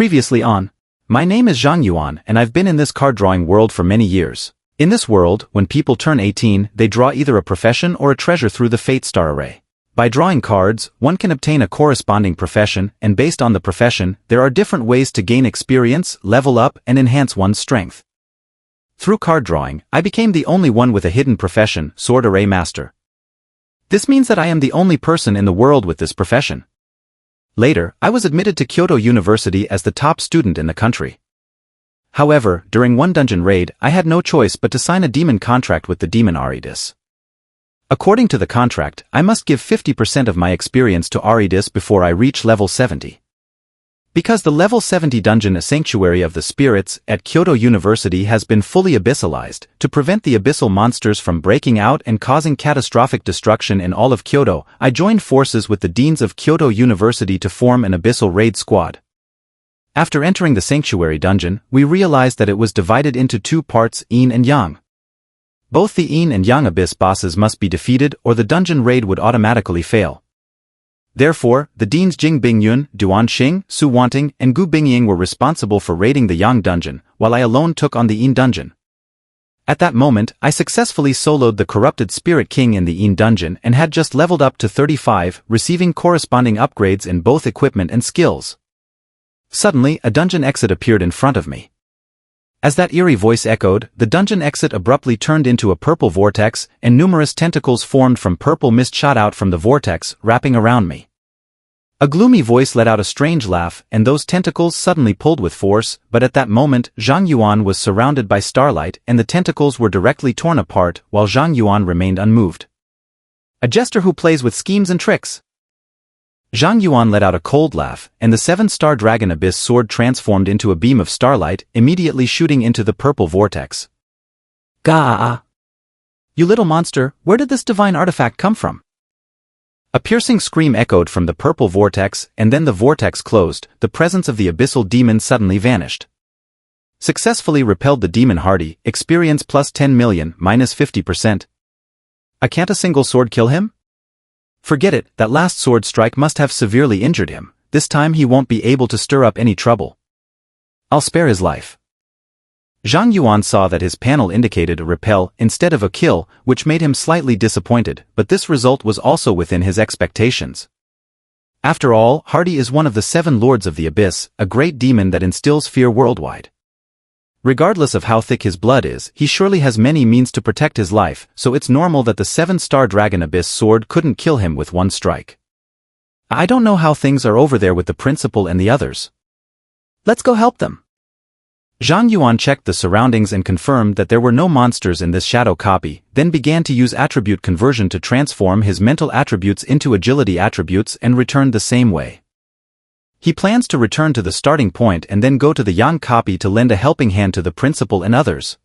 Previously on. My name is Zhang Yuan and I've been in this card drawing world for many years. In this world, when people turn 18, they draw either a profession or a treasure through the Fate Star Array. By drawing cards, one can obtain a corresponding profession, and based on the profession, there are different ways to gain experience, level up, and enhance one's strength. Through card drawing, I became the only one with a hidden profession, Sword Array Master. This means that I am the only person in the world with this profession. Later, I was admitted to Kyoto University as the top student in the country. However, during one dungeon raid, I had no choice but to sign a demon contract with the demon Aridis. According to the contract, I must give 50% of my experience to Aridis before I reach level 70. Because the level 70 dungeon Sanctuary of the Spirits at Kyoto University has been fully abyssalized, to prevent the abyssal monsters from breaking out and causing catastrophic destruction in all of Kyoto, I joined forces with the deans of Kyoto University to form an abyssal raid squad. After entering the Sanctuary dungeon, we realized that it was divided into two parts, Yin and Yang. Both the Yin and Yang abyss bosses must be defeated or the dungeon raid would automatically fail. Therefore, the deans Jing Bingyun, Duan Xing, Su Wanting, and Gu Bingying were responsible for raiding the Yang dungeon, while I alone took on the Yin dungeon. At that moment, I successfully soloed the corrupted Spirit King in the Yin dungeon and had just leveled up to 35, receiving corresponding upgrades in both equipment and skills. Suddenly, a dungeon exit appeared in front of me. As that eerie voice echoed, the dungeon exit abruptly turned into a purple vortex, and numerous tentacles formed from purple mist shot out from the vortex, wrapping around me. A gloomy voice let out a strange laugh, and those tentacles suddenly pulled with force, but at that moment, Zhang Yuan was surrounded by starlight, and the tentacles were directly torn apart, while Zhang Yuan remained unmoved. A jester who plays with schemes and tricks. Zhang Yuan let out a cold laugh, and the seven-star dragon abyss sword transformed into a beam of starlight, immediately shooting into the purple vortex. Gah! You little monster, where did this divine artifact come from? A piercing scream echoed from the purple vortex, and then the vortex closed, the presence of the abyssal demon suddenly vanished. Successfully repelled the demon Hardy, experience plus 10 million, minus 50%. Can't a single sword kill him? Forget it, that last sword strike must have severely injured him. This time he won't be able to stir up any trouble. I'll spare his life. Zhang Yuan saw that his panel indicated a repel instead of a kill, which made him slightly disappointed, but this result was also within his expectations. After all, Hardy is one of the 7 lords of the abyss, a great demon that instills fear worldwide. Regardless of how thick his blood is, he surely has many means to protect his life, so it's normal that the 7-star dragon abyss sword couldn't kill him with one strike. I don't know how things are over there with the principal and the others. Let's go help them. Zhang Yuan checked the surroundings and confirmed that there were no monsters in this shadow copy, then began to use attribute conversion to transform his mental attributes into agility attributes and returned the same way. He plans to return to the starting point and then go to the Yang copy to lend a helping hand to the principal and others.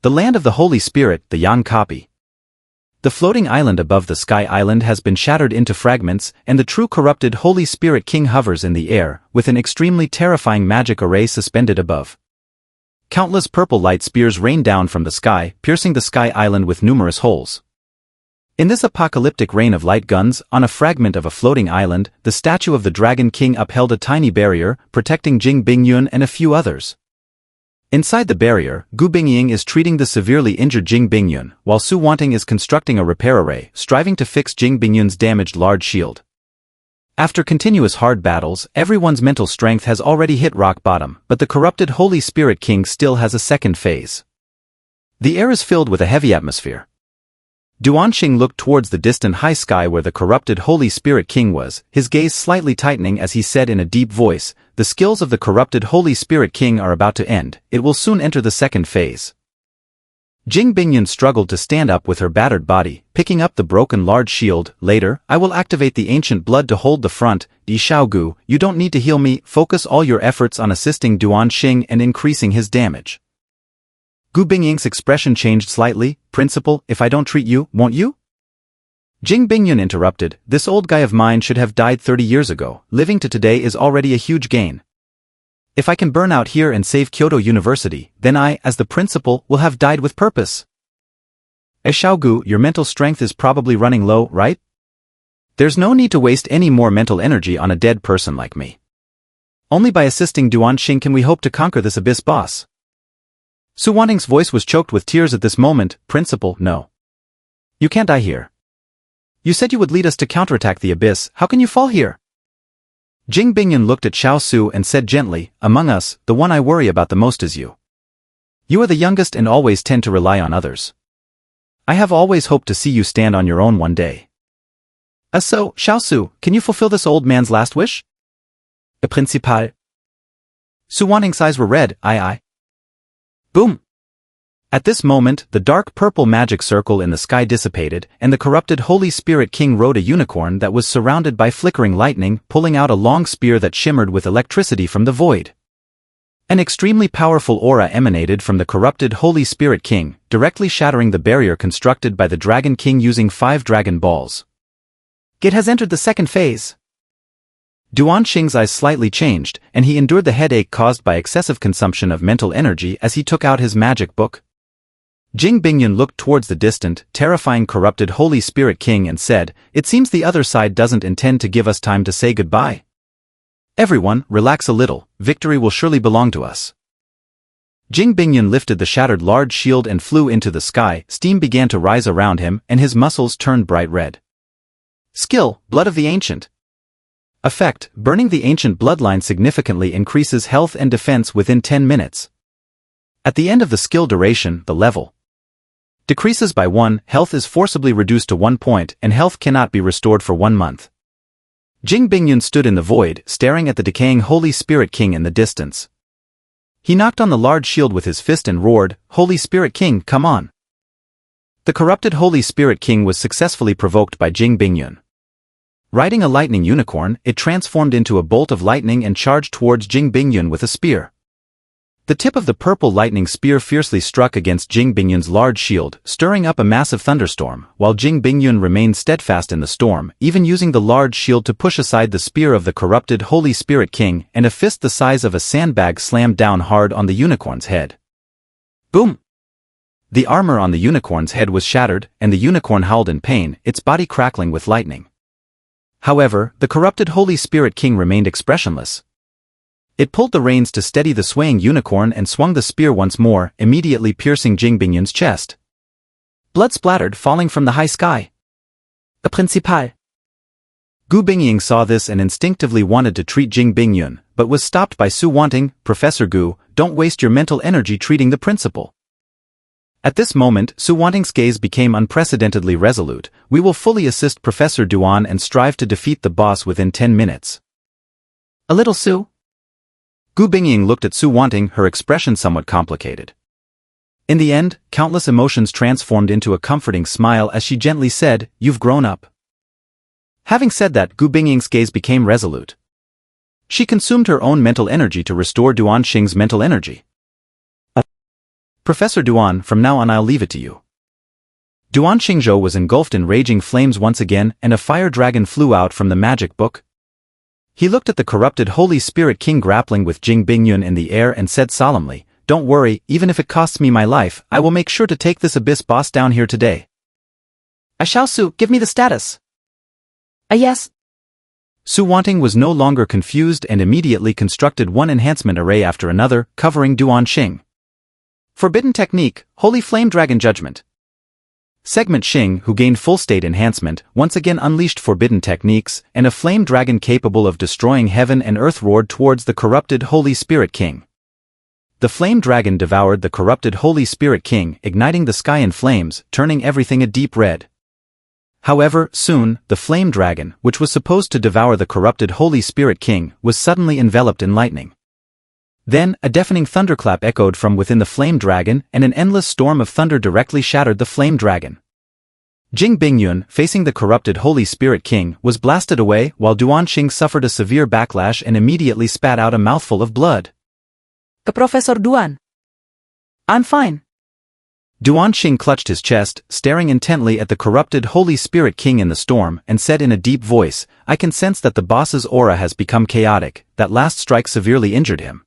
The land of the Holy Spirit, the Yang copy. The floating island above the Sky Island has been shattered into fragments, and the true corrupted Holy Spirit King hovers in the air, with an extremely terrifying magic array suspended above. Countless purple light spears rain down from the sky, piercing the Sky Island with numerous holes. In this apocalyptic rain of light guns, on a fragment of a floating island, the statue of the Dragon King upheld a tiny barrier, protecting Jing Bingyun and a few others. Inside the barrier, Gu Bingying is treating the severely injured Jing Bingyun, while Su Wanting is constructing a repair array, striving to fix Jing Bingyun's damaged large shield. After continuous hard battles, everyone's mental strength has already hit rock bottom, but the corrupted Holy Spirit King still has a second phase. The air is filled with a heavy atmosphere. Duan Xing looked towards the distant high sky where the corrupted Holy Spirit King was, his gaze slightly tightening as he said in a deep voice, "The skills of the corrupted Holy Spirit King are about to end, it will soon enter the second phase." Jing Bingyun struggled to stand up with her battered body, picking up the broken large shield. Later, I will activate the ancient blood to hold the front. Di Xiaogu, you don't need to heal me, focus all your efforts on assisting Duan Xing and increasing his damage. Gu Bingying's expression changed slightly. Principal, if I don't treat you, won't you? Jing Bingyun interrupted, this old guy of mine should have died 30 years ago, living to today is already a huge gain. If I can burn out here and save Kyoto University, then I, as the principal, will have died with purpose. Xiaogu, your mental strength is probably running low, right? There's no need to waste any more mental energy on a dead person like me. Only by assisting Duan Xing can we hope to conquer this abyss boss. Su Wanting's voice was choked with tears at this moment. Principal, no. You can't die here. You said you would lead us to counterattack the abyss, how can you fall here? Jing Bingyun looked at Xiao Su and said gently, among us, the one I worry about the most is you. You are the youngest and always tend to rely on others. I have always hoped to see you stand on your own one day. So, Xiao Su, can you fulfill this old man's last wish? The principal. Su Wanting's eyes were red, aye. Boom! At this moment, the dark purple magic circle in the sky dissipated, and the corrupted Holy Spirit King rode a unicorn that was surrounded by flickering lightning, pulling out a long spear that shimmered with electricity from the void. An extremely powerful aura emanated from the corrupted Holy Spirit King, directly shattering the barrier constructed by the Dragon King using 5 dragon balls. It has entered the second phase. Duan Xing's eyes slightly changed, and he endured the headache caused by excessive consumption of mental energy as he took out his magic book. Jing Bingyun looked towards the distant, terrifying corrupted Holy Spirit King and said, it seems the other side doesn't intend to give us time to say goodbye. Everyone, relax a little, victory will surely belong to us. Jing Bingyun lifted the shattered large shield and flew into the sky, steam began to rise around him and his muscles turned bright red. Skill, Blood of the Ancient. Effect, burning the ancient bloodline significantly increases health and defense within 10 minutes. At the end of the skill duration, the level decreases by 1, health is forcibly reduced to 1 point, and health cannot be restored for 1 month. Jing Bingyun stood in the void, staring at the decaying Holy Spirit King in the distance. He knocked on the large shield with his fist and roared, Holy Spirit King, come on. The corrupted Holy Spirit King was successfully provoked by Jing Bingyun. Riding a lightning unicorn, it transformed into a bolt of lightning and charged towards Jing Bingyun with a spear. The tip of the purple lightning spear fiercely struck against Jing Bingyun's large shield, stirring up a massive thunderstorm, while Jing Bingyun remained steadfast in the storm, even using the large shield to push aside the spear of the corrupted Holy Spirit King, and a fist the size of a sandbag slammed down hard on the unicorn's head. Boom! The armor on the unicorn's head was shattered, and the unicorn howled in pain, its body crackling with lightning. However, the corrupted Holy Spirit King remained expressionless. It pulled the reins to steady the swaying unicorn and swung the spear once more, immediately piercing Jing Bingyun's chest. Blood splattered, falling from the high sky. The principal. Gu Bingying saw this and instinctively wanted to treat Jing Bingyun, but was stopped by Su Wanting. Professor Gu, don't waste your mental energy treating the principal. At this moment, Su Wanting's gaze became unprecedentedly resolute. We will fully assist Professor Duan and strive to defeat the boss within 10 minutes. A little Su? Gu Bingying looked at Su Wanting, her expression somewhat complicated. In the end, countless emotions transformed into a comforting smile as she gently said, you've grown up. Having said that, Gu Bingying's gaze became resolute. She consumed her own mental energy to restore Duan Xing's mental energy. Professor Duan, from now on I'll leave it to you. Duan Xingzhou was engulfed in raging flames once again, and a fire dragon flew out from the magic book. He looked at the corrupted Holy Spirit King grappling with Jing Bingyun in the air and said solemnly, don't worry, even if it costs me my life, I will make sure to take this abyss boss down here today. Xiao Su, give me the status. Yes. Su Wanting was no longer confused and immediately constructed one enhancement array after another, covering Duan Xing. Forbidden Technique, Holy Flame Dragon Judgment. Segment Xing, who gained full state enhancement, once again unleashed forbidden techniques, and a flame dragon capable of destroying heaven and earth roared towards the corrupted Holy Spirit King. The flame dragon devoured the corrupted Holy Spirit King, igniting the sky in flames, turning everything a deep red. However, soon, the flame dragon, which was supposed to devour the corrupted Holy Spirit King, was suddenly enveloped in lightning. Then, a deafening thunderclap echoed from within the flame dragon, and an endless storm of thunder directly shattered the flame dragon. Jing Bingyun, facing the corrupted Holy Spirit King, was blasted away, while Duan Xing suffered a severe backlash and immediately spat out a mouthful of blood. Professor Duan. I'm fine. Duan Xing clutched his chest, staring intently at the corrupted Holy Spirit King in the storm, and said in a deep voice, I can sense that the boss's aura has become chaotic, that last strike severely injured him.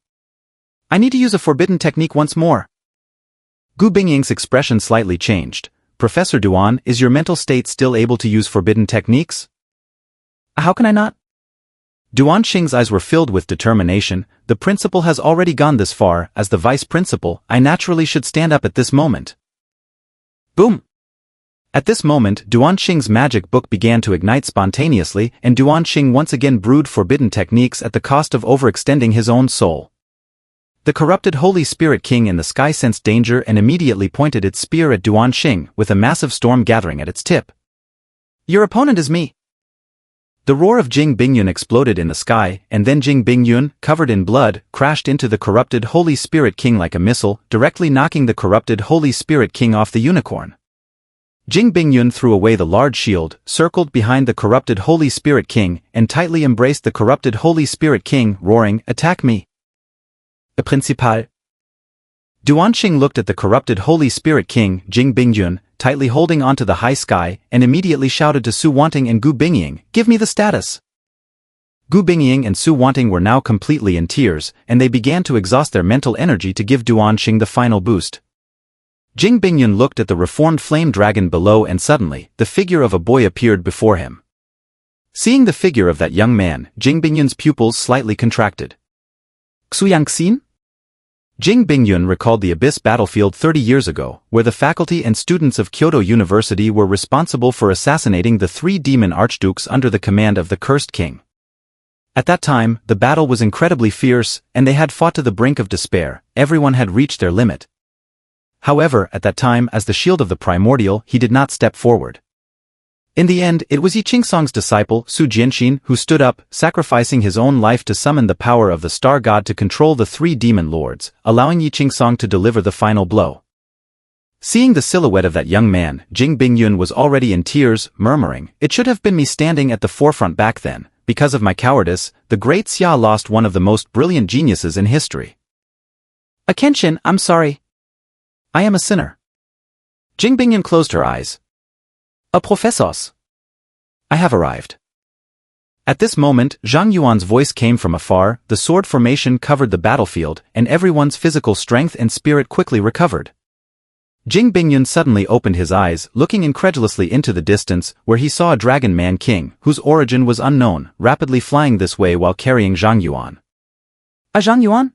I need to use a forbidden technique once more. Gu Bingying's expression slightly changed. Professor Duan, is your mental state still able to use forbidden techniques? How can I not? Duanxing's eyes were filled with determination. The principal has already gone this far. As the vice principal, I naturally should stand up at this moment. Boom! At this moment, Duanxing's magic book began to ignite spontaneously, and Duanxing once again brewed forbidden techniques at the cost of overextending his own soul. The corrupted Holy Spirit King in the sky sensed danger and immediately pointed its spear at Duanxing, with a massive storm gathering at its tip. Your opponent is me! The roar of Jing Bingyun exploded in the sky, and then Jing Bingyun, covered in blood, crashed into the corrupted Holy Spirit King like a missile, directly knocking the corrupted Holy Spirit King off the unicorn. Jing Bingyun threw away the large shield, circled behind the corrupted Holy Spirit King, and tightly embraced the corrupted Holy Spirit King, roaring, "Attack me! The principal!" Duanxing looked at the corrupted Holy Spirit King, Jing Bingyun, tightly holding onto the high sky, and immediately shouted to Su Wanting and Gu Bingying, "Give me the status!" Gu Bingying and Su Wanting were now completely in tears, and they began to exhaust their mental energy to give Duanxing the final boost. Jing Bingyun looked at the reformed flame dragon below, and suddenly, the figure of a boy appeared before him. Seeing the figure of that young man, Jing Bingyun's pupils slightly contracted. Xuyangxin? Jing Bingyun recalled the Abyss battlefield 30 years ago, where the faculty and students of Kyoto University were responsible for assassinating the 3 demon archdukes under the command of the Cursed King. At that time, the battle was incredibly fierce, and they had fought to the brink of despair. Everyone had reached their limit. However, at that time, as the shield of the primordial, he did not step forward. In the end, it was Yi Qingsong's disciple, Su Jianxin, who stood up, sacrificing his own life to summon the power of the star god to control the 3 demon lords, allowing Yi Qingsong to deliver the final blow. Seeing the silhouette of that young man, Jing Bingyun was already in tears, murmuring, "It should have been me standing at the forefront back then. Because of my cowardice, the great Xia lost one of the most brilliant geniuses in history. Kenshin, I'm sorry. I am a sinner." Jing Bingyun closed her eyes. Professors! I have arrived. At this moment, Zhang Yuan's voice came from afar. The sword formation covered the battlefield, and everyone's physical strength and spirit quickly recovered. Jing Bingyun suddenly opened his eyes, looking incredulously into the distance, where he saw a Dragon Man King, whose origin was unknown, rapidly flying this way while carrying Zhang Yuan. Zhang Yuan?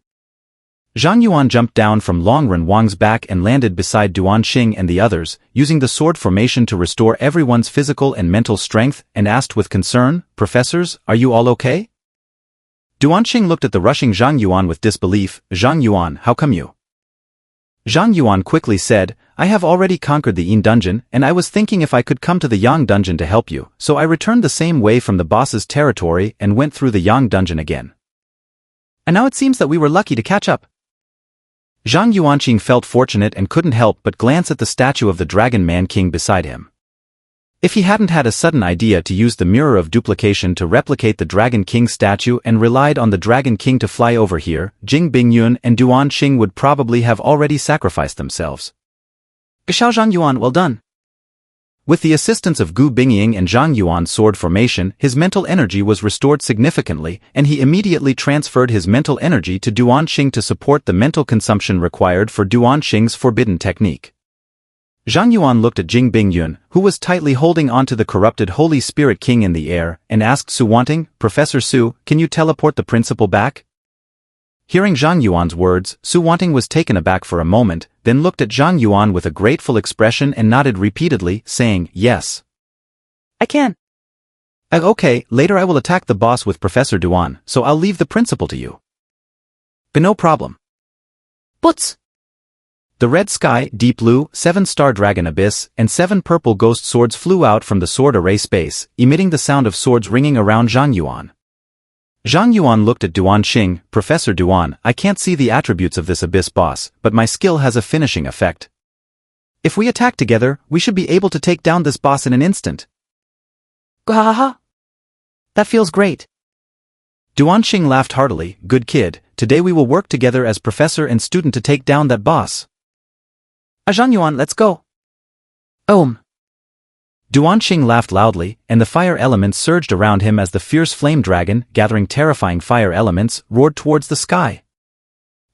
Zhang Yuan jumped down from Long Ren Wang's back and landed beside Duanxing and the others, using the sword formation to restore everyone's physical and mental strength, and asked with concern, "Professors, are you all okay?" Duanxing looked at the rushing Zhang Yuan with disbelief. "Zhang Yuan, how come you?" Zhang Yuan quickly said, "I have already conquered the Yin dungeon, and I was thinking if I could come to the Yang dungeon to help you, so I returned the same way from the boss's territory and went through the Yang dungeon again. And now it seems that we were lucky to catch up." Zhang Yuanqing felt fortunate and couldn't help but glance at the statue of the Dragon Man King beside him. If he hadn't had a sudden idea to use the mirror of duplication to replicate the Dragon King statue and relied on the Dragon King to fly over here, Jing Bingyun and Duanxing would probably have already sacrificed themselves. "Xiao Zhang Yuan, well done." With the assistance of Gu Bingying and Zhang Yuan's sword formation, his mental energy was restored significantly, and he immediately transferred his mental energy to Duanxing to support the mental consumption required for Duanxing's forbidden technique. Zhang Yuan looked at Jing Bingyun, who was tightly holding onto the corrupted Holy Spirit King in the air, and asked Su Wanting, "Professor Su, can you teleport the principal back?" Hearing Zhang Yuan's words, Su Wanting was taken aback for a moment, then looked at Zhang Yuan with a grateful expression and nodded repeatedly, saying, "Yes. I can." "Okay, later I will attack the boss with Professor Duan, so I'll leave the principal to you." "But no problem." "Butz!" The red sky, deep blue, 7-star dragon abyss, and 7 purple ghost swords flew out from the sword array space, emitting the sound of swords ringing around Zhang Yuan. Zhang Yuan looked at Duanxing, "Professor Duan, I can't see the attributes of this abyss boss, but my skill has a finishing effect. If we attack together, we should be able to take down this boss in an instant." "Gahaha! That feels great." Duanxing laughed heartily, "Good kid, today we will work together as professor and student to take down that boss." "Zhang Yuan, let's go." Duanxing laughed loudly, and the fire elements surged around him as the fierce flame dragon, gathering terrifying fire elements, roared towards the sky.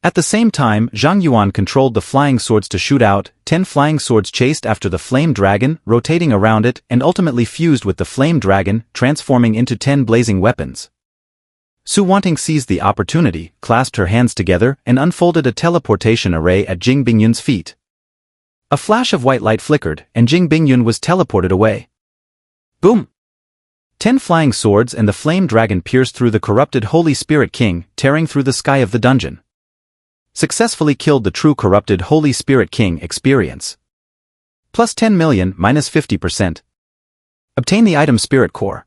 At the same time, Zhang Yuan controlled the flying swords to shoot out. 10 flying swords chased after the flame dragon, rotating around it, and ultimately fused with the flame dragon, transforming into 10 blazing weapons. Su Wanting seized the opportunity, clasped her hands together, and unfolded a teleportation array at Jing Bingyun's feet. A flash of white light flickered, and Jing Bingyun was teleported away. Boom! 10 flying swords and the flame dragon pierced through the corrupted Holy Spirit King, tearing through the sky of the dungeon. Successfully killed the true corrupted Holy Spirit King experience. Plus 10 million, minus 50%. Obtain the item Spirit Core.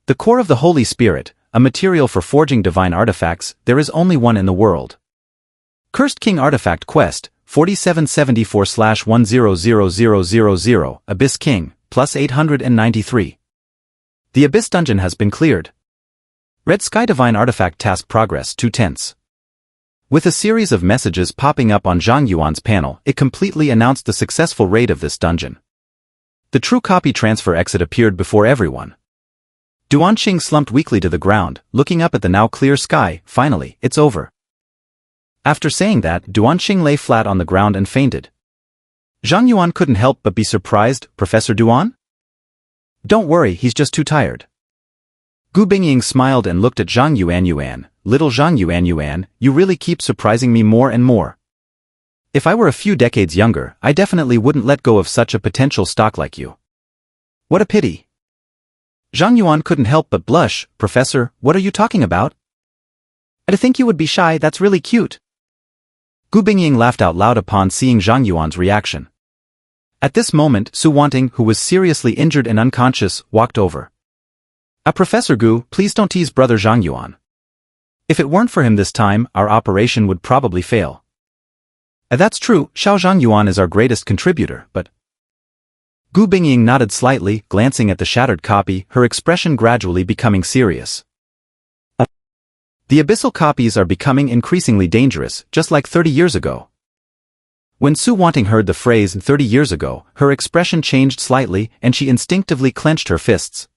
The core of the Holy Spirit, a material for forging divine artifacts, there is only one in the world. Cursed King Artifact Quest, 4774/100000, Abyss King, plus 893. The Abyss Dungeon has been cleared. Red Sky Divine Artifact Task Progress 2/10. With a series of messages popping up on Zhang Yuan's panel, it completely announced the successful raid of this dungeon. The true copy transfer exit appeared before everyone. Duanqing slumped weakly to the ground, looking up at the now clear sky. Finally, it's over. After saying that, Duanqing lay flat on the ground and fainted. Zhang Yuan couldn't help but be surprised. Professor Duan? Don't worry, he's just too tired. Gu Bingying smiled and looked at Zhang Yuan. Little Zhang Yuan, you really keep surprising me more and more. If I were a few decades younger, I definitely wouldn't let go of such a potential stock like you. What a pity. Zhang Yuan couldn't help but blush. Professor, what are you talking about? I think you would be shy, that's really cute. Gu Bingying laughed out loud upon seeing Zhang Yuan's reaction. At this moment, Su Wanting, who was seriously injured and unconscious, walked over. Professor Gu, please don't tease brother Zhang Yuan. If it weren't for him this time, our operation would probably fail. That's true, Xiao Zhang Yuan is our greatest contributor, but... Gu Bingying nodded slightly, glancing at the shattered copy, her expression gradually becoming serious. The abyssal copies are becoming increasingly dangerous, just like 30 years ago. When Su Wanting heard the phrase 30 years ago, her expression changed slightly, and she instinctively clenched her fists.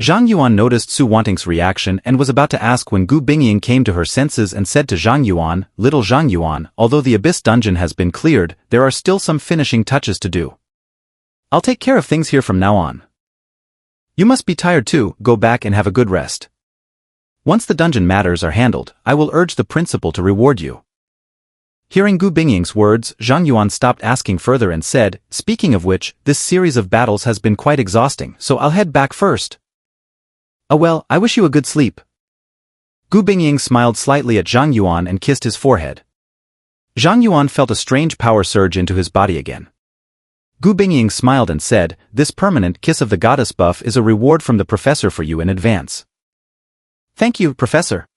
Zhang Yuan noticed Su Wanting's reaction and was about to ask when Gu Bingying came to her senses and said to Zhang Yuan, Little Zhang Yuan, although the Abyss Dungeon has been cleared, there are still some finishing touches to do. I'll take care of things here from now on. You must be tired too, go back and have a good rest. Once the dungeon matters are handled, I will urge the principal to reward you. Hearing Gu Bingying's words, Zhang Yuan stopped asking further and said, Speaking of which, this series of battles has been quite exhausting, so I'll head back first. Oh well, I wish you a good sleep. Gu Bingying smiled slightly at Zhang Yuan and kissed his forehead. Zhang Yuan felt a strange power surge into his body again. Gu Bingying smiled and said, This permanent kiss of the goddess buff is a reward from the professor for you in advance. Thank you, Professor.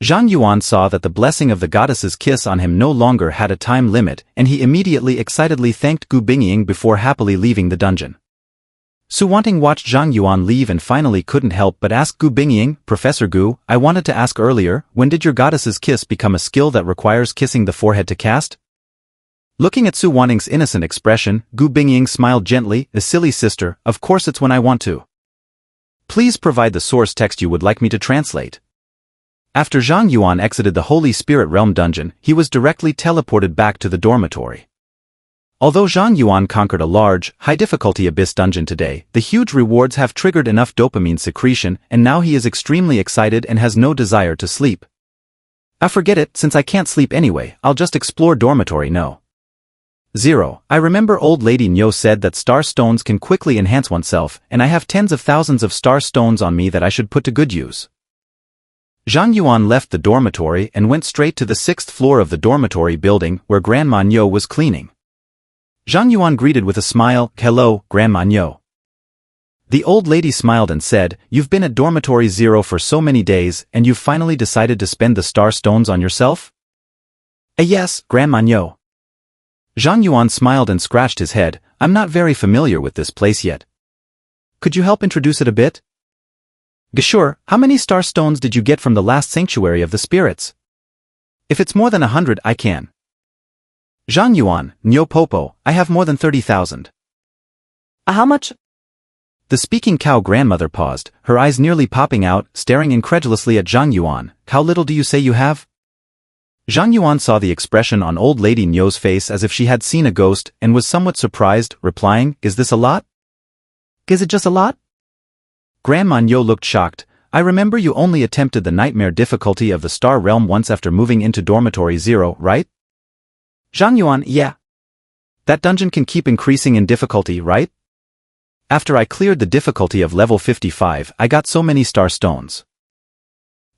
Zhang Yuan saw that the blessing of the goddess's kiss on him no longer had a time limit, and he immediately excitedly thanked Gu Bingying before happily leaving the dungeon. Su Wanting watched Zhang Yuan leave and finally couldn't help but ask Gu Bingying, Professor Gu, I wanted to ask earlier, when did your goddess's kiss become a skill that requires kissing the forehead to cast? Looking at Su Wanting's innocent expression, Gu Bingying smiled gently, a silly sister, of course it's when I want to. Please provide the source text you would like me to translate. After Zhang Yuan exited the Holy Spirit Realm dungeon, he was directly teleported back to the dormitory. Although Zhang Yuan conquered a large, high-difficulty abyss dungeon today, the huge rewards have triggered enough dopamine secretion, and now he is extremely excited and has no desire to sleep. Forget it, since I can't sleep anyway, I'll just explore dormitory no. 0. I remember old lady Nyo said that star stones can quickly enhance oneself, and I have tens of thousands of star stones on me that I should put to good use. Zhang Yuan left the dormitory and went straight to the 6th floor of the dormitory building where Grandma Nyo was cleaning. Zhang Yuan greeted with a smile, Hello, Grandma Nyo. The old lady smiled and said, You've been at dormitory 0 for so many days, and you've finally decided to spend the star stones on yourself? Yes, Grandma Nyo. Zhang Yuan smiled and scratched his head, I'm not very familiar with this place yet. Could you help introduce it a bit? Sure, how many star stones did you get from the last sanctuary of the spirits? If it's more than 100, I can. Zhang Yuan, Nyo Popo, I have more than 30,000. How much? The speaking cow grandmother paused, her eyes nearly popping out, staring incredulously at Zhang Yuan. How little do you say you have? Zhang Yuan saw the expression on old lady Nyo's face as if she had seen a ghost and was somewhat surprised, replying, Is this a lot? Is it just a lot? Grandma Nyo looked shocked. I remember you only attempted the nightmare difficulty of the Star Realm once after moving into Dormitory 0, right? Zhang Yuan, yeah. That dungeon can keep increasing in difficulty, right? After I cleared the difficulty of level 55, I got so many star stones.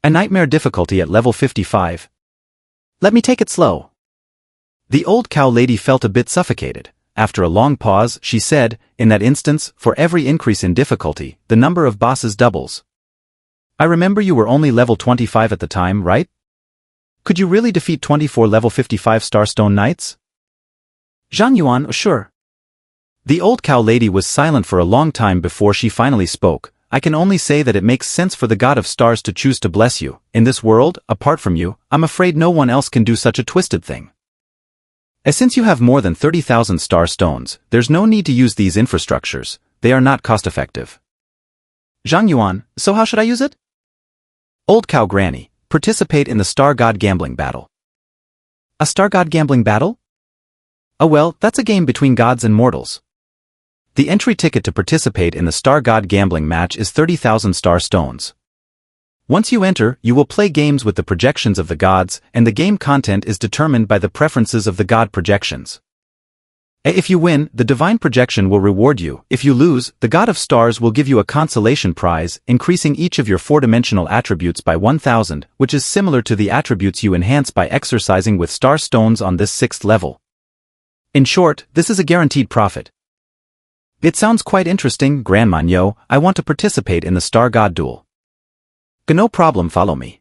A nightmare difficulty at level 55. Let me take it slow. The old cow lady felt a bit suffocated. After a long pause, she said, in that instance, for every increase in difficulty, the number of bosses doubles. I remember you were only level 25 at the time, right? Could you really defeat 24 level 55 Starstone Knights? Zhang Yuan, sure. The old cow lady was silent for a long time before she finally spoke. I can only say that it makes sense for the God of Stars to choose to bless you. In this world, apart from you, I'm afraid no one else can do such a twisted thing. Since you have more than 30,000 star stones, there's no need to use these infrastructures. They are not cost-effective. Zhang Yuan, so how should I use it? Old cow granny, participate in the Star God Gambling Battle. A Star God Gambling Battle? Oh well, that's a game between gods and mortals. The entry ticket to participate in the Star God Gambling match is 30,000 star stones. Once you enter, you will play games with the projections of the gods, and the game content is determined by the preferences of the god projections. If you win, the divine projection will reward you. If you lose, the God of Stars will give you a consolation prize, increasing each of your four-dimensional attributes by 1,000, which is similar to the attributes you enhance by exercising with star stones on this 6th level. In short, this is a guaranteed profit. It sounds quite interesting, Grandma Nyo. I want to participate in the Star God Duel. No problem, follow me.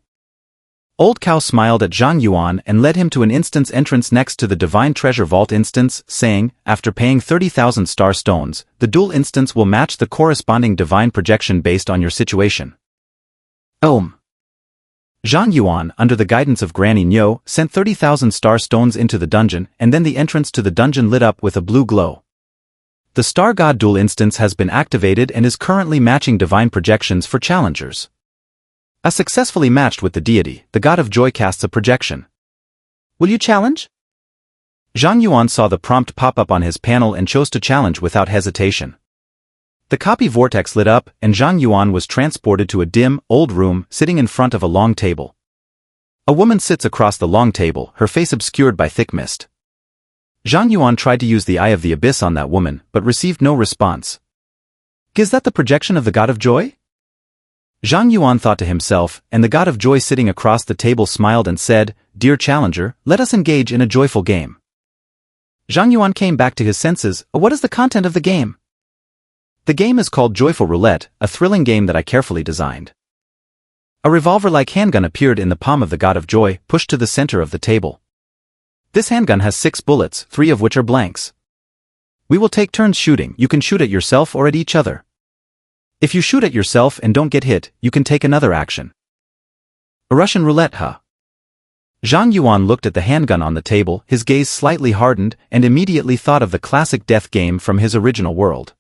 Old cow smiled at Zhang Yuan and led him to an instance entrance next to the Divine Treasure Vault instance, saying, after paying 30,000 star stones, the dual instance will match the corresponding divine projection based on your situation. Zhang Yuan, under the guidance of Granny Nyo, sent 30,000 star stones into the dungeon, and then the entrance to the dungeon lit up with a blue glow. The Star God Duel instance has been activated and is currently matching divine projections for challengers. Successfully matched with the deity, the God of Joy casts a projection. Will you challenge? Zhang Yuan saw the prompt pop up on his panel and chose to challenge without hesitation. The copy vortex lit up, and Zhang Yuan was transported to a dim, old room, sitting in front of a long table. A woman sits across the long table, her face obscured by thick mist. Zhang Yuan tried to use the Eye of the Abyss on that woman, but received no response. Is that the projection of the God of Joy? Zhang Yuan thought to himself, and the God of Joy sitting across the table smiled and said, Dear challenger, let us engage in a joyful game. Zhang Yuan came back to his senses. What is the content of the game? The game is called Joyful Roulette, a thrilling game that I carefully designed. A revolver-like handgun appeared in the palm of the God of Joy, pushed to the center of the table. This handgun has 6 bullets, 3 of which are blanks. We will take turns shooting. You can shoot at yourself or at each other. If you shoot at yourself and don't get hit, you can take another action. A Russian roulette, huh? Zhang Yuan looked at the handgun on the table, his gaze slightly hardened, and immediately thought of the classic death game from his original world.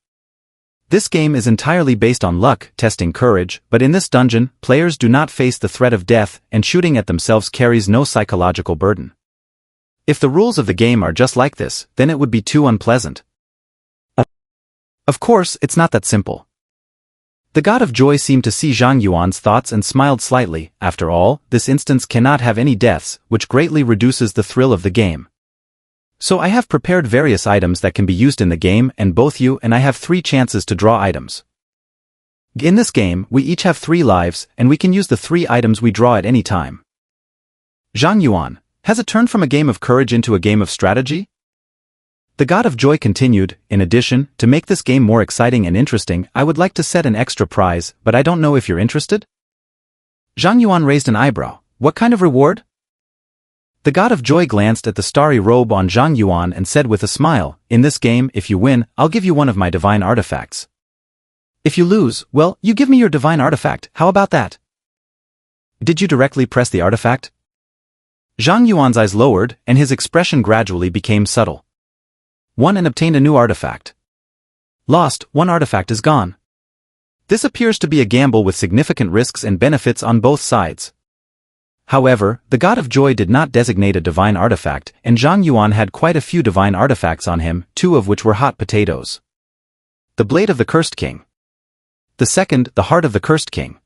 This game is entirely based on luck, testing courage, but in this dungeon, players do not face the threat of death, and shooting at themselves carries no psychological burden. If the rules of the game are just like this, then it would be too unpleasant. Of course, it's not that simple. The God of Joy seemed to see Zhang Yuan's thoughts and smiled slightly. After all, this instance cannot have any deaths, which greatly reduces the thrill of the game. So I have prepared various items that can be used in the game, and both you and I have 3 chances to draw items. In this game, we each have 3 lives, and we can use the 3 items we draw at any time. Zhang Yuan, has it turned from a game of courage into a game of strategy? The God of Joy continued, in addition, to make this game more exciting and interesting, I would like to set an extra prize, but I don't know if you're interested? Zhang Yuan raised an eyebrow. What kind of reward? The God of Joy glanced at the starry robe on Zhang Yuan and said with a smile, In this game, if you win, I'll give you one of my divine artifacts. If you lose, well, you give me your divine artifact, how about that? Did you directly press the artifact? Zhang Yuan's eyes lowered, and his expression gradually became subtle. Won and obtained a new artifact. Lost, 1 artifact is gone. This appears to be a gamble with significant risks and benefits on both sides. However, the God of Joy did not designate a divine artifact, and Zhang Yuan had quite a few divine artifacts on him, 2 of which were hot potatoes. The Blade of the Cursed King. The second, the Heart of the Cursed King.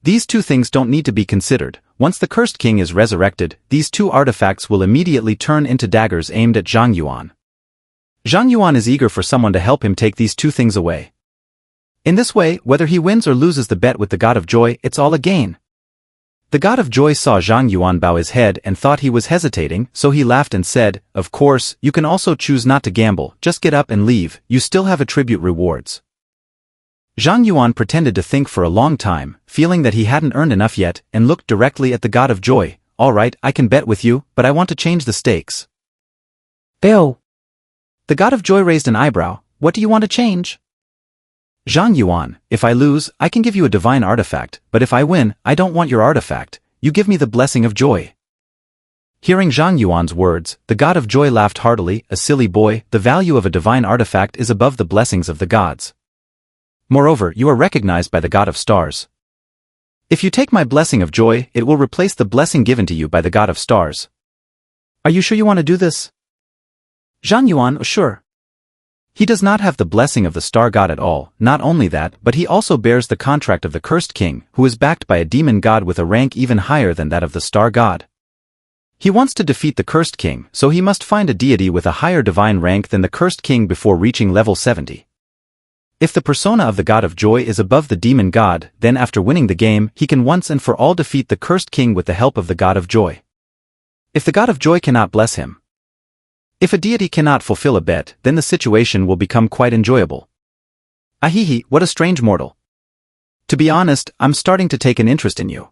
These two things don't need to be considered. Once the Cursed King is resurrected, these two artifacts will immediately turn into daggers aimed at Zhang Yuan. Zhang Yuan is eager for someone to help him take these two things away. In this way, whether he wins or loses the bet with the God of Joy, it's all a gain. The God of Joy saw Zhang Yuan bow his head and thought he was hesitating, so he laughed and said, "Of course, you can also choose not to gamble, just get up and leave, you still have attribute rewards." Zhang Yuan pretended to think for a long time, feeling that he hadn't earned enough yet, and looked directly at the God of Joy. "All right, I can bet with you, but I want to change the stakes." Ew. The God of Joy raised an eyebrow. "What do you want to change?" "Zhang Yuan, if I lose, I can give you a divine artifact, but if I win, I don't want your artifact. You give me the blessing of joy." Hearing Zhang Yuan's words, the God of Joy laughed heartily. "A silly boy, the value of a divine artifact is above the blessings of the gods. Moreover, you are recognized by the God of Stars. If you take my blessing of joy, it will replace the blessing given to you by the God of Stars." "Are you sure you want to do this?" Zhang Yuan, "Sure." He does not have the blessing of the Star God at all. Not only that, but he also bears the contract of the Cursed King, who is backed by a demon god with a rank even higher than that of the Star God. He wants to defeat the Cursed King, so he must find a deity with a higher divine rank than the Cursed King before reaching level 70. If the persona of the God of Joy is above the demon god, then after winning the game, he can once and for all defeat the Cursed King with the help of the God of Joy. If the God of Joy cannot bless him, if a deity cannot fulfill a bet, then the situation will become quite enjoyable. Ahihi, what a strange mortal. To be honest, I'm starting to take an interest in you.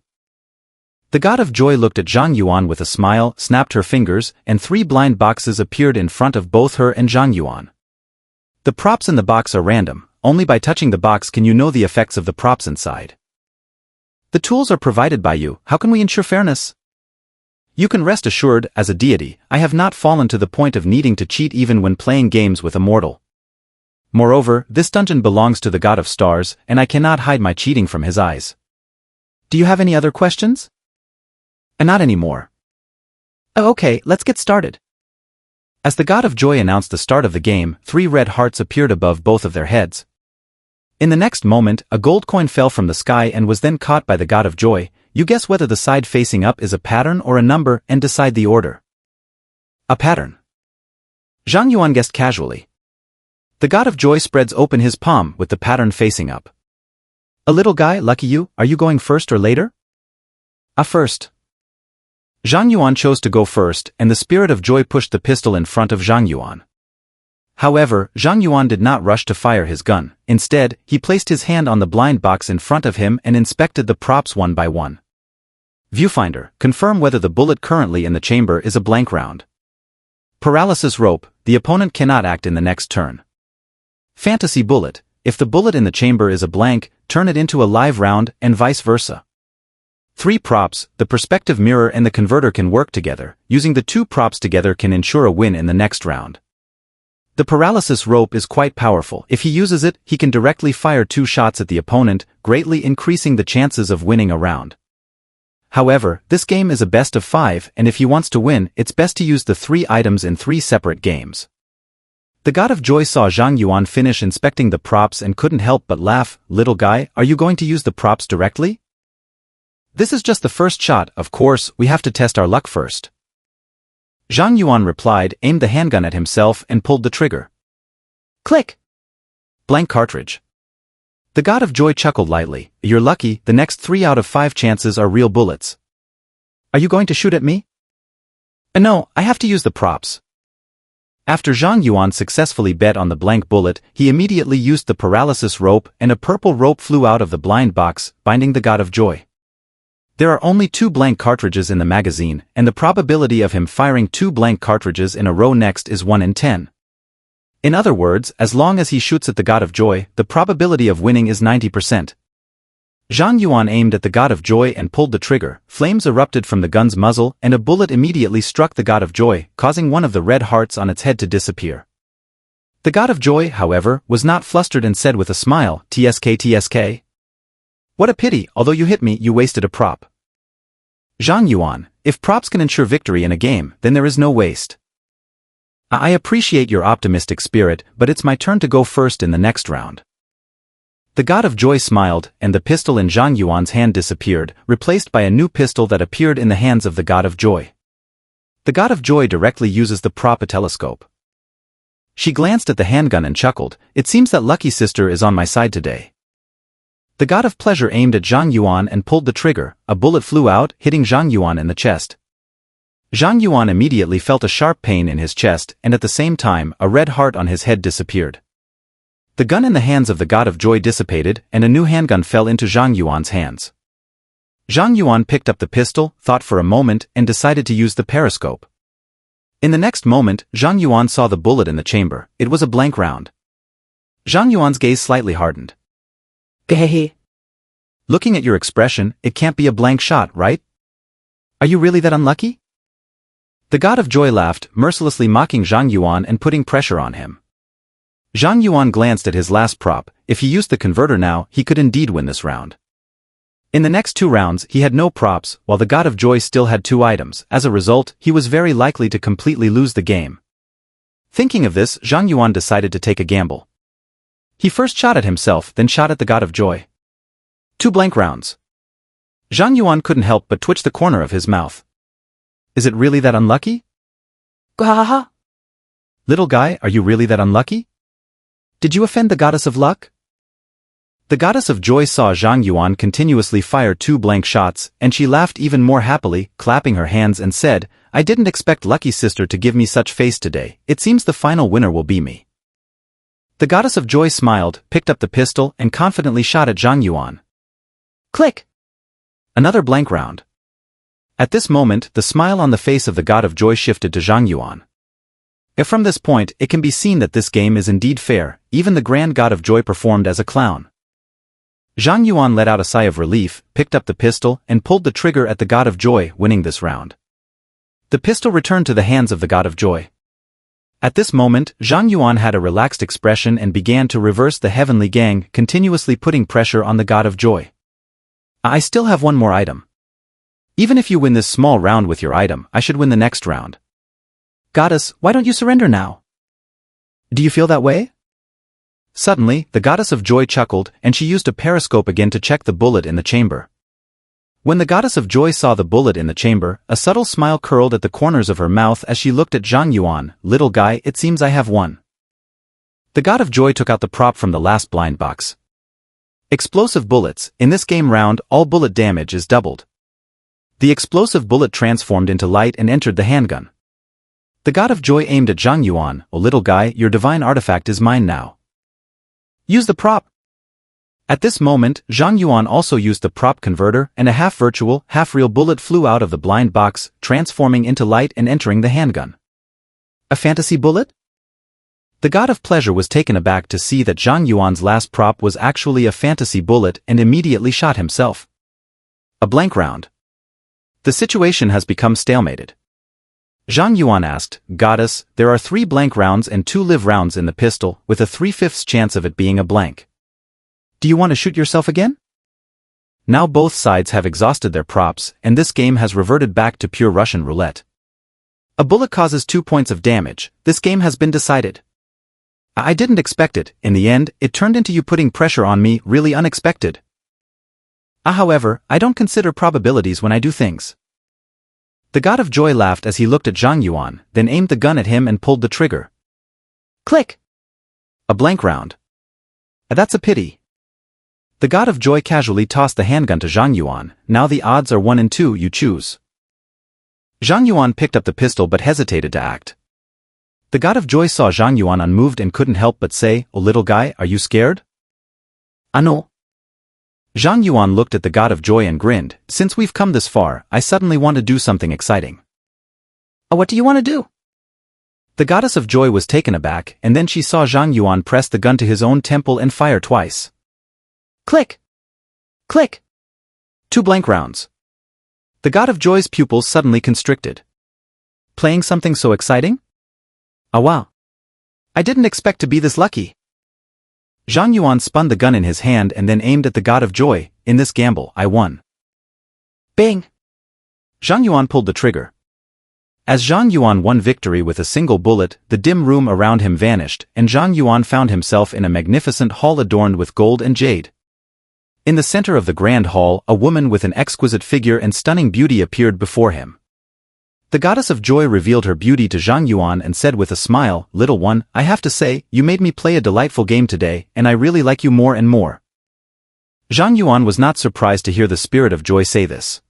The God of Joy looked at Zhang Yuan with a smile, snapped her fingers, and 3 blind boxes appeared in front of both her and Zhang Yuan. The props in the box are random. Only by touching the box can you know the effects of the props inside. The tools are provided by you. How can we ensure fairness? You can rest assured, as a deity, I have not fallen to the point of needing to cheat even when playing games with a mortal. Moreover, this dungeon belongs to the God of Stars, and I cannot hide my cheating from his eyes. Do you have any other questions? Not anymore. Oh, okay, let's get started. As the God of Joy announced the start of the game, 3 red hearts appeared above both of their heads. In the next moment, a gold coin fell from the sky and was then caught by the God of Joy. You guess whether the side facing up is a pattern or a number and decide the order. A pattern. Zhang Yuan guessed casually. The God of Joy spreads open his palm with the pattern facing up. "A little guy, lucky you, are you going first or later?" First." Zhang Yuan chose to go first, and the spirit of joy pushed the pistol in front of Zhang Yuan. However, Zhang Yuan did not rush to fire his gun. Instead, he placed his hand on the blind box in front of him and inspected the props one by one. Viewfinder, confirm whether the bullet currently in the chamber is a blank round. Paralysis rope, the opponent cannot act in the next turn. Fantasy bullet, if the bullet in the chamber is a blank, turn it into a live round, and vice versa. 3 props, the perspective mirror and the converter can work together. Using the 2 props together can ensure a win in the next round. The paralysis rope is quite powerful. If he uses it, he can directly fire 2 shots at the opponent, greatly increasing the chances of winning a round. However, this game is a best of 5, and if he wants to win, it's best to use the 3 items in 3 separate games. The God of Joy saw Zhang Yuan finish inspecting the props and couldn't help but laugh. "Little guy, are you going to use the props directly?" "This is just the first shot, of course, we have to test our luck first." Zhang Yuan replied, aimed the handgun at himself and pulled the trigger. Click! Blank cartridge. The God of Joy chuckled lightly. "You're lucky, the next 3 out of 5 chances are real bullets." "Are you going to shoot at me?" No, I have to use the props." After Zhang Yuan successfully bet on the blank bullet, he immediately used the paralysis rope and a purple rope flew out of the blind box, binding the God of Joy. There are only 2 blank cartridges in the magazine, and the probability of him firing 2 blank cartridges in a row next is 1 in 10. In other words, as long as he shoots at the God of Joy, the probability of winning is 90%. Zhang Yuan aimed at the God of Joy and pulled the trigger. Flames erupted from the gun's muzzle, and a bullet immediately struck the God of Joy, causing one of the red hearts on its head to disappear. The God of Joy, however, was not flustered and said with a smile, "TSK TSK. What a pity, although you hit me, you wasted a prop." Zhang Yuan, if props can ensure victory in a game, then there is no waste. I appreciate your optimistic spirit, but it's my turn to go first in the next round. The god of joy smiled, and the pistol in Zhang Yuan's hand disappeared, replaced by a new pistol that appeared in the hands of the god of joy. The god of joy directly uses the prop a telescope. She glanced at the handgun and chuckled, "It seems that lucky sister is on my side today." The god of pleasure aimed at Zhang Yuan and pulled the trigger. A bullet flew out, hitting Zhang Yuan in the chest. Zhang Yuan immediately felt a sharp pain in his chest, and at the same time, a red heart on his head disappeared. The gun in the hands of the god of joy dissipated, and a new handgun fell into Zhang Yuan's hands. Zhang Yuan picked up the pistol, thought for a moment, and decided to use the periscope. In the next moment, Zhang Yuan saw the bullet in the chamber. It was a blank round. Zhang Yuan's gaze slightly hardened. Hehehe. Looking at your expression, it can't be a blank shot, right? Are you really that unlucky? The god of joy laughed, mercilessly mocking Zhang Yuan and putting pressure on him. Zhang Yuan glanced at his last prop. If he used the converter now, he could indeed win this round. In the next 2 rounds, he had no props, while the god of joy still had 2 items. As a result, he was very likely to completely lose the game. Thinking of this, Zhang Yuan decided to take a gamble. He first shot at himself, then shot at the god of joy. 2 blank rounds. Zhang Yuan couldn't help but twitch the corner of his mouth. Is it really that unlucky? Gaha. Little guy, are you really that unlucky? Did you offend the goddess of luck? The goddess of joy saw Zhang Yuan continuously fire 2 blank shots, and she laughed even more happily, clapping her hands and said, "I didn't expect lucky sister to give me such face today. It seems the final winner will be me." The goddess of joy smiled, picked up the pistol, and confidently shot at Zhang Yuan. Click. Another blank round. At this moment, the smile on the face of the god of joy shifted to Zhang Yuan. From this point, it can be seen that this game is indeed fair. Even the grand god of joy performed as a clown. Zhang Yuan let out a sigh of relief, picked up the pistol, and pulled the trigger at the god of joy, winning this round. The pistol returned to the hands of the god of joy. At this moment, Zhang Yuan had a relaxed expression and began to reverse the heavenly gang, continuously putting pressure on the god of joy. "I still have 1 more item. Even if you win this small round with your item, I should win the next round. Goddess, why don't you surrender now? Do you feel that way?" Suddenly, the goddess of joy chuckled, and she used a periscope again to check the bullet in the chamber. When the goddess of joy saw the bullet in the chamber, a subtle smile curled at the corners of her mouth as she looked at Zhang Yuan. "Little guy, it seems I have won." The god of joy took out the prop from the last blind box. Explosive bullets. In this game round, all bullet damage is doubled. The explosive bullet transformed into light and entered the handgun. The god of joy aimed at Zhang Yuan. "Oh little guy, your divine artifact is mine now. Use the prop." At this moment, Zhang Yuan also used the prop converter, and a half-virtual, half-real bullet flew out of the blind box, transforming into light and entering the handgun. A fantasy bullet? The god of pleasure was taken aback to see that Zhang Yuan's last prop was actually a fantasy bullet and immediately shot himself. A blank round. The situation has become stalemated. Zhang Yuan asked, "Goddess, there are 3 blank rounds and 2 live rounds in the pistol, with a 3/5 chance of it being a blank. Do you want to shoot yourself again?" Now both sides have exhausted their props, and this game has reverted back to pure Russian roulette. A bullet causes 2 points of damage. This game has been decided. I didn't expect it. In the end, it turned into you putting pressure on me, really unexpected. However, I don't consider probabilities when I do things. The god of joy laughed as he looked at Zhang Yuan, then aimed the gun at him and pulled the trigger. Click! A blank round. That's a pity. The god of joy casually tossed the handgun to Zhang Yuan. "Now the odds are 1 in 2, you choose." Zhang Yuan picked up the pistol but hesitated to act. The god of joy saw Zhang Yuan unmoved and couldn't help but say, "Oh little guy, are you scared?" "No." Zhang Yuan looked at the god of joy and grinned. "Since we've come this far, I suddenly want to do something exciting." What do you want to do?" The goddess of joy was taken aback, and then she saw Zhang Yuan press the gun to his own temple and fire twice. Click! Click! 2 blank rounds. The god of joy's pupils suddenly constricted. Playing something so exciting? Oh wow. I didn't expect to be this lucky. Zhang Yuan spun the gun in his hand and then aimed at the god of joy. "In this gamble, I won." Bang! Zhang Yuan pulled the trigger. As Zhang Yuan won victory with a single bullet, the dim room around him vanished, and Zhang Yuan found himself in a magnificent hall adorned with gold and jade. In the center of the grand hall, a woman with an exquisite figure and stunning beauty appeared before him. The goddess of joy revealed her beauty to Zhang Yuan and said with a smile, "Little one, I have to say, you made me play a delightful game today, and I really like you more and more." Zhang Yuan was not surprised to hear the spirit of joy say this.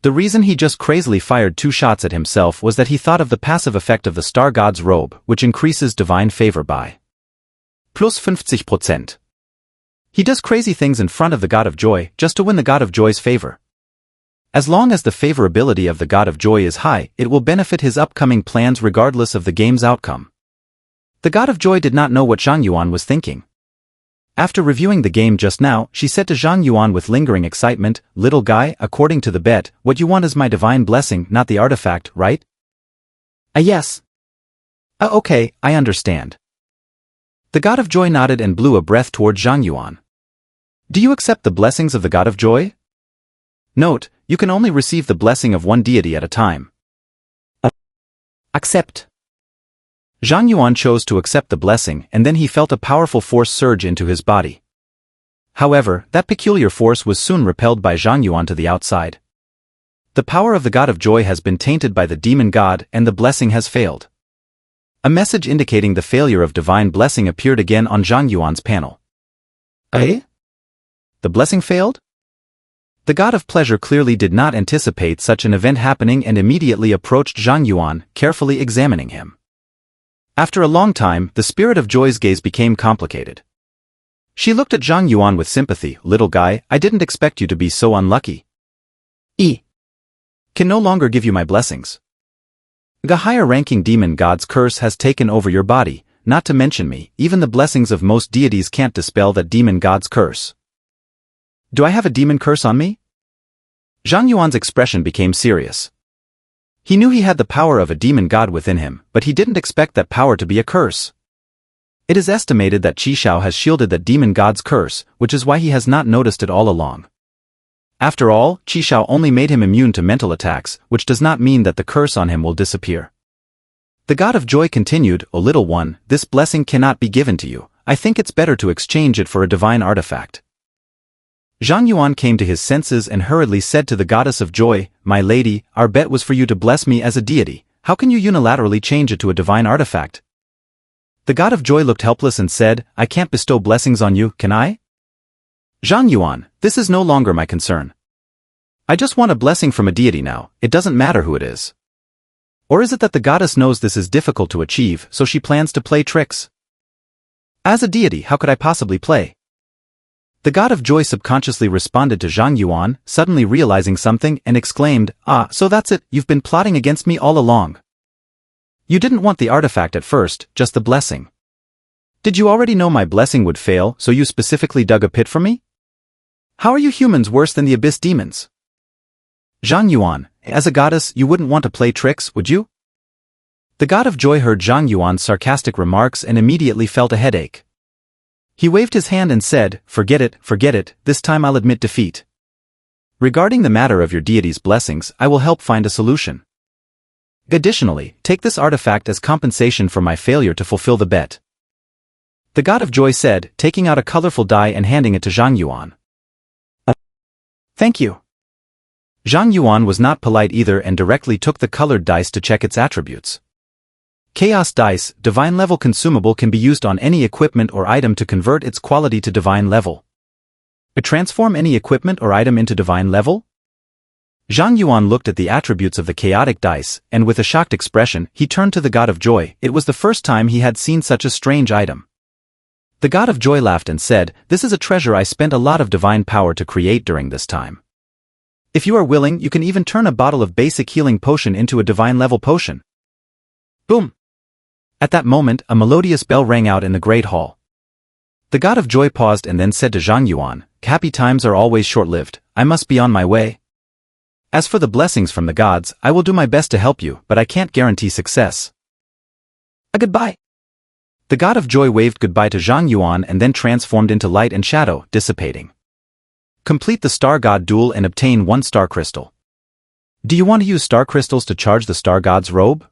The reason he just crazily fired 2 shots at himself was that he thought of the passive effect of the star god's robe, which increases divine favor by plus 50%. He does crazy things in front of the god of joy, just to win the god of joy's favor. As long as the favorability of the god of joy is high, it will benefit his upcoming plans regardless of the game's outcome. The god of joy did not know what Zhang Yuan was thinking. After reviewing the game just now, she said to Zhang Yuan with lingering excitement, "Little guy, according to the bet, what you want is my divine blessing, not the artifact, right?" Yes. Okay, I understand." The god of joy nodded and blew a breath toward Zhang Yuan. "Do you accept the blessings of the god of joy?" Note, you can only receive the blessing of one deity at a time. Accept. Zhang Yuan chose to accept the blessing, and then he felt a powerful force surge into his body. However, that peculiar force was soon repelled by Zhang Yuan to the outside. The power of the god of joy has been tainted by the demon god, and the blessing has failed. A message indicating the failure of divine blessing appeared again on Zhang Yuan's panel. Eh? The blessing failed? The god of pleasure clearly did not anticipate such an event happening and immediately approached Zhang Yuan, carefully examining him. After a long time, the spirit of joy's gaze became complicated. She looked at Zhang Yuan with sympathy. "Little guy, I didn't expect you to be so unlucky. Can no longer give you my blessings. The higher-ranking demon god's curse has taken over your body, not to mention me, even the blessings of most deities can't dispel that demon god's curse." "Do I have a demon curse on me?" Zhang Yuan's expression became serious. He knew he had the power of a demon god within him, but he didn't expect that power to be a curse. It is estimated that Qishao has shielded that demon god's curse, which is why he has not noticed it all along. After all, Qishao only made him immune to mental attacks, which does not mean that the curse on him will disappear. The god of joy continued, "O little one, this blessing cannot be given to you. I think it's better to exchange it for a divine artifact." Zhang Yuan came to his senses and hurriedly said to the goddess of joy, "My lady, our bet was for you to bless me as a deity. How can you unilaterally change it to a divine artifact?" The god of joy looked helpless and said, "I can't bestow blessings on you, can I?" "Zhang Yuan, this is no longer my concern. I just want a blessing from a deity now, it doesn't matter who it is. Or is it that the goddess knows this is difficult to achieve, so she plans to play tricks? As a deity, how could I possibly play?" The god of joy subconsciously responded to Zhang Yuan, suddenly realizing something, and exclaimed, "Ah, so that's it, you've been plotting against me all along. You didn't want the artifact at first, just the blessing. Did you already know my blessing would fail, so you specifically dug a pit for me? How are you humans worse than the abyss demons?" "Zhang Yuan, as a goddess, you wouldn't want to play tricks, would you?" The god of joy heard Zhang Yuan's sarcastic remarks and immediately felt a headache. He waved his hand and said, forget it, this time I'll admit defeat. Regarding the matter of your deity's blessings, I will help find a solution. Additionally, take this artifact as compensation for my failure to fulfill the bet." The god of joy said, taking out a colorful die and handing it to Zhang Yuan. Thank you. Zhang Yuan was not polite either and directly took the colored dice to check its attributes. Chaos Dice, divine level consumable, can be used on any equipment or item to convert its quality to divine level. Transform any equipment or item into divine level? Zhang Yuan looked at the attributes of the chaotic dice, and with a shocked expression, he turned to the god of joy. It was the first time he had seen such a strange item. The god of joy laughed and said, "This is a treasure I spent a lot of divine power to create during this time. If you are willing, you can even turn a bottle of basic healing potion into a divine level potion." Boom! At that moment, a melodious bell rang out in the great hall. The god of joy paused and then said to Zhang Yuan, "Happy times are always short-lived, I must be on my way. As for the blessings from the gods, I will do my best to help you, but I can't guarantee success. Goodbye." The god of joy waved goodbye to Zhang Yuan and then transformed into light and shadow, dissipating. Complete the star god duel and obtain 1 star crystal. Do you want to use star crystals to charge the star god's robe?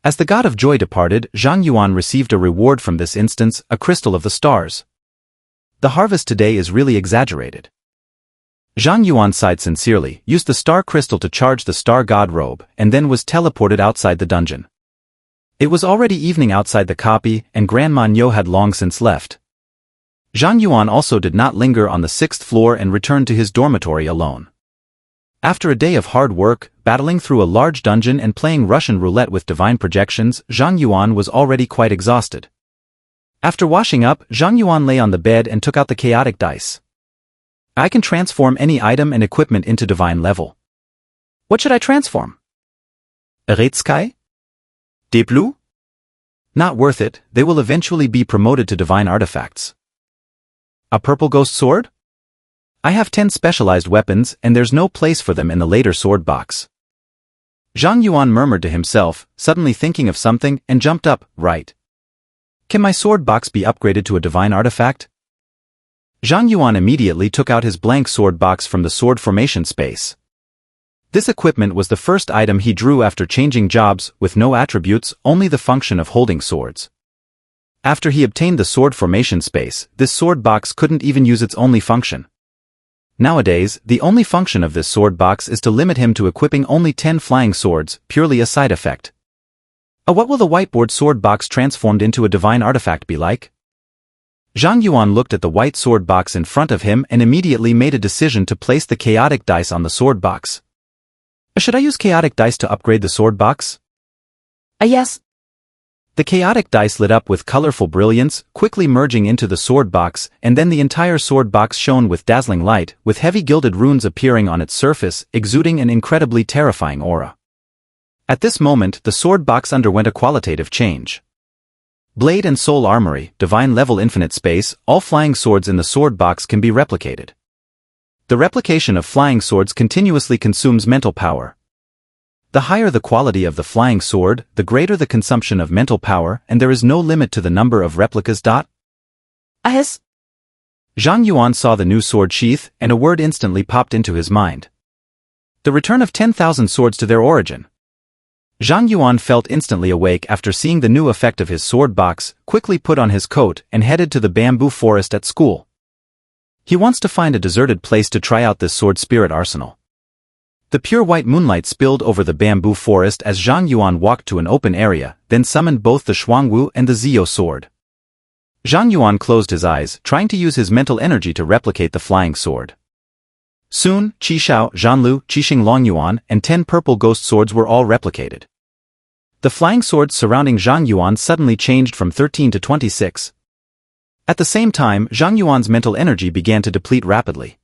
As the god of joy departed, Zhang Yuan received a reward from this instance, a crystal of the stars. The harvest today is really exaggerated. Zhang Yuan sighed sincerely, used the star crystal to charge the star god robe, and then was teleported outside the dungeon. It was already evening outside the copy, and Grandma Nyo had long since left. Zhang Yuan also did not linger on the 6th floor and returned to his dormitory alone. After a day of hard work, battling through a large dungeon and playing Russian roulette with divine projections, Zhang Yuan was already quite exhausted. After washing up, Zhang Yuan lay on the bed and took out the chaotic dice. I can transform any item and equipment into divine level. What should I transform? Aridis? Deplu? Not worth it, they will eventually be promoted to divine artifacts. A purple ghost sword? I have 10 specialized weapons and there's no place for them in the later sword box. Zhang Yuan murmured to himself, suddenly thinking of something, and jumped up, right. Can my sword box be upgraded to a divine artifact? Zhang Yuan immediately took out his blank sword box from the sword formation space. This equipment was the first item he drew after changing jobs, with no attributes, only the function of holding swords. After he obtained the sword formation space, this sword box couldn't even use its only function. Nowadays, the only function of this sword box is to limit him to equipping only 10 flying swords, purely a side effect. What will the whiteboard sword box transformed into a divine artifact be like? Zhang Yuan looked at the white sword box in front of him and immediately made a decision to place the chaotic dice on the sword box. Should I use chaotic dice to upgrade the sword box? Yes. The chaotic dice lit up with colorful brilliance, quickly merging into the sword box, and then the entire sword box shone with dazzling light, with heavy gilded runes appearing on its surface, exuding an incredibly terrifying aura. At this moment, the sword box underwent a qualitative change. Blade and soul armory, divine level infinite space, all flying swords in the sword box can be replicated. The replication of flying swords continuously consumes mental power. The higher the quality of the flying sword, the greater the consumption of mental power, and there is no limit to the number of replicas. Yes. Zhang Yuan saw the new sword sheath, and a word instantly popped into his mind. The return of 10,000 swords to their origin. Zhang Yuan felt instantly awake after seeing the new effect of his sword box, quickly put on his coat, and headed to the bamboo forest at school. He wants to find a deserted place to try out this sword spirit arsenal. The pure white moonlight spilled over the bamboo forest as Zhang Yuan walked to an open area, then summoned both the Shuangwu and the Zio sword. Zhang Yuan closed his eyes, trying to use his mental energy to replicate the flying sword. Soon, Qishao, Zhanlu, Qixing Longyuan, and 10 purple ghost swords were all replicated. The flying swords surrounding Zhang Yuan suddenly changed from 13 to 26. At the same time, Zhang Yuan's mental energy began to deplete rapidly.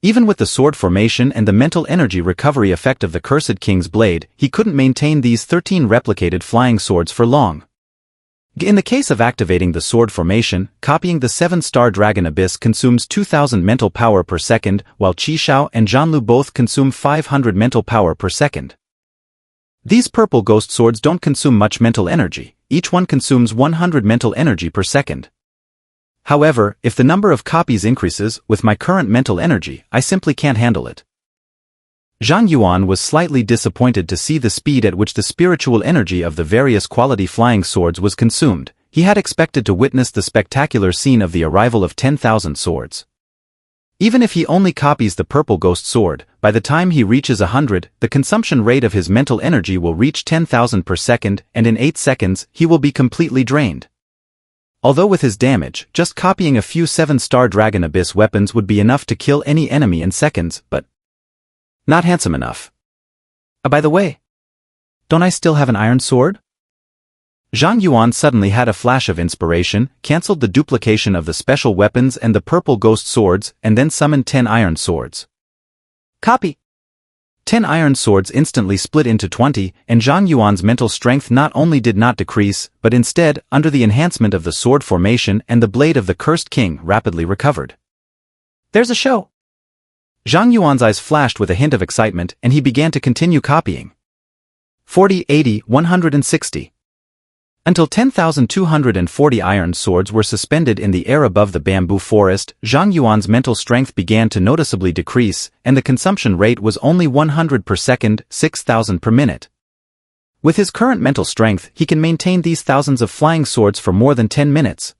Even with the sword formation and the mental energy recovery effect of the Cursed King's blade, he couldn't maintain these 13 replicated flying swords for long. In the case of activating the sword formation, copying the 7-star Dragon Abyss consumes 2000 mental power per second, while Qishao and Zhanlu both consume 500 mental power per second. These purple ghost swords don't consume much mental energy, each one consumes 100 mental energy per second. However, if the number of copies increases, with my current mental energy, I simply can't handle it. Zhang Yuan was slightly disappointed to see the speed at which the spiritual energy of the various quality flying swords was consumed. He had expected to witness the spectacular scene of the arrival of 10,000 swords. Even if he only copies the purple ghost sword, by the time he reaches 100, the consumption rate of his mental energy will reach 10,000 per second, and in 8 seconds, he will be completely drained. Although with his damage, just copying a few 7-star Dragon Abyss weapons would be enough to kill any enemy in seconds, but not handsome enough. By the way, don't I still have an iron sword? Zhang Yuan suddenly had a flash of inspiration, cancelled the duplication of the special weapons and the purple ghost swords, and then summoned 10 iron swords. Copy! 10 iron swords instantly split into 20, and Zhang Yuan's mental strength not only did not decrease, but instead, under the enhancement of the sword formation and the blade of the Cursed King, rapidly recovered. There's a show! Zhang Yuan's eyes flashed with a hint of excitement, and he began to continue copying. 40, 80, 160. Until 10,240 iron swords were suspended in the air above the bamboo forest, Zhang Yuan's mental strength began to noticeably decrease, and the consumption rate was only 100 per second, 6,000 per minute. With his current mental strength, he can maintain these thousands of flying swords for more than 10 minutes.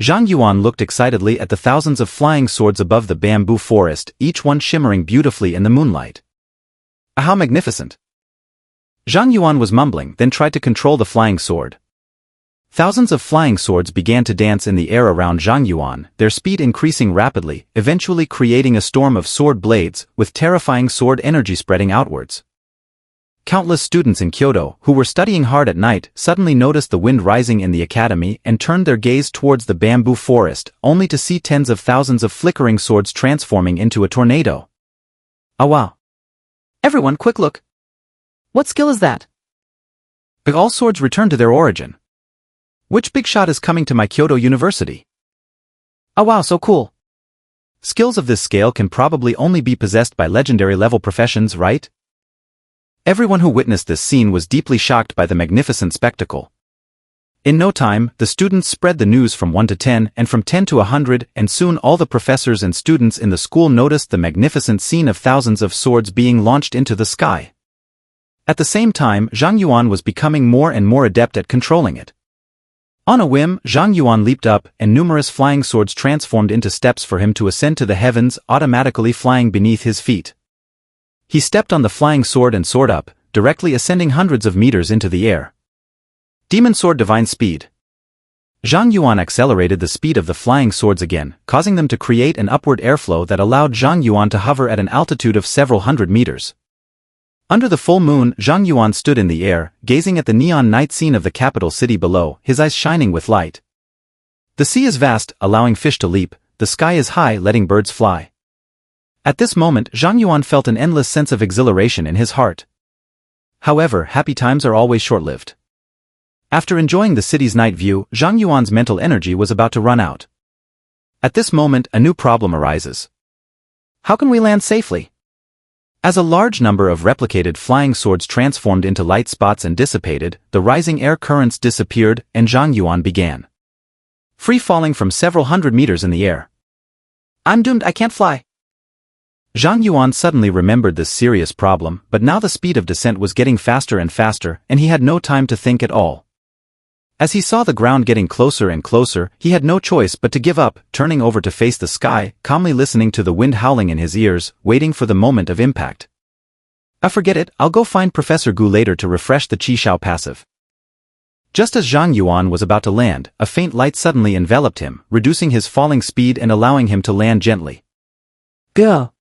Zhang Yuan looked excitedly at the thousands of flying swords above the bamboo forest, each one shimmering beautifully in the moonlight. How magnificent! Zhang Yuan was mumbling, then tried to control the flying sword. Thousands of flying swords began to dance in the air around Zhang Yuan, their speed increasing rapidly, eventually creating a storm of sword blades, with terrifying sword energy spreading outwards. Countless students in Kyoto, who were studying hard at night, suddenly noticed the wind rising in the academy and turned their gaze towards the bamboo forest, only to see tens of thousands of flickering swords transforming into a tornado. Oh wow! Everyone, quick look! What skill is that? All swords return to their origin. Which big shot is coming to my Kyoto University? Oh wow, so cool! Skills of this scale can probably only be possessed by legendary-level professions, right? Everyone who witnessed this scene was deeply shocked by the magnificent spectacle. In no time, the students spread the news from 1 to 10 and from 10 to 100, and soon all the professors and students in the school noticed the magnificent scene of thousands of swords being launched into the sky. At the same time, Zhang Yuan was becoming more and more adept at controlling it. On a whim, Zhang Yuan leaped up, and numerous flying swords transformed into steps for him to ascend to the heavens, automatically flying beneath his feet. He stepped on the flying sword and soared up, directly ascending hundreds of meters into the air. Demon Sword Divine Speed. Zhang Yuan accelerated the speed of the flying swords again, causing them to create an upward airflow that allowed Zhang Yuan to hover at an altitude of several hundred meters. Under the full moon, Zhang Yuan stood in the air, gazing at the neon night scene of the capital city below, his eyes shining with light. The sea is vast, allowing fish to leap, the sky is high, letting birds fly. At this moment, Zhang Yuan felt an endless sense of exhilaration in his heart. However, happy times are always short-lived. After enjoying the city's night view, Zhang Yuan's mental energy was about to run out. At this moment, a new problem arises. How can we land safely? As a large number of replicated flying swords transformed into light spots and dissipated, the rising air currents disappeared, and Zhang Yuan began free-falling from several hundred meters in the air. I'm doomed, I can't fly. Zhang Yuan suddenly remembered this serious problem, but now the speed of descent was getting faster and faster, and he had no time to think at all. As he saw the ground getting closer and closer, he had no choice but to give up, turning over to face the sky, calmly listening to the wind howling in his ears, waiting for the moment of impact. Forget it, I'll go find Professor Gu later to refresh the Qi Shao passive. Just as Zhang Yuan was about to land, a faint light suddenly enveloped him, reducing his falling speed and allowing him to land gently. Go!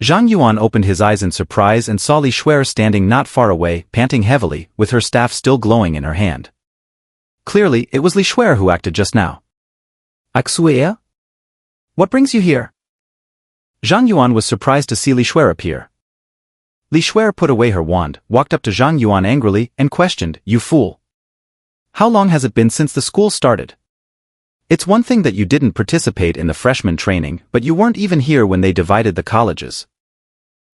Zhang Yuan opened his eyes in surprise and saw Li Shuer standing not far away, panting heavily, with her staff still glowing in her hand. Clearly, it was Li Shuer who acted just now. Axuea? What brings you here? Zhang Yuan was surprised to see Li Shuer appear. Li Shuer put away her wand, walked up to Zhang Yuan angrily, and questioned, "You fool! How long has it been since the school started? It's one thing that you didn't participate in the freshman training, but you weren't even here when they divided the colleges.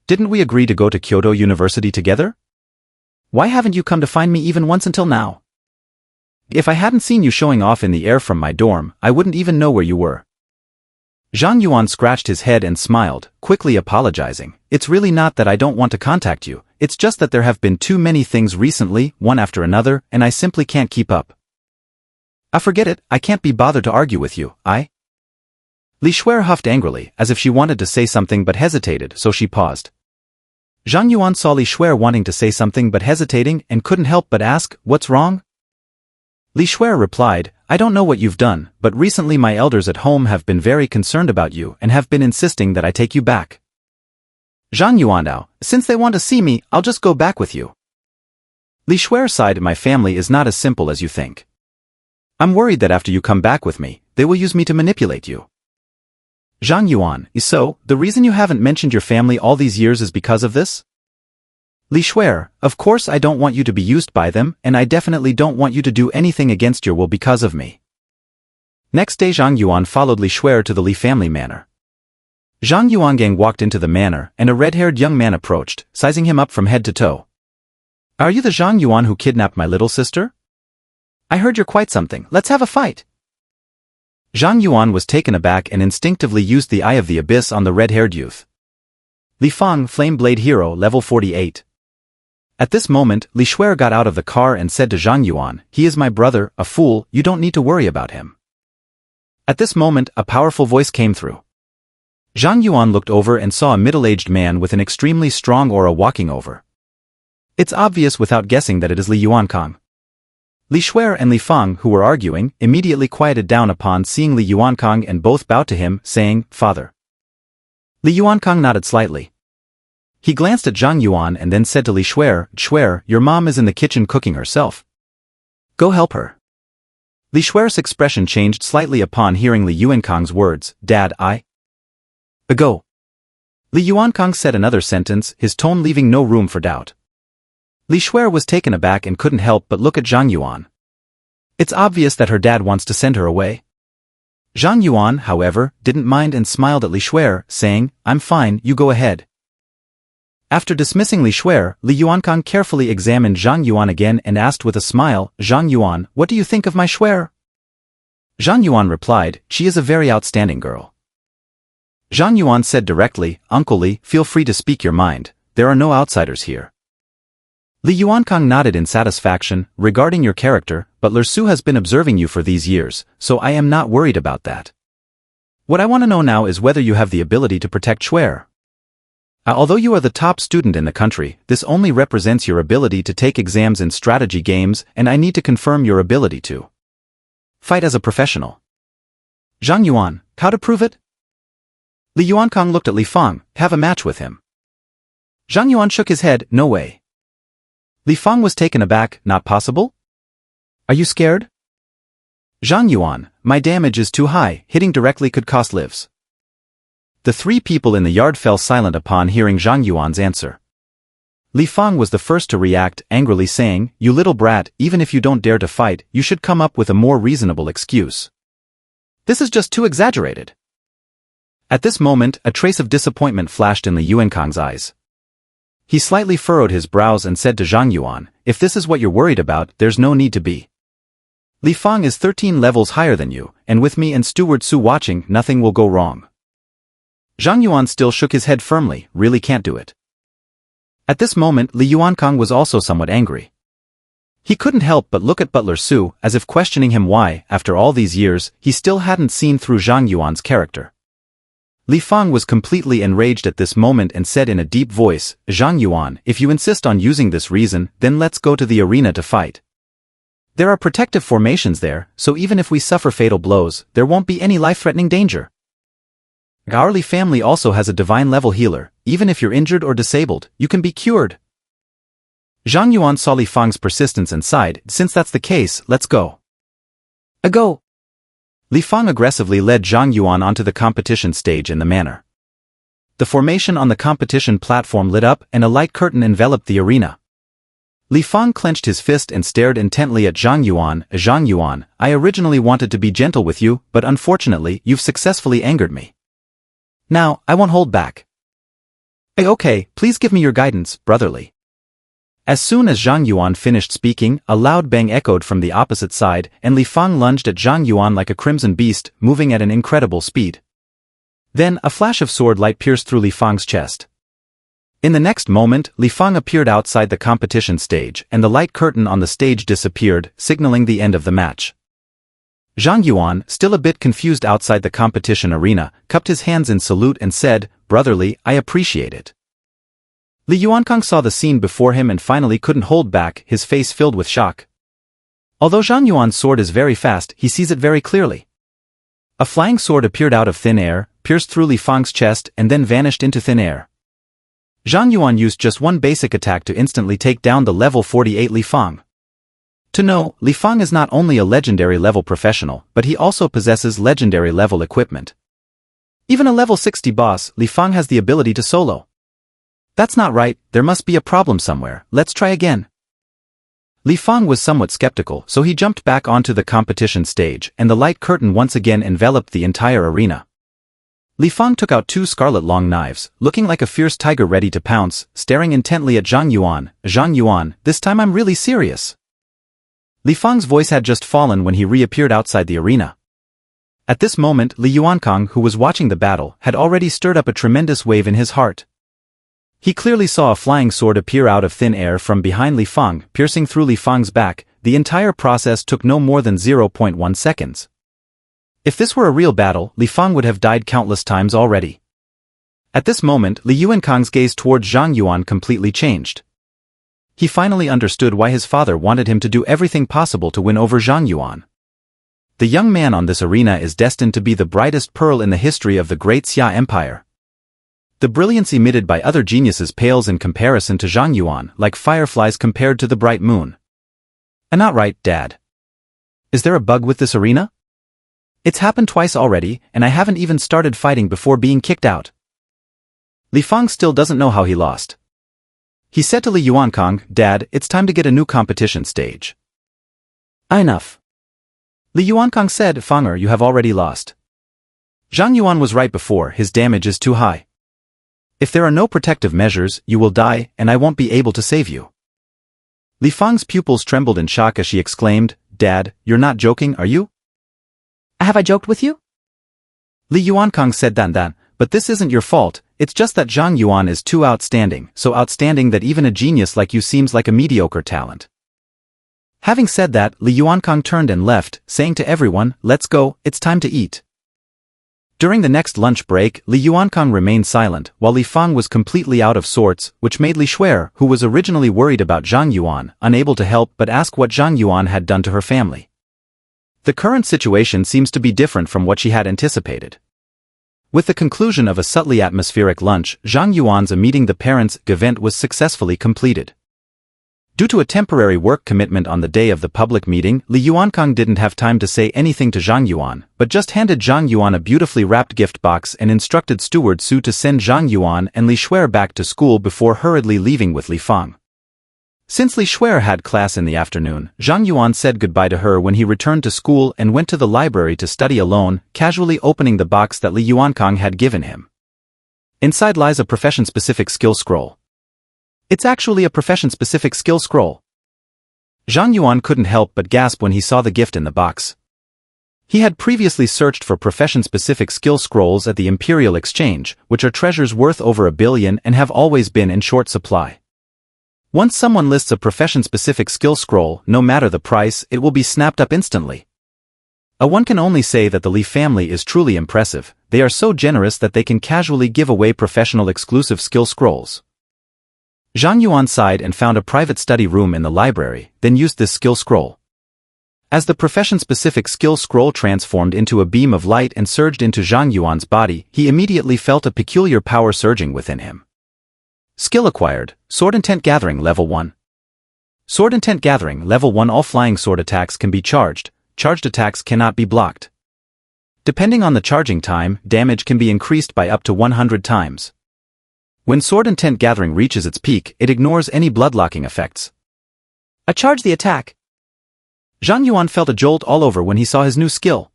Didn't we agree to go to Kyoto University together? Why haven't you come to find me even once until now? If I hadn't seen you showing off in the air from my dorm, I wouldn't even know where you were." Zhang Yuan scratched his head and smiled, quickly apologizing. "It's really not that I don't want to contact you, it's just that there have been too many things recently, one after another, and I simply can't keep up." Forget it, I can't be bothered to argue with you, Li Shuer huffed angrily, as if she wanted to say something but hesitated, so she paused. Zhang Yuan saw Li Shuer wanting to say something but hesitating and couldn't help but ask, "What's wrong?" Li Shuer replied, "I don't know what you've done, but recently my elders at home have been very concerned about you and have been insisting that I take you back." Zhang Yuan, "Since they want to see me, I'll just go back with you." Li Shuer sighed, "My family is not as simple as you think. I'm worried that after you come back with me, they will use me to manipulate you." Zhang Yuan, "So, the reason you haven't mentioned your family all these years is because of this?" Li Shuer, "Of course I don't want you to be used by them, and I definitely don't want you to do anything against your will because of me." Next day Zhang Yuan followed Li Shuer to the Li family manor. Zhang Yuangang walked into the manor, and a red-haired young man approached, sizing him up from head to toe. "Are you the Zhang Yuan who kidnapped my little sister?" I heard you're quite something. Let's have a fight. Zhang Yuan was taken aback and instinctively used the Eye of the Abyss on the red-haired youth. Li Fang, Flame Blade Hero, level 48. At this moment, Li Shuer got out of the car and said to Zhang Yuan, "He is my brother, a fool, you don't need to worry about him." At this moment, a powerful voice came through. Zhang Yuan looked over and saw a middle-aged man with an extremely strong aura walking over. It's obvious without guessing that it is Li Yuankang. Li Shuer and Li Fang, who were arguing, immediately quieted down upon seeing Li Yuankang and both bowed to him, saying, "Father." Li Yuankang nodded slightly. He glanced at Zhang Yuan and then said to Li Shuer, "Shuer, your mom is in the kitchen cooking herself. Go help her." Li Shuer's expression changed slightly upon hearing Li Yuankang's words, "Dad, I go." Li Yuankang said another sentence, his tone leaving no room for doubt. Li Shuer was taken aback and couldn't help but look at Zhang Yuan. It's obvious that her dad wants to send her away. Zhang Yuan, however, didn't mind and smiled at Li Shuer, saying, "I'm fine, you go ahead." After dismissing Li Shuer, Li Yuankang carefully examined Zhang Yuan again and asked with a smile, "Zhang Yuan, what do you think of my Shuer?" Zhang Yuan replied, "She is a very outstanding girl." Zhang Yuan said directly, "Uncle Li, feel free to speak your mind, there are no outsiders here." Li Yuankang nodded in satisfaction, "Regarding your character, Butler Su has been observing you for these years, so I am not worried about that. What I want to know now is whether you have the ability to protect Shuer. Although you are the top student in the country, this only represents your ability to take exams in strategy games, and I need to confirm your ability to fight as a professional." Zhang Yuan, how to prove it? Li Yuankang looked at Li Fang, have a match with him. Zhang Yuan shook his head, no way. Li Fang was taken aback, not possible? Are you scared? Zhang Yuan, my damage is too high, hitting directly could cost lives. The three people in the yard fell silent upon hearing Zhang Yuan's answer. Li Fang was the first to react, angrily saying, "You little brat, even if you don't dare to fight, you should come up with a more reasonable excuse. This is just too exaggerated." At this moment, a trace of disappointment flashed in Li Yuankang's eyes. He slightly furrowed his brows and said to Zhang Yuan, "If this is what you're worried about, there's no need to be. Li Fang is 13 levels higher than you, and with me and Steward Su watching, nothing will go wrong." Zhang Yuan still shook his head firmly, really can't do it. At this moment, Li Yuankang was also somewhat angry. He couldn't help but look at Butler Su, as if questioning him why, after all these years, he still hadn't seen through Zhang Yuan's character. Li Fang was completely enraged at this moment and said in a deep voice, "Zhang Yuan, if you insist on using this reason, then let's go to the arena to fight. There are protective formations there, so even if we suffer fatal blows, there won't be any life-threatening danger. Our Li family also has a divine-level healer, even if you're injured or disabled, you can be cured." Zhang Yuan saw Li Fang's persistence and sighed, "Since that's the case, let's go." "A go!" Li Fang aggressively led Zhang Yuan onto the competition stage in the manner. The formation on the competition platform lit up and a light curtain enveloped the arena. Li Fang clenched his fist and stared intently at Zhang Yuan. "Zhang Yuan, I originally wanted to be gentle with you, but unfortunately, you've successfully angered me. Now, I won't hold back. Okay, please give me your guidance, brotherly." As soon as Zhang Yuan finished speaking, a loud bang echoed from the opposite side, and Li Fang lunged at Zhang Yuan like a crimson beast, moving at an incredible speed. Then, a flash of sword light pierced through Li Fang's chest. In the next moment, Li Fang appeared outside the competition stage, and the light curtain on the stage disappeared, signaling the end of the match. Zhang Yuan, still a bit confused outside the competition arena, cupped his hands in salute and said, "Brotherly, I appreciate it." Li Yuankang saw the scene before him and finally couldn't hold back, his face filled with shock. Although Zhang Yuan's sword is very fast, he sees it very clearly. A flying sword appeared out of thin air, pierced through Li Fang's chest and then vanished into thin air. Zhang Yuan used just one basic attack to instantly take down the level 48 Li Fang. To know, Li Fang is not only a legendary level professional, but he also possesses legendary level equipment. Even a level 60 boss, Li Fang has the ability to solo. That's not right, there must be a problem somewhere, let's try again. Li Fang was somewhat skeptical, so he jumped back onto the competition stage, and the light curtain once again enveloped the entire arena. Li Fang took out two scarlet long knives, looking like a fierce tiger ready to pounce, staring intently at Zhang Yuan. "Zhang Yuan, this time I'm really serious. Li Fang's voice had just fallen when he reappeared outside the arena. At this moment, Li Yuankang, who was watching the battle, had already stirred up a tremendous wave in his heart. He clearly saw a flying sword appear out of thin air from behind Li Fang, piercing through Li Fang's back. The entire process took no more than 0.1 seconds. If this were a real battle, Li Fang would have died countless times already. At this moment, Li Yuankang's gaze towards Zhang Yuan completely changed. He finally understood why his father wanted him to do everything possible to win over Zhang Yuan. The young man on this arena is destined to be the brightest pearl in the history of the great Xia Empire. The brilliance emitted by other geniuses pales in comparison to Zhang Yuan, like fireflies compared to the bright moon. Not right, Dad. Is there a bug with this arena? It's happened twice already, and I haven't even started fighting before being kicked out. Li Fang still doesn't know how he lost. He said to Li Yuankang, Dad, it's time to get a new competition stage. Enough. Li Yuankang said, Fanger, you have already lost. Zhang Yuan was right before, his damage is too high. If there are no protective measures, you will die, and I won't be able to save you. Li Fang's pupils trembled in shock as she exclaimed, Dad, you're not joking, are you? Have I joked with you? Li Yuankang said Dan, but this isn't your fault, it's just that Zhang Yuan is too outstanding, so outstanding that even a genius like you seems like a mediocre talent. Having said that, Li Yuankang turned and left, saying to everyone, let's go, it's time to eat. During the next lunch break, Li Yuankang remained silent, while Li Fang was completely out of sorts, which made Li Shuer, who was originally worried about Zhang Yuan, unable to help but ask what Zhang Yuan had done to her family. The current situation seems to be different from what she had anticipated. With the conclusion of a subtly atmospheric lunch, Zhang Yuan's meeting the parents event was successfully completed. Due to a temporary work commitment on the day of the public meeting, Li Yuankang didn't have time to say anything to Zhang Yuan, but just handed Zhang Yuan a beautifully wrapped gift box and instructed steward Su to send Zhang Yuan and Li Shuer back to school before hurriedly leaving with Li Fang. Since Li Shuer had class in the afternoon, Zhang Yuan said goodbye to her when he returned to school and went to the library to study alone, casually opening the box that Li Yuankang had given him. Inside lies a profession-specific skill scroll. It's actually a profession-specific skill scroll. Zhang Yuan couldn't help but gasp when he saw the gift in the box. He had previously searched for profession-specific skill scrolls at the Imperial Exchange, which are treasures worth over 1 billion and have always been in short supply. Once someone lists a profession-specific skill scroll, no matter the price, it will be snapped up instantly. One can only say that the Li family is truly impressive. They are so generous that they can casually give away professional exclusive skill scrolls. Zhang Yuan sighed and found a private study room in the library, then used this skill scroll. As the profession-specific skill scroll transformed into a beam of light and surged into Zhang Yuan's body, he immediately felt a peculiar power surging within him. Skill acquired, Sword Intent Gathering Level 1. Sword Intent Gathering Level 1. All flying sword attacks can be charged. Charged attacks cannot be blocked. Depending on the charging time, damage can be increased by up to 100 times. When Sword Intent Gathering reaches its peak, it ignores any bloodlocking effects. Charge the attack. Zhang Yuan felt a jolt all over when he saw his new skill.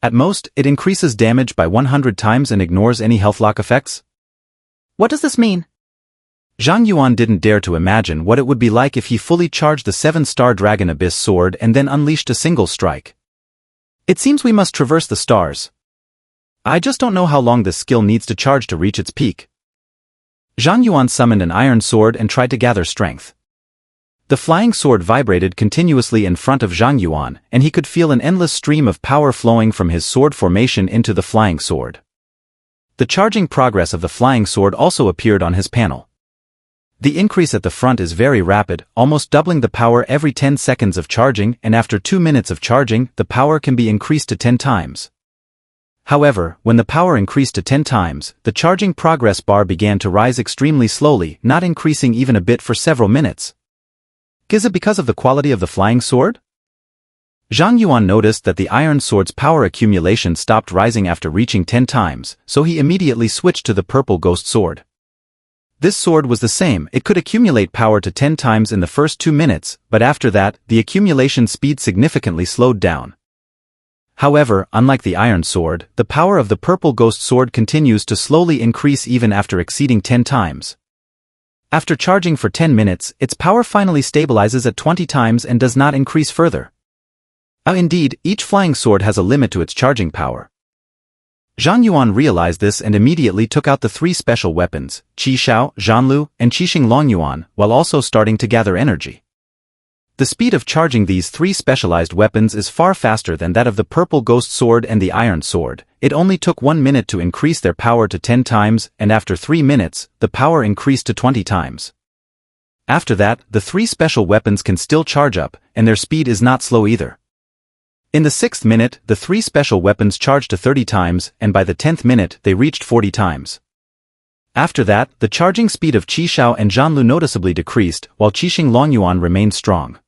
At most, it increases damage by 100 times and ignores any health lock effects. What does this mean? Zhang Yuan didn't dare to imagine what it would be like if he fully charged the 7-star Dragon Abyss sword and then unleashed a single strike. It seems we must traverse the stars. I just don't know how long this skill needs to charge to reach its peak. Zhang Yuan summoned an iron sword and tried to gather strength. The flying sword vibrated continuously in front of Zhang Yuan, and he could feel an endless stream of power flowing from his sword formation into the flying sword. The charging progress of the flying sword also appeared on his panel. The increase at the front is very rapid, almost doubling the power every 10 seconds of charging, and after 2 minutes of charging, the power can be increased to 10 times. However, when the power increased to 10 times, the charging progress bar began to rise extremely slowly, not increasing even a bit for several minutes. Is it because of the quality of the flying sword? Zhang Yuan noticed that the iron sword's power accumulation stopped rising after reaching 10 times, so he immediately switched to the purple ghost sword. This sword was the same, it could accumulate power to 10 times in the first 2 minutes, but after that, the accumulation speed significantly slowed down. However, unlike the iron sword, the power of the purple ghost sword continues to slowly increase even after exceeding 10 times. After charging for 10 minutes, its power finally stabilizes at 20 times and does not increase further. Indeed, each flying sword has a limit to its charging power. Zhang Yuan realized this and immediately took out the 3 special weapons, Qi Xiao, Zhanlu, and Qixing Longyuan, while also starting to gather energy. The speed of charging these 3 specialized weapons is far faster than that of the purple ghost sword and the iron sword. It only took 1 minute to increase their power to 10 times, and after 3 minutes, the power increased to 20 times. After that, the 3 special weapons can still charge up, and their speed is not slow either. In the 6th minute, the 3 special weapons charged to 30 times, and by the 10th minute, they reached 40 times. After that, the charging speed of Qi Xiao and Zhanlu noticeably decreased, while Qixing Longyuan remained strong.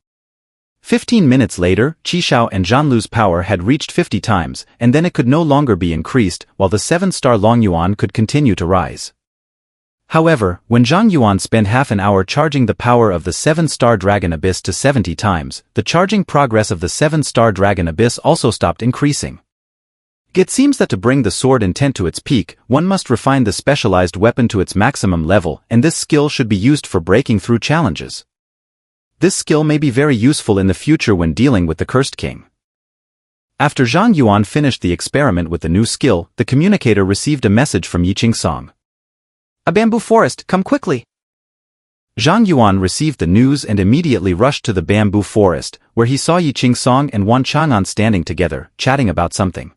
15 minutes later, Qi Xiao and Zhanlu's power had reached 50 times, and then it could no longer be increased, while the 7-star Longyuan could continue to rise. However, when Zhang Yuan spent half an hour charging the power of the 7-star Dragon Abyss to 70 times, the charging progress of the 7-star Dragon Abyss also stopped increasing. It seems that to bring the sword intent to its peak, one must refine the specialized weapon to its maximum level, and this skill should be used for breaking through challenges. This skill may be very useful in the future when dealing with the Cursed King. After Zhang Yuan finished the experiment with the new skill, the communicator received a message from Yiqing Song. A bamboo forest, come quickly. Zhang Yuan received the news and immediately rushed to the bamboo forest, where he saw Yiqing Song and Wan Chang'an standing together, chatting about something.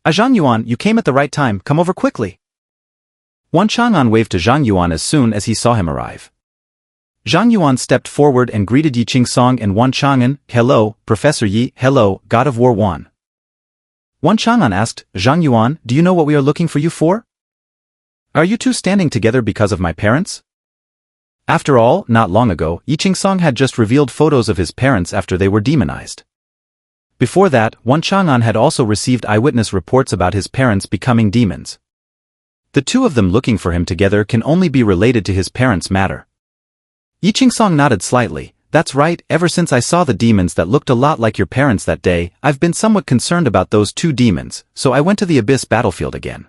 Zhang Yuan, you came at the right time, come over quickly. Wan Chang'an waved to Zhang Yuan as soon as he saw him arrive. Zhang Yuan stepped forward and greeted Yiqing Song and Wan Chang'an. Hello, Professor Yi, hello, God of War Wan. Wan Chang'an asked, Zhang Yuan, do you know what we are looking for you for? Are you two standing together because of my parents? After all, not long ago, Yiqing Song had just revealed photos of his parents after they were demonized. Before that, Wan Chang'an had also received eyewitness reports about his parents becoming demons. The two of them looking for him together can only be related to his parents' matter. Yiqing Song nodded slightly. That's right, ever since I saw the demons that looked a lot like your parents that day, I've been somewhat concerned about those 2 demons, so I went to the Abyss battlefield again.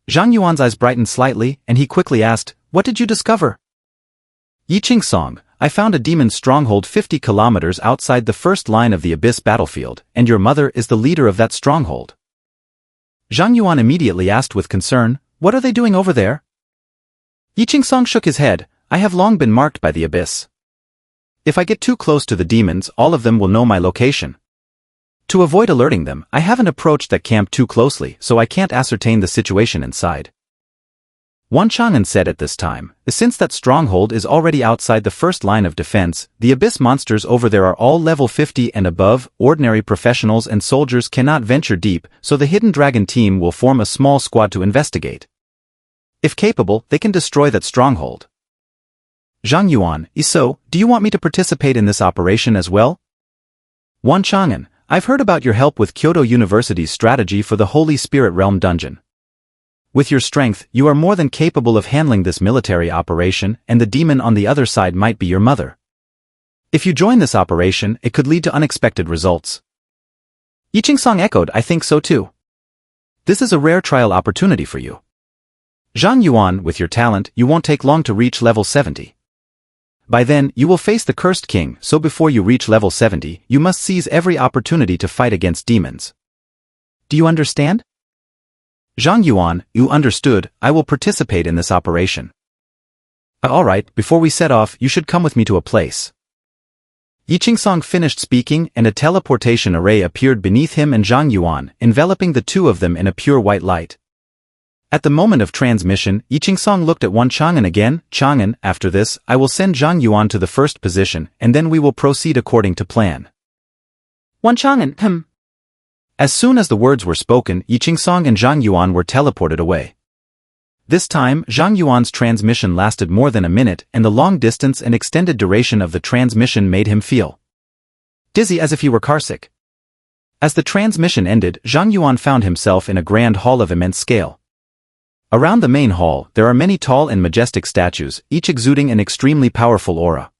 Zhang Yuan's eyes brightened slightly, and he quickly asked, what did you discover? Yiqing Song, I found a demon stronghold 50 kilometers outside the first line of the Abyss battlefield, and your mother is the leader of that stronghold. Zhang Yuan immediately asked with concern, what are they doing over there? Yiqing Song shook his head. I have long been marked by the Abyss. If I get too close to the demons, all of them will know my location. To avoid alerting them, I haven't approached that camp too closely, so I can't ascertain the situation inside. Wan Chang'an said at this time, since that stronghold is already outside the first line of defense, the Abyss monsters over there are all level 50 and above, ordinary professionals and soldiers cannot venture deep, so the Hidden Dragon team will form a small squad to investigate. If capable, they can destroy that stronghold. Zhang Yuan, so, do you want me to participate in this operation as well? Wan Chang'an, I've heard about your help with Kyoto University's strategy for the Holy Spirit Realm dungeon. With your strength, you are more than capable of handling this military operation, and the demon on the other side might be your mother. If you join this operation, it could lead to unexpected results. Yiqing Song echoed, I think so too. This is a rare trial opportunity for you. Zhang Yuan, with your talent, you won't take long to reach level 70. By then, you will face the Cursed King, so before you reach level 70, you must seize every opportunity to fight against demons. Do you understand? Zhang Yuan, you understood. I will participate in this operation. Alright, before we set off, you should come with me to a place. Yiqing Song finished speaking, and a teleportation array appeared beneath him and Zhang Yuan, enveloping the two of them in a pure white light. At the moment of transmission, Yiqing Song looked at Wan Chang'an again. Chang'an, after this, I will send Zhang Yuan to the first position, and then we will proceed according to plan. Wan Chang'an, As soon as the words were spoken, Yiqing Song and Zhang Yuan were teleported away. This time, Zhang Yuan's transmission lasted more than a minute, and the long distance and extended duration of the transmission made him feel dizzy as if he were carsick. As the transmission ended, Zhang Yuan found himself in a grand hall of immense scale. Around the main hall, there are many tall and majestic statues, each exuding an extremely powerful aura.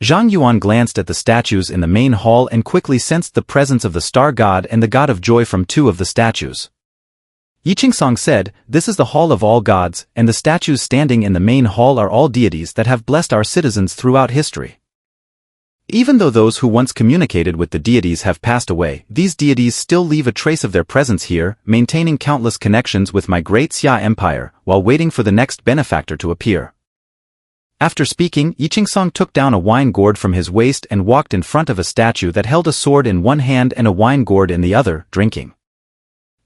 Zhang Yuan glanced at the statues in the main hall and quickly sensed the presence of the Star God and the God of Joy from two of the statues. Yiching Song said, "This is the hall of all gods, and the statues standing in the main hall are all deities that have blessed our citizens throughout history. Even though those who once communicated with the deities have passed away, these deities still leave a trace of their presence here, maintaining countless connections with my great Xia Empire, while waiting for the next benefactor to appear." After speaking, Yiching Song took down a wine gourd from his waist and walked in front of a statue that held a sword in one hand and a wine gourd in the other, drinking.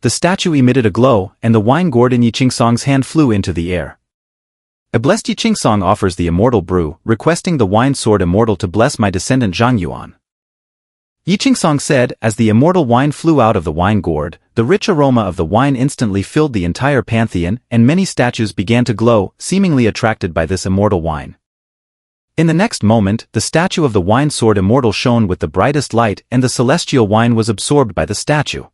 The statue emitted a glow, and the wine gourd in Yiching Song's hand flew into the air. A blessed Yiching Song offers the immortal brew, requesting the wine sword immortal to bless my descendant Zhang Yuan. Yiching Song said, as the immortal wine flew out of the wine gourd, the rich aroma of the wine instantly filled the entire pantheon, and many statues began to glow, seemingly attracted by this immortal wine. In the next moment, the statue of the wine sword immortal shone with the brightest light, and the celestial wine was absorbed by the statue.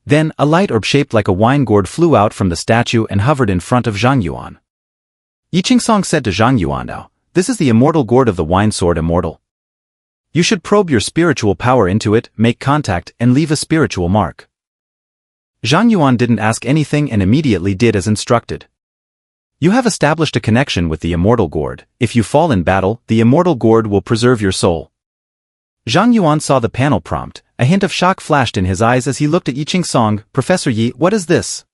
Then, a light orb shaped like a wine gourd flew out from the statue and hovered in front of Zhang Yuan. Yiching Song said to Zhang Yuan, "Now, this is the immortal gourd of the wine sword immortal. You should probe your spiritual power into it, make contact, and leave a spiritual mark." Zhang Yuan didn't ask anything and immediately did as instructed. "You have established a connection with the immortal gourd. If you fall in battle, the immortal gourd will preserve your soul." Zhang Yuan saw the panel prompt. A hint of shock flashed in his eyes as he looked at Yiching Song. "Professor Yi, what is this?"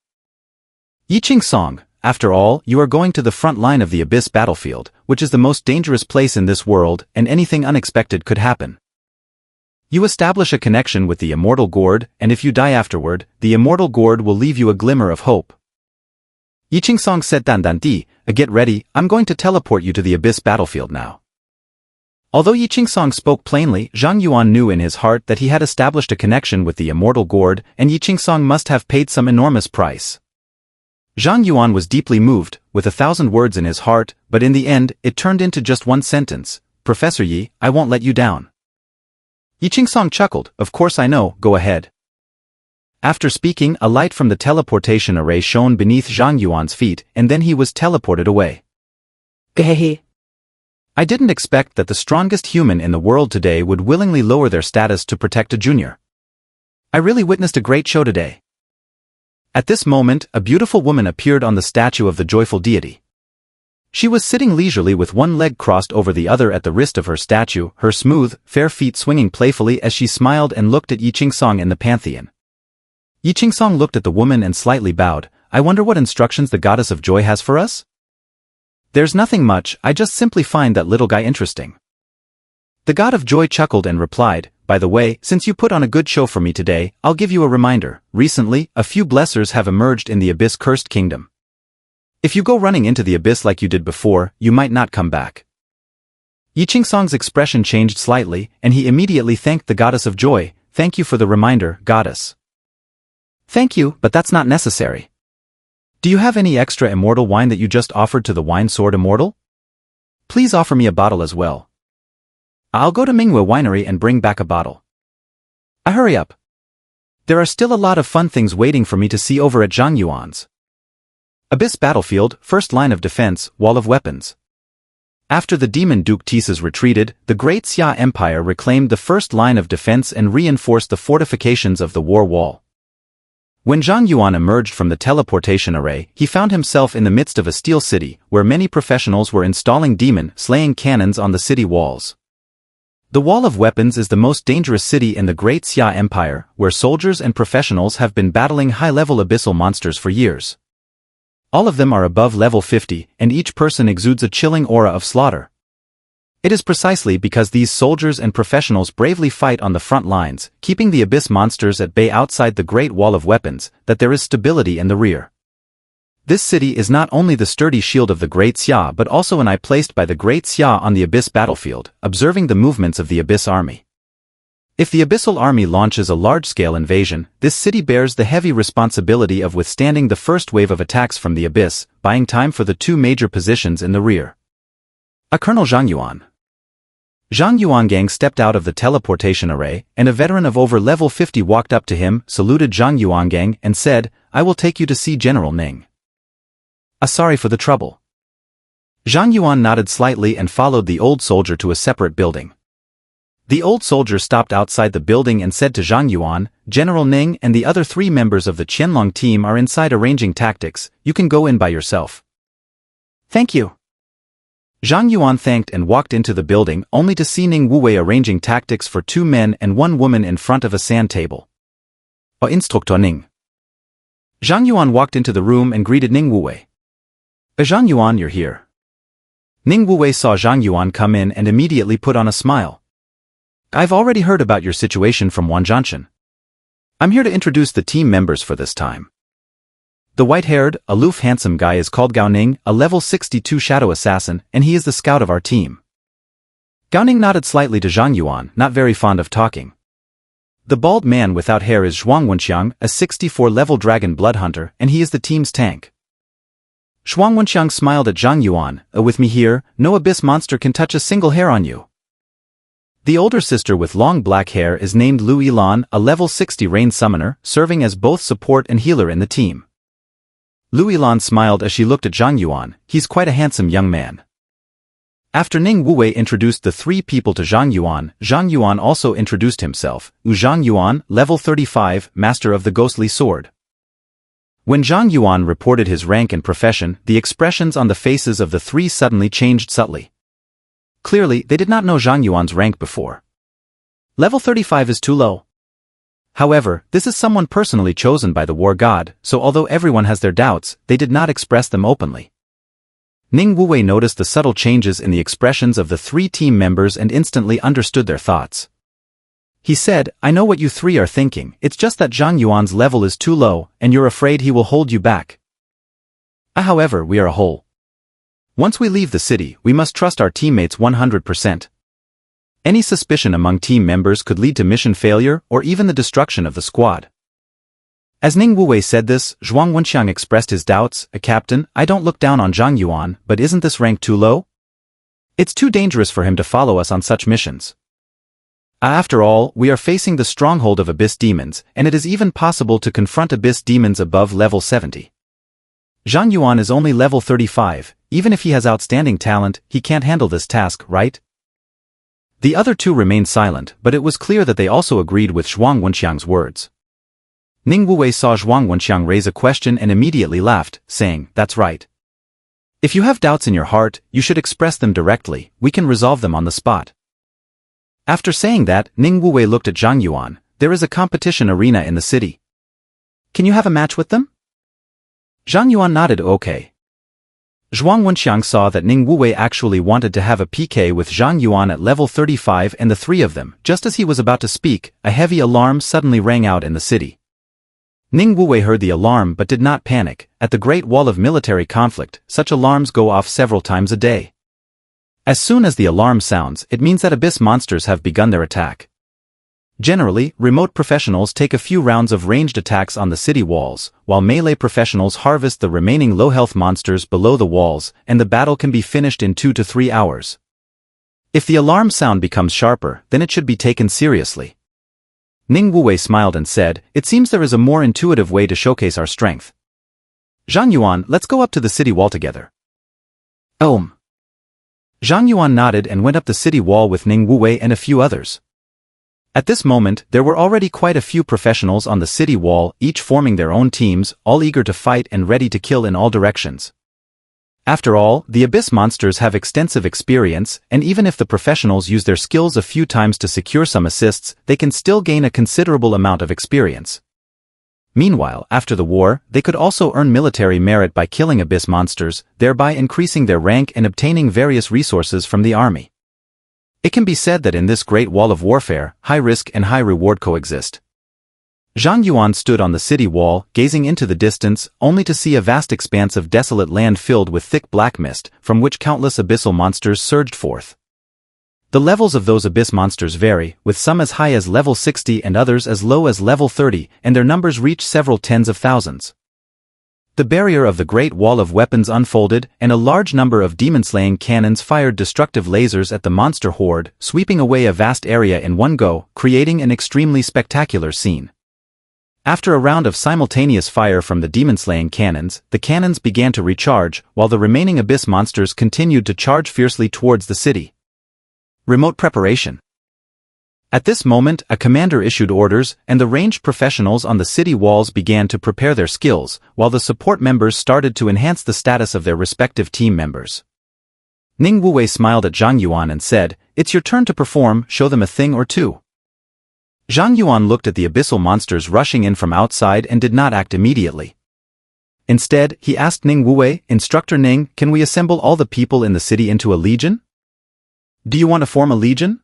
Yiching Song, "After all, you are going to the front line of the Abyss battlefield, which is the most dangerous place in this world, and anything unexpected could happen. You establish a connection with the immortal gourd, and if you die afterward, the immortal gourd will leave you a glimmer of hope." Yiching Song said, "Dan Dan Di, get ready, I'm going to teleport you to the Abyss battlefield now." Although Yiching Song spoke plainly, Zhang Yuan knew in his heart that he had established a connection with the immortal gourd, and Yiching Song must have paid some enormous price. Zhang Yuan was deeply moved, with 1,000 words in his heart, but in the end, it turned into just one sentence. "Professor Yi, I won't let you down." Yiching Song chuckled, "Of course I know, go ahead." After speaking, a light from the teleportation array shone beneath Zhang Yuan's feet, and then he was teleported away. Hehe. I didn't expect that the strongest human in the world today would willingly lower their status to protect a junior. I really witnessed a great show today. At this moment, a beautiful woman appeared on the statue of the joyful deity. She was sitting leisurely with one leg crossed over the other at the wrist of her statue, her smooth, fair feet swinging playfully as she smiled and looked at Yiching Song in the pantheon. Yiching Song looked at the woman and slightly bowed. "I wonder what instructions the goddess of joy has for us?" "There's nothing much, I just simply find that little guy interesting." The god of joy chuckled and replied, "By the way, since you put on a good show for me today, I'll give you a reminder. Recently, a few blessers have emerged in the Abyss Cursed Kingdom. If you go running into the abyss like you did before, you might not come back." Yiching Song's expression changed slightly, and he immediately thanked the goddess of joy. "Thank you for the reminder, goddess." "Thank you, but that's not necessary. Do you have any extra immortal wine that you just offered to the wine sword immortal? Please offer me a bottle as well. I'll go to Mingwe Winery and bring back a bottle. Hurry up. There are still a lot of fun things waiting for me to see over at Zhang Yuan's Abyss battlefield, first line of defense, wall of weapons." After the demon Duke Tisa's retreated, the Great Xia Empire reclaimed the first line of defense and reinforced the fortifications of the war wall. When Zhang Yuan emerged from the teleportation array, he found himself in the midst of a steel city, where many professionals were installing demon-slaying cannons on the city walls. The Wall of Weapons is the most dangerous city in the Great Xia Empire, where soldiers and professionals have been battling high-level abyssal monsters for years. All of them are above level 50, and each person exudes a chilling aura of slaughter. It is precisely because these soldiers and professionals bravely fight on the front lines, keeping the abyss monsters at bay outside the Great Wall of Weapons, that there is stability in the rear. This city is not only the sturdy shield of the Great Xia but also an eye placed by the Great Xia on the abyss battlefield, observing the movements of the abyss army. If the abyssal army launches a large-scale invasion, this city bears the heavy responsibility of withstanding the first wave of attacks from the abyss, buying time for the two major positions in the rear. Colonel Zhang Yuan. Zhang Yuangang stepped out of the teleportation array, and a veteran of over level 50 walked up to him, saluted Zhang Yuangang, and said, "I will take you to see General Ning. Sorry for the trouble." Zhang Yuan nodded slightly and followed the old soldier to a separate building. The old soldier stopped outside the building and said to Zhang Yuan, "General Ning and the other 3 members of the Qianlong team are inside arranging tactics, you can go in by yourself." Thank you. Zhang Yuan thanked and walked into the building only to see Ning Wuwei arranging tactics for 2 men and 1 woman in front of a sand table. Instructor Ning. Zhang Yuan walked into the room and greeted Ning Wuwei. "Zhang Yuan, you're here." Ning Wuwei saw Zhang Yuan come in and immediately put on a smile. "I've already heard about your situation from Wan Zhanshan. I'm here to introduce the team members for this time. The white-haired, aloof handsome guy is called Gao Ning, a level 62 shadow assassin, and he is the scout of our team." Gao Ning nodded slightly to Zhang Yuan, not very fond of talking. The bald man without hair is Zhuang Wenxiang, a 64-level dragon blood hunter, and he is the team's tank. Zhuang Wenxiang smiled at Zhang Yuan. "With me here, no abyss monster can touch a single hair on you." The older sister with long black hair is named Lu Yilan, a level 60 rain summoner, serving as both support and healer in the team. Lu Yilan smiled as she looked at Zhang Yuan. He's quite a handsome young man. After Ning Wuwei introduced the 3 people to Zhang Yuan also introduced himself. Zhang Yuan, level 35, master of the ghostly sword. When Zhang Yuan reported his rank and profession, the expressions on the faces of the 3 suddenly changed subtly. Clearly, they did not know Zhang Yuan's rank before. Level 35 is too low. However, this is someone personally chosen by the war god, so although everyone has their doubts, they did not express them openly. Ning Wuwei noticed the subtle changes in the expressions of the 3 team members and instantly understood their thoughts. He said, "I know what you 3 are thinking, it's just that Zhang Yuan's level is too low, and you're afraid he will hold you back. However, we are a whole. Once we leave the city, we must trust our teammates 100%. Any suspicion among team members could lead to mission failure or even the destruction of the squad." As Ning Wuwei said this, Zhuang Wenxiang expressed his doubts. "Captain, I don't look down on Zhang Yuan, but isn't this rank too low? It's too dangerous for him to follow us on such missions. After all, we are facing the stronghold of Abyss demons, and it is even possible to confront Abyss demons above level 70. Zhang Yuan is only level 35, even if he has outstanding talent, he can't handle this task, right?" The other 2 remained silent, but it was clear that they also agreed with Zhuang Wenxiang's words. Ning Wuwei saw Zhuang Wenxiang raise a question and immediately laughed, saying, "That's right. If you have doubts in your heart, you should express them directly, we can resolve them on the spot." After saying that, Ning Wuwei looked at Zhang Yuan. "There is a competition arena in the city. Can you have a match with them?" Zhang Yuan nodded. "Okay." Zhuang Wenxiang saw that Ning Wuwei actually wanted to have a PK with Zhang Yuan at level 35 and the 3 of them. Just as he was about to speak, a heavy alarm suddenly rang out in the city. Ning Wuwei heard the alarm but did not panic. At the Great Wall of military conflict, such alarms go off several times a day. As soon as the alarm sounds, it means that Abyss monsters have begun their attack. Generally, remote professionals take a few rounds of ranged attacks on the city walls, while melee professionals harvest the remaining low-health monsters below the walls, and the battle can be finished in 2 to 3 hours. If the alarm sound becomes sharper, then it should be taken seriously. Ning Wuwei smiled and said, "It seems there is a more intuitive way to showcase our strength. Zhang Yuan, let's go up to the city wall together." Zhang Yuan nodded and went up the city wall with Ning Wuwei and a few others. At this moment, there were already quite a few professionals on the city wall, each forming their own teams, all eager to fight and ready to kill in all directions. After all, the Abyss monsters have extensive experience, and even if the professionals use their skills a few times to secure some assists, they can still gain a considerable amount of experience. Meanwhile, after the war, they could also earn military merit by killing Abyss monsters, thereby increasing their rank and obtaining various resources from the army. It can be said that in this great wall of warfare, high risk and high reward coexist. Zhang Yuan stood on the city wall, gazing into the distance, only to see a vast expanse of desolate land filled with thick black mist, from which countless abyssal monsters surged forth. The levels of those abyss monsters vary, with some as high as level 60 and others as low as level 30, and their numbers reach several tens of thousands. The barrier of the Great Wall of Weapons unfolded, and a large number of demon-slaying cannons fired destructive lasers at the monster horde, sweeping away a vast area in one go, creating an extremely spectacular scene. After a round of simultaneous fire from the demon-slaying cannons, the cannons began to recharge, while the remaining abyss monsters continued to charge fiercely towards the city. Remote preparation. At this moment, a commander issued orders, and the ranged professionals on the city walls began to prepare their skills, while the support members started to enhance the status of their respective team members. Ning Wuwei smiled at Zhang Yuan and said, "It's your turn to perform, show them a thing or two." Zhang Yuan looked at the abyssal monsters rushing in from outside and did not act immediately. Instead, he asked Ning Wuwei, "Instructor Ning, can we assemble all the people in the city into a legion? Do you want to form a legion?"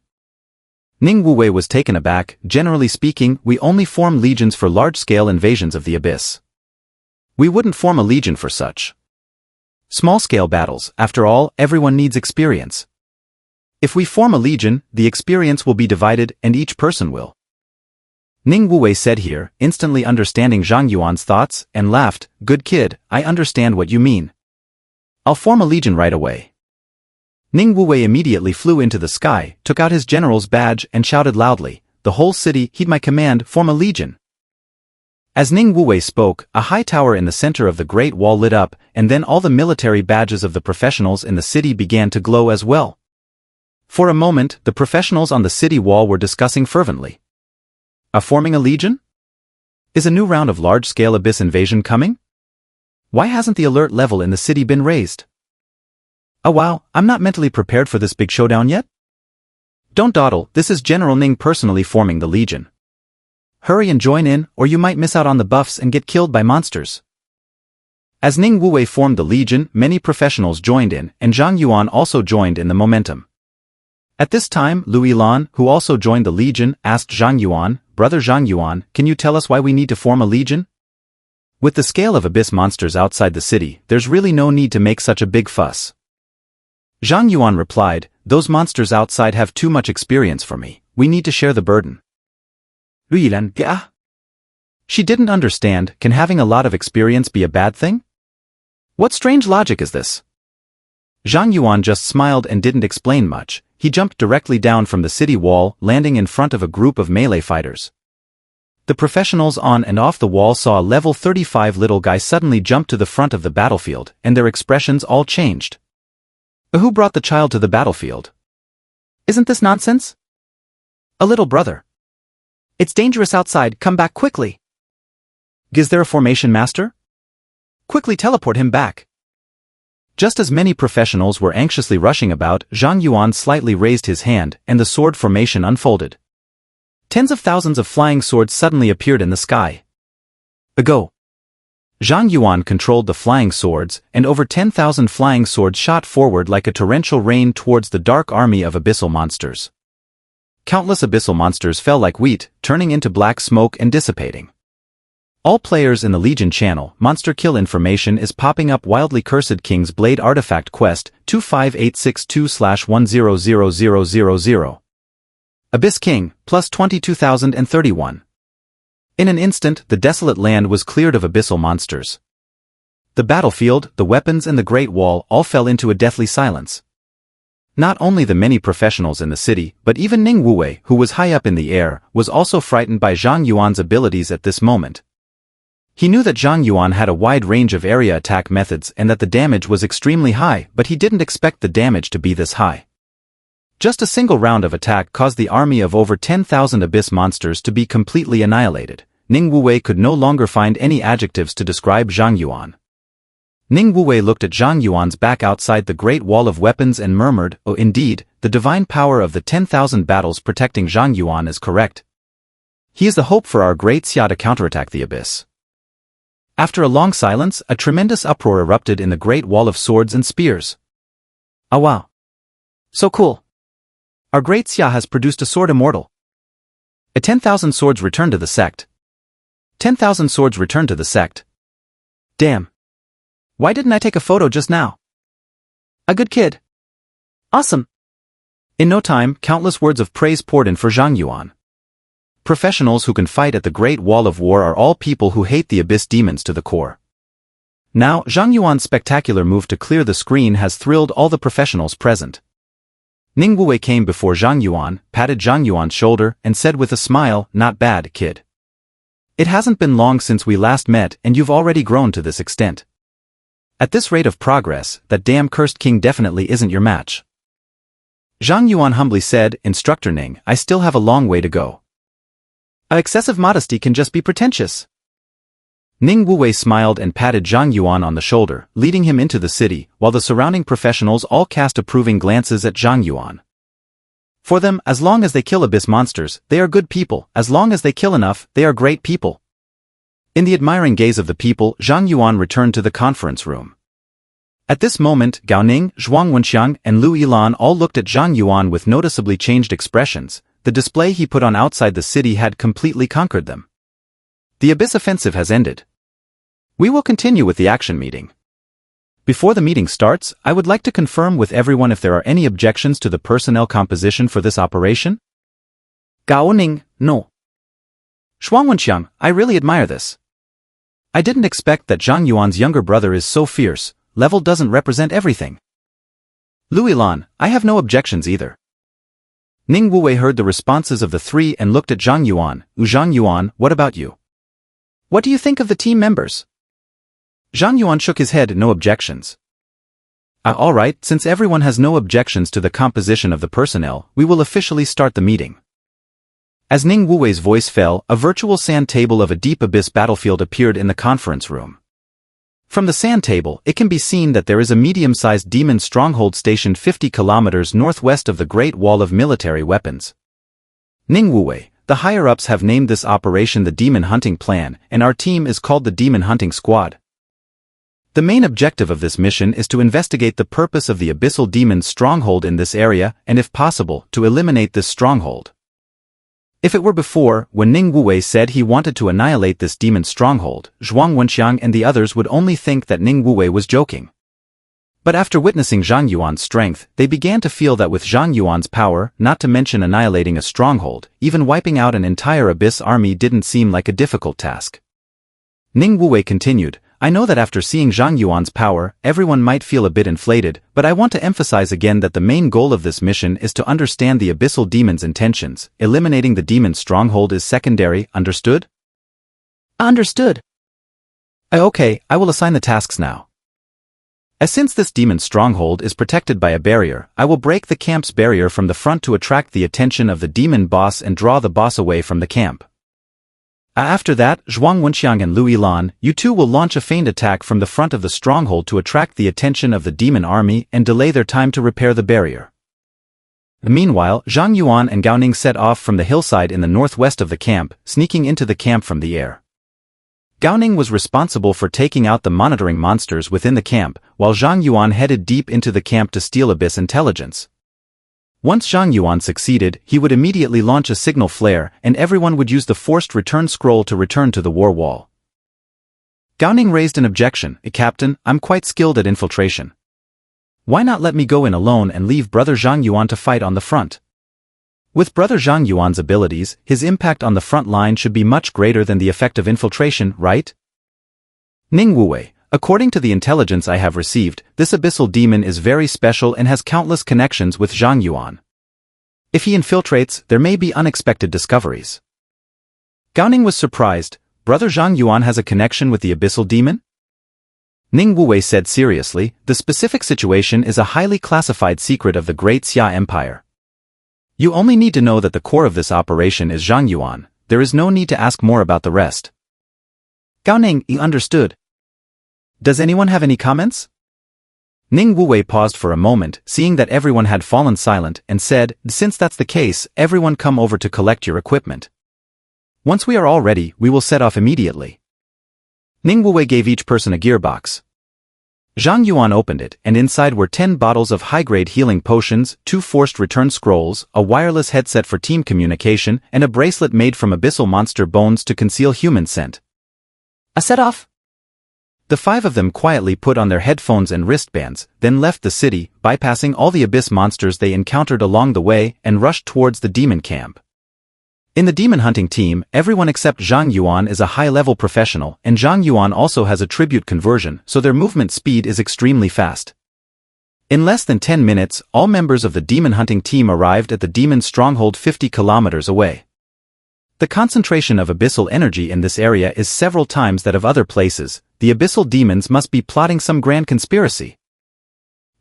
Ning Wuwei was taken aback. "Generally speaking, we only form legions for large-scale invasions of the abyss. We wouldn't form a legion for such small-scale battles. After all, everyone needs experience. If we form a legion, the experience will be divided and each person will." Ning Wuwei said here, instantly understanding Zhang Yuan's thoughts, and laughed, "Good kid, I understand what you mean. I'll form a legion right away." Ning Wuwei immediately flew into the sky, took out his general's badge and shouted loudly, "The whole city, heed my command, form a legion." As Ning Wuwei spoke, a high tower in the center of the Great Wall lit up, and then all the military badges of the professionals in the city began to glow as well. For a moment, the professionals on the city wall were discussing fervently. Forming a legion? Is a new round of large-scale abyss invasion coming? Why hasn't the alert level in the city been raised? Oh wow, I'm not mentally prepared for this big showdown yet? Don't dawdle, this is General Ning personally forming the legion. Hurry and join in, or you might miss out on the buffs and get killed by monsters. As Ning Wuwei formed the legion, many professionals joined in, and Zhang Yuan also joined in the momentum. At this time, Lu Yilan, who also joined the legion, asked Zhang Yuan, "Brother Zhang Yuan, can you tell us why we need to form a legion? With the scale of abyss monsters outside the city, there's really no need to make such a big fuss." Zhang Yuan replied, "Those monsters outside have too much experience for me. We need to share the burden." Lu Yilan, "Gah?" She didn't understand, can having a lot of experience be a bad thing? What strange logic is this? Zhang Yuan just smiled and didn't explain much. He jumped directly down from the city wall, landing in front of a group of melee fighters. The professionals on and off the wall saw a level 35 little guy suddenly jump to the front of the battlefield, and their expressions all changed. Who brought the child to the battlefield? Isn't this nonsense? A little brother. It's dangerous outside, come back quickly. Is there a formation master? Quickly teleport him back. Just as many professionals were anxiously rushing about, Zhang Yuan slightly raised his hand, and the sword formation unfolded. Tens of thousands of flying swords suddenly appeared in the sky. Go! Zhang Yuan controlled the flying swords, and over 10,000 flying swords shot forward like a torrential rain towards the dark army of abyssal monsters. Countless abyssal monsters fell like wheat, turning into black smoke and dissipating. All players in the Legion channel, monster kill information is popping up. Wildly Cursed King's Blade Artifact Quest, 25862/100000. Abyss King, plus 22,031. In an instant, the desolate land was cleared of abyssal monsters. The battlefield, the weapons and the Great Wall all fell into a deathly silence. Not only the many professionals in the city, but even Ning Wuwei, who was high up in the air, was also frightened by Zhang Yuan's abilities at this moment. He knew that Zhang Yuan had a wide range of area attack methods and that the damage was extremely high, but he didn't expect the damage to be this high. Just a single round of attack caused the army of over 10,000 abyss monsters to be completely annihilated. Ning Wuwei could no longer find any adjectives to describe Zhang Yuan. Ning Wuwei looked at Zhang Yuan's back outside the Great Wall of Weapons and murmured, "Oh indeed, the divine power of the 10,000 battles protecting Zhang Yuan is correct. He is the hope for our great Xia to counterattack the abyss." After a long silence, a tremendous uproar erupted in the Great Wall of Swords and Spears. "Oh wow! So cool! Our great Xia has produced a sword immortal. 10,000 swords returned to the sect. 10,000 swords returned to the sect. Damn! Why didn't I take a photo just now? A good kid. Awesome!" In no time, countless words of praise poured in for Zhang Yuan. Professionals who can fight at the Great Wall of War are all people who hate the abyss demons to the core. Now, Zhang Yuan's spectacular move to clear the screen has thrilled all the professionals present. Ning Wuwei came before Zhang Yuan, patted Zhang Yuan's shoulder, and said with a smile, "Not bad, kid. It hasn't been long since we last met and you've already grown to this extent. At this rate of progress, that damn cursed king definitely isn't your match." Zhang Yuan humbly said, Instructor Ning, I still have a long way to go. Excessive modesty can just be pretentious. Ning Wuwei smiled and patted Zhang Yuan on the shoulder, leading him into the city, while the surrounding professionals all cast approving glances at Zhang Yuan. For them, as long as they kill abyss monsters, they are good people. As long as they kill enough, they are great people. In the admiring gaze of the people, Zhang Yuan returned to the conference room. At this moment, Gao Ning, Zhuang Wenxiang, and Lu Yilan all looked at Zhang Yuan with noticeably changed expressions. The display he put on outside the city had completely conquered them. The Abyss offensive has ended. We will continue with the action meeting. Before the meeting starts, I would like to confirm with everyone if there are any objections to the personnel composition for this operation. Gao Ning, no. Zhuang Wenxiang, I really admire this. I didn't expect that Zhang Yuan's younger brother is so fierce. Level doesn't represent everything. Lu Yilan, I have no objections either. Ning Wuwei heard the responses of the three and looked at Zhang Yuan. Zhang Yuan, what about you? What do you think of the team members? Zhang Yuan shook his head, no objections. All right, since everyone has no objections to the composition of the personnel, we will officially start the meeting. As Ning Wuwei's voice fell, a virtual sand table of a deep abyss battlefield appeared in the conference room. From the sand table, it can be seen that there is a medium-sized demon stronghold stationed 50 kilometers northwest of the Great Wall of military weapons. Ning Wuwei, the higher-ups have named this operation the Demon Hunting Plan, and our team is called the Demon Hunting Squad. The main objective of this mission is to investigate the purpose of the abyssal demon's stronghold in this area, and if possible, to eliminate this stronghold. If it were before, when Ning Wuwei said he wanted to annihilate this demon stronghold, Zhuang Wenxiang and the others would only think that Ning Wuwei was joking. But after witnessing Zhang Yuan's strength, they began to feel that with Zhang Yuan's power, not to mention annihilating a stronghold, even wiping out an entire abyss army didn't seem like a difficult task. Ning Wuwei continued, I know that after seeing Zhang Yuan's power, everyone might feel a bit inflated, but I want to emphasize again that the main goal of this mission is to understand the abyssal demon's intentions. Eliminating the demon's stronghold is secondary, understood? Understood. Okay, I will assign the tasks now. Since this demon's stronghold is protected by a barrier, I will break the camp's barrier from the front to attract the attention of the demon boss and draw the boss away from the camp. After that, Zhuang Wenxiang and Lu Yilan, you two will launch a feigned attack from the front of the stronghold to attract the attention of the demon army and delay their time to repair the barrier. Meanwhile, Zhang Yuan and Gao Ning set off from the hillside in the northwest of the camp, sneaking into the camp from the air. Gao Ning was responsible for taking out the monitoring monsters within the camp, while Zhang Yuan headed deep into the camp to steal abyss intelligence. Once Zhang Yuan succeeded, he would immediately launch a signal flare, and everyone would use the forced return scroll to return to the war wall. Gao Ning raised an objection. Captain, I'm quite skilled at infiltration. Why not let me go in alone and leave Brother Zhang Yuan to fight on the front? With Brother Zhang Yuan's abilities, his impact on the front line should be much greater than the effect of infiltration, right? Ning Wuwei, according to the intelligence I have received, this abyssal demon is very special and has countless connections with Zhang Yuan. If he infiltrates, there may be unexpected discoveries. Gao Ning was surprised. Brother Zhang Yuan has a connection with the abyssal demon? Ning Wuwei said seriously, the specific situation is a highly classified secret of the Great Xia Empire. You only need to know that the core of this operation is Zhang Yuan. There is no need to ask more about the rest. Gao Ning, you understood. Does anyone have any comments? Ning Wuwei paused for a moment, seeing that everyone had fallen silent, and said, since that's the case, everyone come over to collect your equipment. Once we are all ready, we will set off immediately. Ning Wuwei gave each person a gearbox. Zhang Yuan opened it, and inside were 10 bottles of high-grade healing potions, 2 forced return scrolls, a wireless headset for team communication, and a bracelet made from abyssal monster bones to conceal human scent. A set-off? The 5 of them quietly put on their headphones and wristbands, then left the city, bypassing all the abyss monsters they encountered along the way, and rushed towards the demon camp. In the demon hunting team, everyone except Zhang Yuan is a high-level professional, and Zhang Yuan also has a tribute conversion, so their movement speed is extremely fast. In less than 10 minutes, all members of the demon hunting team arrived at the demon stronghold 50 kilometers away. The concentration of abyssal energy in this area is several times that of other places. The abyssal demons must be plotting some grand conspiracy.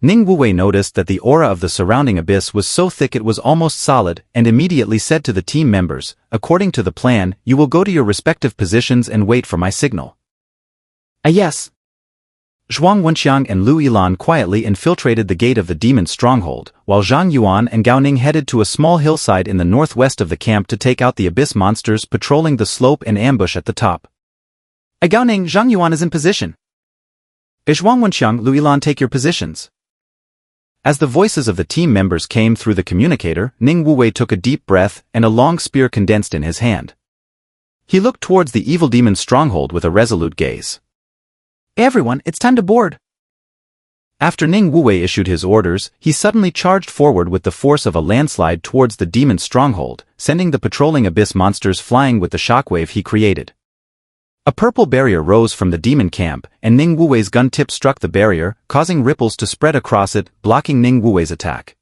Ning Wuwei noticed that the aura of the surrounding abyss was so thick it was almost solid, and immediately said to the team members, "According to the plan, you will go to your respective positions and wait for my signal." Yes. Zhuang Wenxiang and Lu Yilan quietly infiltrated the gate of the demon stronghold, while Zhang Yuan and Gao Ning headed to a small hillside in the northwest of the camp to take out the abyss monsters patrolling the slope and ambush at the top. Gao Ning, Zhang Yuan is in position. Zhuang Wenxiang, Lu Yilan, take your positions. As the voices of the team members came through the communicator, Ning Wuwei took a deep breath, and a long spear condensed in his hand. He looked towards the evil demon stronghold with a resolute gaze. Everyone, it's time to board. After Ning Wuwei issued his orders, he suddenly charged forward with the force of a landslide towards the demon stronghold, sending the patrolling abyss monsters flying with the shockwave he created. A purple barrier rose from the demon camp, and Ning Wuwei's gun tip struck the barrier, causing ripples to spread across it, blocking Ning Wuwei's attack.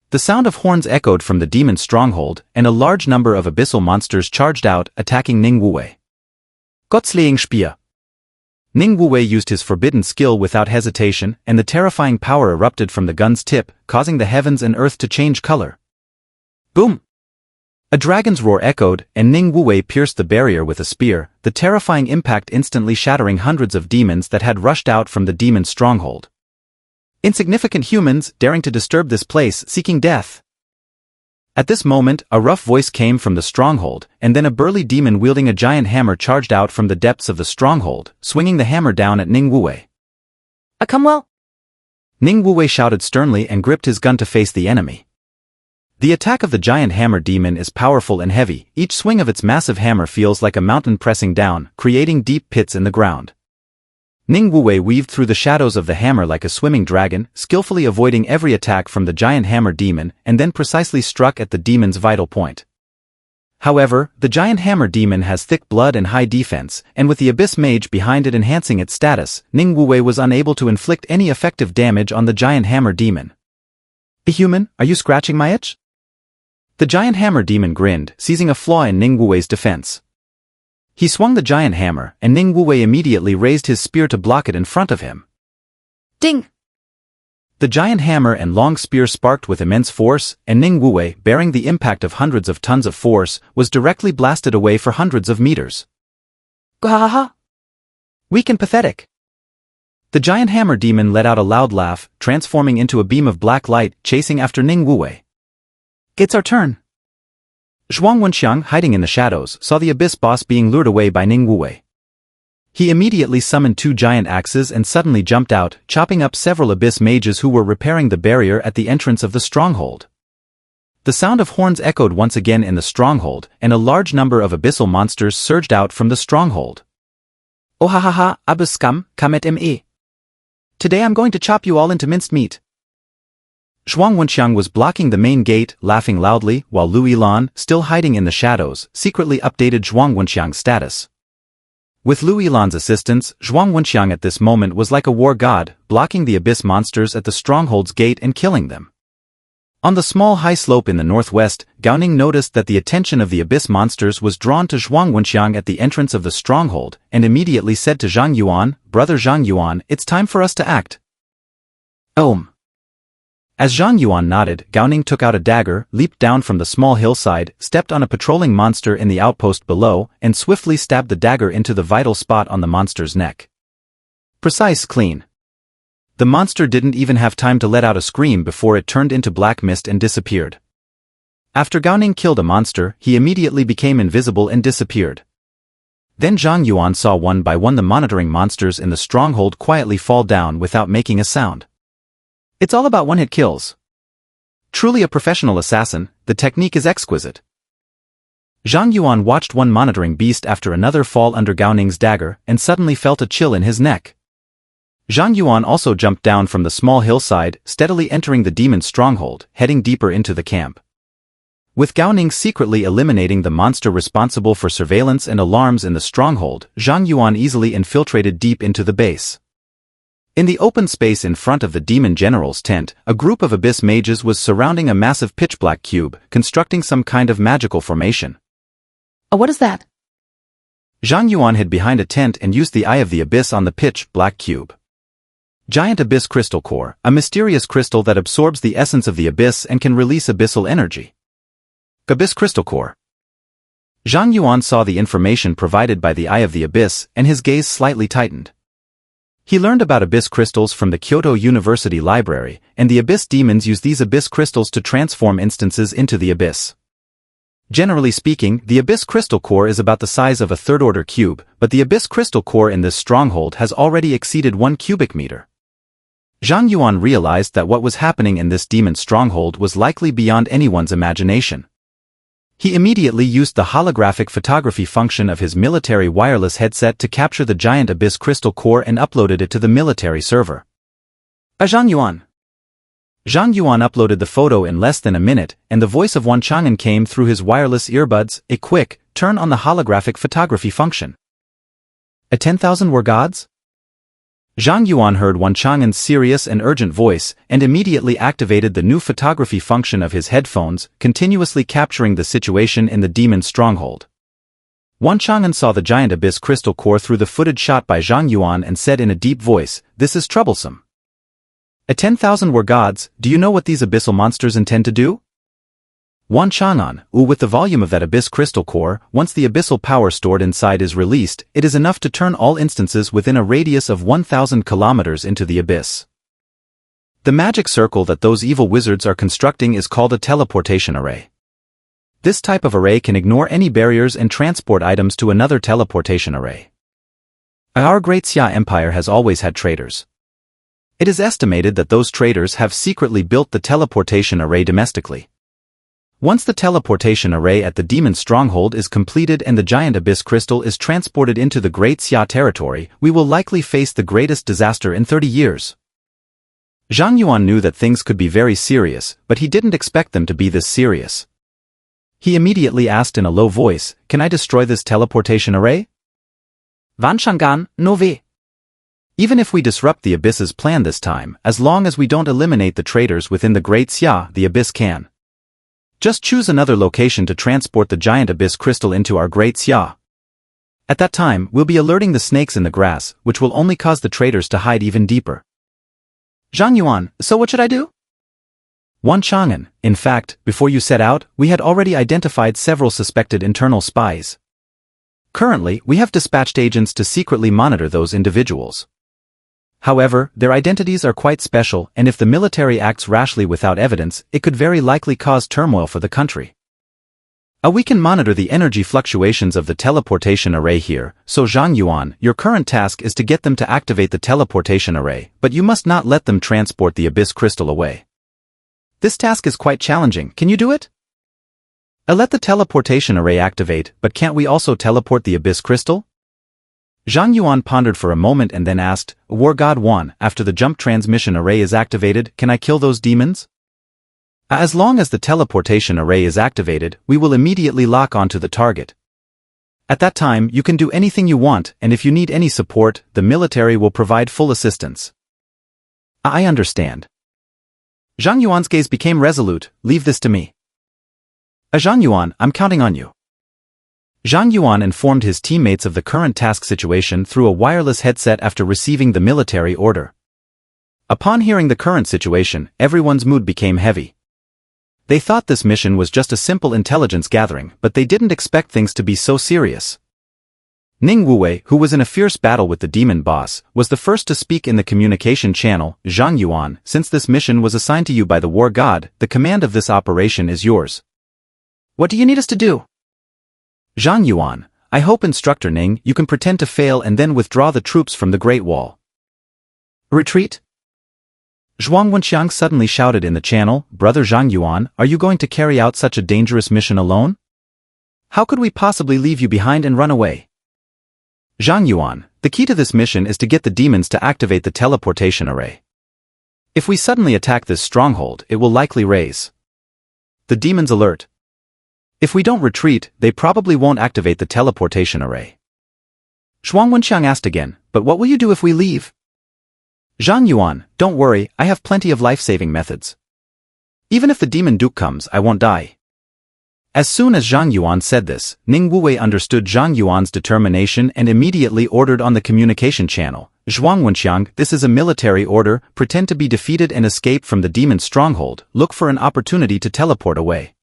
The sound of horns echoed from the demon stronghold, and a large number of abyssal monsters charged out, attacking Ning Wuwei. Gottsleing Spear. Ning Wuwei used his forbidden skill without hesitation, and the terrifying power erupted from the gun's tip, causing the heavens and earth to change color. Boom! A dragon's roar echoed, and Ning Wuwei pierced the barrier with a spear, the terrifying impact instantly shattering hundreds of demons that had rushed out from the demon stronghold. Insignificant humans, daring to disturb this place, seeking death. At this moment, a rough voice came from the stronghold, and then a burly demon wielding a giant hammer charged out from the depths of the stronghold, swinging the hammer down at Ning Wuwei. Come well. Ning Wuwei shouted sternly and gripped his gun to face the enemy. The attack of the giant hammer demon is powerful and heavy. Each swing of its massive hammer feels like a mountain pressing down, creating deep pits in the ground. Ning Wuwei weaved through the shadows of the hammer like a swimming dragon, skillfully avoiding every attack from the giant hammer demon, and then precisely struck at the demon's vital point. However, the giant hammer demon has thick blood and high defense, and with the abyss mage behind it enhancing its status, Ning Wuwei was unable to inflict any effective damage on the giant hammer demon. Human, are you scratching my itch? The giant hammer demon grinned, seizing a flaw in Ning Wuwei's defense. He swung the giant hammer, and Ning Wuwei immediately raised his spear to block it in front of him. Ding! The giant hammer and long spear sparked with immense force, and Ning Wuwei, bearing the impact of hundreds of tons of force, was directly blasted away for hundreds of meters. Gwahaha! Weak and pathetic. The giant hammer demon let out a loud laugh, transforming into a beam of black light, chasing after Ning Wuwei. It's our turn. Zhuang Wenxiang, hiding in the shadows, saw the abyss boss being lured away by Ning Wuwei. He immediately summoned two giant axes and suddenly jumped out, chopping up several abyss mages who were repairing the barrier at the entrance of the stronghold. The sound of horns echoed once again in the stronghold, and a large number of abyssal monsters surged out from the stronghold. Ohahaha, abyss scum, come at me. Today I'm going to chop you all into minced meat. Zhuang Wenxiang was blocking the main gate, laughing loudly, while Lu Yilan, still hiding in the shadows, secretly updated Zhuang Wenxiang's status. With Lu Yilan's assistance, Zhuang Wenxiang at this moment was like a war god, blocking the abyss monsters at the stronghold's gate and killing them. On the small high slope in the northwest, Gao Ning noticed that the attention of the abyss monsters was drawn to Zhuang Wenxiang at the entrance of the stronghold, and immediately said to Zhang Yuan, "Brother Zhang Yuan, it's time for us to act." As Zhang Yuan nodded, Gao Ning took out a dagger, leaped down from the small hillside, stepped on a patrolling monster in the outpost below, and swiftly stabbed the dagger into the vital spot on the monster's neck. Precise, clean. The monster didn't even have time to let out a scream before it turned into black mist and disappeared. After Gao Ning killed a monster, he immediately became invisible and disappeared. Then Zhang Yuan saw one by one the monitoring monsters in the stronghold quietly fall down without making a sound. It's all about one-hit kills. Truly a professional assassin, the technique is exquisite. Zhang Yuan watched one monitoring beast after another fall under Gao Ning's dagger, and suddenly felt a chill in his neck. Zhang Yuan also jumped down from the small hillside, steadily entering the demon stronghold, heading deeper into the camp. With Gao Ning secretly eliminating the monster responsible for surveillance and alarms in the stronghold, Zhang Yuan easily infiltrated deep into the base. In the open space in front of the demon general's tent, a group of abyss mages was surrounding a massive pitch-black cube, constructing some kind of magical formation. What is that? Zhang Yuan hid behind a tent and used the eye of the abyss on the pitch-black cube. Giant Abyss Crystal Core, a mysterious crystal that absorbs the essence of the abyss and can release abyssal energy. Abyss Crystal Core. Zhang Yuan saw the information provided by the Eye of the Abyss, and his gaze slightly tightened. He learned about abyss crystals from the Kyoto University library, and the abyss demons use these abyss crystals to transform instances into the abyss. Generally speaking, the abyss crystal core is about the size of a third-order cube, but the abyss crystal core in this stronghold has already exceeded 1 cubic meter. Zhang Yuan realized that what was happening in this demon stronghold was likely beyond anyone's imagination. He immediately used the holographic photography function of his military wireless headset to capture the giant abyss crystal core and uploaded it to the military server. Zhang Yuan. Zhang Yuan uploaded the photo in less than a minute, and the voice of Wan Chang'an came through his wireless earbuds. A quick turn on the holographic photography function. 10,000 were gods? Zhang Yuan heard Wan Chang'an's serious and urgent voice, and immediately activated the new photography function of his headphones, continuously capturing the situation in the demon stronghold. Wan Chang'an saw the giant abyss crystal core through the footage shot by Zhang Yuan and said in a deep voice, "This is troublesome. 10,000 were gods, do you know what these abyssal monsters intend to do?" Wan Chang'an, with the volume of that abyss crystal core, once the abyssal power stored inside is released, it is enough to turn all instances within a radius of 1,000 kilometers into the abyss. The magic circle that those evil wizards are constructing is called a teleportation array. This type of array can ignore any barriers and transport items to another teleportation array. Our Great Xia Empire has always had traders. It is estimated that those traders have secretly built the teleportation array domestically. Once the teleportation array at the demon stronghold is completed and the giant abyss crystal is transported into the Great Xia territory, we will likely face the greatest disaster in 30 years. Zhang Yuan knew that things could be very serious, but he didn't expect them to be this serious. He immediately asked in a low voice, "Can I destroy this teleportation array?" Wan Chang'an, no way. Even if we disrupt the abyss's plan this time, as long as we don't eliminate the traitors within the Great Xia, the abyss can. Just choose another location to transport the giant abyss crystal into our Great Xia. At that time, we'll be alerting the snakes in the grass, which will only cause the traitors to hide even deeper. Zhang Yuan, so what should I do? Wan Chang'an, in fact, before you set out, we had already identified several suspected internal spies. Currently, we have dispatched agents to secretly monitor those individuals. However, their identities are quite special, and if the military acts rashly without evidence, it could very likely cause turmoil for the country. We can monitor the energy fluctuations of the teleportation array here, so Zhang Yuan, your current task is to get them to activate the teleportation array, but you must not let them transport the abyss crystal away. This task is quite challenging, can you do it? Let the teleportation array activate, but can't we also teleport the abyss crystal? Zhang Yuan pondered for a moment and then asked, War God Wan, after the jump transmission array is activated, can I kill those demons? As long as the teleportation array is activated, we will immediately lock onto the target. At that time, you can do anything you want, and if you need any support, the military will provide full assistance. I understand. Zhang Yuan's gaze became resolute, leave this to me. Zhang Yuan, I'm counting on you. Zhang Yuan informed his teammates of the current task situation through a wireless headset after receiving the military order. Upon hearing the current situation, everyone's mood became heavy. They thought this mission was just a simple intelligence gathering, but they didn't expect things to be so serious. Ning Wuwei, who was in a fierce battle with the demon boss, was the first to speak in the communication channel. Zhang Yuan, since this mission was assigned to you by the war god, the command of this operation is yours. What do you need us to do? Zhang Yuan, I hope Instructor Ning, you can pretend to fail and then withdraw the troops from the Great Wall. Retreat? Zhuang Wenxiang suddenly shouted in the channel, Brother Zhang Yuan, are you going to carry out such a dangerous mission alone? How could we possibly leave you behind and run away? Zhang Yuan, the key to this mission is to get the demons to activate the teleportation array. If we suddenly attack this stronghold, it will likely raise the demons alert. If we don't retreat, they probably won't activate the teleportation array. Zhuang Wenxiang asked again, but what will you do if we leave? Zhang Yuan, don't worry, I have plenty of life-saving methods. Even if the demon duke comes, I won't die. As soon as Zhang Yuan said this, Ning Wuwei understood Zhang Yuan's determination and immediately ordered on the communication channel, Zhuang Wenxiang, this is a military order, pretend to be defeated and escape from the demon's stronghold, look for an opportunity to teleport away.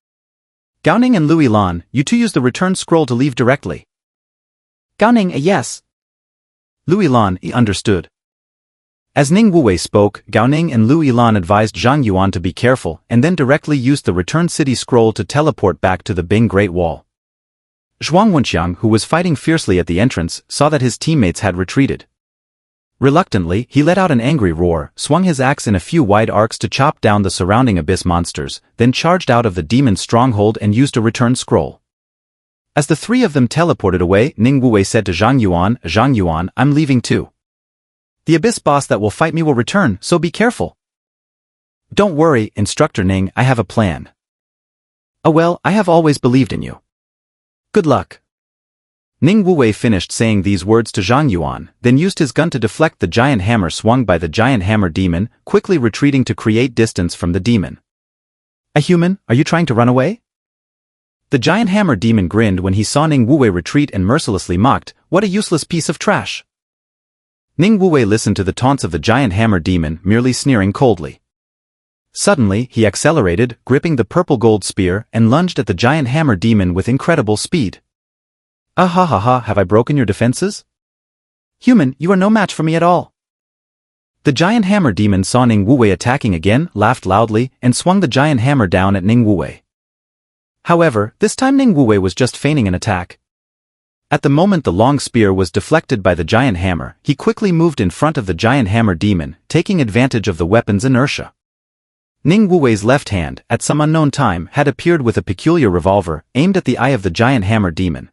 Gaoning and Louis Lan, you two use the return scroll to leave directly. Gaoning, yes. Louis Lan, understood. As Ning Wuwei spoke, Gaoning and Louis Lan advised Zhang Yuan to be careful and then directly used the return city scroll to teleport back to the Bing Great Wall. Zhuang Wenxiang, who was fighting fiercely at the entrance, saw that his teammates had retreated. Reluctantly, he let out an angry roar, swung his axe in a few wide arcs to chop down the surrounding abyss monsters, then charged out of the demon's stronghold and used a return scroll. As the three of them teleported away, Ning Wuwei said to Zhang Yuan, I'm leaving too. The abyss boss that will fight me will return, so be careful. Don't worry, Instructor Ning, I have a plan. Oh well, I have always believed in you. Good luck. Ning Wuwei finished saying these words to Zhang Yuan, then used his gun to deflect the giant hammer swung by the giant hammer demon, quickly retreating to create distance from the demon. A human, are you trying to run away? The giant hammer demon grinned when he saw Ning Wuwei retreat and mercilessly mocked, what a useless piece of trash. Ning Wuwei listened to the taunts of the giant hammer demon, merely sneering coldly. Suddenly, he accelerated, gripping the purple gold spear, and lunged at the giant hammer demon with incredible speed. Ah ha ha ha, have I broken your defenses? Human, you are no match for me at all. The giant hammer demon saw Ning Wuwei attacking again, laughed loudly, and swung the giant hammer down at Ning Wuwei. However, this time Ning Wuwei was just feigning an attack. At the moment the long spear was deflected by the giant hammer, he quickly moved in front of the giant hammer demon, taking advantage of the weapon's inertia. Ning Wuwei's left hand, at some unknown time, had appeared with a peculiar revolver, aimed at the eye of the giant hammer demon.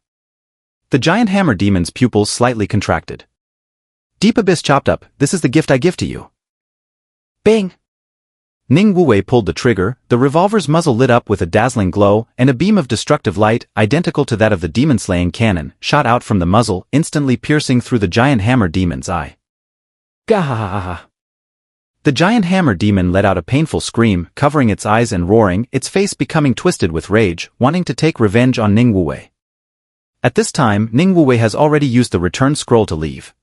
The giant hammer demon's pupils slightly contracted. Deep abyss chopped up, this is the gift I give to you. Bang! Ning Wuwei pulled the trigger, the revolver's muzzle lit up with a dazzling glow, and a beam of destructive light, identical to that of the demon-slaying cannon, shot out from the muzzle, instantly piercing through the giant hammer demon's eye. Gahahaha! The giant hammer demon let out a painful scream, covering its eyes and roaring, its face becoming twisted with rage, wanting to take revenge on Ning Wuwei. At this time, Ning Wuwei has already used the return scroll to leave.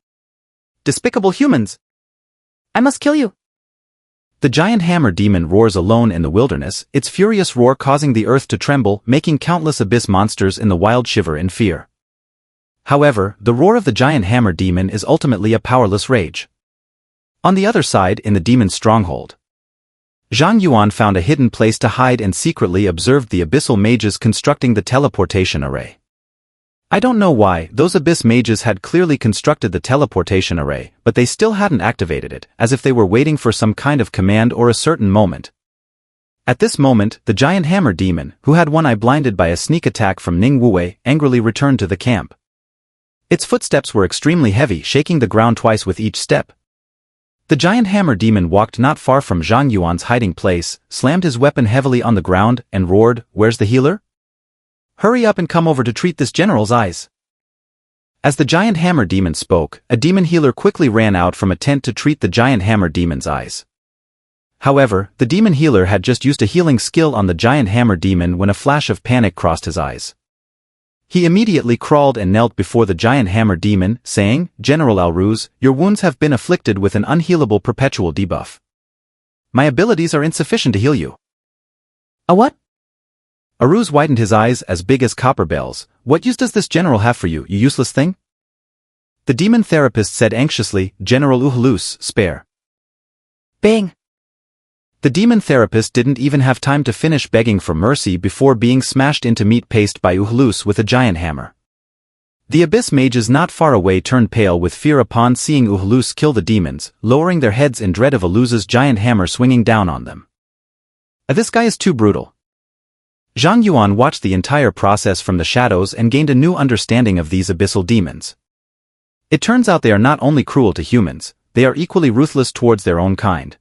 Despicable humans! I must kill you! The giant hammer demon roars alone in the wilderness, its furious roar causing the earth to tremble, making countless abyss monsters in the wild shiver in fear. However, the roar of the giant hammer demon is ultimately a powerless rage. On the other side, in the demon's stronghold, Zhang Yuan found a hidden place to hide and secretly observed the abyssal mages constructing the teleportation array. I don't know why, those abyss mages had clearly constructed the teleportation array, but they still hadn't activated it, as if they were waiting for some kind of command or a certain moment. At this moment, the giant hammer demon, who had one eye blinded by a sneak attack from Ning Wuwei, angrily returned to the camp. Its footsteps were extremely heavy, shaking the ground twice with each step. The giant hammer demon walked not far from Zhang Yuan's hiding place, slammed his weapon heavily on the ground, and roared, "Where's the healer? Hurry up and come over to treat this general's eyes." As the giant hammer demon spoke, a demon healer quickly ran out from a tent to treat the giant hammer demon's eyes. However, the demon healer had just used a healing skill on the giant hammer demon when a flash of panic crossed his eyes. He immediately crawled and knelt before the giant hammer demon, saying, "General Alruz, your wounds have been afflicted with an unhealable perpetual debuff. My abilities are insufficient to heal you." "A what?" Aruz widened his eyes as big as copper bells. "What use does this general have for you, you useless thing?" The demon therapist said anxiously, "General Uhlus, spare." Bang! The demon therapist didn't even have time to finish begging for mercy before being smashed into meat paste by Uhlus with a giant hammer. The abyss mages not far away turned pale with fear upon seeing Uhlus kill the demons, lowering their heads in dread of Uhlus' giant hammer swinging down on them. This guy is too brutal. Zhang Yuan watched the entire process from the shadows and gained a new understanding of these abyssal demons. It turns out they are not only cruel to humans, they are equally ruthless towards their own kind.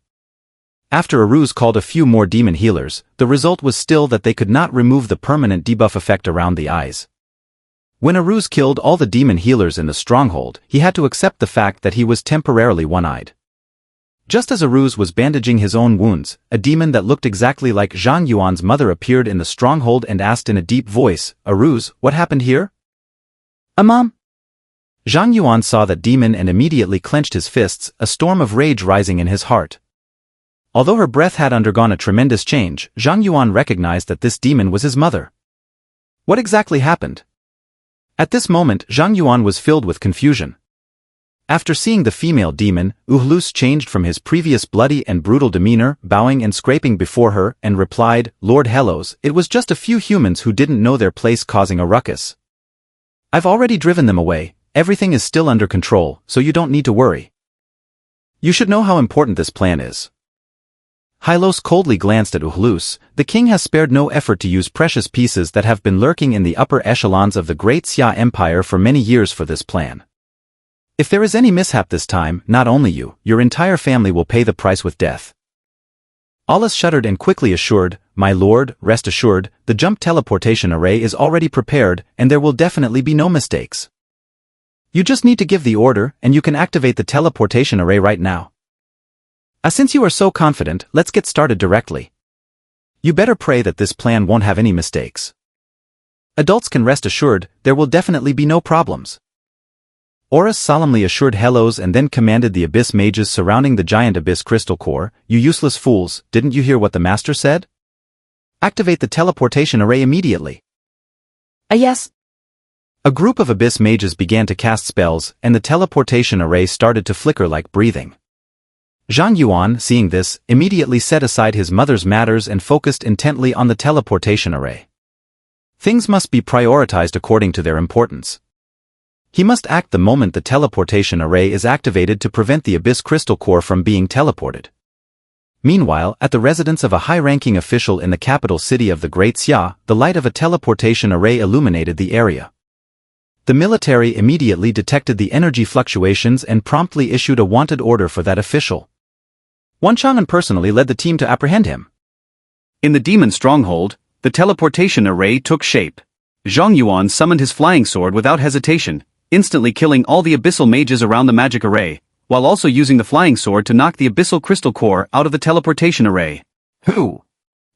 After Aruz called a few more demon healers, the result was still that they could not remove the permanent debuff effect around the eyes. When Aruz killed all the demon healers in the stronghold, he had to accept the fact that he was temporarily one-eyed. Just as Aruz was bandaging his own wounds, a demon that looked exactly like Zhang Yuan's mother appeared in the stronghold and asked in a deep voice, "Aruz, what happened here?" Mom?" Zhang Yuan saw that demon and immediately clenched his fists, a storm of rage rising in his heart. Although her breath had undergone a tremendous change, Zhang Yuan recognized that this demon was his mother. What exactly happened? At this moment, Zhang Yuan was filled with confusion. After seeing the female demon, Uhlus changed from his previous bloody and brutal demeanor, bowing and scraping before her, and replied, "Lord Hellos, it was just a few humans who didn't know their place causing a ruckus. I've already driven them away, everything is still under control, so you don't need to worry. You should know how important this plan is." Hylos coldly glanced at Uhlus. The king has spared no effort to use precious pieces that have been lurking in the upper echelons of the great Xia Empire for many years for this plan. If there is any mishap this time, not only you, your entire family will pay the price with death. Aulus shuddered and quickly assured, "My lord, rest assured, the jump teleportation array is already prepared, and there will definitely be no mistakes. You just need to give the order, and you can activate the teleportation array right now. Since you are so confident, let's get started directly. You better pray that this plan won't have any mistakes. Adults can rest assured, there will definitely be no problems." Horus solemnly assured Hellos and then commanded the abyss mages surrounding the giant abyss crystal core, "You useless fools, didn't you hear what the master said? Activate the teleportation array immediately." Yes. A group of abyss mages began to cast spells, and the teleportation array started to flicker like breathing. Zhang Yuan, seeing this, immediately set aside his mother's matters and focused intently on the teleportation array. Things must be prioritized according to their importance. He must act the moment the teleportation array is activated to prevent the abyss crystal core from being teleported. Meanwhile, at the residence of a high-ranking official in the capital city of the Great Xia, the light of a teleportation array illuminated the area. The military immediately detected the energy fluctuations and promptly issued a wanted order for that official. Wan Chang'an personally led the team to apprehend him. In the demon stronghold, the teleportation array took shape. Zhang Yuan summoned his flying sword without hesitation, instantly killing all the abyssal mages around the magic array, while also using the flying sword to knock the abyssal crystal core out of the teleportation array. Who?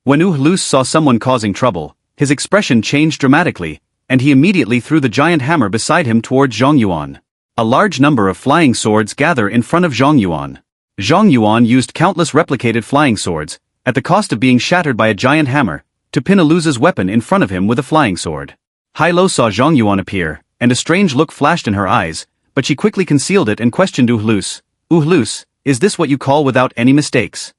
When Uhlus saw someone causing trouble, his expression changed dramatically, and he immediately threw the giant hammer beside him towards Zhang Yuan. A large number of flying swords gather in front of Zhang Yuan. Zhang Yuan used countless replicated flying swords, at the cost of being shattered by a giant hammer, to pin Aluza's weapon in front of him with a flying sword. Hylo saw Zhang Yuan appear, and a strange look flashed in her eyes, but she quickly concealed it and questioned Uhlus. "Uhlus, is this what you call without any mistakes?"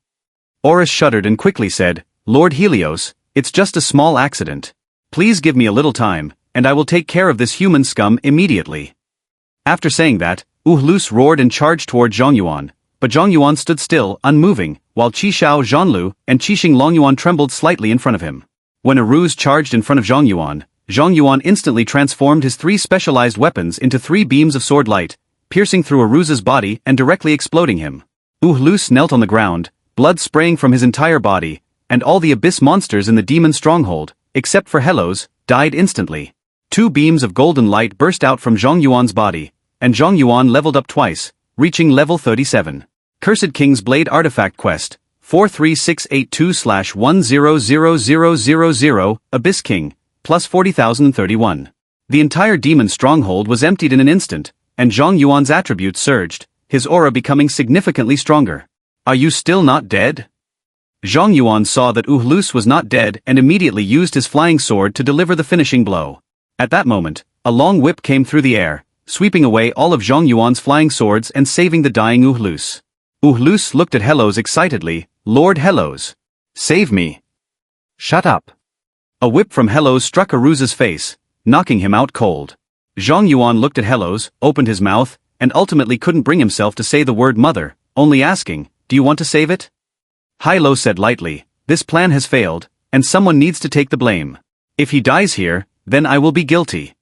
Horus shuddered and quickly said, "Lord Helios, it's just a small accident. Please give me a little time, and I will take care of this human scum immediately." After saying that, Uhlus roared and charged toward Zhang Yuan, but Zhang Yuan stood still, unmoving, while Qi Shao Zhanlu and Qixing Longyuan trembled slightly in front of him. When a ruse charged in front of Zhang Yuan instantly transformed his three specialized weapons into three beams of sword light, piercing through Aruza's body and directly exploding him. Uhlus knelt on the ground, blood spraying from his entire body, and all the abyss monsters in the demon stronghold, except for Hellos, died instantly. Two beams of golden light burst out from Zhang Yuan's body, and Zhang Yuan leveled up twice, reaching level 37. Cursed King's Blade Artifact Quest, 43682/100000, Abyss King, plus 40,031. The entire demon stronghold was emptied in an instant, and Zhang Yuan's attributes surged, his aura becoming significantly stronger. "Are you still not dead?" Zhang Yuan saw that Uhlus was not dead and immediately used his flying sword to deliver the finishing blow. At that moment, a long whip came through the air, sweeping away all of Zhang Yuan's flying swords and saving the dying Uhlus. Uhlus looked at Hellos excitedly. "Lord Hellos, save me." "Shut up." A whip from Hellos struck Aruza's face, knocking him out cold. Zhang Yuan looked at Hellos, opened his mouth, and ultimately couldn't bring himself to say the word mother, only asking, "Do you want to save it?" Hylo said lightly, "This plan has failed, and someone needs to take the blame. If he dies here, then I will be guilty."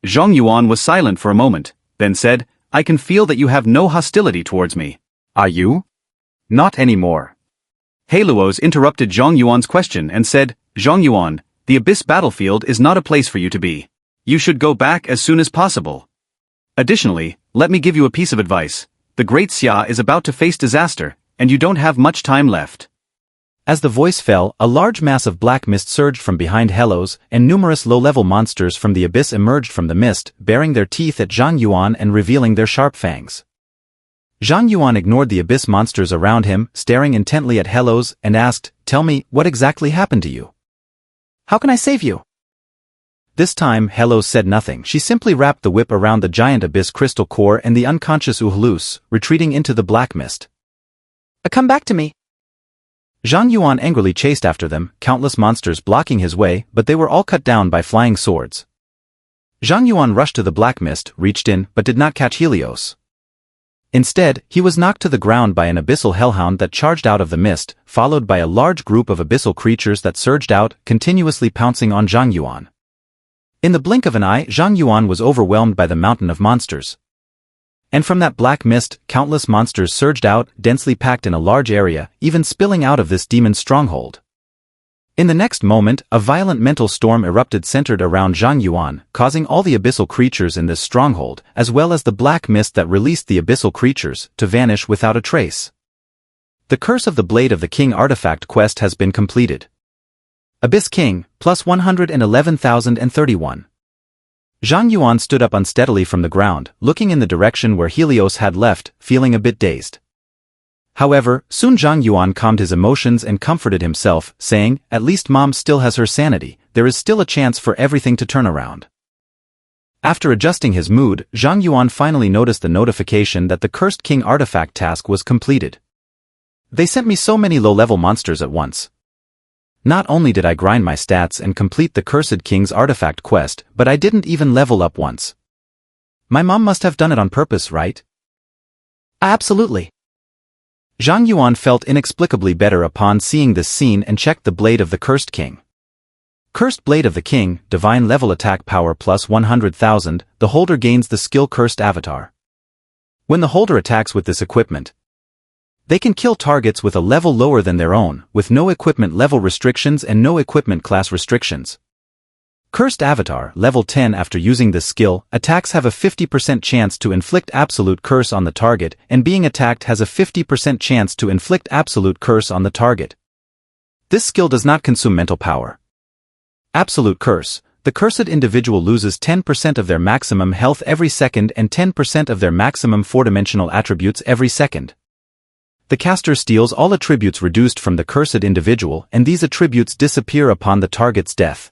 Zhang Yuan was silent for a moment, then said, "I can feel that you have no hostility towards me." "Are you?" "Not anymore." Heluos interrupted Zhang Yuan's question and said, "Zhang Yuan, the Abyss battlefield is not a place for you to be. You should go back as soon as possible. Additionally, let me give you a piece of advice. The Great Xia is about to face disaster, and you don't have much time left." As the voice fell, a large mass of black mist surged from behind Hellos, and numerous low-level monsters from the abyss emerged from the mist, baring their teeth at Zhang Yuan and revealing their sharp fangs. Zhang Yuan ignored the abyss monsters around him, staring intently at Hellos, and asked, "Tell me, what exactly happened to you? How can I save you?" This time, Hellos said nothing. She simply wrapped the whip around the giant abyss crystal core and the unconscious Uhlus, retreating into the black mist. Come back to me. Zhang Yuan angrily chased after them, countless monsters blocking his way, but they were all cut down by flying swords. Zhang Yuan rushed to the black mist, reached in, but did not catch Helios. Instead, he was knocked to the ground by an abyssal hellhound that charged out of the mist, followed by a large group of abyssal creatures that surged out, continuously pouncing on Zhang Yuan. In the blink of an eye, Zhang Yuan was overwhelmed by the mountain of monsters. And from that black mist, countless monsters surged out, densely packed in a large area, even spilling out of this demon's stronghold. In the next moment, a violent mental storm erupted centered around Zhang Yuan, causing all the abyssal creatures in this stronghold, as well as the black mist that released the abyssal creatures, to vanish without a trace. The Curse of the Blade of the King artifact quest has been completed. Abyss King, plus 111,031. Zhang Yuan stood up unsteadily from the ground, looking in the direction where Helios had left, feeling a bit dazed. However, soon Zhang Yuan calmed his emotions and comforted himself, saying, "At least Mom still has her sanity, there is still a chance for everything to turn around." After adjusting his mood, Zhang Yuan finally noticed the notification that the Cursed King artifact task was completed. They sent me so many low-level monsters at once. Not only did I grind my stats and complete the Cursed King's artifact quest, but I didn't even level up once. My mom must have done it on purpose, right? Absolutely. Zhang Yuan felt inexplicably better upon seeing this scene and checked the blade of the Cursed King. Cursed Blade of the King, Divine Level Attack Power plus 100,000, the holder gains the skill Cursed Avatar. When the holder attacks with this equipment, they can kill targets with a level lower than their own, with no equipment level restrictions and no equipment class restrictions. Cursed Avatar, level 10. After using this skill, attacks have a 50% chance to inflict absolute curse on the target, and being attacked has a 50% chance to inflict absolute curse on the target. This skill does not consume mental power. Absolute curse. The cursed individual loses 10% of their maximum health every second and 10% of their maximum four-dimensional attributes every second. The caster steals all attributes reduced from the cursed individual, and these attributes disappear upon the target's death.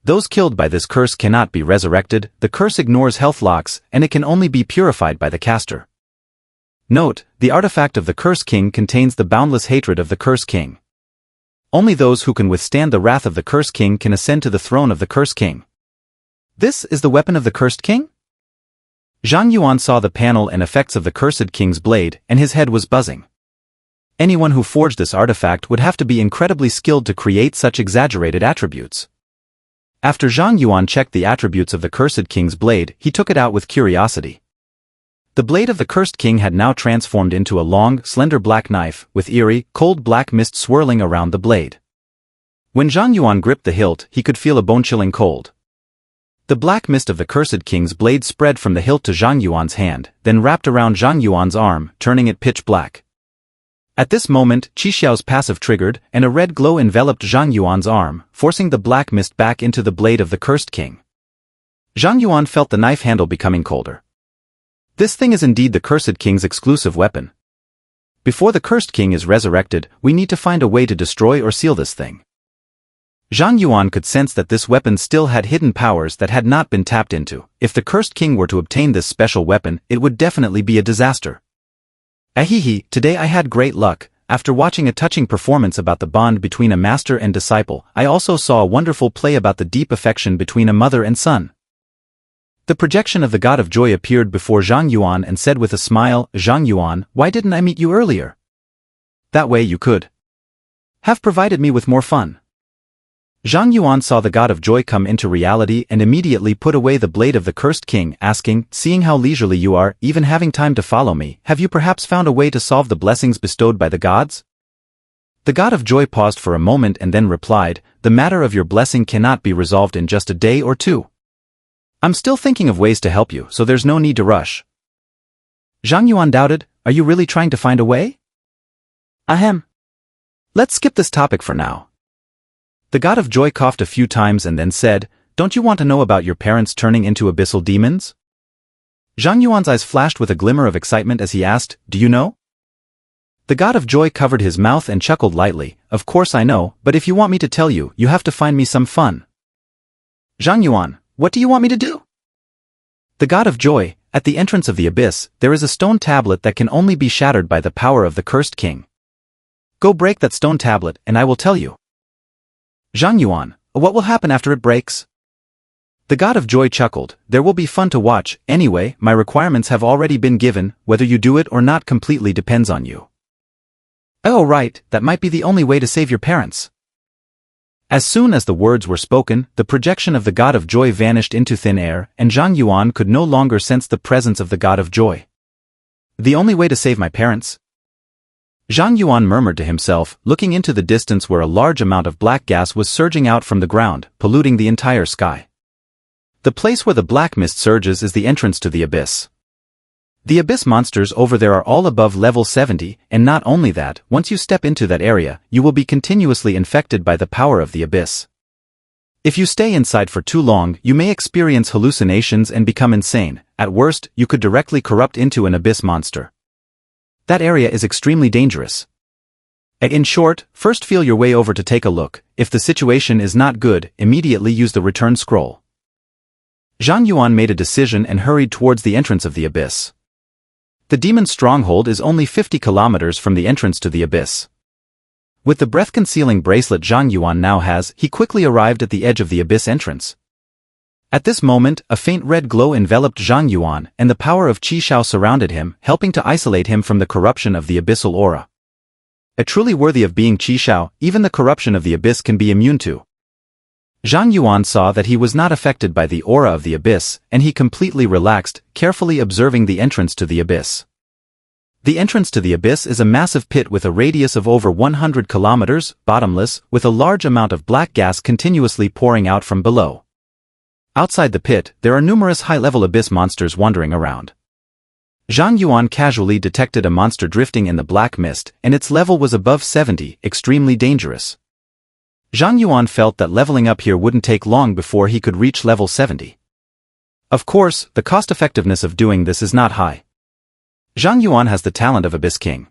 Those killed by this curse cannot be resurrected, the curse ignores health locks, and it can only be purified by the caster. Note, the artifact of the Curse King contains the boundless hatred of the Curse King. Only those who can withstand the wrath of the Curse King can ascend to the throne of the Curse King. This is the weapon of the Cursed King? Zhang Yuan saw the panel and effects of the Cursed King's blade, and his head was buzzing. Anyone who forged this artifact would have to be incredibly skilled to create such exaggerated attributes. After Zhang Yuan checked the attributes of the Cursed King's blade, he took it out with curiosity. The blade of the Cursed King had now transformed into a long, slender black knife, with eerie, cold black mist swirling around the blade. When Zhang Yuan gripped the hilt, he could feel a bone-chilling cold. The black mist of the Cursed King's blade spread from the hilt to Zhang Yuan's hand, then wrapped around Zhang Yuan's arm, turning it pitch black. At this moment, Qixiao's passive triggered, and a red glow enveloped Zhang Yuan's arm, forcing the black mist back into the blade of the Cursed King. Zhang Yuan felt the knife handle becoming colder. This thing is indeed the Cursed King's exclusive weapon. Before the Cursed King is resurrected, we need to find a way to destroy or seal this thing. Zhang Yuan could sense that this weapon still had hidden powers that had not been tapped into. If the Cursed King were to obtain this special weapon, it would definitely be a disaster. Ahihi, today I had great luck. After watching a touching performance about the bond between a master and disciple, I also saw a wonderful play about the deep affection between a mother and son. The projection of the God of Joy appeared before Zhang Yuan and said with a smile, "Zhang Yuan, why didn't I meet you earlier? That way you could have provided me with more fun." Zhang Yuan saw the God of Joy come into reality and immediately put away the blade of the Cursed King, asking, "Seeing how leisurely you are, even having time to follow me, have you perhaps found a way to solve the blessings bestowed by the gods?" The God of Joy paused for a moment and then replied, "The matter of your blessing cannot be resolved in just a day or two. I'm still thinking of ways to help you, so there's no need to rush." Zhang Yuan doubted, "Are you really trying to find a way?" "Ahem. Let's skip this topic for now. The god of joy coughed a few times and then said, "Don't you want to know about your parents turning into abyssal demons?" Zhang Yuan's eyes flashed with a glimmer of excitement as he asked, "Do you know?" The god of joy covered his mouth and chuckled lightly, "Of course I know, but if you want me to tell you, you have to find me some fun." "Zhang Yuan, what do you want me to do?" The god of joy, "At the entrance of the abyss, there is a stone tablet that can only be shattered by the power of the cursed king. Go break that stone tablet and I will tell you." "Zhang Yuan, what will happen after it breaks?" The god of joy chuckled, "There will be fun to watch. Anyway, my requirements have already been given, whether you do it or not completely depends on you." "Oh right, that might be the only way to save your parents." As soon as the words were spoken, the projection of the god of joy vanished into thin air, and Zhang Yuan could no longer sense the presence of the god of joy. "The only way to save my parents?" Zhang Yuan murmured to himself, looking into the distance where a large amount of black gas was surging out from the ground, polluting the entire sky. The place where the black mist surges is the entrance to the abyss. The abyss monsters over there are all above level 70, and not only that, once you step into that area, you will be continuously infected by the power of the abyss. If you stay inside for too long, you may experience hallucinations and become insane. At worst, you could directly corrupt into an abyss monster. That area is extremely dangerous. In short, first feel your way over to take a look. If the situation is not good, immediately use the return scroll. Zhang Yuan made a decision and hurried towards the entrance of the abyss. The demon's stronghold is only 50 kilometers from the entrance to the abyss. With the breath-concealing bracelet Zhang Yuan now has, he quickly arrived at the edge of the abyss entrance. At this moment, a faint red glow enveloped Zhang Yuan, and the power of Qi Shao surrounded him, helping to isolate him from the corruption of the abyssal aura. A truly worthy of being Qi Shao, even the corruption of the abyss can be immune to. Zhang Yuan saw that he was not affected by the aura of the abyss, and he completely relaxed, carefully observing the entrance to the abyss. The entrance to the abyss is a massive pit with a radius of over 100 kilometers, bottomless, with a large amount of black gas continuously pouring out from below. Outside the pit, there are numerous high-level abyss monsters wandering around. Zhang Yuan casually detected a monster drifting in the black mist, and its level was above 70, extremely dangerous. Zhang Yuan felt that leveling up here wouldn't take long before he could reach level 70. Of course, the cost-effectiveness of doing this is not high. Zhang Yuan has the talent of Abyss King.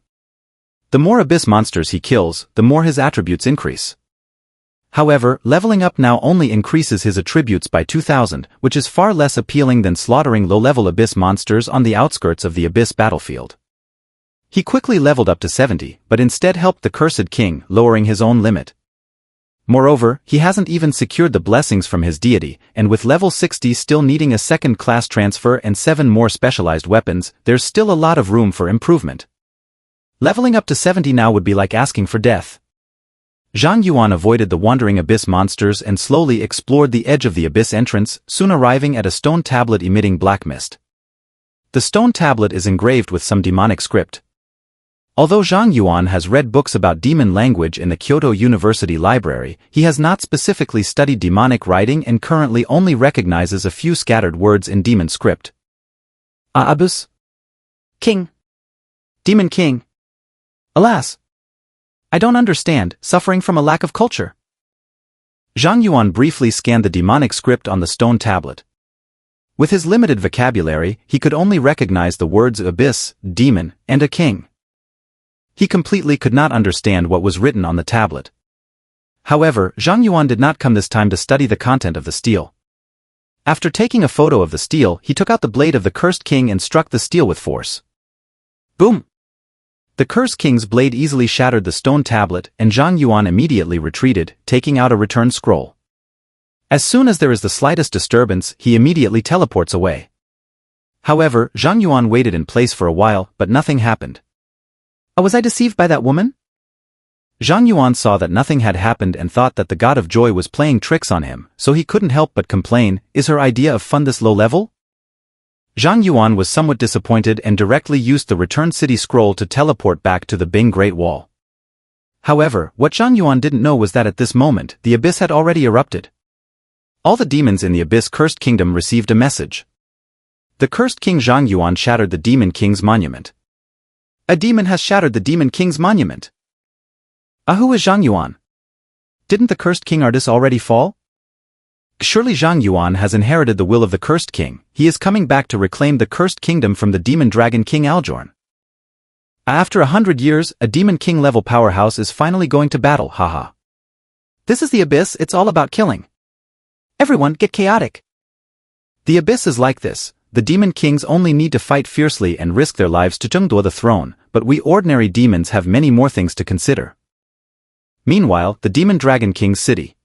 The more abyss monsters he kills, the more his attributes increase. However, leveling up now only increases his attributes by 2,000, which is far less appealing than slaughtering low-level abyss monsters on the outskirts of the abyss battlefield. He quickly leveled up to 70, but instead helped the Cursed King, lowering his own limit. Moreover, he hasn't even secured the blessings from his deity, and with level 60 still needing a second class transfer and 7 more specialized weapons, there's still a lot of room for improvement. Leveling up to 70 now would be like asking for death. Zhang Yuan avoided the wandering abyss monsters and slowly explored the edge of the abyss entrance, soon arriving at a stone tablet emitting black mist. The stone tablet is engraved with some demonic script. Although Zhang Yuan has read books about demon language in the Kyoto University library, he has not specifically studied demonic writing and currently only recognizes a few scattered words in demon script. Abyss King. Demon King. Alas! I don't understand, suffering from a lack of culture. Zhang Yuan briefly scanned the demonic script on the stone tablet. With his limited vocabulary, he could only recognize the words abyss, demon, and a king. He completely could not understand what was written on the tablet. However, Zhang Yuan did not come this time to study the content of the steel. After taking a photo of the steel, he took out the blade of the Cursed King and struck the steel with force. Boom! The Cursed King's blade easily shattered the stone tablet, and Zhang Yuan immediately retreated, taking out a return scroll. As soon as there is the slightest disturbance, he immediately teleports away. However, Zhang Yuan waited in place for a while, but nothing happened. Was I deceived by that woman? Zhang Yuan saw that nothing had happened and thought that the God of Joy was playing tricks on him, so he couldn't help but complain, is her idea of fun this low level? Zhang Yuan was somewhat disappointed and directly used the Return City scroll to teleport back to the Bing Great Wall. However, what Zhang Yuan didn't know was that at this moment, the abyss had already erupted. All the demons in the Abyss Cursed Kingdom received a message. The Cursed King Zhang Yuan shattered the Demon King's monument. A demon has shattered the Demon King's monument. Who is Zhang Yuan? Didn't the cursed king Aridis already fall? Surely Zhang Yuan has inherited the will of the cursed king. He is coming back to reclaim the cursed kingdom from the demon dragon king Aljorn. After 100 years, a demon king level powerhouse is finally going to battle, haha. This is the Abyss, it's all about killing. Everyone, get chaotic. The Abyss is like this. The demon kings only need to fight fiercely and risk their lives to zhengduo the throne, but we ordinary demons have many more things to consider. Meanwhile, the demon dragon king's city.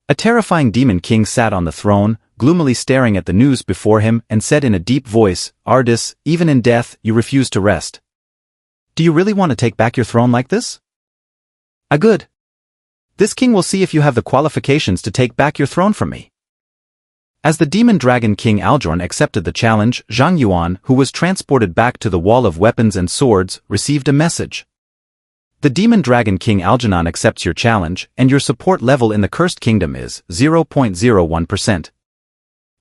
A terrifying demon king sat on the throne, gloomily staring at the news before him, and said in a deep voice, Aridis, even in death, you refuse to rest. Do you really want to take back your throne like this? Good. This king will see if you have the qualifications to take back your throne from me. As the demon dragon king Aljorn accepted the challenge, Zhang Yuan, who was transported back to the wall of weapons and swords, received a message. The demon dragon king Algernon accepts your challenge, and your support level in the cursed kingdom is 0.01%.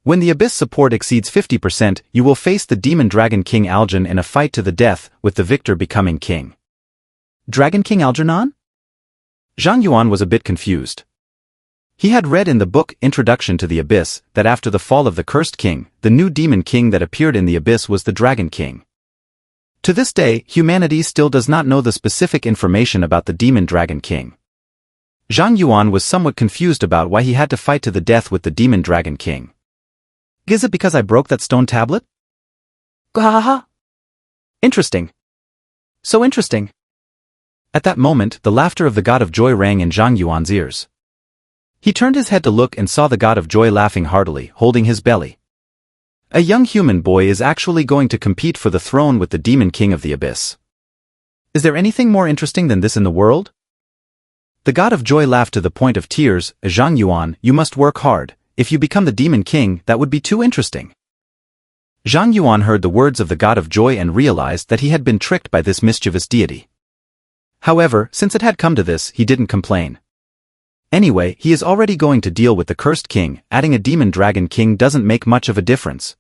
When the abyss support exceeds 50%, you will face the demon dragon king Algernon in a fight to the death, with the victor becoming king. Dragon King Algernon? Zhang Yuan was a bit confused. He had read in the book Introduction to the Abyss that after the fall of the cursed king, the new demon king that appeared in the abyss was the dragon king. To this day, humanity still does not know the specific information about the demon dragon king. Zhang Yuan was somewhat confused about why he had to fight to the death with the demon dragon king. Is it because I broke that stone tablet? Gaha. Interesting. So interesting. At that moment, the laughter of the god of joy rang in Zhang Yuan's ears. He turned his head to look and saw the god of joy laughing heartily, holding his belly. A young human boy is actually going to compete for the throne with the demon king of the abyss. Is there anything more interesting than this in the world? The god of joy laughed to the point of tears. Zhang Yuan, you must work hard. If you become the demon king, that would be too interesting. Zhang Yuan heard the words of the god of joy and realized that he had been tricked by this mischievous deity. However, since it had come to this, he didn't complain. Anyway, he is already going to deal with the cursed king. Adding a demon dragon king doesn't make much of a difference.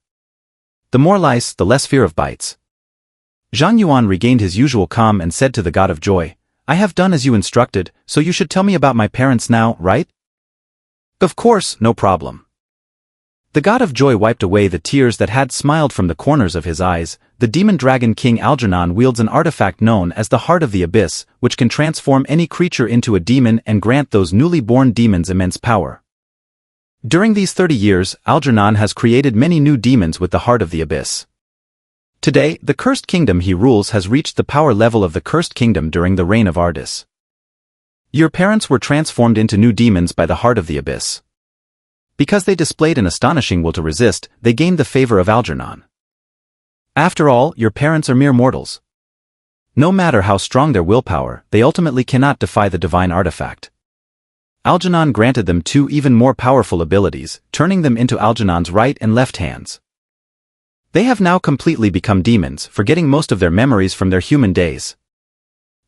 The more lice, the less fear of bites. Zhang Yuan regained his usual calm and said to the god of joy, I have done as you instructed, so you should tell me about my parents now, right? Of course, no problem. The god of joy wiped away the tears that had smiled from the corners of his eyes. The demon dragon king Algernon wields an artifact known as the Heart of the Abyss, which can transform any creature into a demon and grant those newly born demons immense power. During these 30 years, Algernon has created many new demons with the Heart of the Abyss. Today, the cursed kingdom he rules has reached the power level of the cursed kingdom during the reign of Aridis. Your parents were transformed into new demons by the Heart of the Abyss. Because they displayed an astonishing will to resist, they gained the favor of Algernon. After all, your parents are mere mortals. No matter how strong their willpower, they ultimately cannot defy the divine artifact. Algernon granted them two even more powerful abilities, turning them into Algernon's right and left hands. They have now completely become demons, forgetting most of their memories from their human days.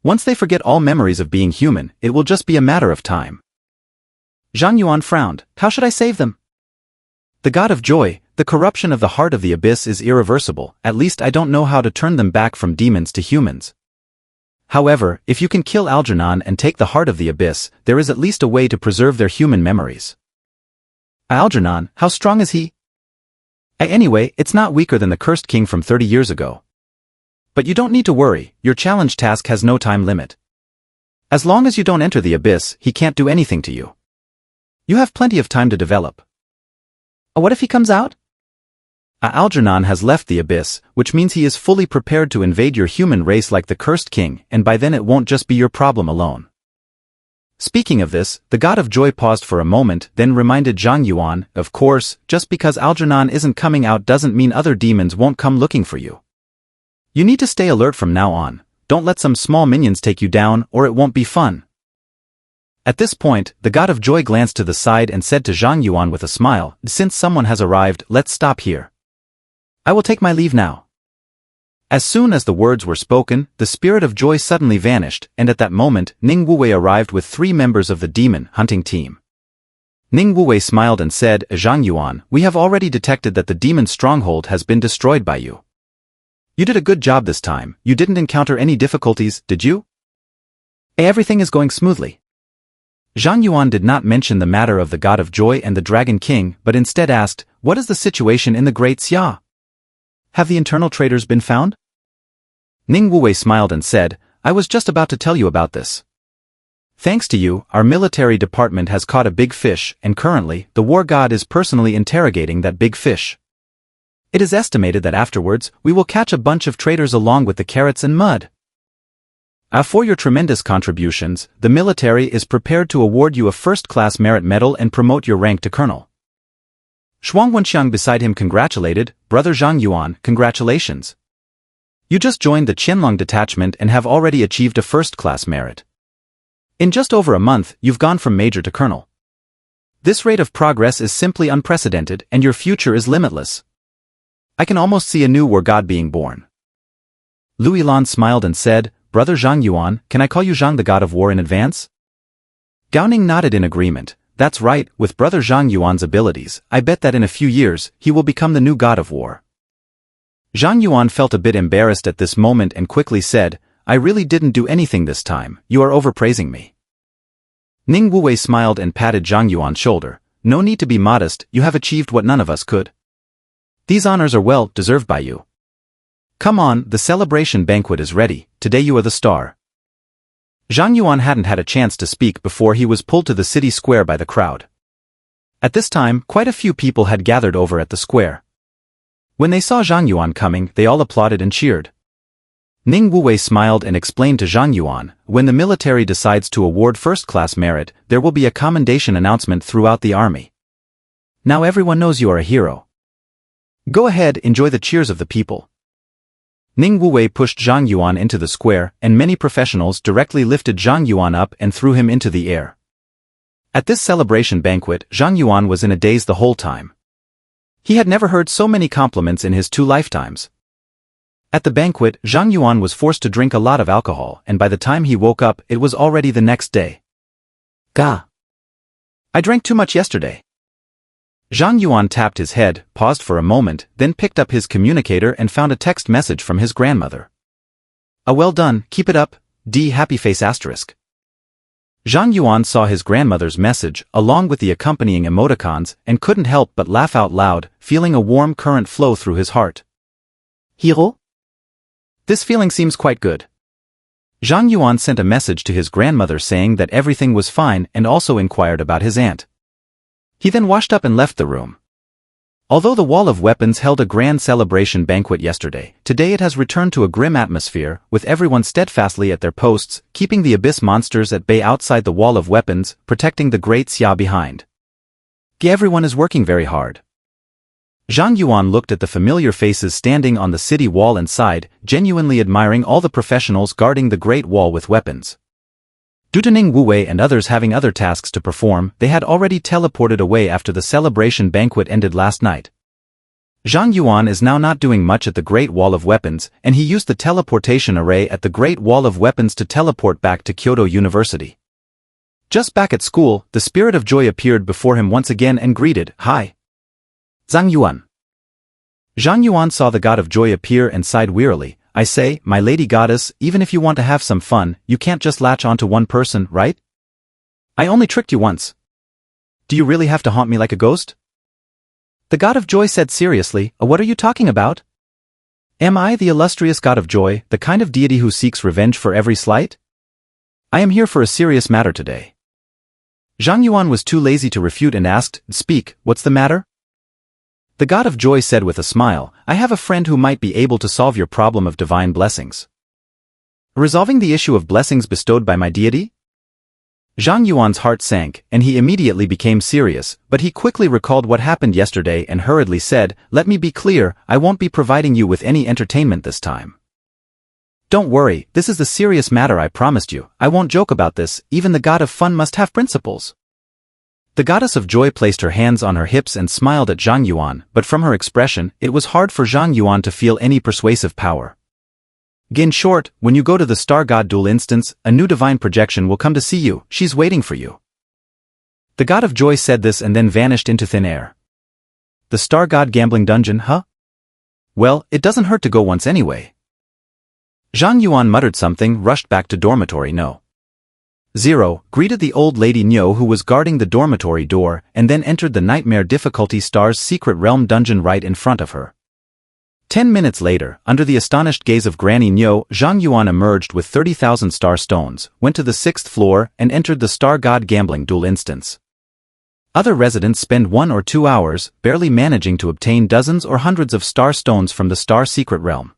Once they forget all memories of being human, it will just be a matter of time. Zhang Yuan frowned. How should I save them? The god of joy, the corruption of the Heart of the Abyss is irreversible. At least I don't know how to turn them back from demons to humans. However, if you can kill Algernon and take the Heart of the Abyss, there is at least a way to preserve their human memories. Algernon, how strong is he? Anyway, it's not weaker than the cursed king from 30 years ago. But you don't need to worry, your challenge task has no time limit. As long as you don't enter the abyss, he can't do anything to you. You have plenty of time to develop. What if he comes out? Algernon has left the abyss, which means he is fully prepared to invade your human race like the cursed king, and by then it won't just be your problem alone. Speaking of this, the god of joy paused for a moment, then reminded Zhang Yuan, of course, just because Algernon isn't coming out doesn't mean other demons won't come looking for you. You need to stay alert from now on. Don't let some small minions take you down, or it won't be fun. At this point, the god of joy glanced to the side and said to Zhang Yuan with a smile, since someone has arrived, let's stop here. I will take my leave now. As soon as the words were spoken, the spirit of joy suddenly vanished, and at that moment, Ning Wuwei arrived with 3 members of the demon hunting team. Ning Wuwei smiled and said, Zhang Yuan, we have already detected that the demon stronghold has been destroyed by you. You did a good job this time. You didn't encounter any difficulties, did you? Everything is going smoothly. Zhang Yuan did not mention the matter of the God of Joy and the Dragon King but instead asked, what is the situation in the Great Xia? Have the internal traitors been found? Ning Wuwei smiled and said, I was just about to tell you about this. Thanks to you, our military department has caught a big fish, and currently, the war god is personally interrogating that big fish. It is estimated that afterwards, we will catch a bunch of traitors along with the carrots and mud. For your tremendous contributions, the military is prepared to award you a first-class merit medal and promote your rank to colonel. Shuang Wenxiang beside him congratulated, Brother Zhang Yuan, congratulations. You just joined the Qianlong detachment and have already achieved a first-class merit. In just over a month, you've gone from major to colonel. This rate of progress is simply unprecedented and your future is limitless. I can almost see a new war god being born. Lu Yilan smiled and said, Brother Zhang Yuan, can I call you Zhang the god of war in advance? Gao Ning nodded in agreement. That's right, with Brother Zhang Yuan's abilities, I bet that in a few years, he will become the new god of war. Zhang Yuan felt a bit embarrassed at this moment and quickly said, I really didn't do anything this time, you are overpraising me. Ning Wuwei smiled and patted Zhang Yuan's shoulder. No need to be modest, you have achieved what none of us could. These honors are well deserved by you. Come on, the celebration banquet is ready, today you are the star. Zhang Yuan hadn't had a chance to speak before he was pulled to the city square by the crowd. At this time, quite a few people had gathered over at the square. When they saw Zhang Yuan coming, they all applauded and cheered. Ning Wuwei smiled and explained to Zhang Yuan, when the military decides to award first-class merit, there will be a commendation announcement throughout the army. Now everyone knows you are a hero. Go ahead, enjoy the cheers of the people. Ning Wuwei pushed Zhang Yuan into the square, and many professionals directly lifted Zhang Yuan up and threw him into the air. At this celebration banquet, Zhang Yuan was in a daze the whole time. He had never heard so many compliments in his 2 lifetimes. At the banquet, Zhang Yuan was forced to drink a lot of alcohol, and by the time he woke up, it was already the next day. Gah! I drank too much yesterday. Zhang Yuan tapped his head, paused for a moment, then picked up his communicator and found a text message from his grandmother. Well done, keep it up, happy face asterisk. Zhang Yuan saw his grandmother's message, along with the accompanying emoticons, and couldn't help but laugh out loud, feeling a warm current flow through his heart. Hero? This feeling seems quite good. Zhang Yuan sent a message to his grandmother saying that everything was fine and also inquired about his aunt. He then washed up and left the room. Although the Wall of Weapons held a grand celebration banquet yesterday, today it has returned to a grim atmosphere, with everyone steadfastly at their posts, keeping the abyss monsters at bay outside the Wall of Weapons, protecting the Great Xia behind. Everyone is working very hard. Zhang Yuan looked at the familiar faces standing on the city wall and sighed, genuinely admiring all the professionals guarding the Great Wall with weapons. Due to Ning Wuwei and others having other tasks to perform, they had already teleported away after the celebration banquet ended last night. Zhang Yuan is now not doing much at the Great Wall of Weapons, and he used the teleportation array at the Great Wall of Weapons to teleport back to Kyoto University. Just back at school, the Spirit of Joy appeared before him once again and greeted, Hi. Zhang Yuan. Zhang Yuan saw the God of Joy appear and sighed wearily. I say, my lady goddess, even if you want to have some fun, you can't just latch onto one person, right? I only tricked you once. Do you really have to haunt me like a ghost? The God of Joy said seriously, what are you talking about? Am I the illustrious God of Joy, the kind of deity who seeks revenge for every slight? I am here for a serious matter today. Zhang Yuan was too lazy to refute and asked, Speak, what's the matter? The God of Joy said with a smile, I have a friend who might be able to solve your problem of divine blessings. Resolving the issue of blessings bestowed by my deity? Zhang Yuan's heart sank, and he immediately became serious, but he quickly recalled what happened yesterday and hurriedly said, Let me be clear, I won't be providing you with any entertainment this time. Don't worry, this is the serious matter I promised you, I won't joke about this, even the God of Fun must have principles. The goddess of joy placed her hands on her hips and smiled at Zhang Yuan, but from her expression, it was hard for Zhang Yuan to feel any persuasive power. In short, when you go to the Star God Duel instance, a new divine projection will come to see you, she's waiting for you. The God of Joy said this and then vanished into thin air. The Star God Gambling Dungeon, huh? Well, it doesn't hurt to go once anyway. Zhang Yuan muttered something, rushed back to dormitory no. 0 greeted the old lady Nyo who was guarding the dormitory door and then entered the Nightmare Difficulty Star's secret realm dungeon right in front of her. 10 minutes later, under the astonished gaze of Granny Nyo, Zhang Yuan emerged with 30,000 star stones, went to the 6th floor, and entered the Star God Gambling Duel instance. Other residents spend 1 or 2 hours, barely managing to obtain dozens or hundreds of star stones from the Star Secret Realm.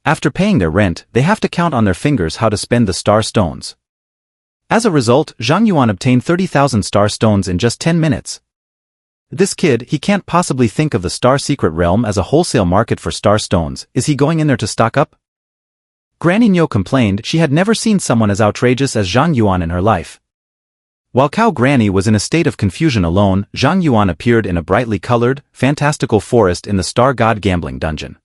After paying their rent, they have to count on their fingers how to spend the star stones. As a result, Zhang Yuan obtained 30,000 star stones in just 10 minutes. This kid, he can't possibly think of the Star Secret Realm as a wholesale market for star stones. Is he going in there to stock up? Granny Nyo complained she had never seen someone as outrageous as Zhang Yuan in her life. While Cow Granny was in a state of confusion alone, Zhang Yuan appeared in a brightly colored, fantastical forest in the Star God Gambling Dungeon.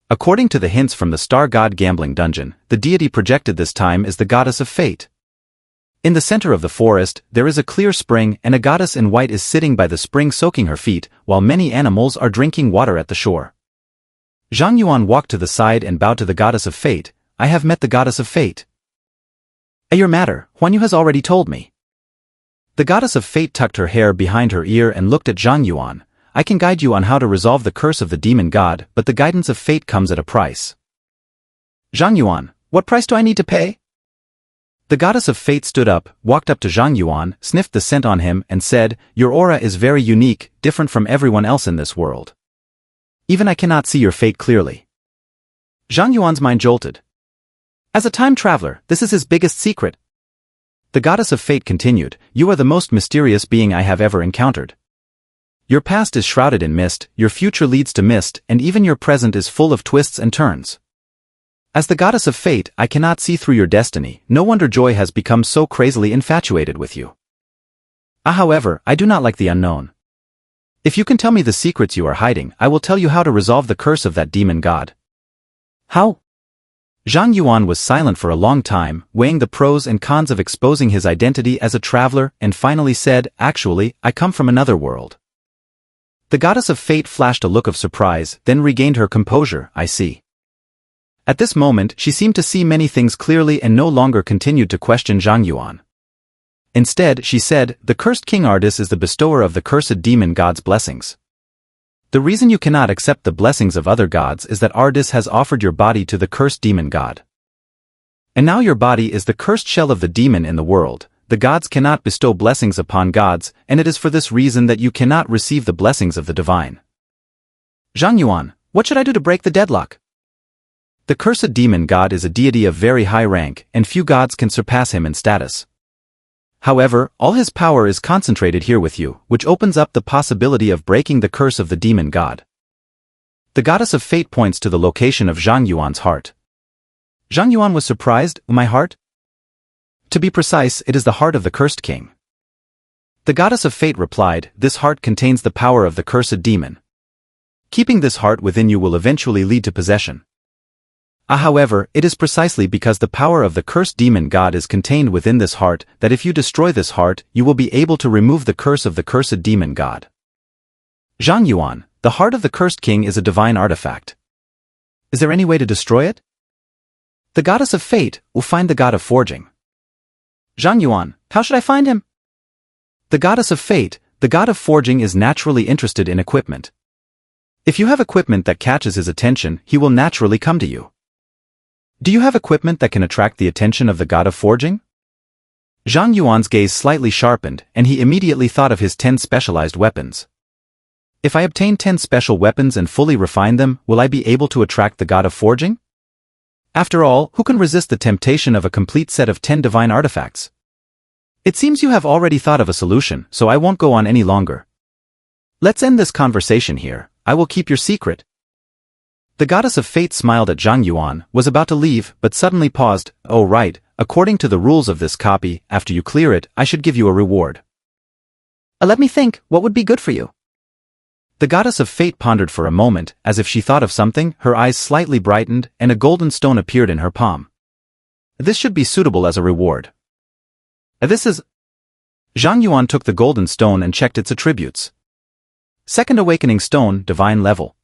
According to the hints from the Star God Gambling Dungeon, the deity projected this time is the goddess of fate. In the center of the forest, there is a clear spring and a goddess in white is sitting by the spring soaking her feet, while many animals are drinking water at the shore. Zhang Yuan walked to the side and bowed to the goddess of fate. I have met the goddess of fate. Your matter, Huan Yu has already told me. The goddess of fate tucked her hair behind her ear and looked at Zhang Yuan. I can guide you on how to resolve the curse of the demon god, but the guidance of fate comes at a price. Zhang Yuan, what price do I need to pay? The goddess of fate stood up, walked up to Zhang Yuan, sniffed the scent on him, and said, your aura is very unique, different from everyone else in this world. Even I cannot see your fate clearly. Zhang Yuan's mind jolted. As a time traveler, this is his biggest secret. The goddess of fate continued, you are the most mysterious being I have ever encountered. Your past is shrouded in mist, your future leads to mist, and even your present is full of twists and turns. As the goddess of fate, I cannot see through your destiny. No wonder Joy has become so crazily infatuated with you. However, I do not like the unknown. If you can tell me the secrets you are hiding, I will tell you how to resolve the curse of that demon god. How? Zhang Yuan was silent for a long time, weighing the pros and cons of exposing his identity as a traveler, and finally said, actually, I come from another world. The goddess of fate flashed a look of surprise, then regained her composure. I see. At this moment, she seemed to see many things clearly and no longer continued to question Zhang Yuan. Instead, she said, the cursed king Aridis is the bestower of the cursed demon god's blessings. The reason you cannot accept the blessings of other gods is that Aridis has offered your body to the cursed demon god. And now your body is the cursed shell of the demon in the world. The gods cannot bestow blessings upon gods, and it is for this reason that you cannot receive the blessings of the divine. Zhang Yuan, what should I do to break the deadlock? The cursed demon god is a deity of very high rank, and few gods can surpass him in status. However, all his power is concentrated here with you, which opens up the possibility of breaking the curse of the demon god. The goddess of fate points to the location of Zhang Yuan's heart. Zhang Yuan was surprised. My heart? To be precise, it is the heart of the cursed king. The goddess of fate replied, this heart contains the power of the cursed demon. Keeping this heart within you will eventually lead to possession. However, it is precisely because the power of the cursed demon god is contained within this heart that if you destroy this heart, you will be able to remove the curse of the cursed demon god. Zhang Yuan, the heart of the cursed king is a divine artifact. Is there any way to destroy it? The goddess of fate will find the god of forging. Zhang Yuan, how should I find him? The goddess of fate, the god of forging is naturally interested in equipment. If you have equipment that catches his attention, he will naturally come to you. Do you have equipment that can attract the attention of the god of forging? Zhang Yuan's gaze slightly sharpened, and he immediately thought of his 10 specialized weapons. If I obtain 10 special weapons and fully refine them, will I be able to attract the god of forging? After all, who can resist the temptation of a complete set of 10 divine artifacts? It seems you have already thought of a solution, so I won't go on any longer. Let's end this conversation here. I will keep your secret. The goddess of fate smiled at Zhang Yuan, was about to leave, but suddenly paused. Oh right, according to the rules of this copy, after you clear it, I should give you a reward. Let me think, what would be good for you? The goddess of fate pondered for a moment, as if she thought of something, her eyes slightly brightened, and a golden stone appeared in her palm. This should be suitable as a reward. This is... Zhang Yuan took the golden stone and checked its attributes. Second awakening stone, divine level.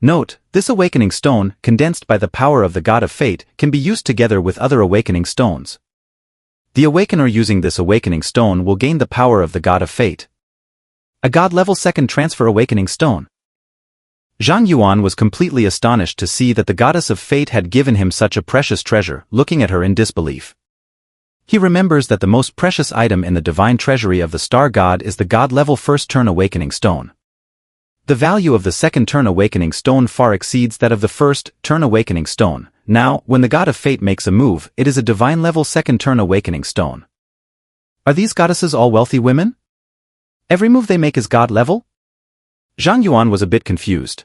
Note, this awakening stone, condensed by the power of the god of fate, can be used together with other awakening stones. The awakener using this awakening stone will gain the power of the God of Fate. A God-level second transfer awakening stone. Zhang Yuan was completely astonished to see that the goddess of fate had given him such a precious treasure, looking at her in disbelief. He remembers that the most precious item in the divine treasury of the star god is the god-level first turn awakening stone. The value of the second turn awakening stone far exceeds that of the first turn awakening stone. Now, when the god of fate makes a move, it is a divine level second turn awakening stone. Are these goddesses all wealthy women? Every move they make is god level? Zhang Yuan was a bit confused.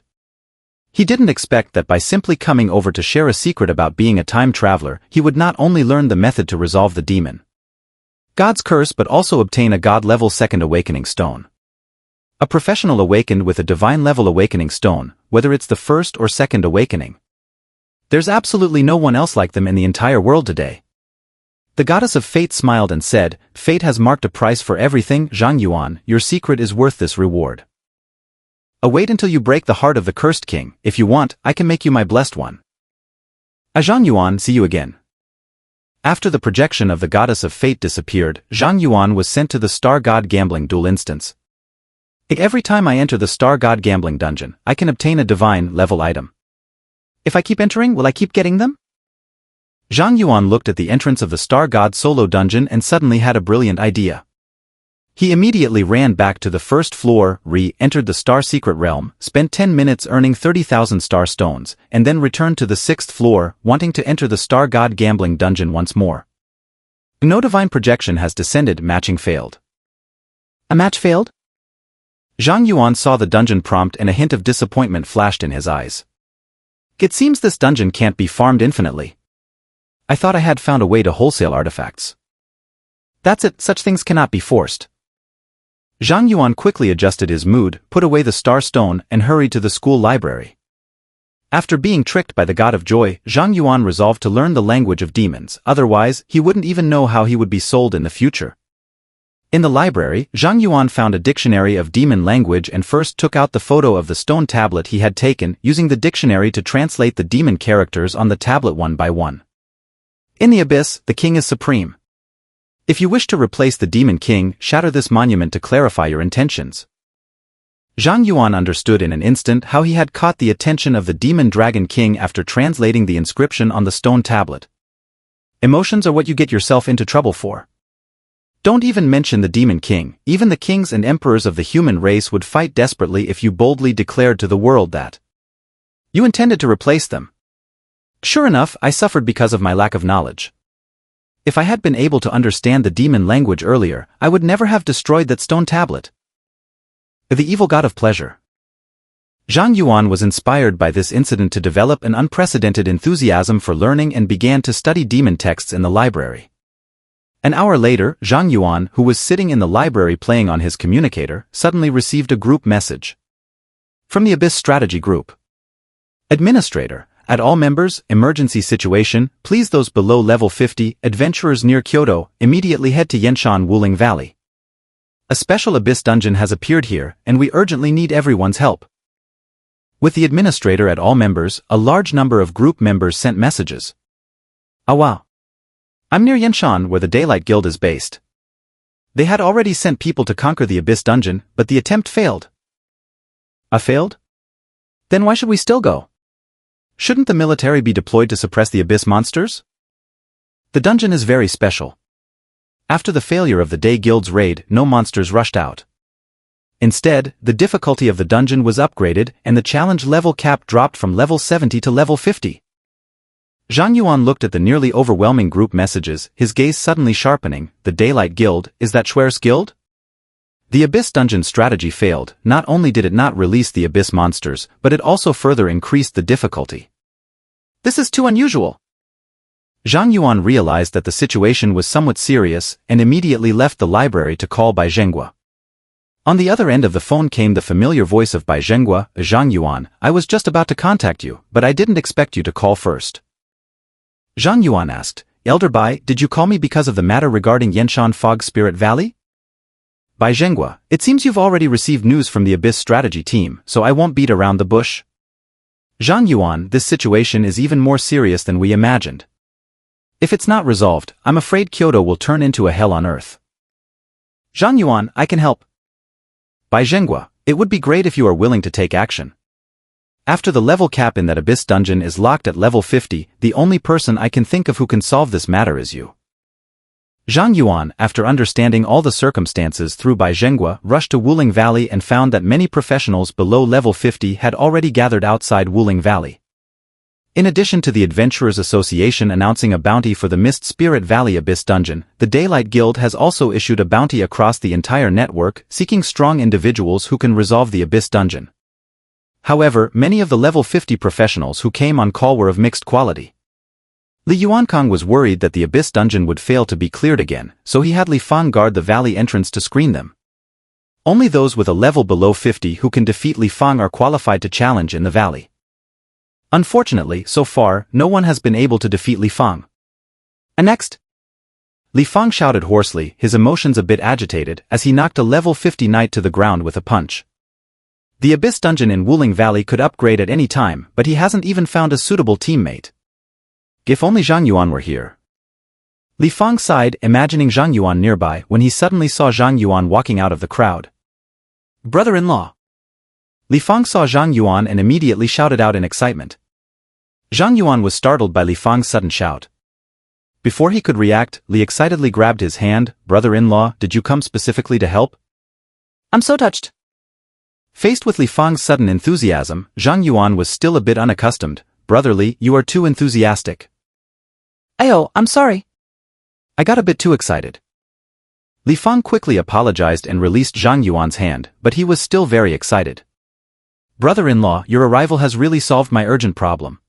He didn't expect that by simply coming over to share a secret about being a time traveler, he would not only learn the method to resolve the demon god's curse but also obtain a god-level second awakening stone. A professional awakened with a divine-level awakening stone, whether it's the first or second awakening. There's absolutely no one else like them in the entire world today. The goddess of fate smiled and said, "Fate has marked a price for everything, Zhang Yuan, your secret is worth this reward. Await until you break the heart of the cursed king. If you want, I can make you my blessed one." Zhang Yuan, see you again. After the projection of the goddess of fate disappeared, Zhang Yuan was sent to the star god gambling duel instance. Every time I enter the star god gambling dungeon, I can obtain a divine level item. If I keep entering, will I keep getting them? Zhang Yuan looked at the entrance of the star god solo dungeon and suddenly had a brilliant idea. He immediately ran back to the first floor, re-entered the star secret realm, spent 10 minutes earning 30,000 star stones, and then returned to the 6th floor, wanting to enter the star god gambling dungeon once more. No divine projection has descended, matching failed. A match failed? Zhang Yuan saw the dungeon prompt and a hint of disappointment flashed in his eyes. It seems this dungeon can't be farmed infinitely. I thought I had found a way to wholesale artifacts. That's it, such things cannot be forced. Zhang Yuan quickly adjusted his mood, put away the star stone, and hurried to the school library. After being tricked by the god of joy, Zhang Yuan resolved to learn the language of demons, otherwise, he wouldn't even know how he would be sold in the future. In the library, Zhang Yuan found a dictionary of demon language and first took out the photo of the stone tablet he had taken, using the dictionary to translate the demon characters on the tablet one by one. In the abyss, the king is supreme. If you wish to replace the demon king, shatter this monument to clarify your intentions. Zhang Yuan understood in an instant how he had caught the attention of the demon dragon king after translating the inscription on the stone tablet. Emotions are what you get yourself into trouble for. Don't even mention the demon king, even the kings and emperors of the human race would fight desperately if you boldly declared to the world that you intended to replace them. Sure enough, I suffered because of my lack of knowledge. If I had been able to understand the demon language earlier, I would never have destroyed that stone tablet. The evil god of pleasure. Zhang Yuan was inspired by this incident to develop an unprecedented enthusiasm for learning and began to study demon texts in the library. An hour later, Zhang Yuan, who was sitting in the library playing on his communicator, suddenly received a group message. From the Abyss Strategy Group. Administrator. At all members, emergency situation, please those below level 50, adventurers near Kyoto, immediately head to Yenshan Wuling Valley. A special abyss dungeon has appeared here, and we urgently need everyone's help. With the administrator at all members, a large number of group members sent messages. Ah wow. I'm near Yenshan where the Daylight Guild is based. They had already sent people to conquer the abyss dungeon, but the attempt failed. Failed? Then why should we still go? Shouldn't the military be deployed to suppress the abyss monsters? The dungeon is very special. After the failure of the Day Guild's raid, no monsters rushed out. Instead, the difficulty of the dungeon was upgraded and the challenge level cap dropped from level 70 to level 50. Zhang Yuan looked at the nearly overwhelming group messages, his gaze suddenly sharpening. The Daylight Guild, is that Schwer's guild? The Abyss Dungeon strategy failed. Not only did it not release the Abyss monsters, but it also further increased the difficulty. This is too unusual. Zhang Yuan realized that the situation was somewhat serious and immediately left the library to call Bai Zhenghua. On the other end of the phone came the familiar voice of Bai Zhenghua. Zhang Yuan, I was just about to contact you, but I didn't expect you to call first. Zhang Yuan asked, Elder Bai, did you call me because of the matter regarding Yenshan Fog Spirit Valley? Bai Zhenghua, it seems you've already received news from the Abyss strategy team, so I won't beat around the bush. Zhang Yuan, this situation is even more serious than we imagined. If it's not resolved, I'm afraid Kyoto will turn into a hell on earth. Zhang Yuan, I can help. By Zhenghua, it would be great if you are willing to take action. After the level cap in that abyss dungeon is locked at level 50, the only person I can think of who can solve this matter is you. Zhang Yuan, after understanding all the circumstances through Bai Zhenghua, rushed to Wuling Valley and found that many professionals below level 50 had already gathered outside Wuling Valley. In addition to the Adventurers Association announcing a bounty for the Mist Spirit Valley Abyss Dungeon, the Daylight Guild has also issued a bounty across the entire network, seeking strong individuals who can resolve the Abyss Dungeon. However, many of the level 50 professionals who came on call were of mixed quality. Li Yuankang was worried that the Abyss Dungeon would fail to be cleared again, so he had Li Fang guard the valley entrance to screen them. Only those with a level below 50 who can defeat Li Fang are qualified to challenge in the valley. Unfortunately, so far, no one has been able to defeat Li Fang. And next? Li Fang shouted hoarsely, his emotions a bit agitated, as he knocked a level 50 knight to the ground with a punch. The Abyss Dungeon in Wuling Valley could upgrade at any time, but he hasn't even found a suitable teammate. If only Zhang Yuan were here. Li Fang sighed, imagining Zhang Yuan nearby, when he suddenly saw Zhang Yuan walking out of the crowd. Brother-in-law. Li Fang saw Zhang Yuan and immediately shouted out in excitement. Zhang Yuan was startled by Li Fang's sudden shout. Before he could react, Li excitedly grabbed his hand. Brother-in-law, did you come specifically to help? I'm so touched. Faced with Li Fang's sudden enthusiasm, Zhang Yuan was still a bit unaccustomed. Brother Li, you are too enthusiastic. Ayo, I'm sorry. I got a bit too excited. Li Fang quickly apologized and released Zhang Yuan's hand, but he was still very excited. Brother-in-law, your arrival has really solved my urgent problem.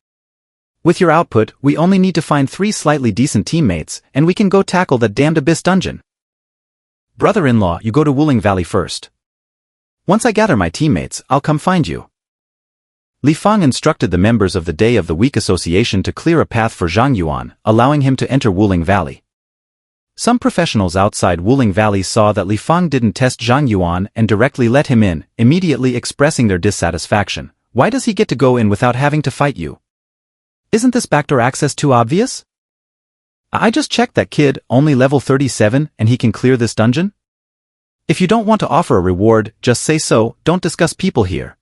With your output, we only need to find 3 slightly decent teammates, and we can go tackle that damned Abyss Dungeon. Brother-in-law, you go to Wuling Valley first. Once I gather my teammates, I'll come find you. Li Fang instructed the members of the Day of the Week Association to clear a path for Zhang Yuan, allowing him to enter Wuling Valley. Some professionals outside Wuling Valley saw that Li Fang didn't test Zhang Yuan and directly let him in, immediately expressing their dissatisfaction. Why does he get to go in without having to fight you? Isn't this backdoor access too obvious? I just checked that kid, only level 37, and he can clear this dungeon? If you don't want to offer a reward, just say so, don't discuss people here.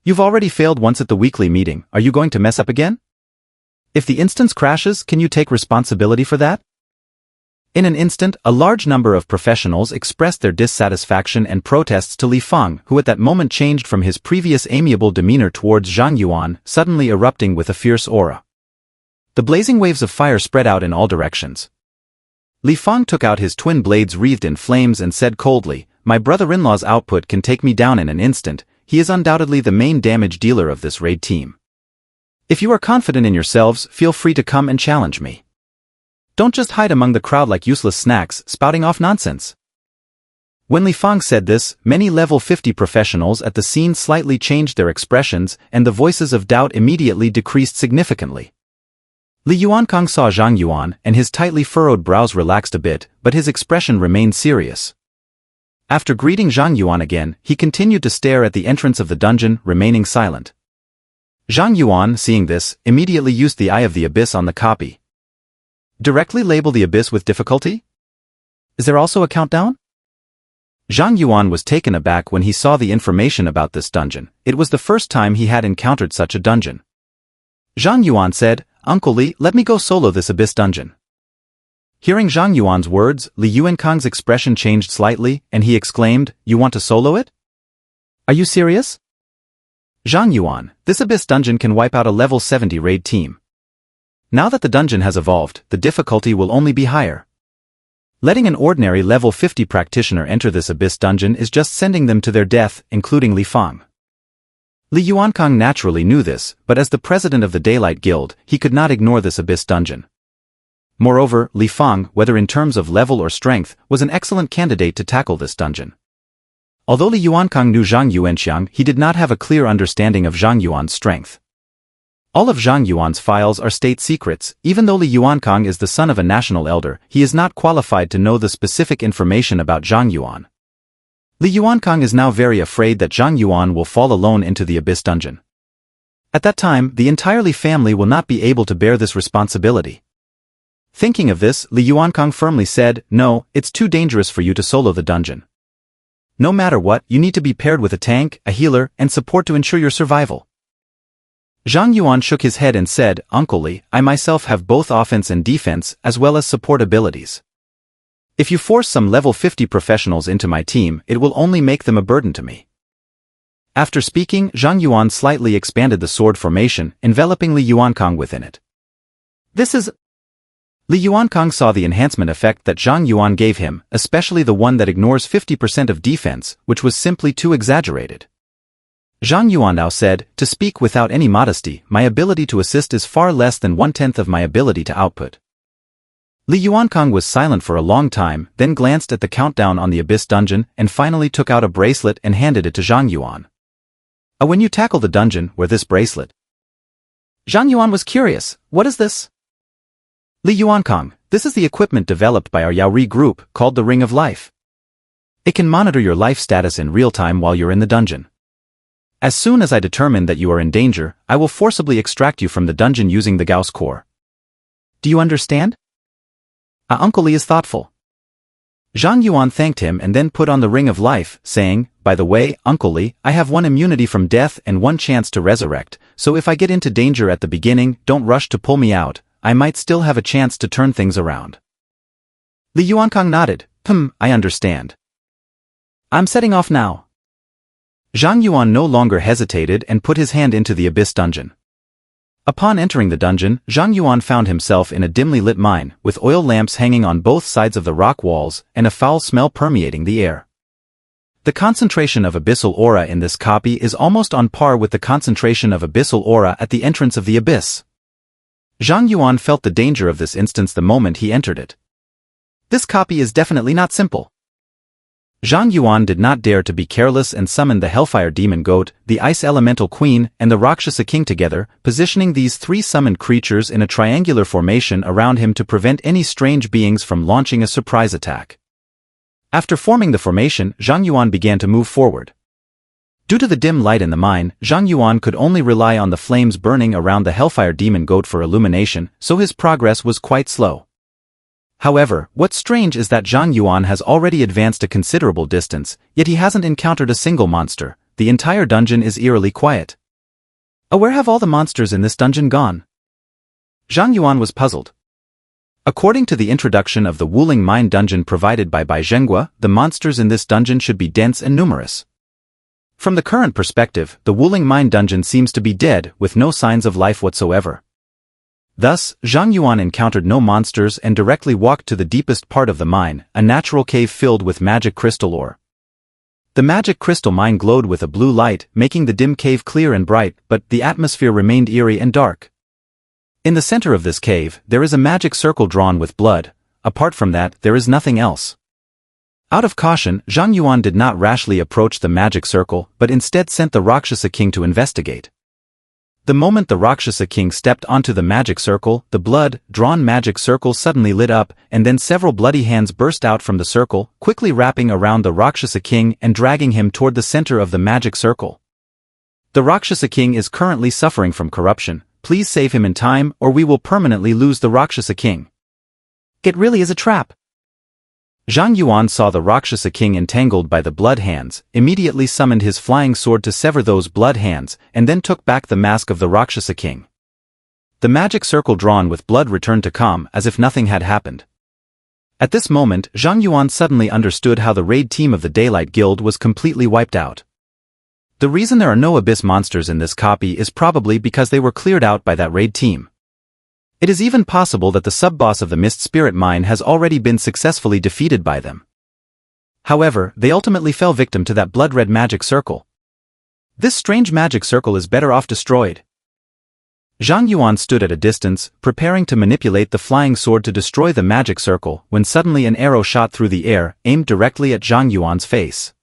You've already failed once at the weekly meeting, are you going to mess up again? If the instance crashes, can you take responsibility for that? In an instant, a large number of professionals expressed their dissatisfaction and protests to Li Fang, who at that moment changed from his previous amiable demeanor towards Zhang Yuan, suddenly erupting with a fierce aura. The blazing waves of fire spread out in all directions. Li Fang took out his twin blades wreathed in flames and said coldly, my brother-in-law's output can take me down in an instant, he is undoubtedly the main damage dealer of this raid team. If you are confident in yourselves, feel free to come and challenge me. Don't just hide among the crowd like useless snacks, spouting off nonsense. When Li Fang said this, many level 50 professionals at the scene slightly changed their expressions, and the voices of doubt immediately decreased significantly. Li Yuankang saw Zhang Yuan, and his tightly furrowed brows relaxed a bit, but his expression remained serious. After greeting Zhang Yuan again, he continued to stare at the entrance of the dungeon, remaining silent. Zhang Yuan, seeing this, immediately used the Eye of the Abyss on the copy. Directly label the abyss with difficulty? Is there also a countdown? Zhang Yuan was taken aback when he saw the information about this dungeon. It was the first time he had encountered such a dungeon. Zhang Yuan said, Uncle Li, let me go solo this abyss dungeon. Hearing Zhang Yuan's words, Li Yuankang's expression changed slightly, and he exclaimed, you want to solo it? Are you serious? Zhang Yuan, this abyss dungeon can wipe out a level 70 raid team. Now that the dungeon has evolved, the difficulty will only be higher. Letting an ordinary level 50 practitioner enter this abyss dungeon is just sending them to their death, including Li Fang. Li Yuankang naturally knew this, but as the president of the Daylight Guild, he could not ignore this abyss dungeon. Moreover, Li Fang, whether in terms of level or strength, was an excellent candidate to tackle this dungeon. Although Li Yuankang knew Zhang Yuanxiang, he did not have a clear understanding of Zhang Yuan's strength. All of Zhang Yuan's files are state secrets. Even though Li Yuankang is the son of a national elder, he is not qualified to know the specific information about Zhang Yuan. Li Yuankang is now very afraid that Zhang Yuan will fall alone into the abyss dungeon. At that time, the entire Li family will not be able to bear this responsibility. Thinking of this, Li Yuankang firmly said, "No, it's too dangerous for you to solo the dungeon. No matter what, you need to be paired with a tank, a healer, and support to ensure your survival." Zhang Yuan shook his head and said, "Uncle Li, I myself have both offense and defense, as well as support abilities. If you force some level 50 professionals into my team, it will only make them a burden to me." After speaking, Zhang Yuan slightly expanded the sword formation, enveloping Li Yuankang within it. This is... Li Yuankang saw the enhancement effect that Zhang Yuan gave him, especially the one that ignores 50% of defense, which was simply too exaggerated. Zhang Yuan now said, "To speak without any modesty, my ability to assist is far less than 1/10 of my ability to output." Li Yuankang was silent for a long time, then glanced at the countdown on the Abyss dungeon, and finally took out a bracelet and handed it to Zhang Yuan. "When you tackle the dungeon, wear this bracelet." Zhang Yuan was curious. "What is this?" Li Yuankang, this is the equipment developed by our Yaori group, called the Ring of Life. It can monitor your life status in real time while you're in the dungeon. As soon as I determine that you are in danger, I will forcibly extract you from the dungeon using the Gauss core. Do you understand? Uncle Li is thoughtful. Zhang Yuan thanked him and then put on the Ring of Life, saying, "By the way, Uncle Li, I have one immunity from death and one chance to resurrect, so if I get into danger at the beginning, don't rush to pull me out. I might still have a chance to turn things around." Li Yuankang nodded. I understand. I'm setting off now." Zhang Yuan no longer hesitated and put his hand into the Abyss dungeon. Upon entering the dungeon, Zhang Yuan found himself in a dimly lit mine, with oil lamps hanging on both sides of the rock walls and a foul smell permeating the air. The concentration of abyssal aura in this copy is almost on par with the concentration of abyssal aura at the entrance of the abyss. Zhang Yuan felt the danger of this instance the moment he entered it. This copy is definitely not simple. Zhang Yuan did not dare to be careless and summoned the Hellfire Demon Goat, the Ice Elemental Queen, and the Rakshasa King together, positioning these three summoned creatures in a triangular formation around him to prevent any strange beings from launching a surprise attack. After forming the formation, Zhang Yuan began to move forward. Due to the dim light in the mine, Zhang Yuan could only rely on the flames burning around the Hellfire Demon Goat for illumination, so his progress was quite slow. However, what's strange is that Zhang Yuan has already advanced a considerable distance, yet he hasn't encountered a single monster. The entire dungeon is eerily quiet. Where have all the monsters in this dungeon gone? Zhang Yuan was puzzled. According to the introduction of the Wuling Mine dungeon provided by Bai Zhenghua, the monsters in this dungeon should be dense and numerous. From the current perspective, the Wuling Mine dungeon seems to be dead, with no signs of life whatsoever. Thus, Zhang Yuan encountered no monsters and directly walked to the deepest part of the mine, a natural cave filled with magic crystal ore. The magic crystal mine glowed with a blue light, making the dim cave clear and bright, but the atmosphere remained eerie and dark. In the center of this cave, there is a magic circle drawn with blood. Apart from that, there is nothing else. Out of caution, Zhang Yuan did not rashly approach the magic circle, but instead sent the Rakshasa King to investigate. The moment the Rakshasa King stepped onto the magic circle, the blood-drawn magic circle suddenly lit up, and then several bloody hands burst out from the circle, quickly wrapping around the Rakshasa King and dragging him toward the center of the magic circle. The Rakshasa King is currently suffering from corruption. Please save him in time, or we will permanently lose the Rakshasa King. It really is a trap. Zhang Yuan saw the Rakshasa King entangled by the blood hands, immediately summoned his flying sword to sever those blood hands, and then took back the mask of the Rakshasa King. The magic circle drawn with blood returned to calm, as if nothing had happened. At this moment, Zhang Yuan suddenly understood how the raid team of the Daylight Guild was completely wiped out. The reason there are no abyss monsters in this copy is probably because they were cleared out by that raid team. It is even possible that the sub-boss of the Mist Spirit Mine has already been successfully defeated by them. However, they ultimately fell victim to that blood-red magic circle. This strange magic circle is better off destroyed. Zhang Yuan stood at a distance, preparing to manipulate the flying sword to destroy the magic circle, when suddenly an arrow shot through the air, aimed directly at Zhang Yuan's face.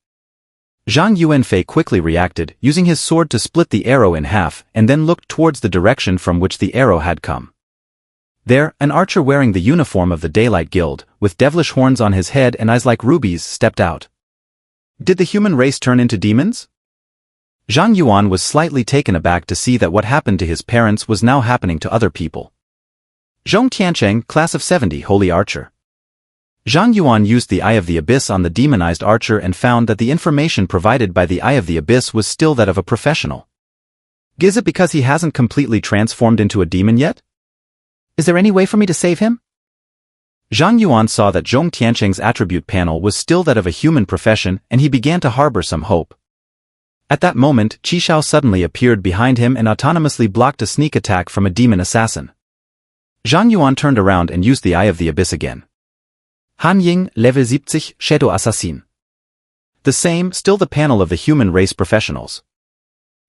Zhang Yuanfei quickly reacted, using his sword to split the arrow in half, and then looked towards the direction from which the arrow had come. There, an archer wearing the uniform of the Daylight Guild, with devilish horns on his head and eyes like rubies, stepped out. Did the human race turn into demons? Zhang Yuan was slightly taken aback to see that what happened to his parents was now happening to other people. Zhong Tiancheng, Class of 70, Holy Archer. Zhang Yuan used the Eye of the Abyss on the demonized archer and found that the information provided by the Eye of the Abyss was still that of a professional. Is it because he hasn't completely transformed into a demon yet? Is there any way for me to save him? Zhang Yuan saw that Zhong Tiancheng's attribute panel was still that of a human profession, and he began to harbor some hope. At that moment, Qi Shao suddenly appeared behind him and autonomously blocked a sneak attack from a demon assassin. Zhang Yuan turned around and used the Eye of the Abyss again. Han Ying, Level 70, Shadow Assassin. The same, still the panel of the human race professionals.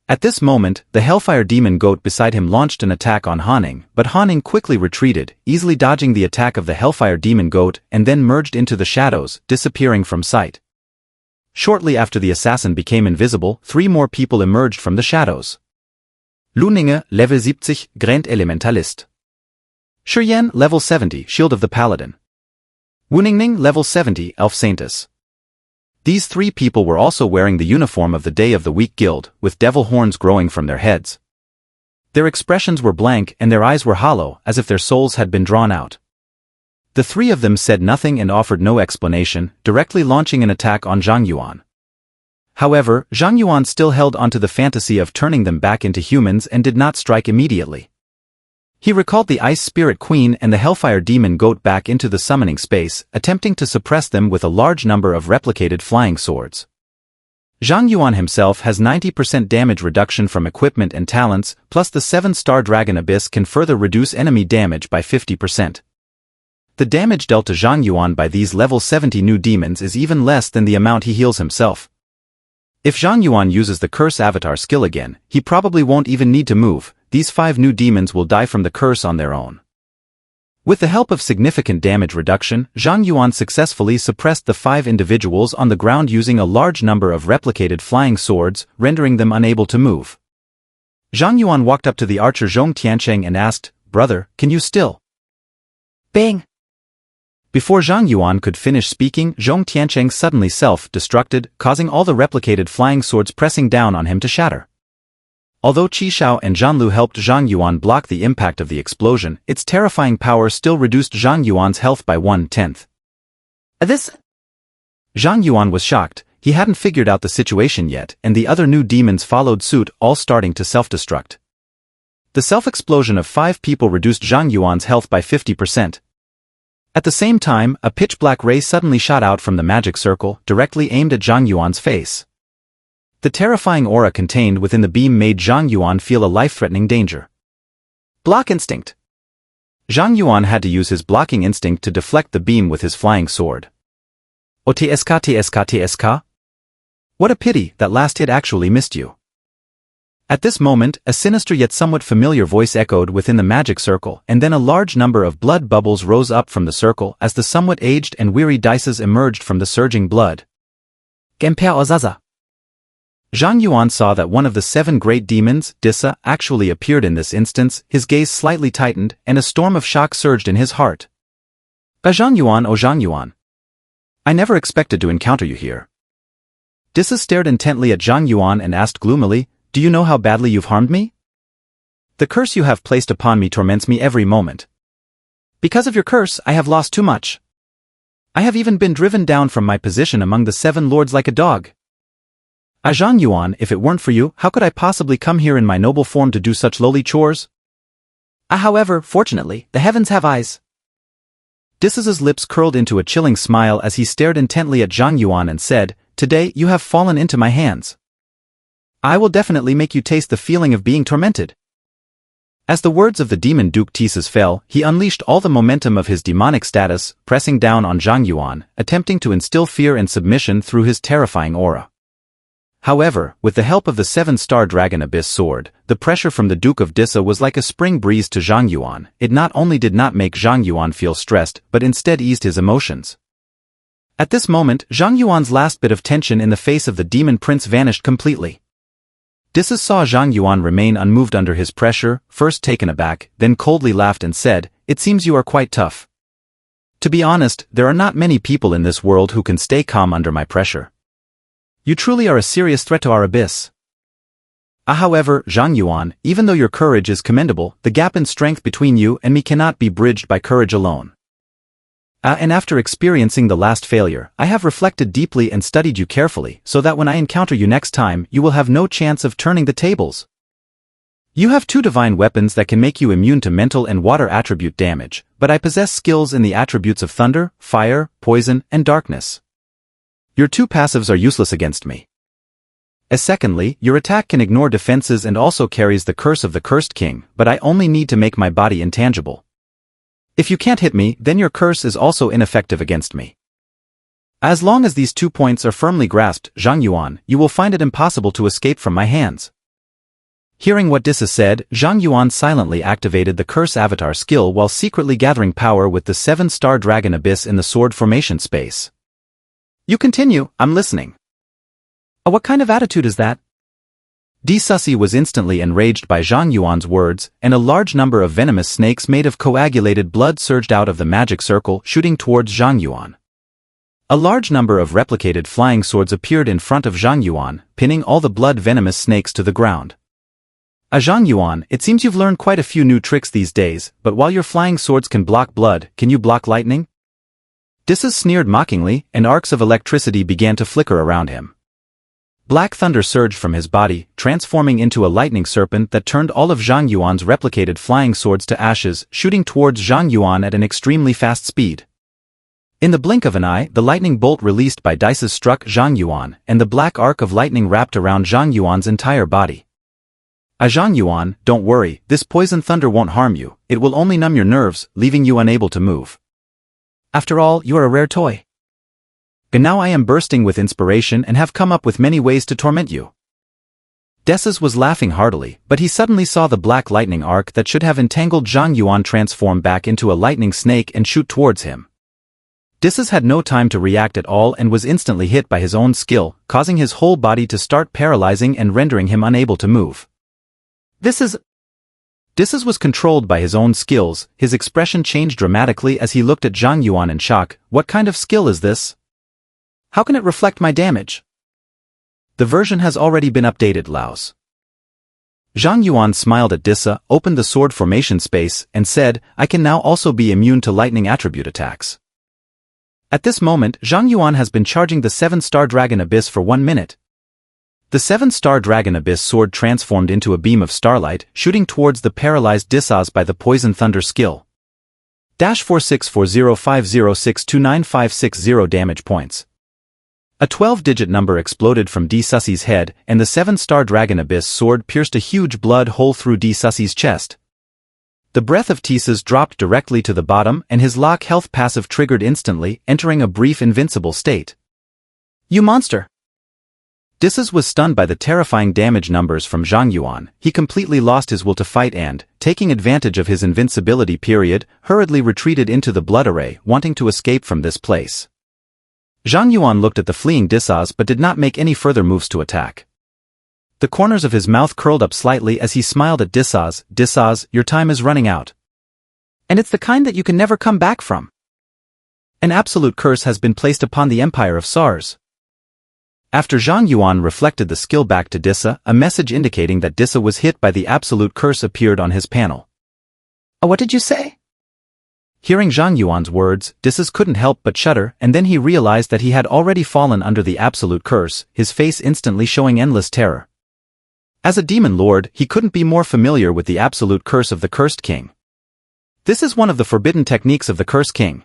At this moment, the Hellfire Demon Goat beside him launched an attack on Haning, but Haning quickly retreated, easily dodging the attack of the Hellfire Demon Goat, and then merged into the shadows, disappearing from sight. Shortly after the assassin became invisible, 3 more people emerged from the shadows. Luninge, Level 70, Grand Elementalist. Shiyan, Level 70, Shield of the Paladin. Wuningning, Level 70, Elf Saintess. These 3 people were also wearing the uniform of the Day of the Weak Guild, with devil horns growing from their heads. Their expressions were blank and their eyes were hollow, as if their souls had been drawn out. The 3 of them said nothing and offered no explanation, directly launching an attack on Zhang Yuan. However, Zhang Yuan still held onto the fantasy of turning them back into humans and did not strike immediately. He recalled the Ice Spirit Queen and the Hellfire Demon Goat back into the summoning space, attempting to suppress them with a large number of replicated flying swords. Zhang Yuan himself has 90% damage reduction from equipment and talents, plus the 7-star Dragon Abyss can further reduce enemy damage by 50%. The damage dealt to Zhang Yuan by these level 70 new demons is even less than the amount he heals himself. If Zhang Yuan uses the Curse Avatar skill again, he probably won't even need to move. These 5 new demons will die from the curse on their own. With the help of significant damage reduction, Zhang Yuan successfully suppressed the 5 individuals on the ground using a large number of replicated flying swords, rendering them unable to move. Zhang Yuan walked up to the archer Zhong Tiancheng and asked, "Brother, can you still?" Bang! Before Zhang Yuan could finish speaking, Zhong Tiancheng suddenly self-destructed, causing all the replicated flying swords pressing down on him to shatter. Although Qi Shao and Zhanlu helped Zhang Yuan block the impact of the explosion, its terrifying power still reduced Zhang Yuan's health by 1/10. This? Zhang Yuan was shocked. He hadn't figured out the situation yet, and the other new demons followed suit, all starting to self-destruct. The self-explosion of 5 people reduced Zhang Yuan's health by 50%. At the same time, a pitch-black ray suddenly shot out from the magic circle, directly aimed at Zhang Yuan's face. The terrifying aura contained within the beam made Zhang Yuan feel a life-threatening danger. Block instinct. Zhang Yuan had to use his blocking instinct to deflect the beam with his flying sword. OTSK. What a pity that last hit actually missed you. At this moment, a sinister yet somewhat familiar voice echoed within the magic circle, and then a large number of blood bubbles rose up from the circle as the somewhat aged and weary Dices emerged from the surging blood. Gemper Ozaza. Zhang Yuan saw that one of the 7 great demons, Disa, actually appeared in this instance. His gaze slightly tightened, and a storm of shock surged in his heart. Zhang Yuan, oh Zhang Yuan. I never expected to encounter you here. Disa stared intently at Zhang Yuan and asked gloomily, "Do you know how badly you've harmed me? The curse you have placed upon me torments me every moment. Because of your curse, I have lost too much. I have even been driven down from my position among the 7 lords like a dog. Zhang Yuan, if it weren't for you, how could I possibly come here in my noble form to do such lowly chores? However, fortunately, the heavens have eyes." Disa's lips curled into a chilling smile as he stared intently at Zhang Yuan and said, "Today you have fallen into my hands. I will definitely make you taste the feeling of being tormented." As the words of the demon Duke Tises fell, he unleashed all the momentum of his demonic status, pressing down on Zhang Yuan, attempting to instill fear and submission through his terrifying aura. However, with the help of the 7-star Dragon Abyss sword, the pressure from the Duke of Disa was like a spring breeze to Zhang Yuan. It not only did not make Zhang Yuan feel stressed, but instead eased his emotions. At this moment, Zhang Yuan's last bit of tension in the face of the demon prince vanished completely. Disa saw Zhang Yuan remain unmoved under his pressure, first taken aback, then coldly laughed and said, "It seems you are quite tough. To be honest, there are not many people in this world who can stay calm under my pressure. You truly are a serious threat to our abyss." However, Zhang Yuan, even though your courage is commendable, the gap in strength between you and me cannot be bridged by courage alone. And after experiencing the last failure, I have reflected deeply and studied you carefully, so that when I encounter you next time, you will have no chance of turning the tables. You have 2 divine weapons that can make you immune to mental and water attribute damage, but I possess skills in the attributes of thunder, fire, poison, and darkness. Your 2 passives are useless against me. Secondly, your attack can ignore defenses and also carries the curse of the Cursed King, but I only need to make my body intangible. If you can't hit me, then your curse is also ineffective against me. As long as these 2 points are firmly grasped, Zhang Yuan, you will find it impossible to escape from my hands. Hearing what Disa said, Zhang Yuan silently activated the Curse Avatar skill while secretly gathering power with the 7-star Dragon Abyss in the sword formation space. You continue, I'm listening. What kind of attitude is that? Disusi was instantly enraged by Zhang Yuan's words, and a large number of venomous snakes made of coagulated blood surged out of the magic circle, shooting towards Zhang Yuan. A large number of replicated flying swords appeared in front of Zhang Yuan, pinning all the blood-venomous snakes to the ground. Zhang Yuan, it seems you've learned quite a few new tricks these days, but while your flying swords can block blood, can you block lightning? Disa sneered mockingly, and arcs of electricity began to flicker around him. Black thunder surged from his body, transforming into a lightning serpent that turned all of Zhang Yuan's replicated flying swords to ashes, shooting towards Zhang Yuan at an extremely fast speed. In the blink of an eye, the lightning bolt released by Dices struck Zhang Yuan, and the black arc of lightning wrapped around Zhang Yuan's entire body. Zhang Yuan, don't worry, this poison thunder won't harm you, it will only numb your nerves, leaving you unable to move. After all, you are a rare toy. And now I am bursting with inspiration and have come up with many ways to torment you. Desus was laughing heartily, but he suddenly saw the black lightning arc that should have entangled Zhang Yuan transform back into a lightning snake and shoot towards him. Desus had no time to react at all and was instantly hit by his own skill, causing his whole body to start paralyzing and rendering him unable to move. Desus was controlled by his own skills, his expression changed dramatically as he looked at Zhang Yuan in shock. What kind of skill is this? How can it reflect my damage? The version has already been updated, Laos. Zhang Yuan smiled at Disa, opened the sword formation space, and said, I can now also be immune to lightning attribute attacks. At this moment, Zhang Yuan has been charging the 7-star Dragon Abyss for 1 minute. The 7-star Dragon Abyss sword transformed into a beam of starlight, shooting towards the paralyzed Disas by the Poison Thunder skill. -464050629560 damage points. A 12-digit number exploded from Disusi's head, and the 7-star Dragon Abyss sword pierced a huge blood hole through Disusi's chest. The breath of Tisas dropped directly to the bottom, and his lock health passive triggered instantly, entering a brief invincible state. You monster! Disas was stunned by the terrifying damage numbers from Zhang Yuan. He completely lost his will to fight and, taking advantage of his invincibility period, hurriedly retreated into the blood array, wanting to escape from this place. Zhang Yuan looked at the fleeing Disas but did not make any further moves to attack. The corners of his mouth curled up slightly as he smiled at Disas. Disas, your time is running out. And it's the kind that you can never come back from. An absolute curse has been placed upon the Empire of Sars. After Zhang Yuan reflected the skill back to Disa, a message indicating that Disa was hit by the absolute curse appeared on his panel. What did you say? Hearing Zhang Yuan's words, Disas couldn't help but shudder, and then he realized that he had already fallen under the absolute curse, his face instantly showing endless terror. As a demon lord, he couldn't be more familiar with the absolute curse of the Cursed King. This is one of the forbidden techniques of the Cursed King.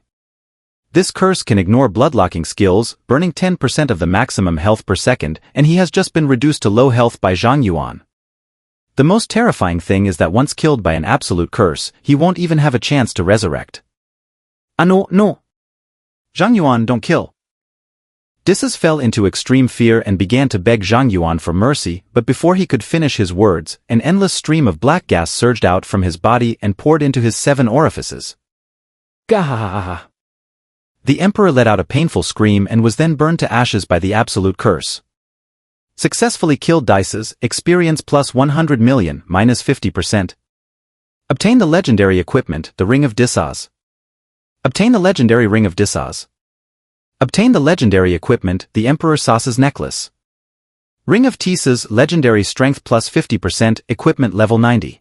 This curse can ignore bloodlocking skills, burning 10% of the maximum health per second, and he has just been reduced to low health by Zhang Yuan. The most terrifying thing is that once killed by an absolute curse, he won't even have a chance to resurrect. No. Zhang Yuan, don't kill. Disas fell into extreme fear and began to beg Zhang Yuan for mercy, but before he could finish his words, an endless stream of black gas surged out from his body and poured into his 7 orifices. Gah! The Emperor let out a painful scream and was then burned to ashes by the absolute curse. Successfully killed Dices, experience plus 100 million, minus 50%. Obtain the legendary equipment, the Ring of Disas. Obtain the legendary Ring of Disas. Obtain the legendary equipment, the Emperor Sas's necklace. Ring of Tisas Legendary Strength plus 50%, Equipment level 90.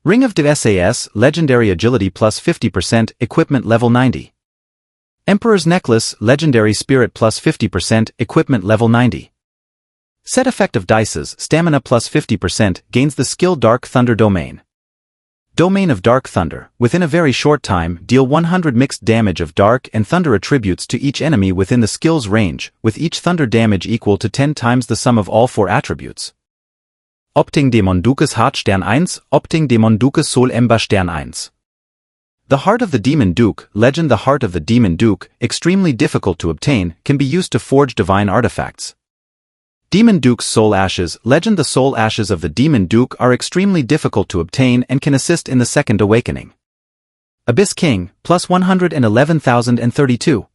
Ring of SAS Legendary Agility plus 50%, Equipment level 90. Emperor's Necklace Legendary Spirit plus 50%, Equipment level 90. Set effect of Dices Stamina plus 50%, gains the skill Dark Thunder Domain. Domain of Dark Thunder, within a very short time, deal 100 mixed damage of Dark and Thunder attributes to each enemy within the skill's range, with each Thunder damage equal to 10 times the sum of all 4 attributes. Opting Dämon Dukes Hart Stern 1, Opting Dämon Dukes Sol Ember Stern 1. The Heart of the Demon Duke, Legend The Heart of the Demon Duke, extremely difficult to obtain, can be used to forge divine artifacts. Demon Duke's Soul Ashes, Legend The Soul Ashes of the Demon Duke are extremely difficult to obtain and can assist in the Second Awakening. Abyss King, plus 111,032.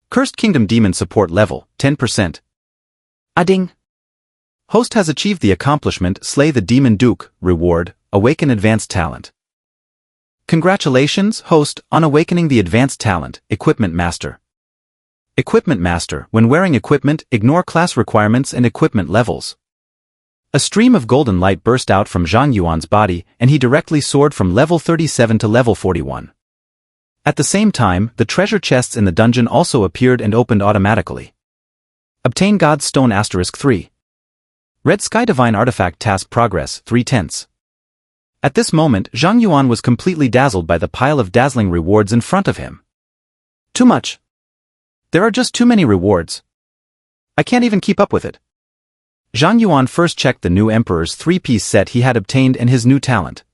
Cursed Kingdom Demon Support Level, 10%. Ading. Host has achieved the accomplishment Slay the Demon Duke, Reward, Awaken Advanced Talent. Congratulations, Host, on awakening the Advanced Talent, Equipment Master. Equipment Master, when wearing equipment, ignore class requirements and equipment levels. A stream of golden light burst out from Zhang Yuan's body, and he directly soared from level 37 to level 41. At the same time, the treasure chests in the dungeon also appeared and opened automatically. Obtain God's Stone *3. Red Sky Divine Artifact Task Progress 3/10. At this moment, Zhang Yuan was completely dazzled by the pile of dazzling rewards in front of him. Too much. There are just too many rewards. I can't even keep up with it. Zhang Yuan first checked the new Emperor's 3-piece set he had obtained and his new talent.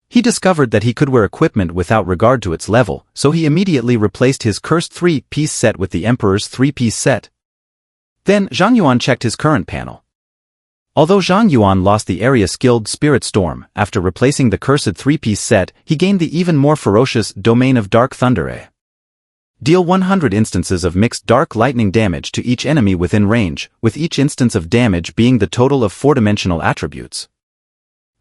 He discovered that he could wear equipment without regard to its level, so he immediately replaced his cursed 3-piece set with the Emperor's 3-piece set. Then, Zhang Yuan checked his current panel. Although Zhang Yuan lost the area-skilled Spirit Storm, after replacing the cursed 3-piece set, he gained the even more ferocious Domain of Dark Thunder. Deal 100 instances of mixed dark lightning damage to each enemy within range, with each instance of damage being the total of 4-dimensional attributes.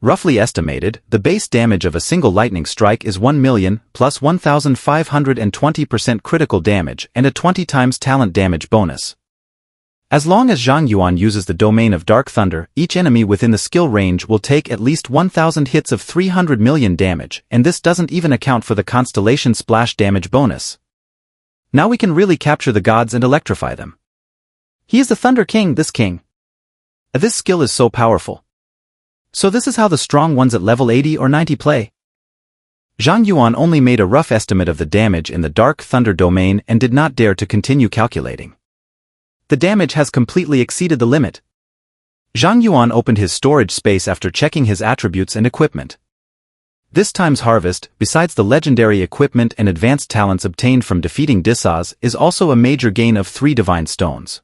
Roughly estimated, the base damage of a single lightning strike is 1 million, plus 1,520% critical damage and a 20 times talent damage bonus. As long as Zhang Yuan uses the Domain of Dark Thunder, each enemy within the skill range will take at least 1,000 hits of 300 million damage, and this doesn't even account for the Constellation Splash damage bonus. Now we can really capture the gods and electrify them. He is the Thunder King, this king. This skill is so powerful. So this is how the strong ones at level 80 or 90 play. Zhang Yuan only made a rough estimate of the damage in the Dark Thunder domain and did not dare to continue calculating. The damage has completely exceeded the limit. Zhang Yuan opened his storage space after checking his attributes and equipment. This time's harvest, besides the legendary equipment and advanced talents obtained from defeating Disas, is also a major gain of 3 divine stones.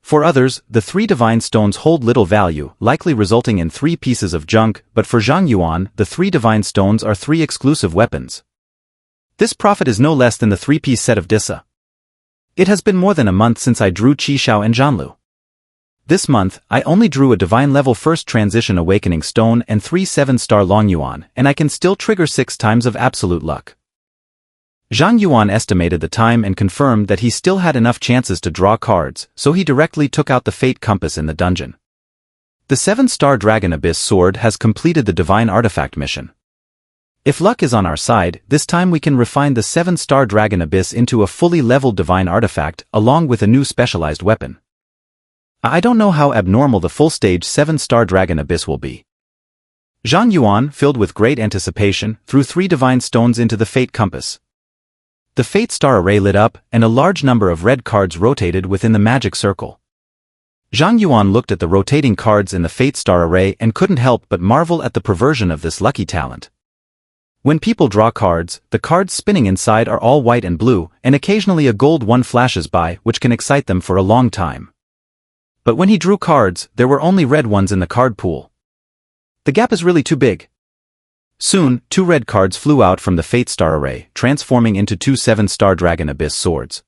For others, the 3 divine stones hold little value, likely resulting in 3 pieces of junk, but for Zhang Yuan, the 3 divine stones are 3 exclusive weapons. This profit is no less than the 3-piece set of Disa. It has been more than a month since I drew Qishao and Zhanlu. This month, I only drew a divine level first transition awakening stone and 3 7-star Long Yuan, and I can still trigger 6 times of absolute luck. Zhang Yuan estimated the time and confirmed that he still had enough chances to draw cards, so he directly took out the Fate Compass in the dungeon. The 7-star Dragon Abyss Sword has completed the Divine Artifact mission. If luck is on our side, this time we can refine the 7-star Dragon Abyss into a fully leveled Divine Artifact, along with a new specialized weapon. I don't know how abnormal the full-stage 7-star Dragon Abyss will be. Zhang Yuan, filled with great anticipation, threw 3 divine stones into the Fate Compass. The Fate Star array lit up, and a large number of red cards rotated within the magic circle. Zhang Yuan looked at the rotating cards in the Fate Star array and couldn't help but marvel at the perversion of this lucky talent. When people draw cards, the cards spinning inside are all white and blue, and occasionally a gold one flashes by, which can excite them for a long time. But when he drew cards, there were only red ones in the card pool. The gap is really too big. Soon, 2 red cards flew out from the Fate Star array, transforming into 2 7-star Dragon Abyss swords.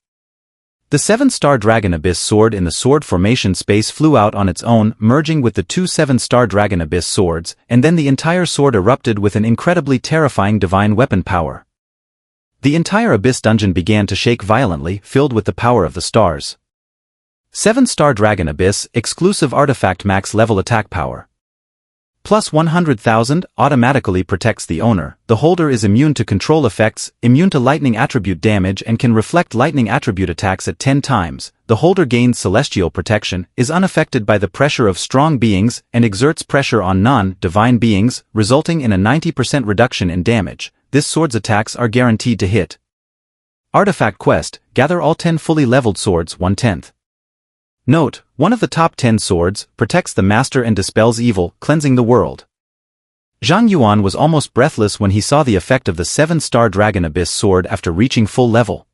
The 7-star Dragon Abyss sword in the sword formation space flew out on its own, merging with the 2 7-star Dragon Abyss swords, and then the entire sword erupted with an incredibly terrifying divine weapon power. The entire Abyss dungeon began to shake violently, filled with the power of the stars. 7-star Dragon Abyss, exclusive artifact, max level attack power. Plus 100,000, automatically protects the owner. The holder is immune to control effects, immune to lightning attribute damage, and can reflect lightning attribute attacks at 10 times. The holder gains celestial protection, is unaffected by the pressure of strong beings, and exerts pressure on non-divine beings, resulting in a 90% reduction in damage. This sword's attacks are guaranteed to hit. Artifact Quest, gather all 10 fully leveled swords 1/10. Note, one of the top 10 swords protects the master and dispels evil, cleansing the world. Zhang Yuan was almost breathless when he saw the effect of the 7-star Dragon Abyss sword after reaching full level.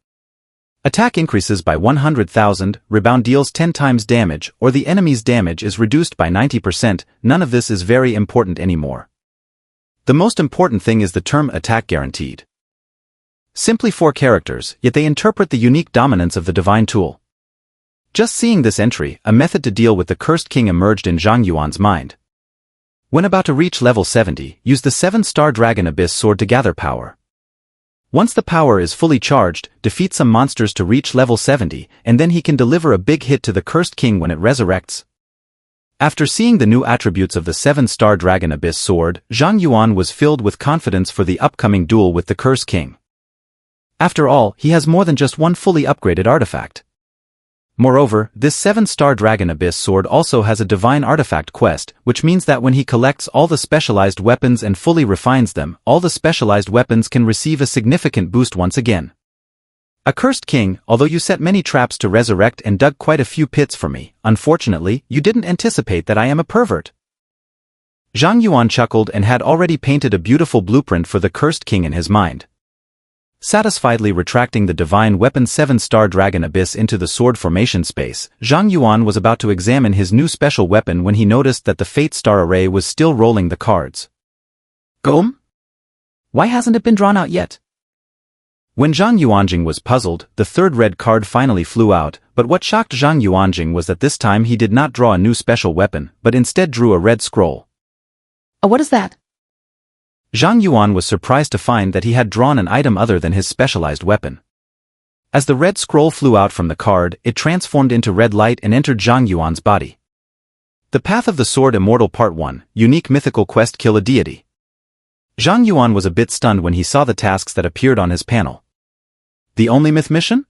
Attack increases by 100,000, rebound deals 10 times damage, or the enemy's damage is reduced by 90%. None of this is very important anymore. The most important thing is the term attack guaranteed. Simply 4 characters, yet they interpret the unique dominance of the divine tool. Just seeing this entry, a method to deal with the Cursed King emerged in Zhang Yuan's mind. When about to reach level 70, use the 7-star Dragon Abyss sword to gather power. Once the power is fully charged, defeat some monsters to reach level 70, and then he can deliver a big hit to the Cursed King when it resurrects. After seeing the new attributes of the 7-star Dragon Abyss sword, Zhang Yuan was filled with confidence for the upcoming duel with the Cursed King. After all, he has more than just one fully upgraded artifact. Moreover, this 7-star Dragon Abyss sword also has a divine artifact quest, which means that when he collects all the specialized weapons and fully refines them, all the specialized weapons can receive a significant boost once again. A Cursed King, although you set many traps to resurrect and dug quite a few pits for me, unfortunately, you didn't anticipate that I am a pervert. Zhang Yuan chuckled and had already painted a beautiful blueprint for the Cursed King in his mind. Satisfiedly retracting the divine weapon 7-star Dragon Abyss into the sword formation space, Zhang Yuan was about to examine his new special weapon when he noticed that the Fate Star array was still rolling the cards. Gom? Why hasn't it been drawn out yet? When Zhang Yuanjing was puzzled, the third red card finally flew out, but what shocked Zhang Yuanjing was that this time he did not draw a new special weapon, but instead drew a red scroll. What is that? Zhang Yuan was surprised to find that he had drawn an item other than his specialized weapon. As the red scroll flew out from the card, it transformed into red light and entered Zhang Yuan's body. The Path of the Sword Immortal Part 1, Unique Mythical Quest, Kill a Deity. Zhang Yuan was a bit stunned when he saw the tasks that appeared on his panel. The only myth mission?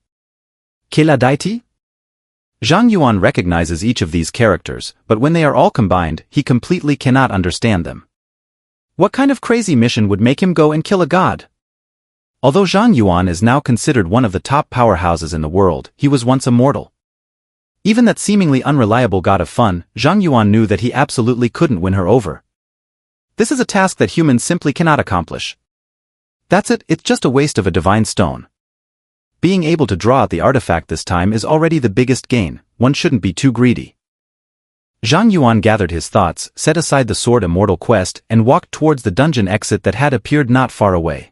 Kill a deity? Zhang Yuan recognizes each of these characters, but when they are all combined, he completely cannot understand them. What kind of crazy mission would make him go and kill a god? Although Zhang Yuan is now considered one of the top powerhouses in the world, he was once a mortal. Even that seemingly unreliable god of fun, Zhang Yuan knew that he absolutely couldn't win her over. This is a task that humans simply cannot accomplish. That's it, it's just a waste of a divine stone. Being able to draw out the artifact this time is already the biggest gain, one shouldn't be too greedy. Zhang Yuan gathered his thoughts, set aside the Sword Immortal quest, and walked towards the dungeon exit that had appeared not far away.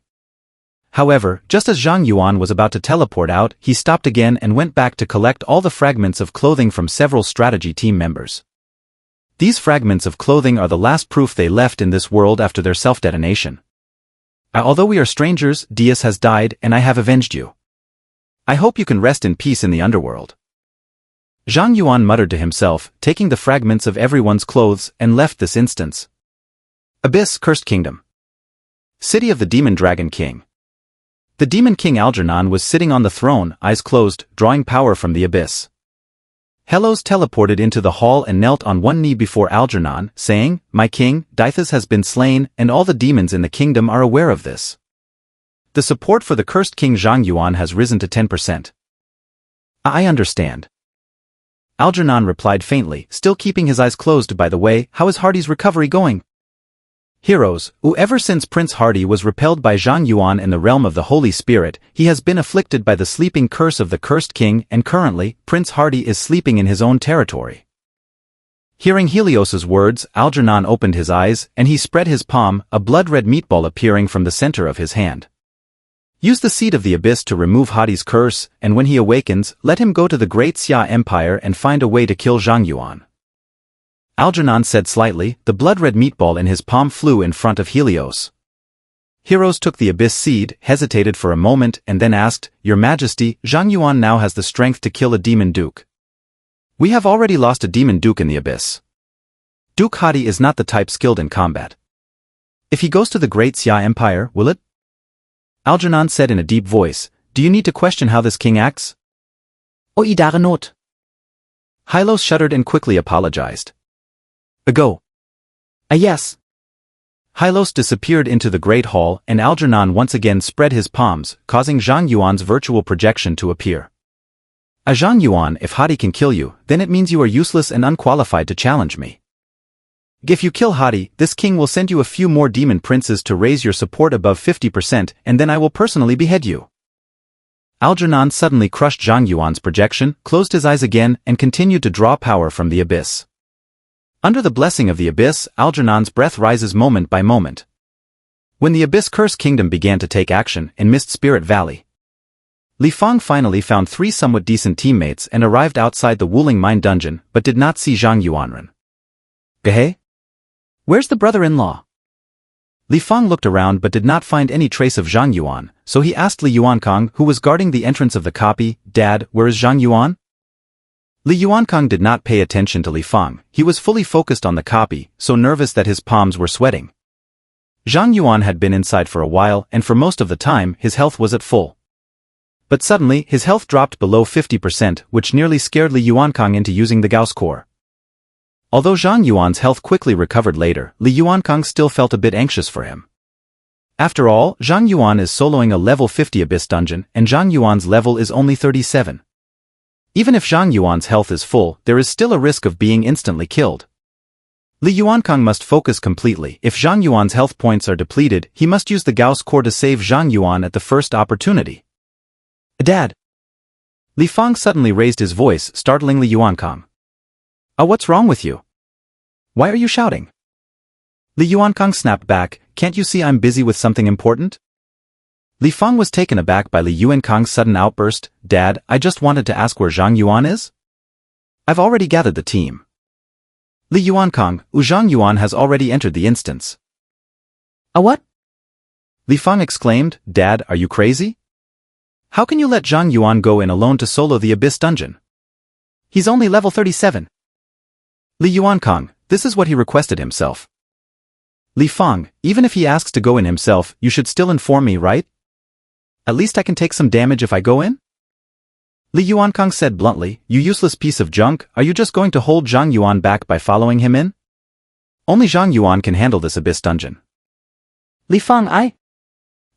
However, just as Zhang Yuan was about to teleport out, he stopped again and went back to collect all the fragments of clothing from several strategy team members. These fragments of clothing are the last proof they left in this world after their self-detonation. Although we are strangers, Dias has died and I have avenged you. I hope you can rest in peace in the underworld. Zhang Yuan muttered to himself, taking the fragments of everyone's clothes, and left this instance. Abyss, Cursed Kingdom. City of the Demon Dragon King. The Demon King Algernon was sitting on the throne, eyes closed, drawing power from the abyss. Helos teleported into the hall and knelt on one knee before Algernon, saying, "My king, Dithas has been slain, and all the demons in the kingdom are aware of this." The support for the Cursed King Zhang Yuan has risen to 10%. I understand. Algernon replied faintly, still keeping his eyes closed. By the way, how is Hardy's recovery going? Heroes, ever since Prince Hardy was repelled by Zhang Yuan in the realm of the Holy Spirit, he has been afflicted by the sleeping curse of the Cursed King, and currently, Prince Hardy is sleeping in his own territory. Hearing Helios's words, Algernon opened his eyes, and he spread his palm, a blood-red meatball appearing from the center of his hand. Use the Seed of the Abyss to remove Hardy's curse, and when he awakens, let him go to the Great Xia Empire and find a way to kill Zhang Yuan. Algernon said slightly. The blood-red meatball in his palm flew in front of Helios. Heroes took the Abyss Seed, hesitated for a moment, and then asked, "Your Majesty, Zhang Yuan now has the strength to kill a demon duke." We have already lost a demon duke in the abyss. Duke Hadi is not the type skilled in combat. If he goes to the Great Xia Empire, will it? Algernon said in a deep voice, do you need to question how this king acts? O idare not. Hylos shuddered and quickly apologized. Go. Yes. Hylos disappeared into the Great Hall and Algernon once again spread his palms, causing Zhang Yuan's virtual projection to appear. Zhang Yuan, if Hadi can kill you, then it means you are useless and unqualified to challenge me. If you kill Hadi, this king will send you a few more demon princes to raise your support above 50% and then I will personally behead you. Algernon suddenly crushed Zhang Yuan's projection, closed his eyes again, and continued to draw power from the abyss. Under the blessing of the abyss, Algernon's breath rises moment by moment. When the Abyss Curse Kingdom began to take action in Mist Spirit Valley, Li Fang finally found 3 somewhat decent teammates and arrived outside the Wuling Mine dungeon, but did not see Zhang Yuanren. Gehe? Where's the brother-in-law? Li Fang looked around but did not find any trace of Zhang Yuan, so he asked Li Yuankang, who was guarding the entrance of the copy, Dad, where is Zhang Yuan? Li Yuankang did not pay attention to Li Fang, he was fully focused on the copy, so nervous that his palms were sweating. Zhang Yuan had been inside for a while and for most of the time his health was at full. But suddenly his health dropped below 50%, which nearly scared Li Yuankang into using the Gauss core. Although Zhang Yuan's health quickly recovered later, Li Yuankang still felt a bit anxious for him. After all, Zhang Yuan is soloing a level 50 Abyss dungeon and Zhang Yuan's level is only 37. Even if Zhang Yuan's health is full, there is still a risk of being instantly killed. Li Yuankang must focus completely. If Zhang Yuan's health points are depleted, he must use the Gauss core to save Zhang Yuan at the first opportunity. Dad! Li Fang suddenly raised his voice, startling Li Yuankang. What's wrong with you? Why are you shouting? Li Yuankang snapped back, can't you see I'm busy with something important? Li Fang was taken aback by Li Yuankang's sudden outburst, Dad, I just wanted to ask where Zhang Yuan is? I've already gathered the team. Li Yuankang, Zhang Yuan has already entered the instance. What? Li Fang exclaimed, Dad, are you crazy? How can you let Zhang Yuan go in alone to solo the Abyss dungeon? He's only level 37. Li Yuankang, this is what he requested himself. Li Fang, even if he asks to go in himself, you should still inform me, right? At least I can take some damage if I go in? Li Yuankang said bluntly, you useless piece of junk, are you just going to hold Zhang Yuan back by following him in? Only Zhang Yuan can handle this Abyss dungeon. Li Fang,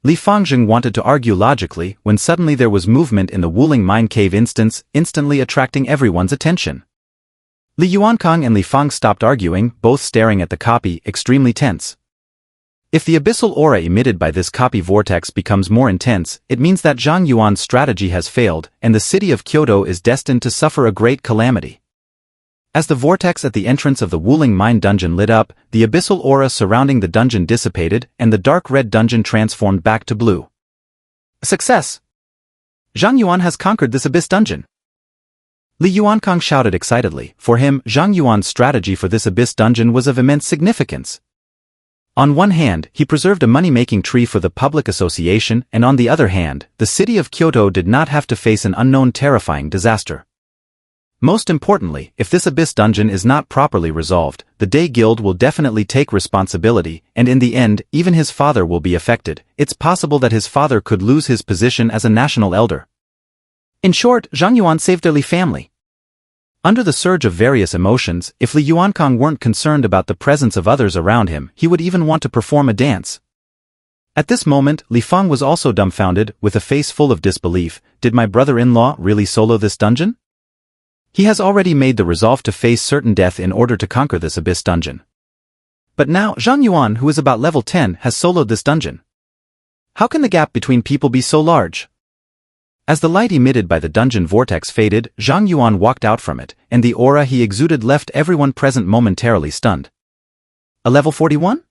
Li Fangjing wanted to argue logically when suddenly there was movement in the Wuling Mine Cave instance, instantly attracting everyone's attention. Li Yuankang and Li Fang stopped arguing, both staring at the copy, extremely tense. If the abyssal aura emitted by this copy vortex becomes more intense, it means that Zhang Yuan's strategy has failed, and the city of Kyoto is destined to suffer a great calamity. As the vortex at the entrance of the Wuling Mine dungeon lit up, the abyssal aura surrounding the dungeon dissipated, and the dark red dungeon transformed back to blue. Success! Zhang Yuan has conquered this abyss dungeon. Li Yuankang shouted excitedly. For him, Zhang Yuan's strategy for this abyss dungeon was of immense significance. On one hand, he preserved a money-making tree for the public association, and on the other hand, the city of Kyoto did not have to face an unknown terrifying disaster. Most importantly, if this abyss dungeon is not properly resolved, the Day Guild will definitely take responsibility, and in the end, even his father will be affected. It's possible that his father could lose his position as a national elder. In short, Zhang Yuan saved their Li family. Under the surge of various emotions, if Li Yuankang weren't concerned about the presence of others around him, he would even want to perform a dance. At this moment, Li Fang was also dumbfounded, with a face full of disbelief. Did my brother-in-law really solo this dungeon? He has already made the resolve to face certain death in order to conquer this abyss dungeon. But now, Zhang Yuan, who is about level 10, has soloed this dungeon. How can the gap between people be so large? As the light emitted by the dungeon vortex faded, Zhang Yuan walked out from it, and the aura he exuded left everyone present momentarily stunned. A level 41?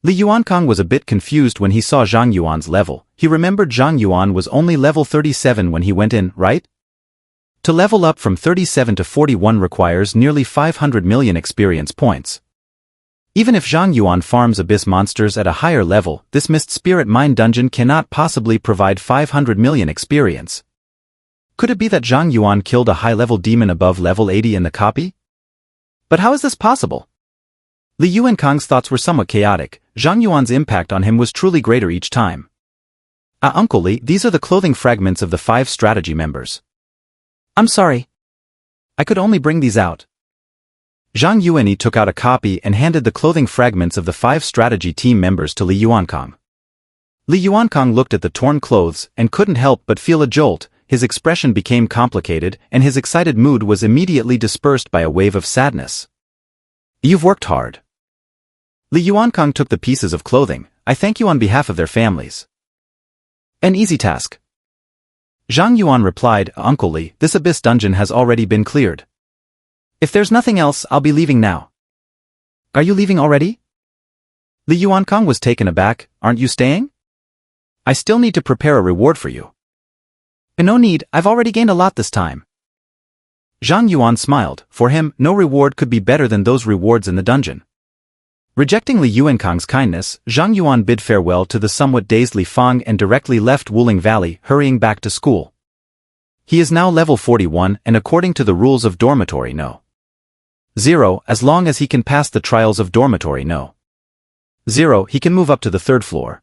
Li Yuankang was a bit confused when he saw Zhang Yuan's level. He remembered Zhang Yuan was only level 37 when he went in, right? To level up from 37 to 41 requires nearly 500 million experience points. Even if Zhang Yuan farms abyss monsters at a higher level, this Mist Spirit Mine dungeon cannot possibly provide 500 million experience. Could it be that Zhang Yuan killed a high-level demon above level 80 in the copy? But how is this possible? Li Yuankang's thoughts were somewhat chaotic. Zhang Yuan's impact on him was truly greater each time. Uncle Li, these are the clothing fragments of the 5 strategy members. I'm sorry. I could only bring these out. Zhang Yuan took out a copy and handed the clothing fragments of the 5 strategy team members to Li Yuankang. Li Yuankang looked at the torn clothes and couldn't help but feel a jolt. His expression became complicated and his excited mood was immediately dispersed by a wave of sadness. You've worked hard. Li Yuankang took the pieces of clothing. I thank you on behalf of their families. An easy task. Zhang Yuan replied, Uncle Li, this abyss dungeon has already been cleared. If there's nothing else, I'll be leaving now. Are you leaving already? Li Yuankang was taken aback. Aren't you staying? I still need to prepare a reward for you. No need, I've already gained a lot this time. Zhang Yuan smiled. For him, no reward could be better than those rewards in the dungeon. Rejecting Li Yuankang's kindness, Zhang Yuan bid farewell to the somewhat dazed Li Fang and directly left Wuling Valley, hurrying back to school. He is now level 41 and according to the rules of Dormitory No. 0, as long as he can pass the trials of Dormitory No. 0, he can move up to the 3rd floor.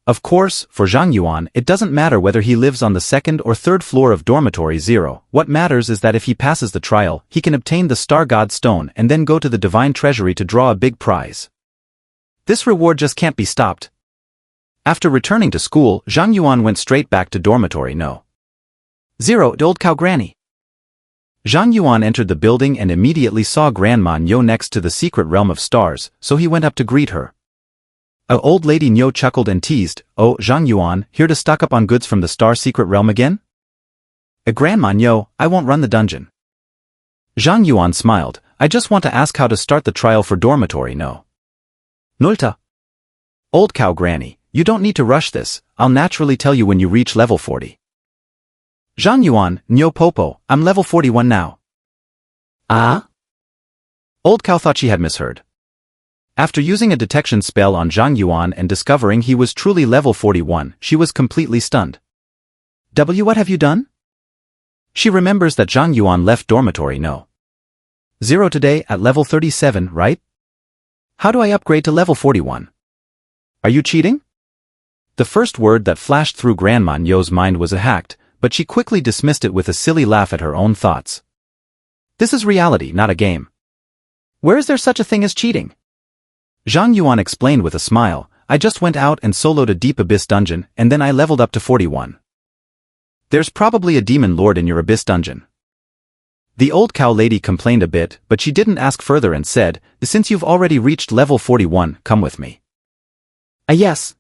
Of course, for Zhang Yuan, it doesn't matter whether he lives on the 2nd or 3rd floor of Dormitory 0, what matters is that if he passes the trial, he can obtain the Star God Stone and then go to the Divine Treasury to draw a big prize. This reward just can't be stopped. After returning to school, Zhang Yuan went straight back to Dormitory No. 0, Old Cow Granny. Zhang Yuan entered the building and immediately saw Grandma Nyo next to the secret realm of stars, so he went up to greet her. Old lady Nyo chuckled and teased, Oh, Zhang Yuan, here to stock up on goods from the star secret realm again? Grandma Nyo, I won't run the dungeon. Zhang Yuan smiled, I just want to ask how to start the trial for Dormitory No. Nulta. Old Cow Granny, you don't need to rush this, I'll naturally tell you when you reach level 40. Zhang Yuan, Nyo Popo, I'm level 41 now. Ah? Old Cow thought she had misheard. After using a detection spell on Zhang Yuan and discovering he was truly level 41, she was completely stunned. What have you done? She remembers that Zhang Yuan left Dormitory No. 0 today at level 37, right? How do I upgrade to level 41? Are you cheating? The first word that flashed through Grandma Nyo's mind was a hacked, but she quickly dismissed it with a silly laugh at her own thoughts. This is reality, not a game. Where is there such a thing as cheating? Zhang Yuan explained with a smile, I just went out and soloed a deep abyss dungeon, and then I leveled up to 41. There's probably a demon lord in your abyss dungeon. The old cow lady complained a bit, but she didn't ask further and said, Since you've already reached level 41, come with me. Yes.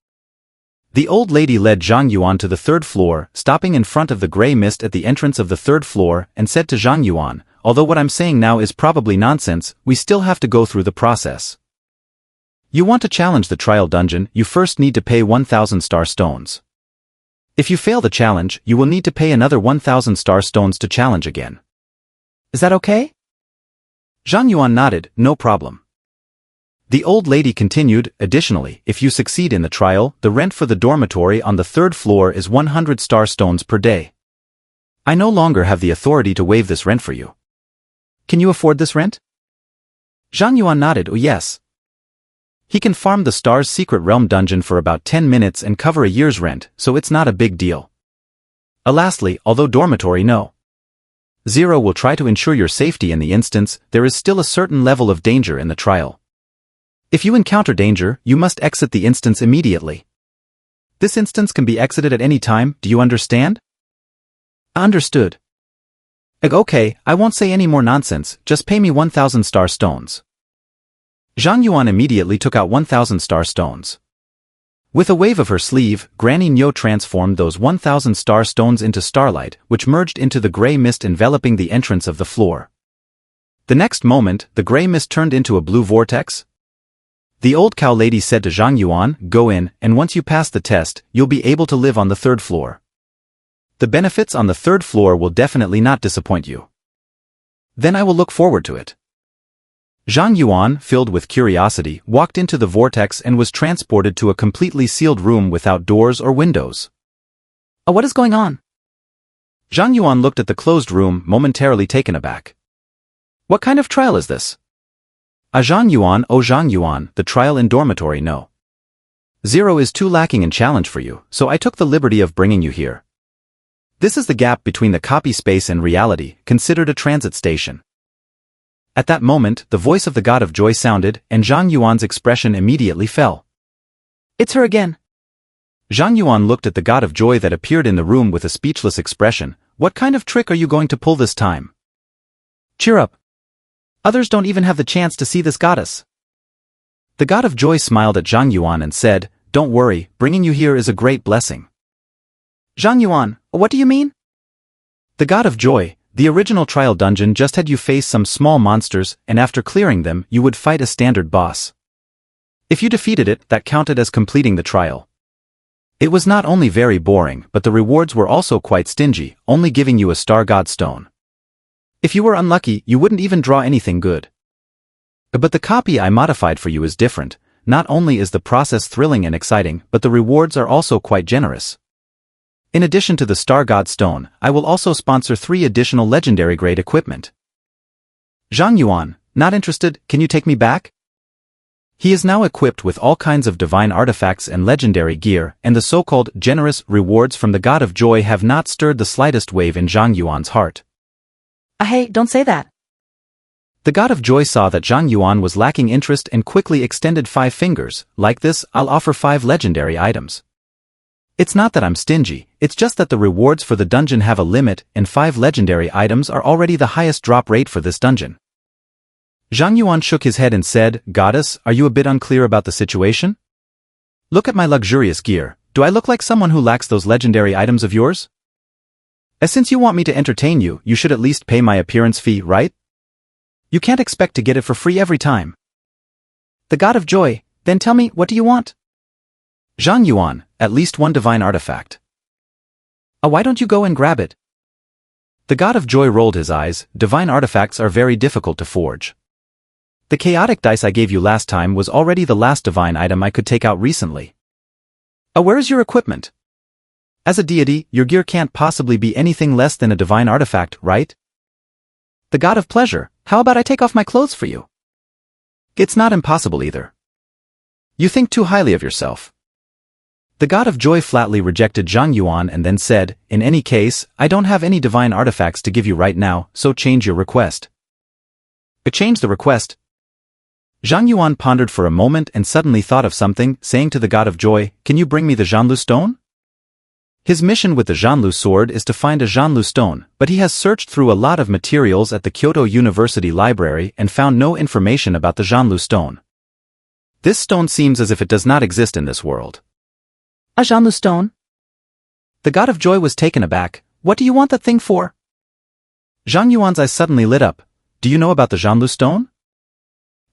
The old lady led Zhang Yuan to the 3rd floor, stopping in front of the gray mist at the entrance of the 3rd floor, and said to Zhang Yuan, although what I'm saying now is probably nonsense, we still have to go through the process. You want to challenge the trial dungeon, you first need to pay 1,000 star stones. If you fail the challenge, you will need to pay another 1,000 star stones to challenge again. Is that okay? Zhang Yuan nodded, no problem. The old lady continued, additionally, if you succeed in the trial, the rent for the dormitory on the 3rd floor is 100 star stones per day. I no longer have the authority to waive this rent for you. Can you afford this rent? Zhang Yuan nodded, oh yes. He can farm the Star's Secret Realm dungeon for about 10 minutes and cover a year's rent, so it's not a big deal. Lastly, although Dormitory No. 0 will try to ensure your safety in the instance, there is still a certain level of danger in the trial. If you encounter danger, you must exit the instance immediately. This instance can be exited at any time, do you understand? Understood. Okay, I won't say any more nonsense, just pay me 1,000 star stones. Zhang Yuan immediately took out 1,000 star stones. With a wave of her sleeve, Granny Nyo transformed those 1,000 star stones into starlight, which merged into the gray mist enveloping the entrance of the floor. The next moment, the gray mist turned into a blue vortex. The old cow lady said to Zhang Yuan, go in, and once you pass the test, you'll be able to live on the 3rd floor. The benefits on the 3rd floor will definitely not disappoint you. Then I will look forward to it. Zhang Yuan, filled with curiosity, walked into the vortex and was transported to a completely sealed room without doors or windows. What is going on? Zhang Yuan looked at the closed room, momentarily taken aback. What kind of trial is this? Zhang Yuan, oh Zhang Yuan, the trial in dormitory, no. 0 is too lacking in challenge for you, so I took the liberty of bringing you here. This is the gap between the copy space and reality, considered a transit station. At that moment, the voice of the God of Joy sounded, and Zhang Yuan's expression immediately fell. It's her again. Zhang Yuan looked at the God of Joy that appeared in the room with a speechless expression. What kind of trick are you going to pull this time? Cheer up. Others don't even have the chance to see this goddess. The God of Joy smiled at Zhang Yuan and said, Don't worry, bringing you here is a great blessing. Zhang Yuan, what do you mean? The God of Joy, the original trial dungeon just had you face some small monsters, and after clearing them, you would fight a standard boss. If you defeated it, that counted as completing the trial. It was not only very boring, but the rewards were also quite stingy, only giving you a star god stone. If you were unlucky, you wouldn't even draw anything good. But the copy I modified for you is different. Not only is the process thrilling and exciting, but the rewards are also quite generous. In addition to the Star God Stone, I will also sponsor 3 additional legendary grade equipment. Zhang Yuan, not interested, can you take me back? He is now equipped with all kinds of divine artifacts and legendary gear, and the so-called generous rewards from the God of Joy have not stirred the slightest wave in Zhang Yuan's heart. Hey, don't say that. The God of Joy saw that Zhang Yuan was lacking interest and quickly extended 5 fingers. Like this, I'll offer 5 legendary items. It's not that I'm stingy, it's just that the rewards for the dungeon have a limit, and 5 legendary items are already the highest drop rate for this dungeon. Zhang Yuan shook his head and said, Goddess, are you a bit unclear about the situation? Look at my luxurious gear. Do I look like someone who lacks those legendary items of yours? Since you want me to entertain you, you should at least pay my appearance fee, right? You can't expect to get it for free every time. The God of Joy, then tell me, what do you want? Zhang Yuan, at least 1 divine artifact. Why don't you go and grab it? The God of Joy rolled his eyes. Divine artifacts are very difficult to forge. The chaotic dice I gave you last time was already the last divine item I could take out recently. Where's your equipment? As a deity, your gear can't possibly be anything less than a divine artifact, right? The God of Pleasure, how about I take off my clothes for you? It's not impossible either. You think too highly of yourself. The God of Joy flatly rejected Zhang Yuan and then said, In any case, I don't have any divine artifacts to give you right now, so change your request. Change the request? Zhang Yuan pondered for a moment and suddenly thought of something, saying to the God of Joy, Can you bring me the Zhanlu stone? His mission with the Zhanlu sword is to find a Zhanlu stone, but he has searched through a lot of materials at the Kyoto University library and found no information about the Zhanlu stone. This stone seems as if it does not exist in this world. A Zhanlu stone? The God of Joy was taken aback. What do you want that thing for? Zhang Yuan's eyes suddenly lit up. Do you know about the Zhanlu stone?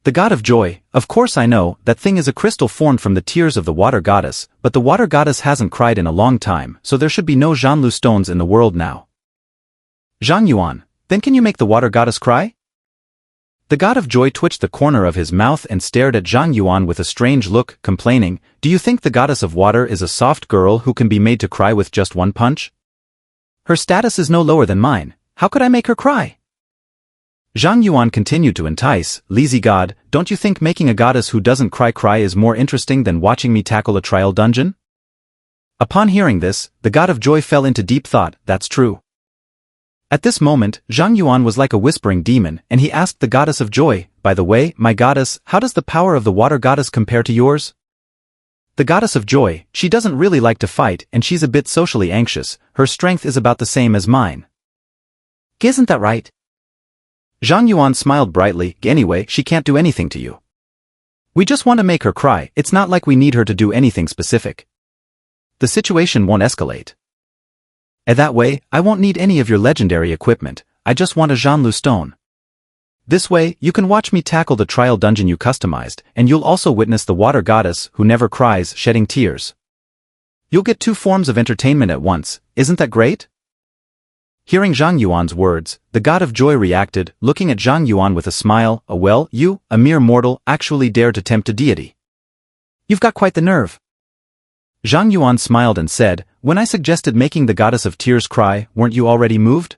The God of Joy, of course I know, that thing is a crystal formed from the tears of the water goddess, but the water goddess hasn't cried in a long time, so there should be no Zhanlu stones in the world now. Zhang Yuan, then can you make the water goddess cry? The God of Joy twitched the corner of his mouth and stared at Zhang Yuan with a strange look, complaining, Do you think the goddess of water is a soft girl who can be made to cry with just 1 punch? Her status is no lower than mine. How could I make her cry? Zhang Yuan continued to entice, Lazy God, don't you think making a goddess who doesn't cry is more interesting than watching me tackle a trial dungeon? Upon hearing this, the God of Joy fell into deep thought. That's true. At this moment, Zhang Yuan was like a whispering demon, and he asked the Goddess of Joy, By the way, my goddess, how does the power of the water goddess compare to yours? The Goddess of Joy, she doesn't really like to fight, and she's a bit socially anxious. Her strength is about the same as mine. Isn't that right? Zhang Yuan smiled brightly. Anyway, she can't do anything to you. We just want to make her cry. It's not like we need her to do anything specific. The situation won't escalate. That way, I won't need any of your legendary equipment. I just want a Zhanlu stone. This way, you can watch me tackle the trial dungeon you customized, and you'll also witness the water goddess who never cries shedding tears. You'll get 2 forms of entertainment at once. Isn't that great? Hearing Zhang Yuan's words, the God of Joy reacted, looking at Zhang Yuan with a smile. Well, you, a mere mortal, actually dare to tempt a deity. You've got quite the nerve. Zhang Yuan smiled and said, when I suggested making the goddess of tears cry, weren't you already moved?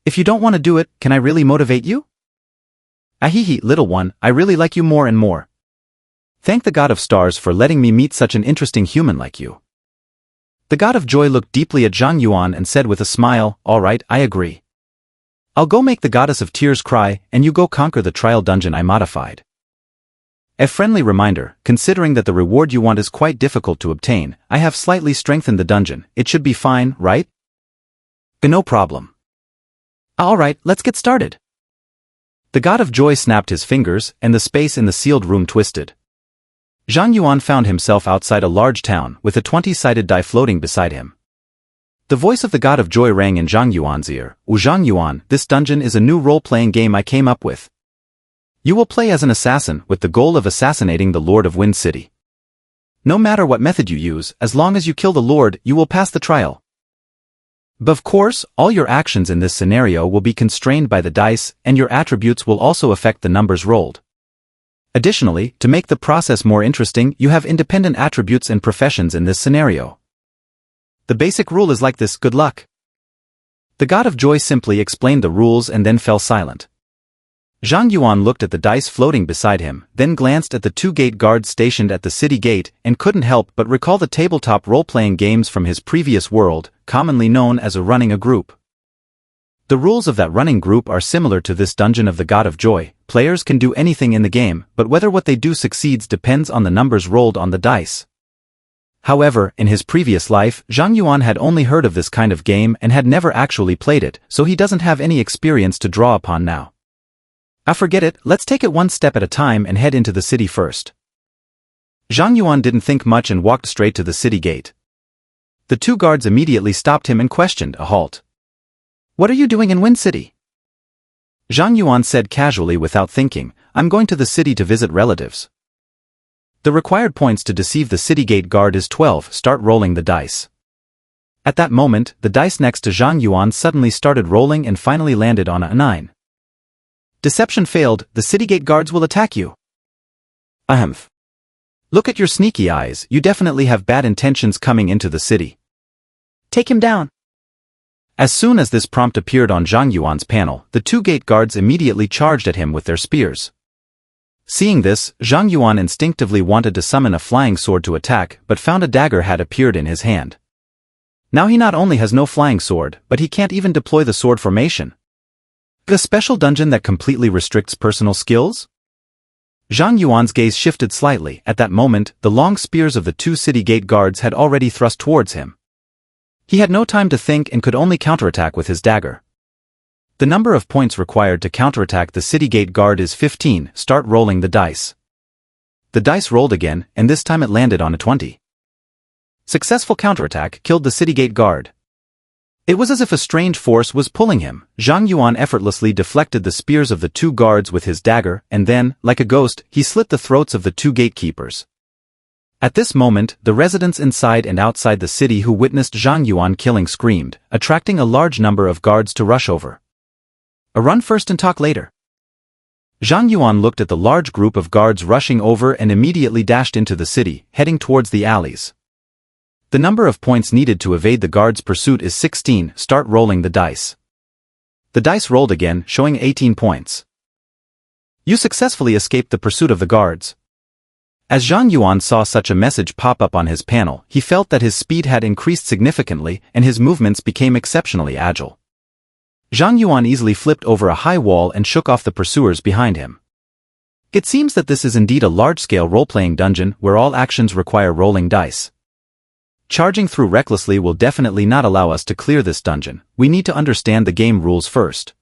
If you don't want to do it, can I really motivate you? Ahihi, little one, I really like you more and more. Thank the god of stars for letting me meet such an interesting human like you. The god of joy looked deeply at Zhang Yuan and said with a smile, all right, I agree. I'll go make the goddess of tears cry, and you go conquer the trial dungeon I modified. A friendly reminder, considering that the reward you want is quite difficult to obtain, I have slightly strengthened the dungeon, it should be fine, right? No problem. Alright, let's get started. The god of joy snapped his fingers, and the space in the sealed room twisted. Zhang Yuan found himself outside a large town, with a 20-sided die floating beside him. The voice of the god of joy rang in Zhang Yuan's ear. Zhang Yuan, this dungeon is a new role-playing game I came up with. You will play as an assassin, with the goal of assassinating the Lord of Wind City. No matter what method you use, as long as you kill the Lord, you will pass the trial. But of course, all your actions in this scenario will be constrained by the dice, and your attributes will also affect the numbers rolled. Additionally, to make the process more interesting, you have independent attributes and professions in this scenario. The basic rule is like this, good luck. The god of joy simply explained the rules and then fell silent. Zhang Yuan looked at the dice floating beside him, then glanced at the 2 gate guards stationed at the city gate, and couldn't help but recall the tabletop role-playing games from his previous world, commonly known as running a group. The rules of that running group are similar to this dungeon of the god of joy. Players can do anything in the game, but whether what they do succeeds depends on the numbers rolled on the dice. However, in his previous life, Zhang Yuan had only heard of this kind of game and had never actually played it, so he doesn't have any experience to draw upon now. Forget it, let's take it one step at a time and head into the city first. Zhang Yuan didn't think much and walked straight to the city gate. The 2 guards immediately stopped him and questioned, a halt. What are you doing in Wind City? Zhang Yuan said casually without thinking, I'm going to the city to visit relatives. The required points to deceive the city gate guard is 12, start rolling the dice. At that moment, the dice next to Zhang Yuan suddenly started rolling and finally landed on a 9. Deception failed, the city gate guards will attack you. Ahem. Look at your sneaky eyes, you definitely have bad intentions coming into the city. Take him down. As soon as this prompt appeared on Zhang Yuan's panel, the 2 gate guards immediately charged at him with their spears. Seeing this, Zhang Yuan instinctively wanted to summon a flying sword to attack, but found a dagger had appeared in his hand. Now he not only has no flying sword, but he can't even deploy the sword formation. The special dungeon that completely restricts personal skills? Zhang Yuan's gaze shifted slightly. At that moment, the long spears of the 2 city gate guards had already thrust towards him. He had no time to think and could only counterattack with his dagger. The number of points required to counterattack the city gate guard is 15, start rolling the dice. The dice rolled again, and this time it landed on a 20. Successful counterattack killed the city gate guard. It was as if a strange force was pulling him. Zhang Yuan effortlessly deflected the spears of the 2 guards with his dagger, and then, like a ghost, he slit the throats of the 2 gatekeepers. At this moment, the residents inside and outside the city who witnessed Zhang Yuan killing screamed, attracting a large number of guards to rush over. Run first and talk later. Zhang Yuan looked at the large group of guards rushing over and immediately dashed into the city, heading towards the alleys. The number of points needed to evade the guards' pursuit is 16, start rolling the dice. The dice rolled again, showing 18 points. You successfully escaped the pursuit of the guards. As Zhang Yuan saw such a message pop up on his panel, he felt that his speed had increased significantly and his movements became exceptionally agile. Zhang Yuan easily flipped over a high wall and shook off the pursuers behind him. It seems that this is indeed a large-scale role-playing dungeon where all actions require rolling dice. Charging through recklessly will definitely not allow us to clear this dungeon. We need to understand the game rules first.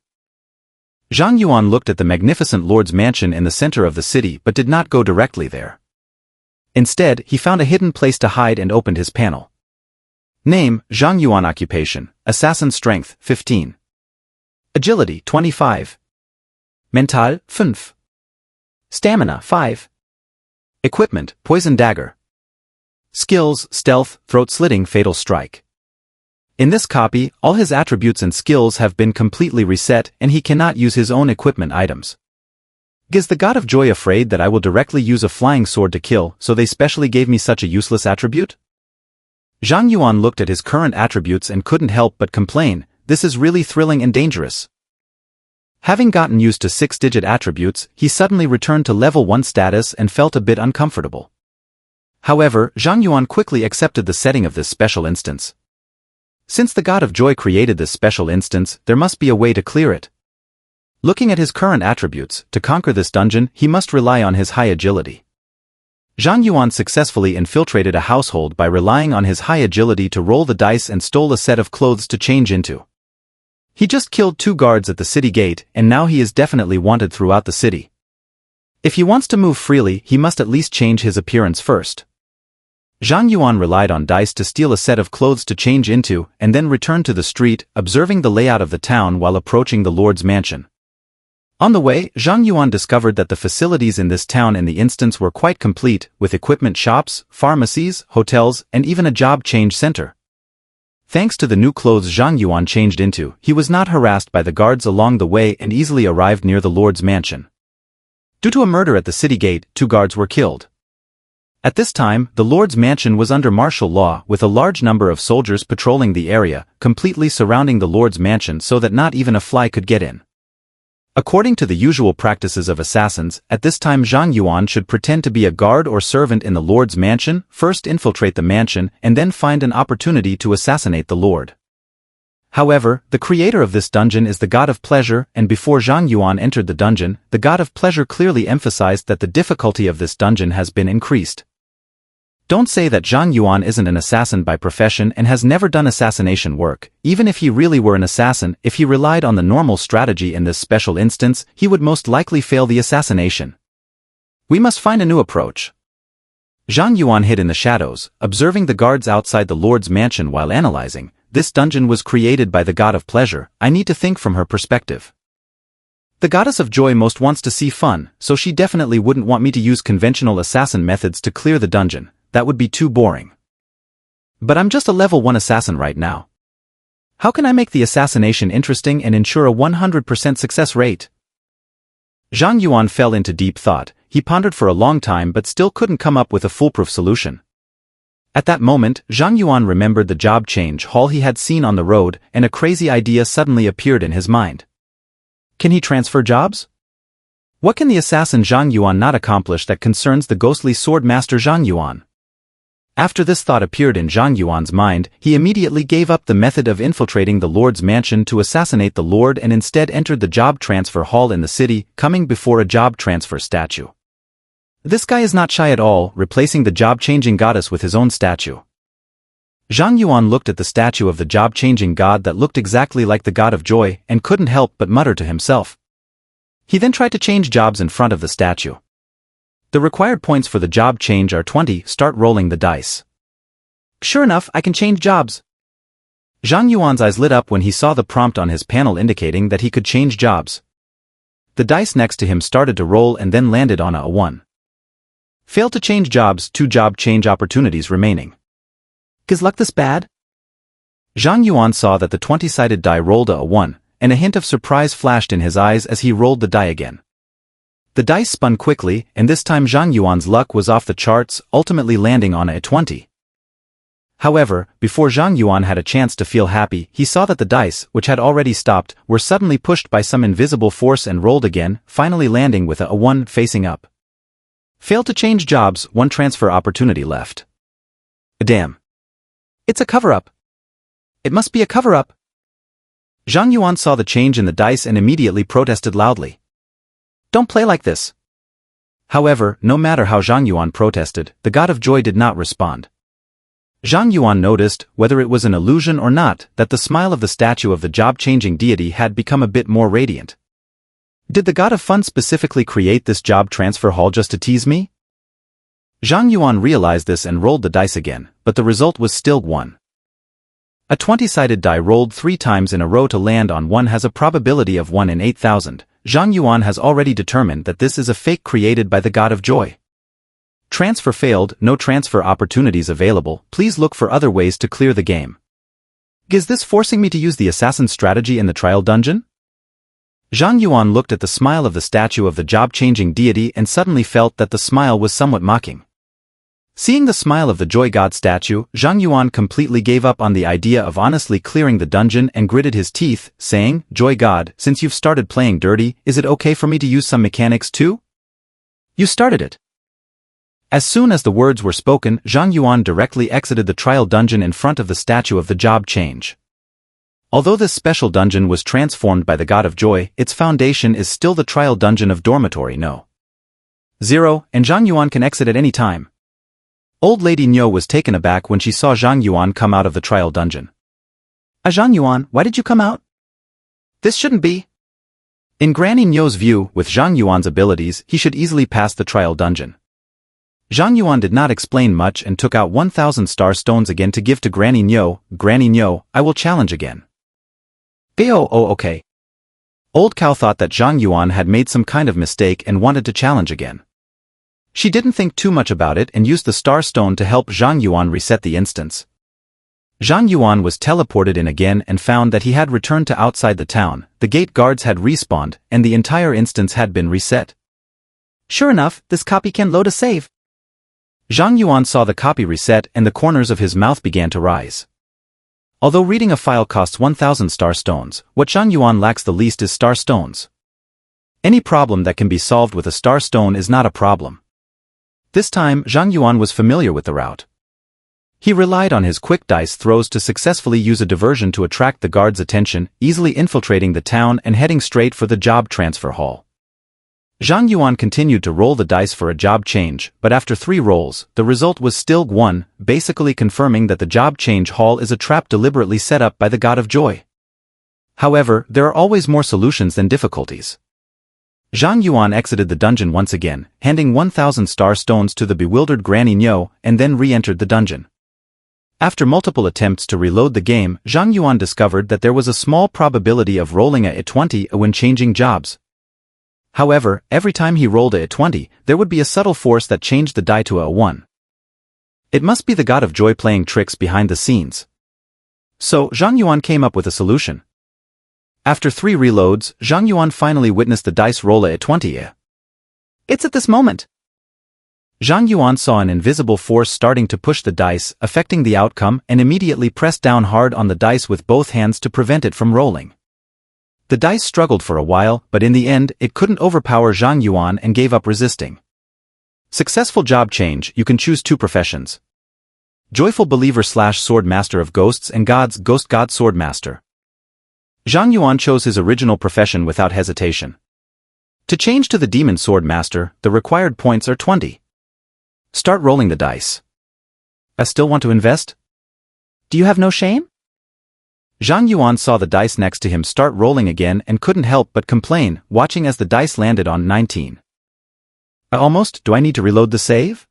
Zhang Yuan looked at the magnificent lord's mansion in the center of the city but did not go directly there. Instead, he found a hidden place to hide and opened his panel. Name, Zhang Yuan. Occupation, Assassin. Strength, 15. Agility, 25. Mental, 5. Stamina, 5. Equipment, Poison Dagger. Skills, Stealth, Throat Slitting, Fatal Strike. In this copy, all his attributes and skills have been completely reset and he cannot use his own equipment items. Is the god of joy afraid that I will directly use a flying sword to kill, so they specially gave me such a useless attribute? Zhang Yuan looked at his current attributes and couldn't help but complain, this is really thrilling and dangerous. Having gotten used to 6-digit attributes, he suddenly returned to level 1 status and felt a bit uncomfortable. However, Zhang Yuan quickly accepted the setting of this special instance. Since the God of Joy created this special instance, there must be a way to clear it. Looking at his current attributes, to conquer this dungeon, he must rely on his high agility. Zhang Yuan successfully infiltrated a household by relying on his high agility to roll the dice and stole a set of clothes to change into. He just killed 2 guards at the city gate, and now he is definitely wanted throughout the city. If he wants to move freely, he must at least change his appearance first. Zhang Yuan relied on dice to steal a set of clothes to change into, and then returned to the street, observing the layout of the town while approaching the Lord's mansion. On the way, Zhang Yuan discovered that the facilities in this town in the instance were quite complete, with equipment shops, pharmacies, hotels, and even a job change center. Thanks to the new clothes Zhang Yuan changed into, he was not harassed by the guards along the way and easily arrived near the Lord's mansion. Due to a murder at the city gate, 2 guards were killed. At this time, the Lord's mansion was under martial law, with a large number of soldiers patrolling the area, completely surrounding the Lord's mansion so that not even a fly could get in. According to the usual practices of assassins, at this time Zhang Yuan should pretend to be a guard or servant in the Lord's mansion, first infiltrate the mansion, and then find an opportunity to assassinate the Lord. However, the creator of this dungeon is the God of Pleasure, and before Zhang Yuan entered the dungeon, the God of Pleasure clearly emphasized that the difficulty of this dungeon has been increased. Don't say that Zhang Yuan isn't an assassin by profession and has never done assassination work. Even if he really were an assassin, if he relied on the normal strategy in this special instance, he would most likely fail the assassination. We must find a new approach. Zhang Yuan hid in the shadows, observing the guards outside the Lord's mansion while analyzing. This dungeon was created by the God of Pleasure. I need to think from her perspective. The Goddess of Joy most wants to see fun, so she definitely wouldn't want me to use conventional assassin methods to clear the dungeon. That would be too boring. But I'm just a level 1 assassin right now. How can I make the assassination interesting and ensure a 100% success rate? Zhang Yuan fell into deep thought. He pondered for a long time but still couldn't come up with a foolproof solution. At that moment, Zhang Yuan remembered the job change hall he had seen on the road, and a crazy idea suddenly appeared in his mind. Can he transfer jobs? What can the assassin Zhang Yuan not accomplish that concerns the ghostly sword master Zhang Yuan? After this thought appeared in Zhang Yuan's mind, he immediately gave up the method of infiltrating the Lord's mansion to assassinate the Lord and instead entered the job transfer hall in the city, coming before a job transfer statue. This guy is not shy at all, replacing the job-changing goddess with his own statue. Zhang Yuan looked at the statue of the job-changing god that looked exactly like the God of Joy and couldn't help but mutter to himself. He then tried to change jobs in front of the statue. The required points for the job change are 20. Start rolling the dice. Sure enough, I can change jobs. Zhang Yuan's eyes lit up when he saw the prompt on his panel indicating that he could change jobs. The dice next to him started to roll and then landed on a 1. Failed to change jobs, 2 job change opportunities remaining. Is luck this bad? Zhang Yuan saw that the 20-sided die rolled a 1, and a hint of surprise flashed in his eyes as he rolled the die again. The dice spun quickly, and this time Zhang Yuan's luck was off the charts, ultimately landing on a 20. However, before Zhang Yuan had a chance to feel happy, he saw that the dice, which had already stopped, were suddenly pushed by some invisible force and rolled again, finally landing with a 1 facing up. Failed to change jobs, 1 transfer opportunity left. Damn. It's a cover-up. It must be a cover-up. Zhang Yuan saw the change in the dice and immediately protested loudly. Don't play like this. However, no matter how Zhang Yuan protested, the God of Joy did not respond. Zhang Yuan noticed, whether it was an illusion or not, that the smile of the statue of the job-changing deity had become a bit more radiant. Did the God of Fun specifically create this job transfer hall just to tease me? Zhang Yuan realized this and rolled the dice again, but the result was still 1. A 20-sided die rolled 3 times in a row to land on 1 has a probability of 1 in 8,000. Zhang Yuan has already determined that this is a fake created by the God of Joy. Transfer failed, no transfer opportunities available, please look for other ways to clear the game. Is this forcing me to use the assassin strategy in the trial dungeon? Zhang Yuan looked at the smile of the statue of the job-changing deity and suddenly felt that the smile was somewhat mocking. Seeing the smile of the Joy God statue, Zhang Yuan completely gave up on the idea of honestly clearing the dungeon and gritted his teeth, saying, "Joy God, since you've started playing dirty, is it okay for me to use some mechanics too?" "You started it." As soon as the words were spoken, Zhang Yuan directly exited the trial dungeon in front of the statue of the job change. Although this special dungeon was transformed by the God of Joy, its foundation is still the trial dungeon of Dormitory No. 0, and Zhang Yuan can exit at any time. Old Lady Nyo was taken aback when she saw Zhang Yuan come out of the trial dungeon. Zhang Yuan, why did you come out? This shouldn't be. In Granny Nyo's view, with Zhang Yuan's abilities, he should easily pass the trial dungeon. Zhang Yuan did not explain much and took out 1,000 star stones again to give to Granny Nyo. "Granny Nyo, I will challenge again." Okay. Old Cow thought that Zhang Yuan had made some kind of mistake and wanted to challenge again. She didn't think too much about it and used the star stone to help Zhang Yuan reset the instance. Zhang Yuan was teleported in again and found that he had returned to outside the town, the gate guards had respawned, and the entire instance had been reset. Sure enough, this copy can load a save. Zhang Yuan saw the copy reset and the corners of his mouth began to rise. Although reading a file costs 1,000 star stones, what Zhang Yuan lacks the least is star stones. Any problem that can be solved with a star stone is not a problem. This time, Zhang Yuan was familiar with the route. He relied on his quick dice throws to successfully use a diversion to attract the guards' attention, easily infiltrating the town and heading straight for the job transfer hall. Zhang Yuan continued to roll the dice for a job change, but after 3 rolls, the result was still 1, basically confirming that the job change hall is a trap deliberately set up by the God of Joy. However, there are always more solutions than difficulties. Zhang Yuan exited the dungeon once again, handing 1,000 star stones to the bewildered Granny Nyo, and then re-entered the dungeon. After multiple attempts to reload the game, Zhang Yuan discovered that there was a small probability of rolling a 20 when changing jobs. However, every time he rolled a 20, there would be a subtle force that changed the die to a 1. It must be the God of Joy playing tricks behind the scenes. So, Zhang Yuan came up with a solution. After 3 reloads, Zhang Yuan finally witnessed the dice roll a 20. It's at this moment. Zhang Yuan saw an invisible force starting to push the dice, affecting the outcome, and immediately pressed down hard on the dice with both hands to prevent it from rolling. The dice struggled for a while, but in the end, it couldn't overpower Zhang Yuan and gave up resisting. Successful job change, you can choose 2 professions. Joyful Believer / Sword Master of Ghosts and Gods Ghost God Sword Master. Zhang Yuan chose his original profession without hesitation. To change to the Demon Sword Master, the required points are 20. Start rolling the dice. I still want to invest? Do you have no shame? Zhang Yuan saw the dice next to him start rolling again and couldn't help but complain, watching as the dice landed on 19. Do I need to reload the save?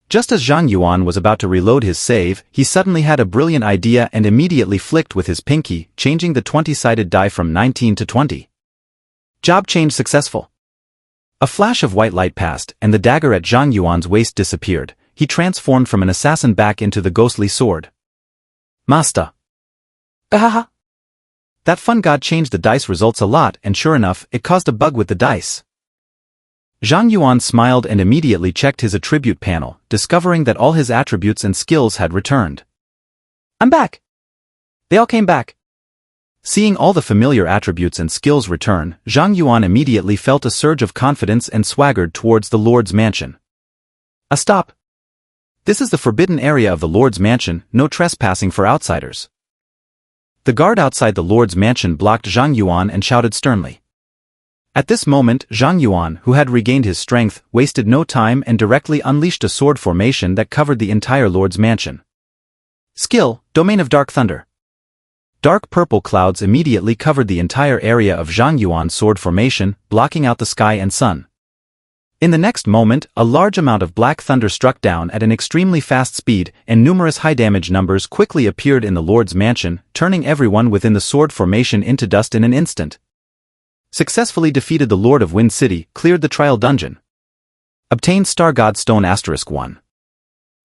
Just as Zhang Yuan was about to reload his save, he suddenly had a brilliant idea and immediately flicked with his pinky, changing the 20-sided die from 19 to 20. Job change successful. A flash of white light passed, and the dagger at Zhang Yuan's waist disappeared. He transformed from an assassin back into the ghostly sword. Master. Ahaha. That fun god changed the dice results a lot, and sure enough, it caused a bug with the dice. Zhang Yuan smiled and immediately checked his attribute panel, discovering that all his attributes and skills had returned. I'm back. They all came back. Seeing all the familiar attributes and skills return, Zhang Yuan immediately felt a surge of confidence and swaggered towards the Lord's mansion. Stop! This is the forbidden area of the Lord's mansion, no trespassing for outsiders. The guard outside the Lord's mansion blocked Zhang Yuan and shouted sternly. At this moment, Zhang Yuan, who had regained his strength, wasted no time and directly unleashed a sword formation that covered the entire Lord's mansion. Skill, Domain of Dark Thunder. Dark purple clouds immediately covered the entire area of Zhang Yuan's sword formation, blocking out the sky and sun. In the next moment, a large amount of black thunder struck down at an extremely fast speed, and numerous high-damage numbers quickly appeared in the Lord's mansion, turning everyone within the sword formation into dust in an instant. Successfully defeated the Lord of Wind City, cleared the trial dungeon. Obtained Star God Stone *1.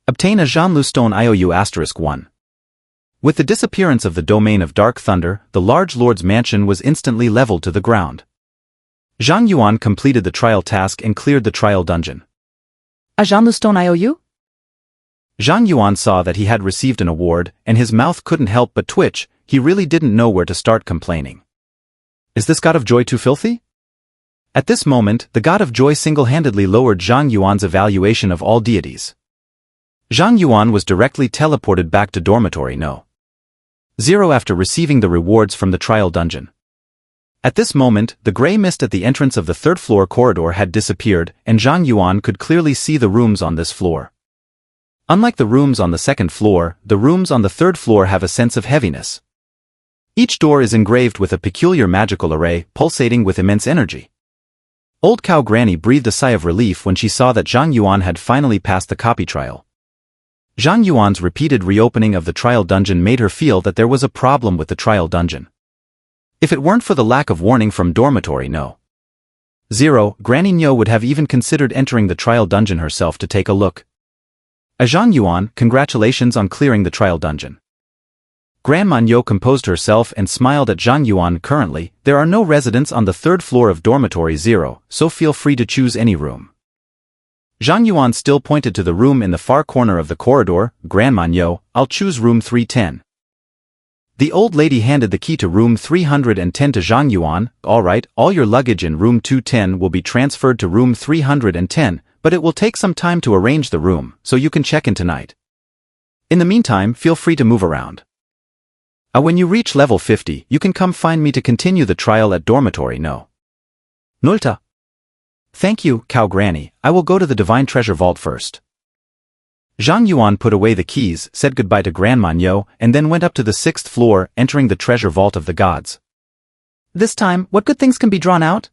Obtain a Zhanlu Stone IOU *1. With the disappearance of the Domain of Dark Thunder, the large Lord's mansion was instantly leveled to the ground. Zhang Yuan completed the trial task and cleared the trial dungeon. A Zhanlu Stone IOU? Zhang Yuan saw that he had received an award, and his mouth couldn't help but twitch. He really didn't know where to start complaining. Is this god of joy too filthy? At this moment, the god of joy single-handedly lowered Zhang Yuan's evaluation of all deities. Zhang Yuan was directly teleported back to dormitory No. 0 after receiving the rewards from the trial dungeon. At this moment, the gray mist at the entrance of the third-floor corridor had disappeared, and Zhang Yuan could clearly see the rooms on this floor. Unlike the rooms on the second floor, the rooms on the third floor have a sense of heaviness. Each door is engraved with a peculiar magical array, pulsating with immense energy. Old Cow Granny breathed a sigh of relief when she saw that Zhang Yuan had finally passed the copy trial. Zhang Yuan's repeated reopening of the trial dungeon made her feel that there was a problem with the trial dungeon. If it weren't for the lack of warning from dormitory No. 0, Granny Nyo would have even considered entering the trial dungeon herself to take a look. Zhang Yuan, congratulations on clearing the trial dungeon. Grandma Nyo composed herself and smiled at Zhang Yuan. Currently, there are no residents on the third floor of dormitory 0, so feel free to choose any room. Zhang Yuan still pointed to the room in the far corner of the corridor. Grandma Nyo, I'll choose room 310. The old lady handed the key to room 310 to Zhang Yuan. Alright, all your luggage in room 210 will be transferred to room 310, but it will take some time to arrange the room, so you can check in tonight. In the meantime, feel free to move around. When you reach level 50, you can come find me to continue the trial at dormitory No. 0. Thank you, Cow Granny, I will go to the Divine Treasure Vault first. Zhang Yuan put away the keys, said goodbye to Grandma Nyo, and then went up to the 6th floor, entering the treasure vault of the gods. This time, what good things can be drawn out?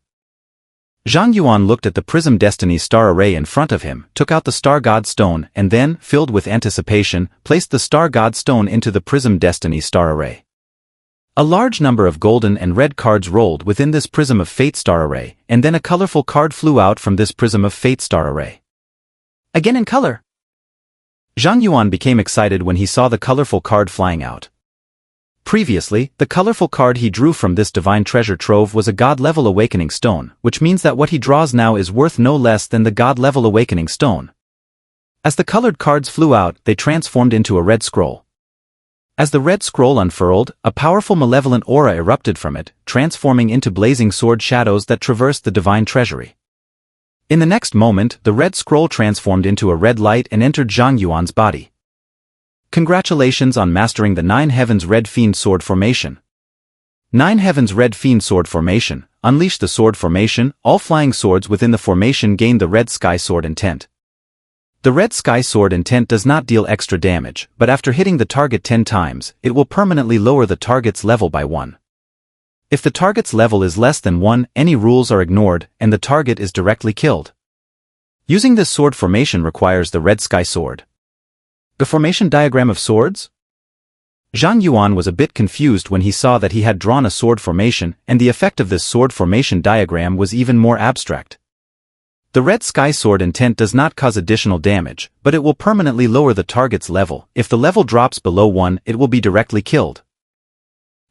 Zhang Yuan looked at the Prism Destiny star array in front of him, took out the Star God Stone, and then, filled with anticipation, placed the Star God Stone into the Prism Destiny star array. A large number of golden and red cards rolled within this Prism of Fate star array, and then a colorful card flew out from this Prism of Fate star array. Again in color. Zhang Yuan became excited when he saw the colorful card flying out. Previously, the colorful card he drew from this divine treasure trove was a God-level awakening stone, which means that what he draws now is worth no less than the God-level awakening stone. As the colored cards flew out, they transformed into a red scroll. As the red scroll unfurled, a powerful malevolent aura erupted from it, transforming into blazing sword shadows that traversed the divine treasury. In the next moment, the red scroll transformed into a red light and entered Zhang Yuan's body. Congratulations on mastering the 9 Heavens Red Fiend Sword Formation. 9 Heavens Red Fiend Sword Formation. Unleash the sword formation. All flying swords within the formation gain the Red Sky Sword Intent. The Red Sky Sword Intent does not deal extra damage, but after hitting the target 10 times, it will permanently lower the target's level by 1. If the target's level is less than 1, any rules are ignored, and the target is directly killed. Using this sword formation requires the Red Sky Sword. The formation diagram of swords? Zhang Yuan was a bit confused when he saw that he had drawn a sword formation, and the effect of this sword formation diagram was even more abstract. The Red Sky Sword Intent does not cause additional damage, but it will permanently lower the target's level. If the level drops below 1, it will be directly killed.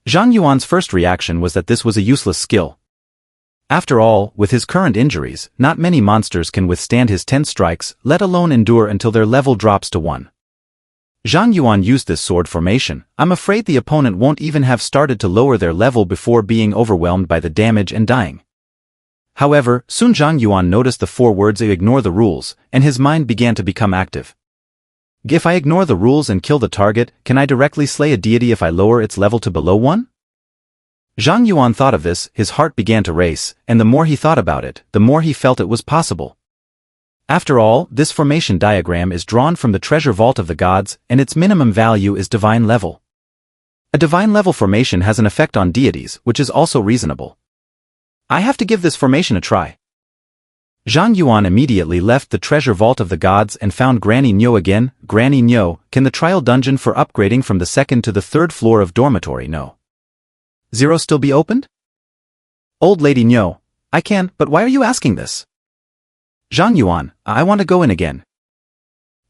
Zhang Yuan's first reaction was that this was a useless skill. After all, with his current injuries, not many monsters can withstand his 10 strikes, let alone endure until their level drops to 1. Zhang Yuan used this sword formation. I'm afraid the opponent won't even have started to lower their level before being overwhelmed by the damage and dying. However, soon Zhang Yuan noticed the 4 words "ignore the rules," and his mind began to become active. If I ignore the rules and kill the target, can I directly slay a deity if I lower its level to below 1? Zhang Yuan thought of this, his heart began to race, and the more he thought about it, the more he felt it was possible. After all, this formation diagram is drawn from the treasure vault of the gods, and its minimum value is divine level. A divine level formation has an effect on deities, which is also reasonable. I have to give this formation a try. Zhang Yuan immediately left the treasure vault of the gods and found Granny Nyo again. Granny Nyo, can the trial dungeon for upgrading from the 2nd to the 3rd floor of dormitory No. 0 still be opened? Old Lady Nyo, I can, but why are you asking this? Zhang Yuan, I want to go in again.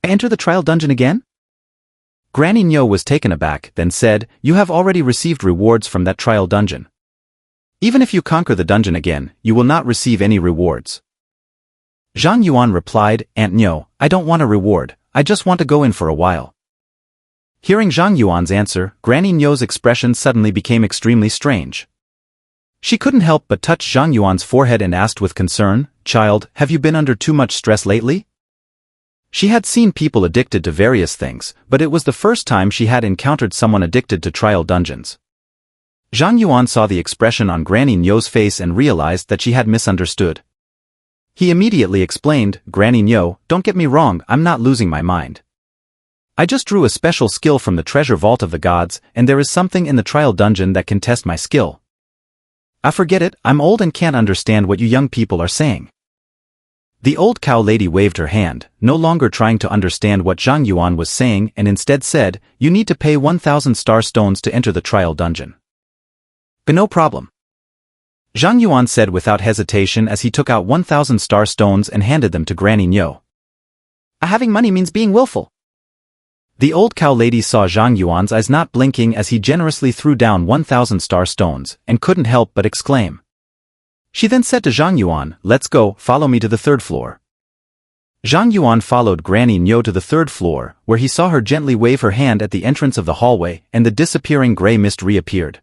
Enter the trial dungeon again? Granny Nyo was taken aback, then said, you have already received rewards from that trial dungeon. Even if you conquer the dungeon again, you will not receive any rewards. Zhang Yuan replied, Aunt Nyo, I don't want a reward, I just want to go in for a while. Hearing Zhang Yuan's answer, Granny Nyo's expression suddenly became extremely strange. She couldn't help but touch Zhang Yuan's forehead and asked with concern, "Child, have you been under too much stress lately?" She had seen people addicted to various things, but it was the first time she had encountered someone addicted to trial dungeons. Zhang Yuan saw the expression on Granny Nyo's face and realized that she had misunderstood. He immediately explained, "Granny Nyo, don't get me wrong, I'm not losing my mind. I just drew a special skill from the treasure vault of the gods, and there is something in the trial dungeon that can test my skill. I forget it, I'm old and can't understand what you young people are saying." The old cow lady waved her hand, no longer trying to understand what Zhang Yuan was saying, and instead said, "You need to pay 1,000 star stones to enter the trial dungeon." "But no problem," Zhang Yuan said without hesitation as he took out 1,000 star stones and handed them to Granny Nyo. Having money means being willful. The old cow lady saw Zhang Yuan's eyes not blinking as he generously threw down 1,000 star stones, and couldn't help but exclaim. She then said to Zhang Yuan, "Let's go, follow me to the third floor." Zhang Yuan followed Granny Nyo to the third floor, where he saw her gently wave her hand at the entrance of the hallway, and the disappearing gray mist reappeared.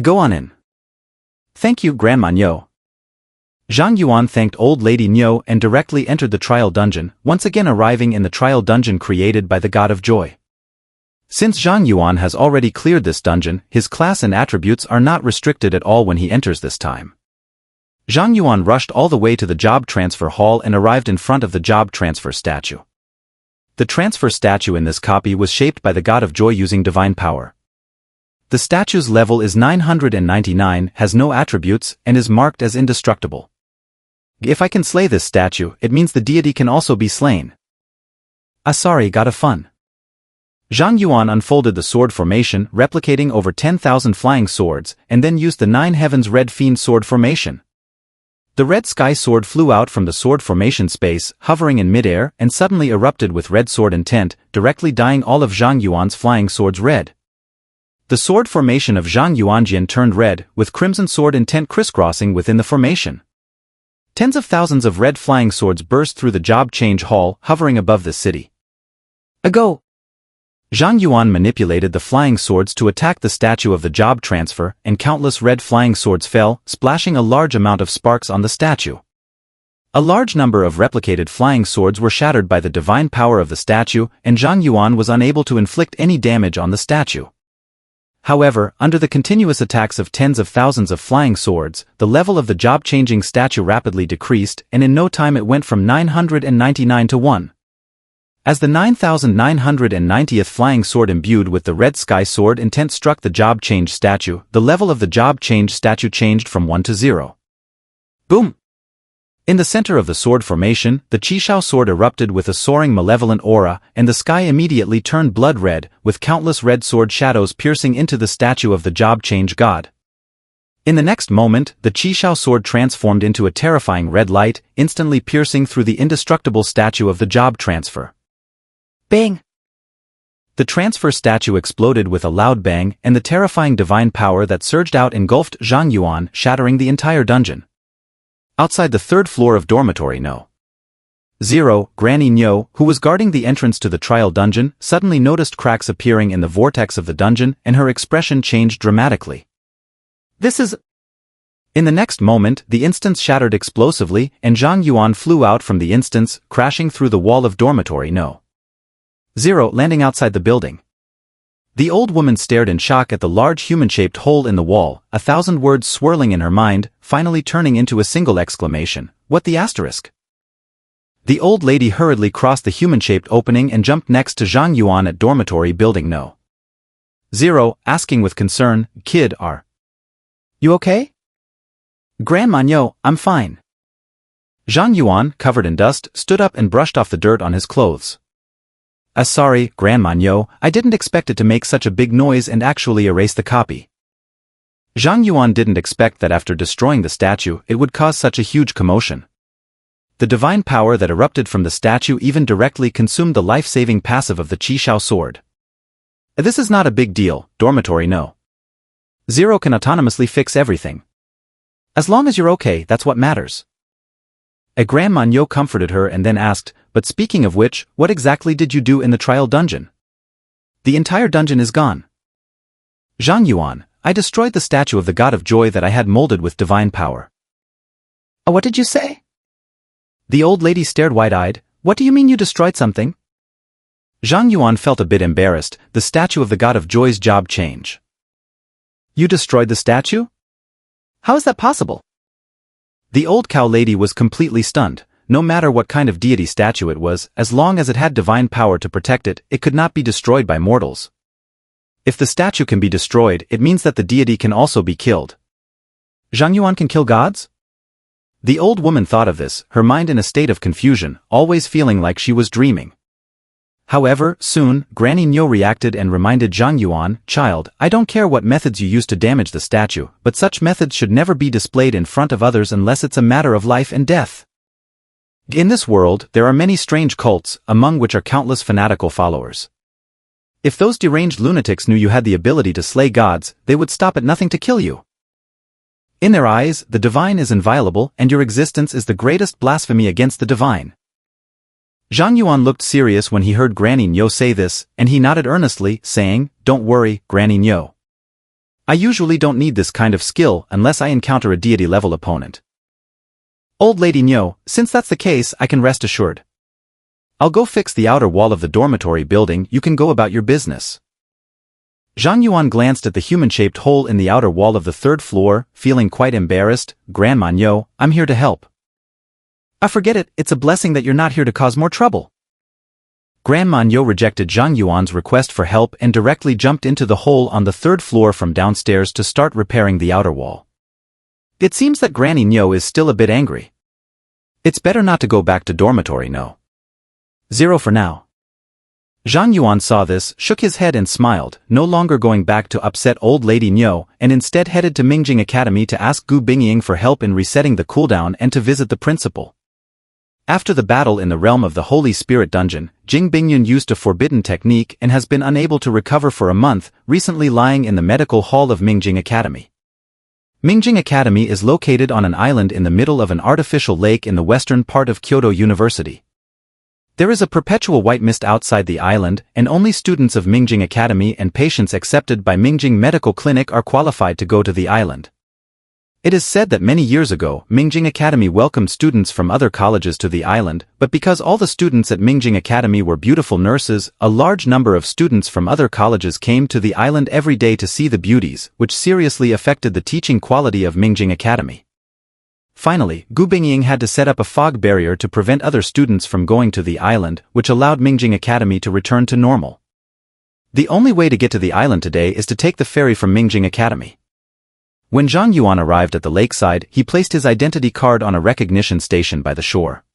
"Go on in." "Thank you, Grandma Nyo." Zhang Yuan thanked Old Lady Nyo and directly entered the trial dungeon, once again arriving in the trial dungeon created by the God of Joy. Since Zhang Yuan has already cleared this dungeon, his class and attributes are not restricted at all when he enters this time. Zhang Yuan rushed all the way to the job transfer hall and arrived in front of the job transfer statue. The transfer statue in this copy was shaped by the God of Joy using divine power. The statue's level is 999, has no attributes, and is marked as indestructible. If I can slay this statue, it means the deity can also be slain. Sorry, gotta fun. Zhang Yuan unfolded the sword formation, replicating over 10,000 flying swords, and then used the 9 heavens red fiend sword formation. The red sky sword flew out from the sword formation space, hovering in midair, and suddenly erupted with red sword intent, directly dyeing all of Zhang Yuan's flying swords red. The sword formation of Zhang Yuanjian turned red, with crimson sword intent crisscrossing within the formation. Tens of thousands of red flying swords burst through the job change hall, hovering above the city. Go! Zhang Yuan manipulated the flying swords to attack the statue of the job transfer, and countless red flying swords fell, splashing a large amount of sparks on the statue. A large number of replicated flying swords were shattered by the divine power of the statue, and Zhang Yuan was unable to inflict any damage on the statue. However, under the continuous attacks of tens of thousands of flying swords, the level of the job-changing statue rapidly decreased, and in no time it went from 999 to 1. As the 9,990th flying sword imbued with the red sky sword intent struck the job-change statue, the level of the job-change statue changed from 1 to 0. Boom! In the center of the sword formation, the Qishao sword erupted with a soaring malevolent aura, and the sky immediately turned blood red, with countless red sword shadows piercing into the statue of the job change god. In the next moment, the Qishao sword transformed into a terrifying red light, instantly piercing through the indestructible statue of the job transfer. Bang! The transfer statue exploded with a loud bang, and the terrifying divine power that surged out engulfed Zhang Yuan, shattering the entire dungeon. Outside the third floor of dormitory No. 0, Granny Nyo, who was guarding the entrance to the trial dungeon, suddenly noticed cracks appearing in the vortex of the dungeon, and her expression changed dramatically. "This is..." In the next moment, the instance shattered explosively, and Zhang Yuan flew out from the instance, crashing through the wall of dormitory No. 0, landing outside the building. The old woman stared in shock at the large human-shaped hole in the wall, 1,000 words swirling in her mind, finally turning into a single exclamation, "What the asterisk?" The old lady hurriedly crossed the human-shaped opening and jumped next to Zhang Yuan at dormitory building No. 0, asking with concern, "Kid, are you okay?" "Grandma Nyo, I'm fine." Zhang Yuan, covered in dust, stood up and brushed off the dirt on his clothes. Sorry, Grandma Nyo, I didn't expect it to make such a big noise and actually erase the copy." Zhang Yuan didn't expect that after destroying the statue, it would cause such a huge commotion. The divine power that erupted from the statue even directly consumed the life-saving passive of the Qishao sword. "This is not a big deal, dormitory No. 0 can autonomously fix everything. As long as you're okay, that's what matters." A Grandma Nyo comforted her and then asked, but speaking of which, what exactly did you do in the trial dungeon? The entire dungeon is gone. Zhang Yuan, I destroyed the statue of the god of joy that I had molded with divine power. What did you say? The old lady stared wide-eyed. What do you mean you destroyed something? Zhang Yuan felt a bit embarrassed. The statue of the god of joy's job change. You destroyed the statue? How is that possible? The old cow lady was completely stunned. No matter what kind of deity statue it was, as long as it had divine power to protect it, it could not be destroyed by mortals. If the statue can be destroyed, it means that the deity can also be killed. Zhang Yuan can kill gods? The old woman thought of this, her mind in a state of confusion, always feeling like she was dreaming. However, soon, Granny Nyo reacted and reminded Zhang Yuan, "Child, I don't care what methods you use to damage the statue, but such methods should never be displayed in front of others unless it's a matter of life and death." In this world, there are many strange cults, among which are countless fanatical followers. If those deranged lunatics knew you had the ability to slay gods, they would stop at nothing to kill you. In their eyes, the divine is inviolable, and your existence is the greatest blasphemy against the divine. Zhang Yuan looked serious when he heard Granny Nyo say this, and he nodded earnestly, saying, "Don't worry, Granny Nyo. I usually don't need this kind of skill unless I encounter a deity-level opponent. Old Lady Nyo, since that's the case, I can rest assured. I'll go fix the outer wall of the dormitory building, you can go about your business." Zhang Yuan glanced at the human-shaped hole in the outer wall of the third floor, feeling quite embarrassed. "Grandma Nyo, I'm here to help." Forget it, it's a blessing that you're not here to cause more trouble." Grandma Nyo rejected Zhang Yuan's request for help and directly jumped into the hole on the third floor from downstairs to start repairing the outer wall. It seems that Granny Nyo is still a bit angry. It's better not to go back to dormitory, no. 0 for now. Zhang Yuan saw this, shook his head and smiled, no longer going back to upset old lady Nyo, and instead headed to Mingjing Academy to ask Gu Bingying for help in resetting the cooldown and to visit the principal. After the battle in the realm of the Holy Spirit dungeon, Jing Bingyun used a forbidden technique and has been unable to recover for a month, recently lying in the medical hall of Mingjing Academy. Mingjing Academy is located on an island in the middle of an artificial lake in the western part of Kyoto University. There is a perpetual white mist outside the island, and only students of Mingjing Academy and patients accepted by Mingjing Medical Clinic are qualified to go to the island. It is said that many years ago, Mingjing Academy welcomed students from other colleges to the island, but because all the students at Mingjing Academy were beautiful nurses, a large number of students from other colleges came to the island every day to see the beauties, which seriously affected the teaching quality of Mingjing Academy. Finally, Gu Bingying had to set up a fog barrier to prevent other students from going to the island, which allowed Mingjing Academy to return to normal. The only way to get to the island today is to take the ferry from Mingjing Academy. When Zhang Yuan arrived at the lakeside, he placed his identity card on a recognition station by the shore.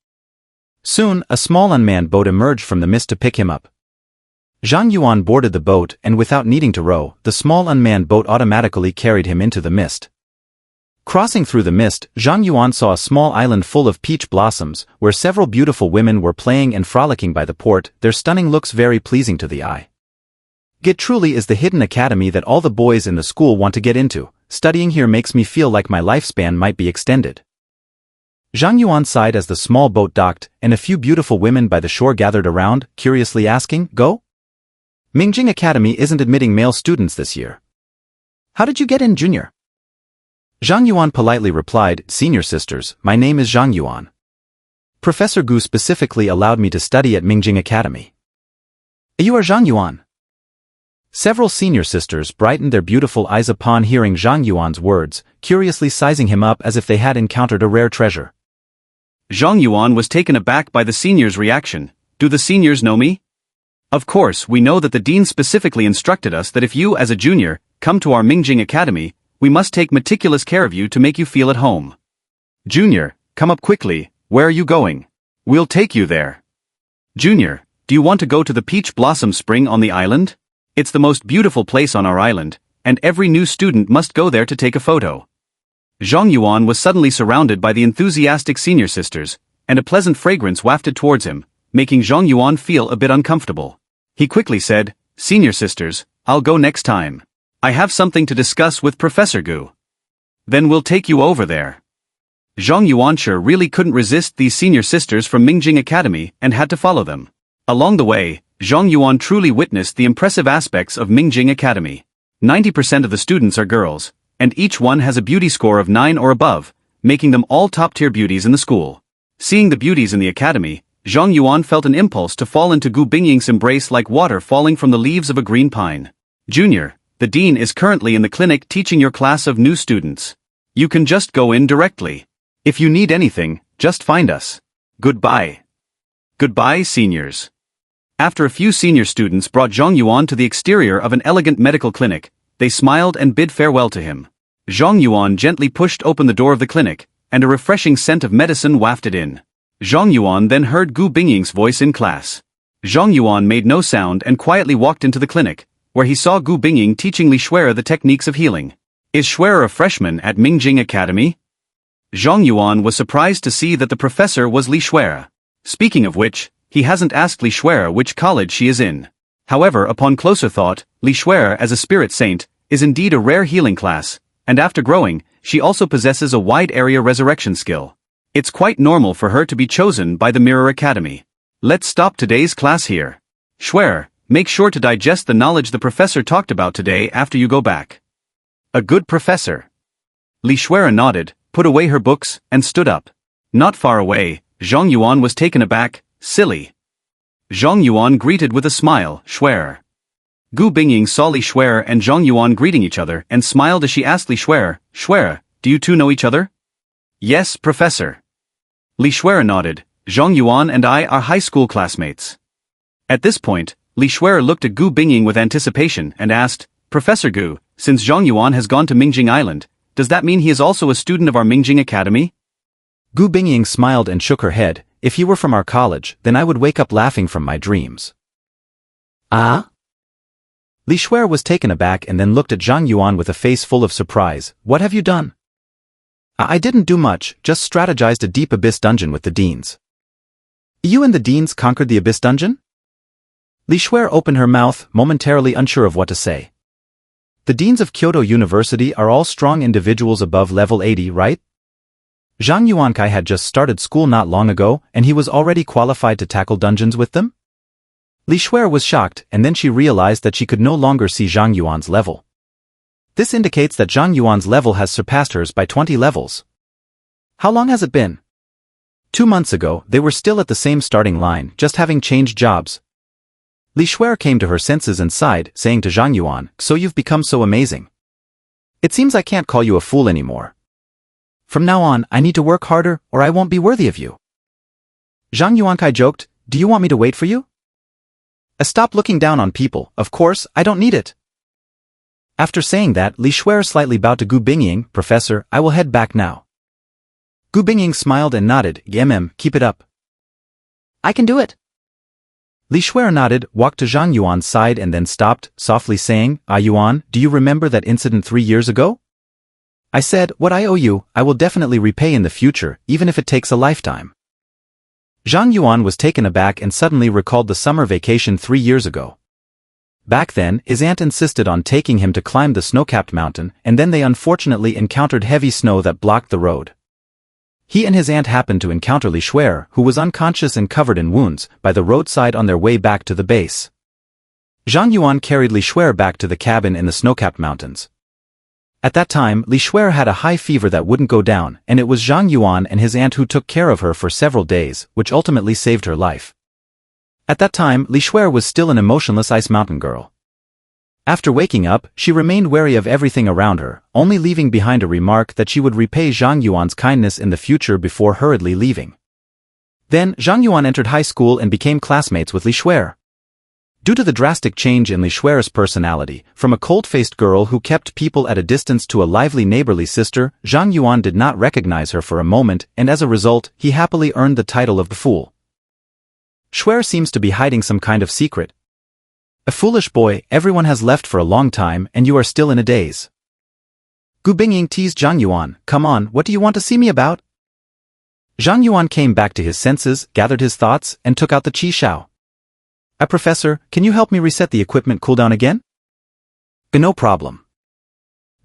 Soon, a small unmanned boat emerged from the mist to pick him up. Zhang Yuan boarded the boat, and without needing to row, the small unmanned boat automatically carried him into the mist. Crossing through the mist, Zhang Yuan saw a small island full of peach blossoms, where several beautiful women were playing and frolicking by the port, their stunning looks very pleasing to the eye. It truly is the hidden academy that all the boys in the school want to get into. Studying here makes me feel like my lifespan might be extended. Zhang Yuan sighed as the small boat docked, and a few beautiful women by the shore gathered around, curiously asking, "Go? Mingjing Academy isn't admitting male students this year." "How did you get in, Junior?" Zhang Yuan politely replied, "Senior sisters, my name is Zhang Yuan. Professor Gu specifically allowed me to study at Mingjing Academy." "You are Zhang Yuan." Several senior sisters brightened their beautiful eyes upon hearing Zhang Yuan's words, curiously sizing him up as if they had encountered a rare treasure. Zhang Yuan was taken aback by the seniors' reaction. "Do the seniors know me? Of course, we know that the dean specifically instructed us that if you as a junior come to our Mingjing Academy, we must take meticulous care of you to make you feel at home. Junior, come up quickly, where are you going? We'll take you there. Junior, do you want to go to the Peach Blossom Spring on the island? It's the most beautiful place on our island, and every new student must go there to take a photo." Zhang Yuan was suddenly surrounded by the enthusiastic senior sisters, and a pleasant fragrance wafted towards him, making Zhang Yuan feel a bit uncomfortable. He quickly said, "Senior sisters, I'll go next time. I have something to discuss with Professor Gu. Then we'll take you over there." Zhang Yuan sure really couldn't resist these senior sisters from Mingjing Academy and had to follow them. Along the way, Zhang Yuan truly witnessed the impressive aspects of Mingjing Academy. 90% of the students are girls, and each one has a beauty score of 9 or above, making them all top-tier beauties in the school. Seeing the beauties in the academy, Zhang Yuan felt an impulse to fall into Gu Bingying's embrace like water falling from the leaves of a green pine. Junior, the dean is currently in the clinic teaching your class of new students. You can just go in directly. If you need anything, just find us. Goodbye. Goodbye, seniors. After a few senior students brought Zhang Yuan to the exterior of an elegant medical clinic, they smiled and bid farewell to him. Zhang Yuan gently pushed open the door of the clinic, and a refreshing scent of medicine wafted in. Zhang Yuan then heard Gu Bingying's voice in class. Zhang Yuan made no sound and quietly walked into the clinic, where he saw Gu Bingying teaching Li Xuer the techniques of healing. Is Xuer a freshman at Mingjing Academy? Zhang Yuan was surprised to see that the professor was Li Xuer. Speaking of which, he hasn't asked Li Xuer which college she is in. However, upon closer thought, Li Xuer as a spirit saint is indeed a rare healing class, and after growing, she also possesses a wide area resurrection skill. It's quite normal for her to be chosen by the Mirror Academy. Let's stop today's class here. Xuer, make sure to digest the knowledge the professor talked about today after you go back. A good professor. Li Xuer nodded, put away her books, and stood up. Not far away, Zhang Yuan was taken aback. Silly. Zhang Yuan greeted with a smile, Xuer. Gu Bingying saw Li Xuer and Zhang Yuan greeting each other and smiled as she asked Li Xuer, Xuer, do you two know each other? Yes, professor. Li Xuer nodded, Zhang Yuan and I are high school classmates. At this point, Li Xuer looked at Gu Bingying with anticipation and asked, Professor Gu, since Zhang Yuan has gone to Mingjing Island, does that mean he is also a student of our Mingjing Academy? Gu Bingying smiled and shook her head. If he were from our college, then I would wake up laughing from my dreams. Ah? Li Xuer was taken aback and then looked at Zhang Yuan with a face full of surprise. What have you done? I didn't do much, just strategized a deep abyss dungeon with the deans. You and the deans conquered the abyss dungeon? Li Xuer opened her mouth, momentarily unsure of what to say. The deans of Kyoto University are all strong individuals above level 80, right? Zhang Yuankai had just started school not long ago, and he was already qualified to tackle dungeons with them? Li Xuer was shocked, and then she realized that she could no longer see Zhang Yuan's level. This indicates that Zhang Yuan's level has surpassed hers by 20 levels. How long has it been? 2 months ago, they were still at the same starting line, just having changed jobs. Li Xuer came to her senses and sighed, saying to Zhang Yuan, so you've become so amazing. It seems I can't call you a fool anymore. From now on, I need to work harder, or I won't be worthy of you. Zhang Yuankai joked, do you want me to wait for you? Stop looking down on people, of course, I don't need it. After saying that, Li Xuer slightly bowed to Gu Bingying, Professor, I will head back now. Gu Bingying smiled and nodded, keep it up. I can do it. Li Xuer nodded, walked to Zhang Yuan's side and then stopped, softly saying, Yuan, do you remember that incident 3 years ago? I said, what I owe you, I will definitely repay in the future, even if it takes a lifetime. Zhang Yuan was taken aback and suddenly recalled the summer vacation 3 years ago. Back then, his aunt insisted on taking him to climb the snow-capped mountain, and then they unfortunately encountered heavy snow that blocked the road. He and his aunt happened to encounter Li Xuer, who was unconscious and covered in wounds, by the roadside on their way back to the base. Zhang Yuan carried Li Xuer back to the cabin in the snow-capped mountains. At that time, Li Xuer had a high fever that wouldn't go down, and it was Zhang Yuan and his aunt who took care of her for several days, which ultimately saved her life. At that time, Li Xuer was still an emotionless ice mountain girl. After waking up, she remained wary of everything around her, only leaving behind a remark that she would repay Zhang Yuan's kindness in the future before hurriedly leaving. Then, Zhang Yuan entered high school and became classmates with Li Xuer. Due to the drastic change in Li Xuer's personality, from a cold-faced girl who kept people at a distance to a lively neighborly sister, Zhang Yuan did not recognize her for a moment, and as a result, he happily earned the title of the fool. Xuer seems to be hiding some kind of secret. A foolish boy, everyone has left for a long time, and you are still in a daze. Gu Bingying teased Zhang Yuan, come on, what do you want to see me about? Zhang Yuan came back to his senses, gathered his thoughts, and took out the Qi Shao. Professor, can you help me reset the equipment cooldown again? No problem.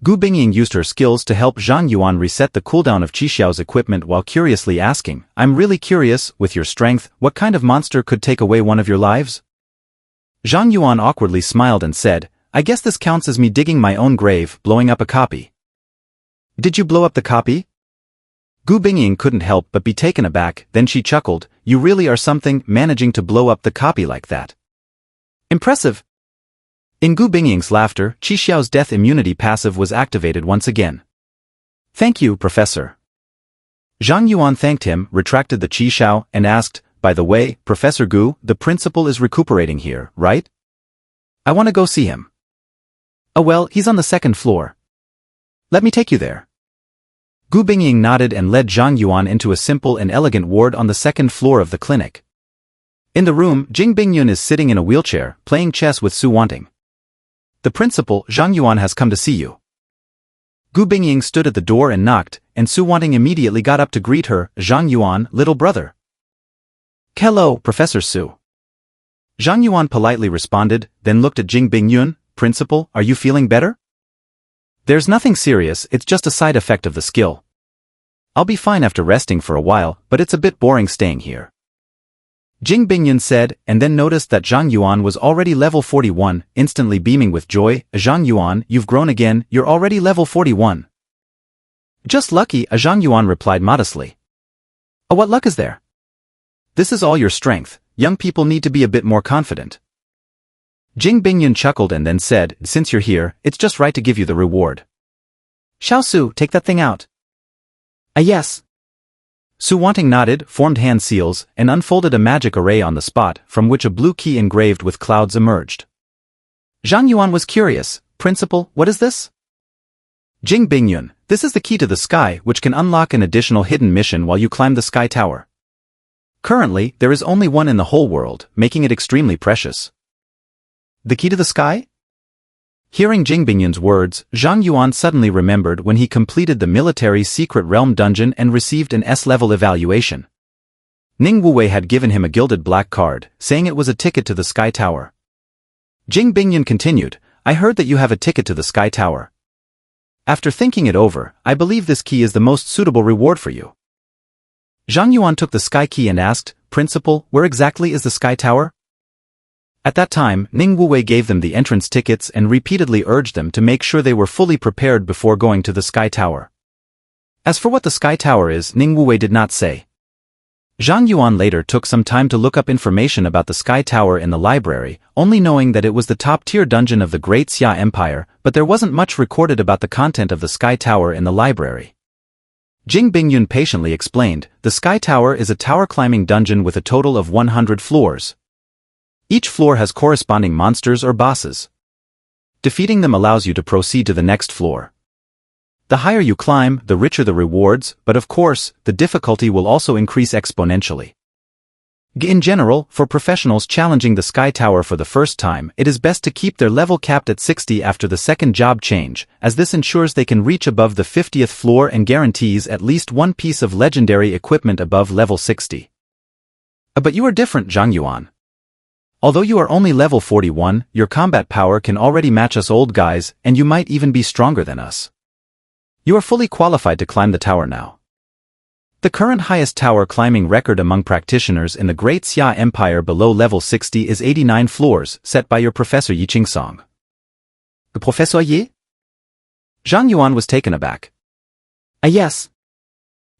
Gu Bingying used her skills to help Zhang Yuan reset the cooldown of Qixiao's equipment while curiously asking, "I'm really curious, with your strength, what kind of monster could take away one of your lives?" Zhang Yuan awkwardly smiled and said, "I guess this counts as me digging my own grave, blowing up a copy." "Did you blow up the copy?" Gu Bingying couldn't help but be taken aback, then she chuckled, "You really are something, managing to blow up the copy like that." "Impressive." In Gu Bingying's laughter, Qixiao's death immunity passive was activated once again. "Thank you, Professor." Zhang Yuan thanked him, retracted the Qixiao, and asked, "By the way, Professor Gu, the principal is recuperating here, right? I want to go see him." "Oh well, he's on the second floor. Let me take you there." Gu Bingying nodded and led Zhang Yuan into a simple and elegant ward on the second floor of the clinic. In the room, Jing Bingyun is sitting in a wheelchair, playing chess with Su Wanting. "The principal, Zhang Yuan, has come to see you." Gu Bingying stood at the door and knocked, and Su Wanting immediately got up to greet her, "Zhang Yuan, little brother." "Hello, Professor Su." Zhang Yuan politely responded, then looked at Jing Bingyun, "Principal, are you feeling better?" "There's nothing serious, it's just a side effect of the skill. I'll be fine after resting for a while, but it's a bit boring staying here." Jing Bingyun said, and then noticed that Zhang Yuan was already level 41, instantly beaming with joy. "Zhang Yuan, you've grown again, you're already level 41. "Just lucky," Zhang Yuan replied modestly. "Oh, what luck is there? This is all your strength, young people need to be a bit more confident." Jing Bingyun chuckled and then said, "Since you're here, it's just right to give you the reward. Xiao Su, take that thing out." Yes." Su Wanting nodded, formed hand seals, and unfolded a magic array on the spot, from which a blue key engraved with clouds emerged. Zhang Yuan was curious, "Principal, what is this?" Jing Bingyun, "This is the key to the sky, which can unlock an additional hidden mission while you climb the sky tower. Currently, there is only one in the whole world, making it extremely precious." "The key to the sky?" Hearing Jing Bingyun's words, Zhang Yuan suddenly remembered when he completed the military secret realm dungeon and received an S-level evaluation. Ning Wuwei had given him a gilded black card, saying it was a ticket to the sky tower. Jing Bingyun continued, "I heard that you have a ticket to the sky tower. After thinking it over, I believe this key is the most suitable reward for you." Zhang Yuan took the sky key and asked, "Principal, where exactly is the sky tower?" At that time, Ning Wuwei gave them the entrance tickets and repeatedly urged them to make sure they were fully prepared before going to the sky tower. As for what the sky tower is, Ning Wuwei did not say. Zhang Yuan later took some time to look up information about the sky tower in the library, only knowing that it was the top-tier dungeon of the Great Xia Empire, but there wasn't much recorded about the content of the sky tower in the library. Jing Bingyun patiently explained, "The sky tower is a tower-climbing dungeon with a total of 100 floors. Each floor has corresponding monsters or bosses. Defeating them allows you to proceed to the next floor. The higher you climb, the richer the rewards, but of course, the difficulty will also increase exponentially. In general, for professionals challenging the Sky Tower for the first time, it is best to keep their level capped at 60 after the second job change, as this ensures they can reach above the 50th floor and guarantees at least one piece of legendary equipment above level 60. But you are different, Zhang Yuan. Although you are only level 41, your combat power can already match us old guys, and you might even be stronger than us. You are fully qualified to climb the tower now. The current highest tower climbing record among practitioners in the Great Xia Empire below level 60 is 89 floors, set by your Professor Yi Qingsong. The Professor Yi? Zhang Yuan was taken aback. Yes.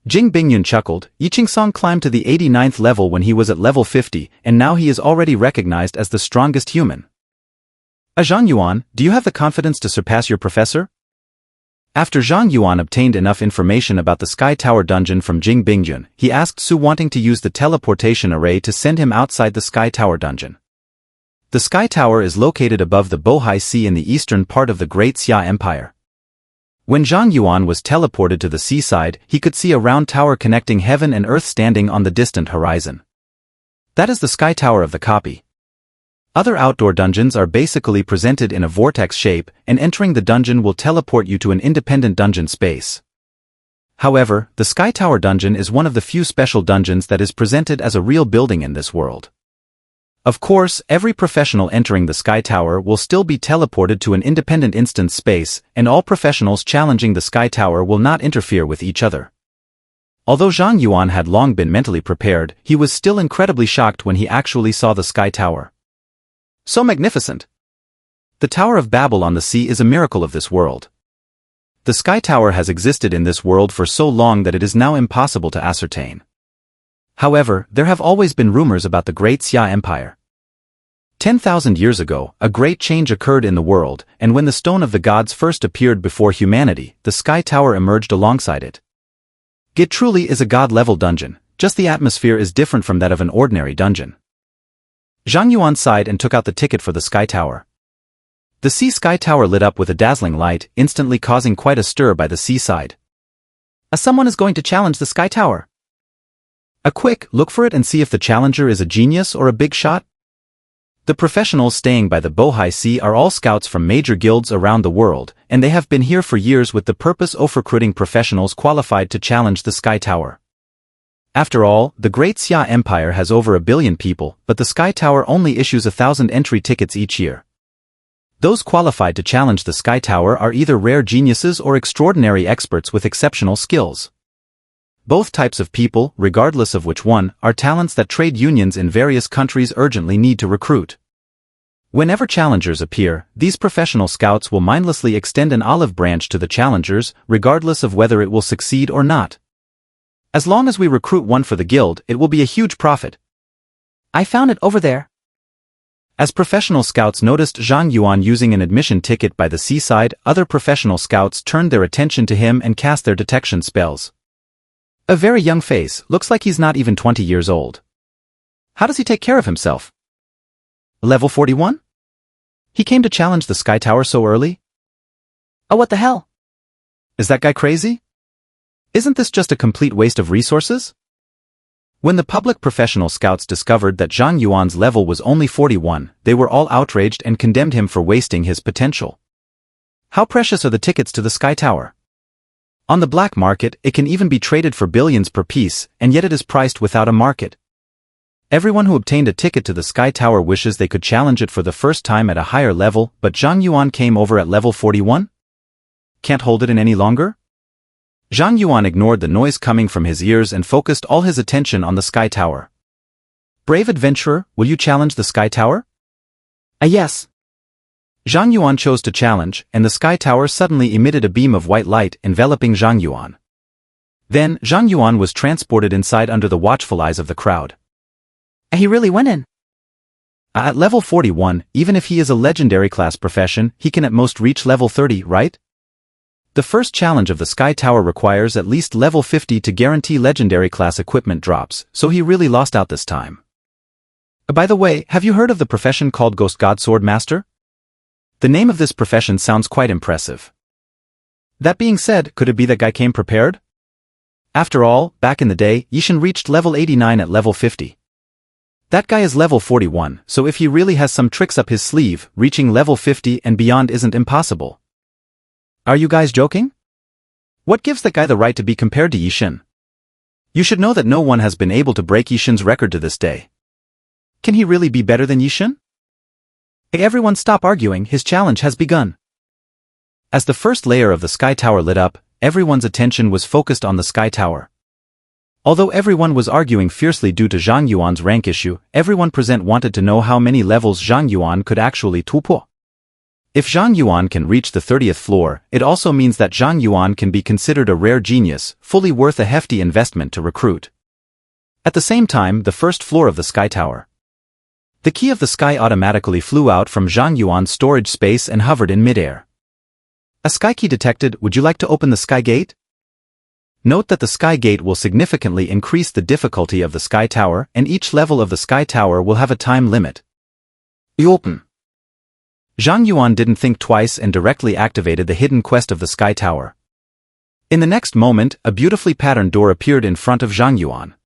Jing Bingyun chuckled. Yi Qingsong climbed to the 89th level when he was at level 50, and now he is already recognized as the strongest human. Zhang Yuan, do you have the confidence to surpass your professor? After Zhang Yuan obtained enough information about the Sky Tower dungeon from Jing Bingyun, he asked Su wanting to use the teleportation array to send him outside the Sky Tower dungeon. The Sky Tower is located above the Bohai Sea in the eastern part of the Great Xia Empire. When Zhang Yuan was teleported to the seaside, he could see a round tower connecting heaven and earth standing on the distant horizon. That is the Sky Tower of the copy. Other outdoor dungeons are basically presented in a vortex shape, and entering the dungeon will teleport you to an independent dungeon space. However, the Sky Tower dungeon is one of the few special dungeons that is presented as a real building in this world. Of course, every professional entering the Sky Tower will still be teleported to an independent instance space, and all professionals challenging the Sky Tower will not interfere with each other. Although Zhang Yuan had long been mentally prepared, he was still incredibly shocked when he actually saw the Sky Tower. So magnificent! The Tower of Babel on the sea is a miracle of this world. The Sky Tower has existed in this world for so long that it is now impossible to ascertain. However, there have always been rumors about the Great Xia Empire. 10,000 years ago, a great change occurred in the world, and when the Stone of the Gods first appeared before humanity, the Sky Tower emerged alongside it. It truly is a god-level dungeon, just the atmosphere is different from that of an ordinary dungeon. Zhang Yuan sighed and took out the ticket for the Sky Tower. The Sea Sky Tower lit up with a dazzling light, instantly causing quite a stir by the seaside. Someone is going to challenge the Sky Tower. A quick look for it and see if the challenger is a genius or a big shot. The professionals staying by the Bohai Sea are all scouts from major guilds around the world, and they have been here for years with the purpose of recruiting professionals qualified to challenge the Sky Tower. After all, the Great Xia Empire has over 1 billion people, but the Sky Tower only issues 1,000 entry tickets each year. Those qualified to challenge the Sky Tower are either rare geniuses or extraordinary experts with exceptional skills. Both types of people, regardless of which one, are talents that trade unions in various countries urgently need to recruit. Whenever challengers appear, these professional scouts will mindlessly extend an olive branch to the challengers, regardless of whether it will succeed or not. As long as we recruit one for the guild, it will be a huge profit. I found it over there. As professional scouts noticed Zhang Yuan using an admission ticket by the seaside, other professional scouts turned their attention to him and cast their detection spells. A very young face, looks like he's not even 20 years old. How does he take care of himself? Level 41? He came to challenge the Sky Tower so early? Oh, what the hell? Is that guy crazy? Isn't this just a complete waste of resources? When the public professional scouts discovered that Zhang Yuan's level was only 41, they were all outraged and condemned him for wasting his potential. How precious are the tickets to the Sky Tower? On the black market, it can even be traded for billions per piece, and yet it is priced without a market. Everyone who obtained a ticket to the Sky Tower wishes they could challenge it for the first time at a higher level, but Zhang Yuan came over at level 41? Can't hold it in any longer? Zhang Yuan ignored the noise coming from his ears and focused all his attention on the Sky Tower. Brave adventurer, will you challenge the Sky Tower? Yes. Zhang Yuan chose to challenge, and the Sky Tower suddenly emitted a beam of white light enveloping Zhang Yuan. Then, Zhang Yuan was transported inside under the watchful eyes of the crowd. He really went in. At level 41, even if he is a legendary class profession, he can at most reach level 30, right? The first challenge of the Sky Tower requires at least level 50 to guarantee legendary class equipment drops, so he really lost out this time. By the way, have you heard of the profession called Ghost God Sword Master? The name of this profession sounds quite impressive. That being said, could it be that guy came prepared? After all, back in the day, Yishin reached level 89 at level 50. That guy is level 41, so if he really has some tricks up his sleeve, reaching level 50 and beyond isn't impossible. Are you guys joking? What gives that guy the right to be compared to Yishin? You should know that no one has been able to break Yishin's record to this day. Can he really be better than Yishin? Hey, everyone stop arguing, his challenge has begun. As the first layer of the Sky Tower lit up, everyone's attention was focused on the Sky Tower. Although everyone was arguing fiercely due to Zhang Yuan's rank issue, everyone present wanted to know how many levels Zhang Yuan could actually tupo. If Zhang Yuan can reach the 30th floor, it also means that Zhang Yuan can be considered a rare genius, fully worth a hefty investment to recruit. At the same time, the first floor of the Sky Tower. The key of the sky automatically flew out from Zhang Yuan's storage space and hovered in midair. A sky key detected. Would you like to open the sky gate? Note that the sky gate will significantly increase the difficulty of the Sky Tower, and each level of the Sky Tower will have a time limit. Open. Zhang Yuan didn't think twice and directly activated the hidden quest of the Sky Tower. In the next moment, a beautifully patterned door appeared in front of Zhang Yuan.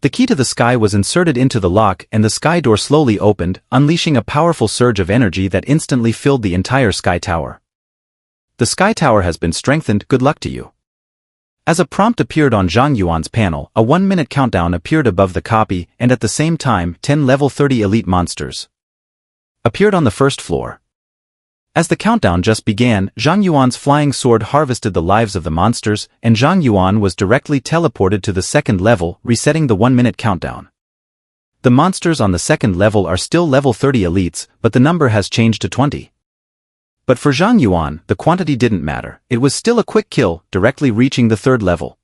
The key to the sky was inserted into the lock and the sky door slowly opened, unleashing a powerful surge of energy that instantly filled the entire Sky Tower. The Sky Tower has been strengthened, good luck to you. As a prompt appeared on Zhang Yuan's panel, a 1-minute countdown appeared above the copy, and at the same time, 10 level 30 elite monsters appeared on the first floor. As the countdown just began, Zhang Yuan's flying sword harvested the lives of the monsters, and Zhang Yuan was directly teleported to the second level, resetting the 1-minute countdown. The monsters on the second level are still level 30 elites, but the number has changed to 20. But for Zhang Yuan, the quantity didn't matter. It was still a quick kill, directly reaching the third level.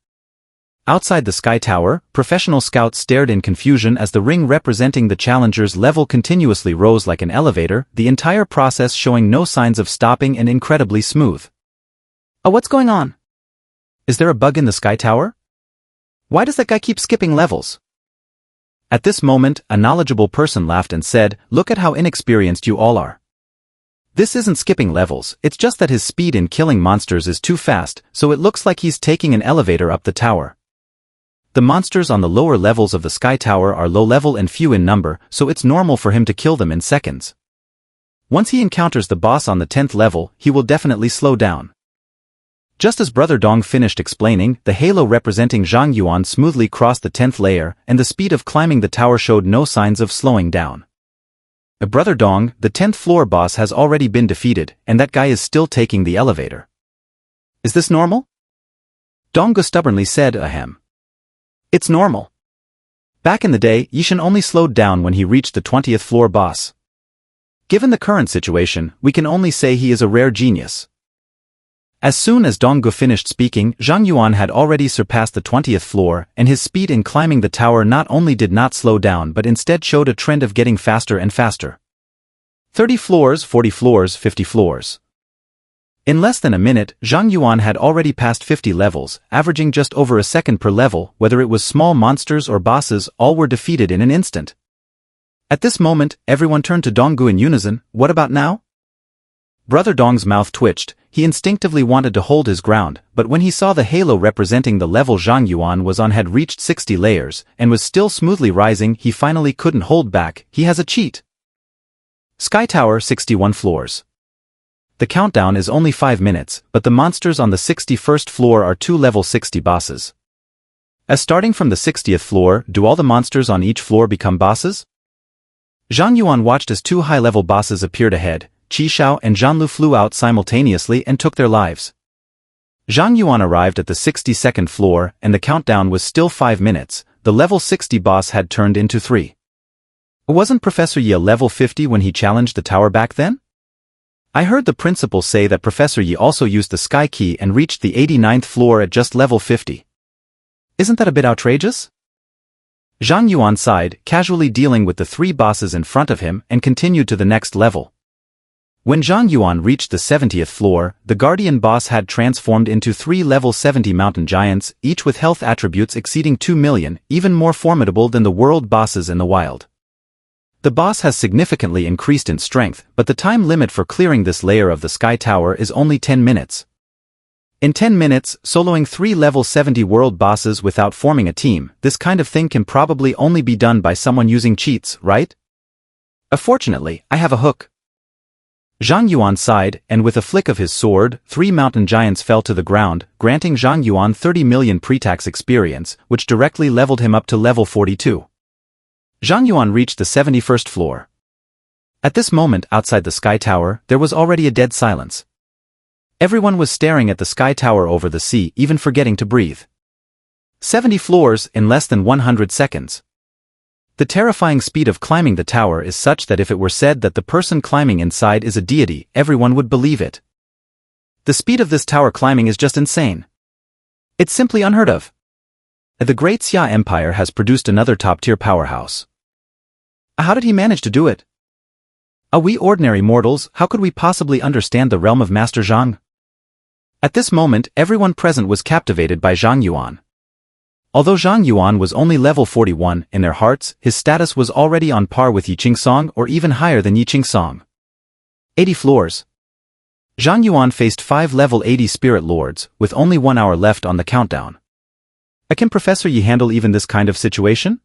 Outside the Sky Tower, professional scouts stared in confusion as the ring representing the challenger's level continuously rose like an elevator, the entire process showing no signs of stopping and incredibly smooth. Oh, what's going on? Is there a bug in the Sky Tower? Why does that guy keep skipping levels? At this moment, a knowledgeable person laughed and said, "Look at how inexperienced you all are. This isn't skipping levels, it's just that his speed in killing monsters is too fast, so it looks like he's taking an elevator up the tower. The monsters on the lower levels of the Sky Tower are low level and few in number, so it's normal for him to kill them in seconds. Once he encounters the boss on the 10th level, he will definitely slow down." Just as Brother Dong finished explaining, the halo representing Zhang Yuan smoothly crossed the 10th layer, and the speed of climbing the tower showed no signs of slowing down. Brother Dong, the 10th floor boss has already been defeated, and that guy is still taking the elevator. Is this normal? Dong stubbornly said, ahem. It's normal. Back in the day, Yishan only slowed down when he reached the 20th floor boss. Given the current situation, we can only say he is a rare genius. As soon as Donggu finished speaking, Zhang Yuan had already surpassed the 20th floor, and his speed in climbing the tower not only did not slow down but instead showed a trend of getting faster and faster. 30 floors, 40 floors, 50 floors. In less than a minute, Zhang Yuan had already passed 50 levels, averaging just over a second per level. Whether it was small monsters or bosses, all were defeated in an instant. At this moment, everyone turned to Donggu in unison. What about now? Brother Dong's mouth twitched. He instinctively wanted to hold his ground, but when he saw the halo representing the level Zhang Yuan was on had reached 60 layers, and was still smoothly rising, he finally couldn't hold back. He has a cheat. Sky Tower, 61 floors. The countdown is only 5 minutes, but the monsters on the 61st floor are 2 level 60 bosses. As starting from the 60th floor, do all the monsters on each floor become bosses? Zhang Yuan watched as 2 high-level bosses appeared ahead. Qi Shao and Zhanlu flew out simultaneously and took their lives. Zhang Yuan arrived at the 62nd floor, and the countdown was still 5 minutes. The level 60 boss had turned into 3. Wasn't Professor Yi a level 50 when he challenged the tower back then? I heard the principal say that Professor Yi also used the Sky Key and reached the 89th floor at just level 50. Isn't that a bit outrageous? Zhang Yuan sighed, casually dealing with the 3 bosses in front of him, and continued to the next level. When Zhang Yuan reached the 70th floor, the Guardian boss had transformed into 3 level 70 mountain giants, each with health attributes exceeding 2 million, even more formidable than the world bosses in the wild. The boss has significantly increased in strength, but the time limit for clearing this layer of the Sky Tower is only 10 minutes. In 10 minutes, soloing 3 level 70 world bosses without forming a team, this kind of thing can probably only be done by someone using cheats, right? Fortunately, I have a hook. Zhang Yuan sighed, and with a flick of his sword, 3 mountain giants fell to the ground, granting Zhang Yuan 30 million pre-tax experience, which directly leveled him up to level 42. Zhang Yuan reached the 71st floor. At this moment outside the Sky Tower, there was already a dead silence. Everyone was staring at the Sky Tower over the sea, even forgetting to breathe. 70 floors in less than 100 seconds. The terrifying speed of climbing the tower is such that if it were said that the person climbing inside is a deity, everyone would believe it. The speed of this tower climbing is just insane. It's simply unheard of. The Great Xia Empire has produced another top-tier powerhouse. How did he manage to do it? We ordinary mortals, how could we possibly understand the realm of Master Zhang? At this moment, everyone present was captivated by Zhang Yuan. Although Zhang Yuan was only level 41, in their hearts, his status was already on par with Yi Qingsong or even higher than Yi Qingsong. 80 floors. Zhang Yuan faced 5 level 80 spirit lords, with only 1 hour left on the countdown. Can Professor Yi handle even this kind of situation?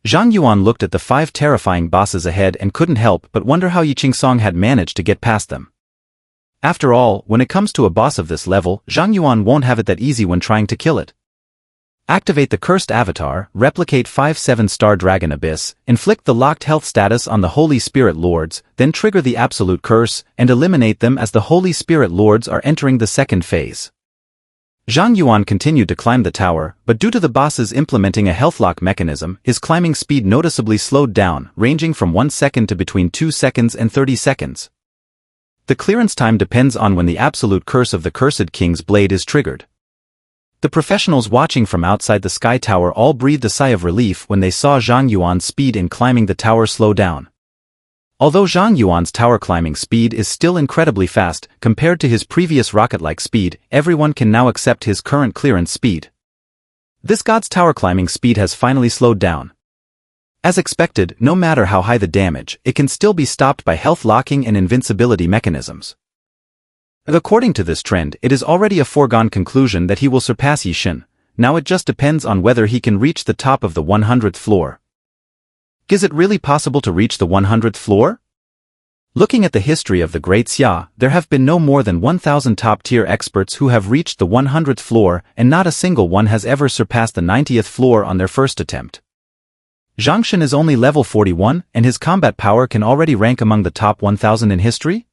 Zhang Yuan looked at the 5 terrifying bosses ahead and couldn't help but wonder how Yi Qingsong had managed to get past them. After all, when it comes to a boss of this level, Zhang Yuan won't have it that easy when trying to kill it. Activate the cursed avatar, replicate 5 7-star dragon abyss, inflict the locked health status on the Holy Spirit Lords, then trigger the absolute curse, and eliminate them as the Holy Spirit Lords are entering the second phase. Zhang Yuan continued to climb the tower, but due to the boss's implementing a health lock mechanism, his climbing speed noticeably slowed down, ranging from 1 second to between 2 seconds and 30 seconds. The clearance time depends on when the absolute curse of the Cursed King's blade is triggered. The professionals watching from outside the sky tower all breathed a sigh of relief when they saw Zhang Yuan's speed in climbing the tower slow down. Although Zhang Yuan's tower climbing speed is still incredibly fast compared to his previous rocket-like speed, everyone can now accept his current clearance speed. This god's tower climbing speed has finally slowed down. As expected, no matter how high the damage, it can still be stopped by health locking and invincibility mechanisms. According to this trend, it is already a foregone conclusion that he will surpass Yixin. Now it just depends on whether he can reach the top of the 100th floor. Is it really possible to reach the 100th floor? Looking at the history of the Great Xia, there have been no more than 1,000 top-tier experts who have reached the 100th floor, and not a single one has ever surpassed the 90th floor on their first attempt. Zhang Yuan is only level 41, and his combat power can already rank among the top 1,000 in history?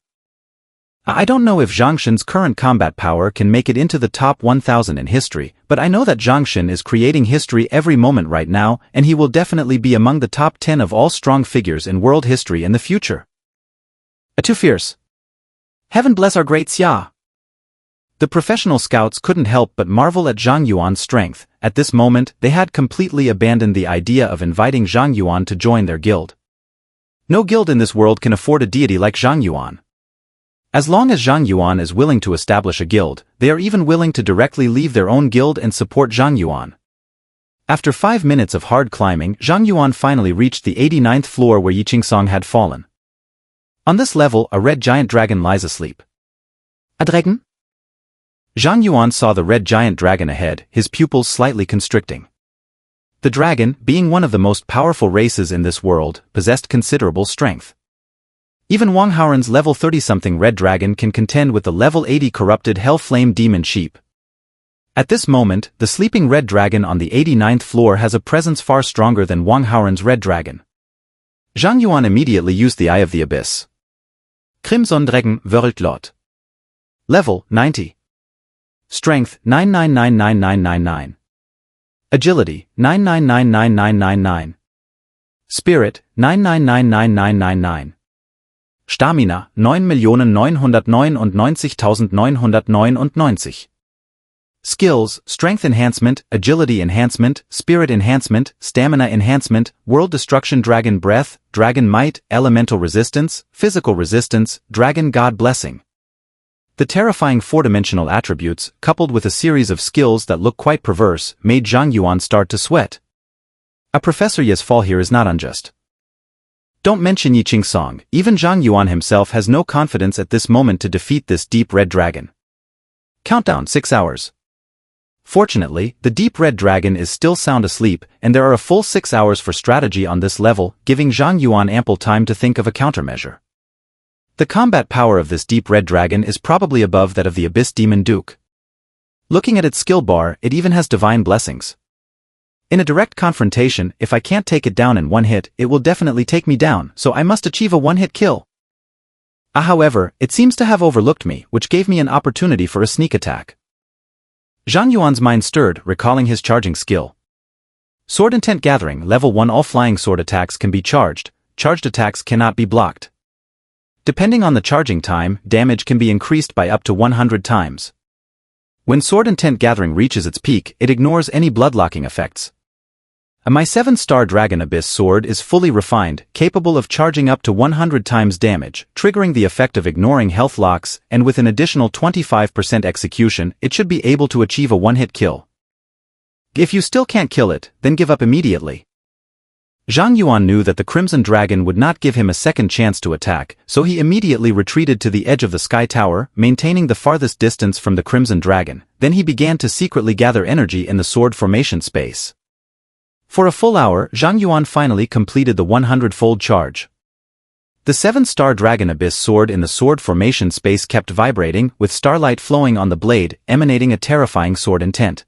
I don't know if Zhang Yuan's current combat power can make it into the top 1,000 in history, but I know that Zhang Yuan is creating history every moment right now, and he will definitely be among the top 10 of all strong figures in world history in the future. Too fierce. Heaven bless our Great Xia. The professional scouts couldn't help but marvel at Zhang Yuan's strength. At this moment, they had completely abandoned the idea of inviting Zhang Yuan to join their guild. No guild in this world can afford a deity like Zhang Yuan. As long as Zhang Yuan is willing to establish a guild, they are even willing to directly leave their own guild and support Zhang Yuan. After 5 minutes of hard climbing, Zhang Yuan finally reached the 89th floor where Yiqingsong had fallen. On this level, a red giant dragon lies asleep. A dragon? Zhang Yuan saw the red giant dragon ahead, his pupils slightly constricting. The dragon, being one of the most powerful races in this world, possessed considerable strength. Even Wang Haoren's level 30-something red dragon can contend with the level 80 corrupted hell flame demon sheep. At this moment, the sleeping red dragon on the 89th floor has a presence far stronger than Wang Haoren's red dragon. Zhang Yuan immediately used the Eye of the Abyss. Crimson Dragon Worldlot. Level 90. Strength 9999999. Agility 9999999. Spirit 9999999. Stamina 9.999.999. Skills, Strength Enhancement, Agility Enhancement, Spirit Enhancement, Stamina Enhancement, World Destruction Dragon Breath, Dragon Might, Elemental Resistance, Physical Resistance, Dragon God Blessing. The terrifying four-dimensional attributes, coupled with a series of skills that look quite perverse, made Zhang Yuan start to sweat. A Professor Ye's fall here is not unjust. Don't mention Yiqingsong, even Zhang Yuan himself has no confidence at this moment to defeat this deep red dragon. Countdown 6 hours. Fortunately, the deep red dragon is still sound asleep, and there are a full 6 hours for strategy on this level, giving Zhang Yuan ample time to think of a countermeasure. The combat power of this deep red dragon is probably above that of the Abyss Demon Duke. Looking at its skill bar, it even has divine blessings. In a direct confrontation, if I can't take it down in one hit, it will definitely take me down, so I must achieve a one-hit kill. However, it seems to have overlooked me, which gave me an opportunity for a sneak attack. Zhang Yuan's mind stirred, recalling his charging skill. Sword Intent Gathering, Level 1. All flying sword attacks can be charged. Charged attacks cannot be blocked. Depending on the charging time, damage can be increased by up to 100 times. When Sword Intent Gathering reaches its peak, it ignores any bloodlocking effects. My 7-star Dragon Abyss sword is fully refined, capable of charging up to 100 times damage, triggering the effect of ignoring health locks, and with an additional 25% execution, it should be able to achieve a one-hit kill. If you still can't kill it, then give up immediately. Zhang Yuan knew that the Crimson Dragon would not give him a second chance to attack, so he immediately retreated to the edge of the Sky Tower, maintaining the farthest distance from the Crimson Dragon. Then he began to secretly gather energy in the sword formation space. For a full hour, Zhang Yuan finally completed the 100-fold charge. The 7-star Dragon Abyss sword in the sword formation space kept vibrating, with starlight flowing on the blade, emanating a terrifying sword intent.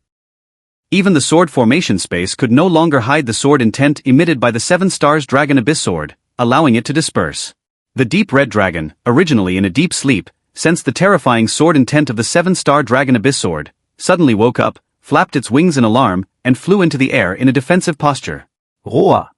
Even the sword formation space could no longer hide the sword intent emitted by the 7 stars Dragon Abyss sword, allowing it to disperse. The deep red dragon, originally in a deep sleep, sensed the terrifying sword intent of the 7-star Dragon Abyss sword, suddenly woke up, flapped its wings in alarm, and flew into the air in a defensive posture. Roar!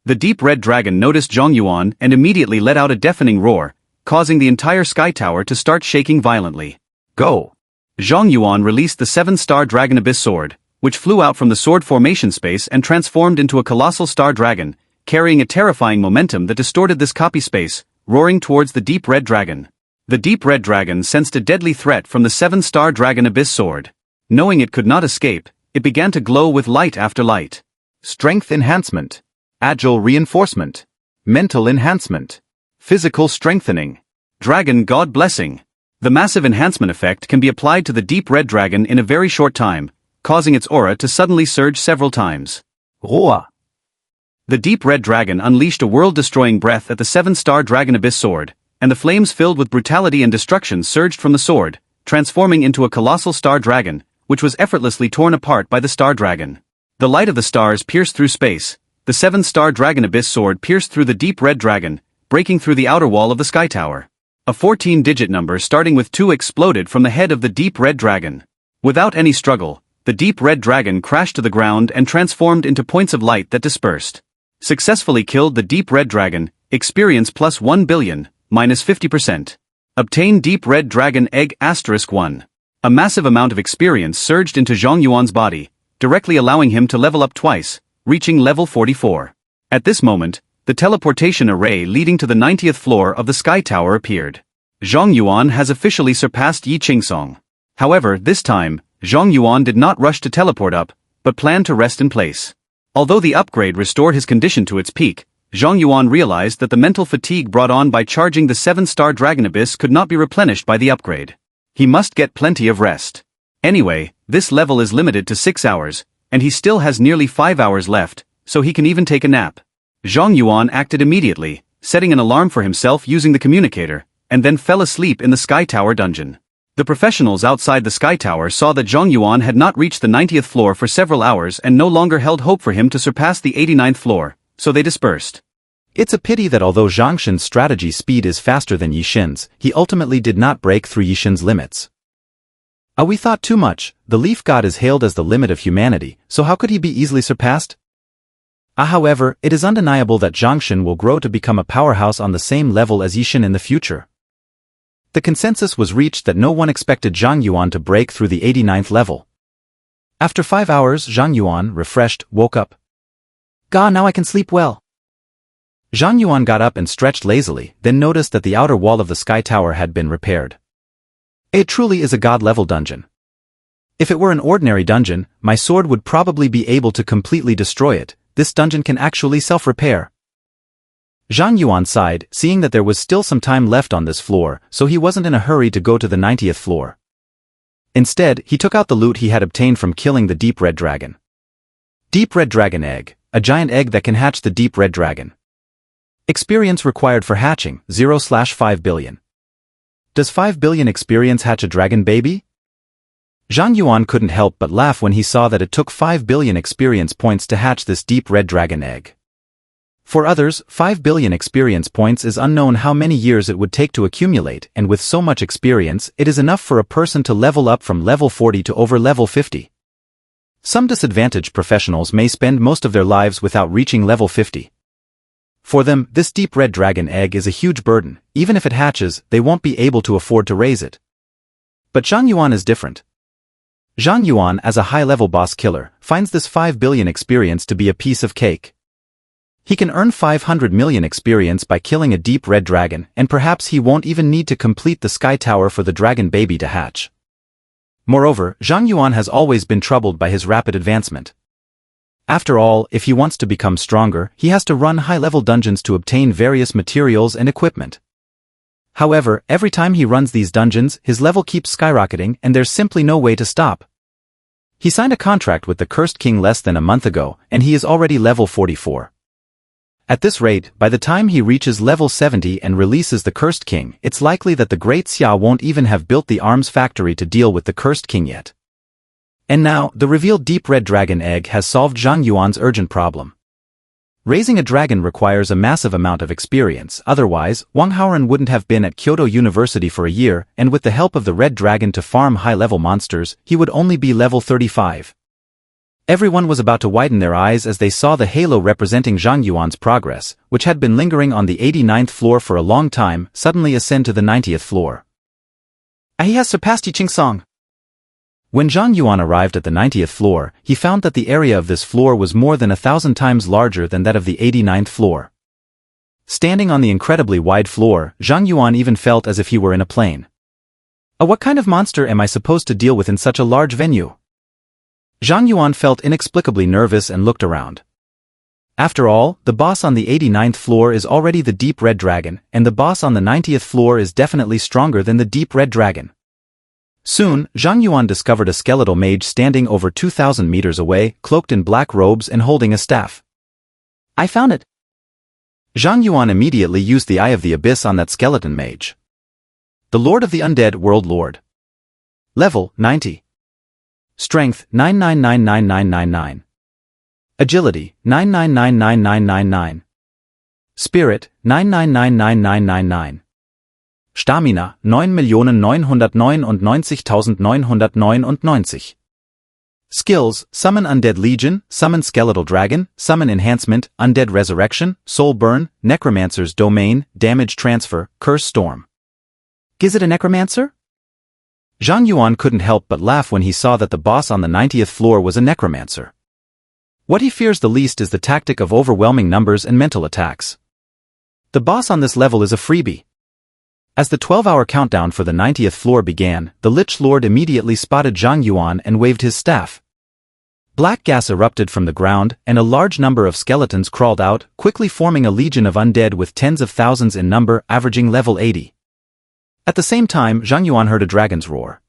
The deep red dragon noticed Zhang Yuan and immediately let out a deafening roar, causing the entire sky tower to start shaking violently. Go! Zhang Yuan released the 7-star Dragon Abyss sword, which flew out from the sword formation space and transformed into a colossal star dragon, carrying a terrifying momentum that distorted this copy space, roaring towards the deep red dragon. The deep red dragon sensed a deadly threat from the 7-star Dragon Abyss sword. Knowing it could not escape, it began to glow with light after light. Strength enhancement. Agile reinforcement. Mental enhancement. Physical strengthening. Dragon God blessing. The massive enhancement effect can be applied to the deep red dragon in a very short time, causing its aura to suddenly surge several times. Roar! The deep red dragon unleashed a world-destroying breath at the 7-star Dragon Abyss sword, and the flames filled with brutality and destruction surged from the sword, transforming into a colossal star dragon, which was effortlessly torn apart by the star dragon. The light of the stars pierced through space. The 7-star Dragon Abyss sword pierced through the deep red dragon, breaking through the outer wall of the sky tower. A 14-digit number starting with 2 exploded from the head of the deep red dragon. Without any struggle, the deep red dragon crashed to the ground and transformed into points of light that dispersed. Successfully killed the deep red dragon, experience plus 1 billion, minus 50%. Obtain deep red dragon egg *1. A massive amount of experience surged into Zhang Yuan's body, directly allowing him to level up twice, reaching level 44. At this moment, the teleportation array leading to the 90th floor of the sky tower appeared. Zhang Yuan has officially surpassed Yi Qingsong. However, this time, Zhang Yuan did not rush to teleport up, but planned to rest in place. Although the upgrade restored his condition to its peak, Zhang Yuan realized that the mental fatigue brought on by charging the 7-star Dragon Abyss could not be replenished by the upgrade. He must get plenty of rest. Anyway, this level is limited to 6 hours, and he still has nearly 5 hours left, so he can even take a nap. Zhang Yuan acted immediately, setting an alarm for himself using the communicator, and then fell asleep in the Sky Tower dungeon. The professionals outside the Sky Tower saw that Zhang Yuan had not reached the 90th floor for several hours and no longer held hope for him to surpass the 89th floor, so they dispersed. It's a pity that although Zhang Xin's strategy speed is faster than Yi Xin's, he ultimately did not break through Yi Xin's limits. We thought too much. The Leaf God is hailed as the limit of humanity, so how could he be easily surpassed? However, it is undeniable that Zhang Xin will grow to become a powerhouse on the same level as Yi Xin in the future. The consensus was reached that no one expected Zhang Yuan to break through the 89th level. After 5 hours, Zhang Yuan, refreshed, woke up. Ga, now I can sleep well. Zhang Yuan got up and stretched lazily, then noticed that the outer wall of the Sky Tower had been repaired. It truly is a god-level dungeon. If it were an ordinary dungeon, my sword would probably be able to completely destroy it. This dungeon can actually self-repair. Zhang Yuan sighed, seeing that there was still some time left on this floor, so he wasn't in a hurry to go to the 90th floor. Instead, he took out the loot he had obtained from killing the deep red dragon. Deep red dragon egg, a giant egg that can hatch the deep red dragon. Experience required for hatching, 0/5 billion. Does 5 billion experience hatch a dragon baby? Zhang Yuan couldn't help but laugh when he saw that it took 5 billion experience points to hatch this deep red dragon egg. For others, 5 billion experience points is unknown how many years it would take to accumulate, and with so much experience, it is enough for a person to level up from level 40 to over level 50. Some disadvantaged professionals may spend most of their lives without reaching level 50. For them, this deep red dragon egg is a huge burden. Even if it hatches, they won't be able to afford to raise it. But Zhang Yuan is different. Zhang Yuan, as a high-level boss killer, finds this 5 billion experience to be a piece of cake. He can earn 500 million experience by killing a deep red dragon, and perhaps he won't even need to complete the Sky Tower for the dragon baby to hatch. Moreover, Zhang Yuan has always been troubled by his rapid advancement. After all, if he wants to become stronger, he has to run high-level dungeons to obtain various materials and equipment. However, every time he runs these dungeons, his level keeps skyrocketing and there's simply no way to stop. He signed a contract with the Cursed King less than a month ago, and he is already level 44. At this rate, by the time he reaches level 70 and releases the Cursed King, it's likely that the Great Xia won't even have built the arms factory to deal with the Cursed King yet. And now, the revealed Deep Red Dragon Egg has solved Zhang Yuan's urgent problem. Raising a dragon requires a massive amount of experience, otherwise, Wang Haoren wouldn't have been at Kyoto University for a year, and with the help of the Red Dragon to farm high-level monsters, he would only be level 35. Everyone was about to widen their eyes as they saw the halo representing Zhang Yuan's progress, which had been lingering on the 89th floor for a long time, suddenly ascend to the 90th floor. He has surpassed Yiqing Song. When Zhang Yuan arrived at the 90th floor, he found that the area of this floor was more than 1,000 times larger than that of the 89th floor. Standing on the incredibly wide floor, Zhang Yuan even felt as if he were in a plane. What kind of monster am I supposed to deal with in such a large venue? Zhang Yuan felt inexplicably nervous and looked around. After all, the boss on the 89th floor is already the Deep Red Dragon, and the boss on the 90th floor is definitely stronger than the Deep Red Dragon. Soon, Zhang Yuan discovered a skeletal mage standing over 2,000 meters away, cloaked in black robes and holding a staff. I found it. Zhang Yuan immediately used the Eye of the Abyss on that skeleton mage. The Lord of the Undead World Lord. Level 90. Strength 999999. Agility 999999. Spirit 999999. Stamina 9.999.999. Skills: Summon Undead Legion, Summon Skeletal Dragon, Summon Enhancement, Undead Resurrection, Soul Burn, Necromancer's Domain, Damage Transfer, Curse Storm. Is it a necromancer? Zhang Yuan couldn't help but laugh when he saw that the boss on the 90th floor was a necromancer. What he fears the least is the tactic of overwhelming numbers and mental attacks. The boss on this level is a freebie. As the 12-hour countdown for the 90th floor began, the Lich Lord immediately spotted Zhang Yuan and waved his staff. Black gas erupted from the ground, and a large number of skeletons crawled out, quickly forming a legion of undead with tens of thousands in number, averaging level 80. At the same time, Zhang Yuan heard a dragon's roar.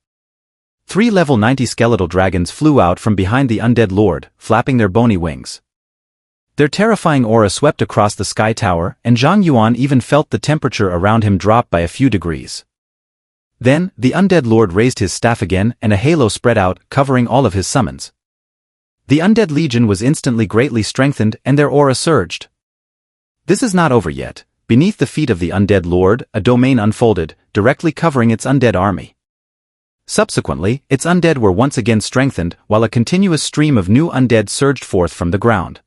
3 level 90 skeletal dragons flew out from behind the undead lord, flapping their bony wings. Their terrifying aura swept across the sky tower, and Zhang Yuan even felt the temperature around him drop by a few degrees. Then, the undead lord raised his staff again, and a halo spread out, covering all of his summons. The undead legion was instantly greatly strengthened, and their aura surged. This is not over yet. Beneath the feet of the undead lord, a domain unfolded, directly covering its undead army. Subsequently, its undead were once again strengthened, while a continuous stream of new undead surged forth from the ground.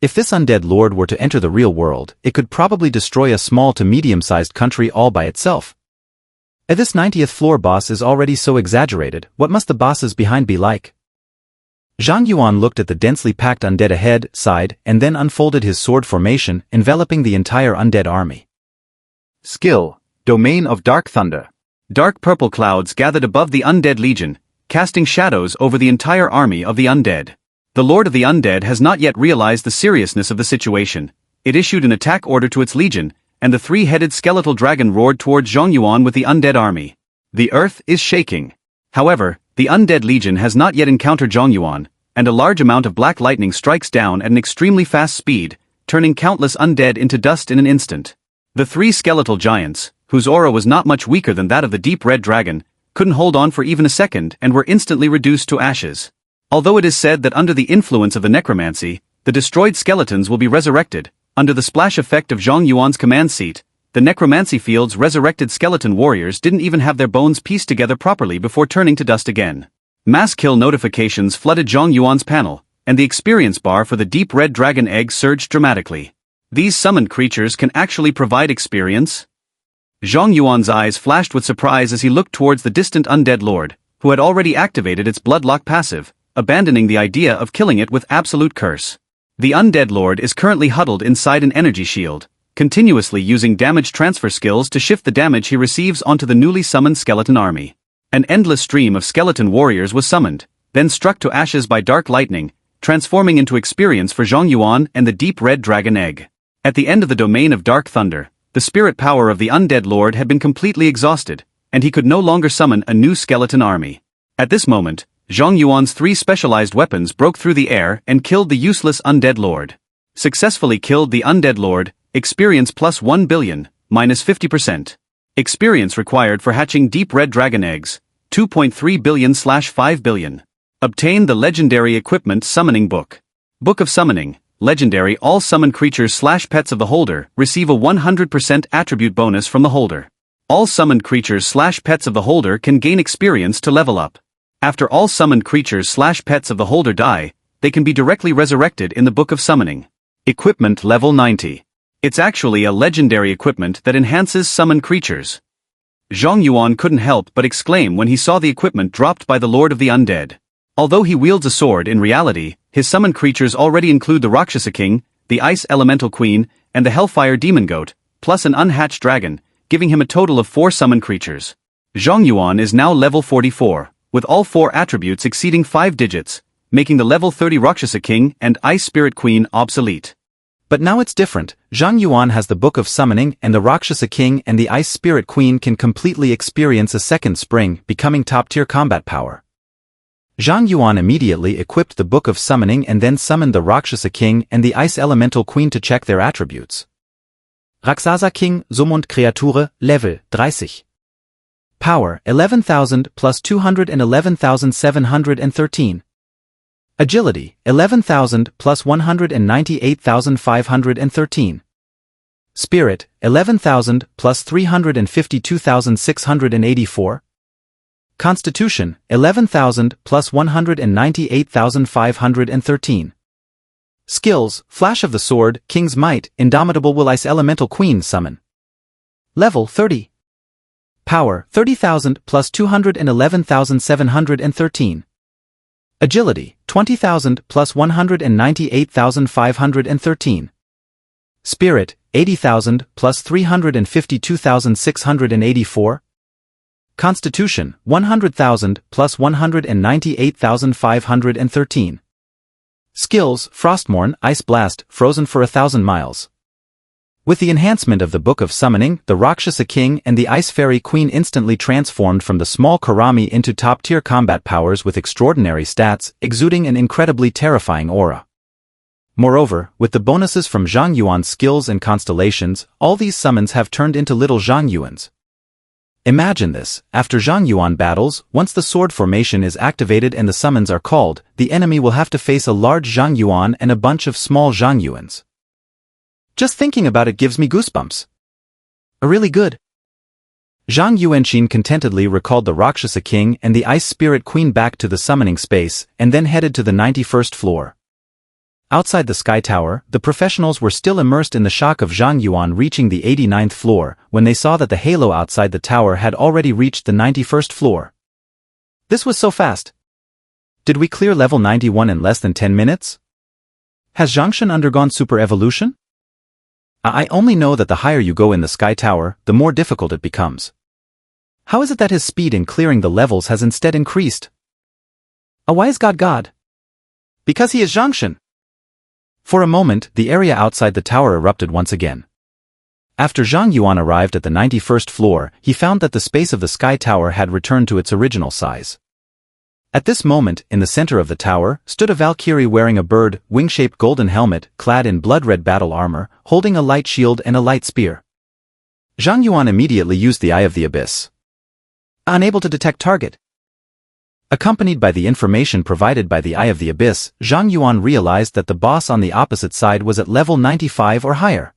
If this undead lord were to enter the real world, it could probably destroy a small to medium-sized country all by itself. This 90th floor boss is already so exaggerated, what must the bosses behind be like? Zhang Yuan looked at the densely packed undead ahead, sighed, and then unfolded his sword formation, enveloping the entire undead army. Skill: Domain of Dark Thunder. Dark purple clouds gathered above the undead legion, casting shadows over the entire army of the undead. The Lord of the Undead has not yet realized the seriousness of the situation. It issued an attack order to its legion, and the 3-headed skeletal dragon roared towards Zhang Yuan with the undead army. The earth is shaking. However, the undead legion has not yet encountered Zhang Yuan, and a large amount of black lightning strikes down at an extremely fast speed, turning countless undead into dust in an instant. The 3 skeletal giants, whose aura was not much weaker than that of the Deep Red Dragon, couldn't hold on for even a second and were instantly reduced to ashes. Although it is said that under the influence of the necromancy, the destroyed skeletons will be resurrected, under the splash effect of Zhang Yuan's command seat, the necromancy field's resurrected skeleton warriors didn't even have their bones pieced together properly before turning to dust again. Mass kill notifications flooded Zhang Yuan's panel, and the experience bar for the Deep Red Dragon Egg surged dramatically. These summoned creatures can actually provide experience? Zhang Yuan's eyes flashed with surprise as he looked towards the distant undead lord, who had already activated its bloodlock passive, abandoning the idea of killing it with absolute curse. The undead lord is currently huddled inside an energy shield, continuously using damage transfer skills to shift the damage he receives onto the newly summoned skeleton army. An endless stream of skeleton warriors was summoned, then struck to ashes by dark lightning, transforming into experience for Zhang Yuan and the Deep Red Dragon Egg. At the end of the domain of Dark Thunder, the spirit power of the undead lord had been completely exhausted, and he could no longer summon a new skeleton army. At this moment, Zhang Yuan's 3 specialized weapons broke through the air and killed the useless undead lord. Successfully killed the undead lord, experience plus 1 billion, minus 50%. Experience required for hatching deep red dragon eggs, 2.3 billion/5 billion. Obtain the legendary equipment summoning book. Book of Summoning, legendary all summoned creatures/pets of the holder receive a 100% attribute bonus from the holder. All summoned creatures/pets of the holder can gain experience to level up. After all summoned creatures/pets of the holder die, they can be directly resurrected in the Book of Summoning. Equipment level 90. It's actually a legendary equipment that enhances summoned creatures. Zhang Yuan couldn't help but exclaim when he saw the equipment dropped by the Lord of the Undead. Although he wields a sword in reality, his summoned creatures already include the Rakshasa King, the Ice Elemental Queen, and the Hellfire Demon Goat, plus an unhatched dragon, giving him a total of 4 summoned creatures. Zhang Yuan is now level 44, with all 4 attributes exceeding 5 digits, making the level 30 Rakshasa King and Ice Spirit Queen obsolete. But now it's different. Zhang Yuan has the Book of Summoning, and the Rakshasa King and the Ice Spirit Queen can completely experience a second spring, becoming top-tier combat power. Zhang Yuan immediately equipped the Book of Summoning and then summoned the Rakshasa King and the Ice Elemental Queen to check their attributes. Rakshasa King, Summund Kreatur, Level 30. Power 11,000 plus 211,713. Agility 11,000 plus 198,513. Spirit 11,000 plus 352,684. Constitution 11,000 plus 198,513. Skills: Flash of the Sword, King's Might, Indomitable Will, Ice Elemental Queen Summon. Level 30. Power 30,000 plus 211,713. Agility 20,000 plus 198,513. Spirit 80,000 plus 352,684. Constitution 100,000 plus 198,513. Skills: Frostmourne, Ice Blast, Frozen for 1,000 miles. With the enhancement of the Book of Summoning, the Rakshasa King and the Ice Fairy Queen instantly transformed from the small Karami into top-tier combat powers with extraordinary stats, exuding an incredibly terrifying aura. Moreover, with the bonuses from Zhang Yuan's skills and constellations, all these summons have turned into little Zhang Yuans. Imagine this: after Zhang Yuan battles, once the sword formation is activated and the summons are called, the enemy will have to face a large Zhang Yuan and a bunch of small Zhang Yuans. Just thinking about it gives me goosebumps. Really good. Zhang Yuanxin contentedly recalled the Rakshasa King and the Ice Spirit Queen back to the summoning space, and then headed to the 91st floor. Outside the Sky Tower, the professionals were still immersed in the shock of Zhang Yuan reaching the 89th floor, when they saw that the halo outside the tower had already reached the 91st floor. This was so fast. Did we clear level 91 in less than 10 minutes? Has Zhangshan undergone super evolution? I only know that the higher you go in the Sky Tower, the more difficult it becomes. How is it that his speed in clearing the levels has instead increased? A wise god. Because he is Zhangshan. For a moment, the area outside the tower erupted once again. After Zhang Yuan arrived at the 91st floor, he found that the space of the Sky Tower had returned to its original size. At this moment, in the center of the tower, stood a Valkyrie wearing a bird, wing-shaped golden helmet, clad in blood-red battle armor, holding a light shield and a light spear. Zhang Yuan immediately used the Eye of the Abyss. Unable to detect target. Accompanied by the information provided by the Eye of the Abyss, Zhang Yuan realized that the boss on the opposite side was at level 95 or higher.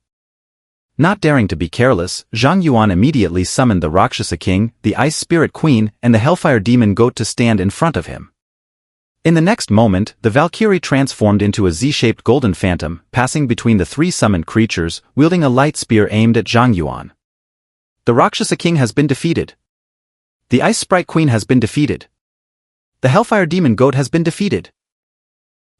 Not daring to be careless, Zhang Yuan immediately summoned the Rakshasa King, the Ice Spirit Queen, and the Hellfire Demon Goat to stand in front of him. In the next moment, the Valkyrie transformed into a Z-shaped golden phantom, passing between the 3 summoned creatures, wielding a light spear aimed at Zhang Yuan. The Rakshasa King has been defeated. The Ice Sprite Queen has been defeated. The Hellfire Demon Goat has been defeated.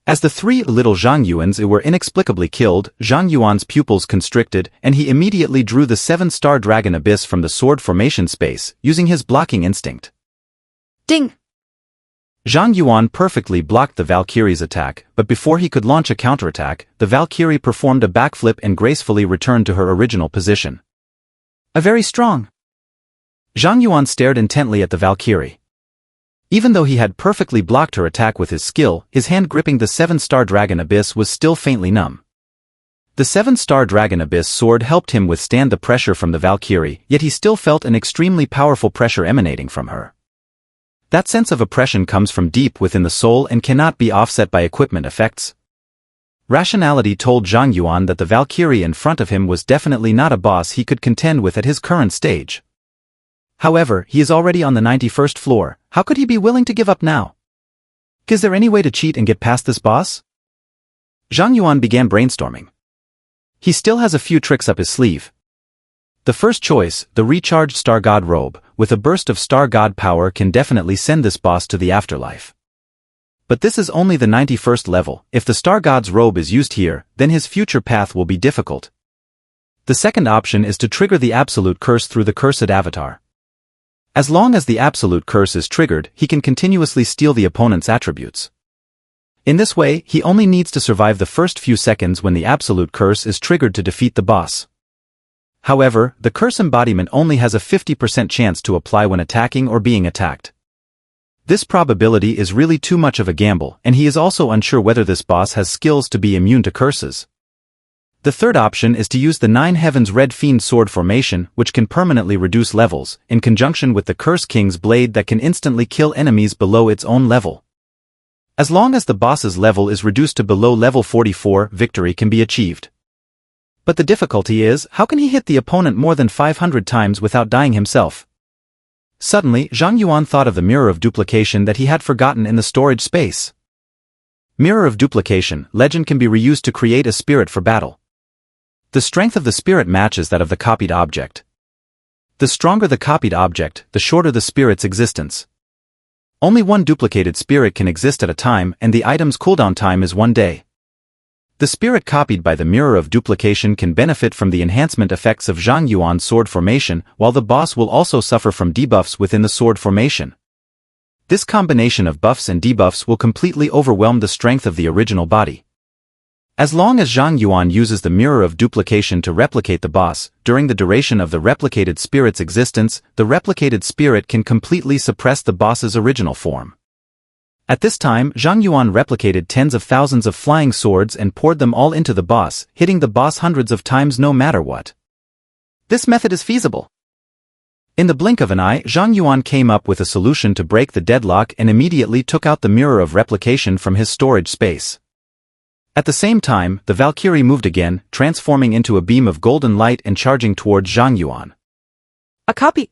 As the 3 little Zhang Yuans were inexplicably killed, Zhang Yuan's pupils constricted, and he immediately drew the 7-star Dragon Abyss from the sword formation space, using his blocking instinct. Ding! Zhang Yuan perfectly blocked the Valkyrie's attack, but before he could launch a counterattack, the Valkyrie performed a backflip and gracefully returned to her original position. A very strong. Zhang Yuan stared intently at the Valkyrie. Even though he had perfectly blocked her attack with his skill, his hand gripping the 7-star Dragon Abyss was still faintly numb. The 7-star Dragon Abyss sword helped him withstand the pressure from the Valkyrie, yet he still felt an extremely powerful pressure emanating from her. That sense of oppression comes from deep within the soul and cannot be offset by equipment effects. Rationality told Zhang Yuan that the Valkyrie in front of him was definitely not a boss he could contend with at his current stage. However, he is already on the 91st floor, how could he be willing to give up now? Is there any way to cheat and get past this boss? Zhang Yuan began brainstorming. He still has a few tricks up his sleeve. The first choice, the recharged Star God robe, with a burst of Star God power can definitely send this boss to the afterlife. But this is only the 91st level. If the Star God's robe is used here, then his future path will be difficult. The second option is to trigger the Absolute Curse through the Cursed Avatar. As long as the Absolute Curse is triggered, he can continuously steal the opponent's attributes. In this way, he only needs to survive the first few seconds when the Absolute Curse is triggered to defeat the boss. However, the curse embodiment only has a 50% chance to apply when attacking or being attacked. This probability is really too much of a gamble, and he is also unsure whether this boss has skills to be immune to curses. The third option is to use the 9 Heavens Red Fiend Sword formation, which can permanently reduce levels, in conjunction with the Curse King's blade that can instantly kill enemies below its own level. As long as the boss's level is reduced to below level 44, victory can be achieved. But the difficulty is, how can he hit the opponent more than 500 times without dying himself? Suddenly, Zhang Yuan thought of the Mirror of Duplication that he had forgotten in the storage space. Mirror of Duplication, legend can be reused to create a spirit for battle. The strength of the spirit matches that of the copied object. The stronger the copied object, the shorter the spirit's existence. Only one duplicated spirit can exist at a time, and the item's cooldown time is 1 day. The spirit copied by the Mirror of Duplication can benefit from the enhancement effects of Zhang Yuan's sword formation, while the boss will also suffer from debuffs within the sword formation. This combination of buffs and debuffs will completely overwhelm the strength of the original body. As long as Zhang Yuan uses the Mirror of Duplication to replicate the boss, during the duration of the replicated spirit's existence, the replicated spirit can completely suppress the boss's original form. At this time, Zhang Yuan replicated tens of thousands of flying swords and poured them all into the boss, hitting the boss hundreds of times no matter what. This method is feasible. In the blink of an eye, Zhang Yuan came up with a solution to break the deadlock and immediately took out the Mirror of Replication from his storage space. At the same time, the Valkyrie moved again, transforming into a beam of golden light and charging towards Zhang Yuan. A copy!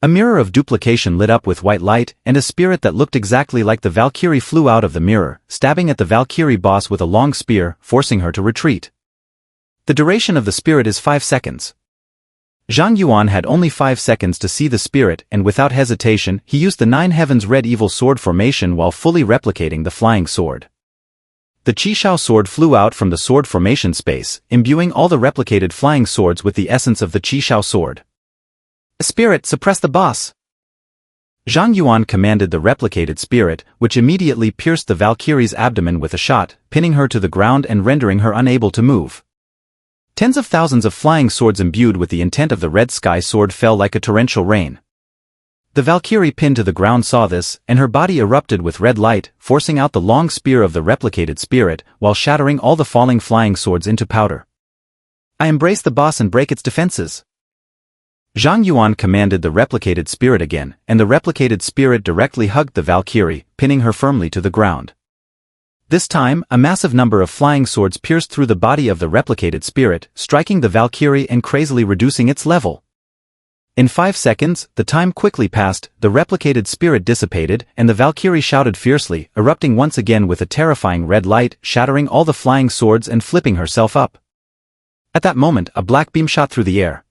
A Mirror of Duplication lit up with white light, and a spirit that looked exactly like the Valkyrie flew out of the mirror, stabbing at the Valkyrie boss with a long spear, forcing her to retreat. The duration of the spirit is 5 seconds. Zhang Yuan had only 5 seconds to see the spirit, and without hesitation, he used the 9 Heavens Red Evil Sword formation while fully replicating the flying sword. The Qishao sword flew out from the sword formation space, imbuing all the replicated flying swords with the essence of the Qishao sword. Spirit, suppress the boss! Zhang Yuan commanded the replicated spirit, which immediately pierced the Valkyrie's abdomen with a shot, pinning her to the ground and rendering her unable to move. Tens of thousands of flying swords imbued with the intent of the Red Sky sword fell like a torrential rain. The Valkyrie pinned to the ground saw this, and her body erupted with red light, forcing out the long spear of the replicated spirit, while shattering all the falling flying swords into powder. I embrace the boss and break its defenses. Zhang Yuan commanded the replicated spirit again, and the replicated spirit directly hugged the Valkyrie, pinning her firmly to the ground. This time, a massive number of flying swords pierced through the body of the replicated spirit, striking the Valkyrie and crazily reducing its level. In 5 seconds, the time quickly passed, the replicated spirit dissipated, and the Valkyrie shouted fiercely, erupting once again with a terrifying red light, shattering all the flying swords and flipping herself up. At that moment, a black beam shot through the air.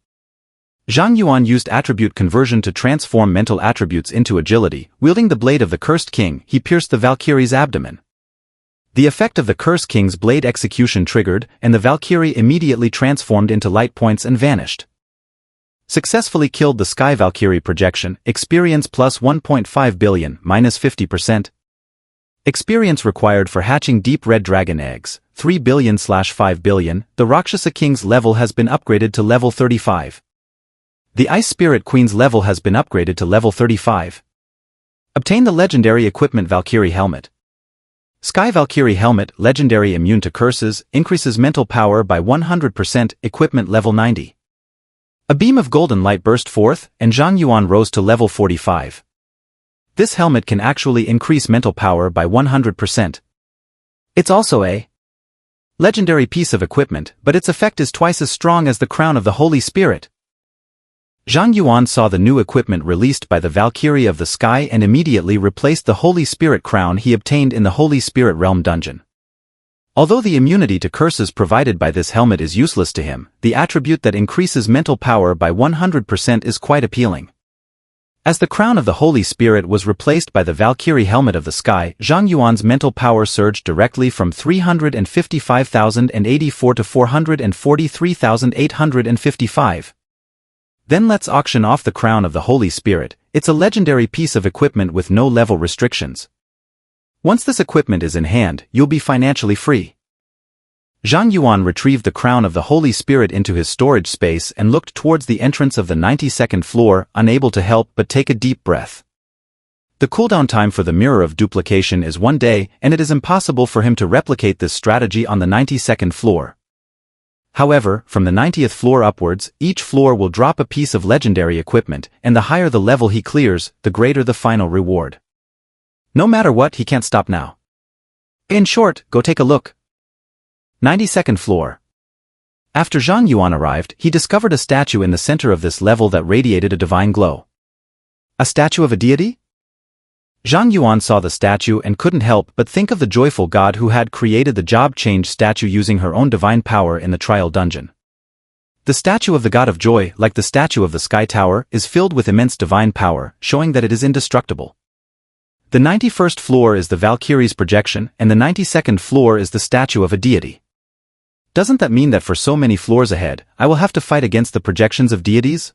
Zhang Yuan used attribute conversion to transform mental attributes into agility. Wielding the blade of the Cursed King, he pierced the Valkyrie's abdomen. The effect of the Cursed King's blade execution triggered, and the Valkyrie immediately transformed into light points and vanished. Successfully killed the Sky Valkyrie projection, experience plus 1.5 billion, minus 50%. Experience required for hatching deep red dragon eggs, 3 billion/5 billion, the Rakshasa King's level has been upgraded to level 35. The Ice Spirit Queen's level has been upgraded to level 35. Obtain the legendary equipment Valkyrie Helmet. Sky Valkyrie Helmet, legendary, immune to curses, increases mental power by 100%, equipment level 90. A beam of golden light burst forth, and Zhang Yuan rose to level 45. This helmet can actually increase mental power by 100%. It's also a legendary piece of equipment, but its effect is twice as strong as the crown of the Holy Spirit. Zhang Yuan saw the new equipment released by the Valkyrie of the Sky and immediately replaced the Holy Spirit crown he obtained in the Holy Spirit Realm dungeon. Although the immunity to curses provided by this helmet is useless to him, the attribute that increases mental power by 100% is quite appealing. As the crown of the Holy Spirit was replaced by the Valkyrie helmet of the Sky, Zhang Yuan's mental power surged directly from 355,084 to 443,855. Then let's auction off the crown of the Holy Spirit. It's a legendary piece of equipment with no level restrictions. Once this equipment is in hand, you'll be financially free. Zhang Yuan retrieved the crown of the Holy Spirit into his storage space and looked towards the entrance of the 92nd floor, unable to help but take a deep breath. The cooldown time for the Mirror of Duplication is 1 day, and it is impossible for him to replicate this strategy on the 92nd floor. However, from the 90th floor upwards, each floor will drop a piece of legendary equipment, and the higher the level he clears, the greater the final reward. No matter what, he can't stop now. In short, go take a look. 92nd floor. After Zhang Yuan arrived, he discovered a statue in the center of this level that radiated a divine glow. A statue of a deity? Zhang Yuan saw the statue and couldn't help but think of the joyful god who had created the job change statue using her own divine power in the trial dungeon. The statue of the god of joy, like the statue of the Sky Tower, is filled with immense divine power, showing that it is indestructible. The 91st floor is the Valkyrie's projection, and the 92nd floor is the statue of a deity. Doesn't that mean that for so many floors ahead, I will have to fight against the projections of deities?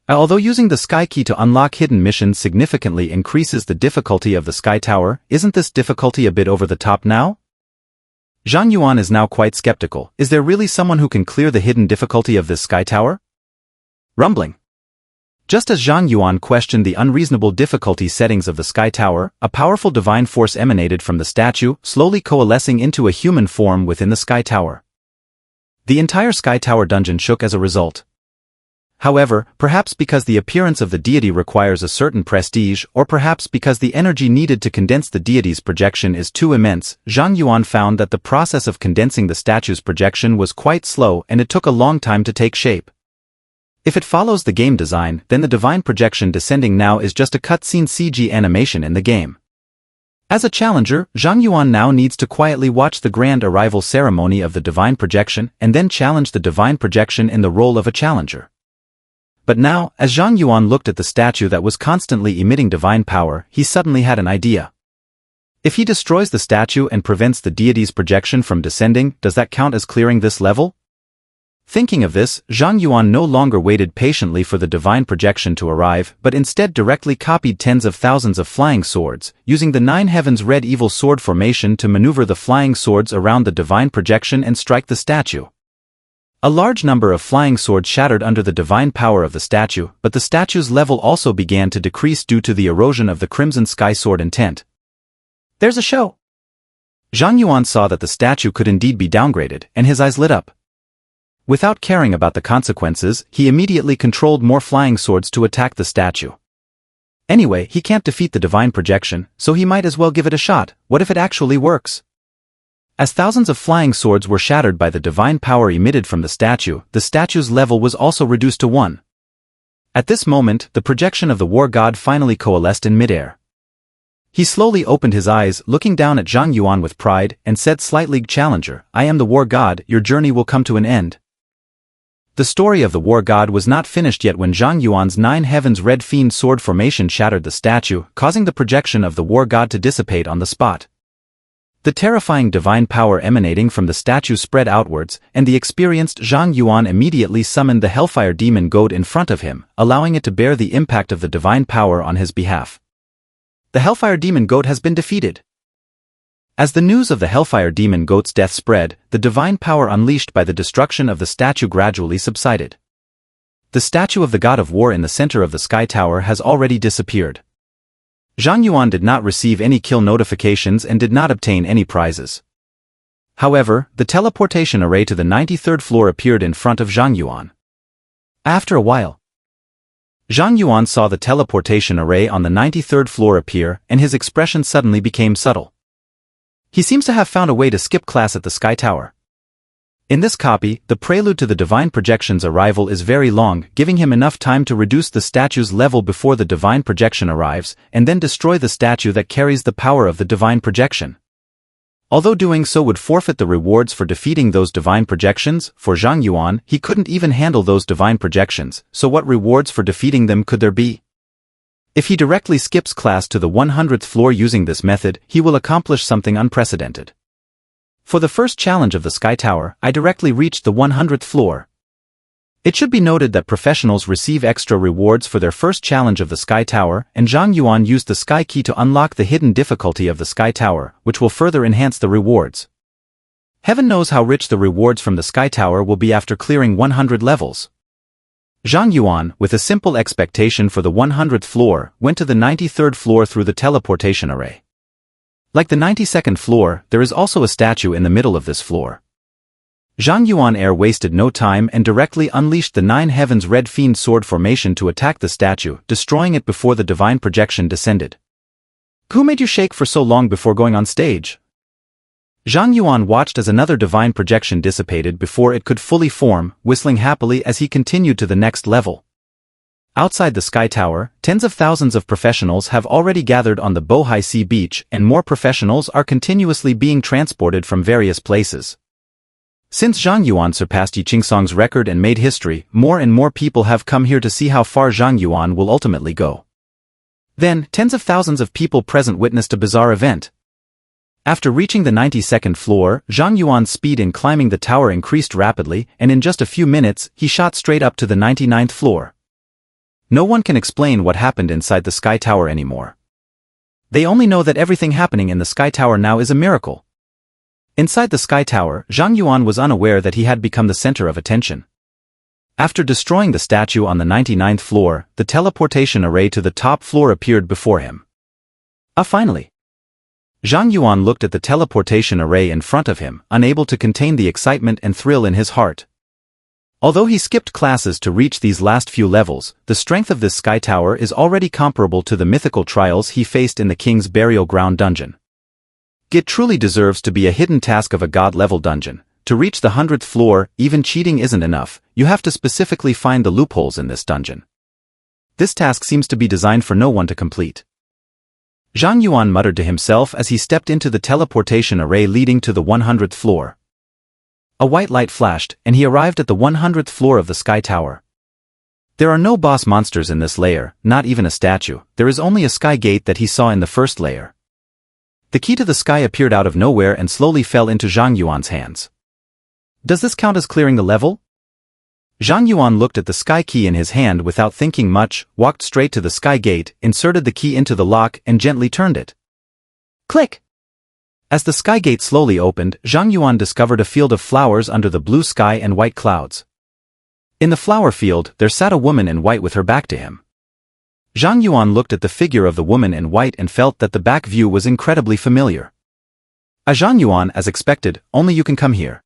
Although using the Sky Key to unlock hidden missions significantly increases the difficulty of the Sky Tower, isn't this difficulty a bit over the top now? Zhang Yuan is now quite skeptical. Is there really someone who can clear the hidden difficulty of this Sky Tower? Rumbling. Just as Zhang Yuan questioned the unreasonable difficulty settings of the Sky Tower, a powerful divine force emanated from the statue, slowly coalescing into a human form within the Sky Tower. The entire Sky Tower dungeon shook as a result. However, perhaps because the appearance of the deity requires a certain prestige, or perhaps because the energy needed to condense the deity's projection is too immense, Zhang Yuan found that the process of condensing the statue's projection was quite slow and it took a long time to take shape. If it follows the game design, then the divine projection descending now is just a cutscene CG animation in the game. As a challenger, Zhang Yuan now needs to quietly watch the grand arrival ceremony of the divine projection and then challenge the divine projection in the role of a challenger. But now, as Zhang Yuan looked at the statue that was constantly emitting divine power, he suddenly had an idea. If he destroys the statue and prevents the deity's projection from descending, does that count as clearing this level? Thinking of this, Zhang Yuan no longer waited patiently for the divine projection to arrive, but instead directly copied tens of thousands of flying swords, using the Nine Heavens Red Evil Sword formation to maneuver the flying swords around the divine projection and strike the statue. A large number of flying swords shattered under the divine power of the statue, but the statue's level also began to decrease due to the erosion of the Crimson Sky Sword intent. There's a show! Zhang Yuan saw that the statue could indeed be downgraded, and his eyes lit up. Without caring about the consequences, he immediately controlled more flying swords to attack the statue. Anyway, he can't defeat the divine projection, so he might as well give it a shot. What if it actually works? As thousands of flying swords were shattered by the divine power emitted from the statue's level was also reduced to 1. At this moment, the projection of the war god finally coalesced in midair. He slowly opened his eyes, looking down at Zhang Yuan with pride, and said, "Slight Challenger, I am the war god, your journey will come to an end." The story of the war god was not finished yet when Zhang Yuan's Nine Heavens Red Fiend sword formation shattered the statue, causing the projection of the war god to dissipate on the spot. The terrifying divine power emanating from the statue spread outwards, and the experienced Zhang Yuan immediately summoned the Hellfire Demon Goat in front of him, allowing it to bear the impact of the divine power on his behalf. The Hellfire Demon Goat has been defeated. As the news of the Hellfire Demon Goat's death spread, the divine power unleashed by the destruction of the statue gradually subsided. The statue of the God of War in the center of the Sky Tower has already disappeared. Zhang Yuan did not receive any kill notifications and did not obtain any prizes. However, the teleportation array to the 93rd floor appeared in front of Zhang Yuan. After a while, Zhang Yuan saw the teleportation array on the 93rd floor appear, and his expression suddenly became subtle. He seems to have found a way to skip class at the Sky Tower. In this copy, the prelude to the Divine Projection's arrival is very long, giving him enough time to reduce the statue's level before the Divine Projection arrives, and then destroy the statue that carries the power of the Divine Projection. Although doing so would forfeit the rewards for defeating those Divine Projections, for Zhang Yuan, he couldn't even handle those Divine Projections, so what rewards for defeating them could there be? If he directly skips class to the 100th floor using this method, he will accomplish something unprecedented. For the first challenge of the Sky Tower, I directly reached the 100th floor. It should be noted that professionals receive extra rewards for their first challenge of the Sky Tower, and Zhang Yuan used the Sky Key to unlock the hidden difficulty of the Sky Tower, which will further enhance the rewards. Heaven knows how rich the rewards from the Sky Tower will be after clearing 100 levels. Zhang Yuan, with a simple expectation for the 100th floor, went to the 93rd floor through the teleportation array. Like the 92nd floor, there is also a statue in the middle of this floor. Zhang Yuan wasted no time and directly unleashed the Nine Heavens Red Fiend Sword formation to attack the statue, destroying it before the Divine Projection descended. Who made you shake for so long before going on stage? Zhang Yuan watched as another Divine Projection dissipated before it could fully form, whistling happily as he continued to the next level. Outside the Sky Tower, tens of thousands of professionals have already gathered on the Bohai Sea beach, and more professionals are continuously being transported from various places. Since Zhang Yuan surpassed Yi Qingsong's record and made history, more and more people have come here to see how far Zhang Yuan will ultimately go. Then, tens of thousands of people present witnessed a bizarre event. After reaching the 92nd floor, Zhang Yuan's speed in climbing the tower increased rapidly, and in just a few minutes, he shot straight up to the 99th floor. No one can explain what happened inside the Sky Tower anymore. They only know that everything happening in the Sky Tower now is a miracle. Inside the Sky Tower, Zhang Yuan was unaware that he had become the center of attention. After destroying the statue on the 99th floor, the teleportation array to the top floor appeared before him. Finally. Zhang Yuan looked at the teleportation array in front of him, unable to contain the excitement and thrill in his heart. Although he skipped classes to reach these last few levels, the strength of this Sky Tower is already comparable to the mythical trials he faced in the King's Burial Ground dungeon. It truly deserves to be a hidden task of a god-level dungeon. To reach the 100th floor, even cheating isn't enough, you have to specifically find the loopholes in this dungeon. This task seems to be designed for no one to complete. Zhang Yuan muttered to himself as he stepped into the teleportation array leading to the 100th floor. A white light flashed, and he arrived at the 100th floor of the Sky Tower. There are no boss monsters in this layer, not even a statue. There is only a sky gate that he saw in the first layer. The key to the sky appeared out of nowhere and slowly fell into Zhang Yuan's hands. Does this count as clearing the level? Zhang Yuan looked at the sky key in his hand without thinking much, walked straight to the sky gate, inserted the key into the lock and gently turned it. Click! As the sky gate slowly opened, Zhang Yuan discovered a field of flowers under the blue sky and white clouds. In the flower field, there sat a woman in white with her back to him. Zhang Yuan looked at the figure of the woman in white and felt that the back view was incredibly familiar. Zhang Yuan, as expected, only you can come here.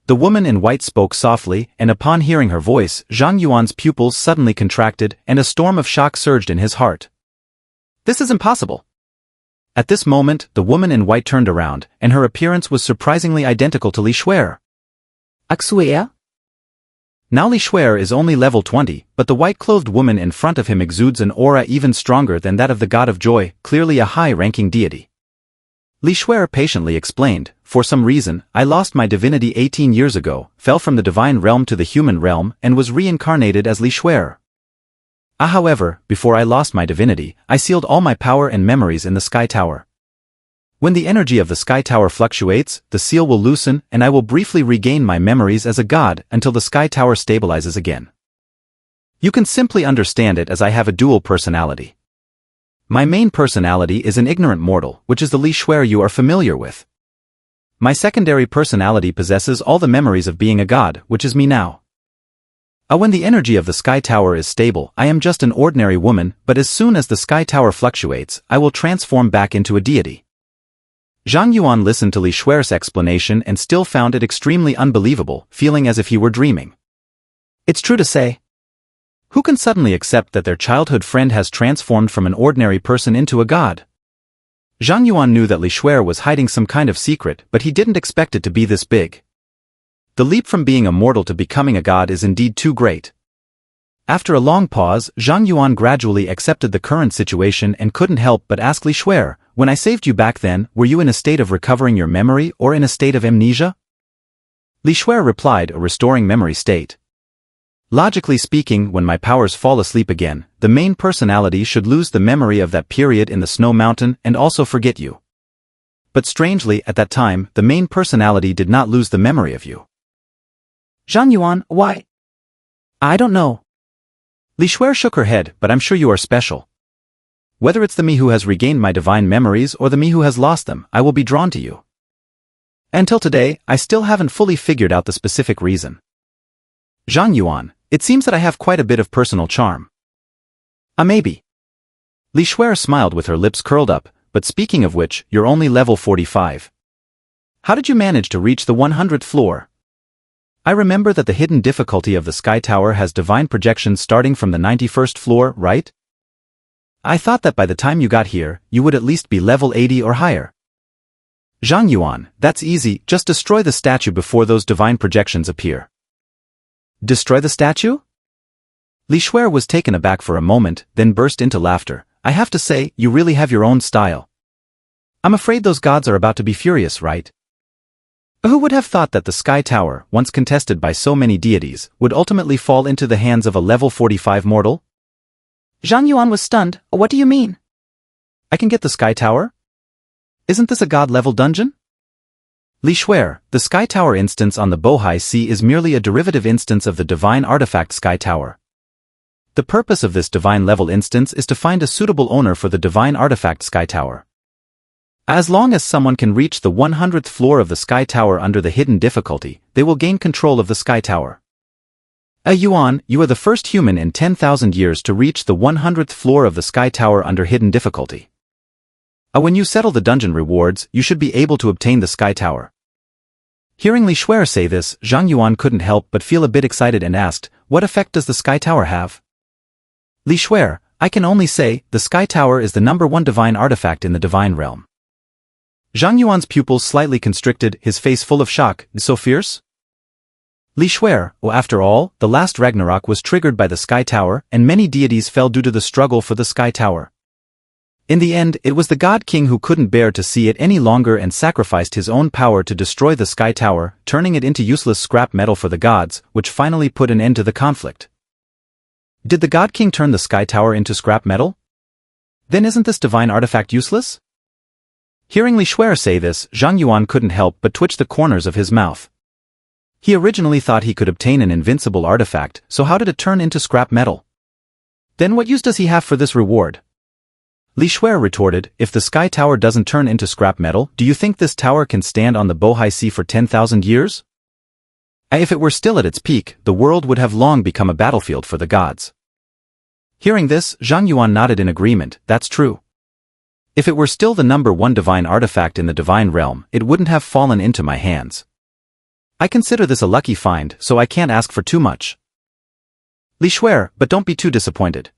The woman in white spoke softly, and upon hearing her voice, Zhang Yuan's pupils suddenly contracted, and a storm of shock surged in his heart. This is impossible. At this moment, the woman in white turned around, and her appearance was surprisingly identical to Li Shuer. Axuea? Now Li Shuer is only level 20, but the white-clothed woman in front of him exudes an aura even stronger than that of the god of joy, clearly a high-ranking deity. Li Shuer patiently explained, for some reason, I lost my divinity 18 years ago, fell from the divine realm to the human realm, and was reincarnated as Li Shuer. However, before I lost my divinity, I sealed all my power and memories in the Sky Tower. When the energy of the Sky Tower fluctuates, the seal will loosen, and I will briefly regain my memories as a god until the Sky Tower stabilizes again. You can simply understand it as I have a dual personality. My main personality is an ignorant mortal, which is the Li Shuer you are familiar with. My secondary personality possesses all the memories of being a god, which is me now. When the energy of the Sky Tower is stable, I am just an ordinary woman, but as soon as the Sky Tower fluctuates, I will transform back into a deity. Zhang Yuan listened to Li Shuer's explanation and still found it extremely unbelievable, feeling as if he were dreaming. It's true to say. Who can suddenly accept that their childhood friend has transformed from an ordinary person into a god? Zhang Yuan knew that Li Shuer was hiding some kind of secret, but he didn't expect it to be this big. The leap from being a mortal to becoming a god is indeed too great. After a long pause, Zhang Yuan gradually accepted the current situation and couldn't help but ask Li Shuer, when I saved you back then, were you in a state of recovering your memory or in a state of amnesia? Li Shuer replied, a restoring memory state. Logically speaking, when my powers fall asleep again, the main personality should lose the memory of that period in the snow mountain and also forget you. But strangely, at that time, the main personality did not lose the memory of you. Zhang Yuan, why? I don't know. Li Shuer shook her head, but I'm sure you are special. Whether it's the me who has regained my divine memories or the me who has lost them, I will be drawn to you. Until today, I still haven't fully figured out the specific reason. Zhang Yuan, it seems that I have quite a bit of personal charm. Maybe. Li Shuer smiled with her lips curled up, but speaking of which, you're only level 45. How did you manage to reach the 100th floor? I remember that the hidden difficulty of the Sky Tower has divine projections starting from the 91st floor, right? I thought that by the time you got here, you would at least be level 80 or higher. Zhang Yuan, that's easy, just destroy the statue before those divine projections appear. Destroy the statue? Li Shuer was taken aback for a moment, then burst into laughter. I have to say, you really have your own style. I'm afraid those gods are about to be furious, right? Who would have thought that the Sky Tower, once contested by so many deities, would ultimately fall into the hands of a level 45 mortal? Zhang Yuan was stunned. What do you mean? I can get the Sky Tower? Isn't this a god-level dungeon? Li Shuer, the Sky Tower instance on the Bohai Sea is merely a derivative instance of the divine artifact Sky Tower. The purpose of this divine-level instance is to find a suitable owner for the divine artifact Sky Tower. As long as someone can reach the 100th floor of the Sky Tower under the hidden difficulty, they will gain control of the Sky Tower. Yuan, you are the first human in 10,000 years to reach the 100th floor of the Sky Tower under hidden difficulty. When you settle the dungeon rewards, you should be able to obtain the Sky Tower. Hearing Li Shuer say this, Zhang Yuan couldn't help but feel a bit excited and asked, what effect does the Sky Tower have? Li Shuer, I can only say, the Sky Tower is the #1 divine artifact in the divine realm. Zhang Yuan's pupils slightly constricted, his face full of shock. So fierce? Li Shuer, after all, the last Ragnarok was triggered by the Sky Tower, and many deities fell due to the struggle for the Sky Tower. In the end, it was the God King who couldn't bear to see it any longer and sacrificed his own power to destroy the Sky Tower, turning it into useless scrap metal for the gods, which finally put an end to the conflict. Did the God King turn the Sky Tower into scrap metal? Then isn't this divine artifact useless? Hearing Li Shuer say this, Zhang Yuan couldn't help but twitch the corners of his mouth. He originally thought he could obtain an invincible artifact, so how did it turn into scrap metal? Then what use does he have for this reward? Li Shuer retorted, if the Sky Tower doesn't turn into scrap metal, do you think this tower can stand on the Bohai Sea for 10,000 years? If it were still at its peak, the world would have long become a battlefield for the gods. Hearing this, Zhang Yuan nodded in agreement, that's true. If it were still the #1 divine artifact in the divine realm, it wouldn't have fallen into my hands. I consider this a lucky find, so I can't ask for too much. Li Shuer, but don't be too disappointed.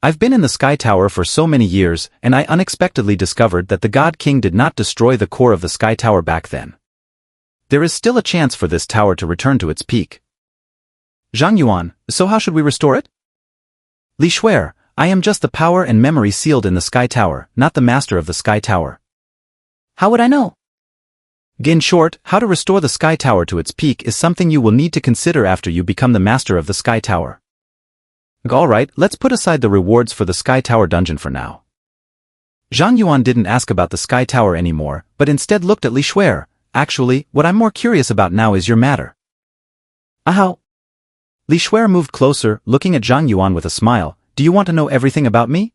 I've been in the Sky Tower for so many years, and I unexpectedly discovered that the God King did not destroy the core of the Sky Tower back then. There is still a chance for this tower to return to its peak. Zhang Yuan, so how should we restore it? Li Shuer, I am just the power and memory sealed in the Sky Tower, not the master of the Sky Tower. How would I know? In short, how to restore the Sky Tower to its peak is something you will need to consider after you become the master of the Sky Tower. Alright, let's put aside the rewards for the Sky Tower dungeon for now. Zhang Yuan didn't ask about the Sky Tower anymore, but instead looked at Li Shuer. Actually, what I'm more curious about now is your matter. How? Li Shuer moved closer, looking at Zhang Yuan with a smile. Do you want to know everything about me?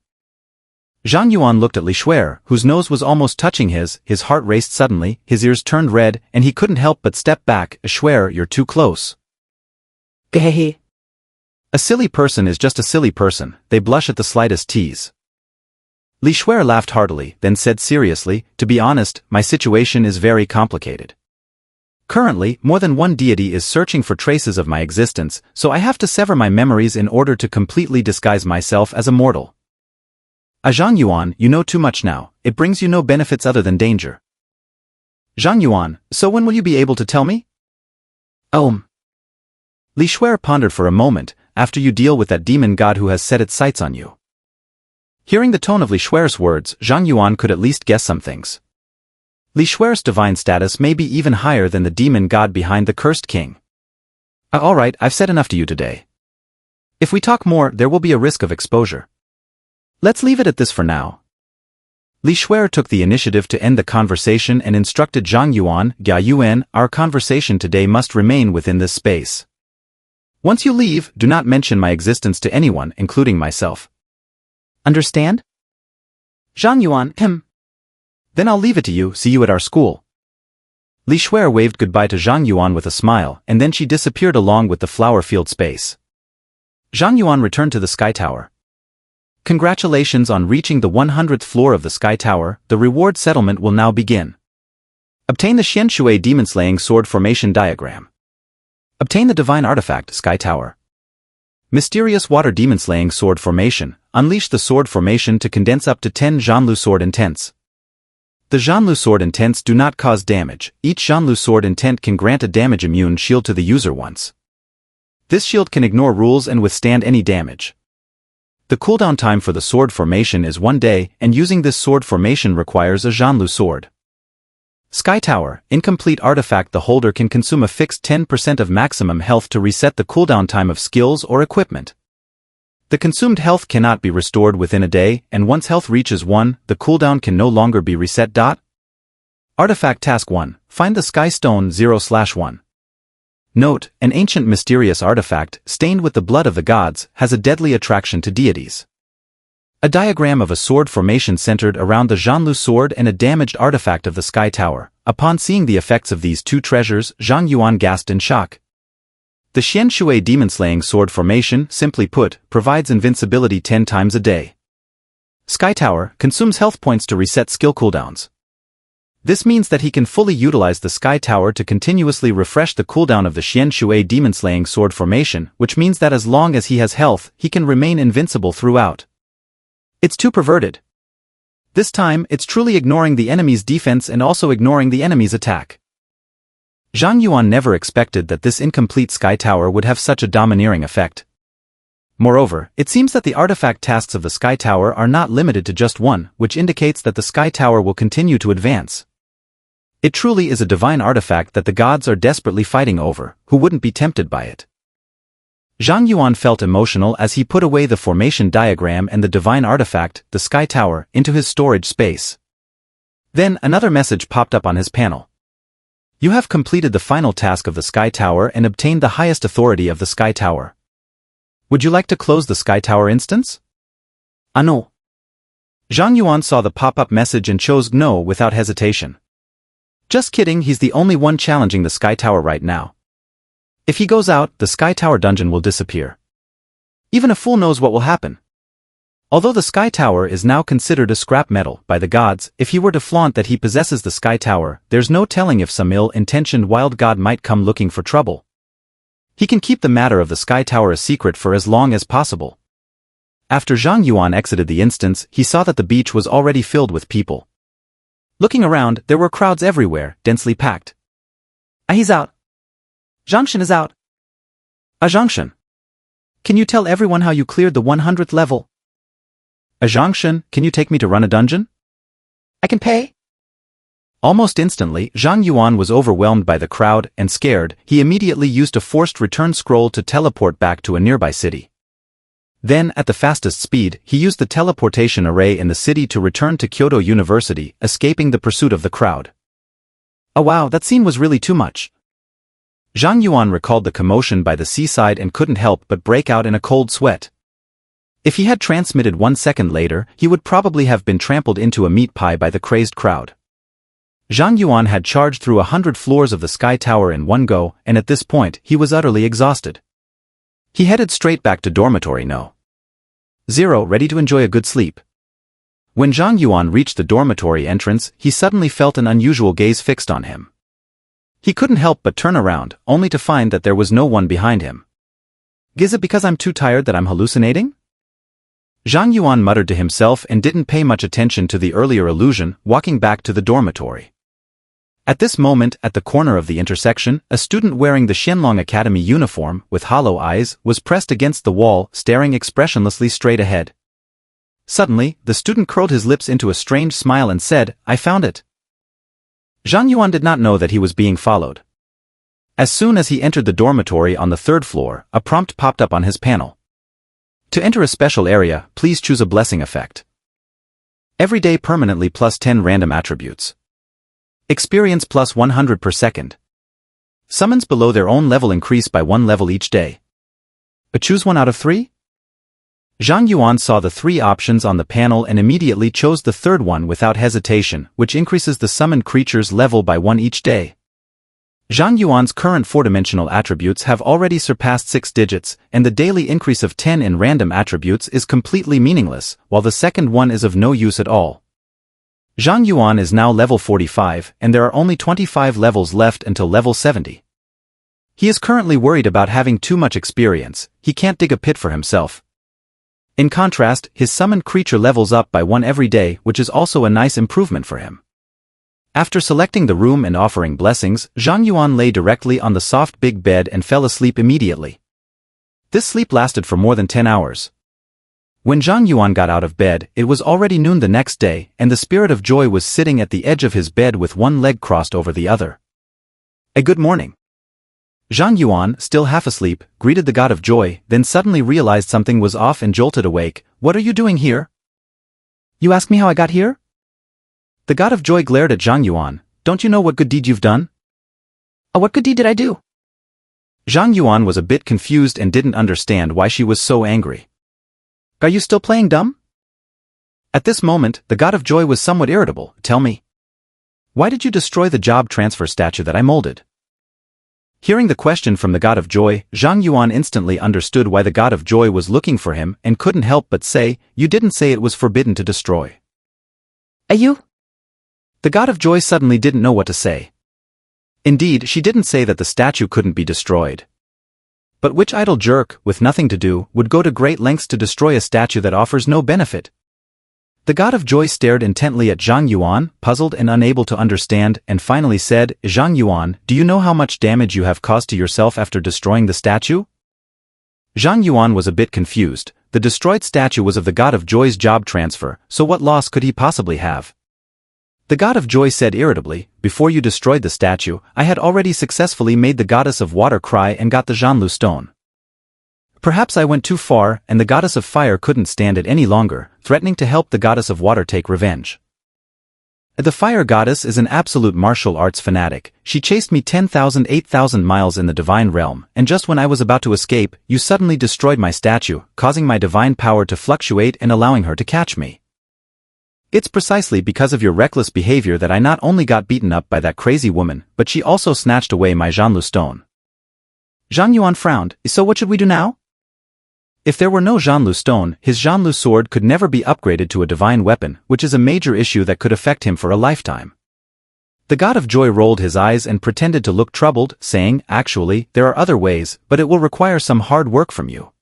Zhang Yuan looked at Li Shuer, whose nose was almost touching his heart raced suddenly, his ears turned red, and he couldn't help but step back. Shuer, you're too close. Hehe. A silly person is just a silly person, they blush at the slightest tease. Li Shuer laughed heartily, then said seriously, to be honest, my situation is very complicated. Currently, more than one deity is searching for traces of my existence, so I have to sever my memories in order to completely disguise myself as a mortal. Zhang Yuan, you know too much now, it brings you no benefits other than danger. Zhang Yuan, so when will you be able to tell me? Li Shuer pondered for a moment, after you deal with that demon god who has set its sights on you. Hearing the tone of Li Shuer's words, Zhang Yuan could at least guess some things. Li Shuer's divine status may be even higher than the demon god behind the cursed king. Alright, I've said enough to you today. If we talk more, there will be a risk of exposure. Let's leave it at this for now. Li Shuer took the initiative to end the conversation and instructed Zhang Yuan, our conversation today must remain within this space. Once you leave, do not mention my existence to anyone, including myself. Understand? Zhang Yuan, Then I'll leave it to you, see you at our school. Li Shuer waved goodbye to Zhang Yuan with a smile, and then she disappeared along with the flower field space. Zhang Yuan returned to the Sky Tower. Congratulations on reaching the 100th floor of the Sky Tower, the reward settlement will now begin. Obtain the Xian Shui demon-slaying sword formation diagram. Obtain the divine artifact, Sky Tower. Mysterious water demon-slaying sword formation, unleash the sword formation to condense up to 10 Zhanlu sword intents. The Zhanlu sword intents do not cause damage, each Zhanlu sword intent can grant a damage immune shield to the user once. This shield can ignore rules and withstand any damage. The cooldown time for the sword formation is 1 day, and using this sword formation requires a Zhanlu sword. Sky Tower, incomplete artifact. The holder can consume a fixed 10% of maximum health to reset the cooldown time of skills or equipment. The consumed health cannot be restored within a day, and once health reaches 1, the cooldown can no longer be reset. Artifact Task 1, find the Sky Stone 0/1. Note, an ancient mysterious artifact, stained with the blood of the gods, has a deadly attraction to deities. A diagram of a sword formation centered around the Zhanlu sword and a damaged artifact of the Sky Tower. Upon seeing the effects of these two treasures, Zhang Yuan gasped in shock. The Xian Shui demon-slaying sword formation, simply put, provides invincibility 10 times a day. Sky Tower consumes health points to reset skill cooldowns. This means that he can fully utilize the Sky Tower to continuously refresh the cooldown of the Xian Shui demon-slaying sword formation, which means that as long as he has health, he can remain invincible throughout. It's too perverted. This time, it's truly ignoring the enemy's defense and also ignoring the enemy's attack. Zhang Yuan never expected that this incomplete Sky Tower would have such a domineering effect. Moreover, it seems that the artifact tasks of the Sky Tower are not limited to just one, which indicates that the Sky Tower will continue to advance. It truly is a divine artifact that the gods are desperately fighting over. Who wouldn't be tempted by it? Zhang Yuan felt emotional as he put away the formation diagram and the divine artifact, the Sky Tower, into his storage space. Then another message popped up on his panel. You have completed the final task of the Sky Tower and obtained the highest authority of the Sky Tower. Would you like to close the Sky Tower instance? No. Zhang Yuan saw the pop-up message and chose no without hesitation. Just kidding, he's the only one challenging the Sky Tower right now. If he goes out, the Sky Tower dungeon will disappear. Even a fool knows what will happen. Although the Sky Tower is now considered a scrap metal by the gods, if he were to flaunt that he possesses the Sky Tower, there's no telling if some ill-intentioned wild god might come looking for trouble. He can keep the matter of the Sky Tower a secret for as long as possible. After Zhang Yuan exited the instance, he saw that the beach was already filled with people. Looking around, there were crowds everywhere, densely packed. He's out. Zhangshan is out. Zhangshan. Can you tell everyone how you cleared the 100th level? Zhangshan, can you take me to run a dungeon? I can pay. Almost instantly, Zhang Yuan was overwhelmed by the crowd, and scared, he immediately used a forced return scroll to teleport back to a nearby city. Then, at the fastest speed, he used the teleportation array in the city to return to Kyoto University, escaping the pursuit of the crowd. Oh wow, that scene was really too much. Zhang Yuan recalled the commotion by the seaside and couldn't help but break out in a cold sweat. If he had transmitted 1 second later, he would probably have been trampled into a meat pie by the crazed crowd. Zhang Yuan had charged through 100 floors of the Sky Tower in one go, and at this point, he was utterly exhausted. He headed straight back to dormitory No. 0, ready to enjoy a good sleep. When Zhang Yuan reached the dormitory entrance, he suddenly felt an unusual gaze fixed on him. He couldn't help but turn around, only to find that there was no one behind him. Is it because I'm too tired that I'm hallucinating? Zhang Yuan muttered to himself and didn't pay much attention to the earlier illusion, walking back to the dormitory. At this moment, at the corner of the intersection, a student wearing the Xianlong Academy uniform, with hollow eyes, was pressed against the wall, staring expressionlessly straight ahead. Suddenly, the student curled his lips into a strange smile and said, "I found it." Zhang Yuan did not know that he was being followed. As soon as he entered the dormitory on the 3rd floor, a prompt popped up on his panel. To enter a special area, please choose a blessing effect. Every day permanently plus 10 random attributes. Experience plus 100 per second. Summons below their own level increase by 1 level each day. Choose 1 out of 3? Zhang Yuan saw the 3 options on the panel and immediately chose the 3rd one without hesitation, which increases the summoned creature's level by 1 each day. Zhang Yuan's current 4-dimensional attributes have already surpassed 6 digits, and the daily increase of 10 in random attributes is completely meaningless, while the second one is of no use at all. Zhang Yuan is now level 45, and there are only 25 levels left until level 70. He is currently worried about having too much experience. He can't dig a pit for himself. In contrast, his summoned creature levels up by 1 every day, which is also a nice improvement for him. After selecting the room and offering blessings, Zhang Yuan lay directly on the soft big bed and fell asleep immediately. This sleep lasted for more than 10 hours. When Zhang Yuan got out of bed, it was already noon the next day, and the spirit of joy was sitting at the edge of his bed with one leg crossed over the other. A good morning. Zhang Yuan, still half asleep, greeted the god of joy, then suddenly realized something was off and jolted awake. "What are you doing here?" You ask me how I got here? The god of joy glared at Zhang Yuan. "Don't you know what good deed you've done?" What good deed did I do? Zhang Yuan was a bit confused and didn't understand why she was so angry. Are you still playing dumb? At this moment, the god of joy was somewhat irritable. "Tell me. Why did you destroy the job transfer statue that I molded?" Hearing the question from the god of joy, Zhang Yuan instantly understood why the god of joy was looking for him and couldn't help but say, "You didn't say it was forbidden to destroy." You? The god of joy suddenly didn't know what to say. Indeed, she didn't say that the statue couldn't be destroyed. But which idle jerk, with nothing to do, would go to great lengths to destroy a statue that offers no benefit? The god of joy stared intently at Zhang Yuan, puzzled and unable to understand, and finally said, "Zhang Yuan, do you know how much damage you have caused to yourself after destroying the statue?" Zhang Yuan was a bit confused. The destroyed statue was of the god of joy's job transfer, so what loss could he possibly have? The god of joy said irritably, "Before you destroyed the statue, I had already successfully made the goddess of water cry and got the Zhanlu stone. Perhaps I went too far, and the goddess of fire couldn't stand it any longer, threatening to help the goddess of water take revenge. The fire goddess is an absolute martial arts fanatic. She chased me 10,000 8,000 miles in the divine realm, and just when I was about to escape, you suddenly destroyed my statue, causing my divine power to fluctuate and allowing her to catch me. It's precisely because of your reckless behavior that I not only got beaten up by that crazy woman, but she also snatched away my Zhanlu stone." Zhang Yuan frowned. "So what should we do now?" If there were no Zhanlu stone, his Zhanlu sword could never be upgraded to a divine weapon, which is a major issue that could affect him for a lifetime. The god of joy rolled his eyes and pretended to look troubled, saying, "Actually, there are other ways, but it will require some hard work from you."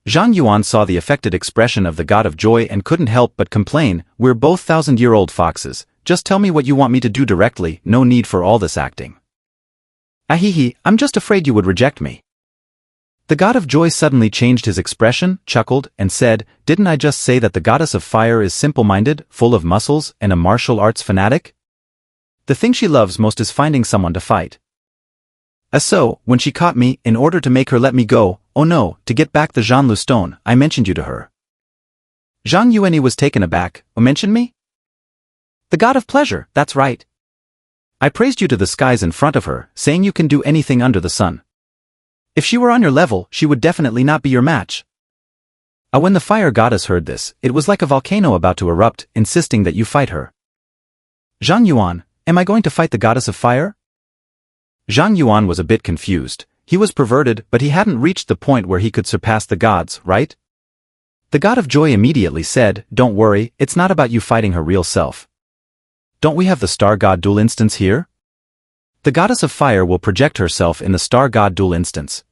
Zhang Yuan saw the affected expression of the god of joy and couldn't help but complain, "We're both 1,000-year-old foxes. Just tell me what you want me to do directly, no need for all this acting." Ahihi, I'm just afraid you would reject me. The god of joy suddenly changed his expression, chuckled, and said, "Didn't I just say that the goddess of fire is simple-minded, full of muscles, and a martial arts fanatic? The thing she loves most is finding someone to fight. So, when she caught me, in order to make her let me go, oh no, to get back the Zhanlu stone, I mentioned you to her." Zhang Yuan was taken aback. "Mention me?" The god of pleasure, that's right. I praised you to the skies in front of her, saying you can do anything under the sun. If she were on your level, she would definitely not be your match." When the fire goddess heard this, it was like a volcano about to erupt, insisting that you fight her. "Zhang Yuan, am I going to fight the goddess of fire?" Zhang Yuan was a bit confused. He was perverted, but he hadn't reached the point where he could surpass the gods, right? The god of joy immediately said, "Don't worry, it's not about you fighting her real self. Don't we have the star god duel instance here? The goddess of fire will project herself in the star god duel instance.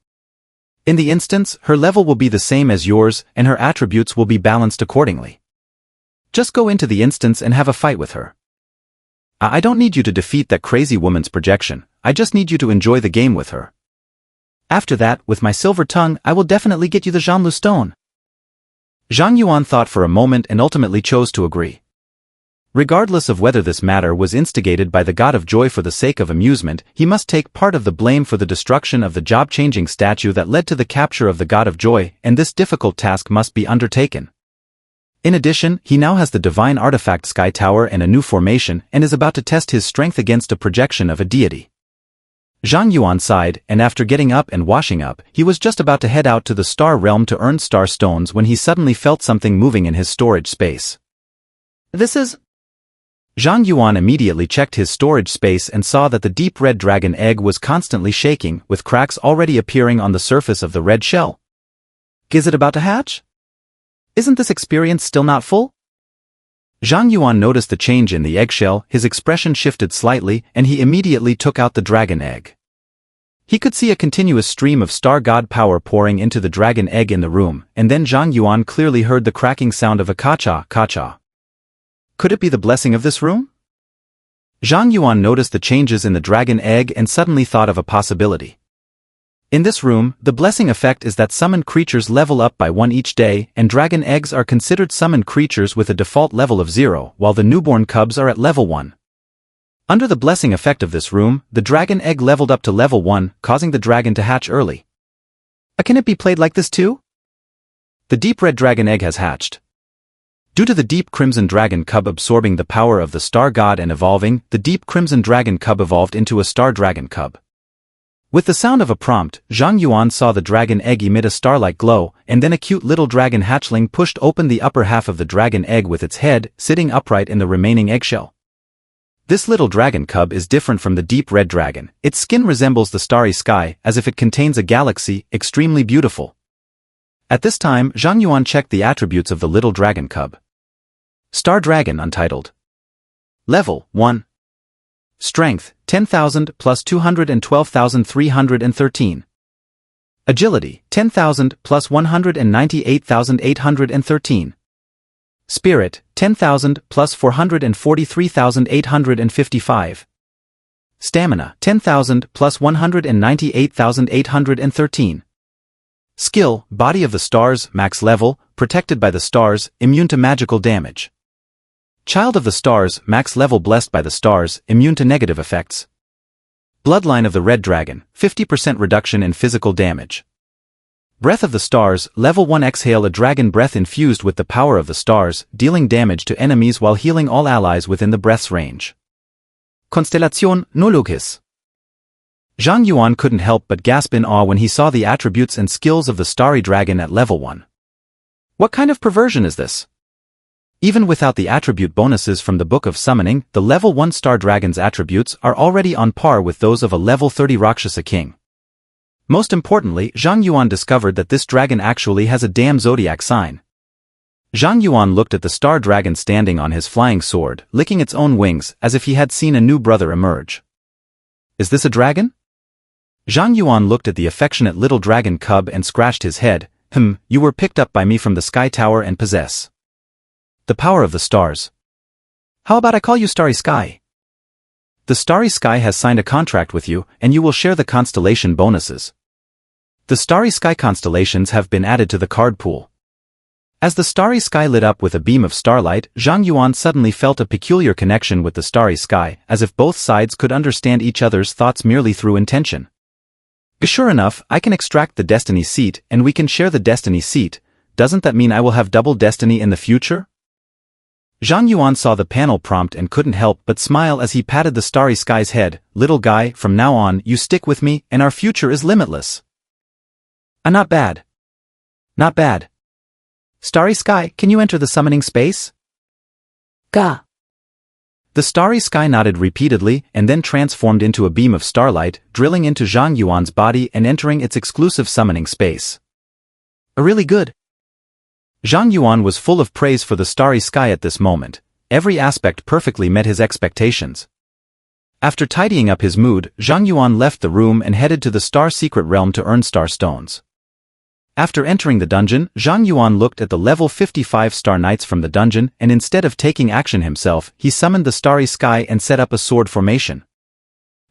In the instance, her level will be the same as yours, and her attributes will be balanced accordingly. Just go into the instance and have a fight with her. I don't need you to defeat that crazy woman's projection, I just need you to enjoy the game with her. After that, with my silver tongue, I will definitely get you the Zhanlu stone." Zhang Yuan thought for a moment and ultimately chose to agree. Regardless of whether this matter was instigated by the god of joy for the sake of amusement, he must take part of the blame for the destruction of the job-changing statue that led to the capture of the god of joy, and this difficult task must be undertaken. In addition, he now has the divine artifact Sky Tower and a new formation and is about to test his strength against a projection of a deity. Zhang Yuan sighed, and after getting up and washing up, he was just about to head out to the star realm to earn star stones when he suddenly felt something moving in his storage space. This is... Zhang Yuan immediately checked his storage space and saw that the deep red dragon egg was constantly shaking, with cracks already appearing on the surface of the red shell. Is it about to hatch? Isn't this experience still not full? Zhang Yuan noticed the change in the eggshell, his expression shifted slightly, and he immediately took out the dragon egg. He could see a continuous stream of star god power pouring into the dragon egg in the room, and then Zhang Yuan clearly heard the cracking sound of a kacha, kacha. Could it be the blessing of this room? Zhang Yuan noticed the changes in the dragon egg and suddenly thought of a possibility. In this room, the blessing effect is that summoned creatures level up by 1 each day, and dragon eggs are considered summoned creatures with a default level of 0, while the newborn cubs are at level 1. Under the blessing effect of this room, the dragon egg leveled up to level 1, causing the dragon to hatch early. Can it be played like this too? The deep red dragon egg has hatched. Due to the deep crimson dragon cub absorbing the power of the star god and evolving, the deep crimson dragon cub evolved into a star dragon cub. With the sound of a prompt, Zhang Yuan saw the dragon egg emit a starlight glow, and then a cute little dragon hatchling pushed open the upper half of the dragon egg with its head sitting upright in the remaining eggshell. This little dragon cub is different from the deep red dragon. Its skin resembles the starry sky, as if it contains a galaxy, extremely beautiful. At this time, Zhang Yuan checked the attributes of the little dragon cub. Star Dragon Untitled. Level 1. Strength, 10,000 plus 212,313. Agility, 10,000 plus 198,813. Spirit, 10,000 plus 443,855. Stamina, 10,000 plus 198,813. Skill, Body of the Stars, max level, protected by the stars, immune to magical damage. Child of the Stars, max level blessed by the stars, immune to negative effects. Bloodline of the Red Dragon, 50% reduction in physical damage. Breath of the Stars, level 1 exhale a dragon breath infused with the power of the stars, dealing damage to enemies while healing all allies within the breath's range. Constellation Nulugis. Zhang Yuan couldn't help but gasp in awe when he saw the attributes and skills of the starry dragon at level 1. What kind of perversion is this? Even without the attribute bonuses from the Book of Summoning, the level 1 star dragon's attributes are already on par with those of a level 30 Rakshasa king. Most importantly, Zhang Yuan discovered that this dragon actually has a damn zodiac sign. Zhang Yuan looked at the star dragon standing on his flying sword, licking its own wings, as if he had seen a new brother emerge. Is this a dragon? Zhang Yuan looked at the affectionate little dragon cub and scratched his head. You were picked up by me from the Sky Tower and possess the power of the stars. How about I call you Starry Sky? The Starry Sky has signed a contract with you, and you will share the constellation bonuses. The Starry Sky constellations have been added to the card pool. As the Starry Sky lit up with a beam of starlight, Zhang Yuan suddenly felt a peculiar connection with the Starry Sky, as if both sides could understand each other's thoughts merely through intention. Sure enough, I can extract the destiny seat, and we can share the destiny seat. Doesn't that mean I will have double destiny in the future? Zhang Yuan saw the panel prompt and couldn't help but smile as he patted the Starry Sky's head. Little guy, from now on, you stick with me, and our future is limitless. Not bad. Not bad. Starry Sky, can you enter the summoning space? Ga. The starry sky nodded repeatedly and then transformed into a beam of starlight, drilling into Zhang Yuan's body and entering its exclusive summoning space. Really good. Zhang Yuan was full of praise for the starry sky at this moment. Every aspect perfectly met his expectations. After tidying up his mood, Zhang Yuan left the room and headed to the Star Secret Realm to earn star stones. After entering the dungeon, Zhang Yuan looked at the level 55 Star Knights from the dungeon and instead of taking action himself, he summoned the Starry Sky and set up a sword formation.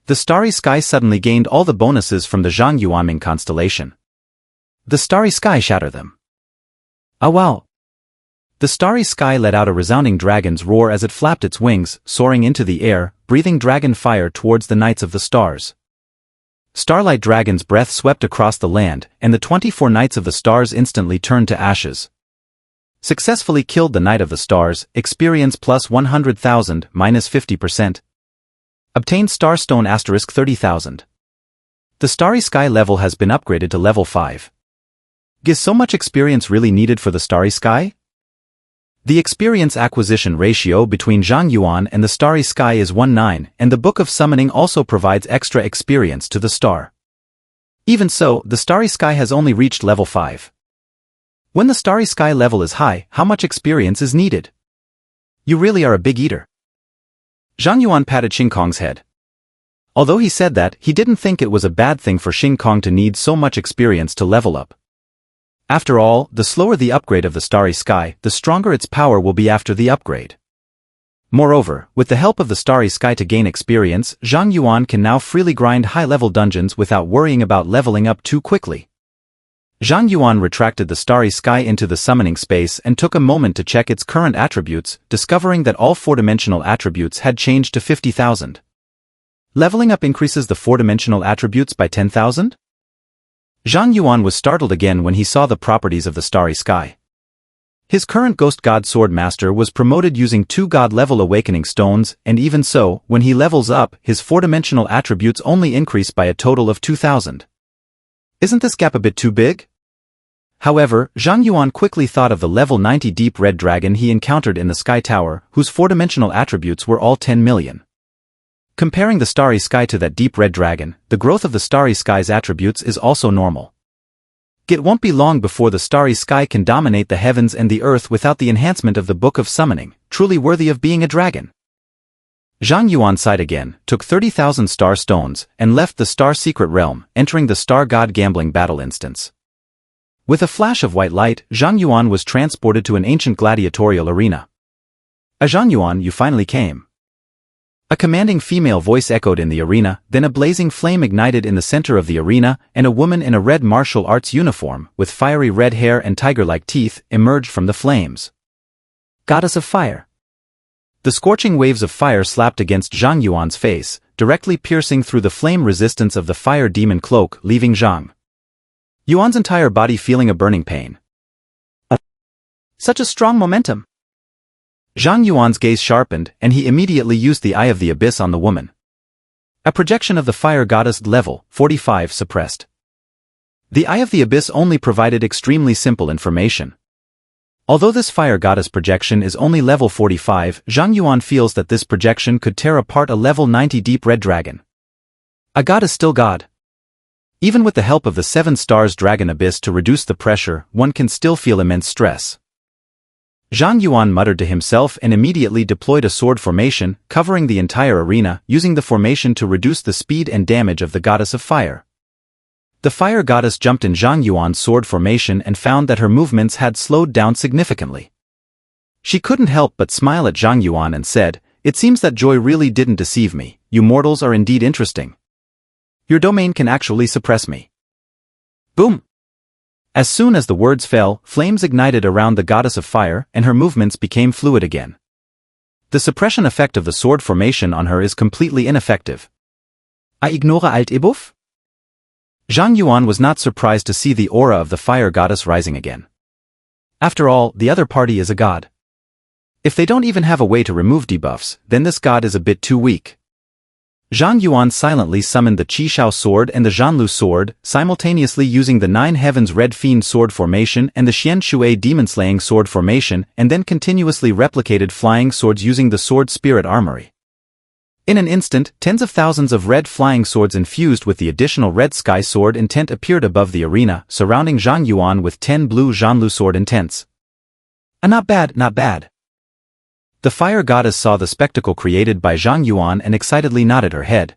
The Starry Sky suddenly gained all the bonuses from the Zhang Yuanming constellation. The Starry Sky shatter them. Ah wow! The Starry Sky let out a resounding dragon's roar as it flapped its wings, soaring into the air, breathing dragon fire towards the Knights of the Stars. Starlight Dragon's breath swept across the land, and the 24 Knights of the Stars instantly turned to ashes. Successfully killed the Knight of the Stars, experience plus 100,000, minus 50%. Obtained Starstone asterisk 30,000. The Starry Sky level has been upgraded to level 5. Is so much experience really needed for the Starry Sky? The experience acquisition ratio between Zhang Yuan and the Starry Sky is 1:9, and the Book of Summoning also provides extra experience to the star. Even so, the Starry Sky has only reached level 5. When the Starry Sky level is high, how much experience is needed? You really are a big eater. Zhang Yuan patted Xing Kong's head. Although he said that, he didn't think it was a bad thing for Xing Kong to need so much experience to level up. After all, the slower the upgrade of the Starry Sky, the stronger its power will be after the upgrade. Moreover, with the help of the Starry Sky to gain experience, Zhang Yuan can now freely grind high-level dungeons without worrying about leveling up too quickly. Zhang Yuan retracted the Starry Sky into the summoning space and took a moment to check its current attributes, discovering that all four-dimensional attributes had changed to 50,000. Leveling up increases the four-dimensional attributes by 10,000? Zhang Yuan was startled again when he saw the properties of the Starry Sky. His current Ghost God Sword Master was promoted using 2 God-level Awakening Stones, and even so, when he levels up, his four-dimensional attributes only increase by a total of 2,000. Isn't this gap a bit too big? However, Zhang Yuan quickly thought of the level 90 Deep Red Dragon he encountered in the Sky Tower, whose four-dimensional attributes were all 10 million. Comparing the Starry Sky to that Deep Red Dragon, the growth of the Starry Sky's attributes is also normal. It won't be long before the Starry Sky can dominate the heavens and the earth without the enhancement of the Book of Summoning, truly worthy of being a dragon. Zhang Yuan sighed again, took 30,000 star stones, and left the Star Secret Realm, entering the Star God Gambling Battle instance. With a flash of white light, Zhang Yuan was transported to an ancient gladiatorial arena. Zhang Yuan, you finally came. A commanding female voice echoed in the arena, then a blazing flame ignited in the center of the arena, and a woman in a red martial arts uniform, with fiery red hair and tiger-like teeth, emerged from the flames. Goddess of Fire. The scorching waves of fire slapped against Zhang Yuan's face, directly piercing through the flame resistance of the fire demon cloak, leaving Zhang Yuan's entire body feeling a burning pain. Such a strong momentum. Zhang Yuan's gaze sharpened, and he immediately used the Eye of the Abyss on the woman. A projection of the Fire Goddess level, 45 suppressed. The Eye of the Abyss only provided extremely simple information. Although this Fire Goddess projection is only level 45, Zhang Yuan feels that this projection could tear apart a level 90 Deep Red Dragon. A god is still god. Even with the help of the 7 Stars Dragon Abyss to reduce the pressure, one can still feel immense stress. Zhang Yuan muttered to himself and immediately deployed a sword formation, covering the entire arena, using the formation to reduce the speed and damage of the Goddess of Fire. The Fire Goddess jumped in Zhang Yuan's sword formation and found that her movements had slowed down significantly. She couldn't help but smile at Zhang Yuan and said, "It seems that joy really didn't deceive me. You mortals are indeed interesting. Your domain can actually suppress me." Boom! As soon as the words fell, flames ignited around the Goddess of Fire, and her movements became fluid again. The suppression effect of the sword formation on her is completely ineffective. I ignore alt ebuff? Zhang Yuan was not surprised to see the aura of the Fire Goddess rising again. After all, the other party is a god. If they don't even have a way to remove debuffs, then this god is a bit too weak. Zhang Yuan silently summoned the Qishao sword and the Zhanlu sword, simultaneously using the Nine Heavens Red Fiend sword formation and the Xian Shui demon-slaying sword formation, and then continuously replicated flying swords using the sword spirit armory. In an instant, tens of thousands of red flying swords infused with the additional red sky sword intent appeared above the arena, surrounding Zhang Yuan with 10 blue Zhanlu sword intents. Not bad, not bad. The fire goddess saw the spectacle created by Zhang Yuan and excitedly nodded her head.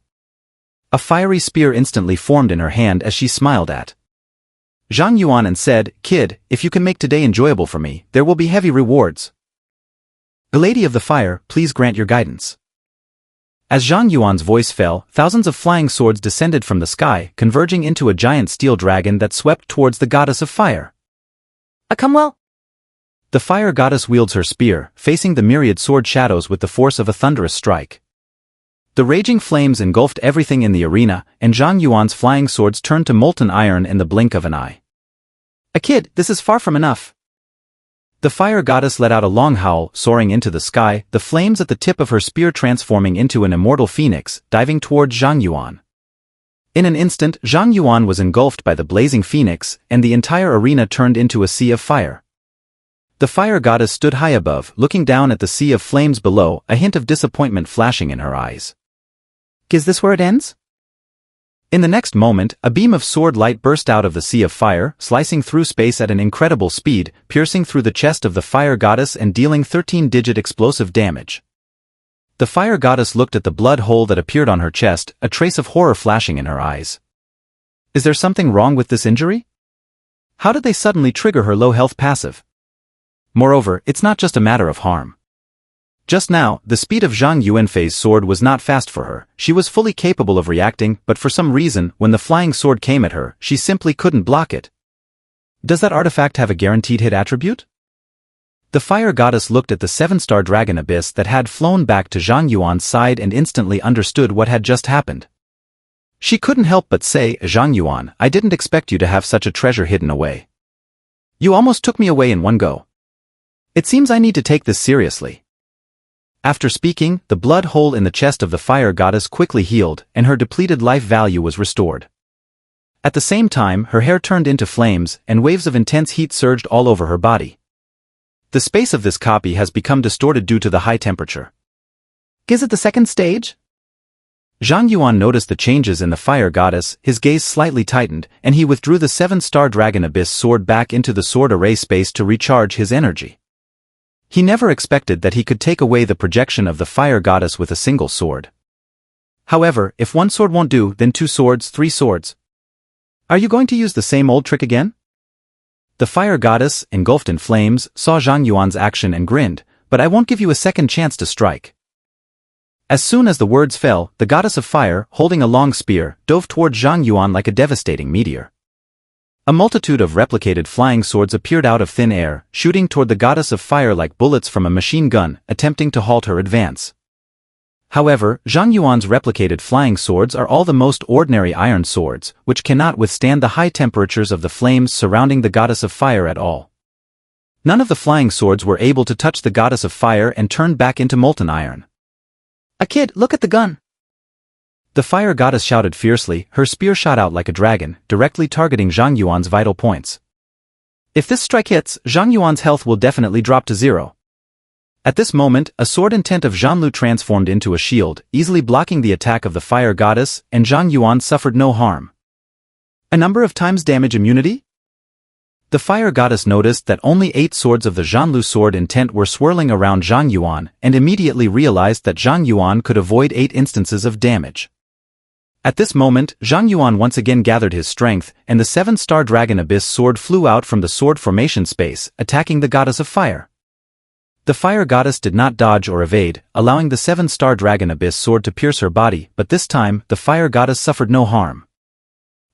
A fiery spear instantly formed in her hand as she smiled at Zhang Yuan and said, "Kid, if you can make today enjoyable for me, there will be heavy rewards. The Lady of the Fire, please grant your guidance." As Zhang Yuan's voice fell, thousands of flying swords descended from the sky, converging into a giant steel dragon that swept towards the goddess of fire. Come well. The fire goddess wields her spear, facing the myriad sword shadows with the force of a thunderous strike. The raging flames engulfed everything in the arena, and Zhang Yuan's flying swords turned to molten iron in the blink of an eye. Kid, this is far from enough. The fire goddess let out a long howl, soaring into the sky, the flames at the tip of her spear transforming into an immortal phoenix, diving towards Zhang Yuan. In an instant, Zhang Yuan was engulfed by the blazing phoenix, and the entire arena turned into a sea of fire. The fire goddess stood high above, looking down at the sea of flames below, a hint of disappointment flashing in her eyes. Is this where it ends? In the next moment, a beam of sword light burst out of the sea of fire, slicing through space at an incredible speed, piercing through the chest of the fire goddess and dealing 13-digit explosive damage. The fire goddess looked at the blood hole that appeared on her chest, a trace of horror flashing in her eyes. Is there something wrong with this injury? How did they suddenly trigger her low health passive? Moreover, it's not just a matter of harm. Just now, the speed of Zhang Yuanfei's sword was not fast for her. She was fully capable of reacting, but for some reason, when the flying sword came at her, she simply couldn't block it. Does that artifact have a guaranteed hit attribute? The fire goddess looked at the 7-star dragon abyss that had flown back to Zhang Yuan's side and instantly understood what had just happened. She couldn't help but say, "Zhang Yuan, I didn't expect you to have such a treasure hidden away. You almost took me away in one go. It seems I need to take this seriously." After speaking, the blood hole in the chest of the fire goddess quickly healed, and her depleted life value was restored. At the same time, her hair turned into flames, and waves of intense heat surged all over her body. The space of this copy has become distorted due to the high temperature. Is it the second stage? Zhang Yuan noticed the changes in the fire goddess, his gaze slightly tightened, and he withdrew the 7-star dragon abyss sword back into the sword array space to recharge his energy. He never expected that he could take away the projection of the fire goddess with a single sword. However, if one sword won't do, then 2 swords, 3 swords. Are you going to use the same old trick again? The fire goddess, engulfed in flames, saw Zhang Yuan's action and grinned, "But I won't give you a second chance to strike." As soon as the words fell, the goddess of fire, holding a long spear, dove toward Zhang Yuan like a devastating meteor. A multitude of replicated flying swords appeared out of thin air, shooting toward the goddess of fire like bullets from a machine gun, attempting to halt her advance. However, Zhang Yuan's replicated flying swords are all the most ordinary iron swords, which cannot withstand the high temperatures of the flames surrounding the goddess of fire at all. None of the flying swords were able to touch the goddess of fire and turned back into molten iron. Kid, look at the gun. The fire goddess shouted fiercely, her spear shot out like a dragon, directly targeting Zhang Yuan's vital points. If this strike hits, Zhang Yuan's health will definitely drop to 0. At this moment, a sword intent of Zhanlu transformed into a shield, easily blocking the attack of the fire goddess, and Zhang Yuan suffered no harm. A number of times damage immunity? The fire goddess noticed that only 8 swords of the Zhanlu sword intent were swirling around Zhang Yuan, and immediately realized that Zhang Yuan could avoid 8 instances of damage. At this moment, Zhang Yuan once again gathered his strength, and the 7-star dragon abyss sword flew out from the sword formation space, attacking the goddess of fire. The fire goddess did not dodge or evade, allowing the 7-star dragon abyss sword to pierce her body, but this time, the fire goddess suffered no harm.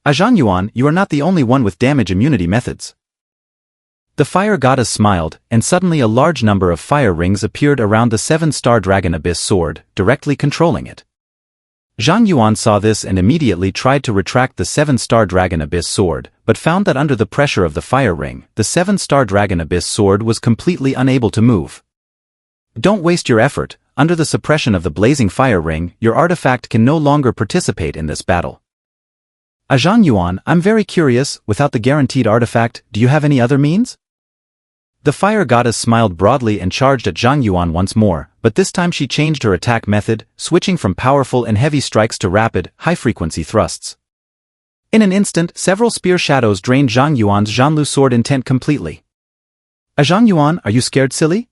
Zhang Yuan, you are not the only one with damage immunity methods. The fire goddess smiled, and suddenly a large number of fire rings appeared around the 7-star dragon abyss sword, directly controlling it. Zhang Yuan saw this and immediately tried to retract the 7-star dragon abyss sword, but found that under the pressure of the fire ring, the 7-star dragon abyss sword was completely unable to move. Don't waste your effort, under the suppression of the blazing fire ring, your artifact can no longer participate in this battle. Zhang Yuan, I'm very curious, without the guaranteed artifact, do you have any other means? The fire goddess smiled broadly and charged at Zhang Yuan once more, but this time she changed her attack method, switching from powerful and heavy strikes to rapid, high-frequency thrusts. In an instant, several spear shadows drained Zhang Yuan's Zhanlu sword intent completely. Zhang Yuan, are you scared, silly?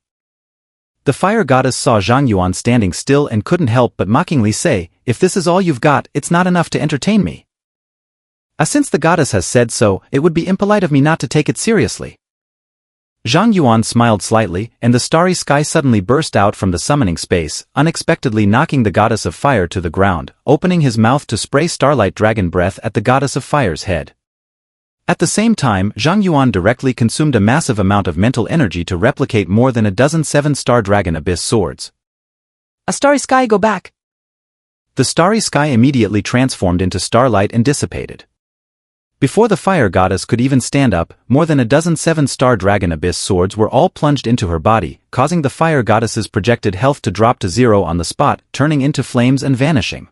The fire goddess saw Zhang Yuan standing still and couldn't help but mockingly say, if this is all you've got, it's not enough to entertain me. Since the goddess has said so, it would be impolite of me not to take it seriously. Zhang Yuan smiled slightly, and the starry sky suddenly burst out from the summoning space, unexpectedly knocking the goddess of fire to the ground, opening his mouth to spray starlight dragon breath at the goddess of fire's head. At the same time, Zhang Yuan directly consumed a massive amount of mental energy to replicate more than a dozen 7-star dragon abyss swords. A starry sky, go back! The starry sky immediately transformed into starlight and dissipated. Before the fire goddess could even stand up, more than a dozen 7-star dragon abyss swords were all plunged into her body, causing the fire goddess's projected health to drop to 0 on the spot, turning into flames and vanishing.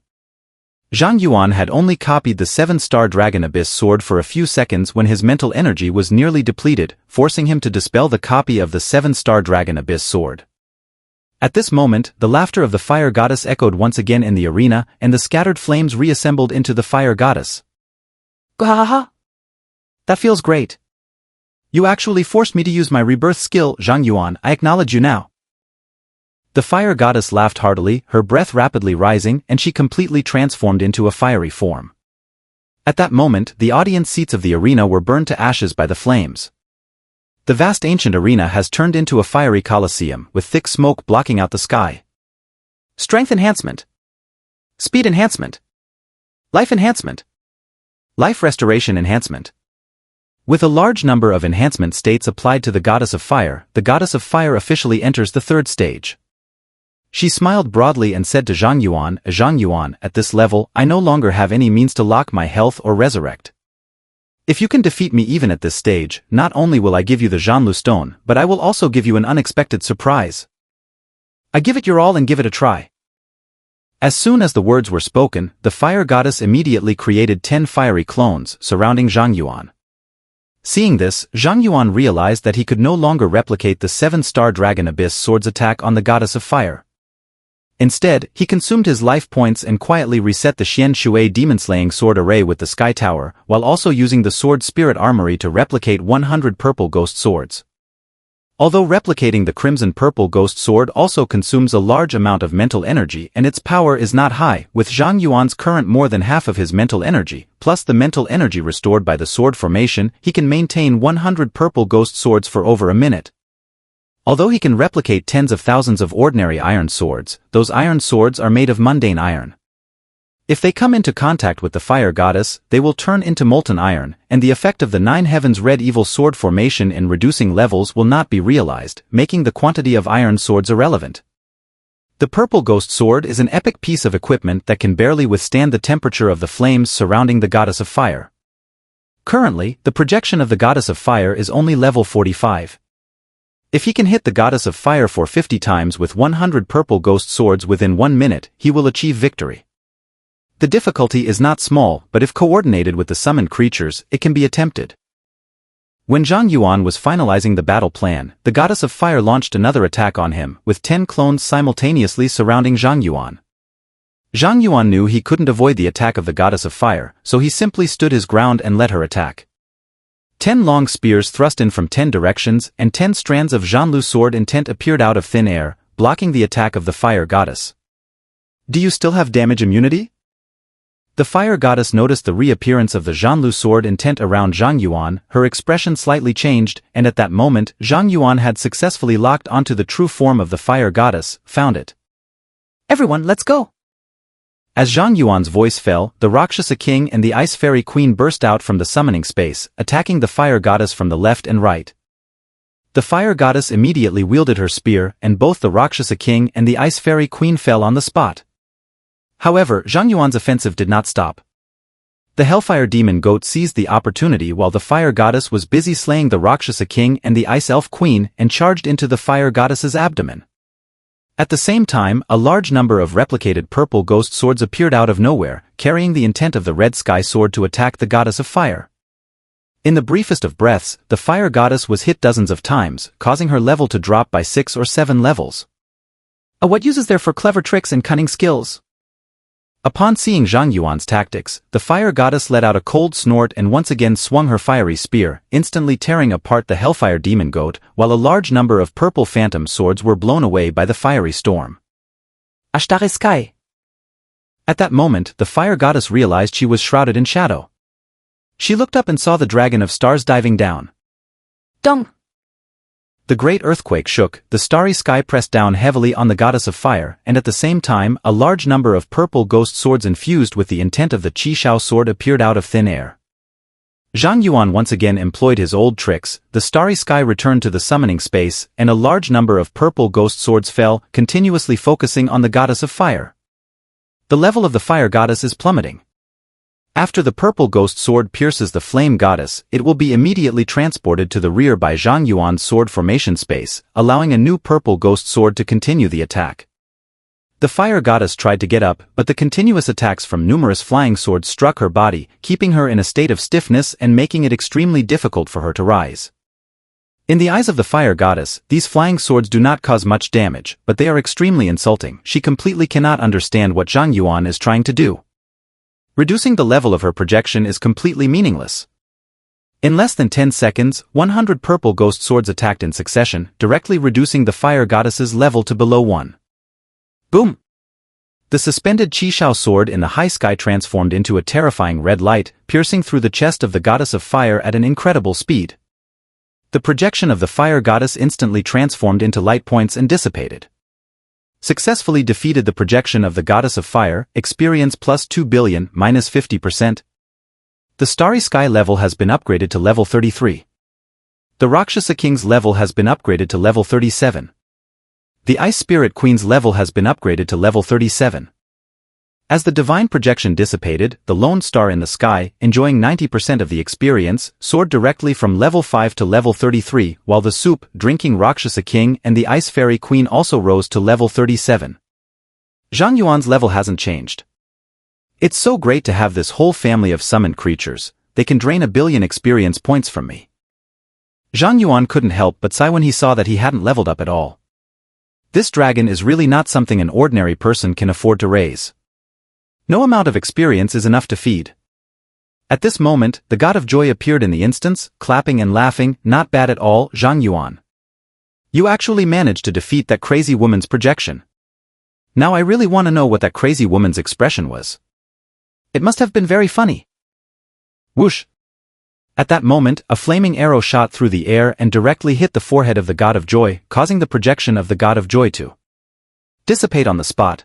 Zhang Yuan had only copied the 7-star dragon abyss sword for a few seconds when his mental energy was nearly depleted, forcing him to dispel the copy of the 7-star dragon abyss sword. At this moment, the laughter of the fire goddess echoed once again in the arena, and the scattered flames reassembled into the fire goddess. Gwahaha! That feels great. You actually forced me to use my rebirth skill, Zhang Yuan, I acknowledge you now. The fire goddess laughed heartily, her breath rapidly rising, and she completely transformed into a fiery form. At that moment, the audience seats of the arena were burned to ashes by the flames. The vast ancient arena has turned into a fiery coliseum, with thick smoke blocking out the sky. Strength enhancement. Speed enhancement. Life enhancement. Life restoration enhancement. With a large number of enhancement states applied to the goddess of fire officially enters the third stage. She smiled broadly and said to Zhang Yuan, at this level, I no longer have any means to lock my health or resurrect. If you can defeat me even at this stage, not only will I give you the Zhanlu stone, but I will also give you an unexpected surprise. I give it your all and give it a try. As soon as the words were spoken, the fire goddess immediately created 10 fiery clones surrounding Zhang Yuan. Seeing this, Zhang Yuan realized that he could no longer replicate the 7-star dragon abyss sword's attack on the goddess of fire. Instead, he consumed his life points and quietly reset the Xian Shui demon-slaying sword array with the Sky Tower, while also using the sword spirit armory to replicate 100 purple ghost swords. Although replicating the crimson-purple ghost sword also consumes a large amount of mental energy and its power is not high, with Zhang Yuan's current more than half of his mental energy, plus the mental energy restored by the sword formation, he can maintain 100 purple ghost swords for over a minute. Although he can replicate tens of thousands of ordinary iron swords, those iron swords are made of mundane iron. If they come into contact with the fire goddess, they will turn into molten iron, and the effect of the 9 heavens red evil sword formation in reducing levels will not be realized, making the quantity of iron swords irrelevant. The purple ghost sword is an epic piece of equipment that can barely withstand the temperature of the flames surrounding the goddess of fire. Currently, the projection of the goddess of fire is only level 45. If he can hit the goddess of fire for 50 times with 100 purple ghost swords within 1 minute, he will achieve victory. The difficulty is not small, but if coordinated with the summoned creatures, it can be attempted. When Zhang Yuan was finalizing the battle plan, the goddess of fire launched another attack on him, with 10 clones simultaneously surrounding Zhang Yuan. Zhang Yuan knew he couldn't avoid the attack of the goddess of fire, so he simply stood his ground and let her attack. 10 long spears thrust in from 10 directions, and 10 strands of Zhanlu sword intent appeared out of thin air, blocking the attack of the fire goddess. Do you still have damage immunity? The fire goddess noticed the reappearance of the Zhanlu sword intent around Zhang Yuan, her expression slightly changed, and at that moment, Zhang Yuan had successfully locked onto the true form of the fire goddess, found it. Everyone, let's go! As Zhang Yuan's voice fell, the Rakshasa King and the Ice Fairy Queen burst out from the summoning space, attacking the fire goddess from the left and right. The fire goddess immediately wielded her spear, and both the Rakshasa King and the Ice Fairy Queen fell on the spot. However, Zhang Yuan's offensive did not stop. The Hellfire Demon Goat seized the opportunity while the Fire Goddess was busy slaying the Rakshasa King and the Ice Elf Queen and charged into the Fire Goddess's abdomen. At the same time, a large number of replicated purple ghost swords appeared out of nowhere, carrying the intent of the red sky sword to attack the goddess of fire. In the briefest of breaths, the fire goddess was hit dozens of times, causing her level to drop by 6 or 7 levels. What use is there for clever tricks and cunning skills? Upon seeing Zhang Yuan's tactics, the fire goddess let out a cold snort and once again swung her fiery spear, instantly tearing apart the hellfire demon goat, while a large number of purple phantom swords were blown away by the fiery storm. A starre sky. At that moment, the fire goddess realized she was shrouded in shadow. She looked up and saw the dragon of stars diving down. Dong! The great earthquake shook, the starry sky pressed down heavily on the goddess of fire, and at the same time, a large number of purple ghost swords infused with the intent of the Qi Shao sword appeared out of thin air. Zhang Yuan once again employed his old tricks, the starry sky returned to the summoning space, and a large number of purple ghost swords fell, continuously focusing on the goddess of fire. The level of the fire goddess is plummeting. After the purple ghost sword pierces the flame goddess, it will be immediately transported to the rear by Zhang Yuan's sword formation space, allowing a new purple ghost sword to continue the attack. The fire goddess tried to get up, but the continuous attacks from numerous flying swords struck her body, keeping her in a state of stiffness and making it extremely difficult for her to rise. In the eyes of the fire goddess, these flying swords do not cause much damage, but they are extremely insulting. She completely cannot understand what Zhang Yuan is trying to do. Reducing the level of her projection is completely meaningless. In less than 10 seconds, 100 purple ghost swords attacked in succession, directly reducing the fire goddess's level to below 1. Boom! The suspended Qi Shao sword in the high sky transformed into a terrifying red light, piercing through the chest of the goddess of fire at an incredible speed. The projection of the fire goddess instantly transformed into light points and dissipated. Successfully defeated the projection of the goddess of fire, experience plus 2 billion, minus 50%. The starry sky level has been upgraded to level 33. The Rakshasa King's level has been upgraded to level 37. The Ice Spirit Queen's level has been upgraded to level 37. As the divine projection dissipated, the lone star in the sky, enjoying 90% of the experience, soared directly from level 5 to level 33, while the soup, drinking Rakshasa King and the Ice Fairy Queen also rose to level 37. Zhang Yuan's level hasn't changed. It's so great to have this whole family of summoned creatures, they can drain 1 billion experience points from me. Zhang Yuan couldn't help but sigh when he saw that he hadn't leveled up at all. This dragon is really not something an ordinary person can afford to raise. No amount of experience is enough to feed. At this moment, the god of joy appeared in the instance, clapping and laughing. Not bad at all, Zhang Yuan. You actually managed to defeat that crazy woman's projection. Now I really want to know what that crazy woman's expression was. It must have been very funny. Whoosh! At that moment, a flaming arrow shot through the air and directly hit the forehead of the god of joy, causing the projection of the god of joy to dissipate on the spot.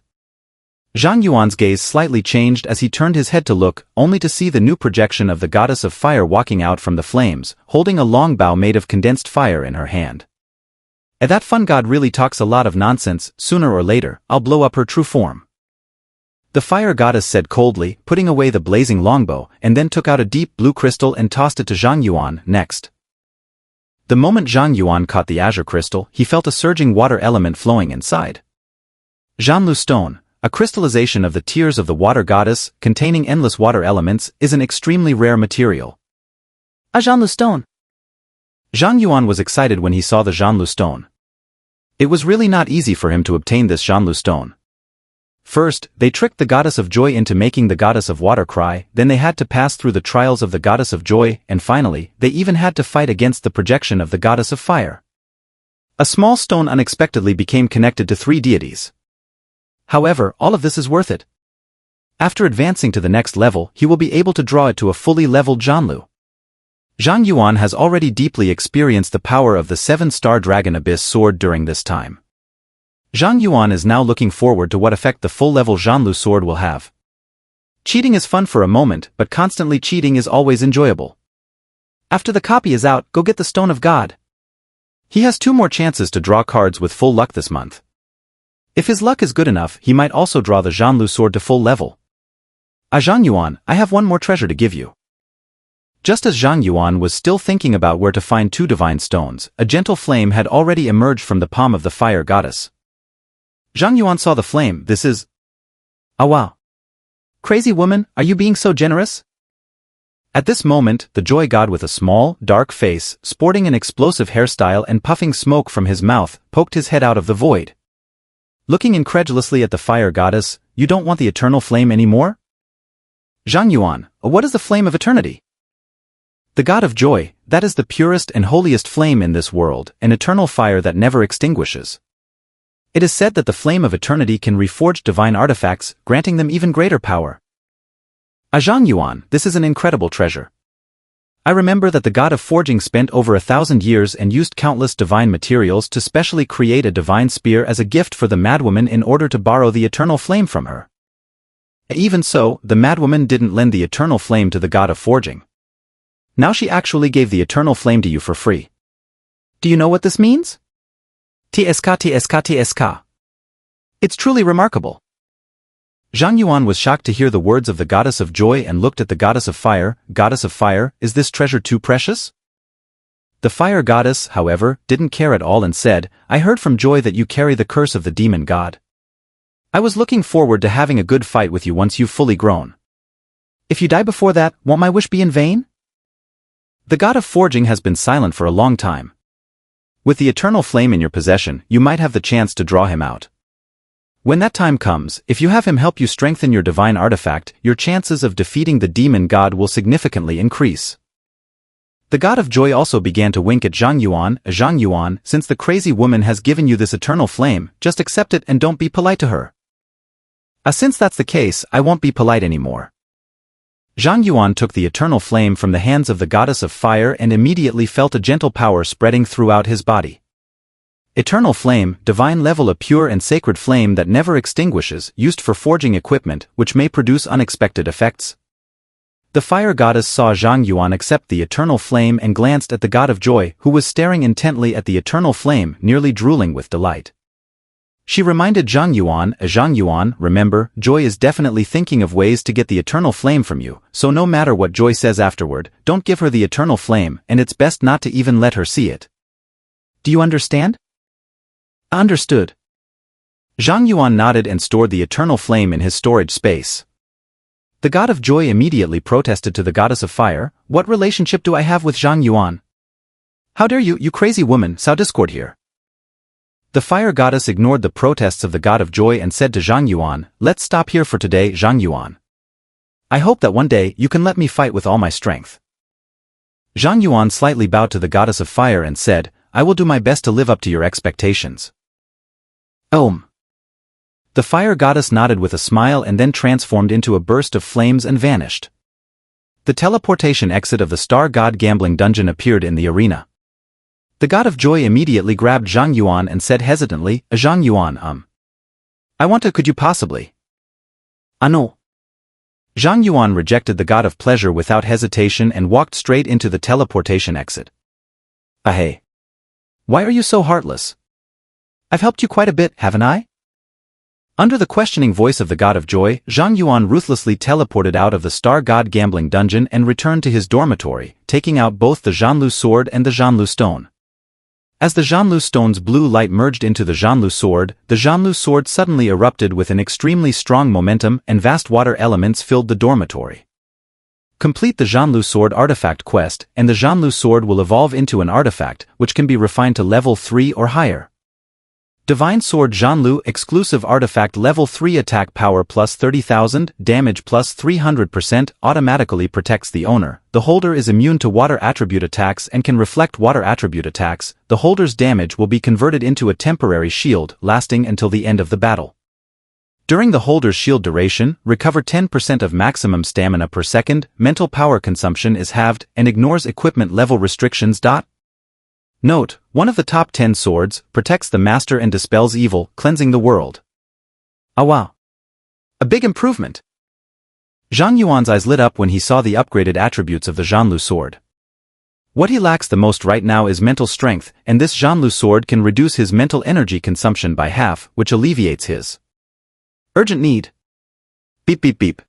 Zhang Yuan's gaze slightly changed as he turned his head to look, only to see the new projection of the goddess of fire walking out from the flames, holding a long bow made of condensed fire in her hand. That fun god really talks a lot of nonsense. Sooner or later, I'll blow up her true form. The fire goddess said coldly, putting away the blazing longbow, and then took out a deep blue crystal and tossed it to Zhang Yuan. Next. The moment Zhang Yuan caught the azure crystal, he felt a surging water element flowing inside. Zhanlu stone, a crystallization of the tears of the water goddess, containing endless water elements, is an extremely rare material. A Zhanlu stone. Zhang Yuan was excited when he saw the Zhanlu stone. It was really not easy for him to obtain this Zhanlu stone. First, they tricked the goddess of joy into making the goddess of water cry, then they had to pass through the trials of the goddess of joy, and finally, they even had to fight against the projection of the goddess of fire. A small stone unexpectedly became connected to 3 deities. However, all of this is worth it. After advancing to the next level, he will be able to draw it to a fully leveled Zhanlu. Zhang Yuan has already deeply experienced the power of the 7-star Dragon Abyss sword during this time. Zhang Yuan is now looking forward to what effect the full-level Zhanlu sword will have. Cheating is fun for a moment, but constantly cheating is always enjoyable. After the copy is out, go get the Stone of God. He has 2 more chances to draw cards with full luck this month. If his luck is good enough, he might also draw the Zhanlu sword to full level. Zhang Yuan, I have one more treasure to give you. Just as Zhang Yuan was still thinking about where to find 2 divine stones, a gentle flame had already emerged from the palm of the fire goddess. Zhang Yuan saw the flame. This is... Ah wow. Crazy woman, are you being so generous? At this moment, the joy god with a small, dark face, sporting an explosive hairstyle and puffing smoke from his mouth, poked his head out of the void. Looking incredulously at the fire goddess, you don't want the eternal flame anymore? Zhang Yuan, what is the flame of eternity? The god of joy, that is the purest and holiest flame in this world, an eternal fire that never extinguishes. It is said that the flame of eternity can reforge divine artifacts, granting them even greater power. Zhang Yuan, this is an incredible treasure. I remember that the god of forging spent over 1,000 years and used countless divine materials to specially create a divine spear as a gift for the madwoman in order to borrow the eternal flame from her. Even so, the madwoman didn't lend the eternal flame to the god of forging. Now she actually gave the eternal flame to you for free. Do you know what this means? TSK. It's truly remarkable. Zhang Yuan was shocked to hear the words of the goddess of joy and looked at the goddess of fire. Goddess of fire, is this treasure too precious? The fire goddess, however, didn't care at all and said, I heard from joy that you carry the curse of the demon god. I was looking forward to having a good fight with you once you've fully grown. If you die before that, won't my wish be in vain? The god of forging has been silent for a long time. With the eternal flame in your possession, you might have the chance to draw him out. When that time comes, if you have him help you strengthen your divine artifact, your chances of defeating the demon god will significantly increase. The god of joy also began to wink at Zhang Yuan, since the crazy woman has given you this eternal flame, just accept it and don't be polite to her. Since that's the case, I won't be polite anymore. Zhang Yuan took the eternal flame from the hands of the goddess of fire and immediately felt a gentle power spreading throughout his body. Eternal flame, divine level, a pure and sacred flame that never extinguishes, used for forging equipment, which may produce unexpected effects. The fire goddess saw Zhang Yuan accept the eternal flame and glanced at the god of joy, who was staring intently at the eternal flame, nearly drooling with delight. She reminded Zhang Yuan, remember, joy is definitely thinking of ways to get the eternal flame from you, so no matter what joy says afterward, don't give her the eternal flame, and it's best not to even let her see it. Do you understand? Understood. Zhang Yuan nodded and stored the eternal flame in his storage space. The god of joy immediately protested to the goddess of fire, what relationship do I have with Zhang Yuan? How dare you crazy woman, sow discord here. The fire goddess ignored the protests of the god of joy and said to Zhang Yuan, let's stop here for today, Zhang Yuan. I hope that one day you can let me fight with all my strength. Zhang Yuan slightly bowed to the goddess of fire and said, I will do my best to live up to your expectations. The fire goddess nodded with a smile and then transformed into a burst of flames and vanished. The teleportation exit of the Star God Gambling Dungeon appeared in the arena. The god of joy immediately grabbed Zhang Yuan and said hesitantly, Zhang Yuan, could you possibly? No. Zhang Yuan rejected the god of pleasure without hesitation and walked straight into the teleportation exit. Hey. Why are you so heartless? I've helped you quite a bit, haven't I? Under the questioning voice of the god of joy, Zhang Yuan ruthlessly teleported out of the Star God Gambling Dungeon and returned to his dormitory, taking out both the Zhanlu sword and the Zhanlu stone. As the Zhanlu stone's blue light merged into the Zhanlu sword suddenly erupted with an extremely strong momentum and vast water elements filled the dormitory. Complete the Zhanlu sword artifact quest, and the Zhanlu sword will evolve into an artifact, which can be refined to level 3 or higher. Divine Sword Zhanlu exclusive artifact level 3 attack power plus 30,000, damage plus 300% automatically protects the owner. The holder is immune to water attribute attacks and can reflect water attribute attacks. The holder's damage will be converted into a temporary shield lasting until the end of the battle. During the holder's shield duration, recover 10% of maximum stamina per second, mental power consumption is halved, and ignores equipment level restrictions. Note, one of the top 10 swords, protects the master and dispels evil, cleansing the world. Wow. A big improvement. Zhang Yuan's eyes lit up when he saw the upgraded attributes of the Zhanlu sword. What he lacks the most right now is mental strength, and this Zhanlu sword can reduce his mental energy consumption by half, which alleviates his urgent need. Beep beep beep.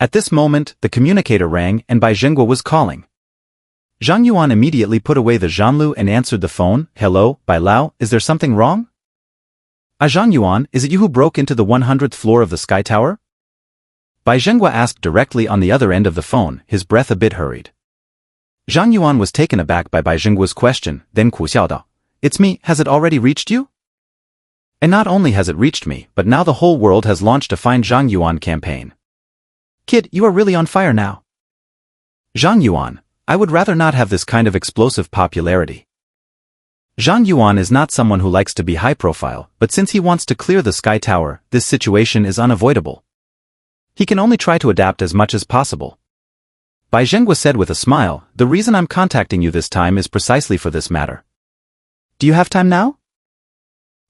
At this moment, the communicator rang and Bai Zhenguo was calling. Zhang Yuan immediately put away the Zhanlu and answered the phone. Hello, Bai Lao, is there something wrong? Zhang Yuan, is it you who broke into the 100th floor of the Sky Tower? Bai Zhenghua asked directly on the other end of the phone, his breath a bit hurried. Zhang Yuan was taken aback by Bai Zhenghua's question, then kuxiao. It's me, has it already reached you? And not only has it reached me, but now the whole world has launched a Find Zhang Yuan campaign. Kid, you are really on fire now. Zhang Yuan, I would rather not have this kind of explosive popularity. Zhang Yuan is not someone who likes to be high profile, but since he wants to clear the Sky Tower, this situation is unavoidable. He can only try to adapt as much as possible. Bai Zhenghua said with a smile, the reason I'm contacting you this time is precisely for this matter. Do you have time now?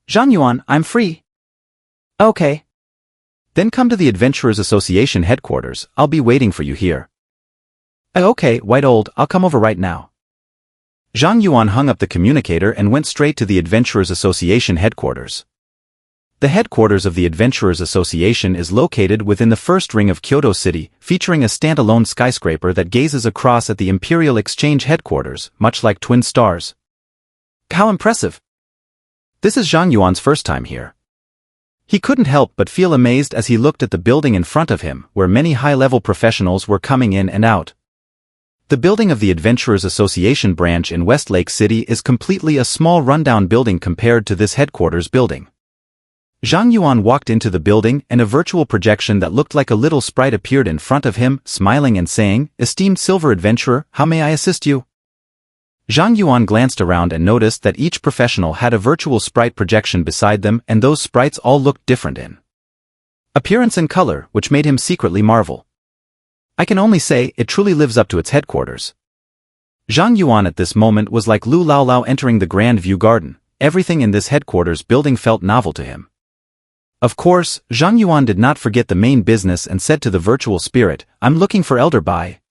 Zhang Yuan, I'm free. Okay. Then come to the Adventurers Association headquarters, I'll be waiting for you here. Okay, white old, I'll come over right now. Zhang Yuan hung up the communicator and went straight to the Adventurers Association headquarters. The headquarters of the Adventurers Association is located within the first ring of Kyoto City, featuring a standalone skyscraper that gazes across at the Imperial Exchange headquarters, much like twin stars. How impressive! This is Zhang Yuan's first time here. He couldn't help but feel amazed as he looked at the building in front of him, where many high-level professionals were coming in and out. The building of the Adventurers Association branch in Westlake City is completely a small rundown building compared to this headquarters building. Zhang Yuan walked into the building and a virtual projection that looked like a little sprite appeared in front of him, smiling and saying, "Esteemed Silver Adventurer, how may I assist you?" Zhang Yuan glanced around and noticed that each professional had a virtual sprite projection beside them, and those sprites all looked different in appearance and color, which made him secretly marvel. I can only say, it truly lives up to its headquarters. Zhang Yuan at this moment was like Lu Lao Lao entering the Grand View Garden. Everything in this headquarters building felt novel to him. Of course, Zhang Yuan did not forget the main business and said to the virtual spirit, "I'm looking for Elder Bai.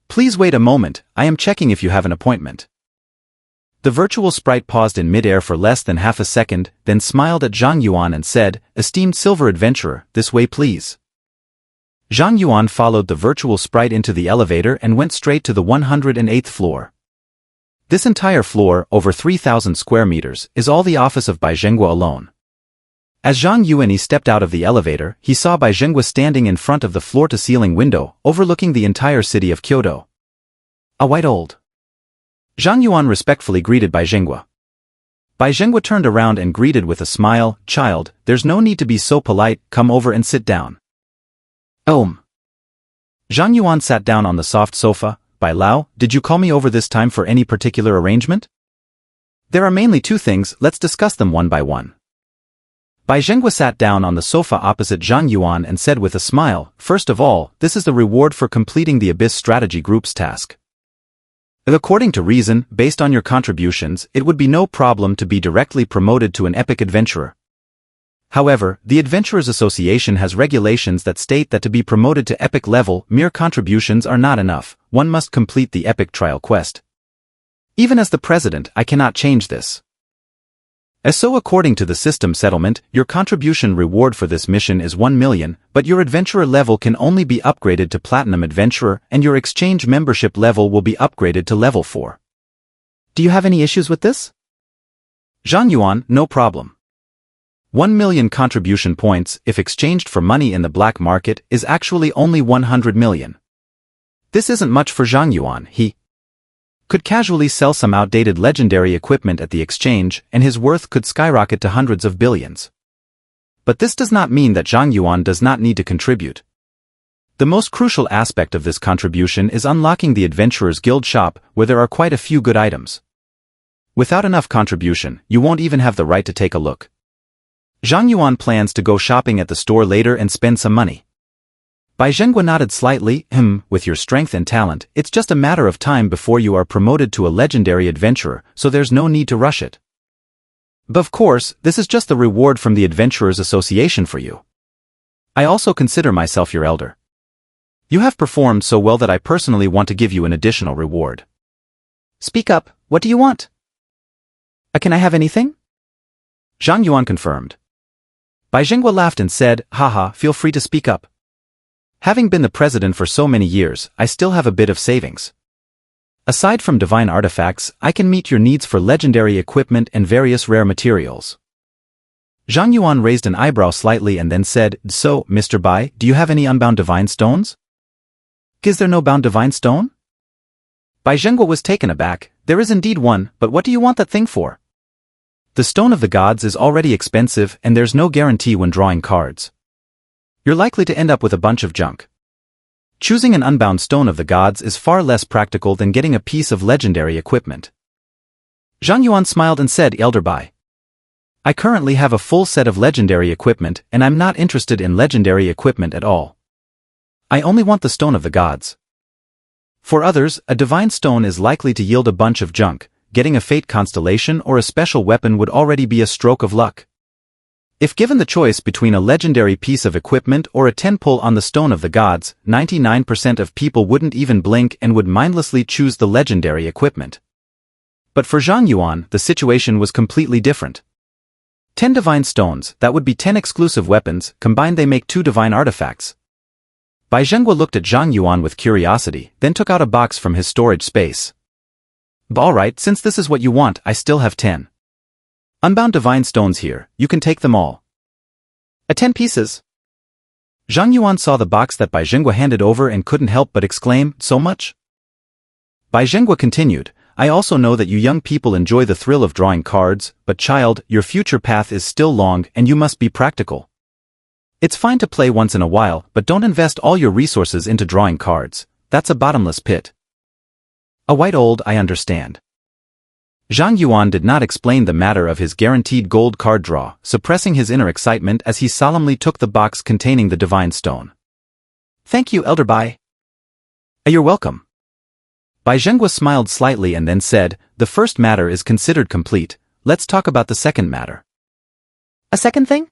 Please wait a moment, I am checking if you have an appointment." The virtual sprite paused in midair for less than half a second, then smiled at Zhang Yuan and said, "Esteemed Silver Adventurer, this way please." Zhang Yuan followed the virtual sprite into the elevator and went straight to the 108th floor. This entire floor, over 3,000 square meters, is all the office of Bai Zhenghua alone. As Zhang Yuan stepped out of the elevator, he saw Bai Zhenghua standing in front of the floor-to-ceiling window, overlooking the entire city of Kyoto. A white old. Zhang Yuan respectfully greeted Bai Zhenghua. Bai Zhenghua turned around and greeted with a smile, "Child, there's no need to be so polite, come over and sit down." Zhang Yuan sat down on the soft sofa. "Bai Lao, did you call me over this time for any particular arrangement?" "There are mainly two things, let's discuss them one by one." Bai Zhenghua sat down on the sofa opposite Zhang Yuan and said with a smile, "First of all, this is the reward for completing the Abyss Strategy Group's task. According to reason, based on your contributions, it would be no problem to be directly promoted to an epic adventurer. However, the Adventurers Association has regulations that state that to be promoted to epic level, mere contributions are not enough, one must complete the epic trial quest. Even as the president, I cannot change this. So according to the system settlement, your contribution reward for this mission is 1 million, but your adventurer level can only be upgraded to Platinum Adventurer and your exchange membership level will be upgraded to level 4. Do you have any issues with this?" Zhang Yuan, no problem. 1 million contribution points, if exchanged for money in the black market, is actually only 100 million. This isn't much for Zhang Yuan, he could casually sell some outdated legendary equipment at the exchange, and his worth could skyrocket to hundreds of billions. But this does not mean that Zhang Yuan does not need to contribute. The most crucial aspect of this contribution is unlocking the Adventurers Guild shop, where there are quite a few good items. Without enough contribution, you won't even have the right to take a look. Zhang Yuan plans to go shopping at the store later and spend some money. Bai Zhenghua nodded slightly, with your strength and talent, it's just a matter of time before you are promoted to a legendary adventurer, so there's no need to rush it. But of course, this is just the reward from the Adventurers Association for you. I also consider myself your elder. You have performed so well that I personally want to give you an additional reward. Speak up, what do you want? Can I have anything? Zhang Yuan confirmed. Bai Zhenghua laughed and said, "Haha, feel free to speak up. Having been the president for so many years, I still have a bit of savings. Aside from divine artifacts, I can meet your needs for legendary equipment and various rare materials." Zhang Yuan raised an eyebrow slightly and then said, "So, Mr. Bai, do you have any unbound divine stones?" "Is there no bound divine stone?" Bai Zhenghua was taken aback. "There is indeed one, but what do you want that thing for?" "The stone of the gods is already expensive and there's no guarantee when drawing cards. You're likely to end up with a bunch of junk. Choosing an unbound stone of the gods is far less practical than getting a piece of legendary equipment." Zhang Yuan smiled and said, "Elder Bai, I currently have a full set of legendary equipment and I'm not interested in legendary equipment at all. I only want the stone of the gods. For others, a divine stone is likely to yield a bunch of junk. Getting a fate constellation or a special weapon would already be a stroke of luck. If given the choice between a legendary piece of equipment or a 10-pull on the stone of the gods, 99% of people wouldn't even blink and would mindlessly choose the legendary equipment. But for Zhang Yuan, the situation was completely different. 10 divine stones, that would be 10 exclusive weapons, combined they make 2 divine artifacts. Bai Zhenghua looked at Zhang Yuan with curiosity, then took out a box from his storage space. "Alright, since this is what you want, I still have 10. Unbound divine stones here, you can take them all." 10 pieces." Zhang Yuan saw the box that Bai Zhenghua handed over and couldn't help but exclaim, "So much?" Bai Zhenghua continued, "I also know that you young people enjoy the thrill of drawing cards, but child, your future path is still long and you must be practical. It's fine to play once in a while, but don't invest all your resources into drawing cards. That's a bottomless pit." "A white old, I understand." Zhang Yuan did not explain the matter of his guaranteed gold card draw, suppressing his inner excitement as he solemnly took the box containing the divine stone. "Thank you, Elder Bai." "You're welcome." Bai Zhenghua smiled slightly and then said, "The first matter is considered complete. Let's talk about the second matter." "A second thing?"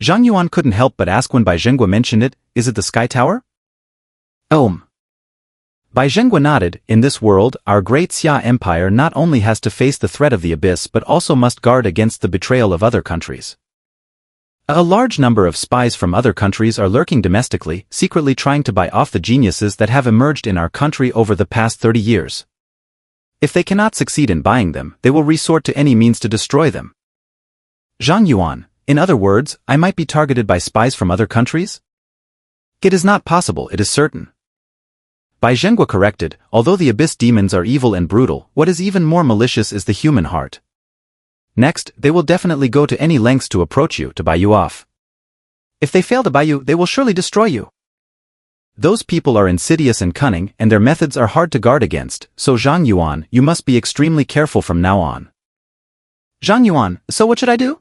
Zhang Yuan couldn't help but ask when Bai Zhenghua mentioned it. "Is it the Sky Tower?" Bai Zhenghua nodded. "In this world, our great Xia Empire not only has to face the threat of the abyss but also must guard against the betrayal of other countries. A large number of spies from other countries are lurking domestically, secretly trying to buy off the geniuses that have emerged in our country over the past 30 years. If they cannot succeed in buying them, they will resort to any means to destroy them." Zhang Yuan, "In other words, I might be targeted by spies from other countries?" "It is not possible, it is certain." Bai Zhenghua corrected, "Although the abyss demons are evil and brutal, what is even more malicious is the human heart. Next, they will definitely go to any lengths to approach you to buy you off. If they fail to buy you, they will surely destroy you. Those people are insidious and cunning, and their methods are hard to guard against, so Zhang Yuan, you must be extremely careful from now on." "Zhang Yuan, so what should I do?"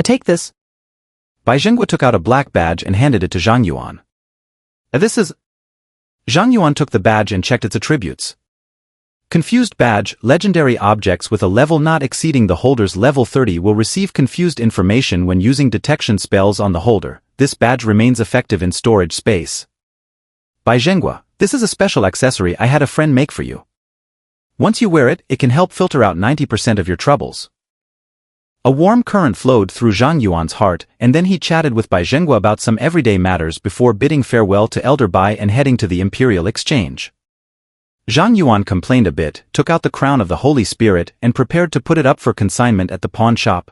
"Take this." Bai Zhenghua took out a black badge and handed it to Zhang Yuan. "This is..." Zhang Yuan took the badge and checked its attributes. Confused badge, legendary objects with a level not exceeding the holder's level 30 will receive confused information when using detection spells on the holder. This badge remains effective in storage space. Bai Zhenghua, this is a special accessory I had a friend make for you. Once you wear it, it can help filter out 90% of your troubles. A warm current flowed through Zhang Yuan's heart, and then he chatted with Bai Zhenghua about some everyday matters before bidding farewell to Elder Bai and heading to the Imperial Exchange. Zhang Yuan complained a bit, took out the crown of the Holy Spirit, and prepared to put it up for consignment at the pawn shop.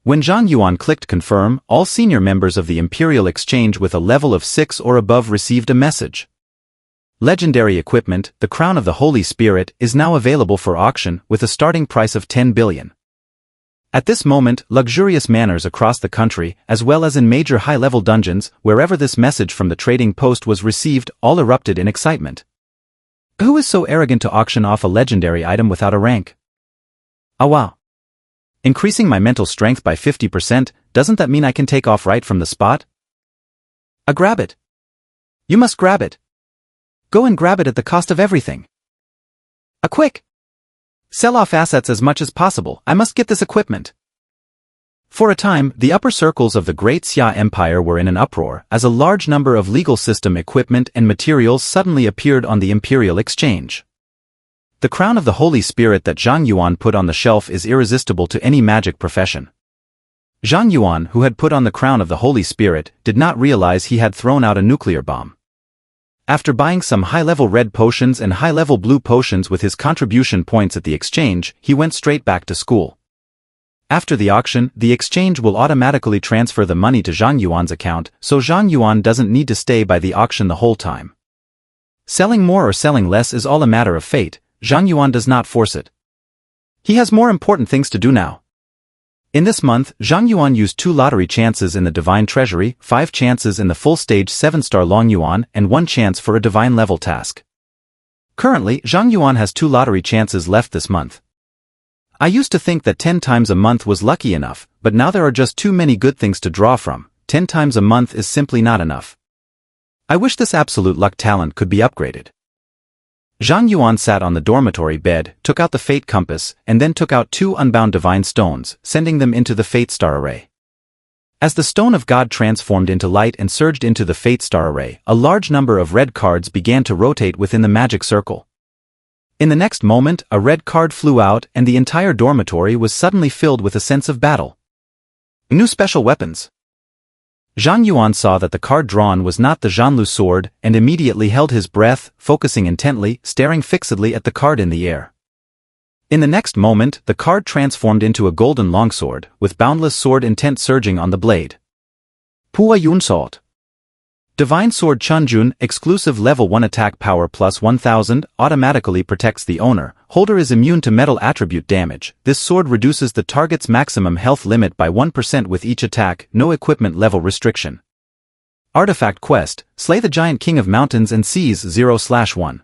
When Zhang Yuan clicked confirm, all senior members of the Imperial Exchange with a level of 6 or above received a message. Legendary equipment, the crown of the Holy Spirit, is now available for auction with a starting price of 10 billion. At this moment, luxurious manors across the country, as well as in major high-level dungeons, wherever this message from the trading post was received, all erupted in excitement. Who is so arrogant to auction off a legendary item without a rank? Ah wow. Increasing my mental strength by 50%, doesn't that mean I can take off right from the spot? Grab it. You must grab it. Go and grab it at the cost of everything. Quick! Sell off assets as much as possible, I must get this equipment. For a time, the upper circles of the Great Xia Empire were in an uproar, as a large number of legal system equipment and materials suddenly appeared on the Imperial Exchange. The crown of the Holy Spirit that Zhang Yuan put on the shelf is irresistible to any magic profession. Zhang Yuan, who had put on the crown of the Holy Spirit, did not realize he had thrown out a nuclear bomb. After buying some high-level red potions and high-level blue potions with his contribution points at the exchange, he went straight back to school. After the auction, the exchange will automatically transfer the money to Zhang Yuan's account, so Zhang Yuan doesn't need to stay by the auction the whole time. Selling more or selling less is all a matter of fate. Zhang Yuan does not force it. He has more important things to do now. In this month, Zhang Yuan used 2 lottery chances in the Divine Treasury, 5 chances in the full stage 7-star Long Yuan, and 1 chance for a divine level task. Currently, Zhang Yuan has 2 lottery chances left this month. I used to think that 10 times a month was lucky enough, but now there are just too many good things to draw from. 10 times a month is simply not enough. I wish this absolute luck talent could be upgraded. Zhang Yuan sat on the dormitory bed, took out the fate compass, and then took out 2 unbound divine stones, sending them into the fate star array. As the stone of God transformed into light and surged into the fate star array, a large number of red cards began to rotate within the magic circle. In the next moment, a red card flew out and the entire dormitory was suddenly filled with a sense of battle. New special weapons. Zhang Yuan saw that the card drawn was not the Zhanlu sword and immediately held his breath, focusing intently, staring fixedly at the card in the air. In the next moment, the card transformed into a golden longsword, with boundless sword intent surging on the blade. Pua Yun Sword. Divine Sword Chunjun, exclusive level 1 attack power plus 1000, automatically protects the owner. Holder is immune to metal attribute damage. This sword reduces the target's maximum health limit by 1% with each attack, no equipment level restriction. Artifact Quest, Slay the Giant King of Mountains and Seas 0/1.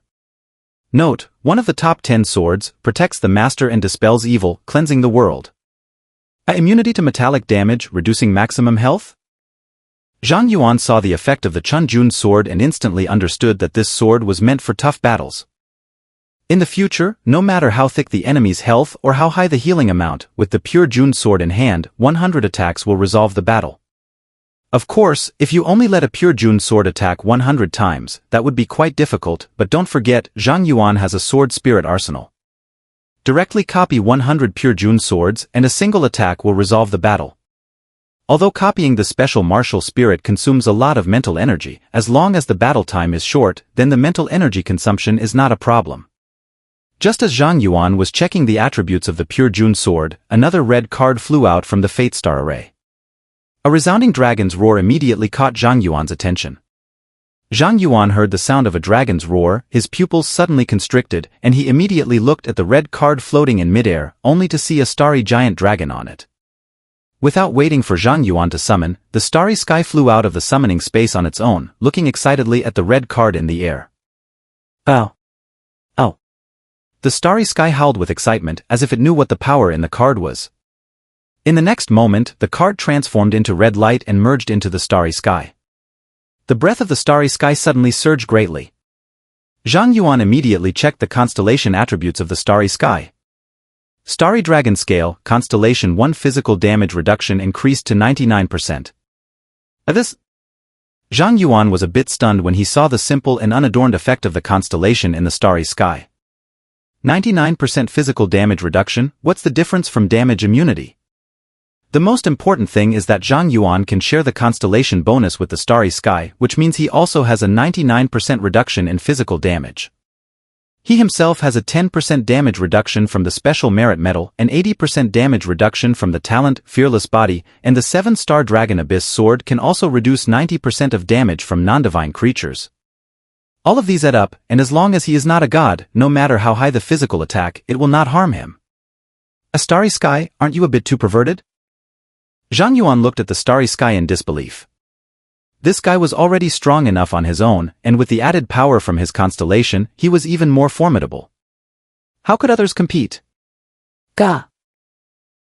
Note, one of the top 10 swords, protects the master and dispels evil, cleansing the world. Immunity to metallic damage, reducing maximum health? Zhang Yuan saw the effect of the Chunjun sword and instantly understood that this sword was meant for tough battles. In the future, no matter how thick the enemy's health or how high the healing amount, with the pure Jun sword in hand, 100 attacks will resolve the battle. Of course, if you only let a pure Jun sword attack 100 times, that would be quite difficult, but don't forget, Zhang Yuan has a sword spirit arsenal. Directly copy 100 pure Jun swords and a single attack will resolve the battle. Although copying the special martial spirit consumes a lot of mental energy, as long as the battle time is short, then the mental energy consumption is not a problem. Just as Zhang Yuan was checking the attributes of the pure Jun sword, another red card flew out from the fate star array. A resounding dragon's roar immediately caught Zhang Yuan's attention. Zhang Yuan heard the sound of a dragon's roar, his pupils suddenly constricted, and he immediately looked at the red card floating in midair, only to see a starry giant dragon on it. Without waiting for Zhang Yuan to summon, the starry sky flew out of the summoning space on its own, looking excitedly at the red card in the air. Oh! Oh! The starry sky howled with excitement, as if it knew what the power in the card was. In the next moment, the card transformed into red light and merged into the starry sky. The breath of the starry sky suddenly surged greatly. Zhang Yuan immediately checked the constellation attributes of the starry sky. Starry Dragon Scale, Constellation 1 physical damage reduction increased to 99%. Zhang Yuan was a bit stunned when he saw the simple and unadorned effect of the constellation in the starry sky. 99% physical damage reduction, what's the difference from damage immunity? The most important thing is that Zhang Yuan can share the constellation bonus with the starry sky, which means he also has a 99% reduction in physical damage. He himself has a 10% damage reduction from the special merit medal, an 80% damage reduction from the talent, Fearless Body, and the 7-star Dragon Abyss sword can also reduce 90% of damage from non-divine creatures. All of these add up, and as long as he is not a god, no matter how high the physical attack, it will not harm him. A starry sky, aren't you a bit too perverted? Zhang Yuan looked at the starry sky in disbelief. This guy was already strong enough on his own, and with the added power from his constellation, he was even more formidable. How could others compete? Ga.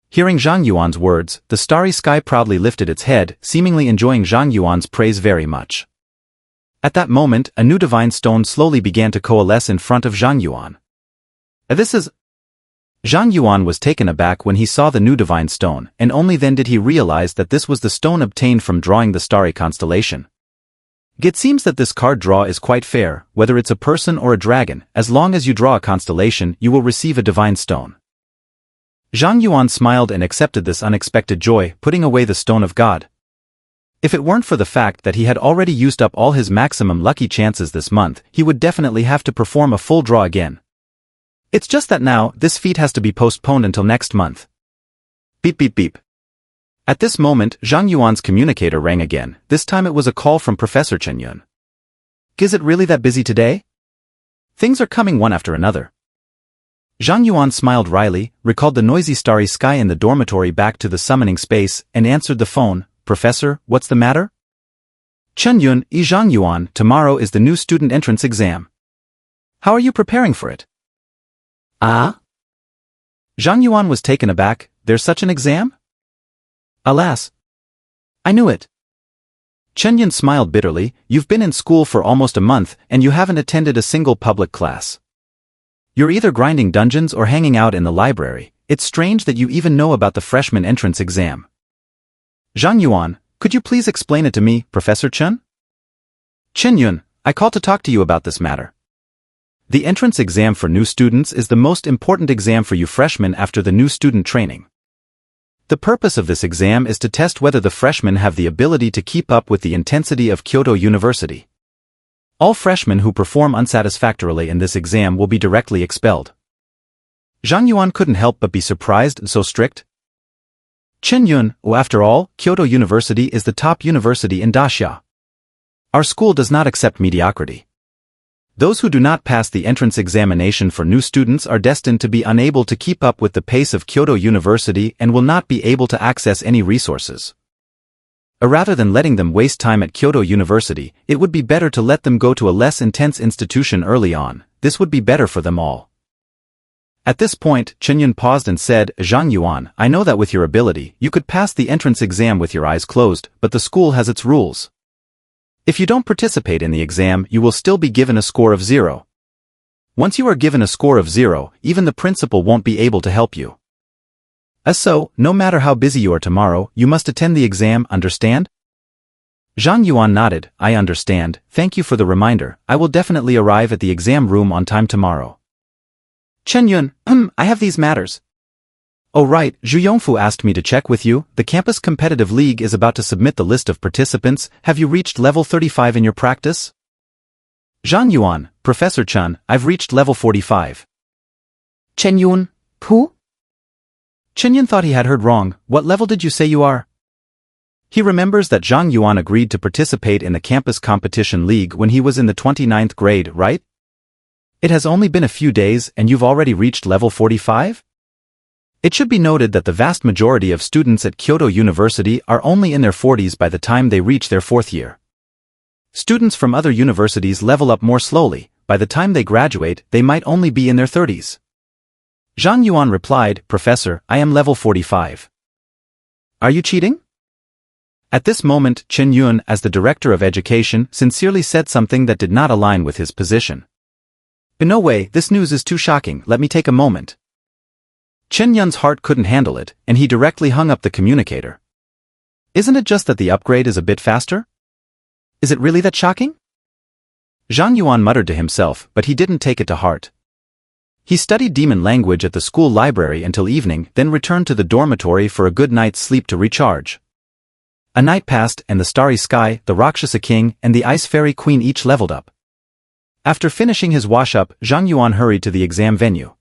Hearing Zhang Yuan's words, the starry sky proudly lifted its head, seemingly enjoying Zhang Yuan's praise very much. At that moment, a new divine stone slowly began to coalesce in front of Zhang Yuan. Zhang Yuan was taken aback when he saw the new divine stone, and only then did he realize that this was the stone obtained from drawing the starry constellation. It seems that this card draw is quite fair, whether it's a person or a dragon, as long as you draw a constellation, you will receive a divine stone. Zhang Yuan smiled and accepted this unexpected joy, putting away the stone of God. If it weren't for the fact that he had already used up all his maximum lucky chances this month, he would definitely have to perform a full draw again. It's just that now, this feat has to be postponed until next month. Beep beep beep. At this moment, Zhang Yuan's communicator rang again. This time it was a call from Professor Chen Yun. Is it really that busy today? Things are coming one after another. Zhang Yuan smiled wryly, recalled the noisy starry sky in the dormitory back to the summoning space, and answered the phone. Professor, what's the matter? Chen Yun, Zhang Yuan, tomorrow is the new student entrance exam. How are you preparing for it? Ah? Zhang Yuan was taken aback. There's such an exam? Alas. I knew it. Chen Yun smiled bitterly. You've been in school for almost a month, and you haven't attended a single public class. You're either grinding dungeons or hanging out in the library. It's strange that you even know about the freshman entrance exam. Zhang Yuan, could you please explain it to me, Professor Chen? Chen Yun, I called to talk to you about this matter. The entrance exam for new students is the most important exam for you freshmen after the new student training. The purpose of this exam is to test whether the freshmen have the ability to keep up with the intensity of Kyoto University. All freshmen who perform unsatisfactorily in this exam will be directly expelled. Zhang Yuan couldn't help but be surprised and so strict. Chen Yun, after all, Kyoto University is the top university in Daxia. Our school does not accept mediocrity. Those who do not pass the entrance examination for new students are destined to be unable to keep up with the pace of Kyoto University and will not be able to access any resources. Rather than letting them waste time at Kyoto University, it would be better to let them go to a less intense institution early on. This would be better for them all. At this point, Chen Yun paused and said, Zhang Yuan, I know that with your ability, you could pass the entrance exam with your eyes closed, but the school has its rules. If you don't participate in the exam, you will still be given a score of 0. Once you are given a score of 0, even the principal won't be able to help you. So, no matter how busy you are tomorrow, you must attend the exam, understand? Zhang Yuan nodded. I understand, thank you for the reminder. I will definitely arrive at the exam room on time tomorrow. Chen Yun, I have these matters. Oh right, Zhu Yongfu asked me to check with you. The Campus Competitive League is about to submit the list of participants. Have you reached level 35 in your practice? Zhang Yuan, Professor Chen, I've reached level 45. Chen Yun, who? Chen Yun thought he had heard wrong. What level did you say you are? He remembers that Zhang Yuan agreed to participate in the Campus Competition League when he was in the 29th grade, right? It has only been a few days and you've already reached level 45? It should be noted that the vast majority of students at Kyoto University are only in their 40s by the time they reach their 4th year. Students from other universities level up more slowly. By the time they graduate, they might only be in their 30s. Zhang Yuan replied, Professor, I am level 45. Are you cheating? At this moment, Chen Yun, as the Director of Education, sincerely said something that did not align with his position. No way, this news is too shocking, let me take a moment. Chen Yun's heart couldn't handle it, and he directly hung up the communicator. Isn't it just that the upgrade is a bit faster? Is it really that shocking? Zhang Yuan muttered to himself, but he didn't take it to heart. He studied demon language at the school library until evening, then returned to the dormitory for a good night's sleep to recharge. A night passed, and the starry sky, the Rakshasa King, and the Ice Fairy Queen each leveled up. After finishing his wash-up, Zhang Yuan hurried to the exam venue.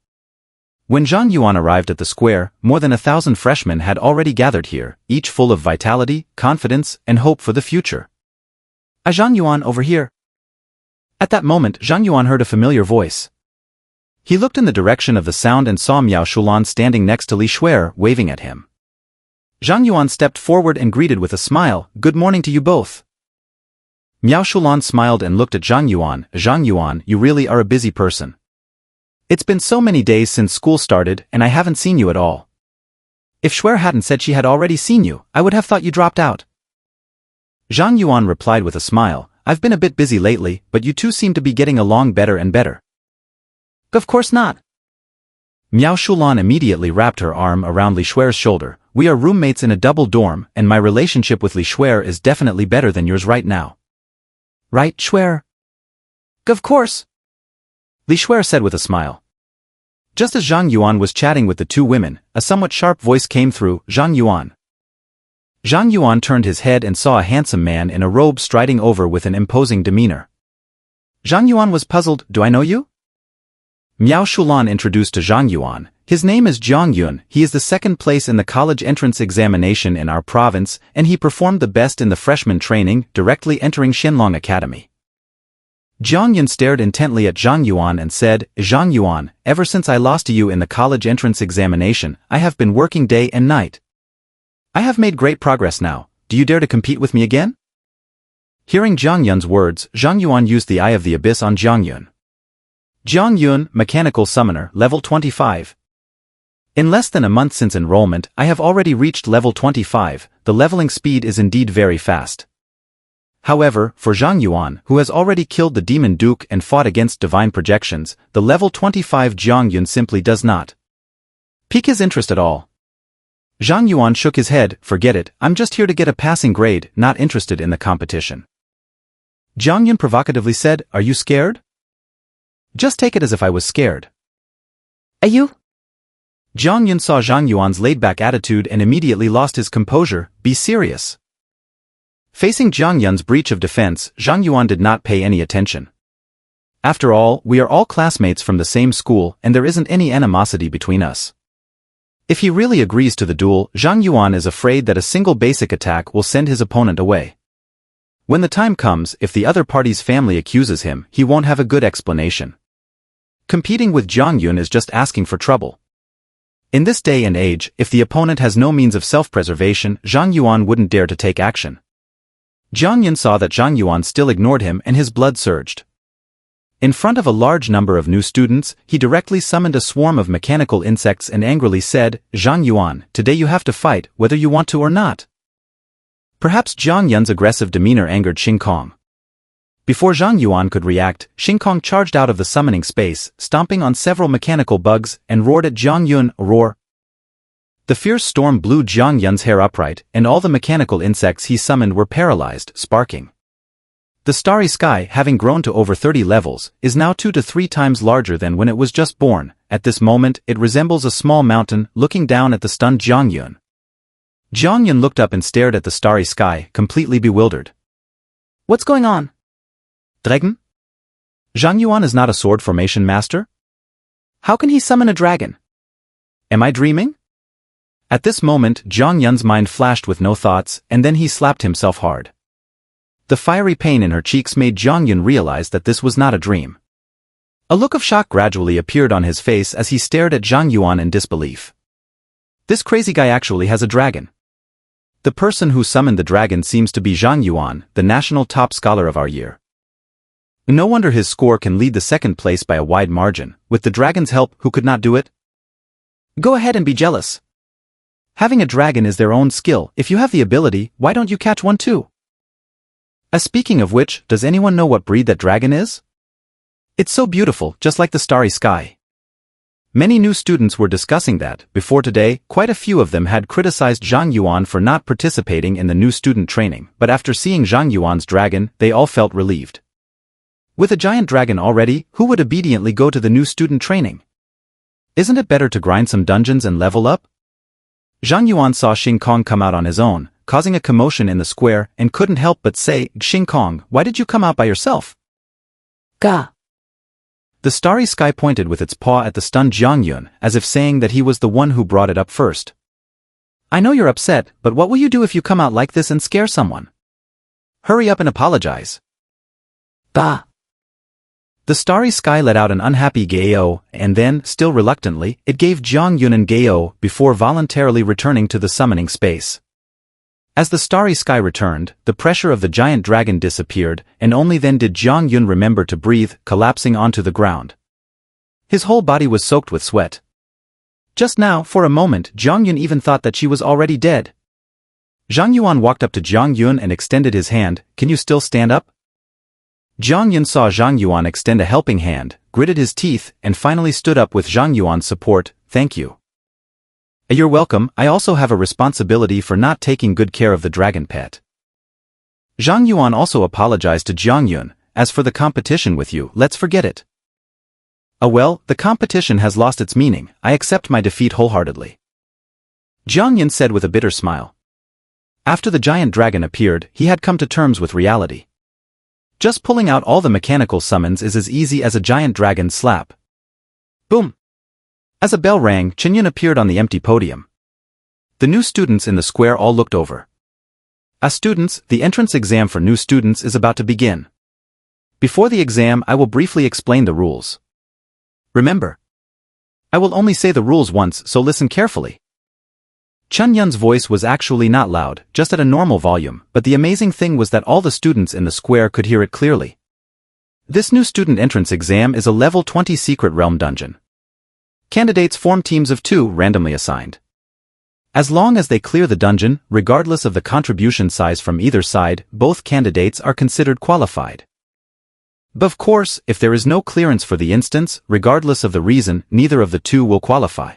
When Zhang Yuan arrived at the square, more than 1,000 freshmen had already gathered here, each full of vitality, confidence, and hope for the future. Zhang Yuan, over here. At that moment, Zhang Yuan heard a familiar voice. He looked in the direction of the sound and saw Miao Shulan standing next to Li Shuer, waving at him. Zhang Yuan stepped forward and greeted with a smile, Good morning to you both. Miao Shulan smiled and looked at Zhang Yuan. Zhang Yuan, you really are a busy person. It's been so many days since school started, and I haven't seen you at all. If Shuer hadn't said she had already seen you, I would have thought you dropped out. Zhang Yuan replied with a smile, I've been a bit busy lately, but you two seem to be getting along better and better. Of course not. Miao Shulan immediately wrapped her arm around Li Shuer's shoulder. We are roommates in a double dorm, and my relationship with Li Shuer is definitely better than yours right now. Right, Shuer? Of course. Li Shuer said with a smile. Just as Zhang Yuan was chatting with the two women, a somewhat sharp voice came through, Zhang Yuan. Zhang Yuan turned his head and saw a handsome man in a robe striding over with an imposing demeanor. Zhang Yuan was puzzled, do I know you? Miao Shulan introduced to Zhang Yuan, His name is Zhang Yuan. He is the second place in the college entrance examination in our province, and he performed the best in the freshman training, directly entering Shenlong Academy. Zhang Yuan stared intently at Zhang Yuan and said, Zhang Yuan, ever since I lost to you in the college entrance examination, I have been working day and night. I have made great progress now. Do you dare to compete with me again? Hearing Zhang Yuan's words, Zhang Yuan used the Eye of the Abyss on Zhang Yuan. Zhang Yuan, Mechanical Summoner, Level 25. In less than a month since enrollment, I have already reached level 25, the leveling speed is indeed very fast. However, for Zhang Yuan, who has already killed the Demon Duke and fought against divine projections, the level 25 Zhang Yuan simply does not pique his interest at all. Zhang Yuan shook his head, forget it, I'm just here to get a passing grade, not interested in the competition. Zhang Yuan provocatively said, are you scared? Just take it as if I was scared. Are you? Zhang Yuan saw Zhang Yuan's laid-back attitude and immediately lost his composure. Be serious. Facing Zhang Yuan's breach of defense, Zhang Yuan did not pay any attention. After all, we are all classmates from the same school and there isn't any animosity between us. If he really agrees to the duel, Zhang Yuan is afraid that a single basic attack will send his opponent away. When the time comes, if the other party's family accuses him, he won't have a good explanation. Competing with Zhang Yuan is just asking for trouble. In this day and age, if the opponent has no means of self-preservation, Zhang Yuan wouldn't dare to take action. Zhang Yuan saw that Zhang Yuan still ignored him and his blood surged. In front of a large number of new students, he directly summoned a swarm of mechanical insects and angrily said, Zhang Yuan, today you have to fight, whether you want to or not. Perhaps Zhang Yuan's aggressive demeanor angered Xing Kong. Before Zhang Yuan could react, Xing Kong charged out of the summoning space, stomping on several mechanical bugs, and roared at Zhang Yuan, a roar. The fierce storm blew Zhang Yuan's hair upright, and all the mechanical insects he summoned were paralyzed, sparking. The starry sky, having grown to over 30 levels, is now 2 to 3 times larger than when it was just born. At this moment, it resembles a small mountain, looking down at the stunned Zhang Yuan. Zhang Yuan looked up and stared at the starry sky, completely bewildered. What's going on? Dragon? Zhang Yuan is not a sword formation master? How can he summon a dragon? Am I dreaming? At this moment, Zhang Yuan's mind flashed with no thoughts, and then he slapped himself hard. The fiery pain in her cheeks made Zhang Yuan realize that this was not a dream. A look of shock gradually appeared on his face as he stared at Zhang Yuan in disbelief. This crazy guy actually has a dragon. The person who summoned the dragon seems to be Zhang Yuan, the national top scholar of our year. No wonder his score can lead the second place by a wide margin. With the dragon's help, who could not do it? Go ahead and be jealous. Having a dragon is their own skill. If you have the ability, why don't you catch one too? Speaking of which, does anyone know what breed that dragon is? It's so beautiful, just like the starry sky. Many new students were discussing that. Before today, quite a few of them had criticized Zhang Yuan for not participating in the new student training, but after seeing Zhang Yuan's dragon, they all felt relieved. With a giant dragon already, who would obediently go to the new student training? Isn't it better to grind some dungeons and level up? Zhang Yuan saw Xing Kong come out on his own, causing a commotion in the square, and couldn't help but say, Xing Kong, why did you come out by yourself? Ga. The starry sky pointed with its paw at the stunned Zhang Yuan, as if saying that he was the one who brought it up first. I know you're upset, but what will you do if you come out like this and scare someone? Hurry up and apologize. Ba. The starry sky let out an unhappy Gao, and then, still reluctantly, it gave Zhang Yuan an Gao before voluntarily returning to the summoning space. As the starry sky returned, the pressure of the giant dragon disappeared, and only then did Zhang Yuan remember to breathe, collapsing onto the ground. His whole body was soaked with sweat. Just now, for a moment, Zhang Yuan even thought that she was already dead. Zhang Yuan walked up to Zhang Yuan and extended his hand. Can you still stand up? Zhang Yuan saw Zhang Yuan extend a helping hand, gritted his teeth, and finally stood up with Zhang Yuan's support. Thank you. You're welcome. I also have a responsibility for not taking good care of the dragon pet. Zhang Yuan also apologized to Zhang Yuan. As for the competition with you, let's forget it. Well, the competition has lost its meaning. I accept my defeat wholeheartedly. Zhang Yuan said with a bitter smile. After the giant dragon appeared, he had come to terms with reality. Just pulling out all the mechanical summons is as easy as a giant dragon slap. Boom! As a bell rang, Zhang Yuan appeared on the empty podium. The new students in the square all looked over. As students, the entrance exam for new students is about to begin. Before the exam, I will briefly explain the rules. Remember, I will only say the rules once, so listen carefully. Zhang Yuan's voice was actually not loud, just at a normal volume, but the amazing thing was that all the students in the square could hear it clearly. This new student entrance exam is a level 20 secret realm dungeon. Candidates form teams of 2 randomly assigned. As long as they clear the dungeon, regardless of the contribution size from either side, both candidates are considered qualified. But of course, if there is no clearance for the instance, regardless of the reason, neither of the 2 will qualify.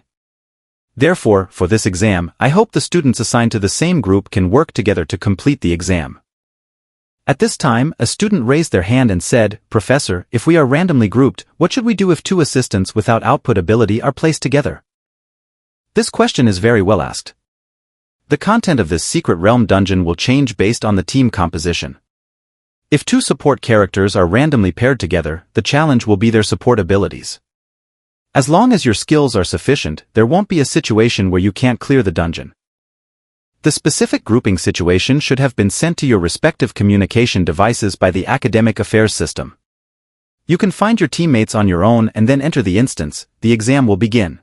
Therefore, for this exam, I hope the students assigned to the same group can work together to complete the exam. At this time, a student raised their hand and said, "Professor, if we are randomly grouped, what should we do if 2 assistants without output ability are placed together?" This question is very well asked. The content of this secret realm dungeon will change based on the team composition. If 2 support characters are randomly paired together, the challenge will be their support abilities. As long as your skills are sufficient, there won't be a situation where you can't clear the dungeon. The specific grouping situation should have been sent to your respective communication devices by the academic affairs system. You can find your teammates on your own and then enter the instance. The exam will begin.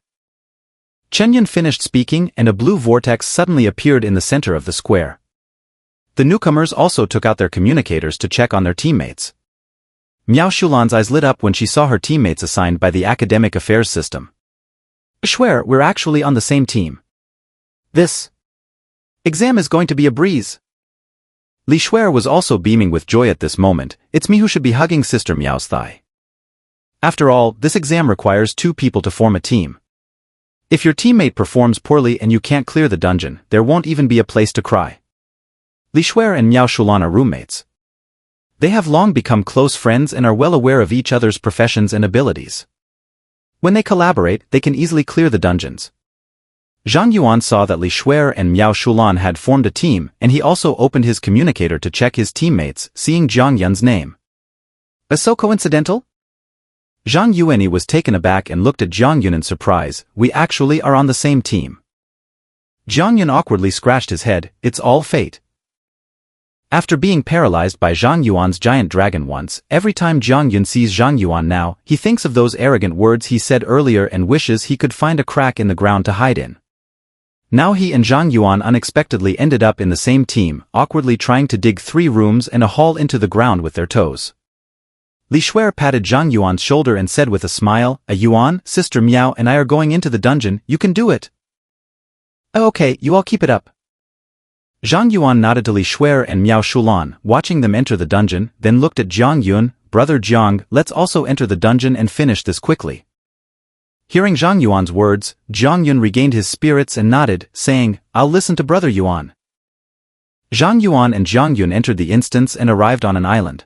Zhang Yuan finished speaking and a blue vortex suddenly appeared in the center of the square. The newcomers also took out their communicators to check on their teammates. Miao Shulan's eyes lit up when she saw her teammates assigned by the academic affairs system. "I swear, we're actually on the same team. This exam is going to be a breeze." Li Shuer was also beaming with joy at this moment. "It's me who should be hugging Sister Miao's thigh." After all, this exam requires 2 people to form a team. If your teammate performs poorly and you can't clear the dungeon, there won't even be a place to cry. Li Shuer and Miao Shulan are roommates. They have long become close friends and are well aware of each other's professions and abilities. When they collaborate, they can easily clear the dungeons. Zhang Yuan saw that Li Shuer and Miao Shulan had formed a team, and he also opened his communicator to check his teammates, seeing Zhang Yuan's name. "Is so coincidental?" Zhang Yuan was taken aback and looked at Zhang Yun in surprise. "We actually are on the same team." Zhang Yun awkwardly scratched his head. "It's all fate." After being paralyzed by Zhang Yuan's giant dragon once, every time Zhang Yun sees Zhang Yuan now, he thinks of those arrogant words he said earlier and wishes he could find a crack in the ground to hide in. Now he and Zhang Yuan unexpectedly ended up in the same team, awkwardly trying to dig 3 rooms and a hall into the ground with their toes. Li Shuer patted Zhang Yuan's shoulder and said with a smile, "A Yuan, Sister Miao and I are going into the dungeon, you can do it." "Oh, okay, you all keep it up." Zhang Yuan nodded to Li Shuer and Miao Shulan, watching them enter the dungeon, then looked at Zhang Yun. "Brother Zhang, let's also enter the dungeon and finish this quickly." Hearing Zhang Yuan's words, Zhang Yun regained his spirits and nodded, saying, "I'll listen to Brother Yuan." Zhang Yuan and Zhang Yun entered the instance and arrived on an island.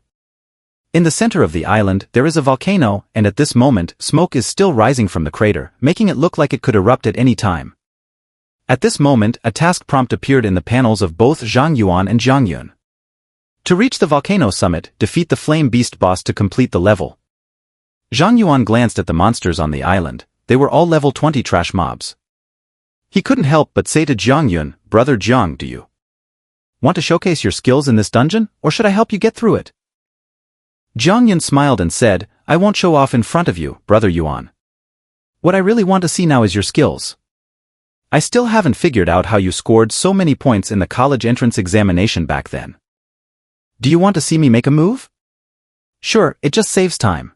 In the center of the island, there is a volcano, and at this moment, smoke is still rising from the crater, making it look like it could erupt at any time. At this moment, a task prompt appeared in the panels of both Zhang Yuan and Zhang Yun. To reach the volcano summit, defeat the flame beast boss to complete the level. Zhang Yuan glanced at the monsters on the island. They were all level 20 trash mobs. He couldn't help but say to Zhang Yun, "Brother Zhang, do you want to showcase your skills in this dungeon, or should I help you get through it?" Zhang Yun smiled and said, "I won't show off in front of you, Brother Yuan. What I really want to see now is your skills. I still haven't figured out how you scored so many points in the college entrance examination back then. Do you want to see me make a move?" "Sure, it just saves time."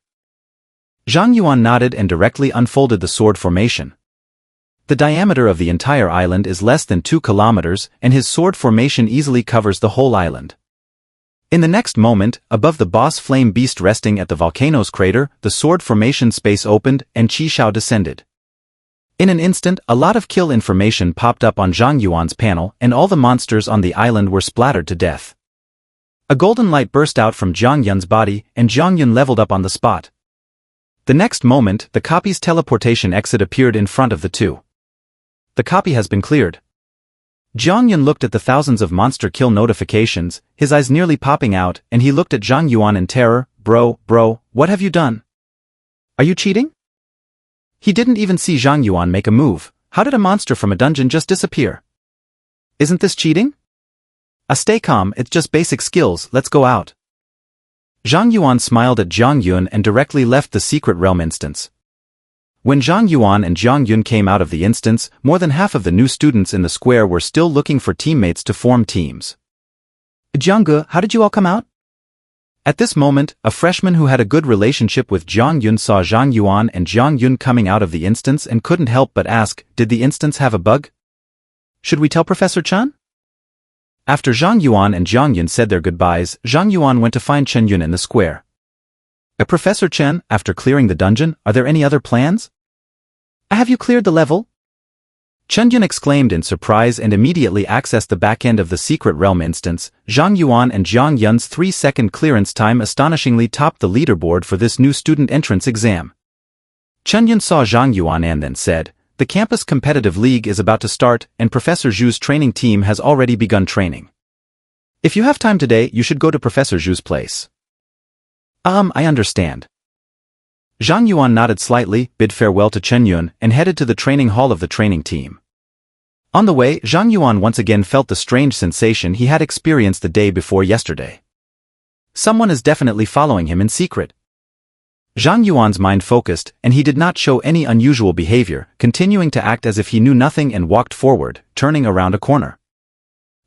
Zhang Yuan nodded and directly unfolded the sword formation. The diameter of the entire island is less than 2 kilometers, and his sword formation easily covers the whole island. In the next moment, above the boss flame beast resting at the volcano's crater, the sword formation space opened and Qi Shao descended. In an instant, a lot of kill information popped up on Zhang Yuan's panel, and all the monsters on the island were splattered to death. A golden light burst out from Zhang Yun's body, and Zhang Yun leveled up on the spot. The next moment, the copy's teleportation exit appeared in front of the 2. The copy has been cleared. Zhang Yun looked at the thousands of monster kill notifications, his eyes nearly popping out, and he looked at Zhang Yuan in terror. Bro, what have you done? Are you cheating?" He didn't even see Zhang Yuan make a move. How did a monster from a dungeon just disappear? Isn't this cheating? Stay calm, it's just basic skills, let's go out. Zhang Yuan smiled at Zhang Yuan and directly left the secret realm instance. When Zhang Yuan and Zhang Yun came out of the instance, more than half of the new students in the square were still looking for teammates to form teams. Jiangge, how did you all come out? At this moment, a freshman who had a good relationship with Zhang Yun saw Zhang Yuan and Zhang Yun coming out of the instance and couldn't help but ask, did the instance have a bug? Should we tell Professor Chen? After Zhang Yuan and Zhang Yun said their goodbyes, Zhang Yuan went to find Chen Yun in the square. Professor Chen, after clearing the dungeon, are there any other plans? Have you cleared the level? Chen Yun exclaimed in surprise and immediately accessed the back end of the secret realm instance. Zhang Yuan and Zhang Yun's 3-second clearance time astonishingly topped the leaderboard for this new student entrance exam. Chen Yun saw Zhang Yuan and then said, the campus competitive league is about to start and Professor Zhu's training team has already begun training. If you have time today, you should go to Professor Zhu's place. I understand. Zhang Yuan nodded slightly, bid farewell to Chen Yun, and headed to the training hall of the training team. On the way, Zhang Yuan once again felt the strange sensation he had experienced the day before yesterday. Someone is definitely following him in secret. Zhang Yuan's mind focused, and he did not show any unusual behavior, continuing to act as if he knew nothing and walked forward, turning around a corner.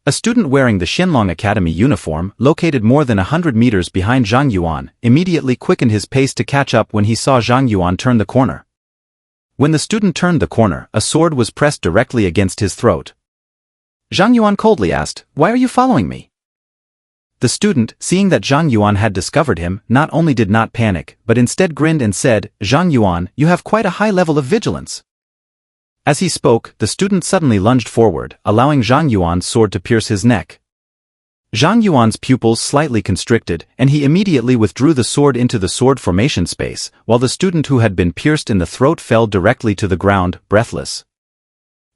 A student wearing the Xinlong Academy uniform, located more than 100 meters behind Zhang Yuan, immediately quickened his pace to catch up when he saw Zhang Yuan turn the corner. When the student turned the corner, a sword was pressed directly against his throat. Zhang Yuan coldly asked, why are you following me? The student, seeing that Zhang Yuan had discovered him, not only did not panic, but instead grinned and said, Zhang Yuan, you have quite a high level of vigilance. As he spoke, the student suddenly lunged forward, allowing Zhang Yuan's sword to pierce his neck. Zhang Yuan's pupils slightly constricted, and he immediately withdrew the sword into the sword formation space, while the student who had been pierced in the throat fell directly to the ground, breathless.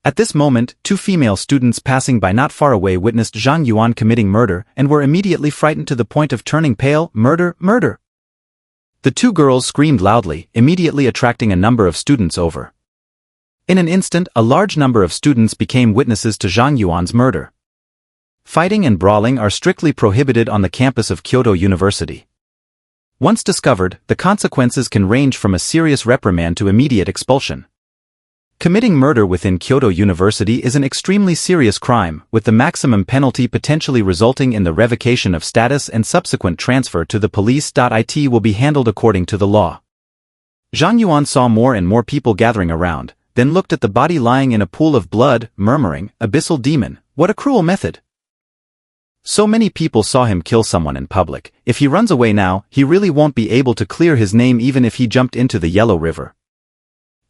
At this moment, 2 female students passing by not far away witnessed Zhang Yuan committing murder and were immediately frightened to the point of turning pale. Murder, murder! The 2 girls screamed loudly, immediately attracting a number of students over. In an instant, a large number of students became witnesses to Zhang Yuan's murder. Fighting and brawling are strictly prohibited on the campus of Kyoto University. Once discovered, the consequences can range from a serious reprimand to immediate expulsion. Committing murder within Kyoto University is an extremely serious crime, with the maximum penalty potentially resulting in the revocation of status and subsequent transfer to the police. It will be handled according to the law. Zhang Yuan saw more and more people gathering around, then looked at the body lying in a pool of blood, murmuring, abyssal demon, what a cruel method. So many people saw him kill someone in public. If he runs away now, he really won't be able to clear his name even if he jumped into the Yellow River.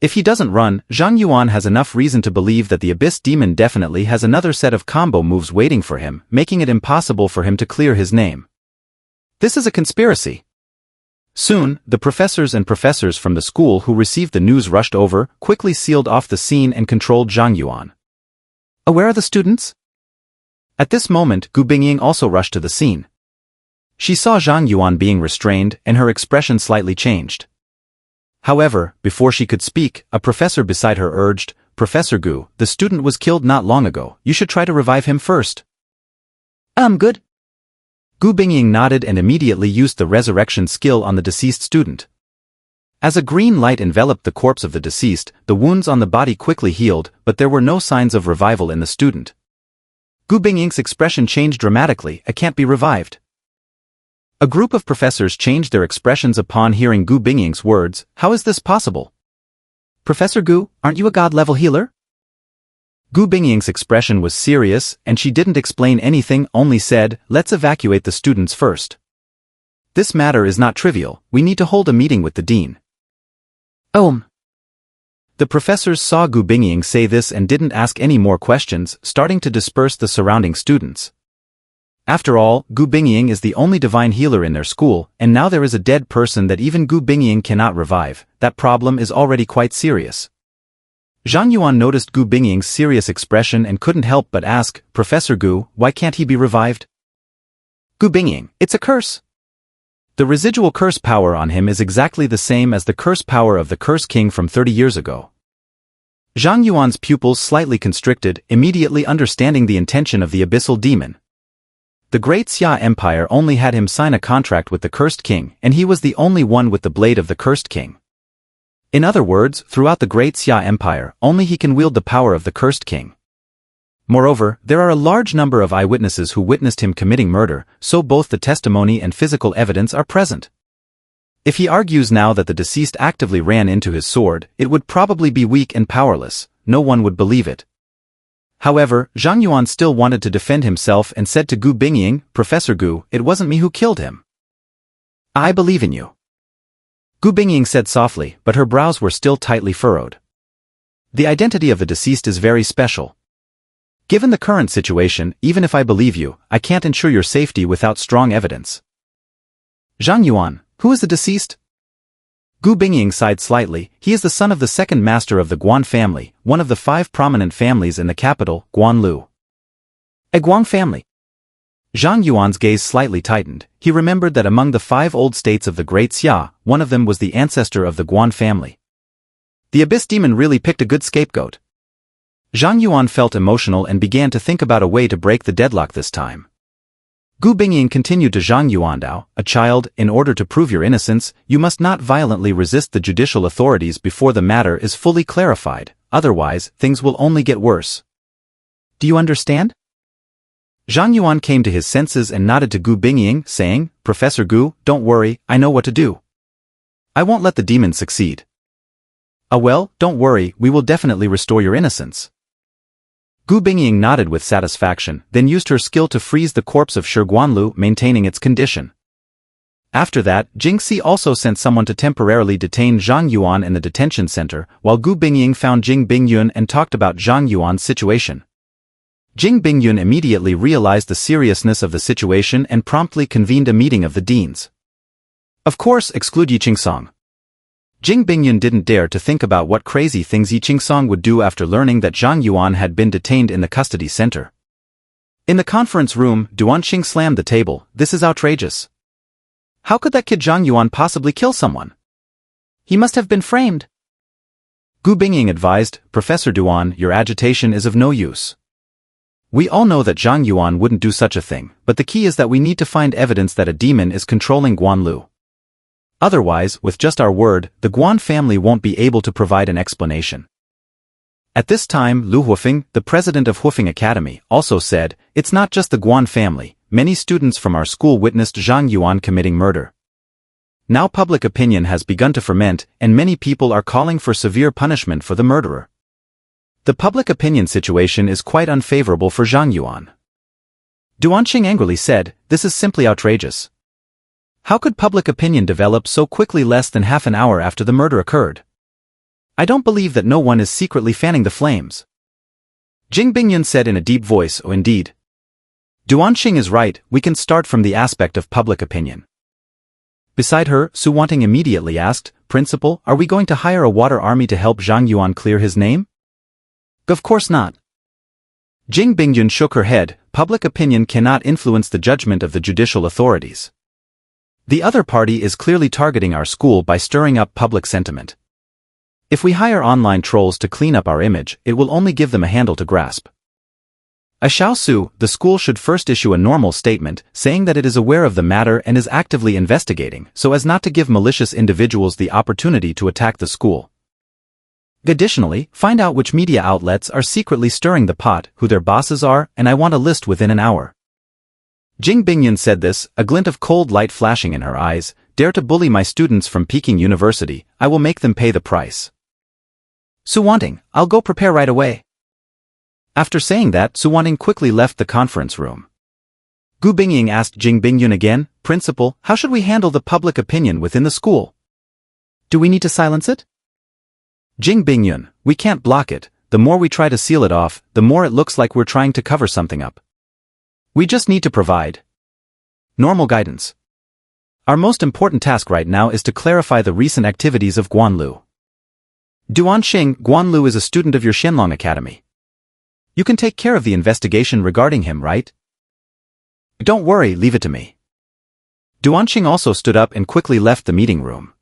If he doesn't run, Zhang Yuan has enough reason to believe that the Abyss Demon definitely has another set of combo moves waiting for him, making it impossible for him to clear his name. This is a conspiracy. Soon, the professors from the school who received the news rushed over, quickly sealed off the scene and controlled Zhang Yuan. Where are the students? At this moment, Gu Bingying also rushed to the scene. She saw Zhang Yuan being restrained, and her expression slightly changed. However, before she could speak, a professor beside her urged, Professor Gu, the student was killed not long ago, you should try to revive him first. Good. Gu Bingying nodded and immediately used the resurrection skill on the deceased student. As a green light enveloped the corpse of the deceased, the wounds on the body quickly healed, but there were no signs of revival in the student. Gu Bingying's expression changed dramatically, I can't be revived. A group of professors changed their expressions upon hearing Gu Bingying's words, how is this possible? Professor Gu, aren't you a god-level healer? Gu Bingying's expression was serious, and she didn't explain anything, only said, let's evacuate the students first. This matter is not trivial, we need to hold a meeting with the dean. The professors saw Gu Bingying say this and didn't ask any more questions, starting to disperse the surrounding students. After all, Gu Bingying is the only divine healer in their school, and now there is a dead person that even Gu Bingying cannot revive. That problem is already quite serious. Zhang Yuan noticed Gu Bingying's serious expression and couldn't help but ask, Professor Gu, why can't he be revived? Gu Bingying, it's a curse. The residual curse power on him is exactly the same as the curse power of the Curse King from 30 years ago. Zhang Yuan's pupils slightly constricted, immediately understanding the intention of the abyssal demon. The Great Xia Empire only had him sign a contract with the Cursed King, and he was the only one with the blade of the Cursed King. In other words, throughout the Great Xia Empire, only he can wield the power of the Cursed King. Moreover, there are a large number of eyewitnesses who witnessed him committing murder, so both the testimony and physical evidence are present. If he argues now that the deceased actively ran into his sword, it would probably be weak and powerless, no one would believe it. However, Zhang Yuan still wanted to defend himself and said to Gu Bingying, "Professor Gu, it wasn't me who killed him. I believe in you." Gu Bingying said softly, but her brows were still tightly furrowed. The identity of the deceased is very special. Given the current situation, even if I believe you, I can't ensure your safety without strong evidence. Zhang Yuan, who is the deceased? Gu Bingying sighed slightly. He is the son of the second master of the Guan family, one of the 5 prominent families in the capital, Guanlu. A Guan family. Zhang Yuan's gaze slightly tightened. He remembered that among the 5 old states of the Great Xia, one of them was the ancestor of the Guan family. The Abyss Demon really picked a good scapegoat. Zhang Yuan felt emotional and began to think about a way to break the deadlock this time. Gu Bingying continued to Zhang Yuandao, "A child, in order to prove your innocence, you must not violently resist the judicial authorities before the matter is fully clarified, otherwise, things will only get worse. Do you understand?" Zhang Yuan came to his senses and nodded to Gu Bingying, saying, "Professor Gu, don't worry, I know what to do. I won't let the demon succeed." "Ah well, don't worry, we will definitely restore your innocence." Gu Bingying nodded with satisfaction, then used her skill to freeze the corpse of Shi Guanlu, maintaining its condition. After that, Jingxi also sent someone to temporarily detain Zhang Yuan in the detention center, while Gu Bingying found Jing Bingyun and talked about Zhang Yuan's situation. Jing Bingyun immediately realized the seriousness of the situation and promptly convened a meeting of the deans. Of course, exclude Yi Qingsong. Jing Bingyun didn't dare to think about what crazy things Yi Qingsong would do after learning that Zhang Yuan had been detained in the custody center. In the conference room, Duanqing slammed the table. "This is outrageous. How could that kid Zhang Yuan possibly kill someone? He must have been framed." Gu Bingying advised, "Professor Duan, your agitation is of no use. We all know that Zhang Yuan wouldn't do such a thing, but the key is that we need to find evidence that a demon is controlling Guanlu. Otherwise, with just our word, the Guan family won't be able to provide an explanation." At this time, Lu Huofeng, the president of Huofeng Academy, also said, "It's not just the Guan family, many students from our school witnessed Zhang Yuan committing murder. Now public opinion has begun to ferment, and many people are calling for severe punishment for the murderer. The public opinion situation is quite unfavorable for Zhang Yuan." Duanqing angrily said, "This is simply outrageous. How could public opinion develop so quickly less than half an hour after the murder occurred? I don't believe that no one is secretly fanning the flames." Jing Bingyun said in a deep voice, "Oh indeed. Duanqing is right, we can start from the aspect of public opinion." Beside her, Su Wanting immediately asked, "Principal, are we going to hire a water army to help Zhang Yuan clear his name?" "Of course not." Jing Bingyun shook her head. "Public opinion cannot influence the judgment of the judicial authorities. The other party is clearly targeting our school by stirring up public sentiment. If we hire online trolls to clean up our image, it will only give them a handle to grasp. Xiao Su, the school should first issue a normal statement, saying that it is aware of the matter and is actively investigating, so as not to give malicious individuals the opportunity to attack the school. Additionally, find out which media outlets are secretly stirring the pot, who their bosses are, and I want a list within an hour." Jing Bingyun said this, a glint of cold light flashing in her eyes. "Dare to bully my students from Peking University, I will make them pay the price." "Su Wanting, I'll go prepare right away." After saying that, Su Wanting quickly left the conference room. Gu Bingying asked Jing Bingyun again, "Principal, how should we handle the public opinion within the school? Do we need to silence it?" Jing Bingyun, "We can't block it. The more we try to seal it off, the more it looks like we're trying to cover something up. We just need to provide normal guidance. Our most important task right now is to clarify the recent activities of Guanlu." "Duanqing, Guanlu is a student of your Shenlong Academy. You can take care of the investigation regarding him, right?" "Don't worry, leave it to me." Duanqing also stood up and quickly left the meeting room.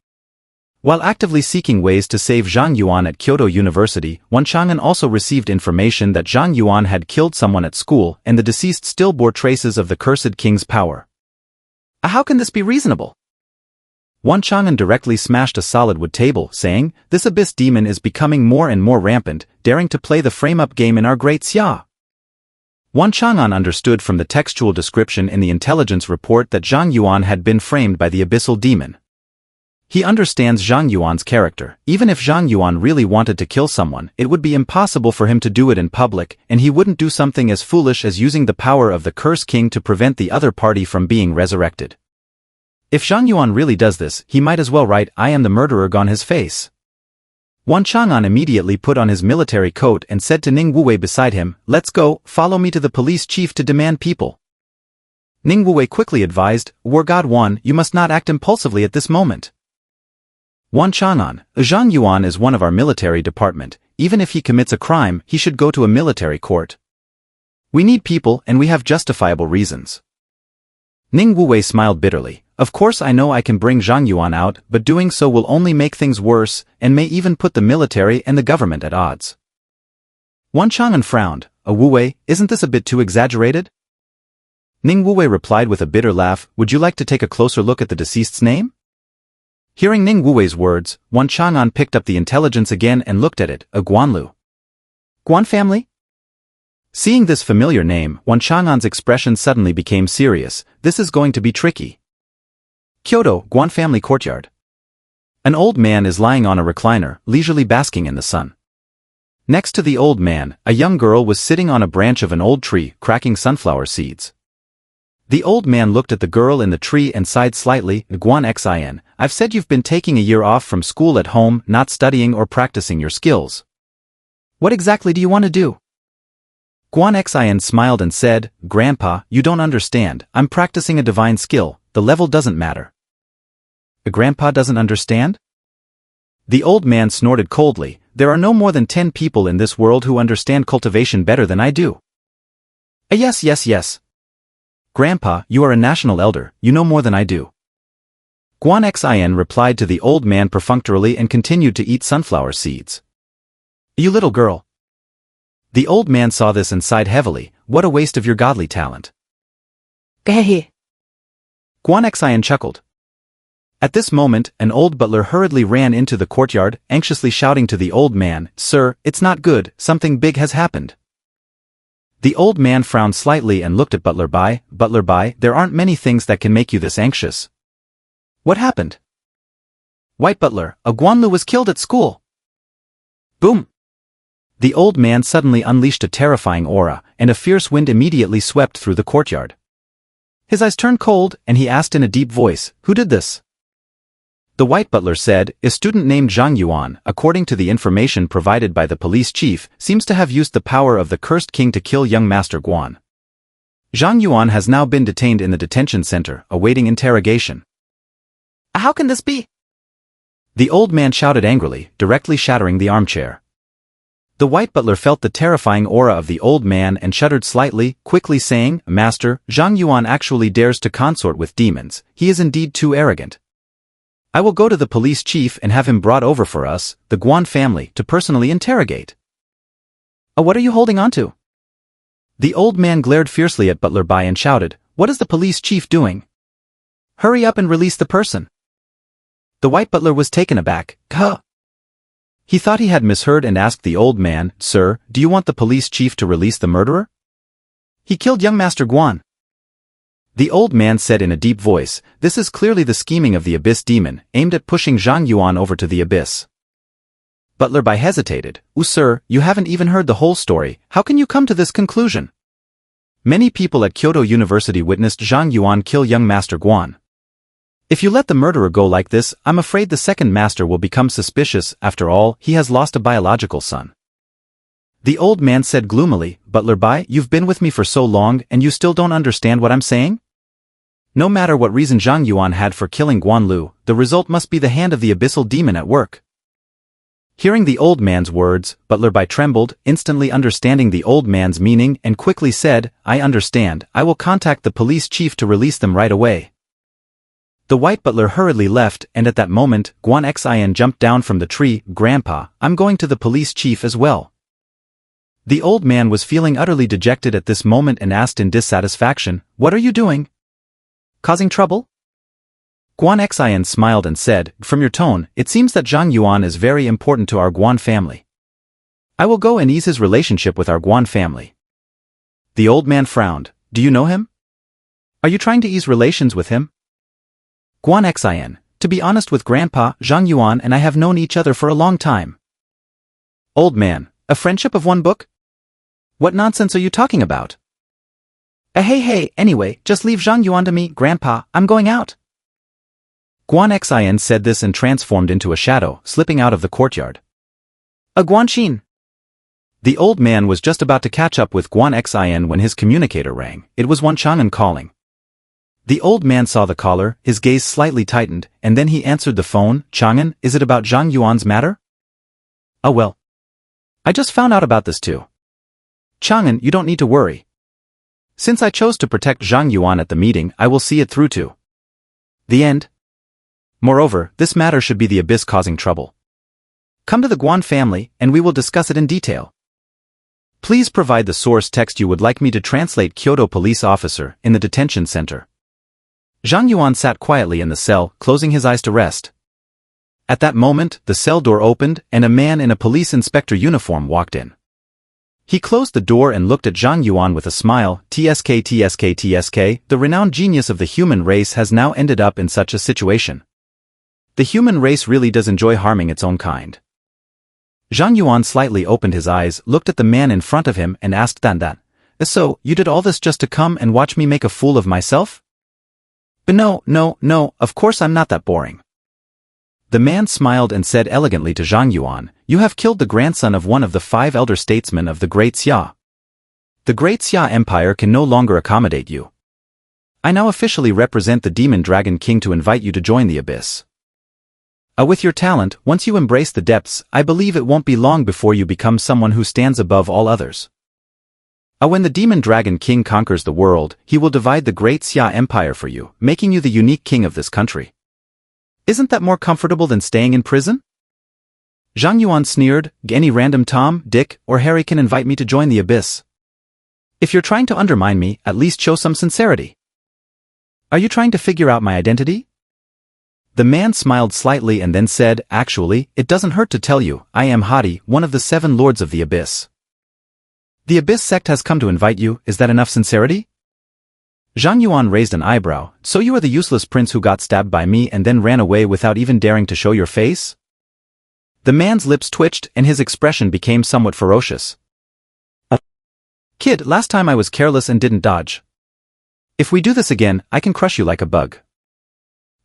While actively seeking ways to save Zhang Yuan at Kyoto University, Wan Chang'an also received information that Zhang Yuan had killed someone at school and the deceased still bore traces of the cursed king's power. How can this be reasonable? Wan Chang'an directly smashed a solid wood table, saying, "This abyss demon is becoming more and more rampant, daring to play the frame-up game in our great Xia." Wan Chang'an understood from the textual description in the intelligence report that Zhang Yuan had been framed by the abyssal demon. He understands Zhang Yuan's character. Even if Zhang Yuan really wanted to kill someone, it would be impossible for him to do it in public, and he wouldn't do something as foolish as using the power of the Cursed King to prevent the other party from being resurrected. If Zhang Yuan really does this, he might as well write "I am the murderer" on his face. Wan Chang'an immediately put on his military coat and said to Ning Wuwei beside him, "Let's go, follow me to the police chief to demand people." Ning Wuwei quickly advised, "War God Wan, you must not act impulsively at this moment." Wan Chang'an, Zhang Yuan is one of our military department. Even if he commits a crime, he should go to a military court. We need people and we have justifiable reasons. Ning Wuwei smiled bitterly. Of course I know I can bring Zhang Yuan out, but doing so will only make things worse, and may even put the military and the government at odds. Wan Chang'an frowned. Wuwei, isn't this a bit too exaggerated? Ning Wuwei replied with a bitter laugh, "Would you like to take a closer look at the deceased's name?" Hearing Ning Wuwei's words, Wan Chang'an picked up the intelligence again and looked at it, a Guanlu. Guan family? Seeing this familiar name, Wan Chang'an's expression suddenly became serious. This is going to be tricky. Kyoto, Guan family courtyard. An old man is lying on a recliner, leisurely basking in the sun. Next to the old man, a young girl was sitting on a branch of an old tree, cracking sunflower seeds. The old man looked at the girl in the tree and sighed slightly. "Guan Xin, I've said you've been taking a year off from school at home, not studying or practicing your skills. What exactly do you want to do?" Guan Xin smiled and said, "Grandpa, you don't understand. I'm practicing a divine skill. The level doesn't matter." Grandpa doesn't understand? The old man snorted coldly. "There are no more than 10 people in this world who understand cultivation better than I do." Yes. Grandpa, you are a national elder, you know more than I do. Guan Xin replied to the old man perfunctorily and continued to eat sunflower seeds. "You little girl." The old man saw this and sighed heavily. "What a waste of your godly talent." Hehe. Guan Xin chuckled. At this moment, an old butler hurriedly ran into the courtyard, anxiously shouting to the old man, "Sir, it's not good, something big has happened." The old man frowned slightly and looked at Butler Bai. "Butler Bai, there aren't many things that can make you this anxious." What happened? White Butler, a Guanlu was killed at school. Boom. The old man suddenly unleashed a terrifying aura, and a fierce wind immediately swept through the courtyard. His eyes turned cold, and he asked in a deep voice, "Who did this?" The white butler said, "A student named Zhang Yuan, according to the information provided by the police chief, seems to have used the power of the cursed king to kill young Master Guan. Zhang Yuan has now been detained in the detention center, awaiting interrogation." How can this be? The old man shouted angrily, directly shattering the armchair. The white butler felt the terrifying aura of the old man and shuddered slightly, quickly saying, "Master, Zhang Yuan actually dares to consort with demons. He is indeed too arrogant. I will go to the police chief and have him brought over for us, the Guan family, to personally interrogate." What are you holding on to? The old man glared fiercely at Butler Bai and shouted, "What is the police chief doing? Hurry up and release the person." The white butler was taken aback. "Huh?" He thought he had misheard and asked the old man, "Sir, do you want the police chief to release the murderer? He killed young Master Guan." The old man said in a deep voice, "This is clearly the scheming of the abyss demon, aimed at pushing Zhang Yuan over to the abyss." Butler Bai hesitated. Sir, you haven't even heard the whole story. How can you come to this conclusion?" Many people at Kyoto University witnessed Zhang Yuan kill young Master Guan. If you let the murderer go like this, I'm afraid the second master will become suspicious. After all, he has lost a biological son. The old man said gloomily, "Butler Bai, you've been with me for so long and you still don't understand what I'm saying? No matter what reason Zhang Yuan had for killing Guan Lu, the result must be the hand of the abyssal demon at work." Hearing the old man's words, Butler Bai trembled, instantly understanding the old man's meaning, and quickly said, "I understand. I will contact the police chief to release them right away." The white butler hurriedly left, and at that moment, Guan Xin jumped down from the tree. "Grandpa, I'm going to the police chief as well." The old man was feeling utterly dejected at this moment and asked in dissatisfaction, "What are you doing? Causing trouble?" Guan Xin smiled and said, "From your tone, it seems that Zhang Yuan is very important to our Guan family. I will go and ease his relationship with our Guan family." The old man frowned. "Do you know him? Are you trying to ease relations with him?" Guan Xin, "To be honest with Grandpa, Zhang Yuan and I have known each other for a long time." Old man, "A friendship of one book? What nonsense are you talking about?" Hey, anyway, just leave Zhang Yuan to me, Grandpa, I'm going out." Guan Xin said this and transformed into a shadow, slipping out of the courtyard. "A Guanxin." The old man was just about to catch up with Guan Xin when his communicator rang. It was Wan Chang'an calling. The old man saw the caller, his gaze slightly tightened, and then he answered the phone. "Chang'an, is it about Zhang Yuan's matter?" "Oh well. I just found out about this too." "Chang'an, you don't need to worry. Since I chose to protect Zhang Yuan at the meeting, I will see it through to the end. Moreover, this matter should be the Abyss causing trouble. Come to the Guan family, and we will discuss it in detail. Please provide the source text you would like me to translate. Kyoto police officer, in the detention center." Zhang Yuan sat quietly in the cell, closing his eyes to rest. At that moment, the cell door opened, and a man in a police inspector uniform walked in. He closed the door and looked at Zhang Yuan with a smile. TSK, the renowned genius of the human race has now ended up in such a situation. The human race really does enjoy harming its own kind. Zhang Yuan slightly opened his eyes, looked at the man in front of him and asked that, "So, you did all this just to come and watch me make a fool of myself?" "But no, of course I'm not that boring." The man smiled and said elegantly to Zhang Yuan, "You have killed the grandson of one of the 5 elder statesmen of the Great Xia. The Great Xia Empire can no longer accommodate you. I now officially represent the Demon Dragon King to invite you to join the Abyss. With your talent, once you embrace the depths, I believe it won't be long before you become someone who stands above all others. When the Demon Dragon King conquers the world, he will divide the Great Xia Empire for you, making you the unique king of this country. Isn't that more comfortable than staying in prison?" Zhang Yuan sneered, "Any random Tom, Dick, or Harry can invite me to join the Abyss. If you're trying to undermine me, at least show some sincerity. Are you trying to figure out my identity?" The man smiled slightly and then said, "Actually, it doesn't hurt to tell you, I am Hadi, one of the 7 lords of the Abyss. The Abyss sect has come to invite you. Is that enough sincerity?" Zhang Yuan raised an eyebrow. "So you are the useless prince who got stabbed by me and then ran away without even daring to show your face?" The man's lips twitched and his expression became somewhat ferocious. "Kid, last time I was careless and didn't dodge. If we do this again, I can crush you like a bug."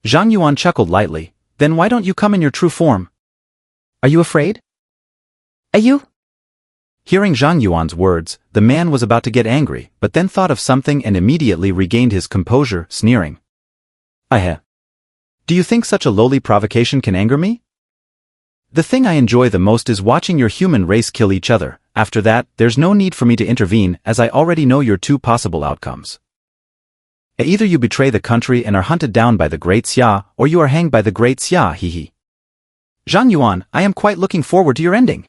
Zhang Yuan chuckled lightly. "Then why don't you come in your true form? Are you afraid?" "Are you?" Hearing Zhang Yuan's words, the man was about to get angry, but then thought of something and immediately regained his composure, sneering. Do you think such a lowly provocation can anger me? The thing I enjoy the most is watching your human race kill each other. After that, there's no need for me to intervene, as I already know your 2 possible outcomes. Either you betray the country and are hunted down by the Great Xia, or you are hanged by the Great Xia, hehe. Zhang Yuan, I am quite looking forward to your ending."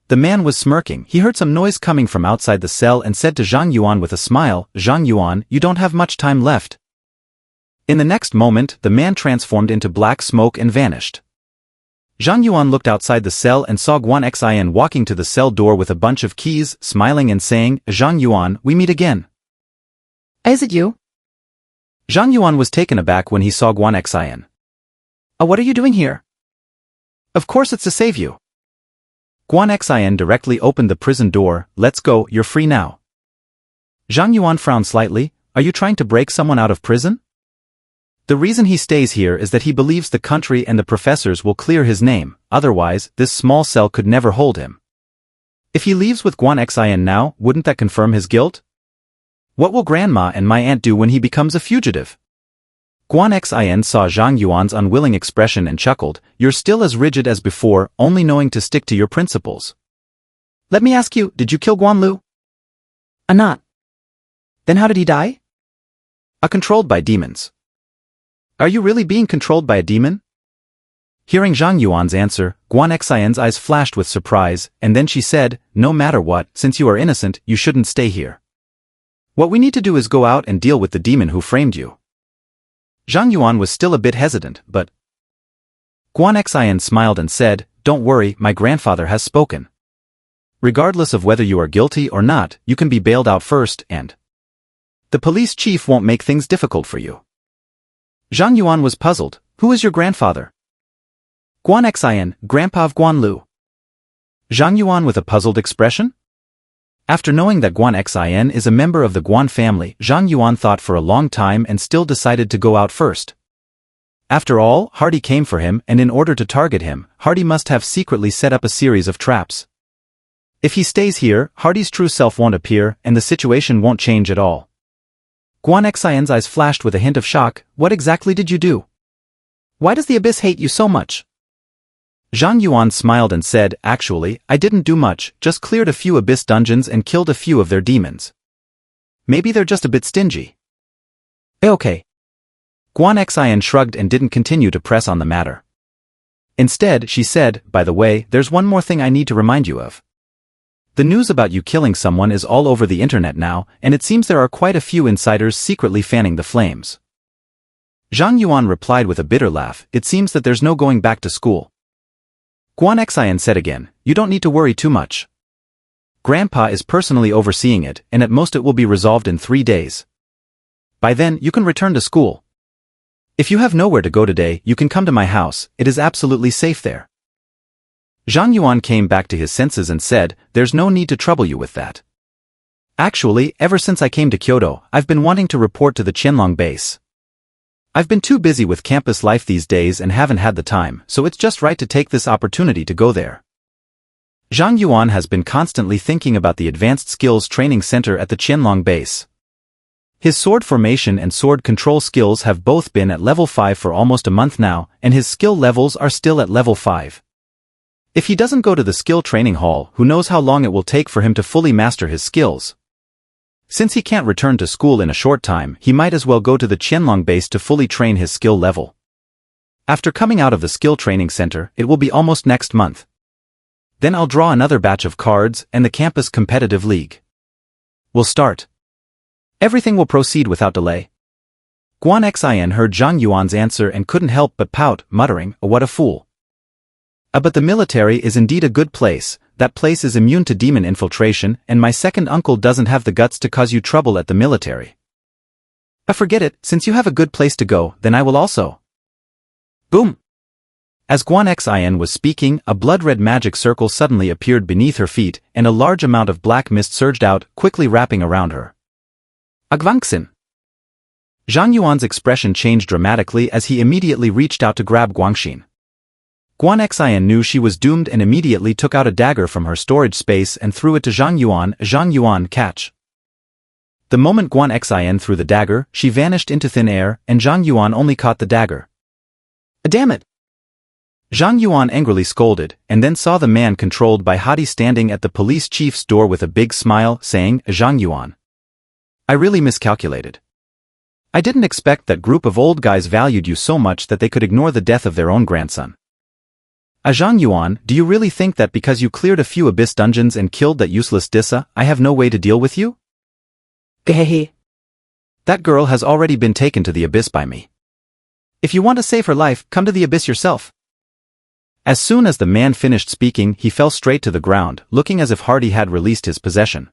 The man was smirking. He heard some noise coming from outside the cell and said to Zhang Yuan with a smile, "Zhang Yuan, you don't have much time left." In the next moment, the man transformed into black smoke and vanished. Zhang Yuan looked outside the cell and saw Guan Xin walking to the cell door with a bunch of keys, smiling and saying, "Zhang Yuan, we meet again." "Is it you?" Zhang Yuan was taken aback when he saw Guan Xin. What are you doing here?" "Of course it's to save you." Guan Xin directly opened the prison door. "Let's go, you're free now." Zhang Yuan frowned slightly. "Are you trying to break someone out of prison?" The reason he stays here is that he believes the country and the professors will clear his name, otherwise, this small cell could never hold him. If he leaves with Guan Xin now, wouldn't that confirm his guilt? What will Grandma and my aunt do when he becomes a fugitive? Guan Xin saw Zhang Yuan's unwilling expression and chuckled. "You're still as rigid as before, only knowing to stick to your principles. Let me ask you, did you kill Guan Lu?" Not. Then how did he die?" Controlled by demons." Are you really being controlled by a demon? Hearing Zhang Yuan's answer, Guan Xian's eyes flashed with surprise, and then she said, no matter what, since you are innocent, you shouldn't stay here. What we need to do is go out and deal with the demon who framed you. Zhang Yuan was still a bit hesitant, but Guan Xian smiled and said, don't worry, my grandfather has spoken. Regardless of whether you are guilty or not, you can be bailed out first, and the police chief won't make things difficult for you. Zhang Yuan was puzzled. Who is your grandfather? Guan Xian, grandpa of Guan Lu. Zhang Yuan with a puzzled expression? After knowing that Guan Xian is a member of the Guan family, Zhang Yuan thought for a long time and still decided to go out first. After all, Hardy came for him, and in order to target him, Hardy must have secretly set up a series of traps. If he stays here, Hardy's true self won't appear, and the situation won't change at all. Guan Xian's eyes flashed with a hint of shock. What exactly did you do? Why does the Abyss hate you so much? Zhang Yuan smiled and said, actually, I didn't do much, just cleared a few Abyss dungeons and killed a few of their demons. Maybe they're just a bit stingy. Okay. Guan Xian shrugged and didn't continue to press on the matter. Instead, she said, by the way, there's one more thing I need to remind you of. The news about you killing someone is all over the internet now, and it seems there are quite a few insiders secretly fanning the flames. Zhang Yuan replied with a bitter laugh, it seems that there's no going back to school. Guan Xian said again, you don't need to worry too much. Grandpa is personally overseeing it, and at most it will be resolved in 3 days. By then, you can return to school. If you have nowhere to go today, you can come to my house, it is absolutely safe there. Zhang Yuan came back to his senses and said, there's no need to trouble you with that. Actually, ever since I came to Kyoto, I've been wanting to report to the Qianlong base. I've been too busy with campus life these days and haven't had the time, so it's just right to take this opportunity to go there. Zhang Yuan has been constantly thinking about the Advanced Skills Training Center at the Qianlong base. His sword formation and sword control skills have both been at level 5 for almost a month now, and his skill levels are still at level 5. If he doesn't go to the skill training hall, who knows how long it will take for him to fully master his skills. Since he can't return to school in a short time, he might as well go to the Qianlong base to fully train his skill level. After coming out of the skill training center, it will be almost next month. Then I'll draw another batch of cards, and the campus competitive league will start. Everything will proceed without delay. Guan Xian heard Zhang Yuan's answer and couldn't help but pout, muttering, oh, what a fool. But the military is indeed a good place. That place is immune to demon infiltration, and my second uncle doesn't have the guts to cause you trouble at the military. Forget it, since you have a good place to go, then I will also. Boom! As Guan Xian was speaking, a blood-red magic circle suddenly appeared beneath her feet, and a large amount of black mist surged out, quickly wrapping around her. Agvangxin! Zhang Yuan's expression changed dramatically as he immediately reached out to grab Guangxin. Guan Xian knew she was doomed and immediately took out a dagger from her storage space and threw it to Zhang Yuan. Zhang Yuan, catch. The moment Guan Xian threw the dagger, she vanished into thin air, and Zhang Yuan only caught the dagger. Damn it! Zhang Yuan angrily scolded, and then saw the man controlled by Hadi standing at the police chief's door with a big smile, saying, Zhang Yuan. I really miscalculated. I didn't expect that group of old guys valued you so much that they could ignore the death of their own grandson. Zhang Yuan, do you really think that because you cleared a few abyss dungeons and killed that useless Dissa, I have no way to deal with you? Gehehe. That girl has already been taken to the abyss by me. If you want to save her life, come to the abyss yourself. As soon as the man finished speaking, he fell straight to the ground, looking as if Hardy had released his possession.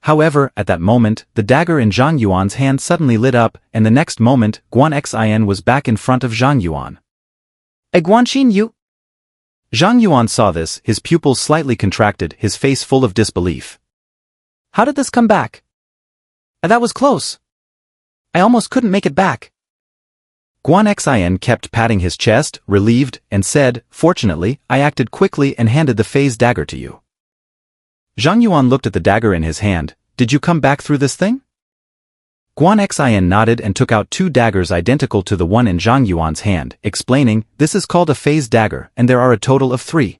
However, at that moment, the dagger in Zhang Yuan's hand suddenly lit up, and the next moment, Guan Xian was back in front of Zhang Yuan. Guanxin, you... Zhang Yuan saw this, his pupils slightly contracted, his face full of disbelief. How did this come back? That was close. I almost couldn't make it back. Guan Xian kept patting his chest, relieved, and said, fortunately, I acted quickly and handed the phase dagger to you. Zhang Yuan looked at the dagger in his hand. Did you come back through this thing? Guan Xian nodded and took out 2 daggers identical to the one in Zhang Yuan's hand, explaining, this is called a phase dagger, and there are a total of 3.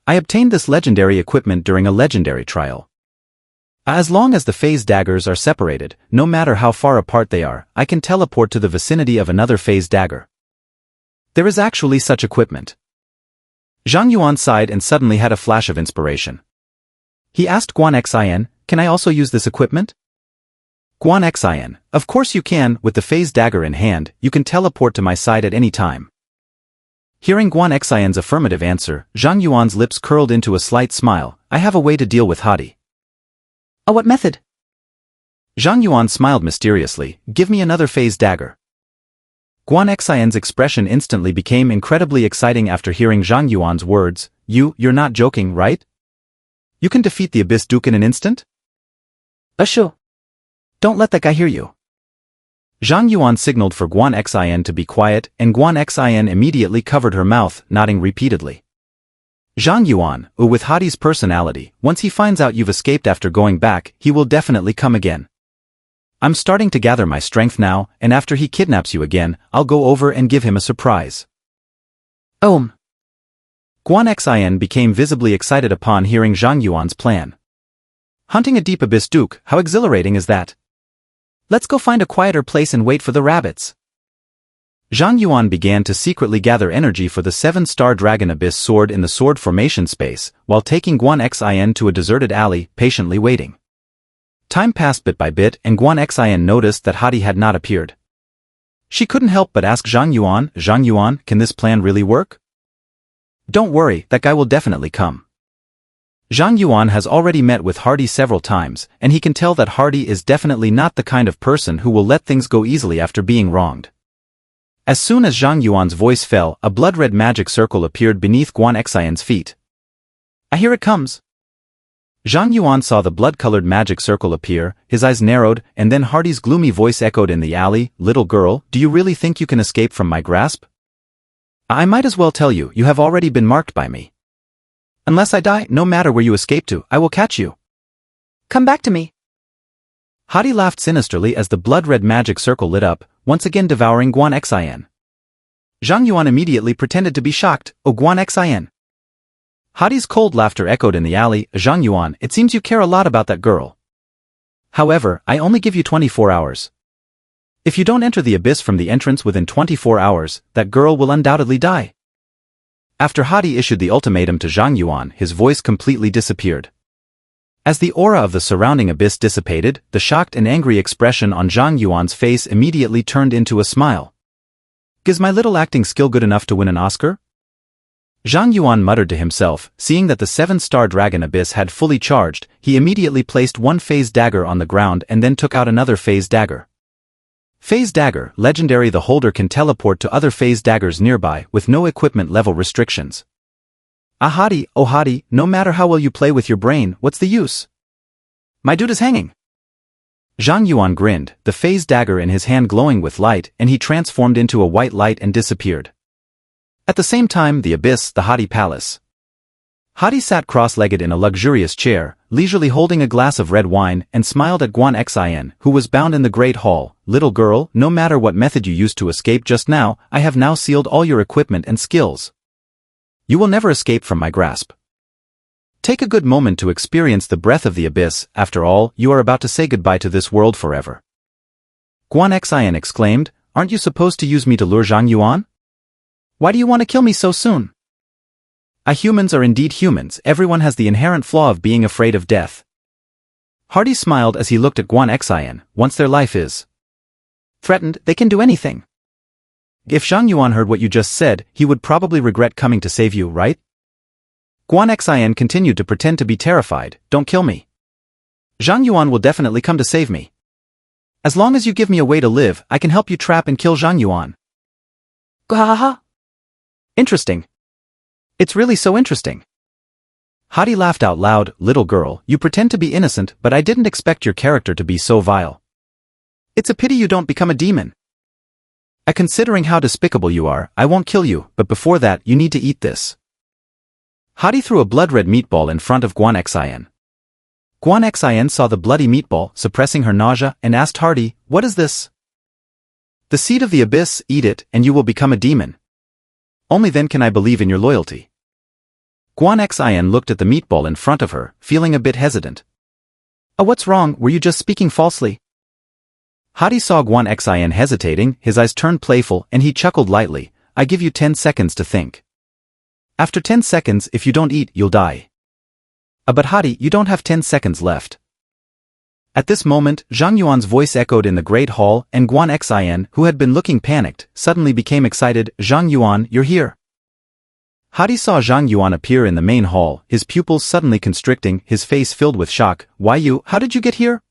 I obtained this legendary equipment during a legendary trial. As long as the phase daggers are separated, no matter how far apart they are, I can teleport to the vicinity of another phase dagger. There is actually such equipment. Zhang Yuan sighed and suddenly had a flash of inspiration. He asked Guan Xin, "Can I also use this equipment?" Guan Xin, "Of course you can, with the phase dagger in hand, you can teleport to my side at any time." Hearing Guan Xin's affirmative answer, Zhang Yuan's lips curled into a slight smile. "I have a way to deal with Hadi." Oh, what method? Zhang Yuan smiled mysteriously. "Give me another phase dagger." Guan Xin's expression instantly became incredibly exciting after hearing Zhang Yuan's words. You're not joking, right? You can defeat the Abyss Duke in an instant?" Sure. Don't let that guy hear you. Zhang Yuan signaled for Guan Xin to be quiet, and Guan Xin immediately covered her mouth, nodding repeatedly. Zhang Yuan, with Hadi's personality, once he finds out you've escaped after going back, he will definitely come again. I'm starting to gather my strength now, and after he kidnaps you again, I'll go over and give him a surprise. Guan Xin became visibly excited upon hearing Zhang Yuan's plan. Hunting a deep Abyss Duke, how exhilarating is that? Let's go find a quieter place and wait for the rabbits. Zhang Yuan began to secretly gather energy for the 7-star Dragon Abyss sword in the sword formation space, while taking Guan Xin to a deserted alley, patiently waiting. Time passed bit by bit and Guan Xin noticed that Hadi had not appeared. She couldn't help but ask Zhang Yuan, can this plan really work? Don't worry, that guy will definitely come. Zhang Yuan has already met with Hardy several times, and he can tell that Hardy is definitely not the kind of person who will let things go easily after being wronged. As soon as Zhang Yuan's voice fell, a blood-red magic circle appeared beneath Guan Xin's feet. Here it comes. Zhang Yuan saw the blood-colored magic circle appear, his eyes narrowed, and then Hardy's gloomy voice echoed in the alley, "Little girl, do you really think you can escape from my grasp? I might as well tell you, you have already been marked by me. Unless I die, no matter where you escape to, I will catch you. Come back to me." Hadi laughed sinisterly as the blood-red magic circle lit up, once again devouring Guan Xin. Zhang Yuan immediately pretended to be shocked. "Oh, Guan Xin." Hadi's cold laughter echoed in the alley. "Zhang Yuan, it seems you care a lot about that girl. However, I only give you 24 hours. If you don't enter the abyss from the entrance within 24 hours, that girl will undoubtedly die." After Hadi issued the ultimatum to Zhang Yuan, his voice completely disappeared. As the aura of the surrounding abyss dissipated, the shocked and angry expression on Zhang Yuan's face immediately turned into a smile. "Is my little acting skill good enough to win an Oscar?" Zhang Yuan muttered to himself. Seeing that the 7-star Dragon Abyss had fully charged, he immediately placed one phase dagger on the ground and then took out another phase dagger. Phase dagger, legendary. The holder can teleport to other phase daggers nearby with no equipment level restrictions. Hadi, oh Hadi, no matter how well you play with your brain, what's the use? My dude is hanging. Zhang Yuan grinned, the phase dagger in his hand glowing with light, and he transformed into a white light and disappeared. At the same time, the abyss, the Hadi Palace. Hadi sat cross-legged in a luxurious chair, leisurely holding a glass of red wine, and smiled at Guan Xin, who was bound in the Great Hall. "Little girl, no matter what method you used to escape just now, I have now sealed all your equipment and skills. You will never escape from my grasp. Take a good moment to experience the breath of the abyss. After all, you are about to say goodbye to this world forever." Guan Xin exclaimed, "Aren't you supposed to use me to lure Zhang Yuan? Why do you want to kill me so soon?" Humans are indeed humans. Everyone has the inherent flaw of being afraid of death. Hardy smiled as he looked at Guan Xin. "Once their life is threatened, they can do anything. If Zhang Yuan heard what you just said, he would probably regret coming to save you, right?" Guan Xin continued to pretend to be terrified. "Don't kill me. Zhang Yuan will definitely come to save me. As long as you give me a way to live, I can help you trap and kill Zhang Yuan." Gaha. Interesting. It's really so interesting. Hadi laughed out loud. "Little girl, you pretend to be innocent, but I didn't expect your character to be so vile. It's a pity you don't become a demon. Considering how despicable you are, I won't kill you, but before that, you need to eat this." Hadi threw a blood-red meatball in front of Guan Xin. Guan Xin saw the bloody meatball, suppressing her nausea, and asked Hardy, "What is this?" "The seed of the abyss. Eat it, and you will become a demon. Only then can I believe in your loyalty." Guan Xin looked at the meatball in front of her, feeling a bit hesitant. Oh, what's wrong, were you just speaking falsely? Hadi saw Guan Xin hesitating, his eyes turned playful, and he chuckled lightly. I give you 10 seconds to think. After 10 seconds, if you don't eat, you'll die. But Hadi, you don't have 10 seconds left. At this moment, Zhang Yuan's voice echoed in the great hall, and Guan Xin, who had been looking panicked, suddenly became excited. Zhang Yuan, you're here. Hadi saw Zhang Yuan appear in the main hall, his pupils suddenly constricting, his face filled with shock. Why you? How did you get here?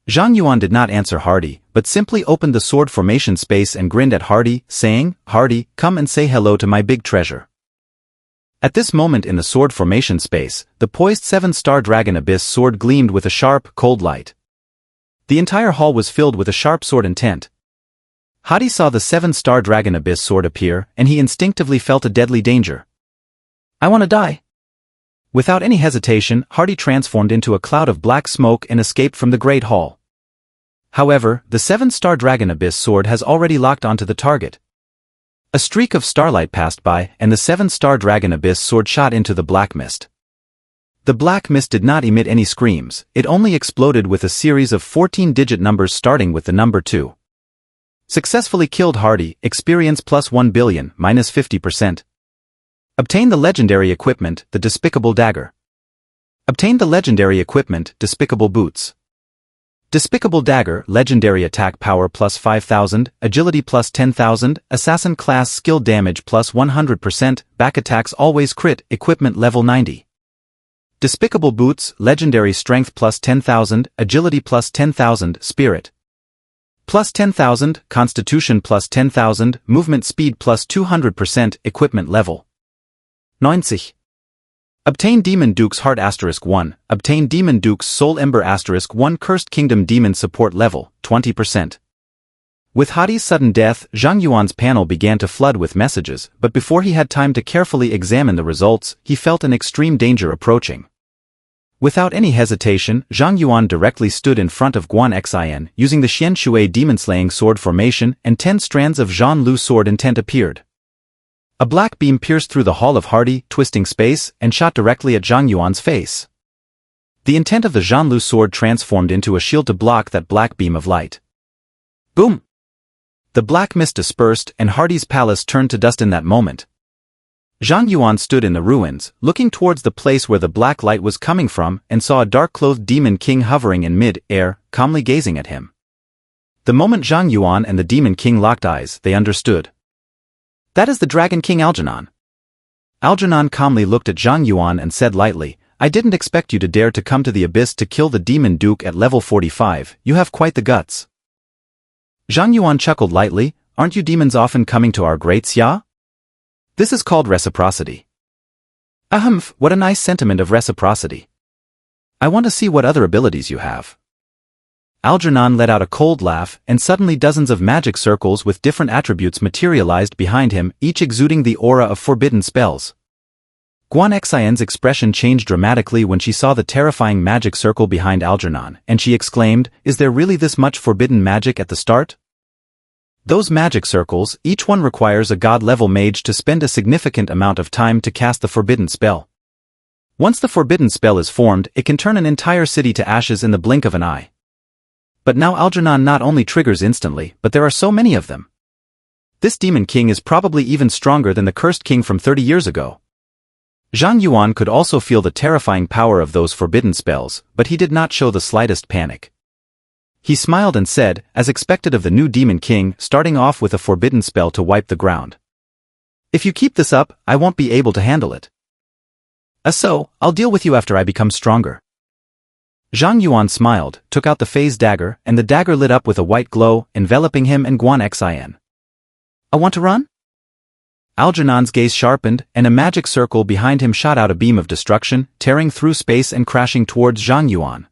Zhang Yuan did not answer Hadi, but simply opened the sword formation space and grinned at Hadi, saying, Hadi, come and say hello to my big treasure. At this moment in the sword formation space, the poised 7-star dragon abyss sword gleamed with a sharp, cold light. The entire hall was filled with a sharp sword intent. Hadi saw the 7-star dragon abyss sword appear, and he instinctively felt a deadly danger. I want to die. Without any hesitation, Hadi transformed into a cloud of black smoke and escaped from the great hall. However, the 7-star dragon abyss sword has already locked onto the target. A streak of starlight passed by, and the 7-star dragon abyss sword shot into the black mist. The black mist did not emit any screams, it only exploded with a series of 14-digit numbers starting with the number 2. Successfully killed Hadi, experience plus 1 billion, minus 50%. Obtain the legendary equipment, the Despicable Dagger. Obtain the legendary equipment, Despicable Boots. Despicable Dagger, legendary attack power plus 5000, agility plus 10,000, assassin class skill damage plus 100%, back attacks always crit, equipment level 90. Despicable Boots, legendary strength plus 10,000, agility plus 10,000, spirit plus 10,000, constitution plus 10,000, movement speed plus 200%, equipment level 90. Obtain Demon Duke's Heart *1, obtain Demon Duke's Soul Ember *1 Cursed Kingdom Demon Support Level, 20%. With Hadi's sudden death, Zhang Yuan's panel began to flood with messages, but before he had time to carefully examine the results, he felt an extreme danger approaching. Without any hesitation, Zhang Yuan directly stood in front of Guan Xin, using the Xian Shui demon-slaying sword formation, and 10 strands of Zhan Lu sword intent appeared. A black beam pierced through the hall of Hadi, twisting space, and shot directly at Zhang Yuan's face. The intent of the Zhan Lu sword transformed into a shield to block that black beam of light. Boom! The black mist dispersed, and Hadi's palace turned to dust in that moment. Zhang Yuan stood in the ruins, looking towards the place where the black light was coming from, and saw a dark-clothed demon king hovering in mid-air, calmly gazing at him. The moment Zhang Yuan and the demon king locked eyes, they understood. That is the Dragon King Algernon. Algernon calmly looked at Zhang Yuan and said lightly, I didn't expect you to dare to come to the abyss to kill the Demon Duke at level 45, you have quite the guts. Zhang Yuan chuckled lightly, aren't you demons often coming to our great Xia? This is called reciprocity. Ahumph, what a nice sentiment of reciprocity. I want to see what other abilities you have. Algernon let out a cold laugh, and suddenly dozens of magic circles with different attributes materialized behind him, each exuding the aura of forbidden spells. Guan Xin's expression changed dramatically when she saw the terrifying magic circle behind Algernon, and she exclaimed, is there really this much forbidden magic at the start? Those magic circles, each one requires a god-level mage to spend a significant amount of time to cast the forbidden spell. Once the forbidden spell is formed, it can turn an entire city to ashes in the blink of an eye. But now Algernon not only triggers instantly, but there are so many of them. This Demon King is probably even stronger than the Cursed King from 30 years ago. Zhang Yuan could also feel the terrifying power of those forbidden spells, but he did not show the slightest panic. He smiled and said, as expected of the new Demon King, starting off with a forbidden spell to wipe the ground. If you keep this up, I won't be able to handle it. So, I'll deal with you after I become stronger. Zhang Yuan smiled, took out the phase dagger, and the dagger lit up with a white glow, enveloping him and Guan Xin. I want to run? Algernon's gaze sharpened, and a magic circle behind him shot out a beam of destruction, tearing through space and crashing towards Zhang Yuan.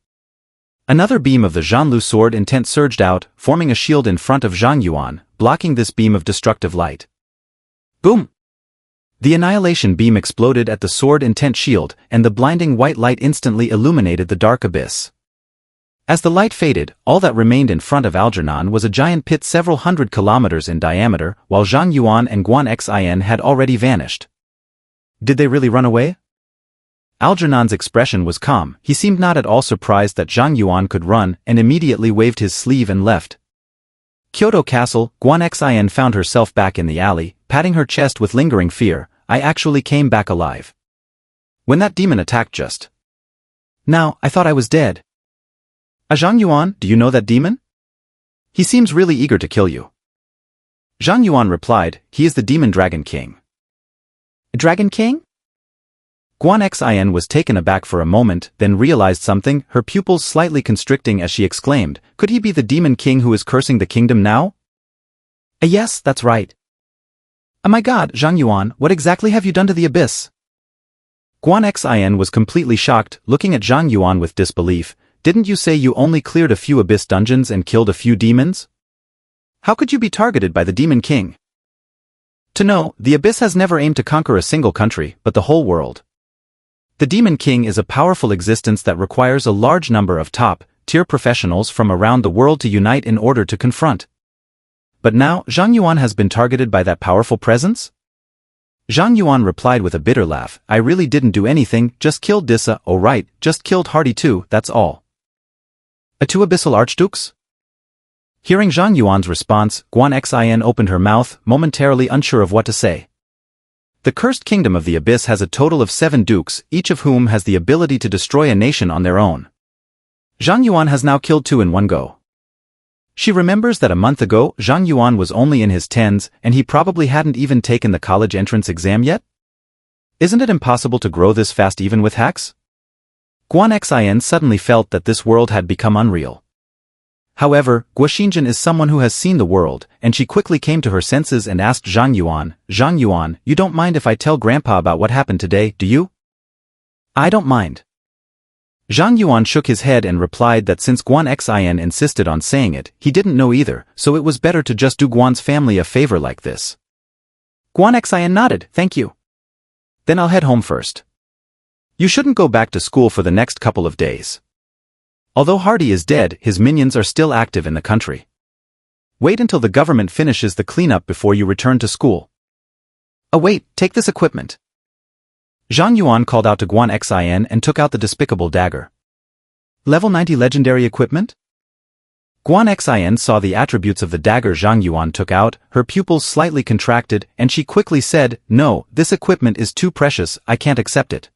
Another beam of the Zhan Lu sword intent surged out, forming a shield in front of Zhang Yuan, blocking this beam of destructive light. Boom! The annihilation beam exploded at the sword intent shield, and the blinding white light instantly illuminated the dark abyss. As the light faded, all that remained in front of Algernon was a giant pit several hundred kilometers in diameter, while Zhang Yuan and Guan Xin had already vanished. Did they really run away? Algernon's expression was calm. He seemed not at all surprised that Zhang Yuan could run and immediately waved his sleeve and left. Kyoto Castle, Guan Xin found herself back in the alley, patting her chest with lingering fear. I actually came back alive. When that demon attacked just now, I thought I was dead. Zhang Yuan, do you know that demon? He seems really eager to kill you. Zhang Yuan replied, he is the Demon Dragon King. Dragon King? Guan Xin was taken aback for a moment, then realized something, her pupils slightly constricting as she exclaimed, could he be the Demon King who is cursing the kingdom now? Yes, that's right. Oh my god, Zhang Yuan, what exactly have you done to the abyss? Guan Xin was completely shocked, looking at Zhang Yuan with disbelief. Didn't you say you only cleared a few abyss dungeons and killed a few demons? How could you be targeted by the Demon King? To know, the abyss has never aimed to conquer a single country, but the whole world. The Demon King is a powerful existence that requires a large number of top-tier professionals from around the world to unite in order to confront. But now, Zhang Yuan has been targeted by that powerful presence? Zhang Yuan replied with a bitter laugh, I really didn't do anything, just killed Dissa, oh right, just killed Hardy too, that's all. Two abyssal archdukes? Hearing Zhang Yuan's response, Guan Xin opened her mouth, momentarily unsure of what to say. The cursed kingdom of the abyss has a total of 7 dukes, each of whom has the ability to destroy a nation on their own. Zhang Yuan has now killed 2 in one go. She remembers that a month ago, Zhang Yuan was only in his 10s, and he probably hadn't even taken the college entrance exam yet? Isn't it impossible to grow this fast even with hacks? Guan Xin suddenly felt that this world had become unreal. However, Guo Xinjun is someone who has seen the world, and she quickly came to her senses and asked Zhang Yuan, you don't mind if I tell Grandpa about what happened today, do you? I don't mind. Zhang Yuan shook his head and replied that since Guan Xin insisted on saying it, he didn't know either, so it was better to just do Guan's family a favor like this. Guan Xin nodded, thank you. Then I'll head home first. You shouldn't go back to school for the next couple of days. Although Hardy is dead, his minions are still active in the country. Wait until the government finishes the cleanup before you return to school. Oh wait, take this equipment. Zhang Yuan called out to Guan Xin and took out the despicable dagger. Level 90 legendary equipment? Guan Xin saw the attributes of the dagger Zhang Yuan took out, her pupils slightly contracted, and she quickly said, no, this equipment is too precious, I can't accept it.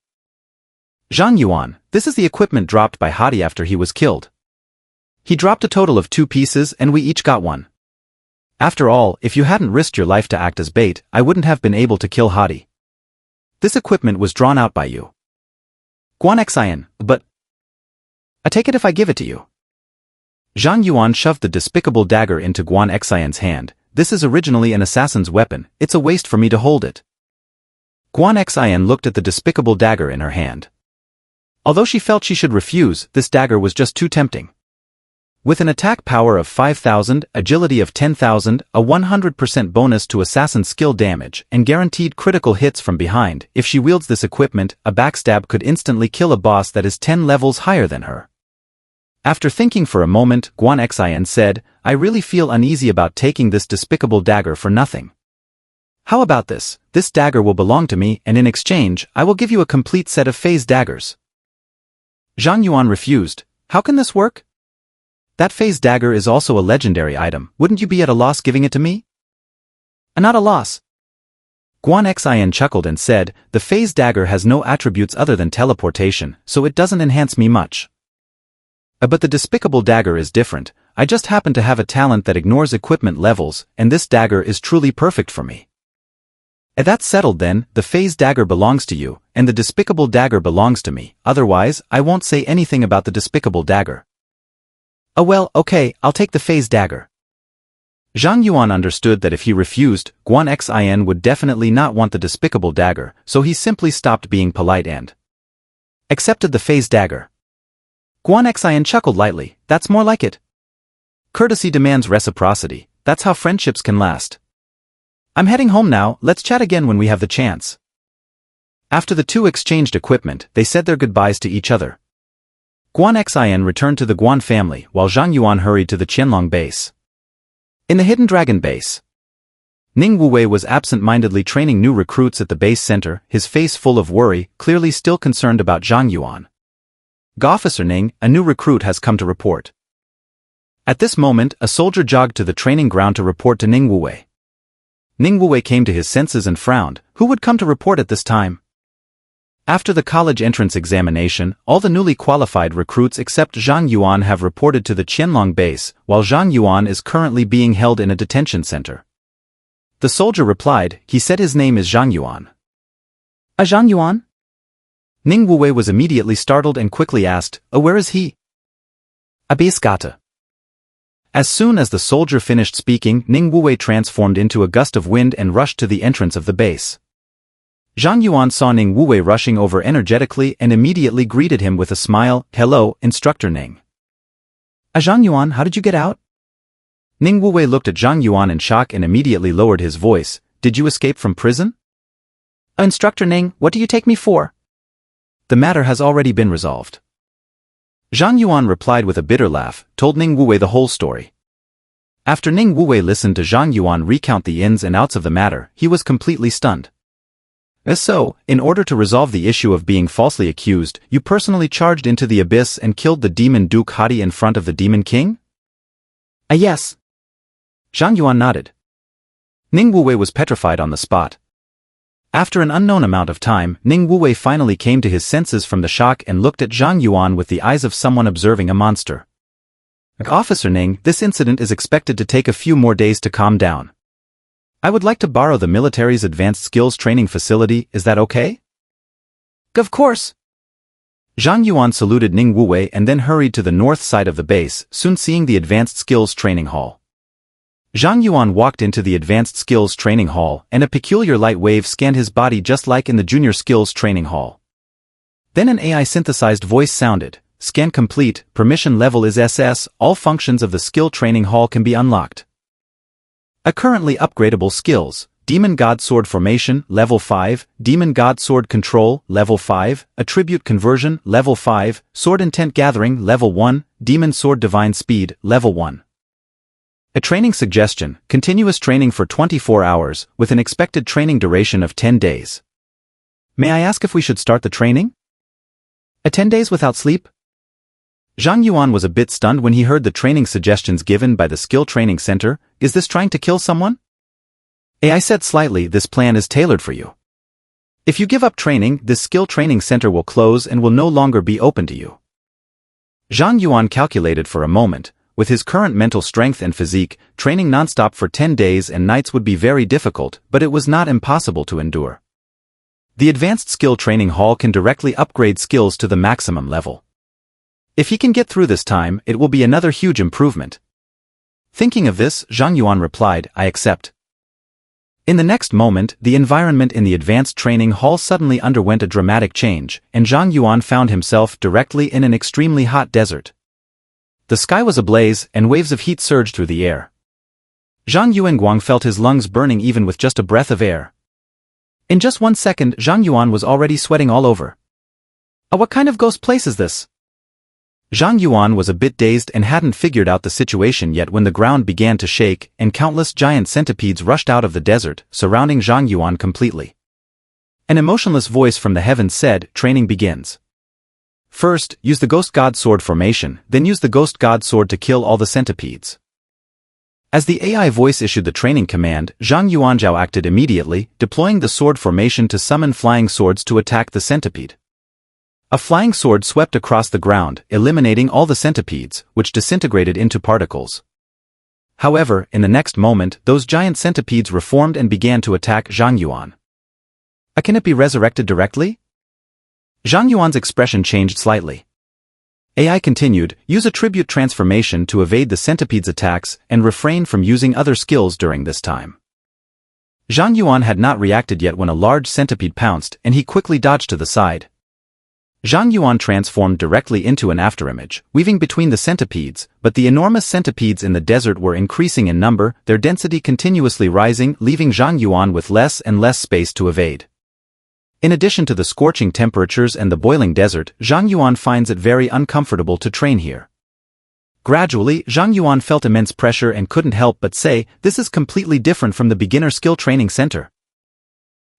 Zhang Yuan, this is the equipment dropped by Hadi after he was killed. He dropped a total of 2 pieces and we each got one. After all, if you hadn't risked your life to act as bait, I wouldn't have been able to kill Hadi. This equipment was drawn out by you. Guan Xin, but I take it if I give it to you. Zhang Yuan shoved the despicable dagger into Guan Xin's hand. This is originally an assassin's weapon, it's a waste for me to hold it. Guan Xin looked at the despicable dagger in her hand. Although she felt she should refuse, this dagger was just too tempting. With an attack power of 5,000, agility of 10,000, a 100% bonus to assassin skill damage, and guaranteed critical hits from behind, if she wields this equipment, a backstab could instantly kill a boss that is 10 levels higher than her. After thinking for a moment, Guan Xin said, I really feel uneasy about taking this despicable dagger for nothing. How about this? This dagger will belong to me, and in exchange, I will give you a complete set of phase daggers. Zhang Yuan refused. How can this work? That phase dagger is also a legendary item, wouldn't you be at a loss giving it to me? Not a loss. Guan Xin chuckled and said, the phase dagger has no attributes other than teleportation, so it doesn't enhance me much. But the despicable dagger is different, I just happen to have a talent that ignores equipment levels, and this dagger is truly perfect for me. That's settled then, the phase dagger belongs to you, and the despicable dagger belongs to me, otherwise, I won't say anything about the despicable dagger. Oh well, okay, I'll take the phase dagger. Zhang Yuan understood that if he refused, Guan Xin would definitely not want the despicable dagger, so he simply stopped being polite and accepted the phase dagger. Guan Xin chuckled lightly, that's more like it. Courtesy demands reciprocity, that's how friendships can last. I'm heading home now, let's chat again when we have the chance. After the two exchanged equipment, they said their goodbyes to each other. Guan Xin returned to the Guan family, while Zhang Yuan hurried to the Qianlong base. In the Hidden Dragon base. Ning Wuwei was absent-mindedly training new recruits at the base center, his face full of worry, clearly still concerned about Zhang Yuan. "Officer Ning, a new recruit has come to report." At this moment, a soldier jogged to the training ground to report to Ning Wuwei. Ning Wuwei came to his senses and frowned. Who would come to report at this time? After the college entrance examination, all the newly qualified recruits except Zhang Yuan have reported to the Qianlong base, while Zhang Yuan is currently being held in a detention center. The soldier replied. He said his name is Zhang Yuan. A Zhang Yuan? Ning Wuwei was immediately startled and quickly asked, where is he? Abyss Gacha. As soon as the soldier finished speaking, Ning Wuwei transformed into a gust of wind and rushed to the entrance of the base. Zhang Yuan saw Ning Wuwei rushing over energetically and immediately greeted him with a smile. "Hello, Instructor Ning." A Zhang Yuan, how did you get out? Ning Wuwei looked at Zhang Yuan in shock and immediately lowered his voice. "Did you escape from prison?" Instructor Ning, what do you take me for? The matter has already been resolved. Zhang Yuan replied with a bitter laugh, told Ning Wuwei the whole story. After Ning Wuwei listened to Zhang Yuan recount the ins and outs of the matter, he was completely stunned. So, in order to resolve the issue of being falsely accused, you personally charged into the abyss and killed the demon Duke Hadi in front of the demon king? Yes. Zhang Yuan nodded. Ning Wuwei was petrified on the spot. After an unknown amount of time, Ning Wuwei finally came to his senses from the shock and looked at Zhang Yuan with the eyes of someone observing a monster. "Officer Ning, this incident is expected to take a few more days to calm down. I would like to borrow the military's advanced skills training facility, is that okay?" Of course. Zhang Yuan saluted Ning Wuwei and then hurried to the north side of the base, soon seeing the advanced skills training hall. Zhang Yuan walked into the advanced skills training hall, and a peculiar light wave scanned his body just like in the junior skills training hall. Then an AI-synthesized voice sounded. "Scan complete, permission level is SS, all functions of the skill training hall can be unlocked. A currently upgradable skills, Demon God Sword Formation, Level 5, Demon God Sword Control, Level 5, Attribute Conversion, Level 5, Sword Intent Gathering, Level 1, Demon Sword Divine Speed, Level 1. A training suggestion, continuous training for 24 hours, with an expected training duration of 10 days. May I ask if we should start the training? 10 days without sleep? Zhang Yuan was a bit stunned when he heard the training suggestions given by the skill training center. Is this trying to kill someone? I said slightly, this plan is tailored for you. If you give up training, this skill training center will close and will no longer be open to you. Zhang Yuan calculated for a moment. With his current mental strength and physique, training non-stop for 10 days and nights would be very difficult, but it was not impossible to endure. The advanced skill training hall can directly upgrade skills to the maximum level. If he can get through this time, it will be another huge improvement. Thinking of this, Zhang Yuan replied, "I accept." In the next moment, the environment in the advanced training hall suddenly underwent a dramatic change, and Zhang Yuan found himself directly in an extremely hot desert. The sky was ablaze, and waves of heat surged through the air. Zhang Yuanguang felt his lungs burning even with just a breath of air. In just 1 second, Zhang Yuan was already sweating all over. What kind of ghost place is this? Zhang Yuan was a bit dazed and hadn't figured out the situation yet when the ground began to shake, and countless giant centipedes rushed out of the desert, surrounding Zhang Yuan completely. An emotionless voice from the heavens said, "Training begins. First, use the Ghost God Sword formation, then use the Ghost God Sword to kill all the centipedes." As the AI voice issued the training command, Zhang Yuanzhao acted immediately, deploying the sword formation to summon flying swords to attack the centipede. A flying sword swept across the ground, eliminating all the centipedes, which disintegrated into particles. However, in the next moment, those giant centipedes reformed and began to attack Zhang Yuan. Can it be resurrected directly? Zhang Yuan's expression changed slightly. AI continued, use attribute transformation to evade the centipede's attacks and refrain from using other skills during this time. Zhang Yuan had not reacted yet when a large centipede pounced, and he quickly dodged to the side. Zhang Yuan transformed directly into an afterimage, weaving between the centipedes, but the enormous centipedes in the desert were increasing in number, their density continuously rising, leaving Zhang Yuan with less and less space to evade. In addition to the scorching temperatures and the boiling desert, Zhang Yuan finds it very uncomfortable to train here. Gradually, Zhang Yuan felt immense pressure and couldn't help but say, "This is completely different from the beginner skill training center."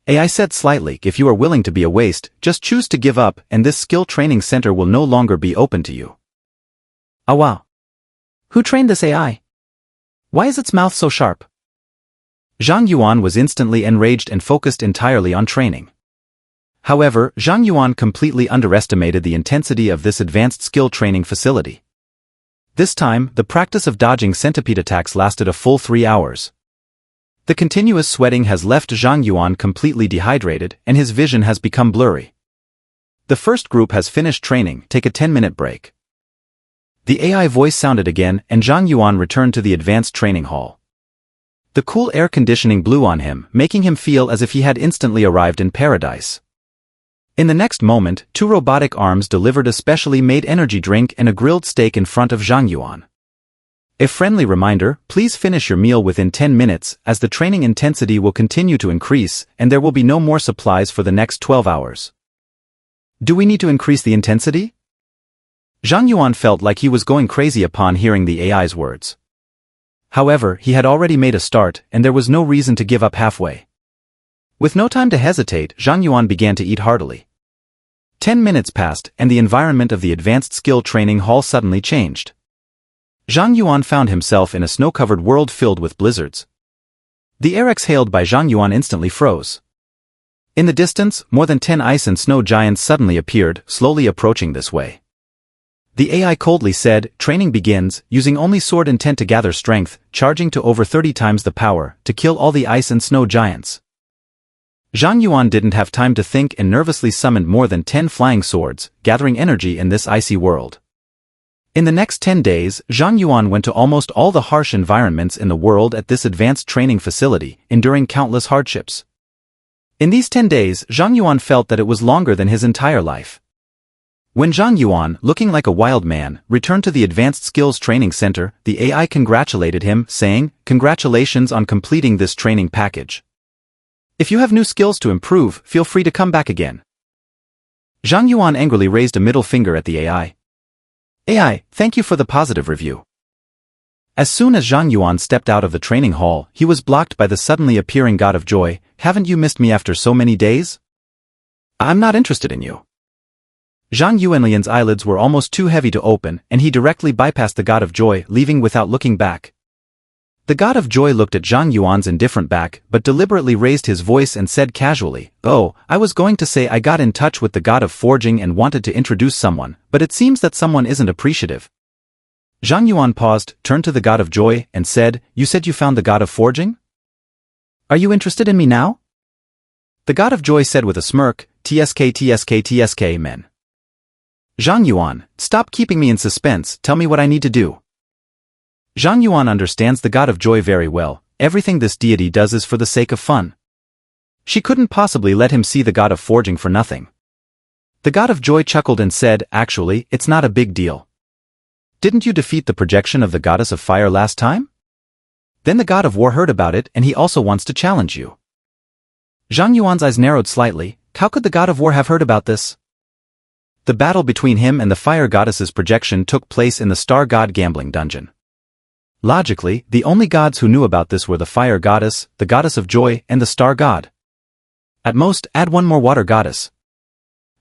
AI said slightly, "If you are willing to be a waste, just choose to give up and this skill training center will no longer be open to you." Oh wow. Who trained this AI? Why is its mouth so sharp? Zhang Yuan was instantly enraged and focused entirely on training. However, Zhang Yuan completely underestimated the intensity of this advanced skill training facility. This time, the practice of dodging centipede attacks lasted a full 3 hours. The continuous sweating has left Zhang Yuan completely dehydrated and his vision has become blurry. The first group has finished training, take a 10-minute break. The AI voice sounded again and Zhang Yuan returned to the advanced training hall. The cool air conditioning blew on him, making him feel as if he had instantly arrived in paradise. In the next moment, 2 robotic arms delivered a specially made energy drink and a grilled steak in front of Zhang Yuan. A friendly reminder, please finish your meal within 10 minutes, as the training intensity will continue to increase, and there will be no more supplies for the next 12 hours. Do we need to increase the intensity? Zhang Yuan felt like he was going crazy upon hearing the AI's words. However, he had already made a start, and there was no reason to give up halfway. With no time to hesitate, Zhang Yuan began to eat heartily. 10 minutes passed, and the environment of the advanced skill training hall suddenly changed. Zhang Yuan found himself in a snow-covered world filled with blizzards. The air exhaled by Zhang Yuan instantly froze. In the distance, more than 10 ice and snow giants suddenly appeared, slowly approaching this way. The AI coldly said, "Training begins, using only sword intent to gather strength, charging to over 30 times the power, to kill all the ice and snow giants." Zhang Yuan didn't have time to think and nervously summoned more than 10 flying swords, gathering energy in this icy world. In the next 10 days, Zhang Yuan went to almost all the harsh environments in the world at this advanced training facility, enduring countless hardships. In these 10 days, Zhang Yuan felt that it was longer than his entire life. When Zhang Yuan, looking like a wild man, returned to the Advanced Skills Training Center, the AI congratulated him, saying, "Congratulations on completing this training package. If you have new skills to improve, feel free to come back again." Zhang Yuan angrily raised a middle finger at the AI. "AI, thank you for the positive review." As soon as Zhang Yuan stepped out of the training hall, he was blocked by the suddenly appearing God of Joy. "Haven't you missed me after so many days? I'm not interested in you." Zhang Yuanlian's eyelids were almost too heavy to open, and he directly bypassed the God of Joy, leaving without looking back. The God of Joy looked at Zhang Yuan's indifferent back, but deliberately raised his voice and said casually, "Oh, I was going to say I got in touch with the God of Forging and wanted to introduce someone, but it seems that someone isn't appreciative." Zhang Yuan paused, turned to the God of Joy, and said, "You said you found the God of Forging? Are you interested in me now?" The God of Joy said with a smirk, "TSK, men." Zhang Yuan, stop keeping me in suspense, tell me what I need to do. Zhang Yuan understands the God of Joy very well, everything this deity does is for the sake of fun. She couldn't possibly let him see the God of Forging for nothing. The God of Joy chuckled and said, "Actually, it's not a big deal. Didn't you defeat the projection of the Goddess of Fire last time? Then the God of War heard about it and he also wants to challenge you." Zhang Yuan's eyes narrowed slightly. How could the God of War have heard about this? The battle between him and the Fire Goddess's projection took place in the Star God gambling dungeon. Logically, the only gods who knew about this were the Fire Goddess, the Goddess of Joy, and the Star God. At most, add one more Water Goddess.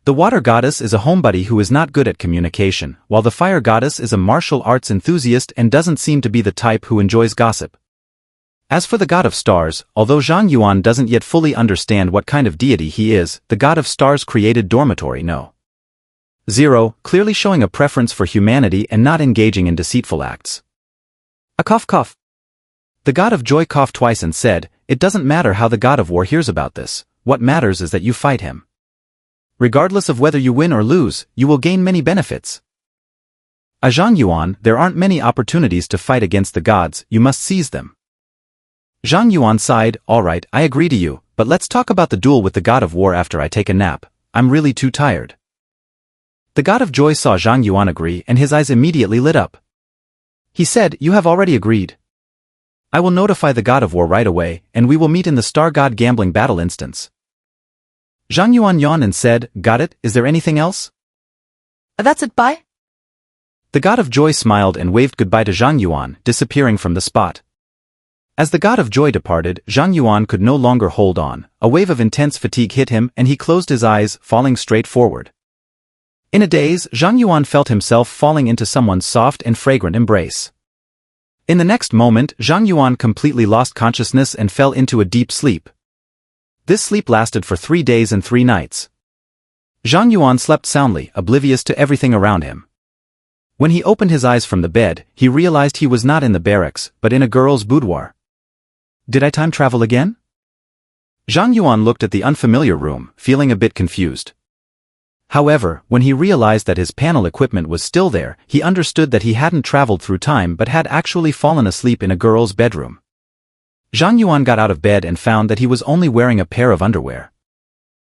The Water Goddess is a homebody who is not good at communication, while the Fire Goddess is a martial arts enthusiast and doesn't seem to be the type who enjoys gossip. As for the God of Stars, although Zhang Yuan doesn't yet fully understand what kind of deity he is, the God of Stars created Dormitory No. 0, clearly showing a preference for humanity and not engaging in deceitful acts. A cough. The God of Joy coughed twice and said, "It doesn't matter how the God of War hears about this, what matters is that you fight him. Regardless of whether you win or lose, you will gain many benefits. Zhang Yuan, there aren't many opportunities to fight against the gods, you must seize them." Zhang Yuan sighed, "Alright, I agree to you, but let's talk about the duel with the God of War after I take a nap. I'm really too tired." The God of Joy saw Zhang Yuan agree and his eyes immediately lit up. He said, "You have already agreed. I will notify the God of War right away, and we will meet in the Star God gambling battle instance." Zhang Yuan yawned and said, "Got it, is there anything else?" That's it, bye. The god of joy smiled and waved goodbye to Zhang Yuan, disappearing from the spot. As the god of joy departed, Zhang Yuan could no longer hold on. A wave of intense fatigue hit him and he closed his eyes, falling straight forward. In a daze, Zhang Yuan felt himself falling into someone's soft and fragrant embrace. In the next moment, Zhang Yuan completely lost consciousness and fell into a deep sleep. This sleep lasted for 3 days and 3 nights. Zhang Yuan slept soundly, oblivious to everything around him. When he opened his eyes from the bed, he realized he was not in the barracks, but in a girl's boudoir. Did I time travel again? Zhang Yuan looked at the unfamiliar room, feeling a bit confused. However, when he realized that his panel equipment was still there, he understood that he hadn't traveled through time but had actually fallen asleep in a girl's bedroom. Zhang Yuan got out of bed and found that he was only wearing a pair of underwear.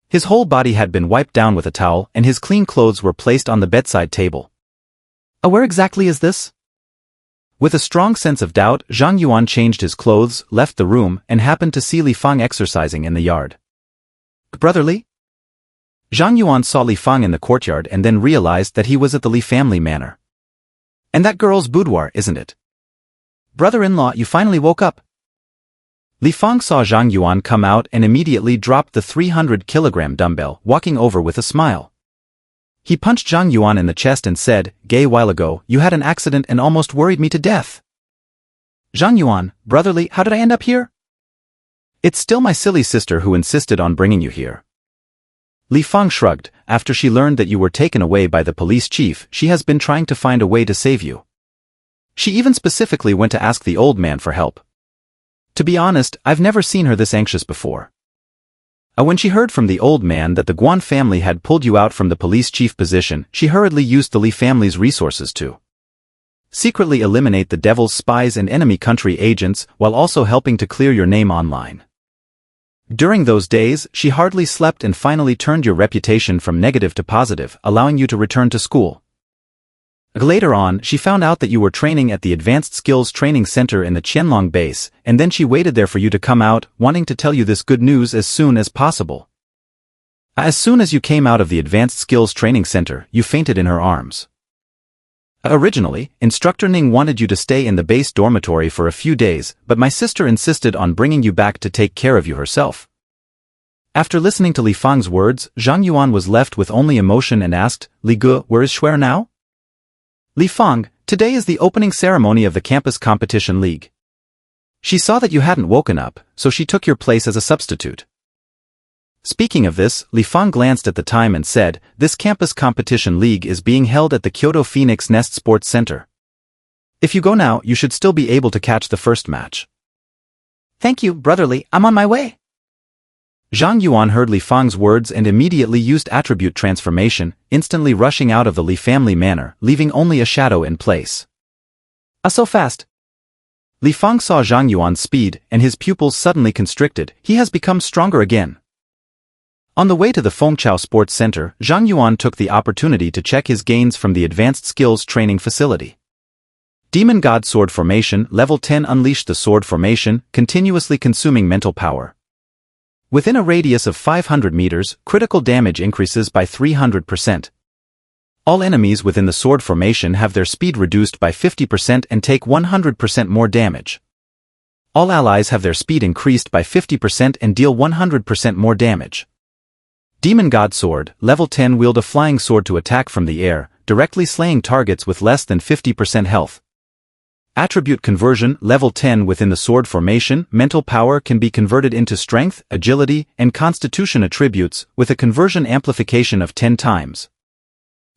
His whole body had been wiped down with a towel and his clean clothes were placed on the bedside table. Where exactly is this? With a strong sense of doubt, Zhang Yuan changed his clothes, left the room, and happened to see Li Fang exercising in the yard. Brother Li? Zhang Yuan saw Li Fang in the courtyard and then realized that he was at the Li family manor. And that girl's boudoir, isn't it? Brother-in-law, you finally woke up. Li Fang saw Zhang Yuan come out and immediately dropped the 300-kilogram dumbbell, walking over with a smile. He punched Zhang Yuan in the chest and said, "Gay while ago, you had an accident and almost worried me to death." Zhang Yuan, brotherly, how did I end up here? It's still my silly sister who insisted on bringing you here. Li Fang shrugged. After she learned that you were taken away by the police chief, she has been trying to find a way to save you. She even specifically went to ask the old man for help. To be honest, I've never seen her this anxious before. When she heard from the old man that the Guan family had pulled you out from the police chief position, she hurriedly used the Li family's resources to secretly eliminate the devil's spies and enemy country agents while also helping to clear your name online. During those days, she hardly slept and finally turned your reputation from negative to positive, allowing you to return to school. Later on, she found out that you were training at the Advanced Skills Training Center in the Qianlong base, and then she waited there for you to come out, wanting to tell you this good news as soon as possible. As soon as you came out of the Advanced Skills Training Center, you fainted in her arms. Originally, Instructor Ning wanted you to stay in the base dormitory for a few days, but my sister insisted on bringing you back to take care of you herself. After listening to Li Fang's words, Zhang Yuan was left with only emotion and asked, "Li Ge, where is Shuer now?" Li Fang, today is the opening ceremony of the campus competition league. She saw that you hadn't woken up, so she took your place as a substitute. Speaking of this, Li Fang glanced at the time and said, "This campus competition league is being held at the Kyoto Phoenix Nest Sports Center. If you go now, you should still be able to catch the first match." Thank you, brotherly, I'm on my way. Zhang Yuan heard Li Fang's words and immediately used attribute transformation, instantly rushing out of the Li family manor, leaving only a shadow in place. So fast. Li Fang saw Zhang Yuan's speed, and his pupils suddenly constricted. He has become stronger again. On the way to the Fengchao Sports Center, Zhang Yuan took the opportunity to check his gains from the Advanced Skills Training Facility. Demon God Sword Formation, Level 10 unleashed the sword formation, continuously consuming mental power. Within a radius of 500 meters, critical damage increases by 300%. All enemies within the sword formation have their speed reduced by 50% and take 100% more damage. All allies have their speed increased by 50% and deal 100% more damage. Demon God Sword, Level 10 wield a flying sword to attack from the air, directly slaying targets with less than 50% health. Attribute conversion, Level 10 within the sword formation, mental power can be converted into strength, agility, and constitution attributes, with a conversion amplification of 10 times.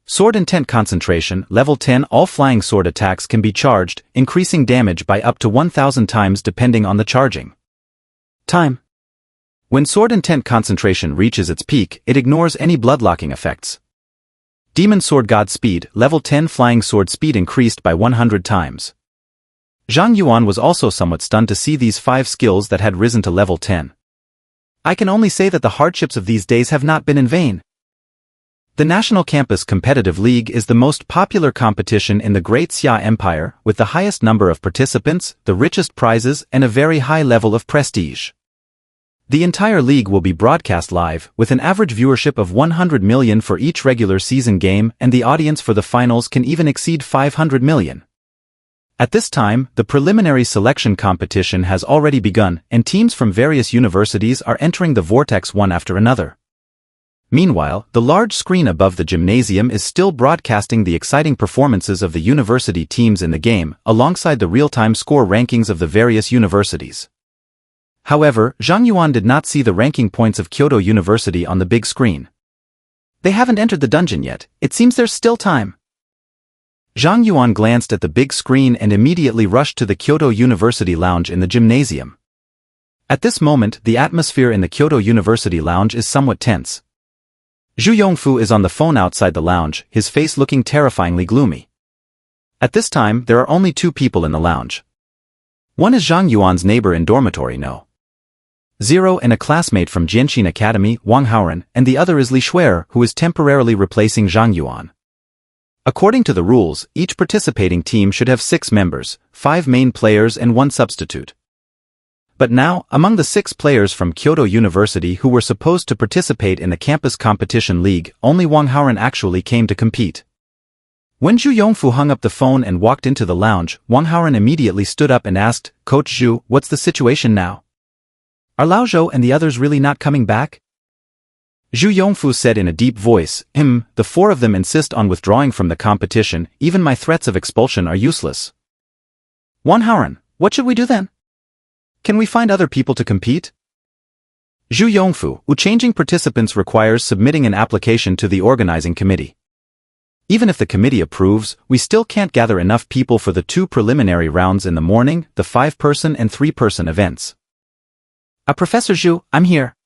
Sword intent concentration, Level 10 all flying sword attacks can be charged, increasing damage by up to 1000 times depending on the charging time. When sword intent concentration reaches its peak, it ignores any bloodlocking effects. Demon Sword God Speed, Level 10 flying sword speed increased by 100 times. Zhang Yuan was also somewhat stunned to see these 5 skills that had risen to level 10. I can only say that the hardships of these days have not been in vain. The National Campus Competitive League is the most popular competition in the Great Xia Empire, with the highest number of participants, the richest prizes, and a very high level of prestige. The entire league will be broadcast live, with an average viewership of 100 million for each regular season game, and the audience for the finals can even exceed 500 million. At this time, the preliminary selection competition has already begun, and teams from various universities are entering the vortex one after another. Meanwhile, the large screen above the gymnasium is still broadcasting the exciting performances of the university teams in the game, alongside the real-time score rankings of the various universities. However, Zhang Yuan did not see the ranking points of Kyoto University on the big screen. They haven't entered the dungeon yet. It seems there's still time. Zhang Yuan glanced at the big screen and immediately rushed to the Kyoto University lounge in the gymnasium. At this moment, the atmosphere in the Kyoto University lounge is somewhat tense. Zhu Yongfu is on the phone outside the lounge, his face looking terrifyingly gloomy. At this time, there are only two people in the lounge. One is Zhang Yuan's neighbor in dormitory No. 0 and a classmate from Jianxin Academy, Wang Haoren, and the other is Li Shuer, who is temporarily replacing Zhang Yuan. According to the rules, each participating team should have 6 members, 5 main players and 1 substitute. But now, among the 6 players from Kyoto University who were supposed to participate in the campus competition league, only Wang Haoren actually came to compete. When Zhu Yongfu hung up the phone and walked into the lounge, Wang Haoren immediately stood up and asked, "Coach Zhu, what's the situation now? Are Lao Zhou and the others really not coming back?" Zhu Yongfu said in a deep voice, The 4 of them insist on withdrawing from the competition, even my threats of expulsion are useless." Wang Haoren, what should we do then? Can we find other people to compete? Zhu Yongfu, changing participants requires submitting an application to the organizing committee. Even if the committee approves, we still can't gather enough people for the 2 preliminary rounds in the morning, the 5-person and 3-person events. Professor Zhu, I'm here.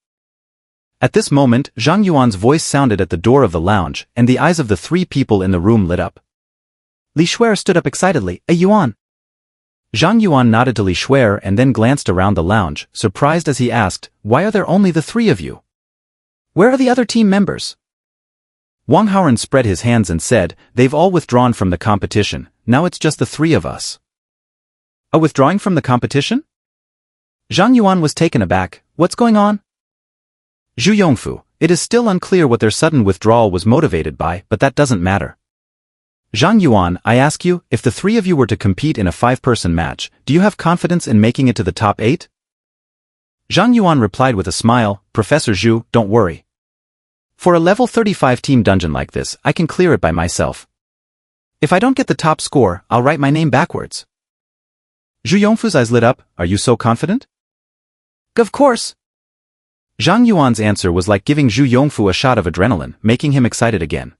At this moment, Zhang Yuan's voice sounded at the door of the lounge, and the eyes of the 3 people in the room lit up. Li Shuer stood up excitedly, Yuan. Zhang Yuan nodded to Li Shuer and then glanced around the lounge, surprised as he asked, "Why are there only the 3 of you? Where are the other team members?" Wang Haoren spread his hands and said, "They've all withdrawn from the competition, now it's just the 3 of us." Withdrawing from the competition? Zhang Yuan was taken aback. What's going on? Zhu Yongfu, it is still unclear what their sudden withdrawal was motivated by, but that doesn't matter. Zhang Yuan, I ask you, if the 3 of you were to compete in a 5-person match, do you have confidence in making it to the top 8? Zhang Yuan replied with a smile, Professor Zhu, don't worry. For a level 35 team dungeon like this, I can clear it by myself. If I don't get the top score, I'll write my name backwards. Zhu Yongfu's eyes lit up. Are you so confident? Of course. Zhang Yuan's answer was like giving Zhu Yongfu a shot of adrenaline, making him excited again.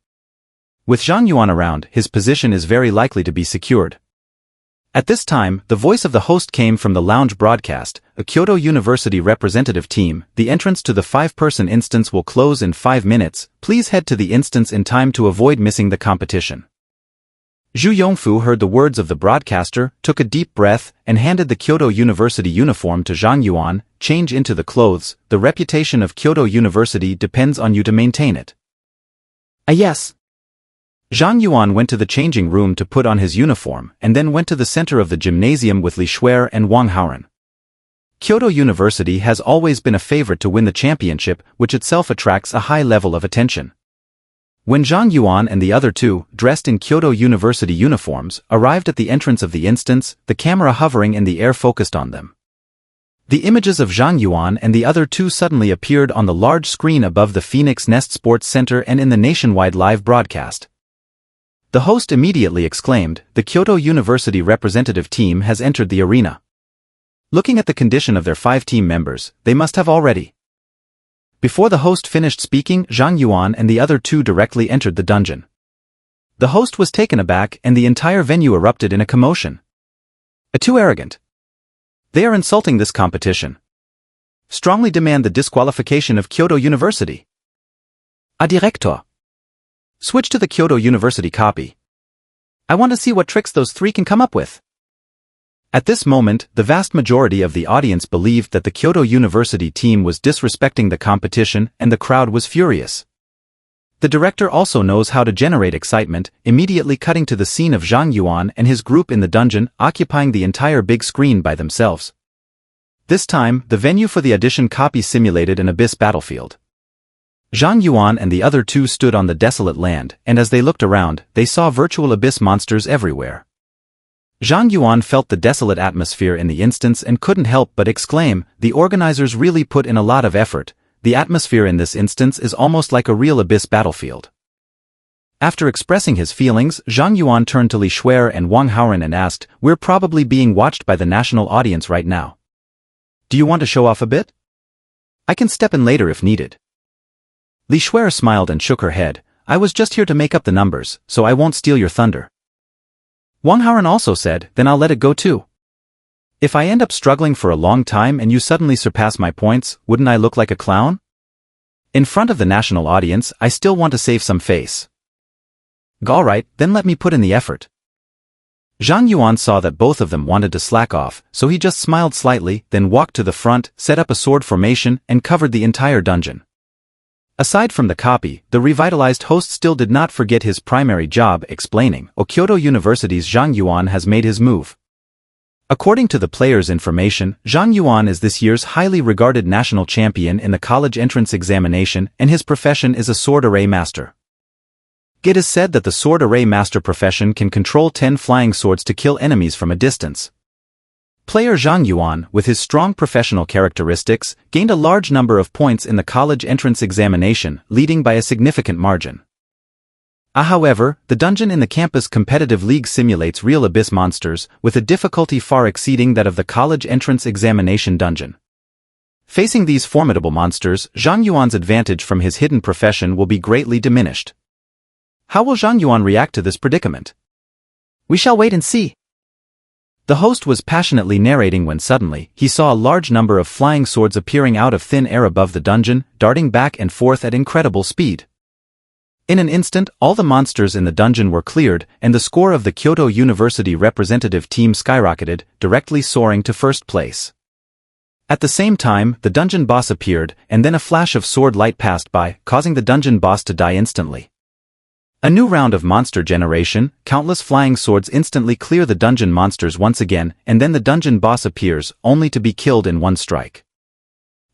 With Zhang Yuan around, his position is very likely to be secured. At this time, the voice of the host came from the lounge broadcast, a Kyoto University representative team. The entrance to the 5-person instance will close in 5 minutes. Please head to the instance in time to avoid missing the competition. Zhu Yongfu heard the words of the broadcaster, took a deep breath, and handed the Kyoto University uniform to Zhang Yuan. Change into the clothes. The reputation of Kyoto University depends on you to maintain it. Yes. Zhang Yuan went to the changing room to put on his uniform, and then went to the center of the gymnasium with Li Shuer and Wang Haoren. Kyoto University has always been a favorite to win the championship, which itself attracts a high level of attention. When Zhang Yuan and the other 2, dressed in Kyoto University uniforms, arrived at the entrance of the instance, the camera hovering in the air focused on them. The images of Zhang Yuan and the other 2 suddenly appeared on the large screen above the Phoenix Nest Sports Center and in the nationwide live broadcast. The host immediately exclaimed, "The Kyoto University representative team has entered the arena." Looking at the condition of their 5 team members, they must have already. Before the host finished speaking, Zhang Yuan and the other 2 directly entered the dungeon. The host was taken aback and the entire venue erupted in a commotion. Too arrogant. They are insulting this competition. Strongly demand the disqualification of Kyoto University. Director. Switch to the Kyoto University copy. I want to see what tricks those 3 can come up with. At this moment, the vast majority of the audience believed that the Kyoto University team was disrespecting the competition, and the crowd was furious. The director also knows how to generate excitement, immediately cutting to the scene of Zhang Yuan and his group in the dungeon, occupying the entire big screen by themselves. This time, the venue for the audition copy simulated an abyss battlefield. Zhang Yuan and the other two stood on the desolate land, and as they looked around, they saw virtual abyss monsters everywhere. Zhang Yuan felt the desolate atmosphere in the instance and couldn't help but exclaim, "The organizers really put in a lot of effort. The atmosphere in this instance is almost like a real abyss battlefield." After expressing his feelings, Zhang Yuan turned to Li Shuer and Wang Haoren and asked, "We're probably being watched by the national audience right now. Do you want to show off a bit? I can step in later if needed." Li Shuer smiled and shook her head. "I was just here to make up the numbers, so I won't steal your thunder." Wang Haoren also said, "Then I'll let it go too. If I end up struggling for a long time and you suddenly surpass my points, wouldn't I look like a clown? In front of the national audience, I still want to save some face." "Alright, then let me put in the effort." Zhang Yuan saw that both of them wanted to slack off, so he just smiled slightly, then walked to the front, set up a sword formation, and covered the entire dungeon. Aside from the copy, the revitalized host still did not forget his primary job, explaining, Kyoto University's Zhang Yuan has made his move. According to the player's information, Zhang Yuan is this year's highly regarded national champion in the college entrance examination, and his profession is a sword array master. It is said that the sword array master profession can control 10 flying swords to kill enemies from a distance. Player Zhang Yuan, with his strong professional characteristics, gained a large number of points in the college entrance examination, leading by a significant margin. However, the dungeon in the campus competitive league simulates real abyss monsters, with a difficulty far exceeding that of the college entrance examination dungeon. Facing these formidable monsters, Zhang Yuan's advantage from his hidden profession will be greatly diminished. How will Zhang Yuan react to this predicament? We shall wait and see. The host was passionately narrating when suddenly, he saw a large number of flying swords appearing out of thin air above the dungeon, darting back and forth at incredible speed. In an instant, all the monsters in the dungeon were cleared, and the score of the Kyoto University representative team skyrocketed, directly soaring to first place. At the same time, the dungeon boss appeared, and then a flash of sword light passed by, causing the dungeon boss to die instantly. A new round of monster generation, countless flying swords instantly clear the dungeon monsters once again, and then the dungeon boss appears, only to be killed in one strike.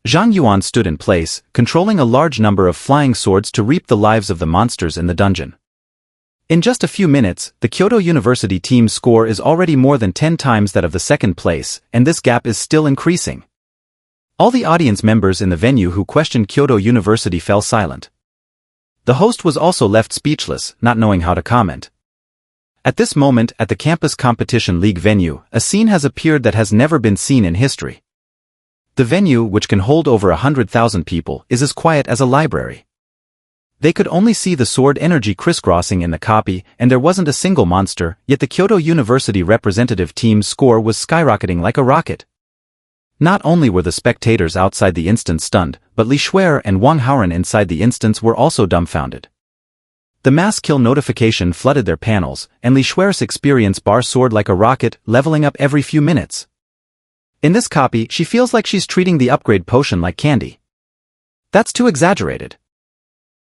Zhang Yuan stood in place, controlling a large number of flying swords to reap the lives of the monsters in the dungeon. In just a few minutes, the Kyoto University team's score is already more than 10 times that of the second place, and this gap is still increasing. All the audience members in the venue who questioned Kyoto University fell silent. The host was also left speechless, not knowing how to comment. At this moment, at the campus competition league venue, a scene has appeared that has never been seen in history. The venue, which can hold over 100,000 people, is as quiet as a library. They could only see the sword energy crisscrossing in the copy, and there wasn't a single monster, yet the Kyoto University representative team's score was skyrocketing like a rocket. Not only were the spectators outside the instance stunned, but Li Shuer and Wang Haoren inside the instance were also dumbfounded. The mass kill notification flooded their panels, and Li Shuer's experience bar soared like a rocket, leveling up every few minutes. In this copy, she feels like she's treating the upgrade potion like candy. That's too exaggerated.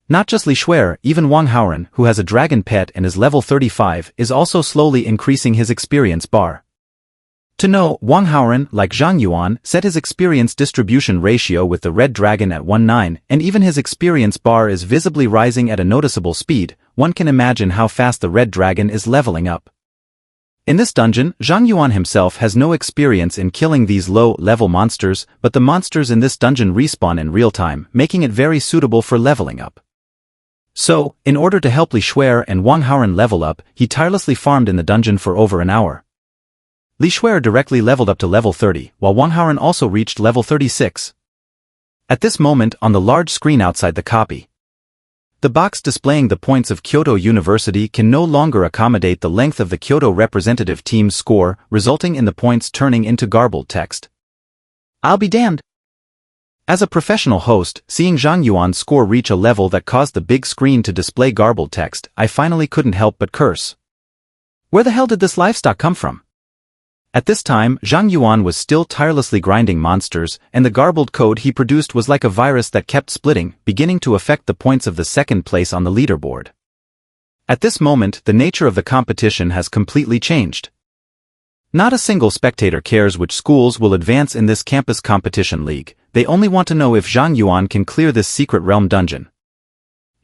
Not just Li Shuer, even Wang Haoren, who has a dragon pet and is level 35, is also slowly increasing his experience bar. To know, Wang Haoren, like Zhang Yuan, set his experience distribution ratio with the red dragon at 1.9, and even his experience bar is visibly rising at a noticeable speed. One can imagine how fast the red dragon is leveling up. In this dungeon, Zhang Yuan himself has no experience in killing these low-level monsters, but the monsters in this dungeon respawn in real time, making it very suitable for leveling up. So, in order to help Li Shuer and Wang Haoren level up, he tirelessly farmed in the dungeon for over an hour. Li Shuer directly leveled up to level 30, while Wang Haoren also reached level 36. At this moment, on the large screen outside the copy, the box displaying the points of Kyoto University can no longer accommodate the length of the Kyoto representative team's score, resulting in the points turning into garbled text. I'll be damned. As a professional host, seeing Zhang Yuan's score reach a level that caused the big screen to display garbled text, I finally couldn't help but curse. Where the hell did this livestock come from? At this time, Zhang Yuan was still tirelessly grinding monsters, and the garbled code he produced was like a virus that kept splitting, beginning to affect the points of the second place on the leaderboard. At this moment, the nature of the competition has completely changed. Not a single spectator cares which schools will advance in this campus competition league, they only want to know if Zhang Yuan can clear this secret realm dungeon.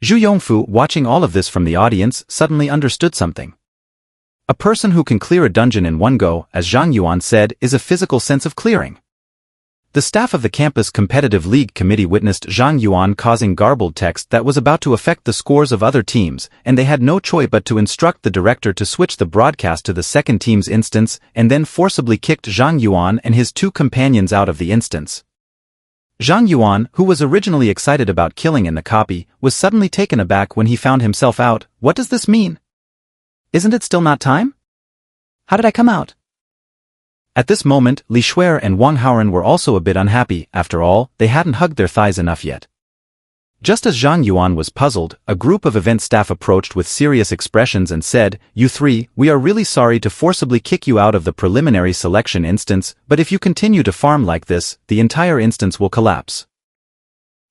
Zhu Yongfu, watching all of this from the audience, suddenly understood something. A person who can clear a dungeon in one go, as Zhang Yuan said, is a physical sense of clearing. The staff of the campus competitive league committee witnessed Zhang Yuan causing garbled text that was about to affect the scores of other teams, and they had no choice but to instruct the director to switch the broadcast to the second team's instance, and then forcibly kicked Zhang Yuan and his two companions out of the instance. Zhang Yuan, who was originally excited about killing in the copy, was suddenly taken aback when he found himself out. What does this mean? Isn't it still not time? How did I come out? At this moment, Li Shuer and Wang Haoren were also a bit unhappy. After all, they hadn't hugged their thighs enough yet. Just as Zhang Yuan was puzzled, a group of event staff approached with serious expressions and said, "You three, we are really sorry to forcibly kick you out of the preliminary selection instance, but if you continue to farm like this, the entire instance will collapse.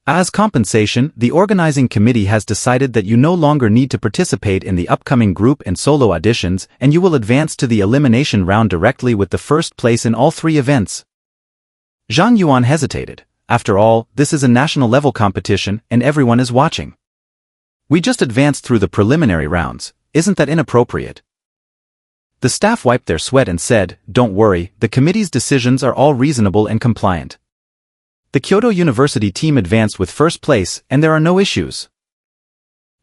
As compensation, the organizing committee has decided that you no longer need to participate in the upcoming group and solo auditions, and you will advance to the elimination round directly with the first place in all three events." Zhang Yuan hesitated. After all, this is a national-level competition, and everyone is watching. We just advanced through the preliminary rounds. Isn't that inappropriate? The staff wiped their sweat and said, "Don't worry, the committee's decisions are all reasonable and compliant. The Kyoto University team advanced with first place, and there are no issues.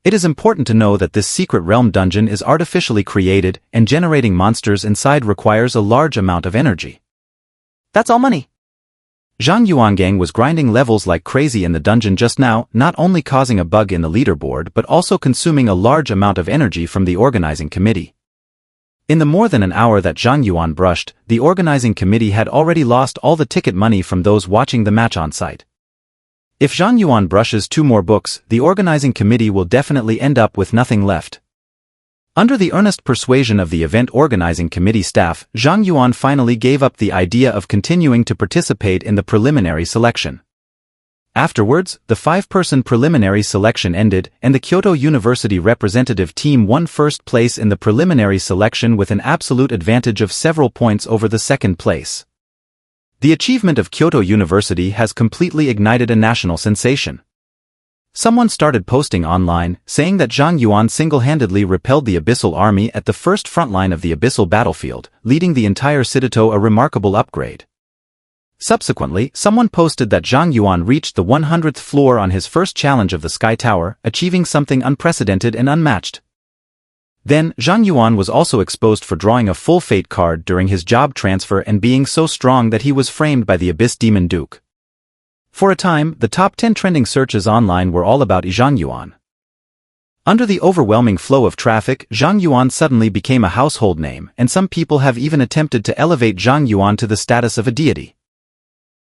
It is important to know that this secret realm dungeon is artificially created, and generating monsters inside requires a large amount of energy. That's all money." Zhang Yuangang was grinding levels like crazy in the dungeon just now, not only causing a bug in the leaderboard but also consuming a large amount of energy from the organizing committee. In the more than an hour that Zhang Yuan brushed, the organizing committee had already lost all the ticket money from those watching the match on site. If Zhang Yuan brushes 2 more books, the organizing committee will definitely end up with nothing left. Under the earnest persuasion of the event organizing committee staff, Zhang Yuan finally gave up the idea of continuing to participate in the preliminary selection. Afterwards, the 5-person preliminary selection ended, and the Kyoto University representative team won first place in the preliminary selection with an absolute advantage of several points over the second place. The achievement of Kyoto University has completely ignited a national sensation. Someone started posting online, saying that Zhang Yuan single-handedly repelled the Abyssal army at the first front line of the Abyssal battlefield, leading the entire Citito a remarkable upgrade. Subsequently, someone posted that Zhang Yuan reached the 100th floor on his first challenge of the Sky Tower, achieving something unprecedented and unmatched. Then, Zhang Yuan was also exposed for drawing a full fate card during his job transfer and being so strong that he was framed by the Abyss Demon Duke. For a time, the top 10 trending searches online were all about Zhang Yuan. Under the overwhelming flow of traffic, Zhang Yuan suddenly became a household name, and some people have even attempted to elevate Zhang Yuan to the status of a deity.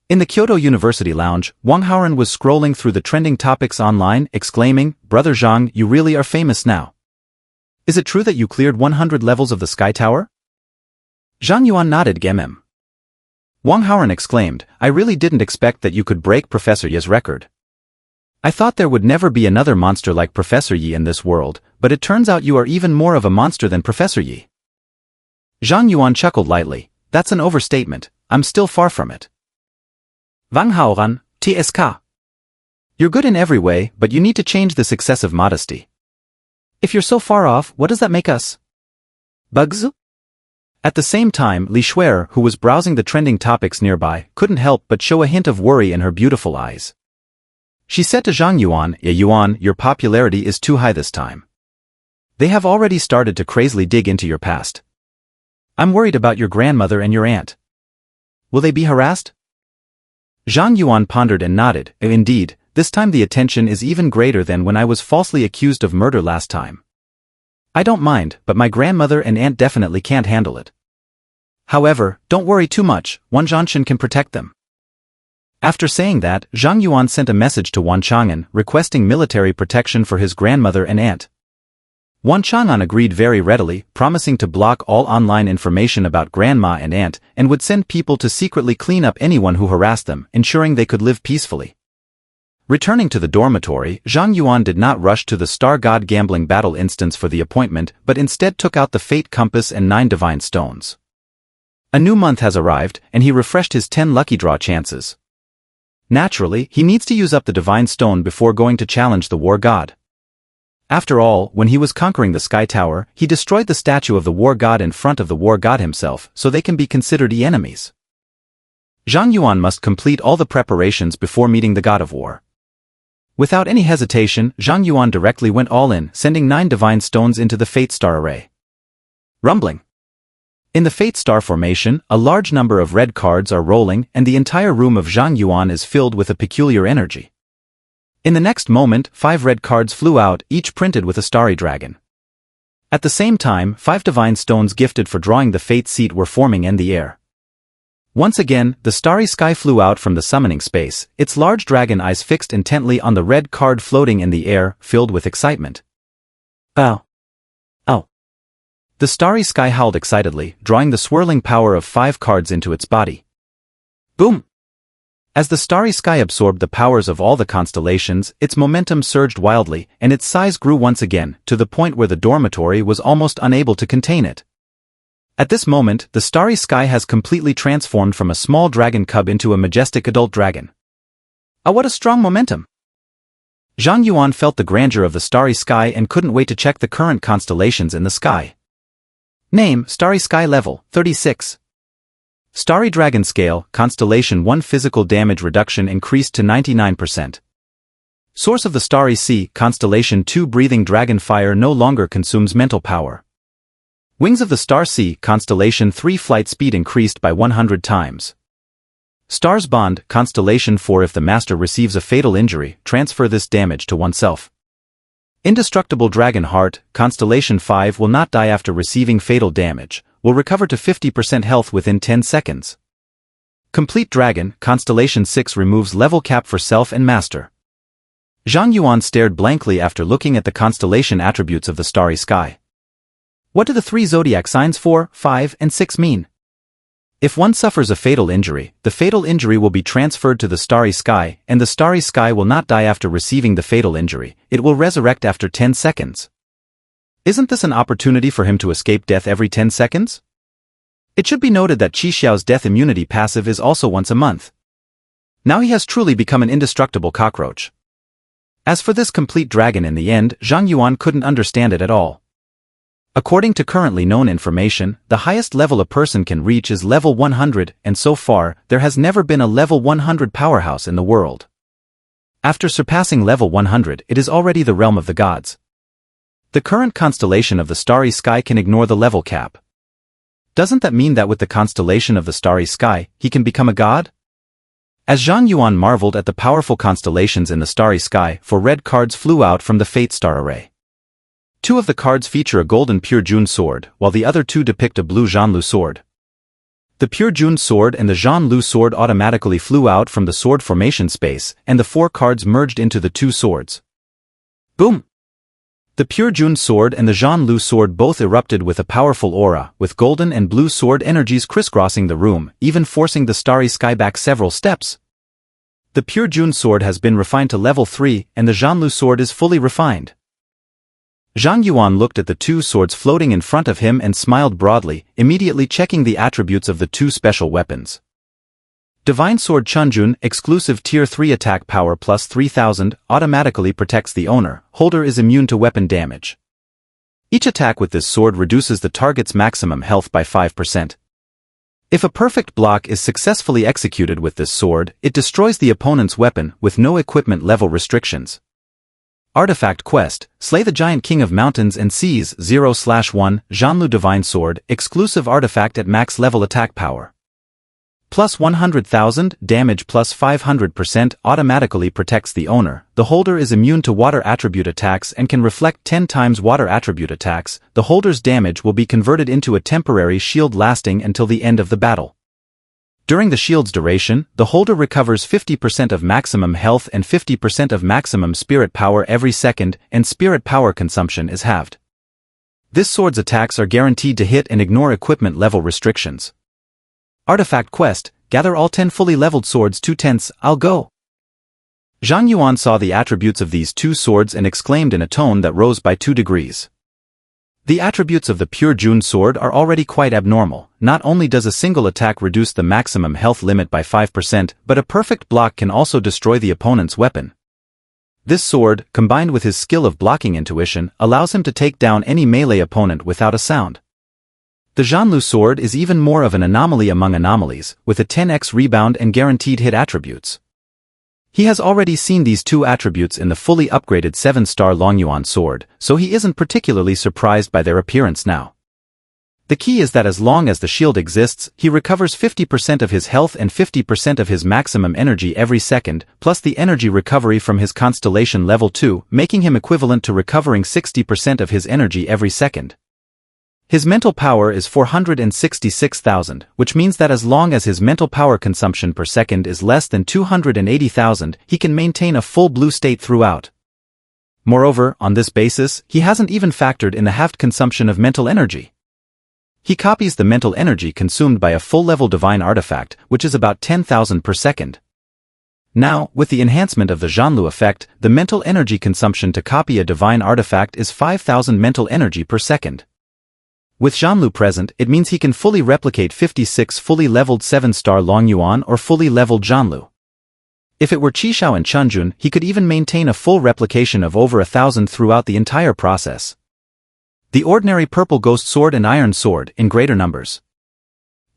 In the Kyoto University lounge, Wang Haoren was scrolling through the trending topics online, exclaiming, "Brother Zhang, you really are famous now. Is it true that you cleared 100 levels of the Sky Tower?" Zhang Yuan nodded. "Gemem." Wang Haoren exclaimed, "I really didn't expect that you could break Professor Yi's record. I thought there would never be another monster like Professor Yi in this world, but it turns out you are even more of a monster than Professor Yi." Zhang Yuan chuckled lightly. "That's an overstatement. I'm still far from it." Wang Haoren, TSK. You're good in every way, but you need to change this excessive modesty. If you're so far off, what does that make us? Bugs? At the same time, Li Shuer, who was browsing the trending topics nearby, couldn't help but show a hint of worry in her beautiful eyes. She said to Zhang Yuan, Yuan, your popularity is too high this time. They have already started to crazily dig into your past. I'm worried about your grandmother and your aunt. Will they be harassed?" Zhang Yuan pondered and nodded. "Indeed, this time the attention is even greater than when I was falsely accused of murder last time. I don't mind, but my grandmother and aunt definitely can't handle it. However, don't worry too much, Wan Zhanshan can protect them." After saying that, Zhang Yuan sent a message to Wan Chang'an, requesting military protection for his grandmother and aunt. Wan Chang'an agreed very readily, promising to block all online information about grandma and aunt, and would send people to secretly clean up anyone who harassed them, ensuring they could live peacefully. Returning to the dormitory, Zhang Yuan did not rush to the Star God Gambling Battle instance for the appointment, but instead took out the Fate Compass and 9 Divine Stones. A new month has arrived, and he refreshed his 10 lucky draw chances. Naturally, he needs to use up the divine stone before going to challenge the war god. After all, when he was conquering the Sky Tower, he destroyed the statue of the war god in front of the war god himself, so they can be considered enemies. Zhang Yuan must complete all the preparations before meeting the god of war. Without any hesitation, Zhang Yuan directly went all in, sending 9 divine stones into the Fate Star array. Rumbling. In the Fate Star formation, a large number of red cards are rolling, and the entire room of Zhang Yuan is filled with a peculiar energy. In the next moment, 5 red cards flew out, each printed with a starry dragon. At the same time, 5 divine stones gifted for drawing the fate seat were forming in the air. Once again, the starry sky flew out from the summoning space, its large dragon eyes fixed intently on the red card floating in the air, filled with excitement. Oh. Oh. The starry sky howled excitedly, drawing the swirling power of 5 cards into its body. Boom! As the starry sky absorbed the powers of all the constellations, its momentum surged wildly, and its size grew once again, to the point where the dormitory was almost unable to contain it. At this moment, the starry sky has completely transformed from a small dragon cub into a majestic adult dragon. Ah, what a strong momentum! Zhang Yuan felt the grandeur of the starry sky and couldn't wait to check the current constellations in the sky. Name, Starry Sky Level, 36. Starry Dragon Scale, Constellation 1 Physical Damage Reduction increased to 99%. Source of the Starry Sea, Constellation 2 Breathing Dragon Fire no longer consumes mental power. Wings of the Star Sea, Constellation 3 Flight speed increased by 100 times. Stars Bond, Constellation 4 If the Master receives a fatal injury, transfer this damage to oneself. Indestructible Dragon Heart, Constellation 5 will not die after receiving fatal damage, will recover to 50% health within 10 seconds. Complete Dragon, Constellation 6 removes level cap for self and master. Zhang Yuan stared blankly after looking at the constellation attributes of the starry sky. What do the 3 zodiac signs 4, 5, and 6 mean? If one suffers a fatal injury, the fatal injury will be transferred to the starry sky, and the starry sky will not die after receiving the fatal injury, it will resurrect after 10 seconds. Isn't this an opportunity for him to escape death every 10 seconds? It should be noted that Qi Xiao's death immunity passive is also once a month. Now he has truly become an indestructible cockroach. As for this complete dragon in the end, Zhang Yuan couldn't understand it at all. According to currently known information, the highest level a person can reach is level 100, and so far, there has never been a level 100 powerhouse in the world. After surpassing level 100, it is already the realm of the gods. The current constellation of the starry sky can ignore the level cap. Doesn't that mean that with the constellation of the starry sky, he can become a god? As Zhang Yuan marveled at the powerful constellations in the starry sky, 4 red cards flew out from the Fate Star array. 2 of the cards feature a golden Pure June sword, while the other 2 depict a blue Zhanlu sword. The Pure June sword and the Zhanlu sword automatically flew out from the sword formation space, and the 4 cards merged into the 2 swords. Boom! The Pure June sword and the Zhanlu sword both erupted with a powerful aura, with golden and blue sword energies crisscrossing the room, even forcing the starry sky back several steps. The Pure June sword has been refined to level 3, and the Zhanlu sword is fully refined. Zhang Yuan looked at the 2 swords floating in front of him and smiled broadly, immediately checking the attributes of the 2 special weapons. Divine Sword Chunjun, exclusive Tier 3 attack power plus 3000, automatically protects the owner. Holder is immune to weapon damage. Each attack with this sword reduces the target's maximum health by 5%. If a perfect block is successfulu executed with this sword, it destroys the opponent's weapon with no equipment level restrictions. Artifact Quest, Slay the Giant King of Mountains and Seas 0/1, Zhanlu Divine Sword, exclusive artifact at max level attack power. Plus 100,000, damage plus 500% automatically protects the owner. The holder is immune to water attribute attacks and can reflect 10 times water attribute attacks. The holder's damage will be converted into a temporary shield lasting until the end of the battle. During the shield's duration, the holder recovers 50% of maximum health and 50% of maximum spirit power every second, and spirit power consumption is halved. This sword's attacks are guaranteed to hit and ignore equipment level restrictions. Artifact Quest, gather all 10 fully leveled swords 2/10, I'll go. Zhang Yuan saw the attributes of these 2 swords and exclaimed in a tone that rose by 2 degrees. The attributes of the pure June sword are already quite abnormal. Not only does a single attack reduce the maximum health limit by 5%, but a perfect block can also destroy the opponent's weapon. This sword, combined with his skill of blocking intuition, allows him to take down any melee opponent without a sound. The Zhanlu sword is even more of an anomaly among anomalies, with a 10x rebound and guaranteed hit attributes. He has already seen these two attributes in the fully upgraded 7-star Zhang Yuan sword, so he isn't particularly surprised by their appearance now. The key is that as long as the shield exists, he recovers 50% of his health and 50% of his maximum energy every second, plus the energy recovery from his constellation level 2, making him equivalent to recovering 60% of his energy every second. His mental power is 466,000, which means that as long as his mental power consumption per second is less than 280,000, he can maintain a full blue state throughout. Moreover, on this basis, he hasn't even factored in the halved consumption of mental energy. He copies the mental energy consumed by a full-level divine artifact, which is about 10,000 per second. Now, with the enhancement of the Zhanlu effect, the mental energy consumption to copy a divine artifact is 5,000 mental energy per second. With Zhanlu present, it means he can fully replicate 56 fully leveled 7-star Zhang Yuan or fully leveled Zhanlu. If it were Qishao and Chunjun, he could even maintain a full replication of over 1,000 throughout the entire process. The ordinary purple ghost sword and iron sword in greater numbers.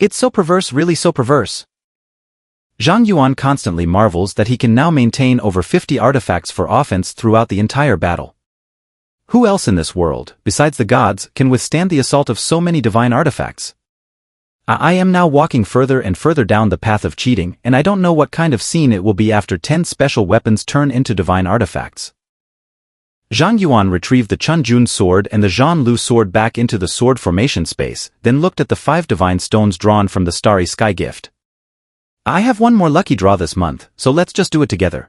It's so perverse, really so perverse. Zhang Yuan constantly marvels that he can now maintain over 50 artifacts for offense throughout the entire battle. Who else in this world, besides the gods, can withstand the assault of so many divine artifacts? I am now walking further and further down the path of cheating, and I don't know what kind of scene it will be after 10 special weapons turn into divine artifacts. Zhang Yuan retrieved the Chunjun sword and the Zhanlu sword back into the sword formation space, then looked at the 5 divine stones drawn from the starry sky gift. I have one more lucky draw this month, so let's just do it together.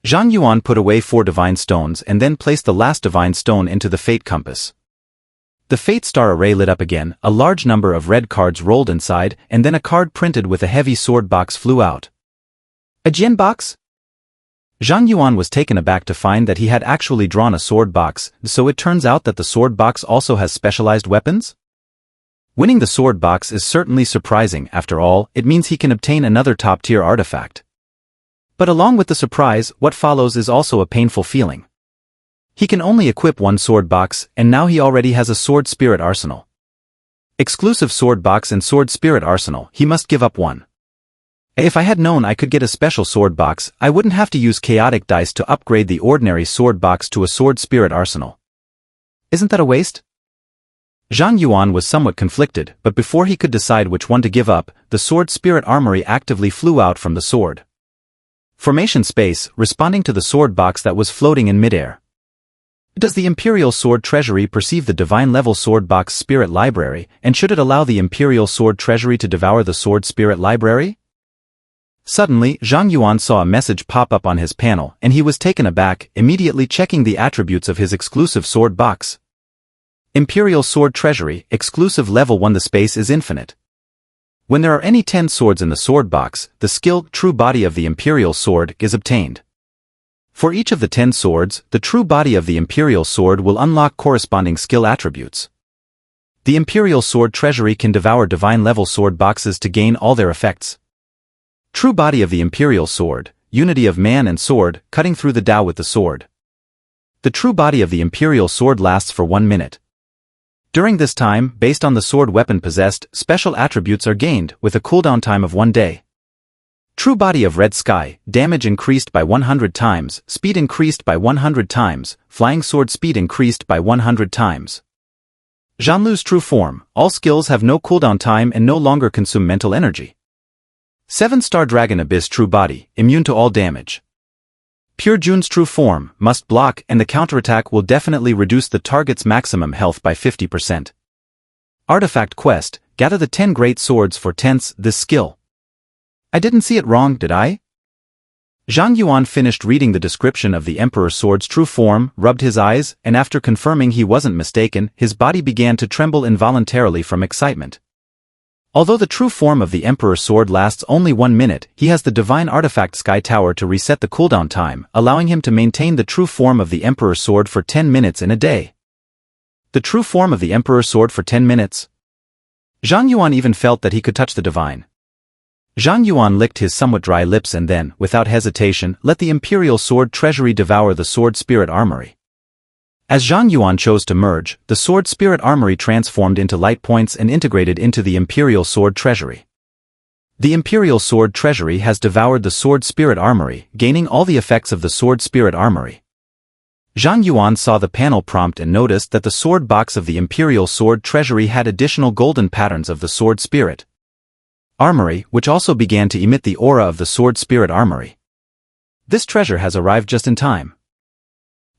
Zhang Yuan put away 4 divine stones and then placed the last divine stone into the fate compass. The fate star array lit up again, a large number of red cards rolled inside, and then a card printed with a heavy sword box flew out. A Jian box? Zhang Yuan was taken aback to find that he had actually drawn a sword box, so it turns out that the sword box also has specialized weapons? Winning the sword box is certainly surprising. After all, it means he can obtain another top-tier artifact. But along with the surprise, what follows is also a painful feeling. He can only equip one sword box, and now he already has a sword spirit arsenal. Exclusive sword box and sword spirit arsenal, he must give up one. If I had known I could get a special sword box, I wouldn't have to use chaotic dice to upgrade the ordinary sword box to a sword spirit arsenal. Isn't that a waste? Zhang Yuan was somewhat conflicted, but before he could decide which one to give up, the sword spirit armory actively flew out from the sword formation space, responding to the sword box that was floating in midair. Does the Imperial Sword Treasury perceive the divine level sword box spirit library, and should it allow the Imperial Sword Treasury to devour the sword spirit library? Suddenly, Zhang Yuan saw a message pop up on his panel, and he was taken aback, immediately checking the attributes of his exclusive sword box. Imperial Sword Treasury, exclusive level 1. The space is infinite. When there are any 10 swords in the sword box, the skill True Body of the Imperial Sword is obtained. For each of the 10 swords, the true body of the Imperial Sword will unlock corresponding skill attributes. The Imperial Sword Treasury can devour divine-level sword boxes to gain all their effects. True Body of the Imperial Sword, Unity of Man and Sword, cutting through the Tao with the sword. The true body of the Imperial Sword lasts for 1 minute. During this time, based on the sword weapon possessed, special attributes are gained, with a cooldown time of 1 day. True Body of Red Sky, damage increased by 100 times, speed increased by 100 times, flying sword speed increased by 100 times. Zhanlu's True Form, all skills have no cooldown time and no longer consume mental energy. 7-star Dragon Abyss True Body, immune to all damage. Pure June's True Form, must block, and the counterattack will definitely reduce the target's maximum health by 50%. Artifact Quest, gather the 10 great swords for 10s, this skill. I didn't see it wrong, did I? Zhang Yuan finished reading the description of the Emperor's Sword's true form, rubbed his eyes, and after confirming he wasn't mistaken, his body began to tremble involuntarily from excitement. Although the true form of the Emperor's Sword lasts only 1 minute, he has the divine artifact Sky Tower to reset the cooldown time, allowing him to maintain the true form of the Emperor's Sword for 10 minutes in a day. The true form of the Emperor's sword for 10 minutes? Zhang Yuan even felt that he could touch the divine. Zhang Yuan licked his somewhat dry lips and then, without hesitation, let the Imperial Sword Treasury devour the Sword Spirit Armory. As Zhang Yuan chose to merge, the Sword Spirit Armory transformed into light points and integrated into the Imperial Sword Treasury. The Imperial Sword Treasury has devoured the Sword Spirit Armory, gaining all the effects of the Sword Spirit Armory. Zhang Yuan saw the panel prompt and noticed that the sword box of the Imperial Sword Treasury had additional golden patterns of the Sword Spirit Armory, which also began to emit the aura of the Sword Spirit Armory. This treasure has arrived just in time.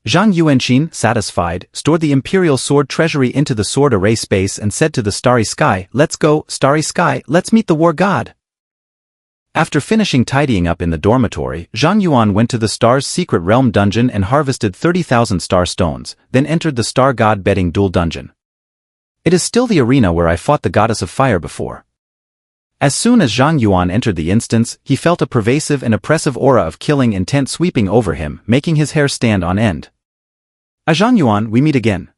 Zhang Yuanqin, satisfied, stored the Imperial Sword Treasury into the sword array space and said to the Starry Sky, "Let's go, Starry Sky, let's meet the War God." After finishing tidying up in the dormitory, Zhang Yuan went to the Star's Secret Realm dungeon and harvested 30,000 star stones, then entered the Star God Betting Duel dungeon. It is still the arena where I fought the Goddess of Fire before. As soon as Zhang Yuan entered the instance, he felt a pervasive and oppressive aura of killing intent sweeping over him, making his hair stand on end. Zhang Yuan, we meet again."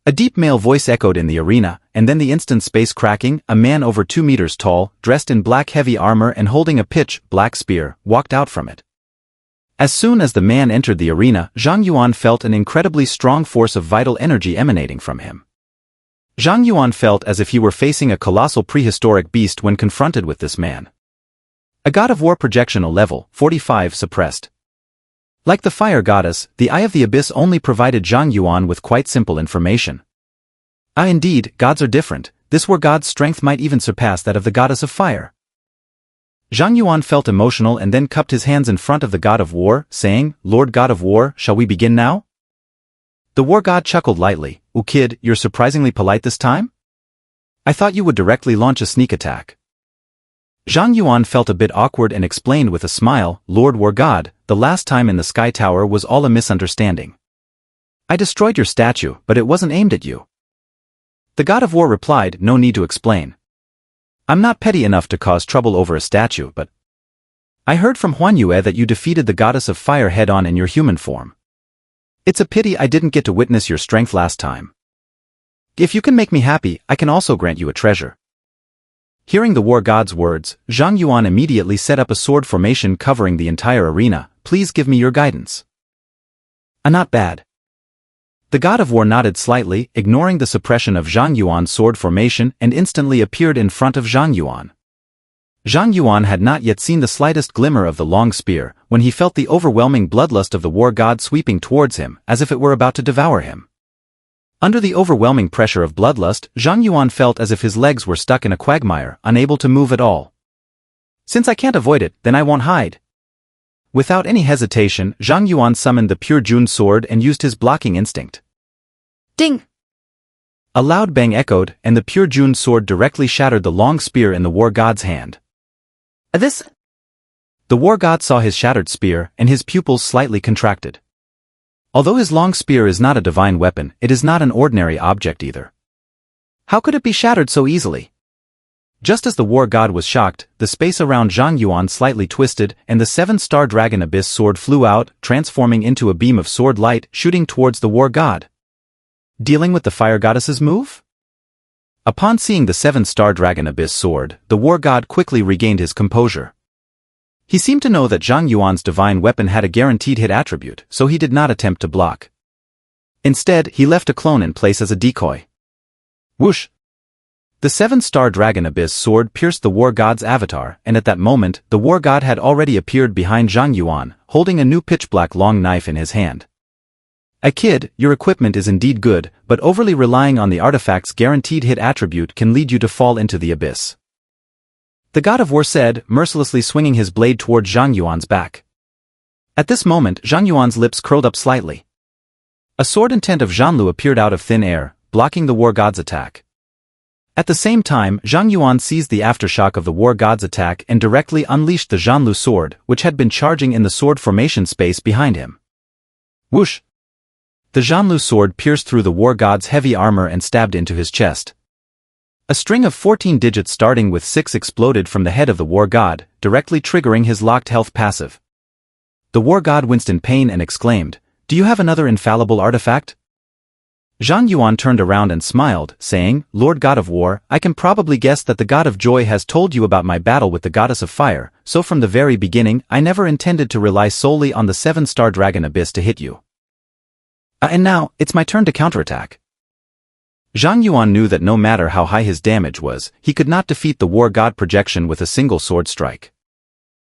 A deep male voice echoed in the arena, and then the instant space cracking, a man over 2 meters tall, dressed in black heavy armor and holding a pitch-black spear, walked out from it. As soon as the man entered the arena, Zhang Yuan felt an incredibly strong force of vital energy emanating from him. Zhang Yuan felt as if he were facing a colossal prehistoric beast when confronted with this man. A God of War projectional level, 45 suppressed. Like the fire goddess, the Eye of the Abyss only provided Zhang Yuan with quite simple information. Indeed, gods are different. This war god's strength might even surpass that of the goddess of fire. Zhang Yuan felt emotional and then cupped his hands in front of the God of War, saying, "Lord God of War, shall we begin now?" The war god chuckled lightly. "Ooh kid, you're surprisingly polite this time? I thought you would directly launch a sneak attack." Zhang Yuan felt a bit awkward and explained with a smile, "Lord War God, the last time in the Sky Tower was all a misunderstanding. I destroyed your statue, but it wasn't aimed at you." The God of War replied, "No need to explain. I'm not petty enough to cause trouble over a statue, but I heard from Huan Yue that you defeated the Goddess of Fire head-on in your human form. It's a pity I didn't get to witness your strength last time. If you can make me happy, I can also grant you a treasure." Hearing the war god's words, Zhang Yuan immediately set up a sword formation covering the entire arena. "Please give me your guidance." Not bad." The God of War nodded slightly, ignoring the suppression of Zhang Yuan's sword formation, and instantly appeared in front of Zhang Yuan. Zhang Yuan had not yet seen the slightest glimmer of the long spear, when he felt the overwhelming bloodlust of the war god sweeping towards him, as if it were about to devour him. Under the overwhelming pressure of bloodlust, Zhang Yuan felt as if his legs were stuck in a quagmire, unable to move at all. "Since I can't avoid it, then I won't hide." Without any hesitation, Zhang Yuan summoned the Pure June sword and used his blocking instinct. Ding! A loud bang echoed, and the Pure June sword directly shattered the long spear in the war god's hand. This? The war god saw his shattered spear, and his pupils slightly contracted. Although his long spear is not a divine weapon, it is not an ordinary object either. How could it be shattered so easily? Just as the war god was shocked, the space around Zhang Yuan slightly twisted, and the 7-star dragon abyss sword flew out, transforming into a beam of sword light, shooting towards the war god. Dealing with the fire goddess's move? Upon seeing the 7-star dragon abyss sword, the war god quickly regained his composure. He seemed to know that Zhang Yuan's divine weapon had a guaranteed hit attribute, so he did not attempt to block. Instead, he left a clone in place as a decoy. Whoosh! The 7-star dragon abyss sword pierced the war god's avatar, and at that moment, the war god had already appeared behind Zhang Yuan, holding a new pitch-black long knife in his hand. Kid, your equipment is indeed good, but overly relying on the artifact's guaranteed hit attribute can lead you to fall into the abyss. The God of War said, mercilessly swinging his blade toward Zhang Yuan's back. At this moment, Zhang Yuan's lips curled up slightly. A sword intent of Zhanlu appeared out of thin air, blocking the war god's attack. At the same time, Zhang Yuan seized the aftershock of the war god's attack and directly unleashed the Zhanlu sword, which had been charging in the sword formation space behind him. Whoosh! The Zhanlu sword pierced through the war god's heavy armor and stabbed into his chest. A string of 14 digits starting with 6 exploded from the head of the war god, directly triggering his locked health passive. The war god winced in pain and exclaimed, "Do you have another infallible artifact?" Zhang Yuan turned around and smiled, saying, Lord God of War, I can probably guess that the God of Joy has told you about my battle with the Goddess of Fire, so from the very beginning I never intended to rely solely on the 7-star dragon abyss to hit you. And now, it's my turn to counterattack. Zhang Yuan knew that no matter how high his damage was, he could not defeat the War God projection with a single sword strike.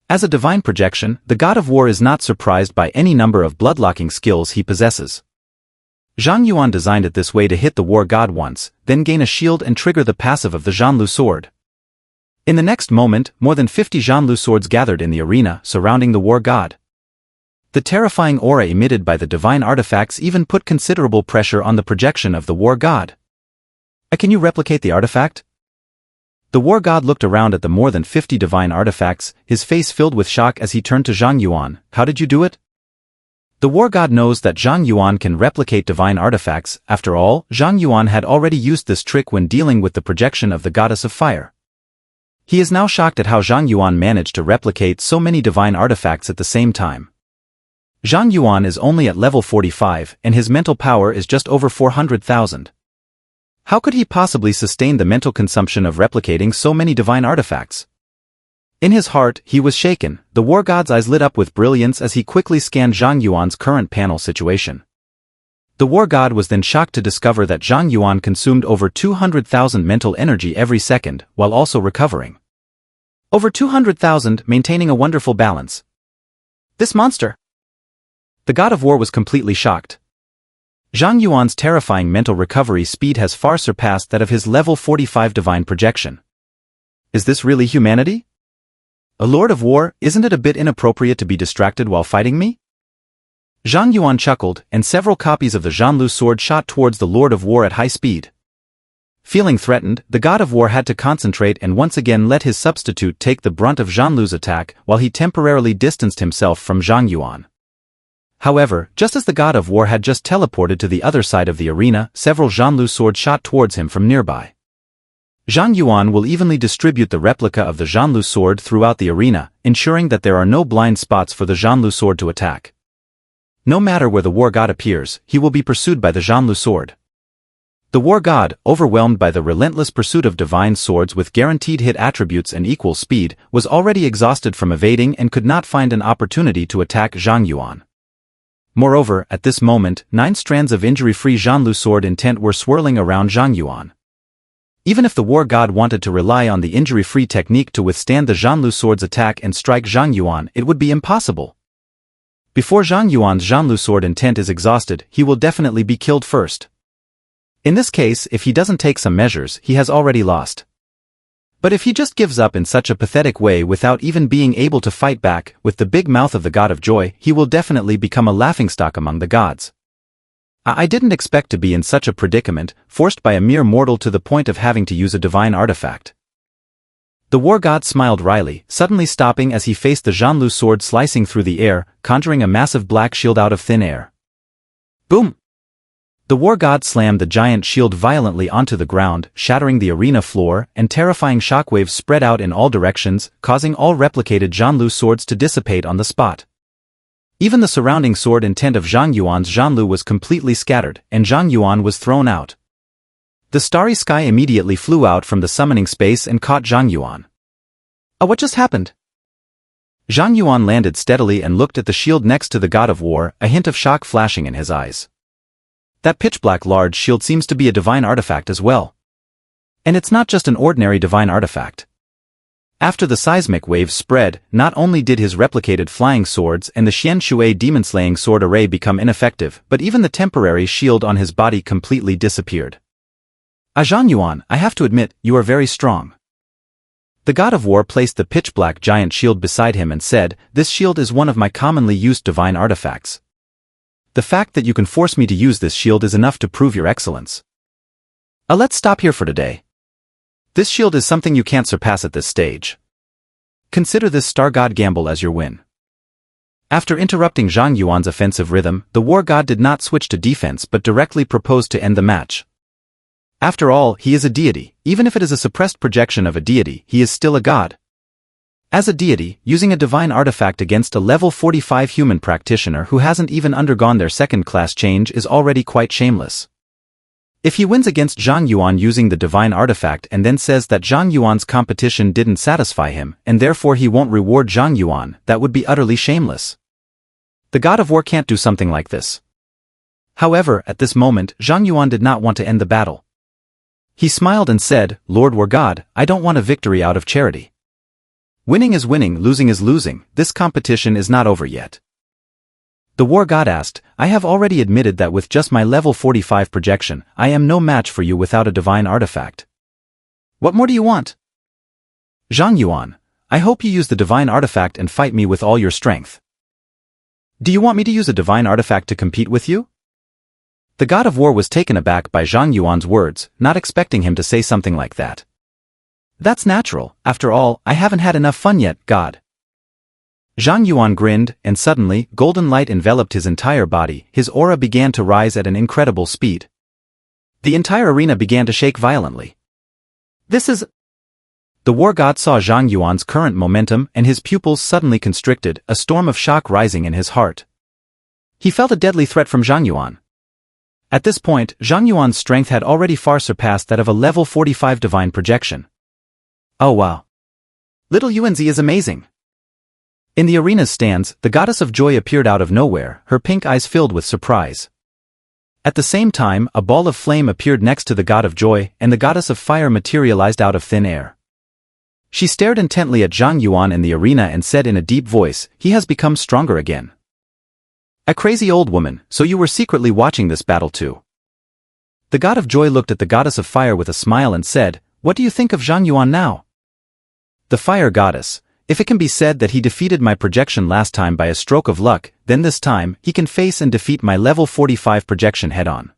As a divine projection, the God of War is not surprised by any number of bloodlocking skills he possesses. Zhang Yuan designed it this way to hit the War God once, then gain a shield and trigger the passive of the Zhanlu sword. In the next moment, more than 50 Zhanlu swords gathered in the arena, surrounding the War God. The terrifying aura emitted by the divine artifacts even put considerable pressure on the projection of the War God. Can you replicate the artifact? The War God looked around at the more than 50 divine artifacts, his face filled with shock as he turned to Zhang Yuan. How did you do it? The War God knows that Zhang Yuan can replicate divine artifacts. After all, Zhang Yuan had already used this trick when dealing with the projection of the Goddess of Fire. He is now shocked at how Zhang Yuan managed to replicate so many divine artifacts at the same time. Zhang Yuan is only at level 45, and his mental power is just over 400,000. How could he possibly sustain the mental consumption of replicating so many divine artifacts? In his heart, he was shaken. The War God's eyes lit up with brilliance as he quickly scanned Zhang Yuan's current panel situation. The War God was then shocked to discover that Zhang Yuan consumed over 200,000 mental energy every second, while also recovering. Over 200,000, maintaining a wonderful balance. This monster! The God of War was completely shocked. Zhang Yuan's terrifying mental recovery speed has far surpassed that of his level 45 divine projection. Is this really humanity? A Lord of War, isn't it a bit inappropriate to be distracted while fighting me? Zhang Yuan chuckled, and several copies of the Zhanlu sword shot towards the Lord of War at high speed. Feeling threatened, the God of War had to concentrate and once again let his substitute take the brunt of Zhanlu's attack while he temporarily distanced himself from Zhang Yuan. However, just as the God of War had just teleported to the other side of the arena, several Zhanlu swords shot towards him from nearby. Zhang Yuan will evenly distribute the replica of the Zhanlu sword throughout the arena, ensuring that there are no blind spots for the Zhanlu sword to attack. No matter where the War God appears, he will be pursued by the Zhanlu sword. The War God, overwhelmed by the relentless pursuit of divine swords with guaranteed hit attributes and equal speed, was already exhausted from evading and could not find an opportunity to attack Zhang Yuan. Moreover, at this moment, 9 strands of injury-free Zhanlu sword intent were swirling around Zhang Yuan. Even if the War God wanted to rely on the injury-free technique to withstand the Zhanlu sword's attack and strike Zhang Yuan, it would be impossible. Before Zhang Yuan's Zhanlu sword intent is exhausted, he will definitely be killed first. In this case, if he doesn't take some measures, he has already lost. But if he just gives up in such a pathetic way without even being able to fight back, with the big mouth of the God of Joy, he will definitely become a laughingstock among the gods. I didn't expect to be in such a predicament, forced by a mere mortal to the point of having to use a divine artifact. The War God smiled wryly, suddenly stopping as he faced the Zhanlu sword slicing through the air, conjuring a massive black shield out of thin air. Boom! The War God slammed the giant shield violently onto the ground, shattering the arena floor, and terrifying shockwaves spread out in all directions, causing all replicated Zhanlu swords to dissipate on the spot. Even the surrounding sword intent of Zhang Yuan's Zhanlu was completely scattered, and Zhang Yuan was thrown out. The starry sky immediately flew out from the summoning space and caught Zhang Yuan. What just happened? Zhang Yuan landed steadily and looked at the shield next to the God of War, a hint of shock flashing in his eyes. That pitch-black large shield seems to be a divine artifact as well. And it's not just an ordinary divine artifact. After the seismic waves spread, not only did his replicated flying swords and the Xian Shui demon-slaying sword array become ineffective, but even the temporary shield on his body completely disappeared. Zhang Yuan, I have to admit, you are very strong. The God of War placed the pitch-black giant shield beside him and said, this shield is one of my commonly used divine artifacts. The fact that you can force me to use this shield is enough to prove your excellence. Let's stop here for today. This shield is something you can't surpass at this stage. Consider this Star God gamble as your win. After interrupting Zhang Yuan's offensive rhythm, the War God did not switch to defense but directly proposed to end the match. After all, he is a deity. Even if it is a suppressed projection of a deity, he is still a god. As a deity, using a divine artifact against a level 45 human practitioner who hasn't even undergone their second-class change is already quite shameless. If he wins against Zhang Yuan using the divine artifact and then says that Zhang Yuan's competition didn't satisfy him and therefore he won't reward Zhang Yuan, that would be utterly shameless. The God of War can't do something like this. However, at this moment, Zhang Yuan did not want to end the battle. He smiled and said, "Lord War God, I don't want a victory out of charity. Winning is winning, losing is losing, this competition is not over yet." The War God asked, "I have already admitted that with just my level 45 projection, I am no match for you without a divine artifact. What more do you want?" "Zhang Yuan, I hope you use the divine artifact and fight me with all your strength." "Do you want me to use a divine artifact to compete with you?" The God of War was taken aback by Zhang Yuan's words, not expecting him to say something like that. "That's natural, after all, I haven't had enough fun yet, God." Zhang Yuan grinned, and suddenly, golden light enveloped his entire body, his aura began to rise at an incredible speed. The entire arena began to shake violently. This is... The War God saw Zhang Yuan's current momentum and his pupils suddenly constricted, a storm of shock rising in his heart. He felt a deadly threat from Zhang Yuan. At this point, Zhang Yuan's strength had already far surpassed that of a level 45 divine projection. Oh wow. Little Yuanzi is amazing. In the arena's stands, the goddess of joy appeared out of nowhere, her pink eyes filled with surprise. At the same time, a ball of flame appeared next to the god of joy, and the goddess of fire materialized out of thin air. She stared intently at Zhang Yuan in the arena and said in a deep voice, "He has become stronger again." "A crazy old woman, so you were secretly watching this battle too." The god of joy looked at the goddess of fire with a smile and said, "What do you think of Zhang Yuan now?" The fire goddess, "If it can be said that he defeated my projection last time by a stroke of luck, then this time, he can face and defeat my level 45 projection head-on.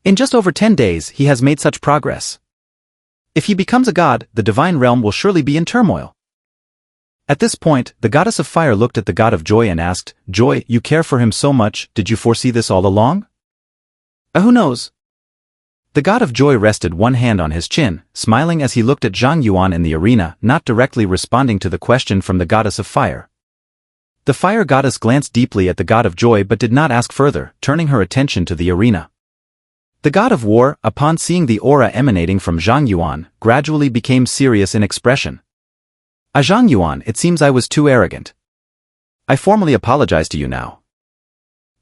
In just over 10 days, he has made such progress. If he becomes a god, the divine realm will surely be in turmoil." At this point, the goddess of fire looked at the god of joy and asked, "Joy, you care for him so much, did you foresee this all along?" "Who knows?" The god of joy rested one hand on his chin, smiling as he looked at Zhang Yuan in the arena, not directly responding to the question from the goddess of fire. The fire goddess glanced deeply at the god of joy but did not ask further, turning her attention to the arena. The god of war, upon seeing the aura emanating from Zhang Yuan, gradually became serious in expression. "Zhang Yuan, it seems I was too arrogant. I formally apologize to you now."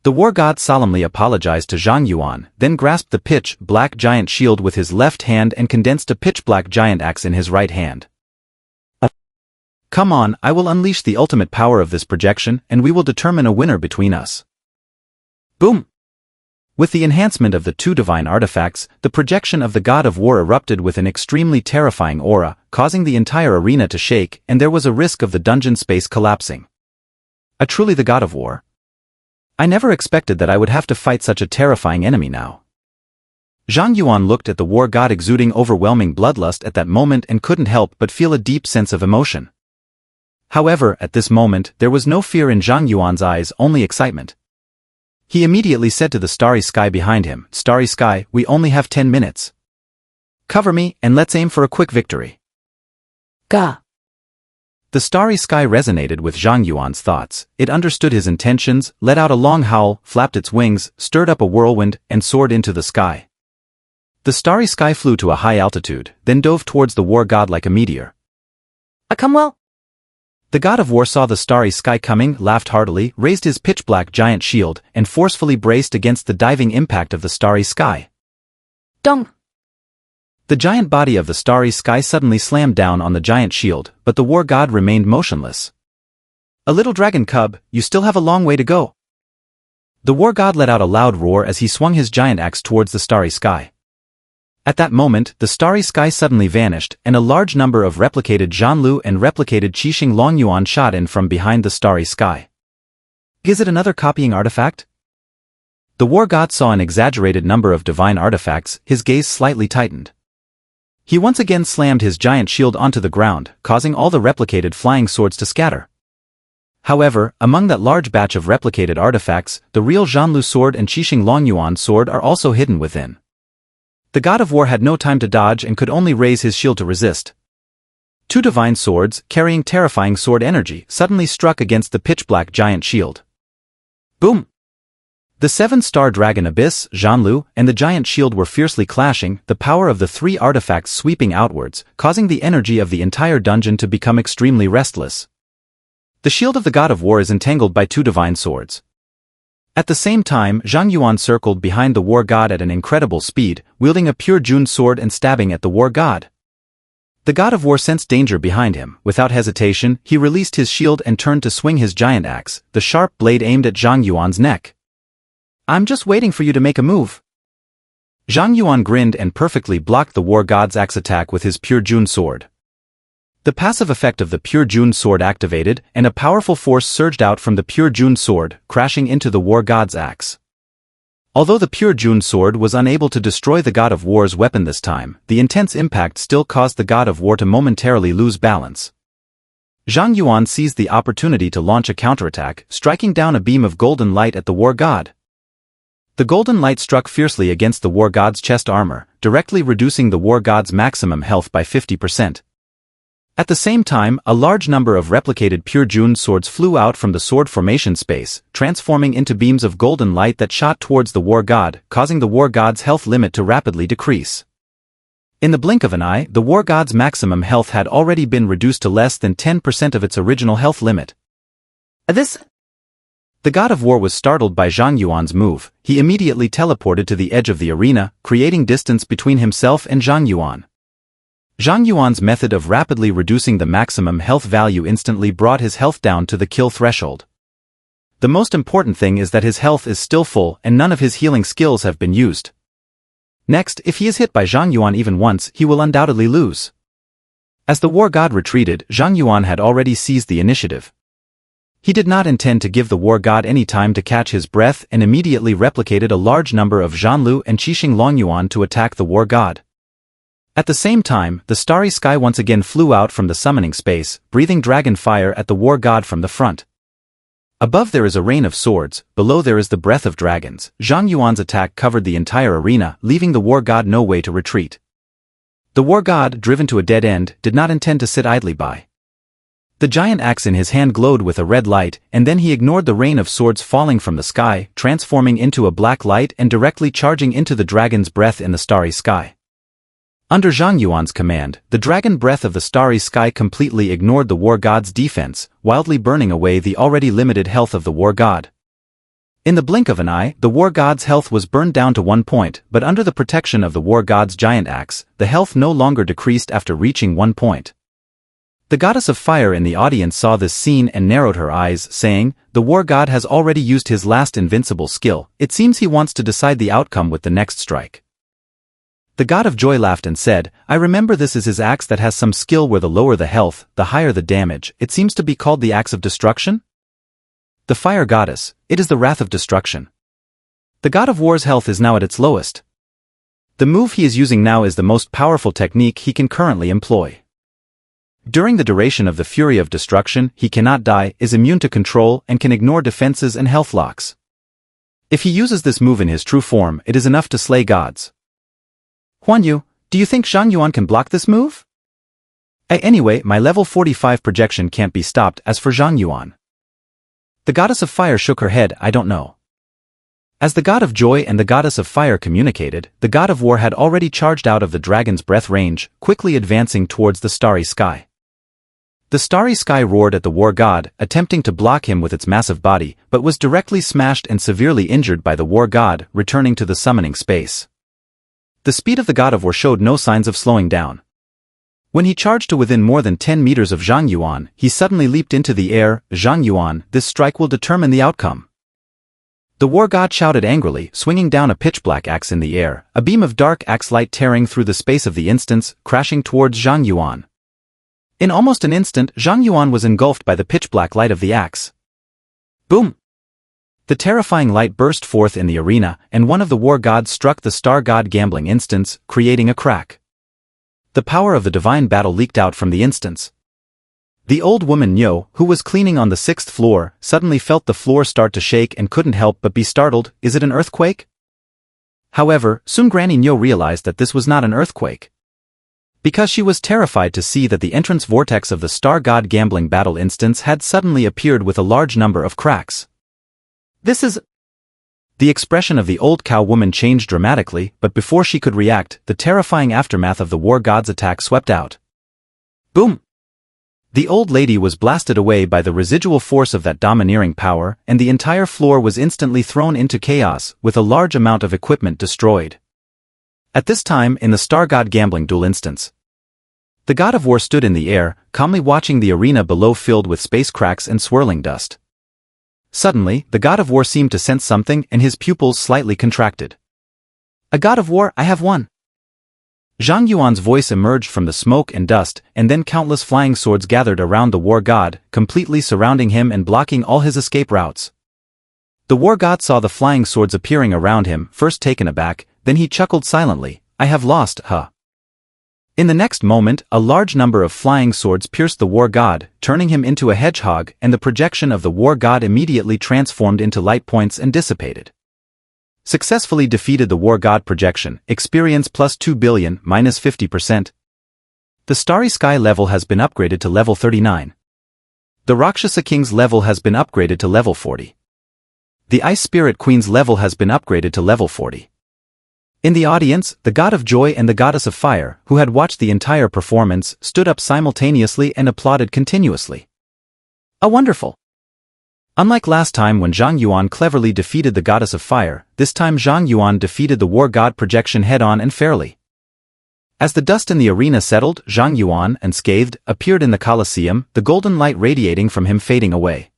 The war god solemnly apologized to Zhang Yuan, then grasped the pitch-black giant shield with his left hand and condensed a pitch-black giant axe in his right hand. "Come on, I will unleash the ultimate power of this projection, and we will determine a winner between us." Boom! With the enhancement of the two divine artifacts, the projection of the god of war erupted with an extremely terrifying aura, causing the entire arena to shake, and there was a risk of the dungeon space collapsing. Truly the god of war. I never expected that I would have to fight such a terrifying enemy now. Zhang Yuan looked at the war god exuding overwhelming bloodlust at that moment and couldn't help but feel a deep sense of emotion. However, at this moment, there was no fear in Zhang Yuan's eyes, only excitement. He immediately said to the starry sky behind him, "Starry sky, we only have 10 minutes. Cover me, and let's aim for a quick victory." Ga. The starry sky resonated with Zhang Yuan's thoughts. It understood his intentions, let out a long howl, flapped its wings, stirred up a whirlwind, and soared into the sky. The starry sky flew to a high altitude, then dove towards the war god like a meteor. Come well. The god of war saw the starry sky coming, laughed heartily, raised his pitch-black giant shield, and forcefully braced against the diving impact of the starry sky. Dong. The giant body of the starry sky suddenly slammed down on the giant shield, but the war god remained motionless. "A little dragon cub, you still have a long way to go." The war god let out a loud roar as he swung his giant axe towards the starry sky. At that moment, the starry sky suddenly vanished, and a large number of replicated Zhanlu and replicated Qixing Longyuan shot in from behind the starry sky. Is it another copying artifact? The war god saw an exaggerated number of divine artifacts, his gaze slightly tightened. He once again slammed his giant shield onto the ground, causing all the replicated flying swords to scatter. However, among that large batch of replicated artifacts, the real Zhanlu sword and Qixing Longyuan sword are also hidden within. The god of war had no time to dodge and could only raise his shield to resist. Two divine swords, carrying terrifying sword energy, suddenly struck against the pitch-black giant shield. Boom! The seven-star dragon Abyss, Zhanlu, and the giant shield were fiercely clashing, the power of the three artifacts sweeping outwards, causing the energy of the entire dungeon to become extremely restless. The shield of the god of war is entangled by two divine swords. At the same time, Zhang Yuan circled behind the war god at an incredible speed, wielding a pure June sword and stabbing at the war god. The god of war sensed danger behind him. Without hesitation, he released his shield and turned to swing his giant axe, the sharp blade aimed at Zhang Yuan's neck. I'm just waiting for you to make a move. Zhang Yuan grinned and perfectly blocked the war god's axe attack with his pure June sword. The passive effect of the pure June sword activated, and a powerful force surged out from the pure June sword, crashing into the war god's axe. Although the pure June sword was unable to destroy the god of war's weapon this time, the intense impact still caused the god of war to momentarily lose balance. Zhang Yuan seized the opportunity to launch a counterattack, striking down a beam of golden light at the war god. The golden light struck fiercely against the war god's chest armor, directly reducing the war god's maximum health by 50%. At the same time, a large number of replicated pure June swords flew out from the sword formation space, transforming into beams of golden light that shot towards the war god, causing the war god's health limit to rapidly decrease. In the blink of an eye, the war god's maximum health had already been reduced to less than 10% of its original health limit. The god of war was startled by Zhang Yuan's move. He immediately teleported to the edge of the arena, creating distance between himself and Zhang Yuan. Zhang Yuan's method of rapidly reducing the maximum health value instantly brought his health down to the kill threshold. The most important thing is that his health is still full and none of his healing skills have been used. Next, if he is hit by Zhang Yuan even once, he will undoubtedly lose. As the war god retreated, Zhang Yuan had already seized the initiative. He did not intend to give the war god any time to catch his breath and immediately replicated a large number of Zhanlu and Qixing Longyuan to attack the war god. At the same time, the starry sky once again flew out from the summoning space, breathing dragon fire at the war god from the front. Above there is a rain of swords, below there is the breath of dragons. Zhang Yuan's attack covered the entire arena, leaving the war god no way to retreat. The war god, driven to a dead end, did not intend to sit idly by. The giant axe in his hand glowed with a red light, and then he ignored the rain of swords falling from the sky, transforming into a black light and directly charging into the dragon's breath in the starry sky. Under Zhang Yuan's command, the dragon breath of the starry sky completely ignored the war god's defense, wildly burning away the already limited health of the war god. In the blink of an eye, the war god's health was burned down to 1 point, but under the protection of the war god's giant axe, the health no longer decreased after reaching 1 point. The goddess of fire in the audience saw this scene and narrowed her eyes, saying, "The war god has already used his last invincible skill. It seems he wants to decide the outcome with the next strike." The god of joy laughed and said, "I remember this is his axe that has some skill where the lower the health, the higher the damage. It seems to be called the axe of destruction?" The fire goddess, it is the wrath of destruction. The god of war's health is now at its lowest. The move he is using now is the most powerful technique he can currently employ. During the duration of the fury of destruction, he cannot die, is immune to control, and can ignore defenses and health locks. If he uses this move in his true form, it is enough to slay gods. Huanyu, do you think Zhang Yuan can block this move? Anyway, my level 45 projection can't be stopped. As for Zhang Yuan. The goddess of fire shook her head, I don't know. As the god of joy and the goddess of fire communicated, the god of war had already charged out of the dragon's breath range, quickly advancing towards the starry sky. The starry sky roared at the war god, attempting to block him with its massive body, but was directly smashed and severely injured by the war god, returning to the summoning space. The speed of the god of war showed no signs of slowing down. When he charged to within more than 10 meters of Zhang Yuan, he suddenly leaped into the air. Zhang Yuan, this strike will determine the outcome. The war god shouted angrily, swinging down a pitch-black axe in the air, a beam of dark axe light tearing through the space of the instance, crashing towards Zhang Yuan. In almost an instant, Zhang Yuan was engulfed by the pitch-black light of the axe. Boom! The terrifying light burst forth in the arena, and one of the war gods struck the star god gambling instance, creating a crack. The power of the divine battle leaked out from the instance. The old woman Nyo, who was cleaning on the 6th floor, suddenly felt the floor start to shake and couldn't help but be startled. Is it an earthquake? However, soon Granny Nyo realized that this was not an earthquake. Because she was terrified to see that the entrance vortex of the star god gambling battle instance had suddenly appeared with a large number of cracks. This is... The expression of the old cow woman changed dramatically, but before she could react, the terrifying aftermath of the war god's attack swept out. Boom! The old lady was blasted away by the residual force of that domineering power, and the entire floor was instantly thrown into chaos, with a large amount of equipment destroyed. At this time, in the Star God gambling duel instance, the god of war stood in the air, calmly watching the arena below filled with space cracks and swirling dust. Suddenly, the god of war seemed to sense something and his pupils slightly contracted. "A god of war, I have won." Zhang Yuan's voice emerged from the smoke and dust, and then countless flying swords gathered around the war god, completely surrounding him and blocking all his escape routes. The war god saw the flying swords appearing around him, first taken aback, then he chuckled silently, "I have lost, huh?" In the next moment, a large number of flying swords pierced the war god, turning him into a hedgehog, and the projection of the war god immediately transformed into light points and dissipated. Successfully defeated the war god projection, experience plus 2 billion, minus 50%. The Starry Sky level has been upgraded to level 39. The Rakshasa King's level has been upgraded to level 40. The Ice Spirit Queen's level has been upgraded to level 40. In the audience, the god of joy and the goddess of fire, who had watched the entire performance, stood up simultaneously and applauded continuously. "A wonderful!" Unlike last time when Zhang Yuan cleverly defeated the goddess of fire, this time Zhang Yuan defeated the war god projection head-on and fairly. As the dust in the arena settled, Zhang Yuan, unscathed, appeared in the Colosseum, the golden light radiating from him fading away.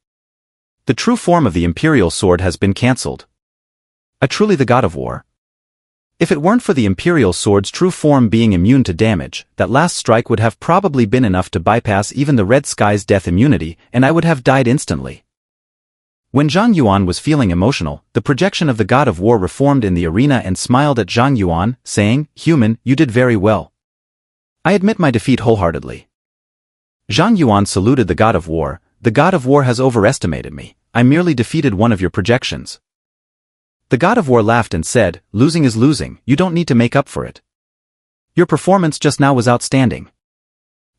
The true form of the imperial sword has been cancelled. Truly the god of war. If it weren't for the imperial sword's true form being immune to damage, that last strike would have probably been enough to bypass even the Red Sky's death immunity, and I would have died instantly. When Zhang Yuan was feeling emotional, the projection of the god of war reformed in the arena and smiled at Zhang Yuan, saying, "Human, you did very well. I admit my defeat wholeheartedly." Zhang Yuan saluted the god of war. "The god of war has overestimated me. I merely defeated one of your projections." The god of war laughed and said, "Losing is losing, you don't need to make up for it. Your performance just now was outstanding.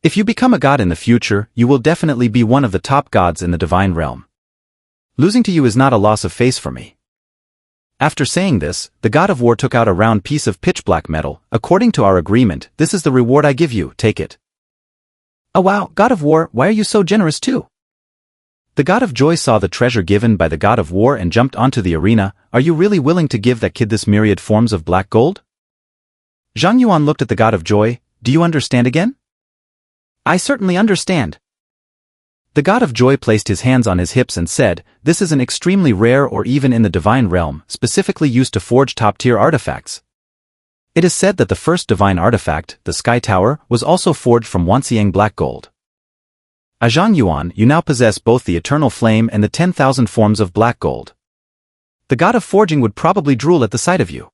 If you become a god in the future, you will definitely be one of the top gods in the divine realm. Losing to you is not a loss of face for me." After saying this, the god of war took out a round piece of pitch-black metal. "According to our agreement, this is the reward I give you, take it." "Oh wow, god of war, why are you so generous too?" The god of joy saw the treasure given by the god of war and jumped onto the arena. "Are you really willing to give that kid this myriad forms of black gold?" Zhang Yuan looked at the god of joy. "Do you understand again?" "I certainly understand." The god of joy placed his hands on his hips and said, "This is an extremely rare or even in the divine realm, specifically used to forge top-tier artifacts. It is said that the first divine artifact, the Sky Tower, was also forged from Wanxiang black gold. Zhang Yuan, you now possess both the eternal flame and the 10,000 forms of black gold. The god of forging would probably drool at the sight of you."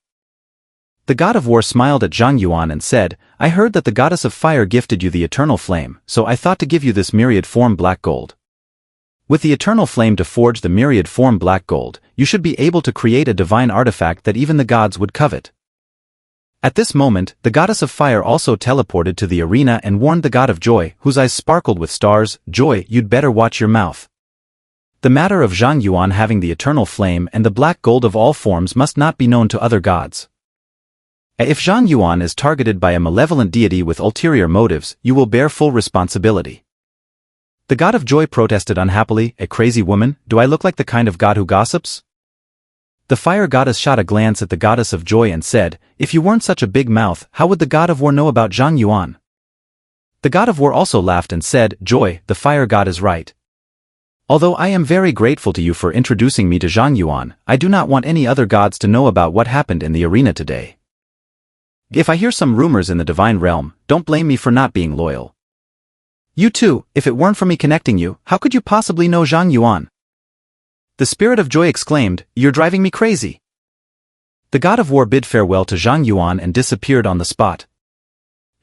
The god of war smiled at Zhang Yuan and said, "I heard that the goddess of fire gifted you the eternal flame, so I thought to give you this myriad form black gold. With the eternal flame to forge the myriad form black gold, you should be able to create a divine artifact that even the gods would covet." At this moment, the goddess of fire also teleported to the arena and warned the god of joy, whose eyes sparkled with stars, "Joy, you'd better watch your mouth. The matter of Zhang Yuan having the eternal flame and the black gold of all forms must not be known to other gods. If Zhang Yuan is targeted by a malevolent deity with ulterior motives, you will bear full responsibility." The god of joy protested unhappily, "A crazy woman, do I look like the kind of god who gossips?" The fire goddess shot a glance at the goddess of joy and said, "If you weren't such a big mouth, how would the god of war know about Zhang Yuan?" The god of war also laughed and said, "Joy, the fire god is right. Although I am very grateful to you for introducing me to Zhang Yuan, I do not want any other gods to know about what happened in the arena today. If I hear some rumors in the divine realm, don't blame me for not being loyal. You too, if it weren't for me connecting you, how could you possibly know Zhang Yuan?" The spirit of joy exclaimed, "You're driving me crazy." The god of war bid farewell to Zhang Yuan and disappeared on the spot.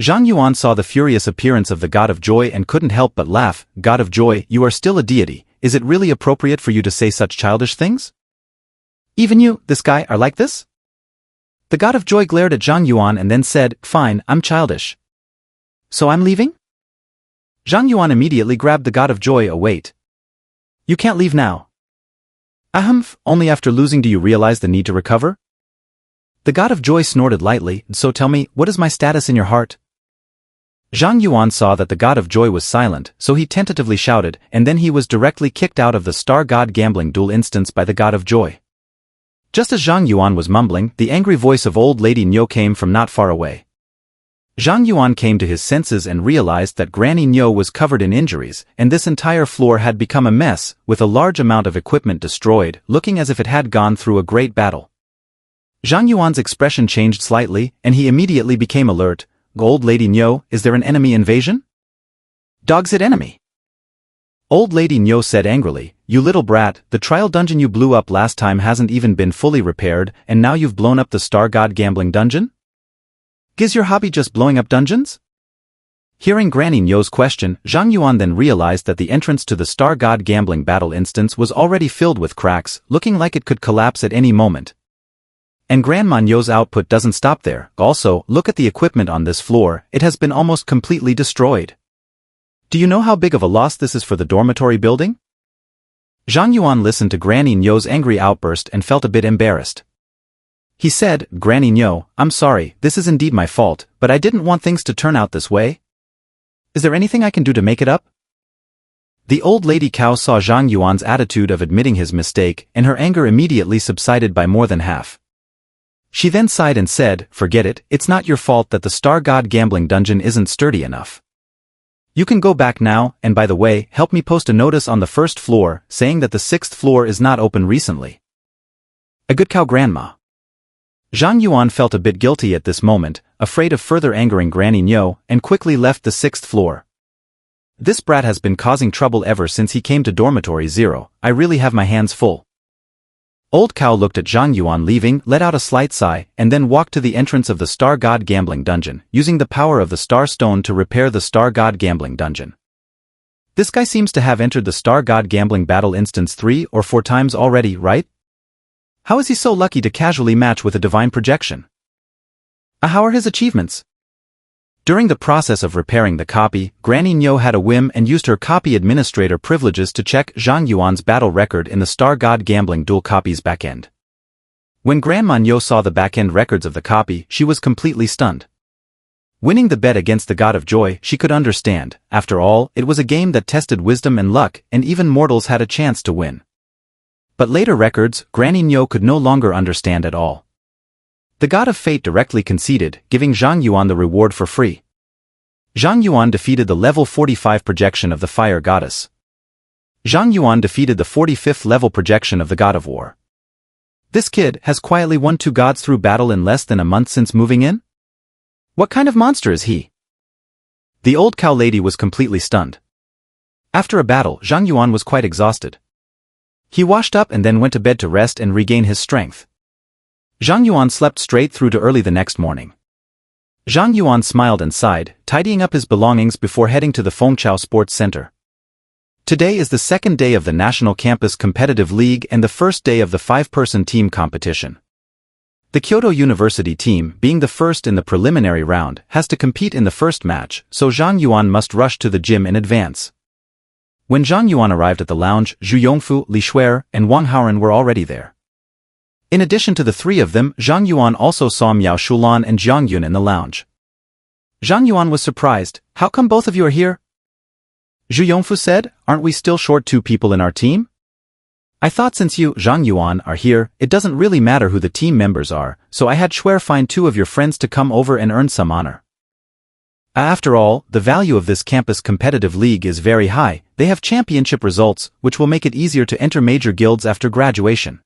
Zhang Yuan saw the furious appearance of the god of joy and couldn't help but laugh. "God of joy, you are still a deity. Is it really appropriate for you to say such childish things? Even you, this guy, are like this?" The god of joy glared at Zhang Yuan and then said, "Fine, I'm childish. So I'm leaving?" Zhang Yuan immediately grabbed the god of joy. "Oh wait. You can't leave now. Only after losing do you realize the need to recover? The god of joy snorted lightly, so tell me, what is my status in your heart? Zhang Yuan saw that the god of joy was silent, so he tentatively shouted, and then he was directly kicked out of the star god gambling duel instance by the god of joy. Just as Zhang Yuan was mumbling, the angry voice of old lady Niu came from not far away. Zhang Yuan came to his senses and realized that Granny Niu was covered in injuries, and this entire floor had become a mess, with a large amount of equipment destroyed, looking as if it had gone through a great battle. Zhang Yuan's expression changed slightly, and he immediately became alert. Old lady Niu, is there an enemy invasion? Dog's it enemy. Old lady Niu said angrily, you little brat, the trial dungeon you blew up last time hasn't even been fully repaired, and now you've blown up the star god gambling dungeon? Is your hobby just blowing up dungeons? Hearing Granny Niu's question, Zhang Yuan then realized that the entrance to the star god gambling battle instance was already filled with cracks, looking like it could collapse at any moment. And Grandma Niu's output doesn't stop there. Also, look at the equipment on this floor, it has been almost completely destroyed. Do you know how big of a loss this is for the dormitory building? Zhang Yuan listened to Granny Niu's angry outburst and felt a bit embarrassed. He said, Granny Niu, I'm sorry, this is indeed my fault, but I didn't want things to turn out this way. Is there anything I can do to make it up? The old lady cow saw Zhang Yuan's attitude of admitting his mistake, and her anger immediately subsided by more than half. She then sighed and said, forget it, it's not your fault that the star god gambling dungeon isn't sturdy enough. You can go back now, and by the way, help me post a notice on the first floor, saying that the 6th floor is not open recently. A good cow, Grandma. Zhang Yuan felt a bit guilty at this moment, afraid of further angering Granny Niu, and quickly left the 6th floor. This brat has been causing trouble ever since he came to dormitory 0, I really have my hands full. Old cow looked at Zhang Yuan leaving, let out a slight sigh, and then walked to the entrance of the star god gambling dungeon, using the power of the star stone to repair the star god gambling dungeon. This guy seems to have entered the star god gambling battle instance 3 or 4 times already, right? How is he so lucky to casually match with a divine projection? How are his achievements? During the process of repairing the copy, Granny Niu had a whim and used her copy administrator privileges to check Zhang Yuan's battle record in the Star God Gambling Duel copy's backend. When Grandma Niu saw the backend records of the copy, she was completely stunned. Winning the bet against the God of Joy, she could understand. After all, it was a game that tested wisdom and luck, and even mortals had a chance to win. But later records, Granny Niu could no longer understand at all. The God of Fate directly conceded, giving Zhang Yuan the reward for free. Zhang Yuan defeated the level 45 projection of the Fire Goddess. Zhang Yuan defeated the 45th level projection of the God of War. This kid has quietly won 2 gods through battle in less than a month since moving in? What kind of monster is he? The old cow lady was completely stunned. After a battle, Zhang Yuan was quite exhausted. He washed up and then went to bed to rest and regain his strength. Zhang Yuan slept straight through to early the next morning. Zhang Yuan smiled and sighed, tidying up his belongings before heading to the Fengchao Sports Center. Today is the second day of the National Campus Competitive League and the first day of the 5-person team competition. The Kyoto University team, being the first in the preliminary round, has to compete in the first match, so Zhang Yuan must rush to the gym in advance. When Zhang Yuan arrived at the lounge, Zhu Yongfu, Li Shuer, and Wang Haoren were already there. In addition to the 3 of them, Zhang Yuan also saw Miao Shulan and Zhang Yun in the lounge. Zhang Yuan was surprised. How come both of you are here? Zhu Yongfu said, aren't we still short 2 people in our team? I thought since you, Zhang Yuan, are here, it doesn't really matter who the team members are, so I had Shuer find 2 of your friends to come over and earn some honor. After all, the value of this campus competitive league is very high. They have championship results, which will make it easier to enter major guilds after graduation.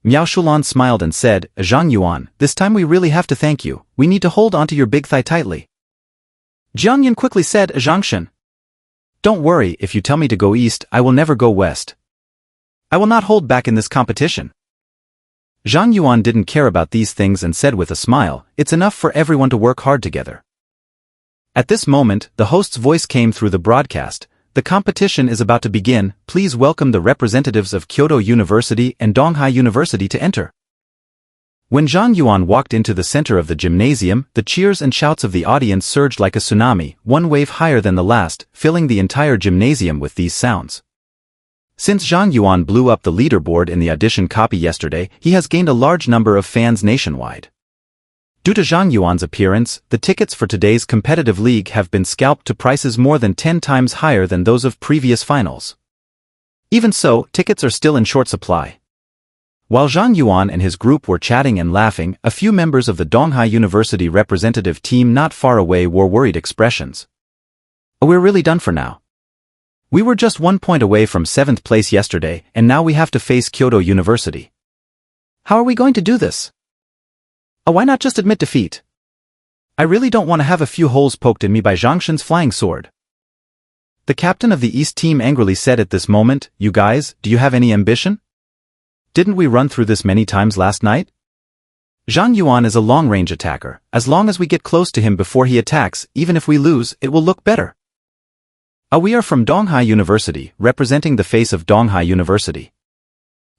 Miao Shulan smiled and said, Zhang Yuan, this time we really have to thank you. We need to hold onto your big thigh tightly. Jiang Yun quickly said, Zhang Shen. Don't worry, if you tell me to go east, I will never go west. I will not hold back in this competition. Zhang Yuan didn't care about these things and said with a smile, it's enough for everyone to work hard together. At this moment, the host's voice came through the broadcast. The competition is about to begin, please welcome the representatives of Kyoto University and Donghai University to enter. When Zhang Yuan walked into the center of the gymnasium, the cheers and shouts of the audience surged like a tsunami, one wave higher than the last, filling the entire gymnasium with these sounds. Since Zhang Yuan blew up the leaderboard in the audition copy yesterday, he has gained a large number of fans nationwide. Due to Zhang Yuan's appearance, the tickets for today's competitive league have been scalped to prices more than 10 times higher than those of previous finals. Even so, tickets are still in short supply. While Zhang Yuan and his group were chatting and laughing, a few members of the Kyoto University representative team not far away wore worried expressions. We're really done for now. We were just 1 point away from 7th place yesterday, and now we have to face Kyoto University. How are we going to do this? Why not just admit defeat? I really don't want to have a few holes poked in me by Zhang Shen's flying sword. The captain of the East team angrily said at this moment, "You guys, do you have any ambition? Didn't we run through this many times last night? Zhang Yuan is a long-range attacker. As long as we get close to him before he attacks, even if we lose, it will look better." We are from Donghai University, representing the face of Donghai University.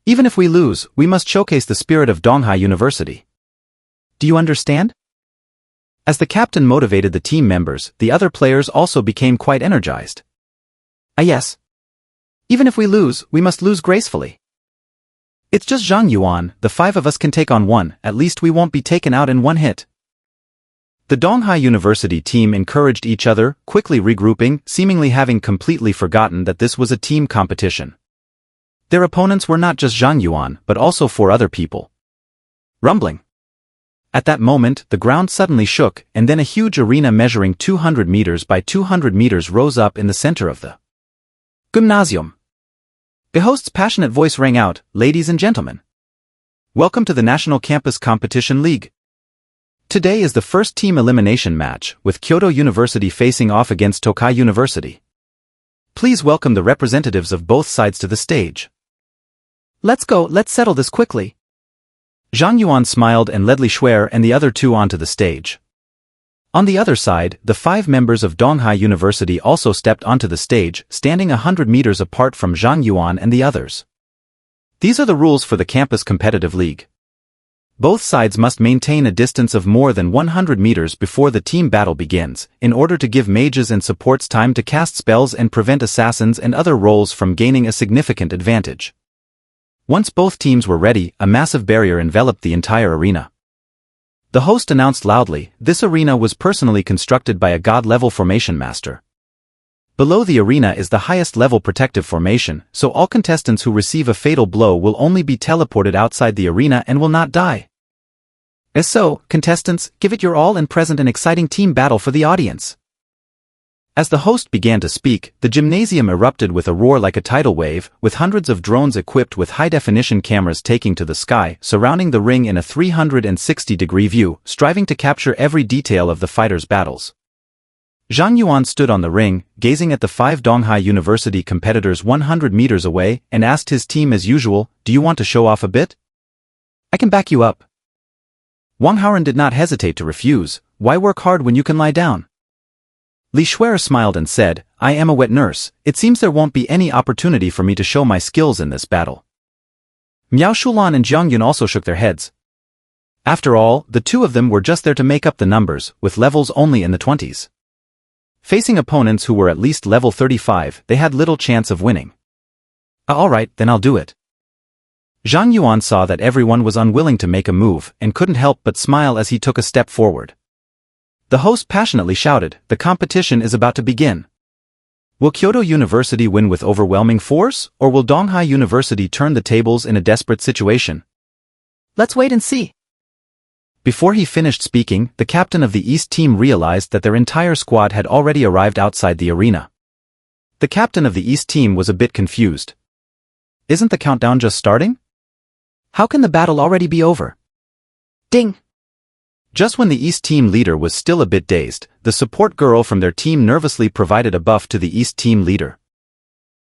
Even if we lose, we must showcase the spirit of Donghai University. Do you understand? As the captain motivated the team members, the other players also became quite energized. Yes. Even if we lose, we must lose gracefully. It's just Zhang Yuan, the 5 of us can take on one, at least we won't be taken out in one hit. The Donghai University team encouraged each other, quickly regrouping, seemingly having completely forgotten that this was a team competition. Their opponents were not just Zhang Yuan, but also 4 other people. Rumbling. At that moment, the ground suddenly shook, and then a huge arena measuring 200 meters by 200 meters rose up in the center of the gymnasium. The host's passionate voice rang out, "Ladies and gentlemen, welcome to the National Campus Competition League. Today is the first team elimination match, with Kyoto University facing off against Tokai University. Please welcome the representatives of both sides to the stage." Let's go, let's settle this quickly. Zhang Yuan smiled and led Li Shuer and the other 2 onto the stage. On the other side, the 5 members of Donghai University also stepped onto the stage, standing 100 meters apart from Zhang Yuan and the others. These are the rules for the Campus Competitive League. Both sides must maintain a distance of more than 100 meters before the team battle begins, in order to give mages and supports time to cast spells and prevent assassins and other roles from gaining a significant advantage. Once both teams were ready, a massive barrier enveloped the entire arena. The host announced loudly, "This arena was personally constructed by a god-level formation master. Below the arena is the highest-level protective formation, so all contestants who receive a fatal blow will only be teleported outside the arena and will not die. So, contestants, give it your all and present an exciting team battle for the audience." As the host began to speak, the gymnasium erupted with a roar like a tidal wave, with hundreds of drones equipped with high-definition cameras taking to the sky, surrounding the ring in a 360-degree view, striving to capture every detail of the fighters' battles. Zhang Yuan stood on the ring, gazing at the 5 Donghai University competitors 100 meters away, and asked his team as usual, "Do you want to show off a bit? I can back you up." Wang Haoren did not hesitate to refuse. "Why work hard when you can lie down?" Li Shuer smiled and said, "I am a wet nurse. It seems there won't be any opportunity for me to show my skills in this battle." Miao Shulan and Zhang Yun also shook their heads. After all, the 2 of them were just there to make up the numbers, with levels only in the 20s. Facing opponents who were at least level 35, they had little chance of winning. Alright, then I'll do it." Zhang Yuan saw that everyone was unwilling to make a move, and couldn't help but smile as he took a step forward. The host passionately shouted, "The competition is about to begin. Will Kyoto University win with overwhelming force, or will Donghai University turn the tables in a desperate situation? Let's wait and see." Before he finished speaking, the captain of the East team realized that their entire squad had already arrived outside the arena. The captain of the East team was a bit confused. Isn't the countdown just starting? How can the battle already be over? Ding! Just when the East team leader was still a bit dazed, the support girl from their team nervously provided a buff to the East team leader.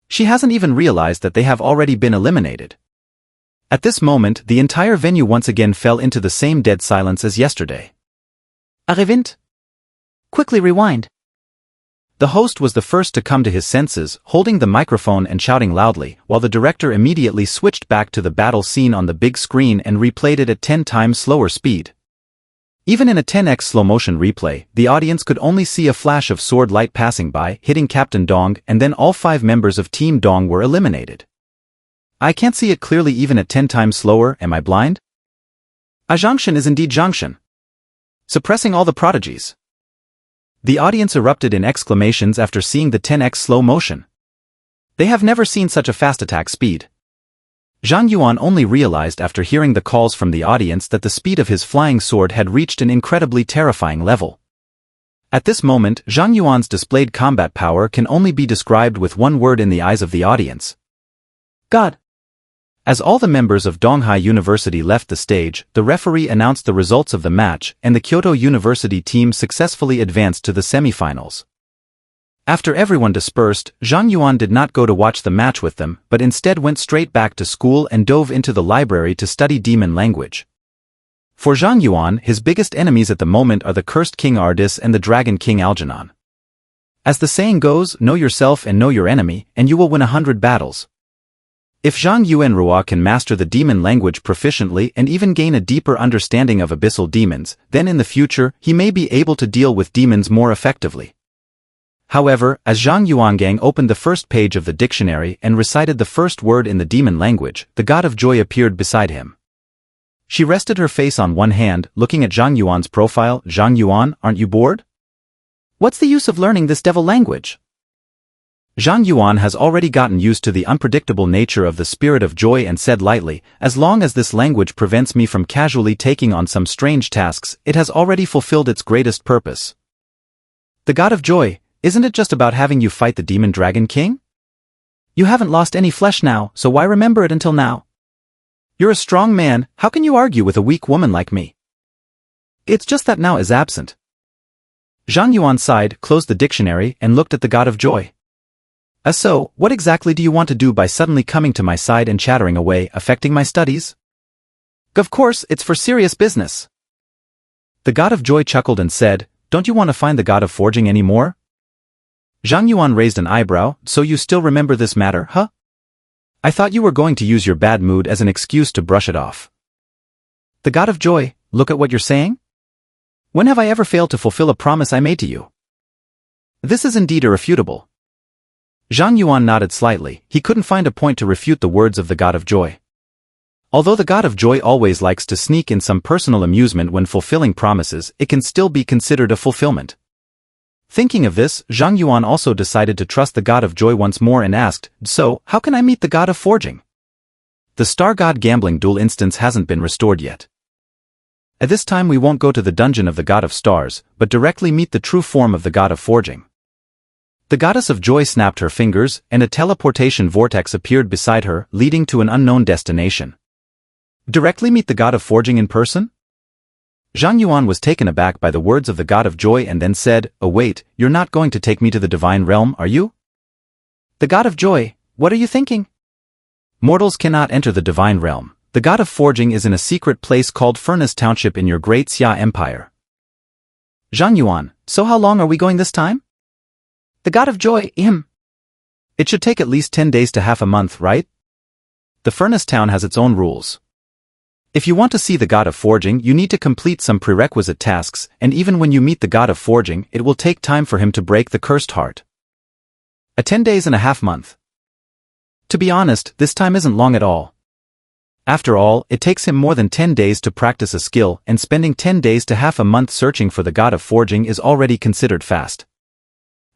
She hasn't even realized that they have already been eliminated. At this moment, the entire venue once again fell into the same dead silence as yesterday. Arrivint? Quickly rewind. The host was the first to come to his senses, holding the microphone and shouting loudly, while the director immediately switched back to the battle scene on the big screen and replayed it at 10 times slower speed. Even in a 10x slow-motion replay, the audience could only see a flash of sword light passing by, hitting Captain Dong, and then all 5 members of Team Dong were eliminated. I can't see it clearly even at 10 times slower, am I blind? A Zhangshan is indeed Zhangshan. Suppressing all the prodigies. The audience erupted in exclamations after seeing the 10x slow motion. They have never seen such a fast attack speed. Zhang Yuan only realized after hearing the calls from the audience that the speed of his flying sword had reached an incredibly terrifying level. At this moment, Zhang Yuan's displayed combat power can only be described with one word in the eyes of the audience. God. As all the members of Donghai University left the stage, the referee announced the results of the match, and the Kyoto University team successfully advanced to the semifinals. After everyone dispersed, Zhang Yuan did not go to watch the match with them, but instead went straight back to school and dove into the library to study demon language. For Zhang Yuan, his biggest enemies at the moment are the cursed King Aridis and the Dragon King Algernon. As the saying goes, know yourself and know your enemy, and you will win 100 battles. If Zhang Yuan can master the demon language proficiently and even gain a deeper understanding of abyssal demons, then in the future, he may be able to deal with demons more effectively. However, as Zhang Yuangang opened the first page of the dictionary and recited the first word in the demon language, the god of joy appeared beside him. She rested her face on one hand, looking at Zhang Yuan's profile. Zhang Yuan, aren't you bored? What's the use of learning this devil language? Zhang Yuan has already gotten used to the unpredictable nature of the spirit of joy and said lightly, as long as this language prevents me from casually taking on some strange tasks, it has already fulfilled its greatest purpose. The god of joy, isn't it just about having you fight the demon dragon king? You haven't lost any flesh now, so why remember it until now? You're a strong man, how can you argue with a weak woman like me? It's just that now is absent. Zhang Yuan sighed, closed the dictionary, and looked at the god of joy. So, what exactly do you want to do by suddenly coming to my side and chattering away, affecting my studies? Of course, it's for serious business. The god of joy chuckled and said, don't you want to find the god of forging anymore? Zhang Yuan raised an eyebrow, so you still remember this matter, huh? I thought you were going to use your bad mood as an excuse to brush it off. The god of joy, look at what you're saying? When have I ever failed to fulfill a promise I made to you? This is indeed irrefutable. Zhang Yuan nodded slightly, he couldn't find a point to refute the words of the god of joy. Although the god of joy always likes to sneak in some personal amusement when fulfilling promises, it can still be considered a fulfillment. Thinking of this, Zhang Yuan also decided to trust the god of joy once more and asked, so, how can I meet the god of forging? The star god gambling duel instance hasn't been restored yet. At this time we won't go to the dungeon of the god of stars, but directly meet the true form of the god of forging. The goddess of joy snapped her fingers, and a teleportation vortex appeared beside her, leading to an unknown destination. Directly meet the god of forging in person? Zhang Yuan was taken aback by the words of the god of joy and then said, oh wait, you're not going to take me to the divine realm, are you? The god of joy, what are you thinking? Mortals cannot enter the divine realm. The god of forging is in a secret place called Furnace Township in your great Xia Empire. Zhang Yuan, so how long are we going this time? The god of joy, It should take at least 10 days to half a month, right? The furnace town has its own rules. If you want to see the god of forging, you need to complete some prerequisite tasks, and even when you meet the god of forging, it will take time for him to break the cursed heart. 10 days and a half month. To be honest, this time isn't long at all. After all, it takes him more than 10 days to practice a skill, and spending 10 days to half a month searching for the god of forging is already considered fast.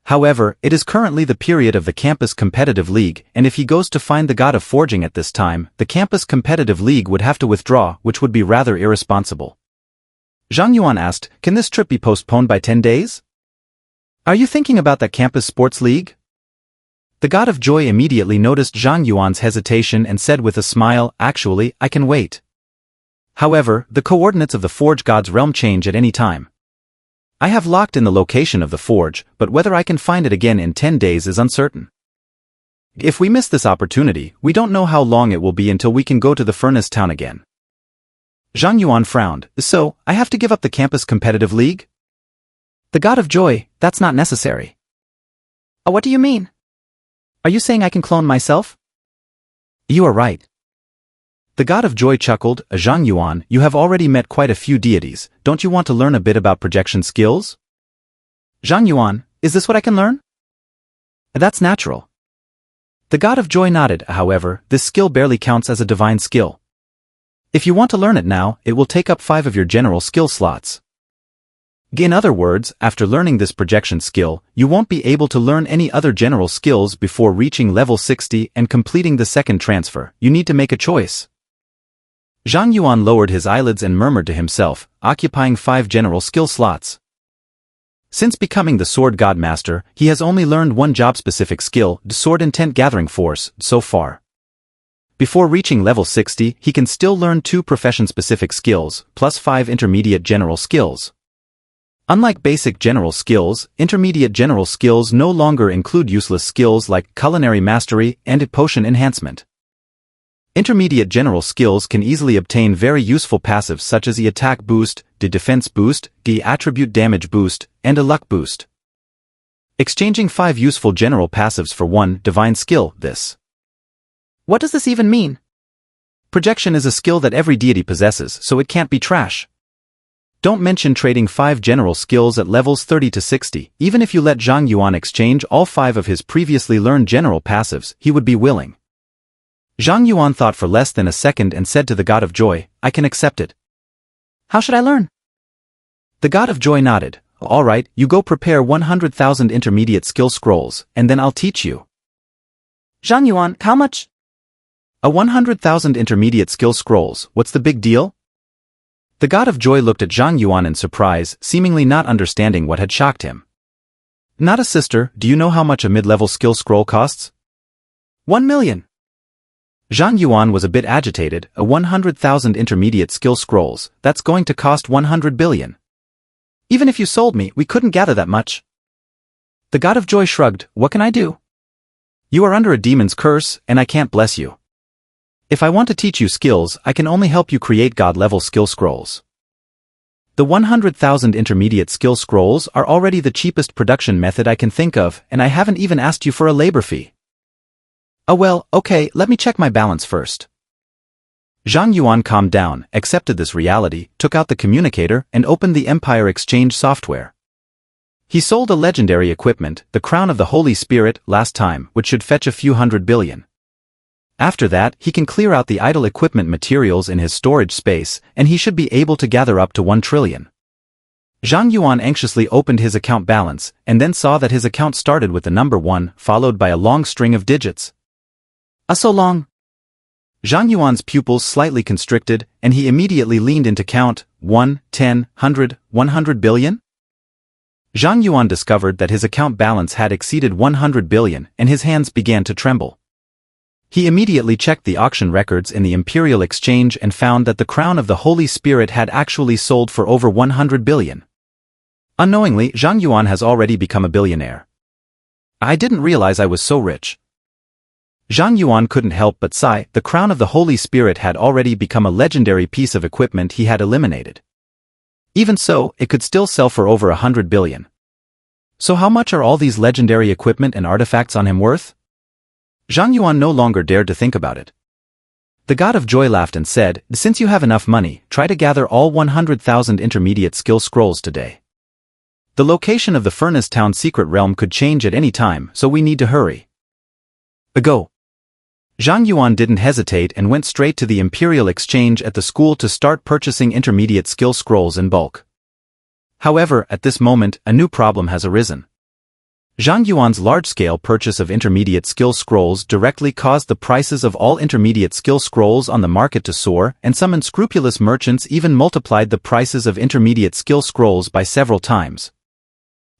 However, it is currently the period of the campus competitive league, and if he goes to find the god of forging at this time, the campus competitive league would have to withdraw, which would be rather irresponsible. Zhang Yuan asked, can this trip be postponed by 10 days? Are you thinking about that campus sports league? The god of joy immediately noticed Zhang Yuan's hesitation and said with a smile, actually, I can wait. However, the coordinates of the forge god's realm change at any time. I have locked in the location of the forge, but whether I can find it again in 10 days is uncertain. If we miss this opportunity, we don't know how long it will be until we can go to the furnace town again. Zhang Yuan frowned, so, I have to give up the campus competitive league? The god of joy, that's not necessary. What do you mean? Are you saying I can clone myself? You are right. The god of joy chuckled, Zhang Yuan, you have already met quite a few deities, don't you want to learn a bit about projection skills? Zhang Yuan, is this what I can learn? That's natural. The god of joy nodded. However, this skill barely counts as a divine skill. If you want to learn it now, it will take up 5 of your general skill slots. In other words, after learning this projection skill, you won't be able to learn any other general skills before reaching level 60 and completing the second transfer. You need to make a choice. Zhang Yuan lowered his eyelids and murmured to himself, occupying 5 general skill slots. Since becoming the Sword God Master, he has only learned one job-specific skill, the Sword Intent Gathering Force, so far. Before reaching level 60, he can still learn 2 profession-specific skills, plus 5 intermediate general skills. Unlike basic general skills, intermediate general skills no longer include useless skills like culinary mastery and potion enhancement. Intermediate general skills can easily obtain very useful passives such as the attack boost, the defense boost, the attribute damage boost, and a luck boost. Exchanging 5 useful general passives for 1 divine skill, this. What does this even mean? Projection is a skill that every deity possesses, so it can't be trash. Don't mention trading 5 general skills at levels 30 to 60. Even if you let Zhang Yuan exchange all 5 of his previously learned general passives, he would be willing. Zhang Yuan thought for less than a second and said to the God of Joy, I can accept it. How should I learn? The God of Joy nodded. All right, you go prepare 100,000 intermediate skill scrolls, and then I'll teach you. Zhang Yuan, how much? 100,000 intermediate skill scrolls, what's the big deal? The God of Joy looked at Zhang Yuan in surprise, seemingly not understanding what had shocked him. Not a sister, do you know how much a mid-level skill scroll costs? 1 million. Zhang Yuan was a bit agitated. 100,000 intermediate skill scrolls, that's going to cost 100 billion. Even if you sold me, we couldn't gather that much. The God of Joy shrugged, what can I do? You are under a demon's curse, and I can't bless you. If I want to teach you skills, I can only help you create God-level skill scrolls. The 100,000 intermediate skill scrolls are already the cheapest production method I can think of, and I haven't even asked you for a labor fee. Oh well, okay, let me check my balance first. Zhang Yuan calmed down, accepted this reality, took out the communicator, and opened the Empire Exchange software. He sold a legendary equipment, the Crown of the Holy Spirit, last time, which should fetch a few 100 billion. After that, he can clear out the idle equipment materials in his storage space, and he should be able to gather up to 1 trillion. Zhang Yuan anxiously opened his account balance, and then saw that his account started with the number 1, followed by a long string of digits. So long. Zhang Yuan's pupils slightly constricted, and he immediately leaned into count, 1, 10, 100, 100 billion? Zhang Yuan discovered that his account balance had exceeded 100 billion, and his hands began to tremble. He immediately checked the auction records in the Imperial Exchange and found that the Crown of the Holy Spirit had actually sold for over 100 billion. Unknowingly, Zhang Yuan has already become a billionaire. I didn't realize I was so rich. Zhang Yuan couldn't help but sigh. The Crown of the Holy Spirit had already become a legendary piece of equipment he had eliminated. Even so, it could still sell for over 100 billion. So how much are all these legendary equipment and artifacts on him worth? Zhang Yuan no longer dared to think about it. The God of Joy laughed and said, since you have enough money, try to gather all 100,000 intermediate skill scrolls today. The location of the Furnace Town secret realm could change at any time, so we need to hurry. Go. Zhang Yuan didn't hesitate and went straight to the Imperial Exchange at the school to start purchasing intermediate skill scrolls in bulk. However, at this moment, a new problem has arisen. Zhang Yuan's large-scale purchase of intermediate skill scrolls directly caused the prices of all intermediate skill scrolls on the market to soar, and some unscrupulous merchants even multiplied the prices of intermediate skill scrolls by several times.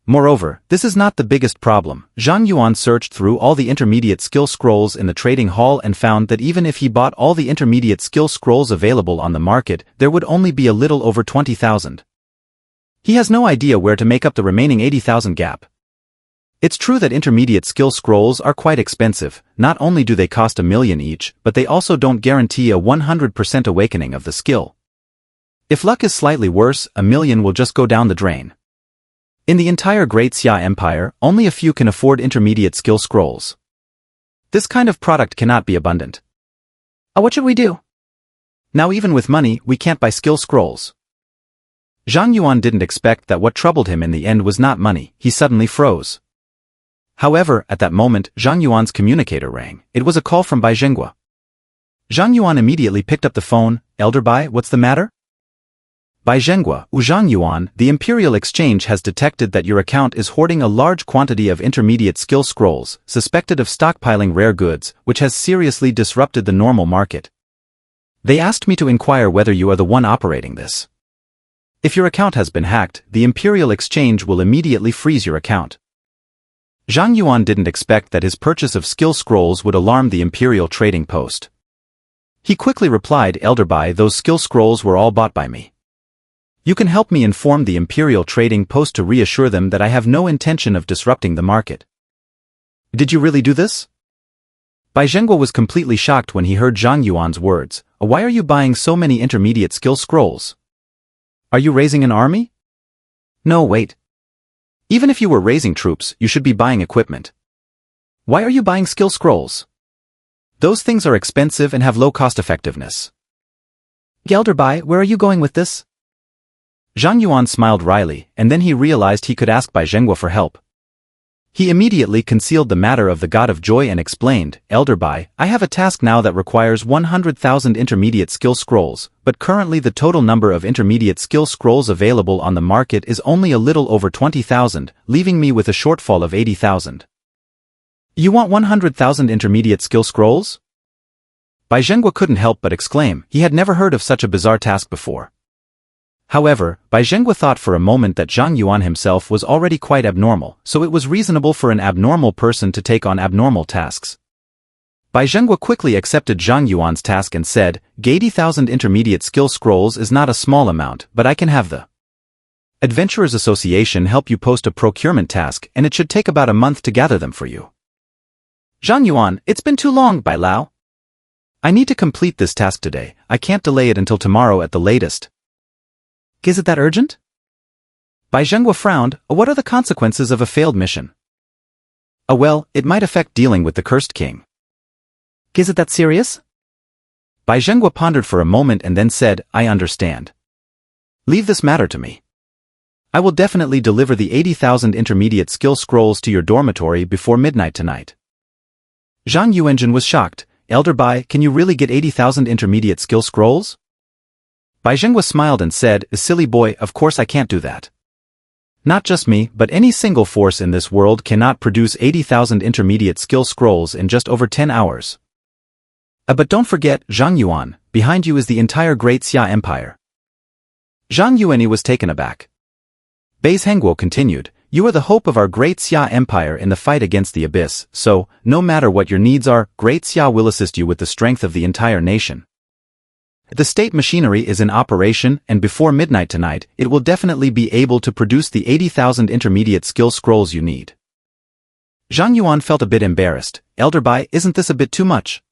Moreover, this is not the biggest problem. Zhang Yuan searched through all the intermediate skill scrolls in the trading hall and found that even if he bought all the intermediate skill scrolls available on the market, there would only be a little over 20,000. He has no idea where to make up the remaining 80,000 gap. It's true that intermediate skill scrolls are quite expensive. Not only do they cost 1 million each, but they also don't guarantee a 100% awakening of the skill. If luck is slightly worse, 1 million will just go down the drain. In the entire Great Xia Empire, only a few can afford intermediate skill scrolls. This kind of product cannot be abundant. What should we do? Now even with money, we can't buy skill scrolls. Zhang Yuan didn't expect that what troubled him in the end was not money. He suddenly froze. However, at that moment, Zhang Yuan's communicator rang. It was a call from Bai Zhenghua. Zhang Yuan immediately picked up the phone. Elder Bai, what's the matter? Bai Zhenghua, Zhang Yuan, the Imperial Exchange has detected that your account is hoarding a large quantity of intermediate skill scrolls, suspected of stockpiling rare goods, which has seriously disrupted the normal market. They asked me to inquire whether you are the one operating this. If your account has been hacked, the Imperial Exchange will immediately freeze your account. Zhang Yuan didn't expect that his purchase of skill scrolls would alarm the Imperial Trading Post. He quickly replied, Elder Bai, those skill scrolls were all bought by me. You can help me inform the Imperial Trading Post to reassure them that I have no intention of disrupting the market. Did you really do this? Bai Zhenghua was completely shocked when he heard Zhang Yuan's words. Why are you buying so many intermediate skill scrolls? Are you raising an army? No, wait. Even if you were raising troops, you should be buying equipment. Why are you buying skill scrolls? Those things are expensive and have low cost effectiveness. Elder Bai, where are you going with this? Zhang Yuan smiled wryly, and then he realized he could ask Bai Zhenghua for help. He immediately concealed the matter of the God of Joy and explained, Elder Bai, I have a task now that requires 100,000 intermediate skill scrolls, but currently the total number of intermediate skill scrolls available on the market is only a little over 20,000, leaving me with a shortfall of 80,000. You want 100,000 intermediate skill scrolls? Bai Zhenghua couldn't help but exclaim. He had never heard of such a bizarre task before. However, Bai Zhenghua thought for a moment that Zhang Yuan himself was already quite abnormal, so it was reasonable for an abnormal person to take on abnormal tasks. Bai Zhenghua quickly accepted Zhang Yuan's task and said, 80,000 intermediate skill scrolls is not a small amount, but I can have the Adventurers Association help you post a procurement task, and it should take about a month to gather them for you. Zhang Yuan, it's been too long, Bai Lao. I need to complete this task today. I can't delay it until tomorrow at the latest. Is it that urgent? Bai Zhenghua frowned. What are the consequences of a failed mission? Well, it might affect dealing with the cursed king. Is it that serious? Bai Zhenghua pondered for a moment and then said, I understand. Leave this matter to me. I will definitely deliver the 80,000 intermediate skill scrolls to your dormitory before midnight tonight. Zhang Yuan was shocked. Elder Bai, can you really get 80,000 intermediate skill scrolls? Bai Zhenghua smiled and said, silly boy, of course I can't do that. Not just me, but any single force in this world cannot produce 80,000 intermediate skill scrolls in just over 10 hours. But don't forget, Zhang Yuan, behind you is the entire Great Xia Empire. Zhang Yuan was taken aback. Bai Zhenghua continued, you are the hope of our Great Xia Empire in the fight against the abyss, so, no matter what your needs are, Great Xia will assist you with the strength of the entire nation. The state machinery is in operation, and before midnight tonight, it will definitely be able to produce the 80,000 intermediate skill scrolls you need. Zhang Yuan felt a bit embarrassed. Elder Bai, isn't this a bit too much?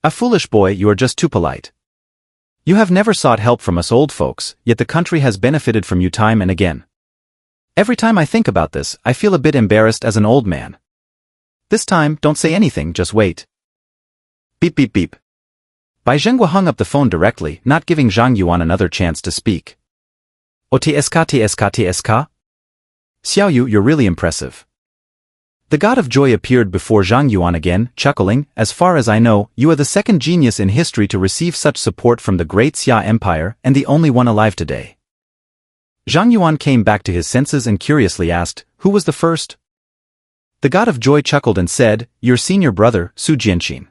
A foolish boy, you are just too polite. You have never sought help from us old folks, yet the country has benefited from you time and again. Every time I think about this, I feel a bit embarrassed as an old man. This time, don't say anything, just wait. Beep beep beep. Bai Zhenghua hung up the phone directly, not giving Zhang Yuan another chance to speak. Tsk. Xiao Yu, you're really impressive. The God of Joy appeared before Zhang Yuan again, chuckling, as far as I know, you are the second genius in history to receive such support from the Great Xia Empire, and the only one alive today. Zhang Yuan came back to his senses and curiously asked, who was the first? The God of Joy chuckled and said, your senior brother, Su Jianqin.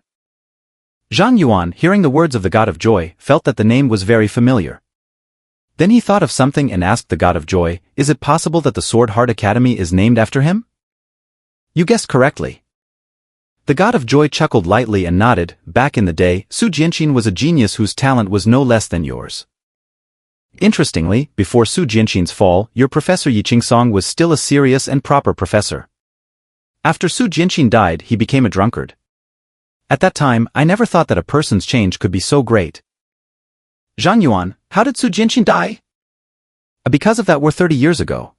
Zhang Yuan, hearing the words of the God of Joy, felt that the name was very familiar. Then he thought of something and asked the God of Joy, is it possible that the Sword Heart Academy is named after him? You guessed correctly. The God of Joy chuckled lightly and nodded. Back in the day, Su Jianqin was a genius whose talent was no less than yours. Interestingly, before Su Jianqin's fall, your Professor Yi Qingsong was still a serious and proper professor. After Su Jianqin died, he became a drunkard. At that time, I never thought that a person's change could be so great. Zhang Yuan, how did Su Jianqin die? Because of that war 30 years ago.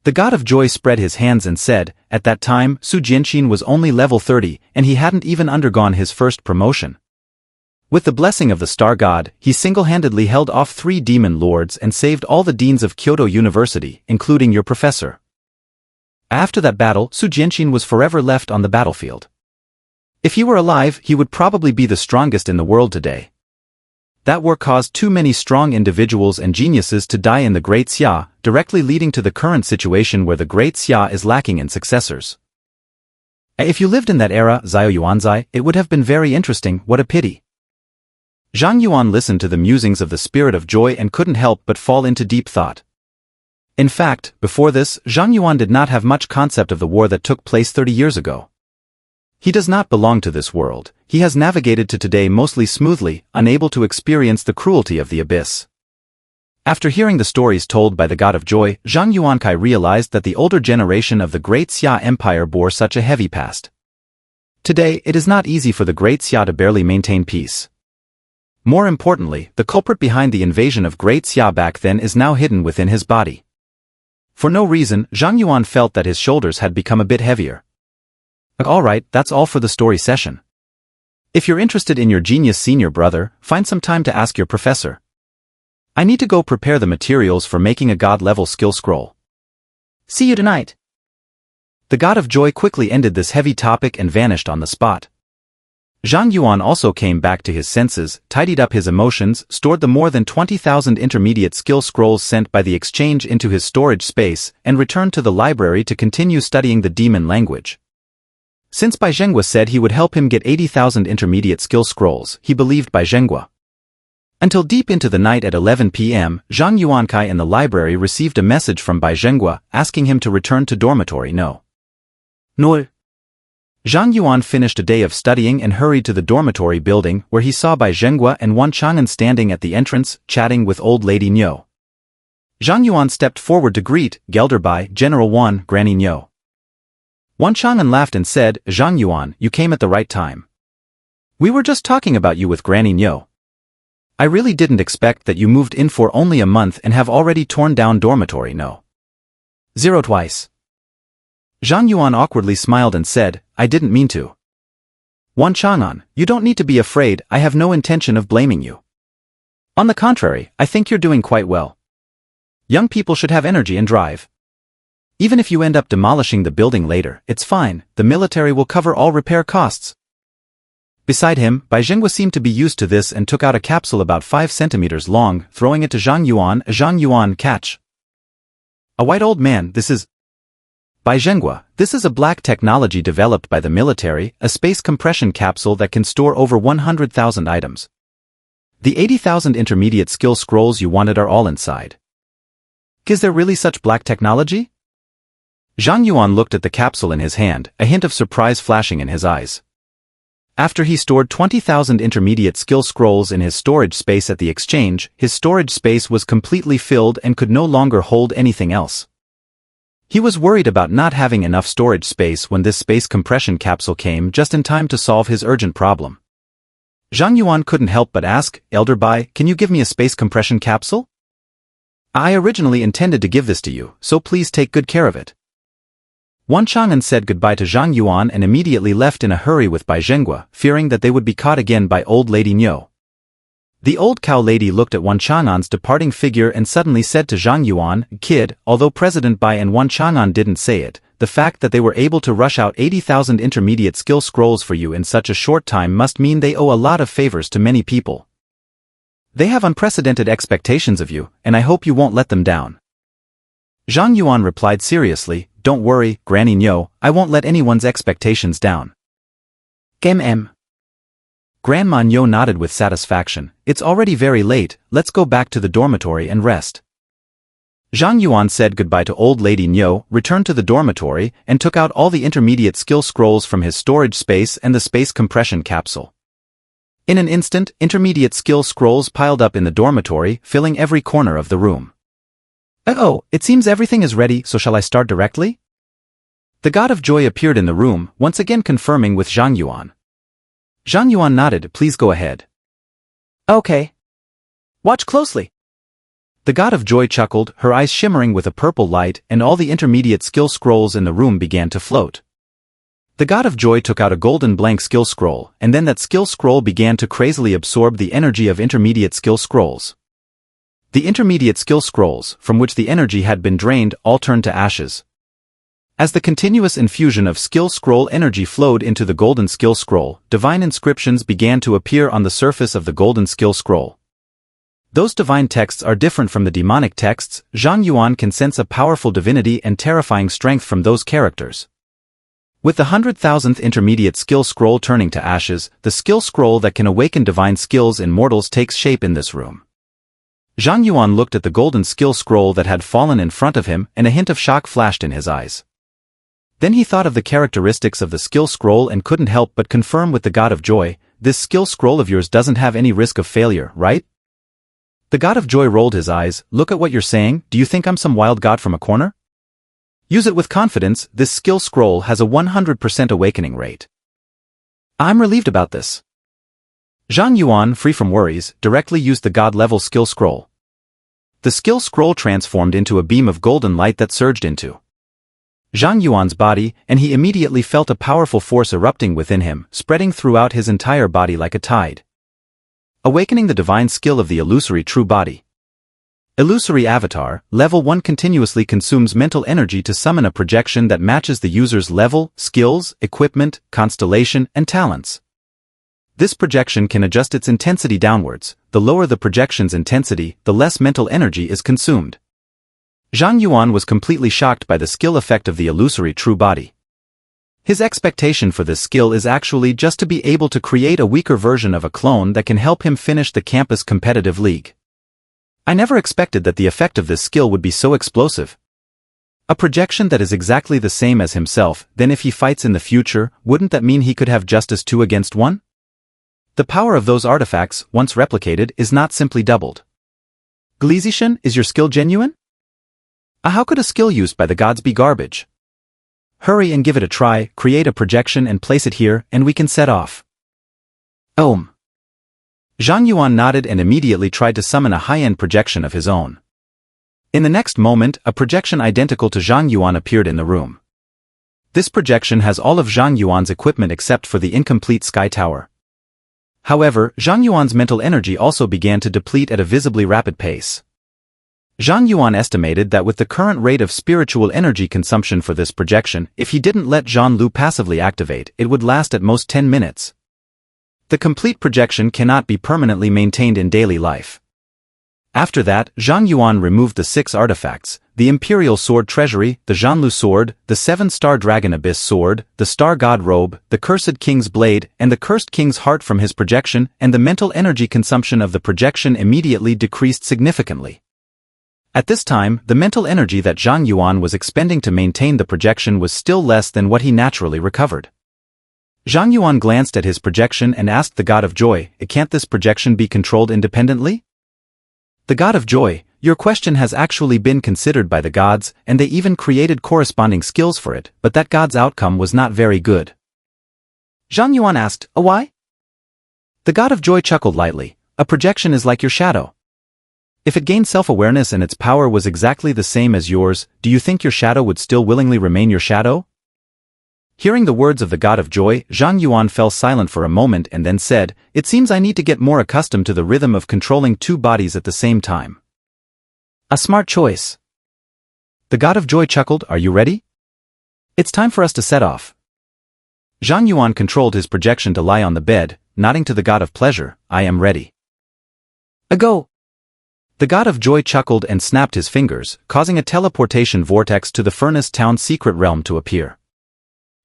The God of Joy spread his hands and said, at that time, Su Jianqin was only level 30, and he hadn't even undergone his first promotion. With the blessing of the Star God, he single-handedly held off 3 demon lords and saved all the deans of Kyoto University, including your professor. After that battle, Su Jianxin was forever left on the battlefield. If he were alive, he would probably be the strongest in the world today. That war caused too many strong individuals and geniuses to die in the Great Xia, directly leading to the current situation where the Great Xia is lacking in successors. If you lived in that era, Xiao Yuanzai, it would have been very interesting. What a pity. Zhang Yuan listened to the musings of the spirit of joy and couldn't help but fall into deep thought. In fact, before this, Zhang Yuan did not have much concept of the war that took place 30 years ago. He does not belong to this world. He has navigated to today mostly smoothly, unable to experience the cruelty of the abyss. After hearing the stories told by the God of Joy, Zhang Yuankai realized that the older generation of the Great Xia Empire bore such a heavy past. Today, it is not easy for the Great Xia to barely maintain peace. More importantly, the culprit behind the invasion of Great Xia back then is now hidden within his body. For no reason, Zhang Yuan felt that his shoulders had become a bit heavier. Alright, that's all for the story session. If you're interested in your genius senior brother, find some time to ask your professor. I need to go prepare the materials for making a god-level skill scroll. See you tonight. The God of Joy quickly ended this heavy topic and vanished on the spot. Zhang Yuan also came back to his senses, tidied up his emotions, stored the more than 20,000 intermediate skill scrolls sent by the exchange into his storage space, and returned to the library to continue studying the demon language. Since Bai Zhenghua said he would help him get 80,000 intermediate skill scrolls, he believed Bai Zhenghua. Until deep into the night at 11 p.m., Zhang Yuankai in the library received a message from Bai Zhenghua asking him to return to dormitory No. Zhang Yuan finished a day of studying and hurried to the dormitory building where he saw Bai Zhenghua and Wan Chang'an standing at the entrance, chatting with old lady Niu. Zhang Yuan stepped forward to greet Gelder Bai, General Wan, Granny Niu. Wan Chang'an laughed and said, Zhang Yuan, you came at the right time. We were just talking about you with Granny Niu. I really didn't expect that you moved in for only a month and have already torn down dormitory No. 0 twice. Zhang Yuan awkwardly smiled and said, I didn't mean to. Wan Chang'an, you don't need to be afraid, I have no intention of blaming you. On the contrary, I think you're doing quite well. Young people should have energy and drive. Even if you end up demolishing the building later, it's fine, the military will cover all repair costs. Beside him, Bai Zhenghua seemed to be used to this and took out a capsule about 5 centimeters long, throwing it to Zhang Yuan. Zhang Yuan, catch. A white old man, this is... Bai Zhenghua, this is a black technology developed by the military, a space compression capsule that can store over 100,000 items. The 80,000 intermediate skill scrolls you wanted are all inside. Is there really such black technology? Zhang Yuan looked at the capsule in his hand, a hint of surprise flashing in his eyes. After he stored 20,000 intermediate skill scrolls in his storage space at the exchange, his storage space was completely filled and could no longer hold anything else. He was worried about not having enough storage space when this space compression capsule came just in time to solve his urgent problem. Zhang Yuan couldn't help but ask, Elder Bai, can you give me a space compression capsule? I originally intended to give this to you, so please take good care of it. Wan Chang'an said goodbye to Zhang Yuan and immediately left in a hurry with Bai Zhenghua, fearing that they would be caught again by old lady Niu. The old cow lady looked at Wan Chang'an's departing figure and suddenly said to Zhang Yuan, Kid, although President Bai and Wan Chang'an didn't say it, the fact that they were able to rush out 80,000 intermediate skill scrolls for you in such a short time must mean they owe a lot of favors to many people. They have unprecedented expectations of you, and I hope you won't let them down. Zhang Yuan replied seriously, Don't worry, Granny Niu, I won't let anyone's expectations down. M. Grandma Niu nodded with satisfaction. It's already very late, let's go back to the dormitory and rest. Zhang Yuan said goodbye to old lady Niu, returned to the dormitory, and took out all the intermediate skill scrolls from his storage space and the space compression capsule. In an instant, intermediate skill scrolls piled up in the dormitory, filling every corner of the room. Oh, it seems everything is ready, so shall I start directly? The God of Joy appeared in the room, once again confirming with Zhang Yuan. Zhang Yuan nodded, please go ahead. Okay. Watch closely. The God of Joy chuckled, her eyes shimmering with a purple light, and all the intermediate skill scrolls in the room began to float. The God of Joy took out a golden blank skill scroll, and then that skill scroll began to crazily absorb the energy of intermediate skill scrolls. The intermediate skill scrolls, from which the energy had been drained, all turned to ashes. As the continuous infusion of skill scroll energy flowed into the golden skill scroll, divine inscriptions began to appear on the surface of the golden skill scroll. Those divine texts are different from the demonic texts. Zhang Yuan can sense a powerful divinity and terrifying strength from those characters. With the 100,000th intermediate skill scroll turning to ashes, the skill scroll that can awaken divine skills in mortals takes shape in this room. Zhang Yuan looked at the golden skill scroll that had fallen in front of him, and a hint of shock flashed in his eyes. Then he thought of the characteristics of the skill scroll and couldn't help but confirm with the God of Joy, "This skill scroll of yours doesn't have any risk of failure, right?" The God of Joy rolled his eyes. "Look at what you're saying. Do you think I'm some wild god from a corner? Use it with confidence. This skill scroll has a 100% awakening rate." "I'm relieved about this." Zhang Yuan, free from worries, directly used the god-level skill scroll. The skill scroll transformed into a beam of golden light that surged into Zhang Yuan's body, and he immediately felt a powerful force erupting within him, spreading throughout his entire body like a tide. Awakening the divine skill of the illusory true body. Illusory Avatar, Level 1 continuously consumes mental energy to summon a projection that matches the user's level, skills, equipment, constellation, and talents. This projection can adjust its intensity downwards. The lower the projection's intensity, the less mental energy is consumed. Zhang Yuan was completely shocked by the skill effect of the illusory true body. His expectation for this skill is actually just to be able to create a weaker version of a clone that can help him finish the campus competitive league. I never expected that the effect of this skill would be so explosive. A projection that is exactly the same as himself, then if he fights in the future, wouldn't that mean he could have justice 2 against 1? The power of those artifacts, once replicated, is not simply doubled. Glizishan, is your skill genuine? How could a skill used by the gods be garbage? Hurry and give it a try, create a projection and place it here, and we can set off. Zhang Yuan nodded and immediately tried to summon a high-end projection of his own. In the next moment, a projection identical to Zhang Yuan appeared in the room. This projection has all of Zhang Yuan's equipment except for the incomplete sky tower. However, Zhang Yuan's mental energy also began to deplete at a visibly rapid pace. Zhang Yuan estimated that with the current rate of spiritual energy consumption for this projection, if he didn't let Zhang Lu passively activate, it would last at most 10 minutes. The complete projection cannot be permanently maintained in daily life. After that, Zhang Yuan removed the 6 artifacts, the Imperial Sword Treasury, the Zhanlu Sword, the 7-Star Dragon Abyss Sword, the Star God Robe, the Cursed King's Blade, and the Cursed King's Heart from his projection, and the mental energy consumption of the projection immediately decreased significantly. At this time, the mental energy that Zhang Yuan was expending to maintain the projection was still less than what he naturally recovered. Zhang Yuan glanced at his projection and asked the God of Joy, "Can't this projection be controlled independently?" The God of Joy, "Your question has actually been considered by the gods, and they even created corresponding skills for it, but that god's outcome was not very good." Zhang Yuan asked, "Why?" The God of Joy chuckled lightly, "A projection is like your shadow. If it gained self-awareness and its power was exactly the same as yours, do you think your shadow would still willingly remain your shadow?" Hearing the words of the God of Joy, Zhang Yuan fell silent for a moment and then said, "It seems I need to get more accustomed to the rhythm of controlling 2 bodies at the same time." "A smart choice." The God of Joy chuckled, "Are you ready? It's time for us to set off." Zhang Yuan controlled his projection to lie on the bed, nodding to the God of Pleasure, "I am ready." "Go!" The God of Joy chuckled and snapped his fingers, causing a teleportation vortex to the Furnace Town's secret realm to appear.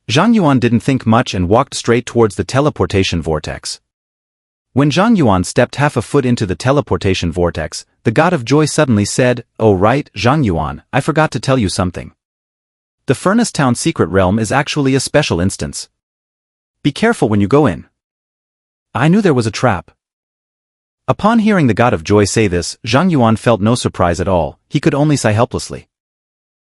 Zhang Yuan didn't think much and walked straight towards the teleportation vortex. When Zhang Yuan stepped half a foot into the teleportation vortex, the God of Joy suddenly said, "Oh right, Zhang Yuan, I forgot to tell you something. The Furnace Town secret realm is actually a special instance. Be careful when you go in." I knew there was a trap. Upon hearing the God of Joy say this, Zhang Yuan felt no surprise at all, he could only sigh helplessly.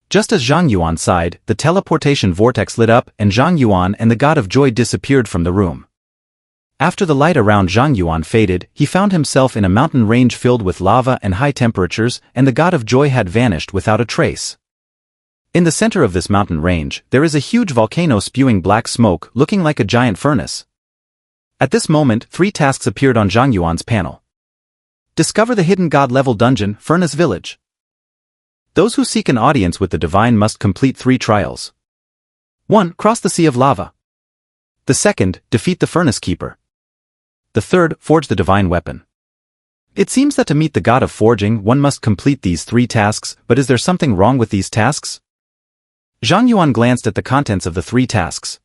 Just as Zhang Yuan sighed, the teleportation vortex lit up and Zhang Yuan and the God of Joy disappeared from the room. After the light around Zhang Yuan faded, he found himself in a mountain range filled with lava and high temperatures, and the God of Joy had vanished without a trace. In the center of this mountain range, there is a huge volcano spewing black smoke, looking like a giant furnace. At this moment, 3 tasks appeared on Zhang Yuan's panel. Discover the hidden god-level dungeon, Furnace Village. Those who seek an audience with the divine must complete 3 trials. 1. Cross the sea of lava. The second, defeat the furnace keeper. The third, forge the divine weapon. It seems that to meet the god of forging one must complete these 3 tasks, but is there something wrong with these tasks? Zhang Yuan glanced at the contents of the 3 tasks.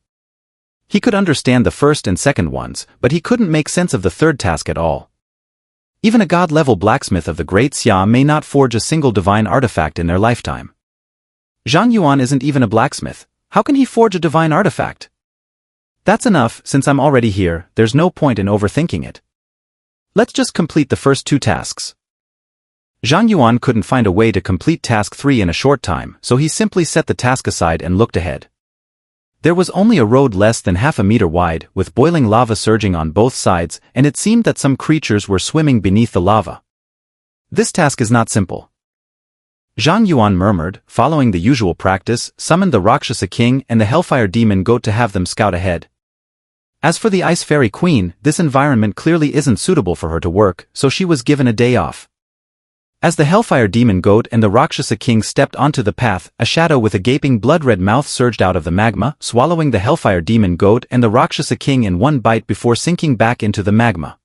He could understand the first and second ones, but he couldn't make sense of the third task at all. Even a god-level blacksmith of the Great Xia may not forge a single divine artifact in their lifetime. Zhang Yuan isn't even a blacksmith. How can he forge a divine artifact? That's enough, since I'm already here, there's no point in overthinking it. Let's just complete the first 2 tasks. Zhang Yuan couldn't find a way to complete task 3 in a short time, so he simply set the task aside and looked ahead. There was only a road less than half a meter wide, with boiling lava surging on both sides, and it seemed that some creatures were swimming beneath the lava. This task is not simple. Zhang Yuan murmured, following the usual practice, summoned the Rakshasa King and the Hellfire Demon Goat to have them scout ahead. As for the Ice Fairy Queen, this environment clearly isn't suitable for her to work, so she was given a day off. As the Hellfire Demon Goat and the Rakshasa King stepped onto the path, a shadow with a gaping blood-red mouth surged out of the magma, swallowing the Hellfire Demon Goat and the Rakshasa King in one bite before sinking back into the magma.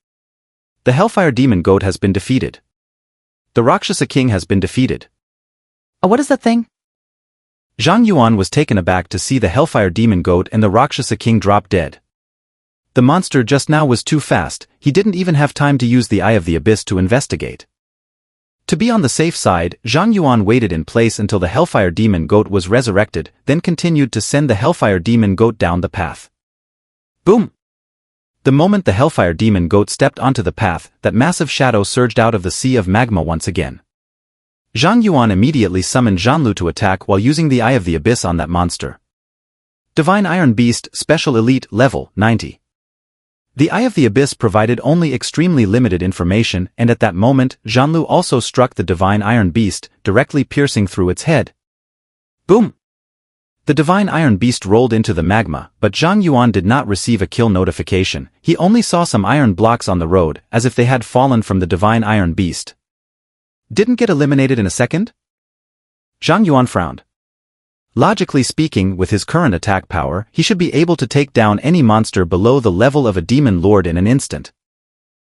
The Hellfire Demon Goat has been defeated. The Rakshasa King has been defeated. What is that thing? Zhang Yuan was taken aback to see the Hellfire Demon Goat and the Rakshasa King drop dead. The monster just now was too fast, he didn't even have time to use the Eye of the Abyss to investigate. To be on the safe side, Zhang Yuan waited in place until the Hellfire Demon Goat was resurrected, then continued to send the Hellfire Demon Goat down the path. Boom! The moment the Hellfire Demon Goat stepped onto the path, that massive shadow surged out of the sea of magma once again. Zhang Yuan immediately summoned Zhanlu to attack while using the Eye of the Abyss on that monster. Divine Iron Beast, Special Elite, Level 90. The Eye of the Abyss provided only extremely limited information, and at that moment, Zhanlu also struck the Divine Iron Beast, directly piercing through its head. Boom! The Divine Iron Beast rolled into the magma, but Zhang Yuan did not receive a kill notification, he only saw some iron blocks on the road, as if they had fallen from the Divine Iron Beast. Didn't get eliminated in a second? Zhang Yuan frowned. Logically speaking, with his current attack power, he should be able to take down any monster below the level of a demon lord in an instant.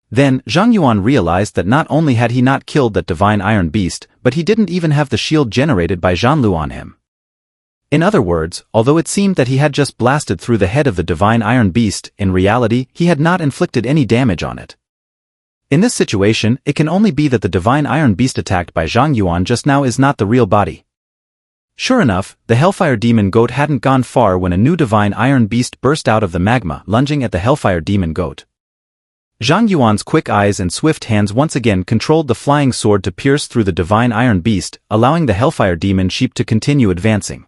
Then, Zhang Yuan realized that not only had he not killed that Divine Iron Beast, but he didn't even have the shield generated by Zhanlu on him. In other words, although it seemed that he had just blasted through the head of the Divine Iron Beast, in reality, he had not inflicted any damage on it. In this situation, it can only be that the Divine Iron Beast attacked by Zhang Yuan just now is not the real body. Sure enough, the Hellfire Demon Goat hadn't gone far when a new Divine Iron Beast burst out of the magma, lunging at the Hellfire Demon Goat. Zhang Yuan's quick eyes and swift hands once again controlled the flying sword to pierce through the Divine Iron Beast, allowing the Hellfire Demon Sheep to continue advancing.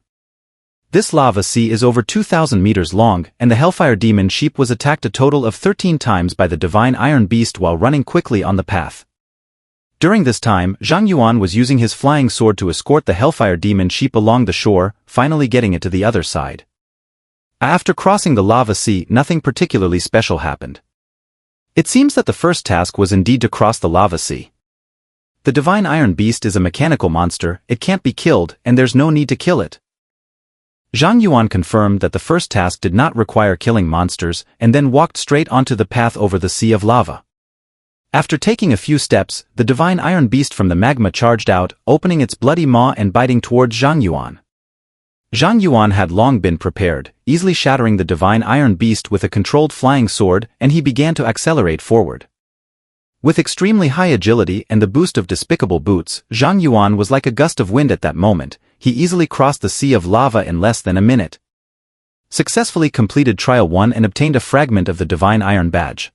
This lava sea is over 2,000 meters long, and the Hellfire Demon Sheep was attacked a total of 13 times by the Divine Iron Beast while running quickly on the path. During this time, Zhang Yuan was using his flying sword to escort the Hellfire Demon Sheep along the shore, finally getting it to the other side. After crossing the lava sea, nothing particularly special happened. It seems that the first task was indeed to cross the lava sea. The Divine Iron Beast is a mechanical monster, it can't be killed, and there's no need to kill it. Zhang Yuan confirmed that the first task did not require killing monsters, and then walked straight onto the path over the sea of lava. After taking a few steps, the Divine Iron Beast from the magma charged out, opening its bloody maw and biting towards Zhang Yuan. Zhang Yuan had long been prepared, easily shattering the Divine Iron Beast with a controlled flying sword, and he began to accelerate forward. With extremely high agility and the boost of despicable boots, Zhang Yuan was like a gust of wind at that moment, he easily crossed the sea of lava in less than a minute. Successfully completed Trial 1 and obtained a fragment of the Divine Iron Badge.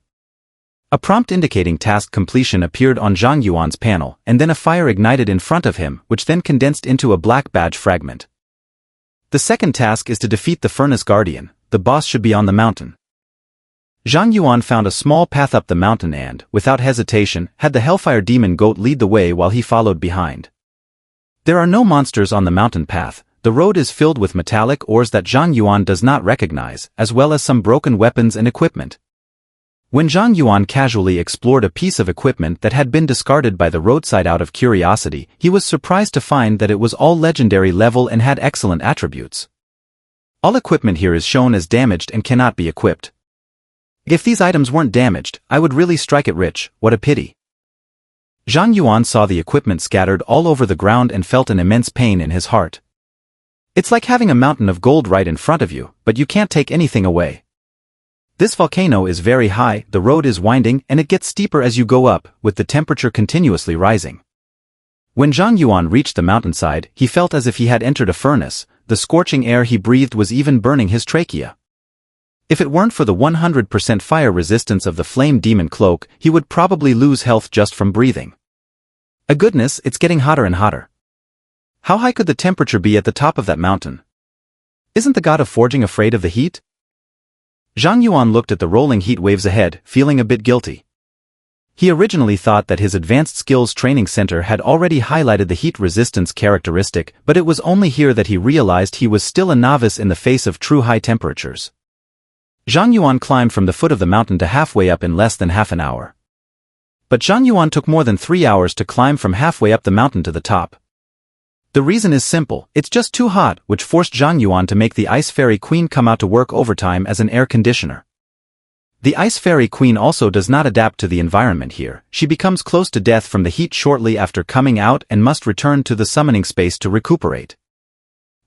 A prompt indicating task completion appeared on Zhang Yuan's panel, and then a fire ignited in front of him, which then condensed into a black badge fragment. The second task is to defeat the Furnace Guardian, the boss should be on the mountain. Zhang Yuan found a small path up the mountain and, without hesitation, had the Hellfire Demon Goat lead the way while he followed behind. There are no monsters on the mountain path, the road is filled with metallic ores that Zhang Yuan does not recognize, as well as some broken weapons and equipment. When Zhang Yuan casually explored a piece of equipment that had been discarded by the roadside out of curiosity, he was surprised to find that it was all legendary level and had excellent attributes. All equipment here is shown as damaged and cannot be equipped. If these items weren't damaged, I would really strike it rich, what a pity. Zhang Yuan saw the equipment scattered all over the ground and felt an immense pain in his heart. It's like having a mountain of gold right in front of you, but you can't take anything away. This volcano is very high, the road is winding, and it gets steeper as you go up, with the temperature continuously rising. When Zhang Yuan reached the mountainside, he felt as if he had entered a furnace. The scorching air he breathed was even burning his trachea. If it weren't for the 100% fire resistance of the flame demon cloak, he would probably lose health just from breathing. Goodness, it's getting hotter and hotter. How high could the temperature be at the top of that mountain? Isn't the god of forging afraid of the heat? Zhang Yuan looked at the rolling heat waves ahead, feeling a bit guilty. He originally thought that his Advanced Skills Training Center had already highlighted the heat resistance characteristic, but it was only here that he realized he was still a novice in the face of true high temperatures. Zhang Yuan climbed from the foot of the mountain to halfway up in less than half an hour. But Zhang Yuan took more than 3 hours to climb from halfway up the mountain to the top. The reason is simple, it's just too hot, which forced Zhang Yuan to make the Ice Fairy Queen come out to work overtime as an air conditioner. The Ice Fairy Queen also does not adapt to the environment here. She becomes close to death from the heat shortly after coming out and must return to the summoning space to recuperate.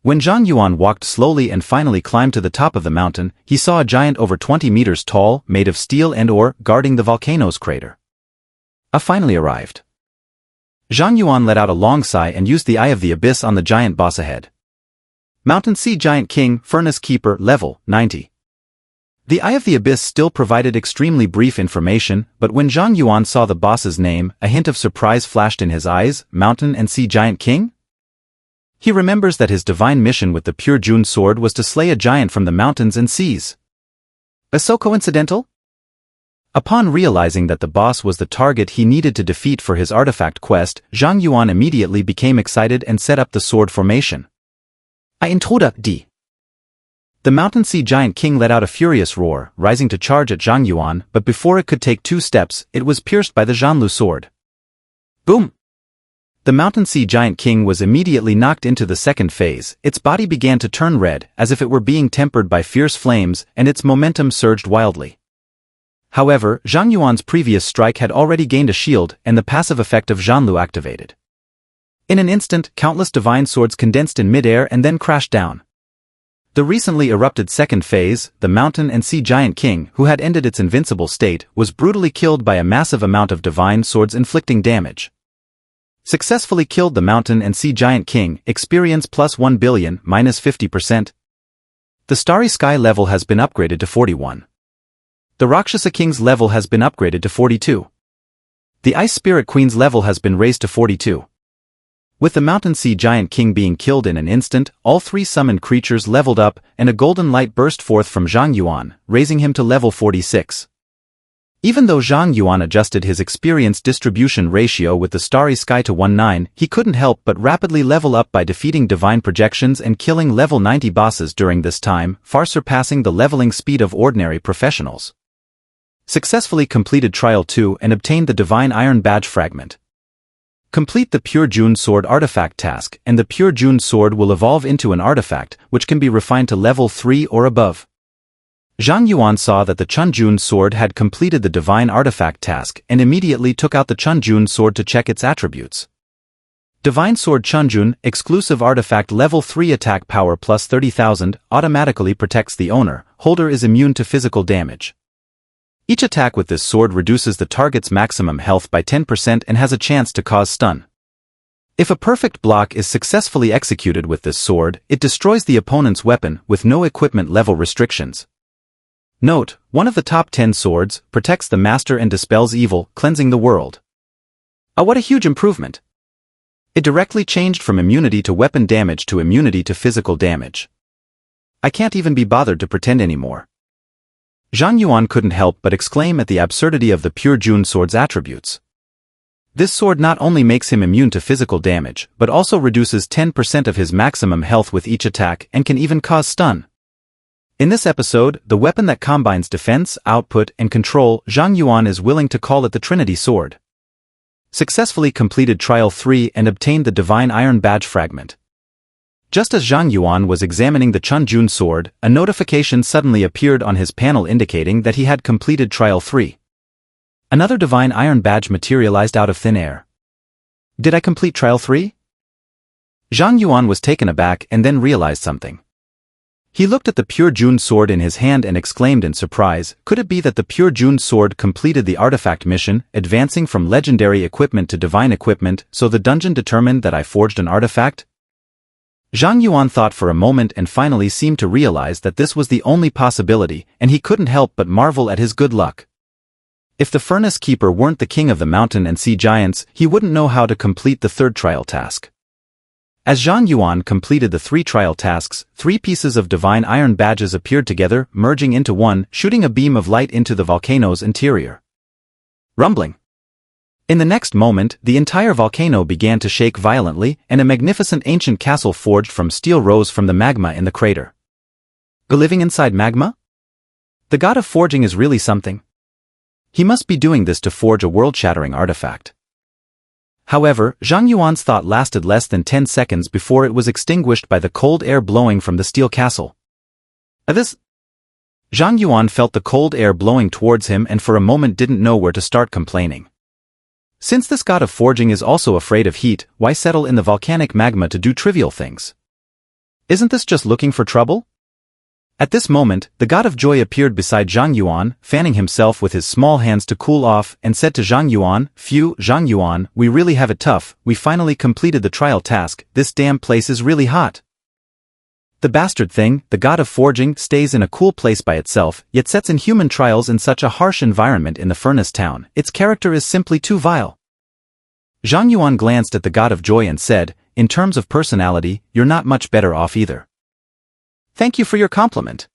When Zhang Yuan walked slowly and finally climbed to the top of the mountain, he saw a giant over 20 meters tall, made of steel and ore, guarding the volcano's crater. Finally arrived. Zhang Yuan let out a long sigh and used the Eye of the Abyss on the giant boss ahead. Mountain Sea Giant King, Furnace Keeper, level 90. The Eye of the Abyss still provided extremely brief information, but when Zhang Yuan saw the boss's name, a hint of surprise flashed in his eyes. Mountain and Sea Giant King? He remembers that his divine mission with the Pure June sword was to slay a giant from the mountains and seas. So coincidental? Upon realizing that the boss was the target he needed to defeat for his artifact quest, Zhang Yuan immediately became excited and set up the sword formation. I introduce D. The Mountain Sea Giant King let out a furious roar, rising to charge at Zhang Yuan, but before it could take 2 steps, it was pierced by the Zhanlu sword. Boom! The Mountain Sea Giant King was immediately knocked into the second phase. Its body began to turn red, as if it were being tempered by fierce flames, and its momentum surged wildly. However, Zhang Yuan's previous strike had already gained a shield, and the passive effect of Zhanlu activated. In an instant, countless divine swords condensed in mid-air and then crashed down. The recently erupted second phase, the Mountain and Sea Giant King, who had ended its invincible state, was brutally killed by a massive amount of divine swords inflicting damage. Successfully killed the Mountain and Sea Giant King, experience plus 1 billion, minus 50%. The Starry Sky level has been upgraded to 41. The Rakshasa King's level has been upgraded to 42. The Ice Spirit Queen's level has been raised to 42. With the Mountain Sea Giant King being killed in an instant, all 3 summoned creatures leveled up, and a golden light burst forth from Zhang Yuan, raising him to level 46. Even though Zhang Yuan adjusted his experience distribution ratio with the Starry Sky to 19, he couldn't help but rapidly level up by defeating divine projections and killing level 90 bosses during this time, far surpassing the leveling speed of ordinary professionals. Successfully completed Trial 2 and obtained the Divine Iron Badge Fragment. Complete the Pure June Sword artifact task, and the Pure June Sword will evolve into an artifact, which can be refined to level 3 or above. Zhang Yuan saw that the Chunjun Sword had completed the Divine Artifact task and immediately took out the Chunjun Sword to check its attributes. Divine Sword Chunjun, exclusive artifact level 3 attack power plus 30,000, automatically protects the owner. Holder is immune to physical damage. Each attack with this sword reduces the target's maximum health by 10% and has a chance to cause stun. If a perfect block is successfully executed with this sword, it destroys the opponent's weapon with no equipment level restrictions. Note, one of the top 10 swords protects the master and dispels evil, cleansing the world. What a huge improvement! It directly changed from immunity to weapon damage to immunity to physical damage. I can't even be bothered to pretend anymore. Zhang Yuan couldn't help but exclaim at the absurdity of the Pure June Sword's attributes. This sword not only makes him immune to physical damage, but also reduces 10% of his maximum health with each attack and can even cause stun. In this episode, the weapon that combines defense, output, and control, Zhang Yuan is willing to call it the Trinity Sword. Successfully completed Trial 3 and obtained the Divine Iron Badge Fragment. Just as Zhang Yuan was examining the Chunjun sword, a notification suddenly appeared on his panel indicating that he had completed Trial 3. Another divine iron badge materialized out of thin air. Did I complete Trial 3? Zhang Yuan was taken aback and then realized something. He looked at the pure Jun sword in his hand and exclaimed in surprise, could it be that the pure Jun sword completed the artifact mission, advancing from legendary equipment to divine equipment, so the dungeon determined that I forged an artifact? Zhang Yuan thought for a moment and finally seemed to realize that this was the only possibility, and he couldn't help but marvel at his good luck. If the Furnace Keeper weren't the king of the mountain and sea giants, he wouldn't know how to complete the third trial task. As Zhang Yuan completed the 3 trial tasks, 3 pieces of divine iron badges appeared together, merging into one, shooting a beam of light into the volcano's interior. Rumbling. In the next moment, the entire volcano began to shake violently, and a magnificent ancient castle forged from steel rose from the magma in the crater. Living inside magma? The god of forging is really something. He must be doing this to forge a world-shattering artifact. However, Zhang Yuan's thought lasted less than 10 seconds before it was extinguished by the cold air blowing from the steel castle. Zhang Yuan felt the cold air blowing towards him and for a moment didn't know where to start complaining. Since this god of forging is also afraid of heat, why settle in the volcanic magma to do trivial things? Isn't this just looking for trouble? At this moment, the god of joy appeared beside Zhang Yuan, fanning himself with his small hands to cool off, and said to Zhang Yuan, "Phew, Zhang Yuan, we really have it tough, we finally completed the trial task, this damn place is really hot." The bastard thing, the god of forging, stays in a cool place by itself, yet sets in human trials in such a harsh environment in the furnace town. Its character is simply too vile. Zhang Yuan glanced at the god of joy and said, "In terms of personality, you're not much better off either." "Thank you for your compliment."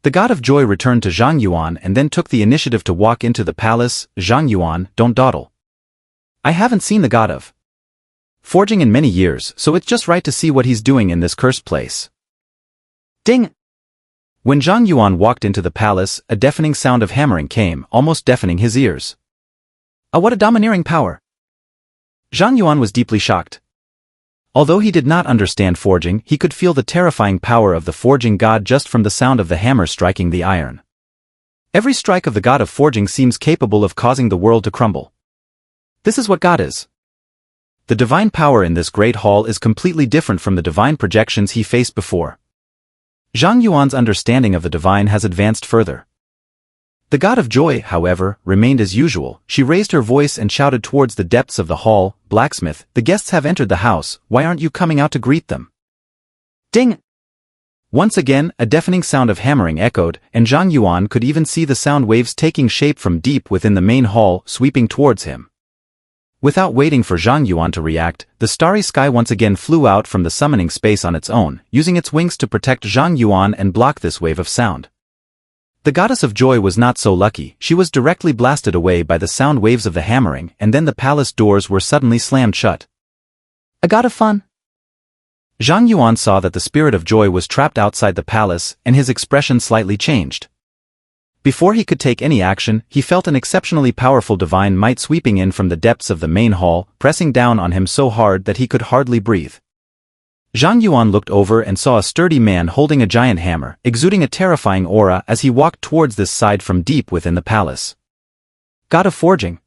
The god of joy returned to Zhang Yuan and then took the initiative to walk into the palace. "Zhang Yuan, don't dawdle. I haven't seen the god of forging in many years, so it's just right to see what he's doing in this cursed place." Ding! When Zhang Yuan walked into the palace, a deafening sound of hammering came, almost deafening his ears. What a domineering power! Zhang Yuan was deeply shocked. Although he did not understand forging, he could feel the terrifying power of the forging god just from the sound of the hammer striking the iron. Every strike of the god of forging seems capable of causing the world to crumble. This is what God is. The divine power in this great hall is completely different from the divine projections he faced before. Zhang Yuan's understanding of the divine has advanced further. The god of joy, however, remained as usual. She raised her voice and shouted towards the depths of the hall, "Blacksmith, the guests have entered the house, why aren't you coming out to greet them?" Ding! Once again, a deafening sound of hammering echoed, and Zhang Yuan could even see the sound waves taking shape from deep within the main hall, sweeping towards him. Without waiting for Zhang Yuan to react, the starry sky once again flew out from the summoning space on its own, using its wings to protect Zhang Yuan and block this wave of sound. The goddess of joy was not so lucky. She was directly blasted away by the sound waves of the hammering, and then the palace doors were suddenly slammed shut. A god of fun? Zhang Yuan saw that the spirit of joy was trapped outside the palace, and his expression slightly changed. Before he could take any action, he felt an exceptionally powerful divine might sweeping in from the depths of the main hall, pressing down on him so hard that he could hardly breathe. Zhang Yuan looked over and saw a sturdy man holding a giant hammer, exuding a terrifying aura as he walked towards this side from deep within the palace. God of forging.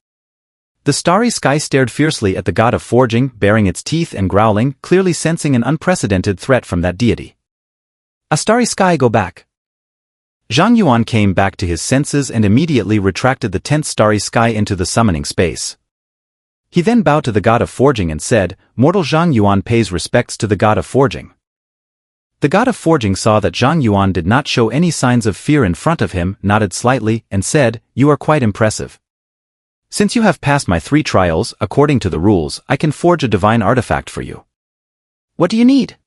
The starry sky stared fiercely at the god of forging, baring its teeth and growling, clearly sensing an unprecedented threat from that deity. A starry sky, go back. Zhang Yuan came back to his senses and immediately retracted the tenth starry sky into the summoning space. He then bowed to the god of forging and said, "Mortal Zhang Yuan pays respects to the god of forging." The god of forging saw that Zhang Yuan did not show any signs of fear in front of him, nodded slightly, and said, "You are quite impressive. Since you have passed my 3 trials, according to the rules, I can forge a divine artifact for you." What do you need?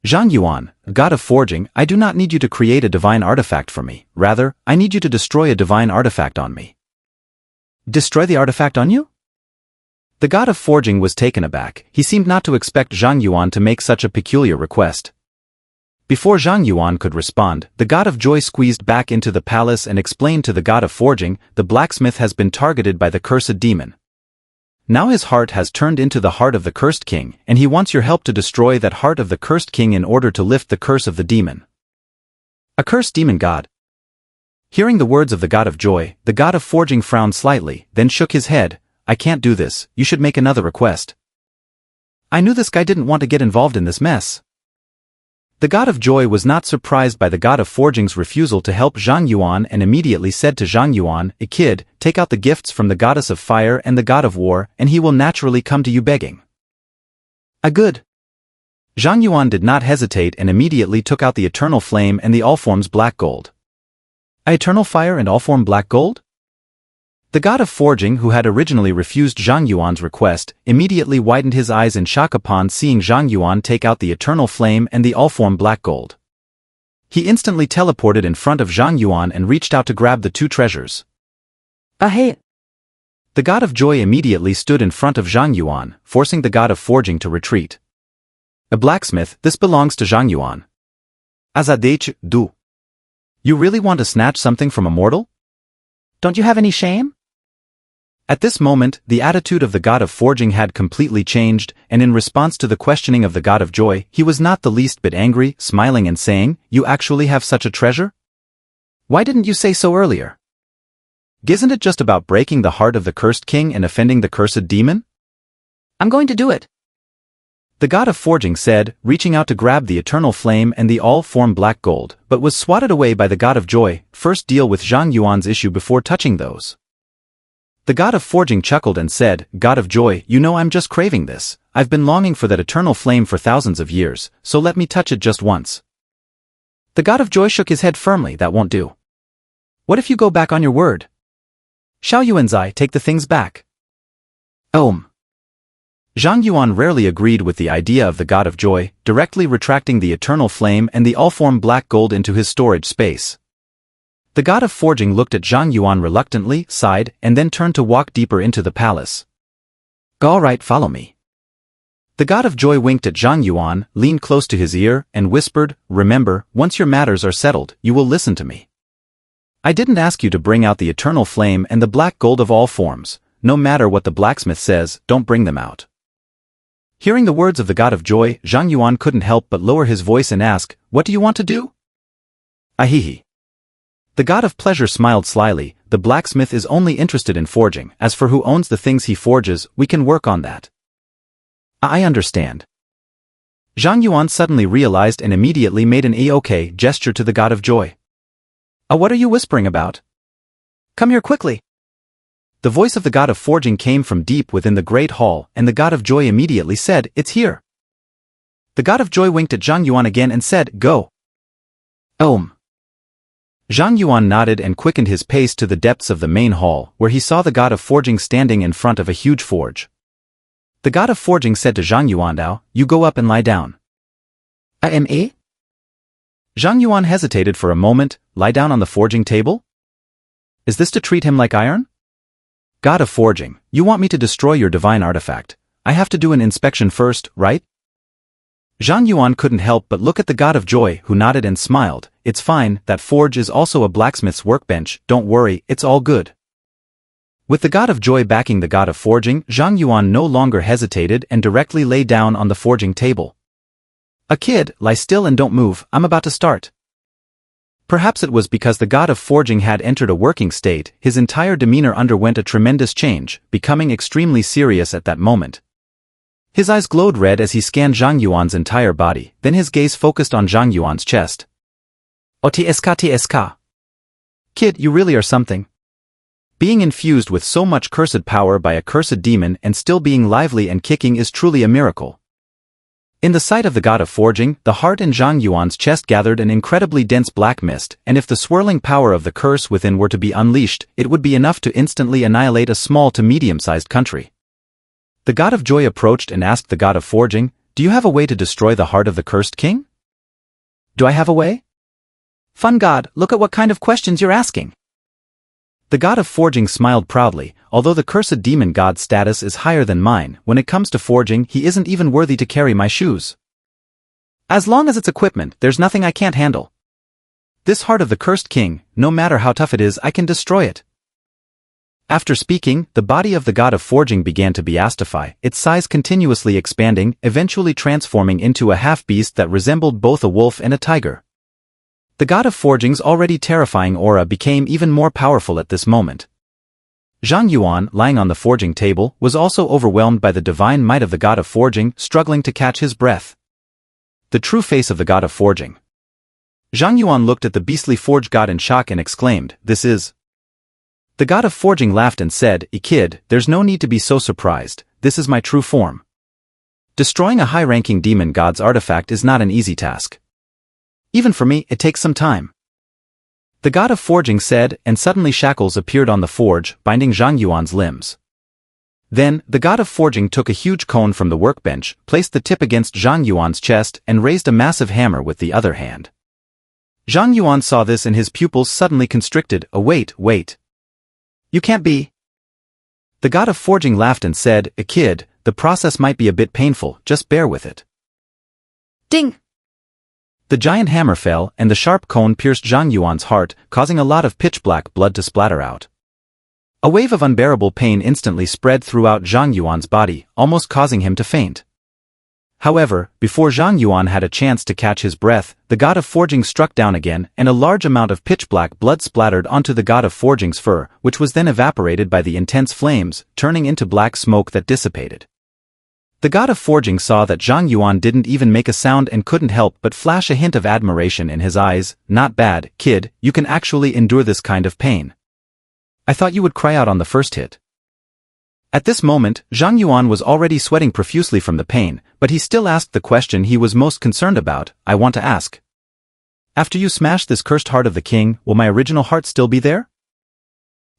Zhang Yuan, god of forging, I do not need you to create a divine artifact for me, rather, I need you to destroy a divine artifact on me. Destroy the artifact on you? The god of forging was taken aback. He seemed not to expect Zhang Yuan to make such a peculiar request. Before Zhang Yuan could respond, the god of joy squeezed back into the palace and explained to the god of forging, "The blacksmith has been targeted by the cursed demon. Now his heart has turned into the heart of the cursed king, and he wants your help to destroy that heart of the cursed king in order to lift the curse of the demon. A cursed demon god. Hearing the words of the god of joy, the god of forging frowned slightly, then shook his head. I can't do this, you should make another request. I knew this guy didn't want to get involved in this mess. The god of joy was not surprised by the god of forging's refusal to help Zhang Yuan and immediately said to Zhang Yuan, "A kid, take out the gifts from the goddess of fire and the god of war, and he will naturally come to you begging." A good. Zhang Yuan did not hesitate and immediately took out the eternal flame and the all-forms black gold. A eternal fire and all-form black gold? The god of forging, who had originally refused Zhang Yuan's request, immediately widened his eyes in shock upon seeing Zhang Yuan take out the eternal flame and the all-form black gold. He instantly teleported in front of Zhang Yuan and reached out to grab the two treasures. Hey! The god of joy immediately stood in front of Zhang Yuan, forcing the god of forging to retreat. A blacksmith, this belongs to Zhang Yuan. EP02. You really want to snatch something from a mortal? Don't you have any shame? At this moment, the attitude of the god of forging had completely changed, and in response to the questioning of the god of joy, he was not the least bit angry, smiling and saying, "You actually have such a treasure? Why didn't you say so earlier? Isn't it just about breaking the heart of the cursed king and offending the cursed demon?" I'm going to do it. The god of forging said, reaching out to grab the eternal flame and the all-form black gold, but was swatted away by the god of joy. First deal with Zhang Yuan's issue before touching those. The god of forging chuckled and said, "God of joy, you know I'm just craving this. I've been longing for that eternal flame for thousands of years, so let me touch it just once." The god of joy shook his head firmly. That won't do. What if you go back on your word? Xiao Yuanzai, take the things back. Zhang Yuan rarely agreed with the idea of the god of joy, directly retracting the eternal flame and the all-form black gold into his storage space. The god of forging looked at Zhang Yuan reluctantly, sighed, and then turned to walk deeper into the palace. "All right, follow me." The god of joy winked at Zhang Yuan, leaned close to his ear, and whispered, "Remember, once your matters are settled, you will listen to me. I didn't ask you to bring out the eternal flame and the black gold of all forms. No matter what the blacksmith says, don't bring them out." Hearing the words of the god of joy, Zhang Yuan couldn't help but lower his voice and ask, "What do you want to do?" Ahihi. The god of pleasure smiled slyly. "The blacksmith is only interested in forging. As for who owns the things he forges, we can work on that." "I understand." Zhang Yuan suddenly realized and immediately made an "okay" gesture to the god of joy. What are you whispering about? Come here quickly." The voice of the god of forging came from deep within the great hall, and the god of joy immediately said, "It's here." The god of joy winked at Zhang Yuan again and said, "Go." Zhang Yuan nodded and quickened his pace to the depths of the main hall, where he saw the god of forging standing in front of a huge forge. The god of forging said to Zhang Yuan, "Now, you go up and lie down." Zhang Yuan hesitated for a moment. "Lie down on the forging table? Is this to treat him like iron?" "God of forging, you want me to destroy your divine artifact. I have to do an inspection first, right?" Zhang Yuan couldn't help but look at the god of joy, who nodded and smiled. "It's fine, that forge is also a blacksmith's workbench, don't worry, it's all good." With the god of joy backing the god of forging, Zhang Yuan no longer hesitated and directly lay down on the forging table. "A kid, lie still and don't move, I'm about to start." Perhaps it was because the god of forging had entered a working state, his entire demeanor underwent a tremendous change, becoming extremely serious at that moment. His eyes glowed red as he scanned Zhang Yuan's entire body, then his gaze focused on Zhang Yuan's chest. "Tsk. Kid, you really are something. Being infused with so much cursed power by a cursed demon and still being lively and kicking is truly a miracle." In the sight of the god of forging, the heart in Zhang Yuan's chest gathered an incredibly dense black mist, and if the swirling power of the curse within were to be unleashed, it would be enough to instantly annihilate a small to medium-sized country. The god of joy approached and asked the god of forging, "Do you have a way to destroy the heart of the cursed king?" "Do I have a way?" "Fun god, look at what kind of questions you're asking." The god of forging smiled proudly. "Although the cursed demon god's status is higher than mine, when it comes to forging he isn't even worthy to carry my shoes. As long as it's equipment, there's nothing I can't handle. This heart of the cursed king, no matter how tough it is, I can destroy it." After speaking, the body of the god of forging began to beastify, its size continuously expanding, eventually transforming into a half-beast that resembled both a wolf and a tiger. The god of forging's already terrifying aura became even more powerful at this moment. Zhang Yuan, lying on the forging table, was also overwhelmed by the divine might of the god of forging, struggling to catch his breath. The true face of the god of forging. Zhang Yuan looked at the beastly forge god in shock and exclaimed, "This is..." The god of forging laughed and said, "Kid, there's no need to be so surprised, this is my true form. Destroying a high-ranking demon god's artifact is not an easy task. Even for me, it takes some time." The god of forging said, and suddenly shackles appeared on the forge, binding Zhang Yuan's limbs. Then, the god of forging took a huge cone from the workbench, placed the tip against Zhang Yuan's chest, and raised a massive hammer with the other hand. Zhang Yuan saw this and his pupils suddenly constricted. "Oh, wait. You can't be..." The god of forging laughed and said, "Kid, the process might be a bit painful, just bear with it." Ding! The giant hammer fell, and the sharp cone pierced Zhang Yuan's heart, causing a lot of pitch-black blood to splatter out. A wave of unbearable pain instantly spread throughout Zhang Yuan's body, almost causing him to faint. However, before Zhang Yuan had a chance to catch his breath, the god of forging struck down again, and a large amount of pitch-black blood splattered onto the god of forging's fur, which was then evaporated by the intense flames, turning into black smoke that dissipated. The god of forging saw that Zhang Yuan didn't even make a sound and couldn't help but flash a hint of admiration in his eyes. "Not bad, kid, you can actually endure this kind of pain. I thought you would cry out on the first hit." At this moment, Zhang Yuan was already sweating profusely from the pain, but he still asked the question he was most concerned about. "I want to ask. After you smash this cursed heart of the king, will my original heart still be there?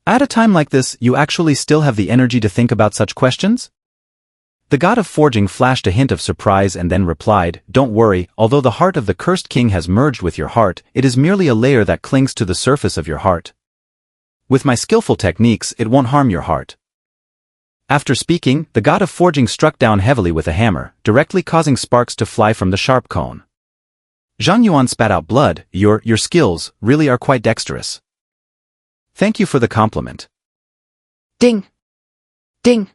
At a time like this, you actually still have the energy to think about such questions?" The god of forging flashed a hint of surprise and then replied, "Don't worry, although the heart of the cursed king has merged with your heart, it is merely a layer that clings to the surface of your heart. With my skillful techniques, it won't harm your heart." After speaking, the god of forging struck down heavily with a hammer, directly causing sparks to fly from the sharp cone. Zhang Yuan spat out blood. Your skills really are quite dexterous. Thank you for the compliment." Ding! Ding!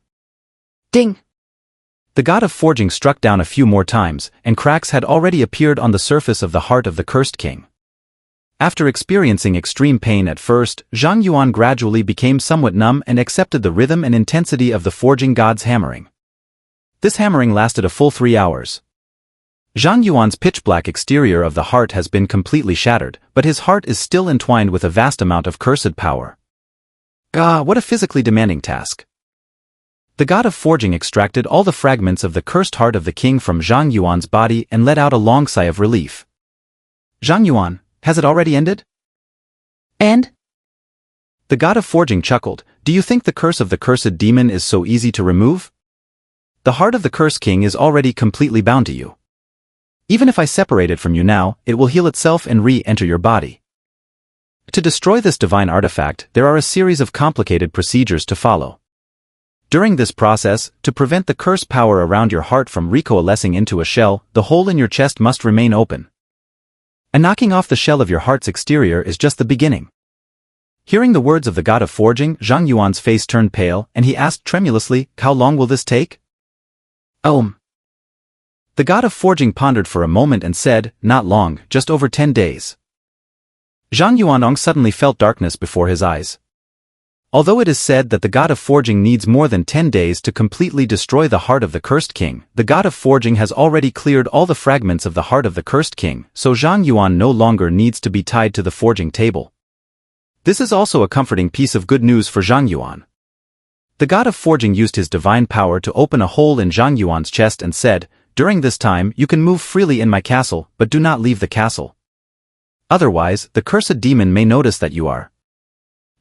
Ding! The god of forging struck down a few more times, and cracks had already appeared on the surface of the heart of the cursed king. After experiencing extreme pain at first, Zhang Yuan gradually became somewhat numb and accepted the rhythm and intensity of the forging god's hammering. This hammering lasted a full 3 hours. Zhang Yuan's pitch-black exterior of the heart has been completely shattered, but his heart is still entwined with a vast amount of cursed power. What a physically demanding task. The god of forging extracted all the fragments of the cursed heart of the king from Zhang Yuan's body and let out a long sigh of relief. "Zhang Yuan, has it already ended?" And? The god of forging chuckled. "Do you think the curse of the cursed demon is so easy to remove? The heart of the cursed king is already completely bound to you. Even if I separate it from you now, it will heal itself and re-enter your body. To destroy this divine artifact, there are a series of complicated procedures to follow. During this process, to prevent the curse power around your heart from recoalescing into a shell, the hole in your chest must remain open. And knocking off the shell of your heart's exterior is just the beginning." Hearing the words of the god of forging, Zhang Yuan's face turned pale, and he asked tremulously, "How long will this take?" The god of forging pondered for a moment and said, "Not long, just over 10 days. Zhang Yuan suddenly felt darkness before his eyes. Although it is said that the god of forging needs more than 10 days to completely destroy the heart of the cursed king, the god of forging has already cleared all the fragments of the heart of the cursed king, so Zhang Yuan no longer needs to be tied to the forging table. This is also a comforting piece of good news for Zhang Yuan. The god of forging used his divine power to open a hole in Zhang Yuan's chest and said, "During this time you can move freely in my castle, but do not leave the castle. Otherwise, the cursed demon may notice that you are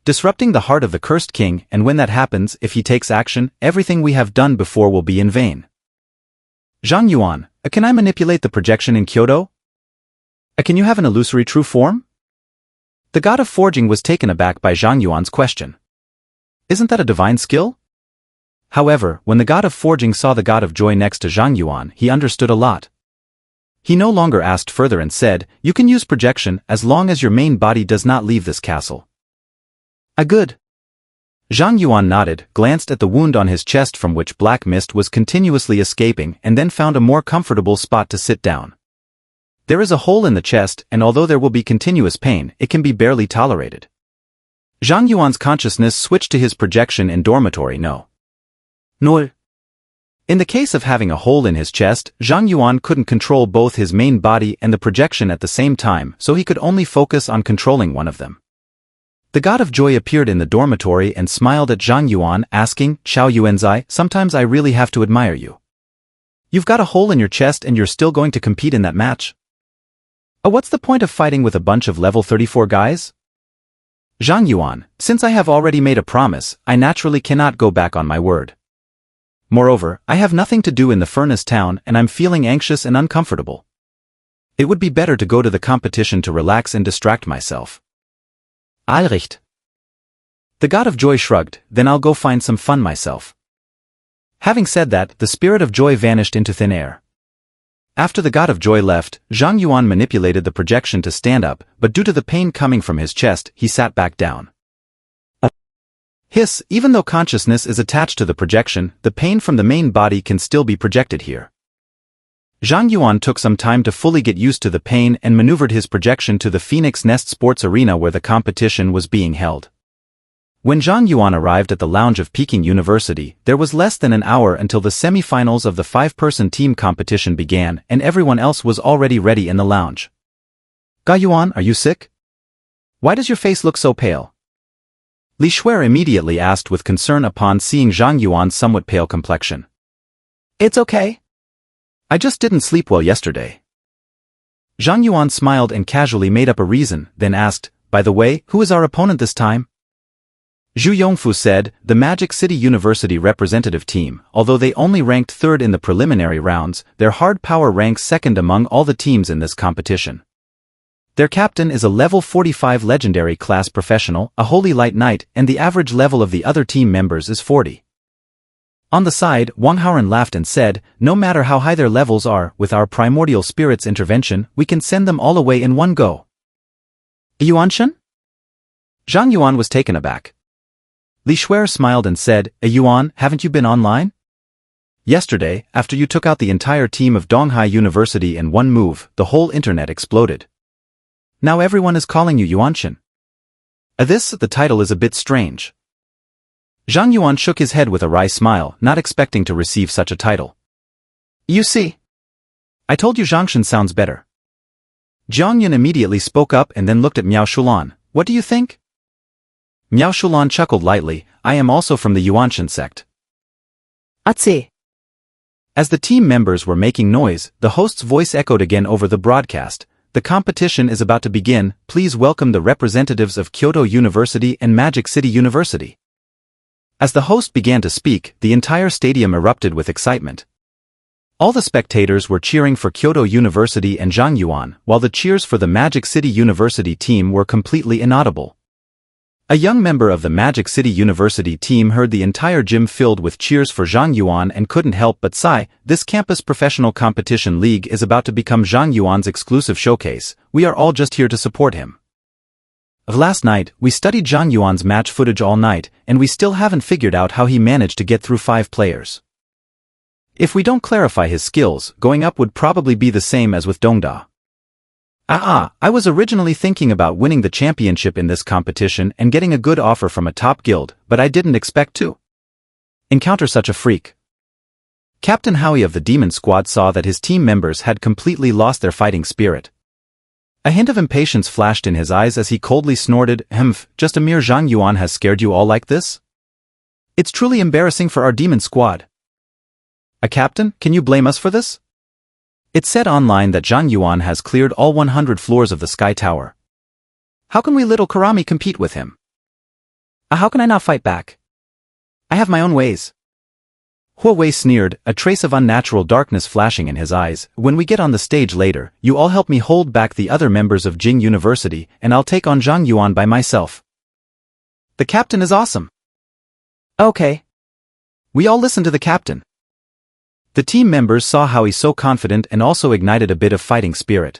disrupting the heart of the cursed king, and when that happens, if he takes action, everything we have done before will be in vain." "Zhang Yuan, can I manipulate the projection in Kyoto? Can you have an illusory true form?" The god of forging was taken aback by Zhang Yuan's question. Isn't that a divine skill? However, when the god of forging saw the god of joy next to Zhang Yuan, he understood a lot. He no longer asked further and said, "You can use projection as long as your main body does not leave this castle." Good. Zhang Yuan nodded, glanced at the wound on his chest from which black mist was continuously escaping and then found a more comfortable spot to sit down. There is a hole in the chest, and although there will be continuous pain, it can be barely tolerated. Zhang Yuan's consciousness switched to his projection in dormitory No. Null. In the case of having a hole in his chest, Zhang Yuan couldn't control both his main body and the projection at the same time, so he could only focus on controlling one of them. The God of Joy appeared in the dormitory and smiled at Zhang Yuan, asking, "Xiao Yuanzai, sometimes I really have to admire you. You've got a hole in your chest and you're still going to compete in that match? What's the point of fighting with a bunch of level 34 guys?" Zhang Yuan, since I have already made a promise, I naturally cannot go back on my word. Moreover, I have nothing to do in the furnace town and I'm feeling anxious and uncomfortable. It would be better to go to the competition to relax and distract myself. Allrecht. The God of Joy shrugged, then I'll go find some fun myself. Having said that, the spirit of joy vanished into thin air. After the God of Joy left, Zhang Yuan manipulated the projection to stand up, but due to the pain coming from his chest, he sat back down. Hiss, even though consciousness is attached to the projection, the pain from the main body can still be projected here. Zhang Yuan took some time to fully get used to the pain and maneuvered his projection to the Phoenix Nest Sports Arena where the competition was being held. When Zhang Yuan arrived at the lounge of Peking University, there was less than an hour until the semi-finals of the 5-person team competition began and everyone else was already ready in the lounge. "Ga Yuan, are you sick? Why does your face look so pale?" Li Shuer immediately asked with concern upon seeing Zhang Yuan's somewhat pale complexion. "It's okay. I just didn't sleep well yesterday." Zhang Yuan smiled and casually made up a reason, then asked, "By the way, who is our opponent this time?" Zhu Yongfu said, "The Magic City University representative team. Although they only ranked third in the preliminary rounds, their hard power ranks second among all the teams in this competition. Their captain is a level 45 legendary class professional, a holy light knight, and the average level of the other team members is 40. On the side, Wang Haoren laughed and said, "No matter how high their levels are, with our primordial spirit's intervention, we can send them all away in one go." "Yuanshan?" Zhang Yuan was taken aback. Li Shuer smiled and said, "Yuan, haven't you been online? Yesterday, after you took out the entire team of Donghai University in one move, the whole internet exploded. Now everyone is calling you Yuanshan. The title is a bit strange." Zhang Yuan shook his head with a wry smile, not expecting to receive such a title. "You see, I told you Zhangshan sounds better." Jiang Yun immediately spoke up and then looked at Miao Shulan. "What do you think?" Miao Shulan chuckled lightly, "I am also from the Yuanshan sect." Atse. As the team members were making noise, the host's voice echoed again over the broadcast. "The competition is about to begin, please welcome the representatives of Kyoto University and Magic City University." As the host began to speak, the entire stadium erupted with excitement. All the spectators were cheering for Kyoto University and Zhang Yuan, while the cheers for the Magic City University team were completely inaudible. A young member of the Magic City University team heard the entire gym filled with cheers for Zhang Yuan and couldn't help but sigh. "This campus professional competition league is about to become Zhang Yuan's exclusive showcase. We are all just here to support him. Last night, we studied Zhang Yuan's match footage all night, and we still haven't figured out how he managed to get through 5 players. If we don't clarify his skills, going up would probably be the same as with Dongda. I was originally thinking about winning the championship in this competition and getting a good offer from a top guild, but I didn't expect to encounter such a freak." Captain Howie of the Demon Squad saw that his team members had completely lost their fighting spirit. A hint of impatience flashed in his eyes as he coldly snorted, "Just a mere Zhang Yuan has scared you all like this? It's truly embarrassing for our Demon Squad. Captain, can you blame us for this? It's said online that Zhang Yuan has cleared all 100 floors of the Sky Tower. How can we little Karami compete with him? How can I not fight back? I have my own ways." Huawei sneered, a trace of unnatural darkness flashing in his eyes. "When we get on the stage later, you all help me hold back the other members of Jing University, and I'll take on Zhang Yuan by myself." "The captain is awesome." "Okay. We all listen to the captain." The team members saw how he's so confident and also ignited a bit of fighting spirit.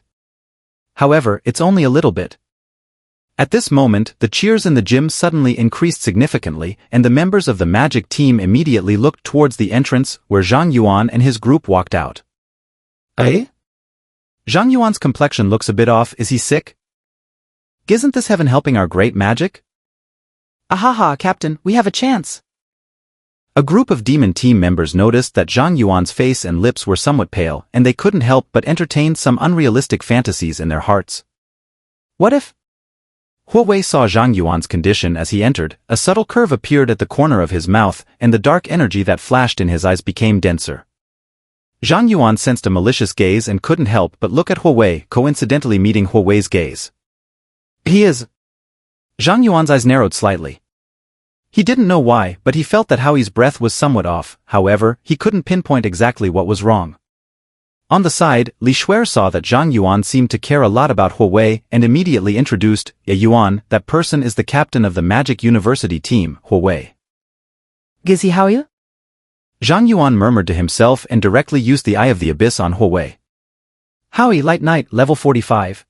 However, it's only a little bit. At this moment, the cheers in the gym suddenly increased significantly, and the members of the magic team immediately looked towards the entrance where Zhang Yuan and his group walked out. Eh? Zhang Yuan's complexion looks a bit off. Is he sick? Isn't this heaven helping our great magic? Ahaha, Captain, we have a chance. A group of demon team members noticed that Zhang Yuan's face and lips were somewhat pale, and they couldn't help but entertain some unrealistic fantasies in their hearts. What if? Huo Wei saw Zhang Yuan's condition as he entered. A subtle curve appeared at the corner of his mouth, and the dark energy that flashed in his eyes became denser. Zhang Yuan sensed a malicious gaze and couldn't help but look at Huo Wei, coincidentally meeting Huo Wei's gaze. He is. Zhang Yuan's eyes narrowed slightly. He didn't know why, but he felt that Howie's breath was somewhat off. However, he couldn't pinpoint exactly what was wrong. On the side, Li Shuer saw that Zhang Yuan seemed to care a lot about Huo Wei and immediately introduced, Yuan, that person is the captain of the Magic University team, Huo Wei. Is he Howie? Zhang Yuan murmured to himself and directly used the Eye of the Abyss on Huo Wei. Howie, Light Knight, level 45.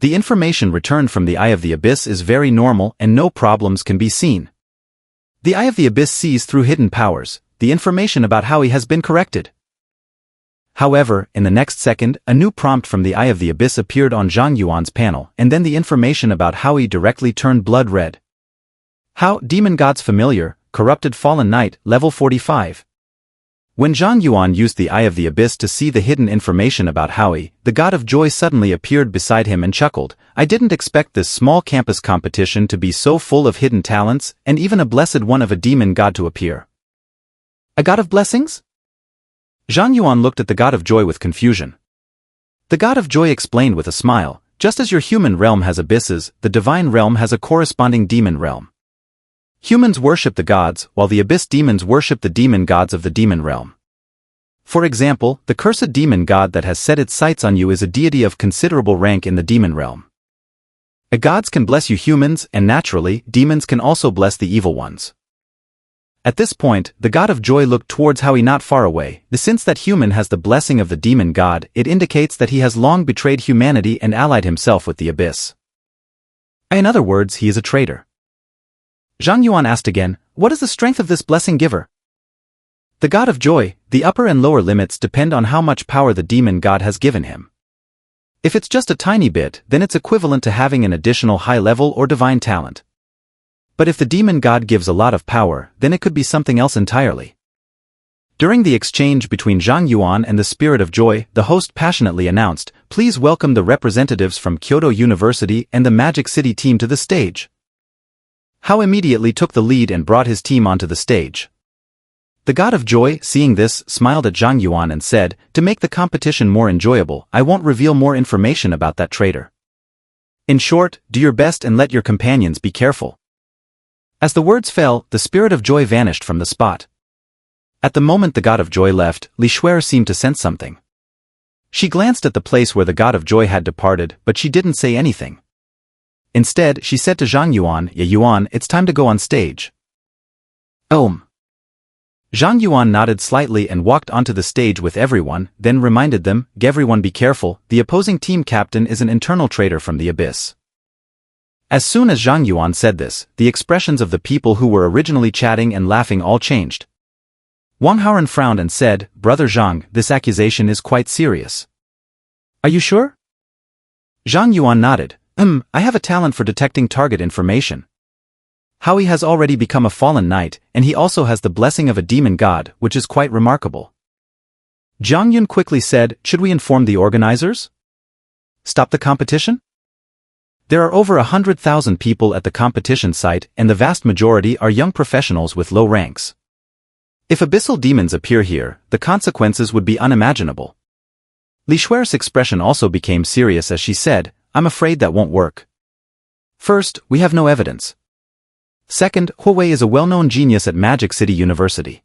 The information returned from the Eye of the Abyss is very normal and no problems can be seen. The Eye of the Abyss sees through hidden powers. The information about Howie has been corrected. However, in the next second, a new prompt from the Eye of the Abyss appeared on Zhang Yuan's panel, and then the information about Howie directly turned blood red. How, Demon God's Familiar, Corrupted Fallen Knight, level 45. When Zhang Yuan used the Eye of the Abyss to see the hidden information about Howie, the God of Joy suddenly appeared beside him and chuckled. I didn't expect this small campus competition to be so full of hidden talents, and even a blessed one of a demon god to appear. A god of blessings? Zhang Yuan looked at the God of Joy with confusion. The God of Joy explained with a smile, just as your human realm has abysses, the divine realm has a corresponding demon realm. Humans worship the gods, while the abyss demons worship the demon gods of the demon realm. For example, the cursed demon god that has set its sights on you is a deity of considerable rank in the demon realm. The gods can bless you humans, and naturally, demons can also bless the evil ones. At this point, the God of Joy looked towards Howie not far away. Since that human has the blessing of the demon god, it indicates that he has long betrayed humanity and allied himself with the abyss. In other words, he is a traitor. Zhang Yuan asked again, what is the strength of this blessing giver? The God of Joy, the upper and lower limits depend on how much power the demon god has given him. If it's just a tiny bit, then it's equivalent to having an additional high level or divine talent. But if the demon god gives a lot of power, then it could be something else entirely. During the exchange between Zhang Yuan and the Spirit of Joy, the host passionately announced, please welcome the representatives from Kyoto University and the Magic City team to the stage. Hao immediately took the lead and brought his team onto the stage. The God of Joy, seeing this, smiled at Zhang Yuan and said, to make the competition more enjoyable, I won't reveal more information about that traitor. In short, do your best and let your companions be careful. As the words fell, the Spirit of Joy vanished from the spot. At the moment the God of Joy left, Li Shuer seemed to sense something. She glanced at the place where the God of Joy had departed, but she didn't say anything. Instead, she said to Zhang Yuan, Yuan, it's time to go on stage. Zhang Yuan nodded slightly and walked onto the stage with everyone, then reminded them, everyone be careful, the opposing team captain is an internal traitor from the abyss. As soon as Zhang Yuan said this, the expressions of the people who were originally chatting and laughing all changed. Wang Haoren frowned and said, Brother Zhang, this accusation is quite serious. Are you sure? Zhang Yuan nodded. I have a talent for detecting target information. Howie has already become a fallen knight, and he also has the blessing of a demon god, which is quite remarkable. Zhang Yun quickly said, should we inform the organizers? Stop the competition? There are over 100,000 people at the competition site, and the vast majority are young professionals with low ranks. If abyssal demons appear here, the consequences would be unimaginable. Li Shuer's expression also became serious as she said, I'm afraid that won't work. First, we have no evidence. Second, Huo Wei is a well-known genius at Magic City University.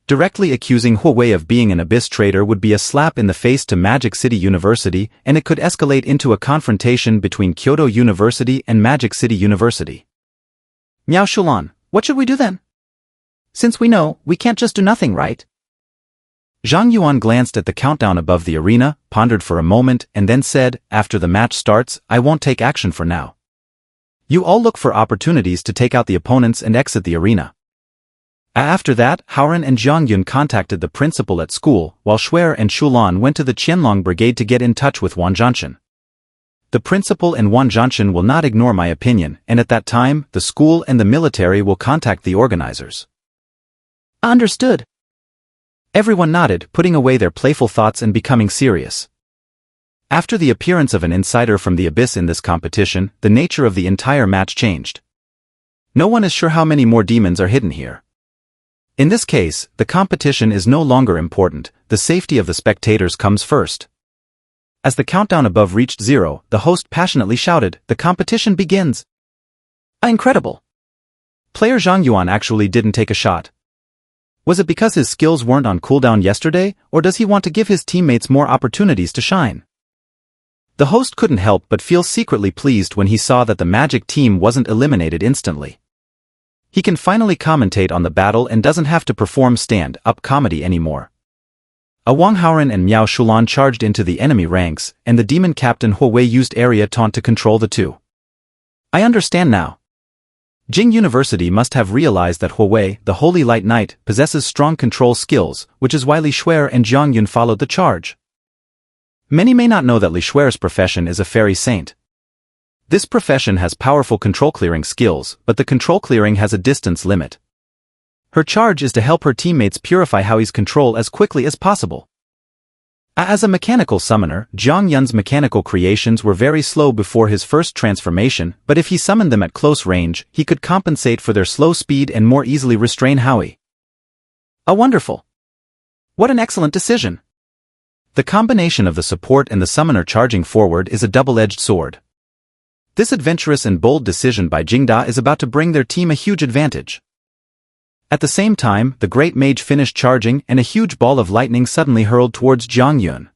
Directly accusing Huo Wei of being an abyss traitor would be a slap in the face to Magic City University, and it could escalate into a confrontation between Kyoto University and Magic City University. Miao Shulan, what should we do then? Since we know, we can't just do nothing, right? Zhang Yuan glanced at the countdown above the arena, pondered for a moment, and then said, after the match starts, I won't take action for now. You all look for opportunities to take out the opponents and exit the arena. After that, Haoran and Zhang Yuan contacted the principal at school, while Shuer and Shulan went to the Qianlong Brigade to get in touch with Wang Zhanshan. The principal and Wang Zhanshan will not ignore my opinion, and at that time, the school and the military will contact the organizers. Understood. Everyone nodded, putting away their playful thoughts and becoming serious. After the appearance of an insider from the abyss in this competition, the nature of the entire match changed. No one is sure how many more demons are hidden here. In this case, the competition is no longer important, the safety of the spectators comes first. As the countdown above reached 0, the host passionately shouted, "The competition begins!" Incredible. Player Zhang Yuan actually didn't take a shot. Was it because his skills weren't on cooldown yesterday, or does he want to give his teammates more opportunities to shine? The host couldn't help but feel secretly pleased when he saw that the magic team wasn't eliminated instantly. He can finally commentate on the battle and doesn't have to perform stand-up comedy anymore. Wang Haoran and Miao Shulan charged into the enemy ranks, and the demon captain Huo Wei used area taunt to control the two. I understand now. Jing University must have realized that Huo Wei, the Holy Light Knight, possesses strong control skills, which is why Li Shuer and Zhang Yuan followed the charge. Many may not know that Li Shuer's profession is a fairy saint. This profession has powerful control clearing skills, but the control clearing has a distance limit. Her charge is to help her teammates purify Howie's control as quickly as possible. As a mechanical summoner, Zhang Yun's mechanical creations were very slow before his first transformation, but if he summoned them at close range, he could compensate for their slow speed and more easily restrain Howie. Wonderful. What an excellent decision. The combination of the support and the summoner charging forward is a double-edged sword. This adventurous and bold decision by Jingda is about to bring their team a huge advantage. At the same time, the great mage finished charging and a huge ball of lightning suddenly hurled towards Zhang Yuan.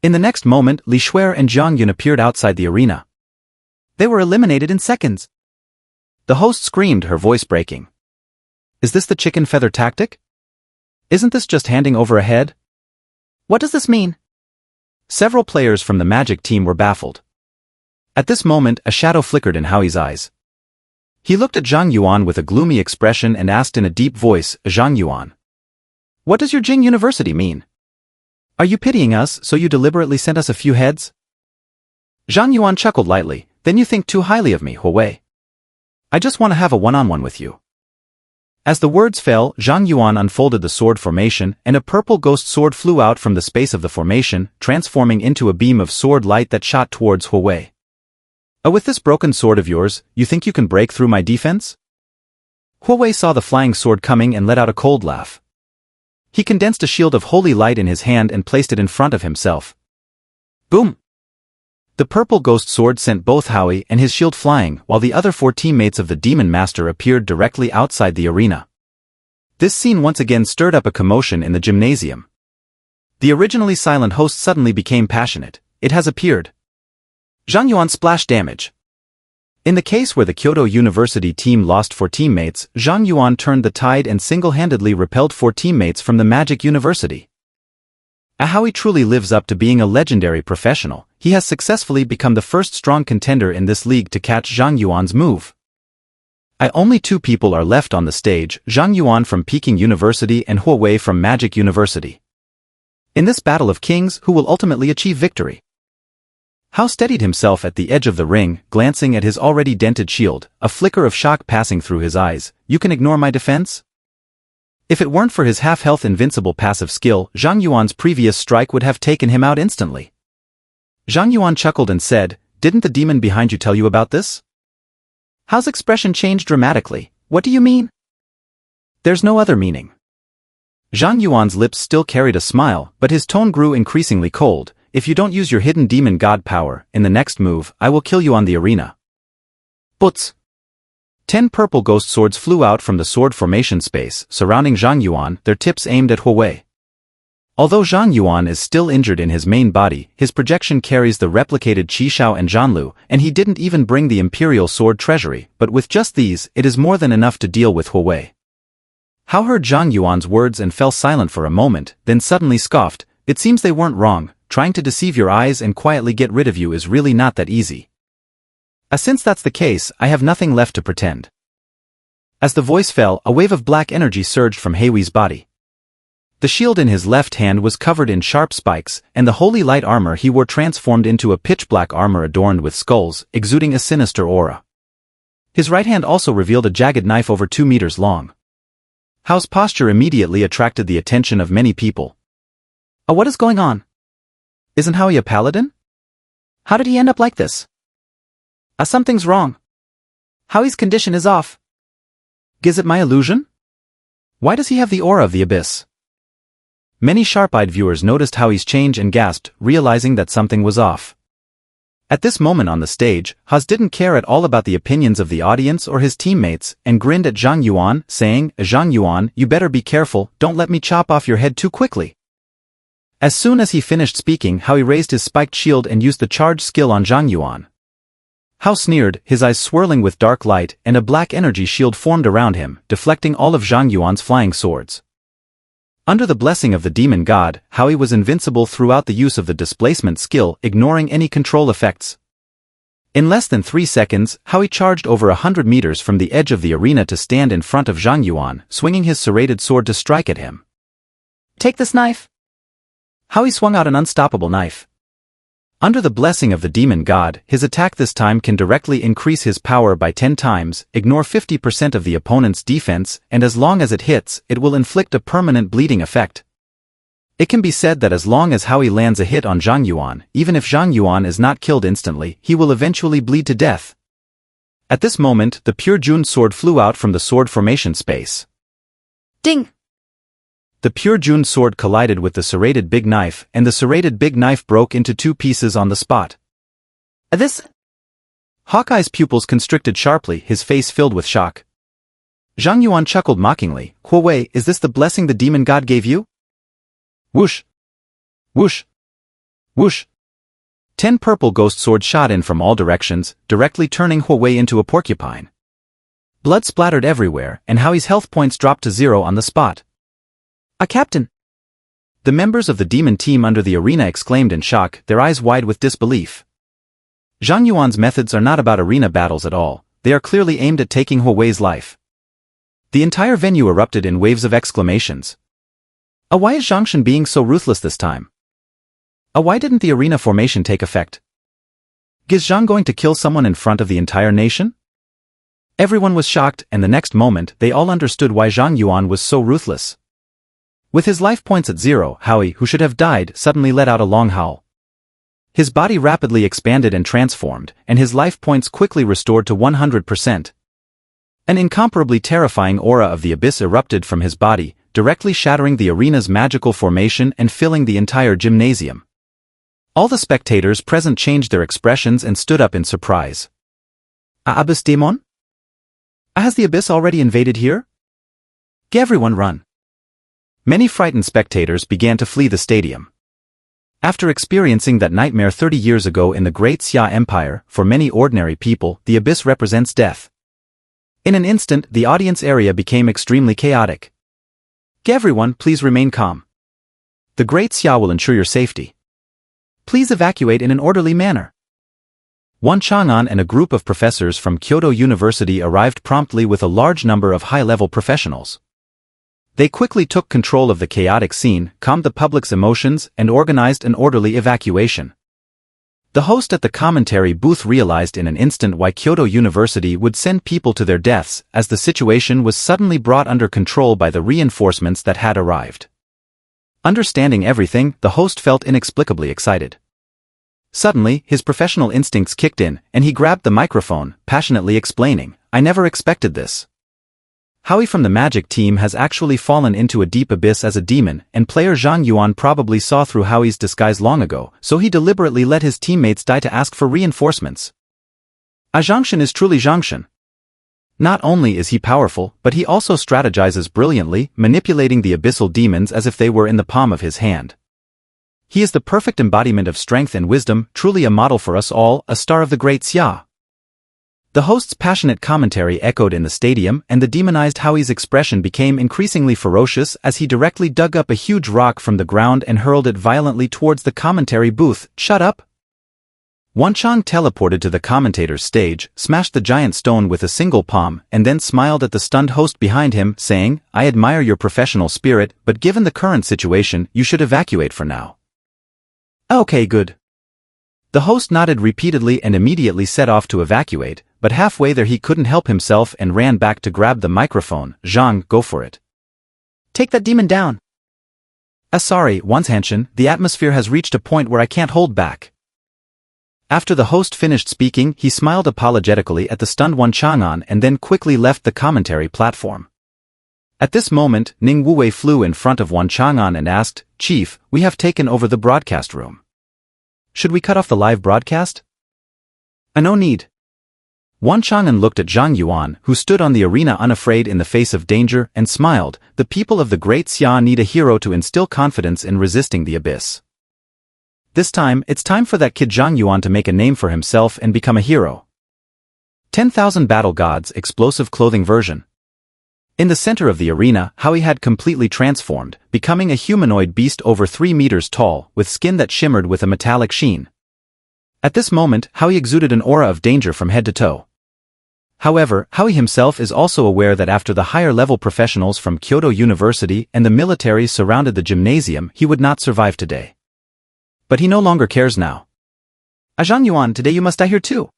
In the next moment, Li Shuer and Zhang Yuan appeared outside the arena. They were eliminated in seconds. The host screamed, her voice breaking. Is this the chicken feather tactic? Isn't this just handing over a head? What does this mean? Several players from the magic team were baffled. At this moment, a shadow flickered in Howie's eyes. He looked at Zhang Yuan with a gloomy expression and asked in a deep voice, "Zhang Yuan, what does your Jing University mean? Are you pitying us so you deliberately sent us a few heads?" Zhang Yuan chuckled lightly, "Then you think too highly of me, Huo Wei. I just want to have a one-on-one with you." As the words fell, Zhang Yuan unfolded the sword formation, and a purple ghost sword flew out from the space of the formation, transforming into a beam of sword light that shot towards Huo Wei. With this broken sword of yours, you think you can break through my defense?" Huo Wei saw the flying sword coming and let out a cold laugh. He condensed a shield of holy light in his hand and placed it in front of himself. Boom! The purple ghost sword sent both Howie and his shield flying, while the other 4 teammates of the Demon Master appeared directly outside the arena. This scene once again stirred up a commotion in the gymnasium. The originally silent host suddenly became passionate. "It has appeared. Zhang Yuan splash damage." In the case where the Kyoto University team lost 4 teammates, Zhang Yuan turned the tide and single-handedly repelled 4 teammates from the Magic University. How he truly lives up to being a legendary professional, he has successfully become the first strong contender in this league to catch Zhang Yuan's move. Only 2 people are left on the stage, Zhang Yuan from Peking University and Huo Wei from Magic University. In this battle of kings, who will ultimately achieve victory? Hao steadied himself at the edge of the ring, glancing at his already dented shield, a flicker of shock passing through his eyes. "You can ignore my defense?" If it weren't for his half-health invincible passive skill, Zhang Yuan's previous strike would have taken him out instantly. Zhang Yuan chuckled and said, "Didn't the demon behind you tell you about this?" Hao's expression changed dramatically. "What do you mean?" "There's no other meaning." Zhang Yuan's lips still carried a smile, but his tone grew increasingly cold. "If you don't use your hidden demon god power, in the next move, I will kill you on the arena." Butz! 10 purple ghost swords flew out from the sword formation space, surrounding Zhang Yuan, their tips aimed at Huo Wei. Although Zhang Yuan is still injured in his main body, his projection carries the replicated Qi Shao and Zhanlu, and he didn't even bring the Imperial Sword Treasury, but with just these, it is more than enough to deal with Huo Wei. Hao heard Zhang Yuan's words and fell silent for a moment, then suddenly scoffed. "It seems they weren't wrong. Trying to deceive your eyes and quietly get rid of you is really not that easy." Since that's the case, I have nothing left to pretend. As the voice fell, a wave of black energy surged from Heiwei's body. The shield in his left hand was covered in sharp spikes, and the holy light armor he wore transformed into a pitch-black armor adorned with skulls, exuding a sinister aura. His right hand also revealed a jagged knife over 2 meters long. Hao's posture immediately attracted the attention of many people. What is going on? Isn't Howie a paladin? How did he end up like this? Something's wrong. Howie's condition is off. Is it my illusion? Why does he have the aura of the abyss? Many sharp-eyed viewers noticed Howie's change and gasped, realizing that something was off. At this moment on the stage, Haas didn't care at all about the opinions of the audience or his teammates, and grinned at Zhang Yuan, saying, "Zhang Yuan, you better be careful, don't let me chop off your head too quickly." As soon as he finished speaking, Howie raised his spiked shield and used the charge skill on Zhang Yuan. Hao sneered, his eyes swirling with dark light, and a black energy shield formed around him, deflecting all of Zhang Yuan's flying swords. Under the blessing of the demon god, Howie was invincible throughout the use of the displacement skill, ignoring any control effects. In less than 3 seconds, Howie charged over 100 meters from the edge of the arena to stand in front of Zhang Yuan, swinging his serrated sword to strike at him. "Take this knife." Howie swung out an unstoppable knife. Under the blessing of the demon god, his attack this time can directly increase his power by 10 times, ignore 50% of the opponent's defense, and as long as it hits, it will inflict a permanent bleeding effect. It can be said that as long as Howie lands a hit on Zhang Yuan, even if Zhang Yuan is not killed instantly, he will eventually bleed to death. At this moment, the pure June sword flew out from the sword formation space. Ding! The pure June sword collided with the serrated big knife, and the serrated big knife broke into 2 pieces on the spot. This? Hawkeye's pupils constricted sharply, his face filled with shock. Zhang Yuan chuckled mockingly, "Huawei, is this the blessing the demon god gave you?" Whoosh! Whoosh! Whoosh! 10 purple ghost swords shot in from all directions, directly turning Huawei into a porcupine. Blood splattered everywhere, and Howie's health points dropped to 0 on the spot. Captain!" The members of the demon team under the arena exclaimed in shock, their eyes wide with disbelief. Zhang Yuan's methods are not about arena battles at all, they are clearly aimed at taking Huawei's life. The entire venue erupted in waves of exclamations. Why is Zhangshan being so ruthless this time? Why didn't the arena formation take effect? Is Zhang going to kill someone in front of the entire nation? Everyone was shocked, and the next moment, they all understood why Zhang Yuan was so ruthless. With his life points at 0, Howie, who should have died, suddenly let out a long howl. His body rapidly expanded and transformed, and his life points quickly restored to 100%. An incomparably terrifying aura of the abyss erupted from his body, directly shattering the arena's magical formation and filling the entire gymnasium. All the spectators present changed their expressions and stood up in surprise. Abyss Demon? Has the abyss already invaded here? Everyone run. Many frightened spectators began to flee the stadium. After experiencing that nightmare 30 years ago in the Great Xia Empire, for many ordinary people, the abyss represents death. In an instant, the audience area became extremely chaotic. Everyone, please remain calm. The Great Xia will ensure your safety. Please evacuate in an orderly manner. Wan Chang'an and a group of professors from Kyoto University arrived promptly with a large number of high-level professionals. They quickly took control of the chaotic scene, calmed the public's emotions, and organized an orderly evacuation. The host at the commentary booth realized in an instant why Kyoto University would send people to their deaths, as the situation was suddenly brought under control by the reinforcements that had arrived. Understanding everything, the host felt inexplicably excited. Suddenly, his professional instincts kicked in, and he grabbed the microphone, passionately explaining, "I never expected this. Howie from the Magic team has actually fallen into a deep abyss as a demon, and player Zhang Yuan probably saw through Howie's disguise long ago, so he deliberately let his teammates die to ask for reinforcements. Zhangshan is truly Zhangshan. Not only is he powerful, but he also strategizes brilliantly, manipulating the abyssal demons as if they were in the palm of his hand. He is the perfect embodiment of strength and wisdom, truly a model for us all, a star of the Great Xia." The host's passionate commentary echoed in the stadium, and the demonized Howie's expression became increasingly ferocious as he directly dug up a huge rock from the ground and hurled it violently towards the commentary booth. "Shut up! Wanchang teleported to the commentator's stage, smashed the giant stone with a single palm, and then smiled at the stunned host behind him, saying, "I admire your professional spirit, but given the current situation, you should evacuate for now." Okay, good. The host nodded repeatedly and immediately set off to evacuate, but halfway there he couldn't help himself and ran back to grab the microphone. "Zhang, go for it. Take that demon down." Sorry, Wanzhanshan, the atmosphere has reached a point where I can't hold back." After the host finished speaking, he smiled apologetically at the stunned Wanchang'an and then quickly left the commentary platform. At this moment, Ning Wuwei flew in front of Wanchang'an and asked, "Chief, we have taken over the broadcast room. Should we cut off the live broadcast?" No need." Wanchang'an looked at Zhang Yuan, who stood on the arena unafraid in the face of danger, and smiled. "The people of the Great Xia need a hero to instill confidence in resisting the abyss. This time, it's time for that kid Zhang Yuan to make a name for himself and become a hero." 10,000 Battle Gods Explosive Clothing Version. In the center of the arena, Howie had completely transformed, becoming a humanoid beast over 3 meters tall, with skin that shimmered with a metallic sheen. At this moment, Howie exuded an aura of danger from head to toe. However, Howie himself is also aware that after the higher-level professionals from Kyoto University and the military surrounded the gymnasium, he would not survive today. But he no longer cares now. Zhang Yuan, today you must die here too."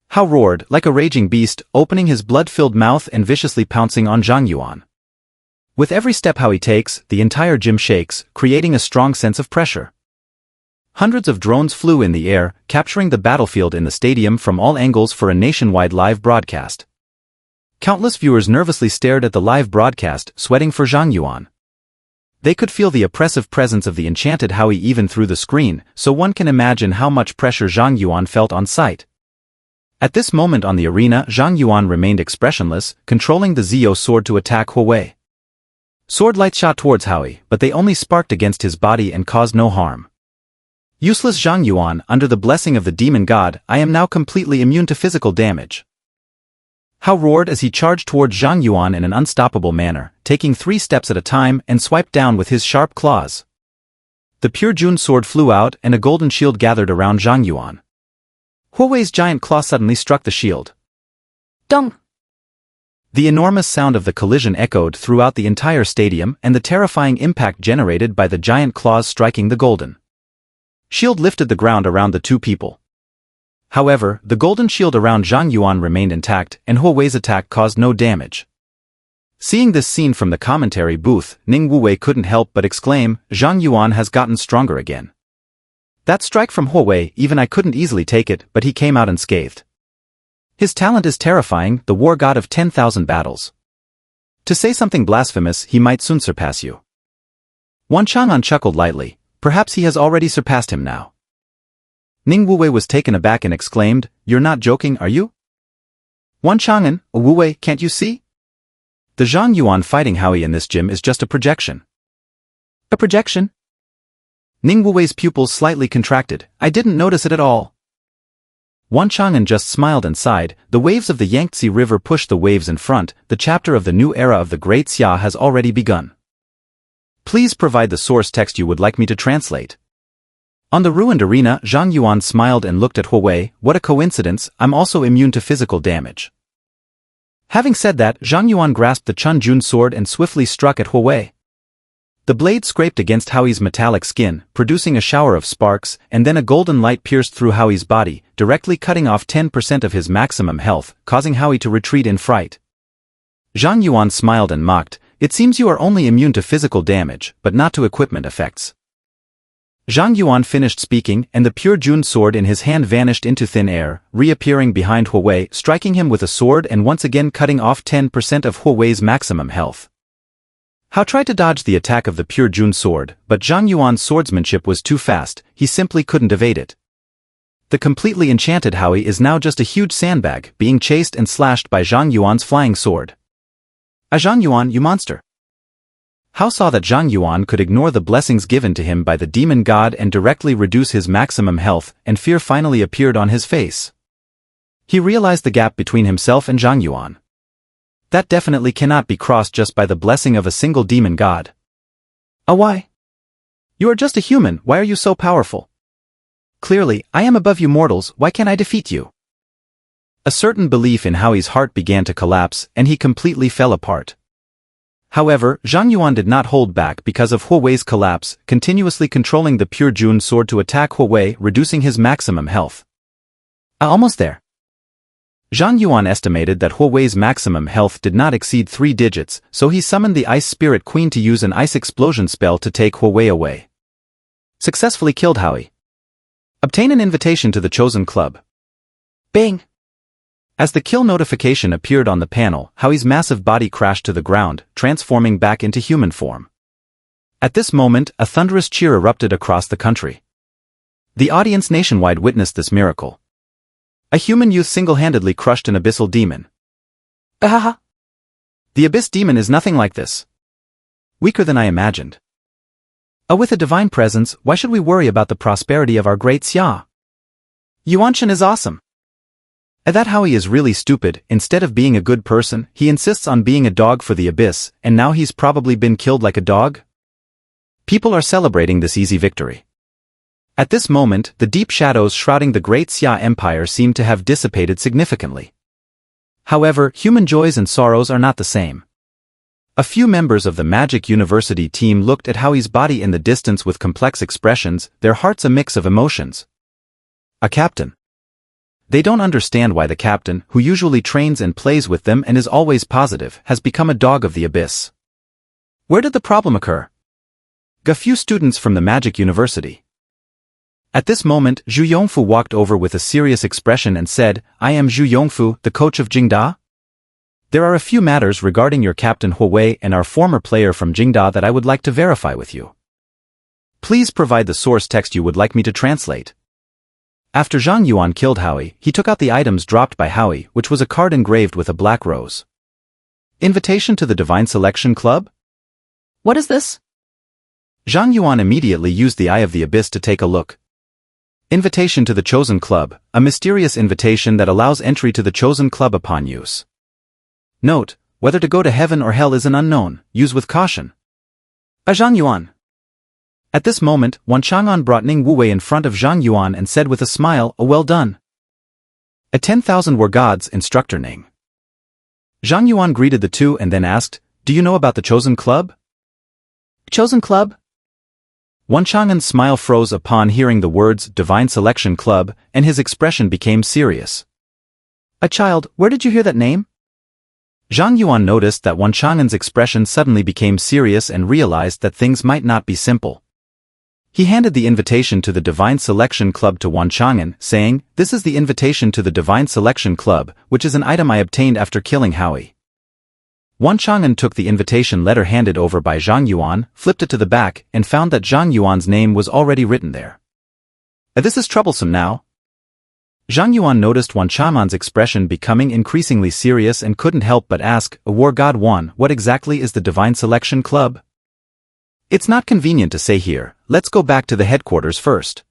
Hao roared, like a raging beast, opening his blood-filled mouth and viciously pouncing on Zhang Yuan. With every step Howie takes, the entire gym shakes, creating a strong sense of pressure. Hundreds of drones flew in the air, capturing the battlefield in the stadium from all angles for a nationwide live broadcast. Countless viewers nervously stared at the live broadcast, sweating for Zhang Yuan. They could feel the oppressive presence of the enchanted Howie even through the screen, so one can imagine how much pressure Zhang Yuan felt on sight. At this moment on the arena, Zhang Yuan remained expressionless, controlling the Zio sword to attack Huawei. Sword lights shot towards Howie, but they only sparked against his body and caused no harm. "Useless Zhang Yuan, under the blessing of the demon god, I am now completely immune to physical damage." Hao roared as he charged towards Zhang Yuan in an unstoppable manner, taking 3 steps at a time and swiped down with his sharp claws. The pure June sword flew out and a golden shield gathered around Zhang Yuan. Huawei's giant claw suddenly struck the shield. Dong! The enormous sound of the collision echoed throughout the entire stadium and the terrifying impact generated by the giant claws striking the golden shield lifted the ground around the two people. However, the golden shield around Zhang Yuan remained intact, and Huawei's attack caused no damage. Seeing this scene from the commentary booth, Ning Wuwei couldn't help but exclaim, "Zhang Yuan has gotten stronger again. That strike from Huawei, even I couldn't easily take it, but he came out unscathed. His talent is terrifying, the war god of 10,000 battles. To say something blasphemous, he might soon surpass you." Wanchang'an chuckled lightly. Perhaps he has already surpassed him now. Ning Wuwei was taken aback and exclaimed, "You're not joking, are you?" "Wanchang'an, Wuwei, can't you see? The Zhang Yuan fighting Howie in this gym is just a projection." "A projection?" Ning Wuwei's pupils slightly contracted. "I didn't notice it at all." Wanchang'an just smiled and sighed. "The waves of the Yangtze River push the waves in front. The chapter of the new era of the Great Xia has already begun. Please provide the source text you would like me to translate." On the ruined arena, Zhang Yuan smiled and looked at Huawei. "What a coincidence, I'm also immune to physical damage." Having said that, Zhang Yuan grasped the Chun Jun sword and swiftly struck at Huawei. The blade scraped against Howie's metallic skin, producing a shower of sparks, and then a golden light pierced through Howie's body, directly cutting off 10% of his maximum health, causing Howie to retreat in fright. Zhang Yuan smiled and mocked, "It seems you are only immune to physical damage, but not to equipment effects." Zhang Yuan finished speaking, and the pure Jun sword in his hand vanished into thin air, reappearing behind Huawei, striking him with a sword and once again cutting off 10% of Huawei's maximum health. Hao tried to dodge the attack of the pure Jun sword, but Zhang Yuan's swordsmanship was too fast, he simply couldn't evade it. The completely enchanted Howie is now just a huge sandbag, being chased and slashed by Zhang Yuan's flying sword. "Zhang Yuan, you monster!" Hao saw that Zhang Yuan could ignore the blessings given to him by the demon god and directly reduce his maximum health, and fear finally appeared on his face. He realized the gap between himself and Zhang Yuan. That definitely cannot be crossed just by the blessing of a single demon god. Why? You are just a human, why are you so powerful?" Clearly, I am above you mortals, why can't I defeat you? A certain belief in Howie's heart began to collapse, and he completely fell apart. However, Zhang Yuan did not hold back because of Huo Wei's collapse, continuously controlling the pure June sword to attack Huo Wei, reducing his maximum health. Almost there. Zhang Yuan estimated that Huo Wei's maximum health did not exceed 3 digits, so he summoned the Ice Spirit Queen to use an ice explosion spell to take Huo Wei away. Successfully killed Howie. Obtain an invitation to the Chosen Club. Bing! As the kill notification appeared on the panel, Howie's massive body crashed to the ground, transforming back into human form. At this moment, a thunderous cheer erupted across the country. The audience nationwide witnessed this miracle. A human youth single-handedly crushed an abyssal demon. Ahaha! The abyss demon is nothing like this. Weaker than I imagined. With a divine presence, why should we worry about the prosperity of our great Xia? Yuanshan is awesome. That Howie is really stupid. Instead of being a good person, he insists on being a dog for the abyss, and now he's probably been killed like a dog? People are celebrating this easy victory. At this moment, the deep shadows shrouding the great Xia Empire seem to have dissipated significantly. However, human joys and sorrows are not the same. A few members of the Magic University team looked at Howie's body in the distance with complex expressions, their hearts a mix of emotions. A captain. They don't understand why the captain, who usually trains and plays with them and is always positive, has become a dog of the abyss. Where did the problem occur? A few students from the Magic University. At this moment, Zhu Yongfu walked over with a serious expression and said, I am Zhu Yongfu, the coach of Jingda. There are a few matters regarding your captain Huo Wei and our former player from Jingda that I would like to verify with you. Please provide the source text you would like me to translate. After Zhang Yuan killed Howie, he took out the items dropped by Howie, which was a card engraved with a black rose. Invitation to the Divine Selection Club? What is this? Zhang Yuan immediately used the Eye of the Abyss to take a look. Invitation to the Chosen Club, a mysterious invitation that allows entry to the Chosen Club upon use. Note, whether to go to heaven or hell is an unknown, use with caution. Zhang Yuan. At this moment, Wan Chang'an brought Ning Wuwei in front of Zhang Yuan and said with a smile, well done. A 10,000 were gods, Instructor Ning. Zhang Yuan greeted the two and then asked, do you know about the Chosen Club? Chosen Club? Wan Chang'an's smile froze upon hearing the words Divine Selection Club, and his expression became serious. A child, where did you hear that name? Zhang Yuan noticed that Wan Chang'an's expression suddenly became serious and realized that things might not be simple. He handed the invitation to the Divine Selection Club to Wan Chang'an, saying, this is the invitation to the Divine Selection Club, which is an item I obtained after killing Howie. Wan Chang'an took the invitation letter handed over by Zhang Yuan, flipped it to the back, and found that Zhang Yuan's name was already written there. This is troublesome now. Zhang Yuan noticed Wan Chang'an's expression becoming increasingly serious and couldn't help but ask, War God Wan, what exactly is the Divine Selection Club? It's not convenient to say here, let's go back to the headquarters first.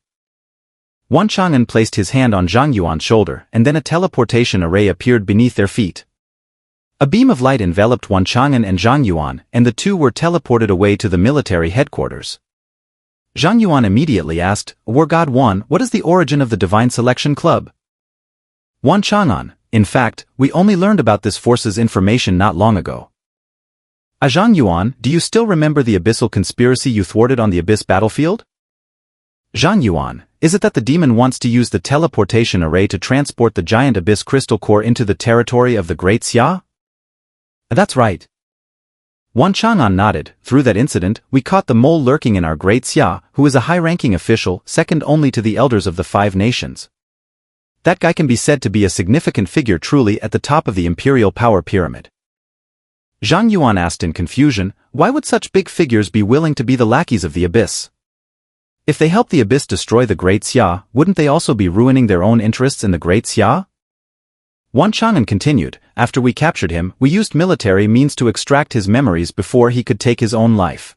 Wan Chang'an placed his hand on Zhang Yuan's shoulder and then a teleportation array appeared beneath their feet. A beam of light enveloped Wan Chang'an and Zhang Yuan, and the two were teleported away to the military headquarters. Zhang Yuan immediately asked, War God Wan, what is the origin of the Divine Selection Club? Wan Chang'an, in fact, we only learned about this force's information not long ago. Zhang Yuan, do you still remember the abyssal conspiracy you thwarted on the abyss battlefield? Zhang Yuan, is it that the demon wants to use the teleportation array to transport the giant abyss crystal core into the territory of the Great Xia? That's right. Wan Chang'an nodded. Through that incident, we caught the mole lurking in our Great Xia, who is a high-ranking official, second only to the elders of the 5 nations. That guy can be said to be a significant figure truly at the top of the imperial power pyramid. Zhang Yuan asked in confusion, why would such big figures be willing to be the lackeys of the abyss? If they help the abyss destroy the Great Xia, wouldn't they also be ruining their own interests in the Great Xia? Wan Chang'an continued, after we captured him, we used military means to extract his memories before he could take his own life.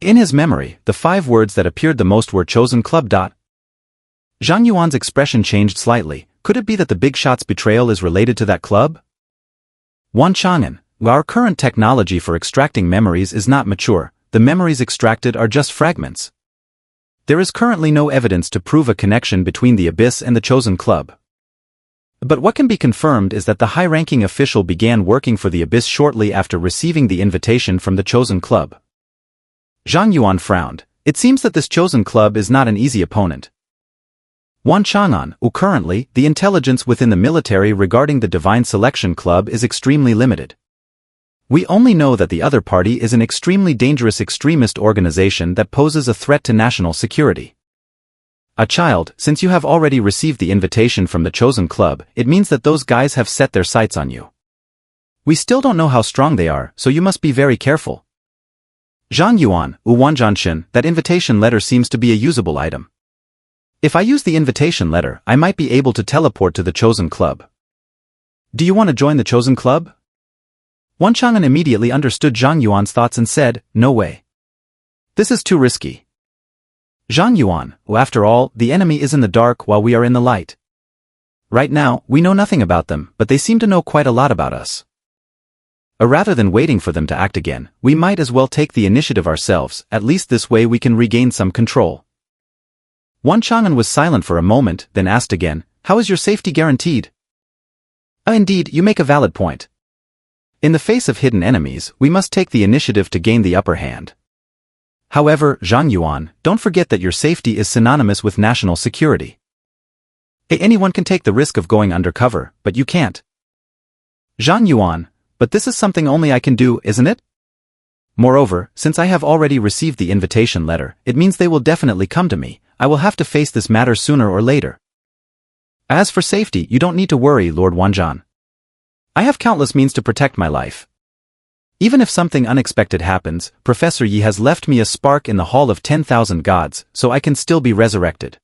In his memory, the 5 words that appeared the most were Chosen Club. Zhang Yuan's expression changed slightly. Could it be that the Big Shot's betrayal is related to that club? Wan Chang'an, our current technology for extracting memories is not mature, the memories extracted are just fragments. There is currently no evidence to prove a connection between the Abyss and the Chosen Club. But what can be confirmed is that the high-ranking official began working for the Abyss shortly after receiving the invitation from the Chosen Club. Zhang Yuan frowned. It seems that this Chosen Club is not an easy opponent. Wan Chang'an, currently, the intelligence within the military regarding the Divine Selection Club is extremely limited. We only know that the other party is an extremely dangerous extremist organization that poses a threat to national security. A child, since you have already received the invitation from the Chosen Club, it means that those guys have set their sights on you. We still don't know how strong they are, so you must be very careful. Zhang Yuan, Wanzhanshin, that invitation letter seems to be a usable item. If I use the invitation letter, I might be able to teleport to the Chosen Club. Do you want to join the Chosen Club? Wan Chang'an immediately understood Zhang Yuan's thoughts and said, no way. This is too risky. Zhang Yuan, after all, the enemy is in the dark while we are in the light. Right now, we know nothing about them, but they seem to know quite a lot about us. Rather than waiting for them to act again, we might as well take the initiative ourselves, at least this way we can regain some control. Wan Chang'an was silent for a moment, then asked again, how is your safety guaranteed? Indeed, you make a valid point. In the face of hidden enemies, we must take the initiative to gain the upper hand. However, Zhang Yuan, don't forget that your safety is synonymous with national security. Anyone can take the risk of going undercover, but you can't. Zhang Yuan, but this is something only I can do, isn't it? Moreover, since I have already received the invitation letter, it means they will definitely come to me. I will have to face this matter sooner or later. As for safety, you don't need to worry, Lord Wanzhan. I have countless means to protect my life. Even if something unexpected happens, Professor Yi has left me a spark in the Hall of 10,000 Gods, so I can still be resurrected.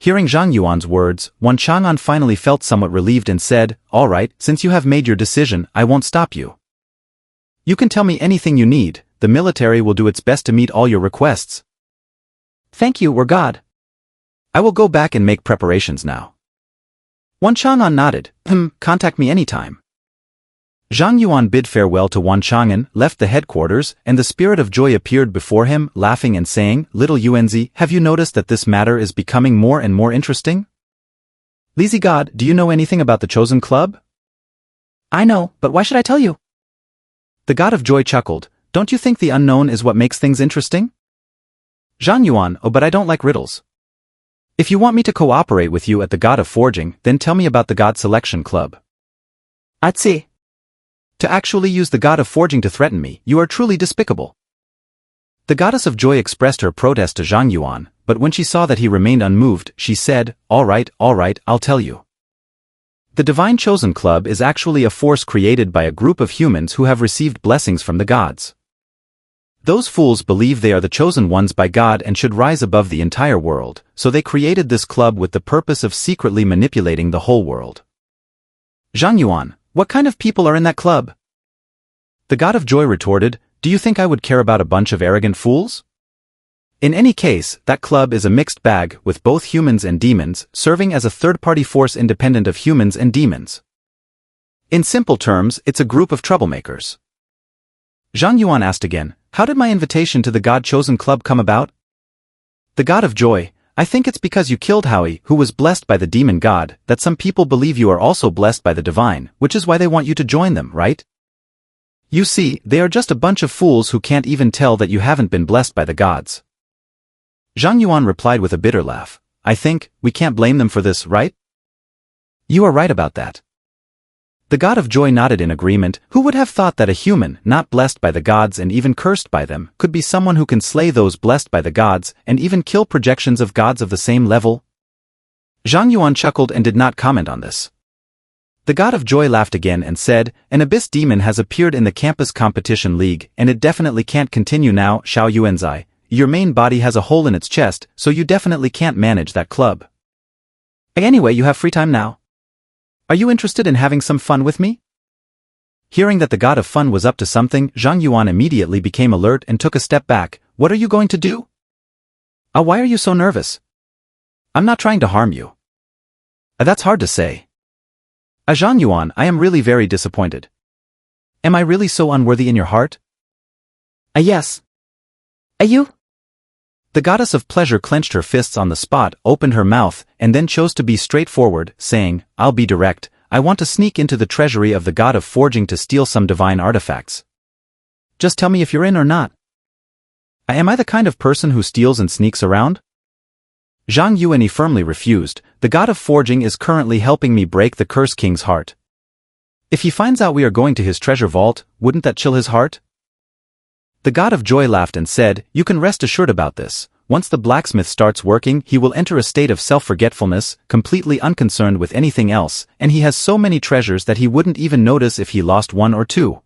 Hearing Zhang Yuan's words, Wan Chang'an finally felt somewhat relieved and said, all right, since you have made your decision, I won't stop you. You can tell me anything you need, the military will do its best to meet all your requests. Thank you, God. I will go back and make preparations now. Wan Chang'an nodded. Contact me anytime. Zhang Yuan bid farewell to Wan Chang'an, left the headquarters, and the Spirit of Joy appeared before him, laughing and saying, Little Yuanzi, have you noticed that this matter is becoming more and more interesting? Lazy God, do you know anything about the Chosen Club? I know, but why should I tell you? The God of Joy chuckled. Don't you think the unknown is what makes things interesting? Zhang Yuan, but I don't like riddles. If you want me to cooperate with you at the God of Forging, then tell me about the God Selection Club. I'd see. To actually use the God of Forging to threaten me, you are truly despicable. The Goddess of Joy expressed her protest to Zhang Yuan, but when she saw that he remained unmoved, she said, all right, I'll tell you. The Divine Chosen Club is actually a force created by a group of humans who have received blessings from the gods. Those fools believe they are the chosen ones by God and should rise above the entire world, so they created this club with the purpose of secretly manipulating the whole world. Zhang Yuan, what kind of people are in that club? The God of Joy retorted, do you think I would care about a bunch of arrogant fools? In any case, that club is a mixed bag with both humans and demons, serving as a third-party force independent of humans and demons. In simple terms, it's a group of troublemakers. Zhang Yuan asked again, how did my invitation to the God Chosen Club come about? The God of Joy, I think it's because you killed Howie, who was blessed by the demon god, that some people believe you are also blessed by the divine, which is why they want you to join them, right? You see, they are just a bunch of fools who can't even tell that you haven't been blessed by the gods. Zhang Yuan replied with a bitter laugh, I think, we can't blame them for this, right? You are right about that. The God of Joy nodded in agreement. Who would have thought that a human, not blessed by the gods and even cursed by them, could be someone who can slay those blessed by the gods and even kill projections of gods of the same level? Zhang Yuan chuckled and did not comment on this. The God of Joy laughed again and said, an abyss demon has appeared in the campus competition league and it definitely can't continue now, Xiao Yuanzai. Your main body has a hole in its chest, so you definitely can't manage that club. Anyway, you have free time now. Are you interested in having some fun with me? Hearing that the God of Fun was up to something, Zhang Yuan immediately became alert and took a step back. What are you going to do? Why are you so nervous? I'm not trying to harm you. That's hard to say. Zhang Yuan, I am really very disappointed. Am I really so unworthy in your heart? Yes. You? The goddess of pleasure clenched her fists on the spot, opened her mouth, and then chose to be straightforward, saying, "I'll be direct. I want to sneak into the treasury of the god of forging to steal some divine artifacts. Just tell me if you're in or not." Am I the kind of person who steals and sneaks around? Zhang Yuan firmly refused. The god of forging is currently helping me break the Curse King's heart. If he finds out we are going to his treasure vault, wouldn't that chill his heart? The god of joy laughed and said, "You can rest assured about this. Once the blacksmith starts working, he will enter a state of self-forgetfulness, completely unconcerned with anything else, and he has so many treasures that he wouldn't even notice if he lost one or two.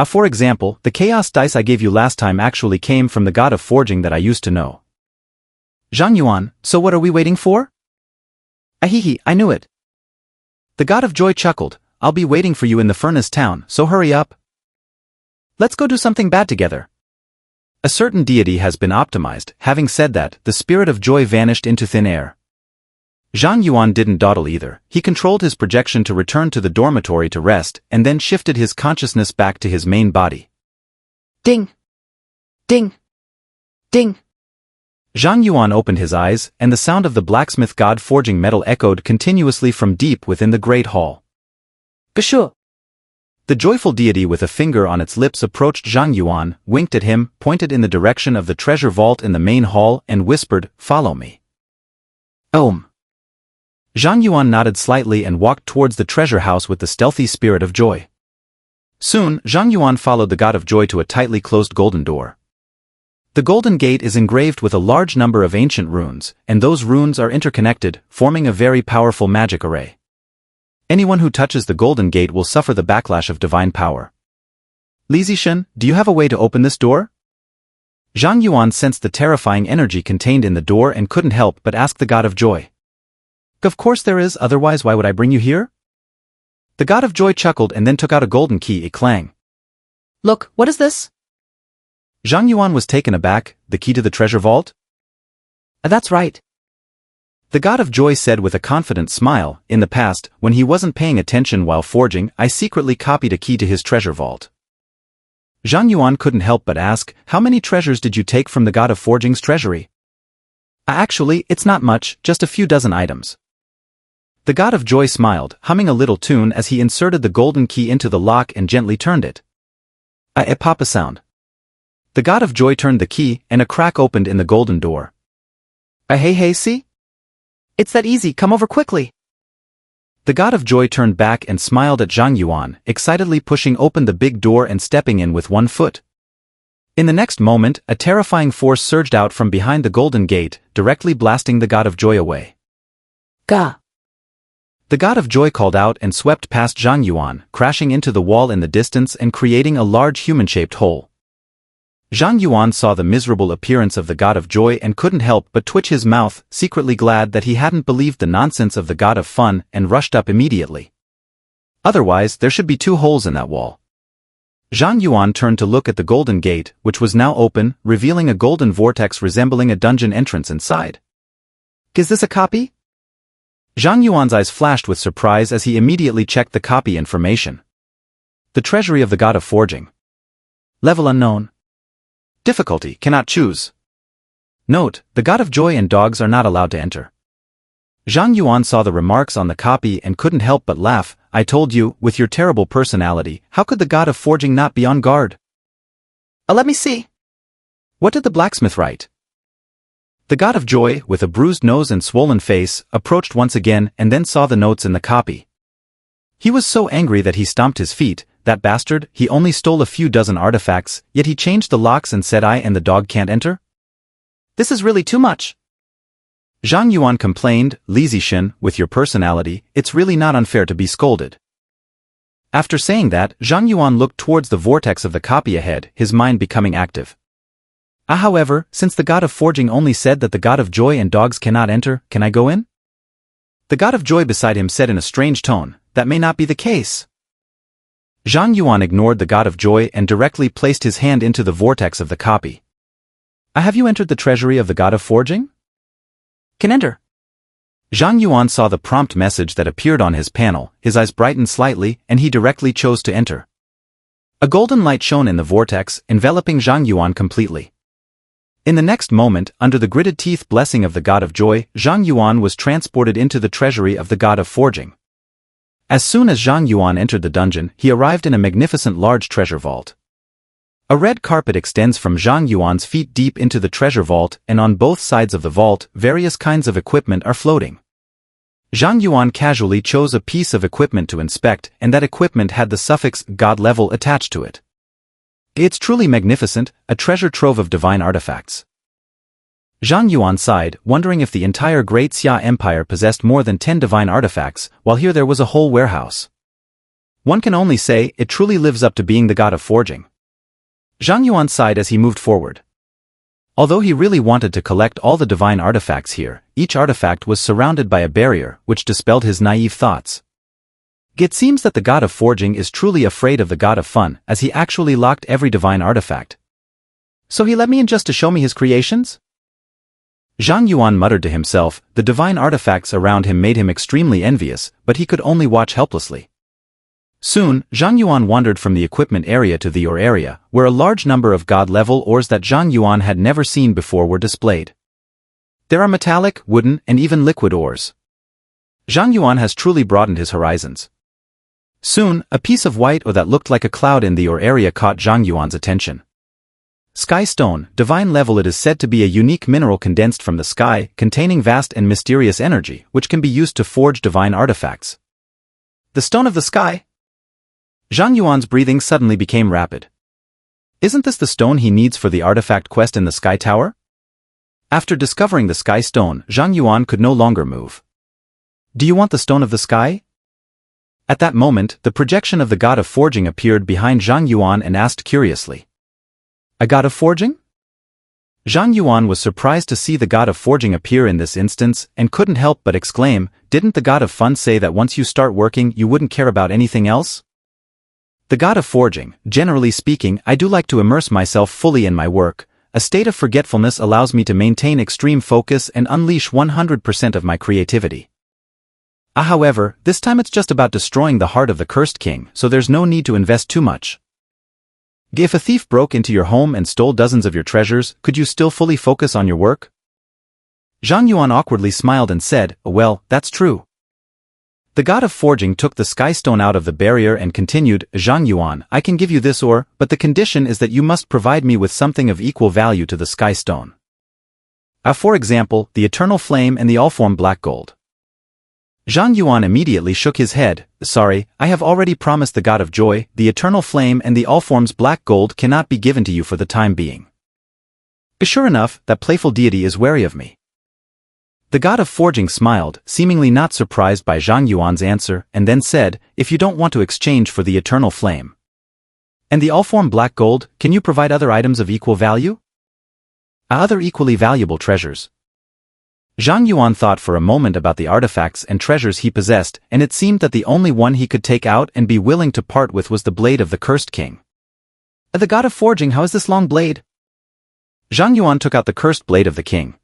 For example, the chaos dice I gave you last time actually came from the god of forging that I used to know." Zhang Yuan, so what are we waiting for? Ahihi, I knew it. The god of joy chuckled, "I'll be waiting for you in the furnace town, so hurry up. Let's go do something bad together." A certain deity has been optimized. Having said that, the spirit of joy vanished into thin air. Zhang Yuan didn't dawdle either. He controlled his projection to return to the dormitory to rest, and then shifted his consciousness back to his main body. Ding! Ding! Ding! Zhang Yuan opened his eyes, and the sound of the blacksmith god forging metal echoed continuously from deep within the great hall. Gashu! The joyful deity with a finger on its lips approached Zhang Yuan, winked at him, pointed in the direction of the treasure vault in the main hall, and whispered, "Follow me." Om. Zhang Yuan nodded slightly and walked towards the treasure house with the stealthy spirit of joy. Soon, Zhang Yuan followed the god of joy to a tightly closed golden door. The golden gate is engraved with a large number of ancient runes, and those runes are interconnected, forming a very powerful magic array. Anyone who touches the golden gate will suffer the backlash of divine power. "Li Zishan, do you have a way to open this door?" Zhang Yuan sensed the terrifying energy contained in the door and couldn't help but ask the god of joy. "Of course there is, otherwise why would I bring you here?" The god of joy chuckled and then took out a golden key. It clanged. Look, what is this? Zhang Yuan was taken aback. "The key to the treasure vault?" That's right. The god of joy said with a confident smile, "In the past, when he wasn't paying attention while forging, I secretly copied a key to his treasure vault." Zhang Yuan couldn't help but ask, "How many treasures did you take from the god of forging's treasury?" Actually, it's not much, just a few dozen items." The god of joy smiled, humming a little tune as he inserted the golden key into the lock and gently turned it. A pop a sound. The god of joy turned the key, and a crack opened in the golden door. Hey, see? It's that easy, come over quickly. The god of joy turned back and smiled at Zhang Yuan, excitedly pushing open the big door and stepping in with one foot. In the next moment, a terrifying force surged out from behind the golden gate, directly blasting the god of joy away. Ga! The god of joy called out and swept past Zhang Yuan, crashing into the wall in the distance and creating a large human-shaped hole. Zhang Yuan saw the miserable appearance of the god of joy and couldn't help but twitch his mouth, secretly glad that he hadn't believed the nonsense of the god of fun, and rushed up immediately. Otherwise, there should be 2 holes in that wall. Zhang Yuan turned to look at the golden gate, which was now open, revealing a golden vortex resembling a dungeon entrance inside. Is this a copy? Zhang Yuan's eyes flashed with surprise as he immediately checked the copy information. The treasury of the god of forging. Level unknown. Difficulty, cannot choose. Note, the god of joy and dogs are not allowed to enter. Zhang Yuan saw the remarks on the copy and couldn't help but laugh. "I told you, with your terrible personality, how could the god of forging not be on guard?" Let me see. What did the blacksmith write? The god of joy, with a bruised nose and swollen face, approached once again and then saw the notes in the copy. He was so angry that he stomped his feet. That bastard, he only stole a few dozen artifacts, yet he changed the locks and said I and the dog can't enter? This is really too much. Zhang Yuan complained, "Li Zishan, with your personality, it's really not unfair to be scolded." After saying that, Zhang Yuan looked towards the vortex of the copy ahead, his mind becoming active. However, since the god of forging only said that the god of joy and dogs cannot enter, can I go in? The god of joy beside him said in a strange tone, "That may not be the case." Zhang Yuan ignored the god of joy and directly placed his hand into the vortex of the copy. Have you entered the treasury of the god of forging? Can enter. Zhang Yuan saw the prompt message that appeared on his panel, his eyes brightened slightly, and he directly chose to enter. A golden light shone in the vortex, enveloping Zhang Yuan completely. In the next moment, under the gritted teeth blessing of the god of joy, Zhang Yuan was transported into the treasury of the god of forging. As soon as Zhang Yuan entered the dungeon, he arrived in a magnificent large treasure vault. A red carpet extends from Zhang Yuan's feet deep into the treasure vault, and on both sides of the vault, various kinds of equipment are floating. Zhang Yuan casually chose a piece of equipment to inspect, and that equipment had the suffix God level attached to it. It's truly magnificent, a treasure trove of divine artifacts. Zhang Yuan sighed, wondering if the entire Great Xia Empire possessed more than 10 divine artifacts, while here there was a whole warehouse. One can only say, it truly lives up to being the god of forging. Zhang Yuan sighed as he moved forward. Although he really wanted to collect all the divine artifacts here, each artifact was surrounded by a barrier, which dispelled his naive thoughts. It seems that the god of forging is truly afraid of the god of fun, as he actually locked every divine artifact. So he let me in just to show me his creations? Zhang Yuan muttered to himself. The divine artifacts around him made him extremely envious, but he could only watch helplessly. Soon, Zhang Yuan wandered from the equipment area to the ore area, where a large number of god-level ores that Zhang Yuan had never seen before were displayed. There are metallic, wooden, and even liquid ores. Zhang Yuan has truly broadened his horizons. Soon, a piece of white ore that looked like a cloud in the ore area caught Zhang Yuan's attention. Sky stone, divine level. It is said to be a unique mineral condensed from the sky, containing vast and mysterious energy, which can be used to forge divine artifacts. The stone of the sky? Zhang Yuan's breathing suddenly became rapid. Isn't this the stone he needs for the artifact quest in the Sky Tower? After discovering the Sky Stone, Zhang Yuan could no longer move. Do you want the stone of the sky? At that moment, the projection of the god of forging appeared behind Zhang Yuan and asked curiously. A god of forging? Zhang Yuan was surprised to see the god of forging appear in this instance, and couldn't help but exclaim, didn't the god of fun say that once you start working you wouldn't care about anything else? The god of forging, generally speaking, I do like to immerse myself fully in my work. A state of forgetfulness allows me to maintain extreme focus and unleash 100% of my creativity. However, this time it's just about destroying the heart of the cursed king, so there's no need to invest too much. If a thief broke into your home and stole dozens of your treasures, could you still fully focus on your work? Zhang Yuan awkwardly smiled and said, well, that's true. The god of forging took the sky stone out of the barrier and continued, Zhang Yuan, I can give you this ore, but the condition is that you must provide me with something of equal value to the sky stone. For example, the eternal flame and the all-form black gold. Zhang Yuan immediately shook his head. Sorry, I have already promised the god of joy, the eternal flame and the all-forms black gold cannot be given to you for the time being. Sure enough, that playful deity is wary of me. The god of forging smiled, seemingly not surprised by Zhang Yuan's answer, and then said, if you don't want to exchange for the eternal flame and the all-form black gold, can you provide other items of equal value? Other equally valuable treasures. Zhang Yuan thought for a moment about the artifacts and treasures he possessed, and it seemed that the only one he could take out and be willing to part with was the blade of the cursed king. The god of forging, how is this long blade? Zhang Yuan took out the cursed blade of the king.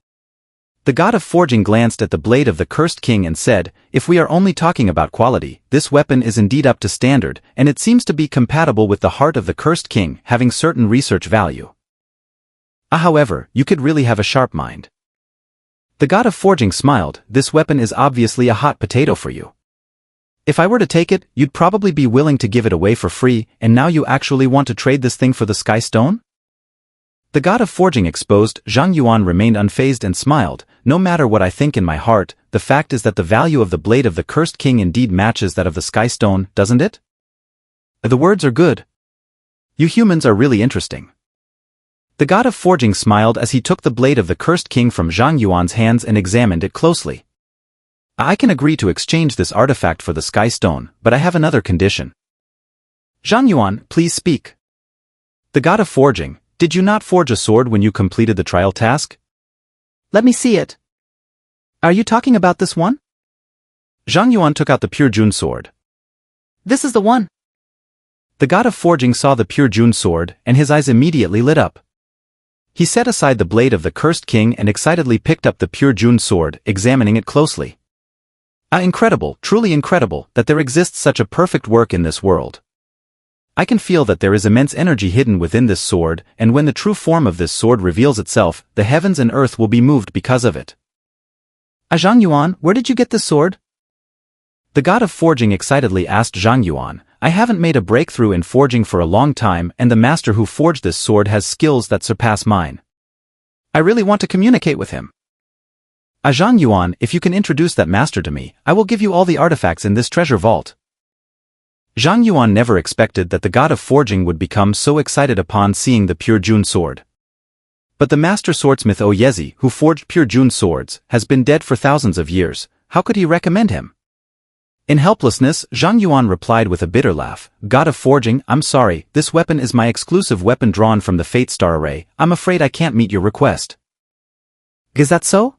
The god of forging glanced at the blade of the cursed king and said, if we are only talking about quality, this weapon is indeed up to standard, and it seems to be compatible with the heart of the cursed king, having certain research value. However, you could really have a sharp mind. The god of forging smiled, this weapon is obviously a hot potato for you. If I were to take it, you'd probably be willing to give it away for free, and now you actually want to trade this thing for the sky stone? The god of forging exposed, Zhang Yuan remained unfazed and smiled, no matter what I think in my heart, the fact is that the value of the blade of the cursed king indeed matches that of the sky stone, doesn't it? The words are good. You humans are really interesting. The god of forging smiled as he took the blade of the cursed king from Zhang Yuan's hands and examined it closely. I can agree to exchange this artifact for the sky stone, but I have another condition. Zhang Yuan, please speak. The god of forging, did you not forge a sword when you completed the trial task? Let me see it. Are you talking about this one? Zhang Yuan took out the pure June sword. This is the one. The god of forging saw the pure June sword, and his eyes immediately lit up. He set aside the blade of the cursed king and excitedly picked up the pure June sword, examining it closely. Incredible, truly incredible, that there exists such a perfect work in this world. I can feel that there is immense energy hidden within this sword, and when the true form of this sword reveals itself, the heavens and earth will be moved because of it. Zhang Yuan, where did you get this sword? The god of forging excitedly asked Zhang Yuan. I haven't made a breakthrough in forging for a long time, and the master who forged this sword has skills that surpass mine. I really want to communicate with him. Zhang Yuan, if you can introduce that master to me, I will give you all the artifacts in this treasure vault. Zhang Yuan never expected that the god of forging would become so excited upon seeing the pure June sword. But the master swordsmith Oyezi, who forged pure June swords, has been dead for thousands of years. How could he recommend him? In helplessness, Zhang Yuan replied with a bitter laugh, God of forging, I'm sorry, this weapon is my exclusive weapon drawn from the Fate Star Array. I'm afraid I can't meet your request. Is that so?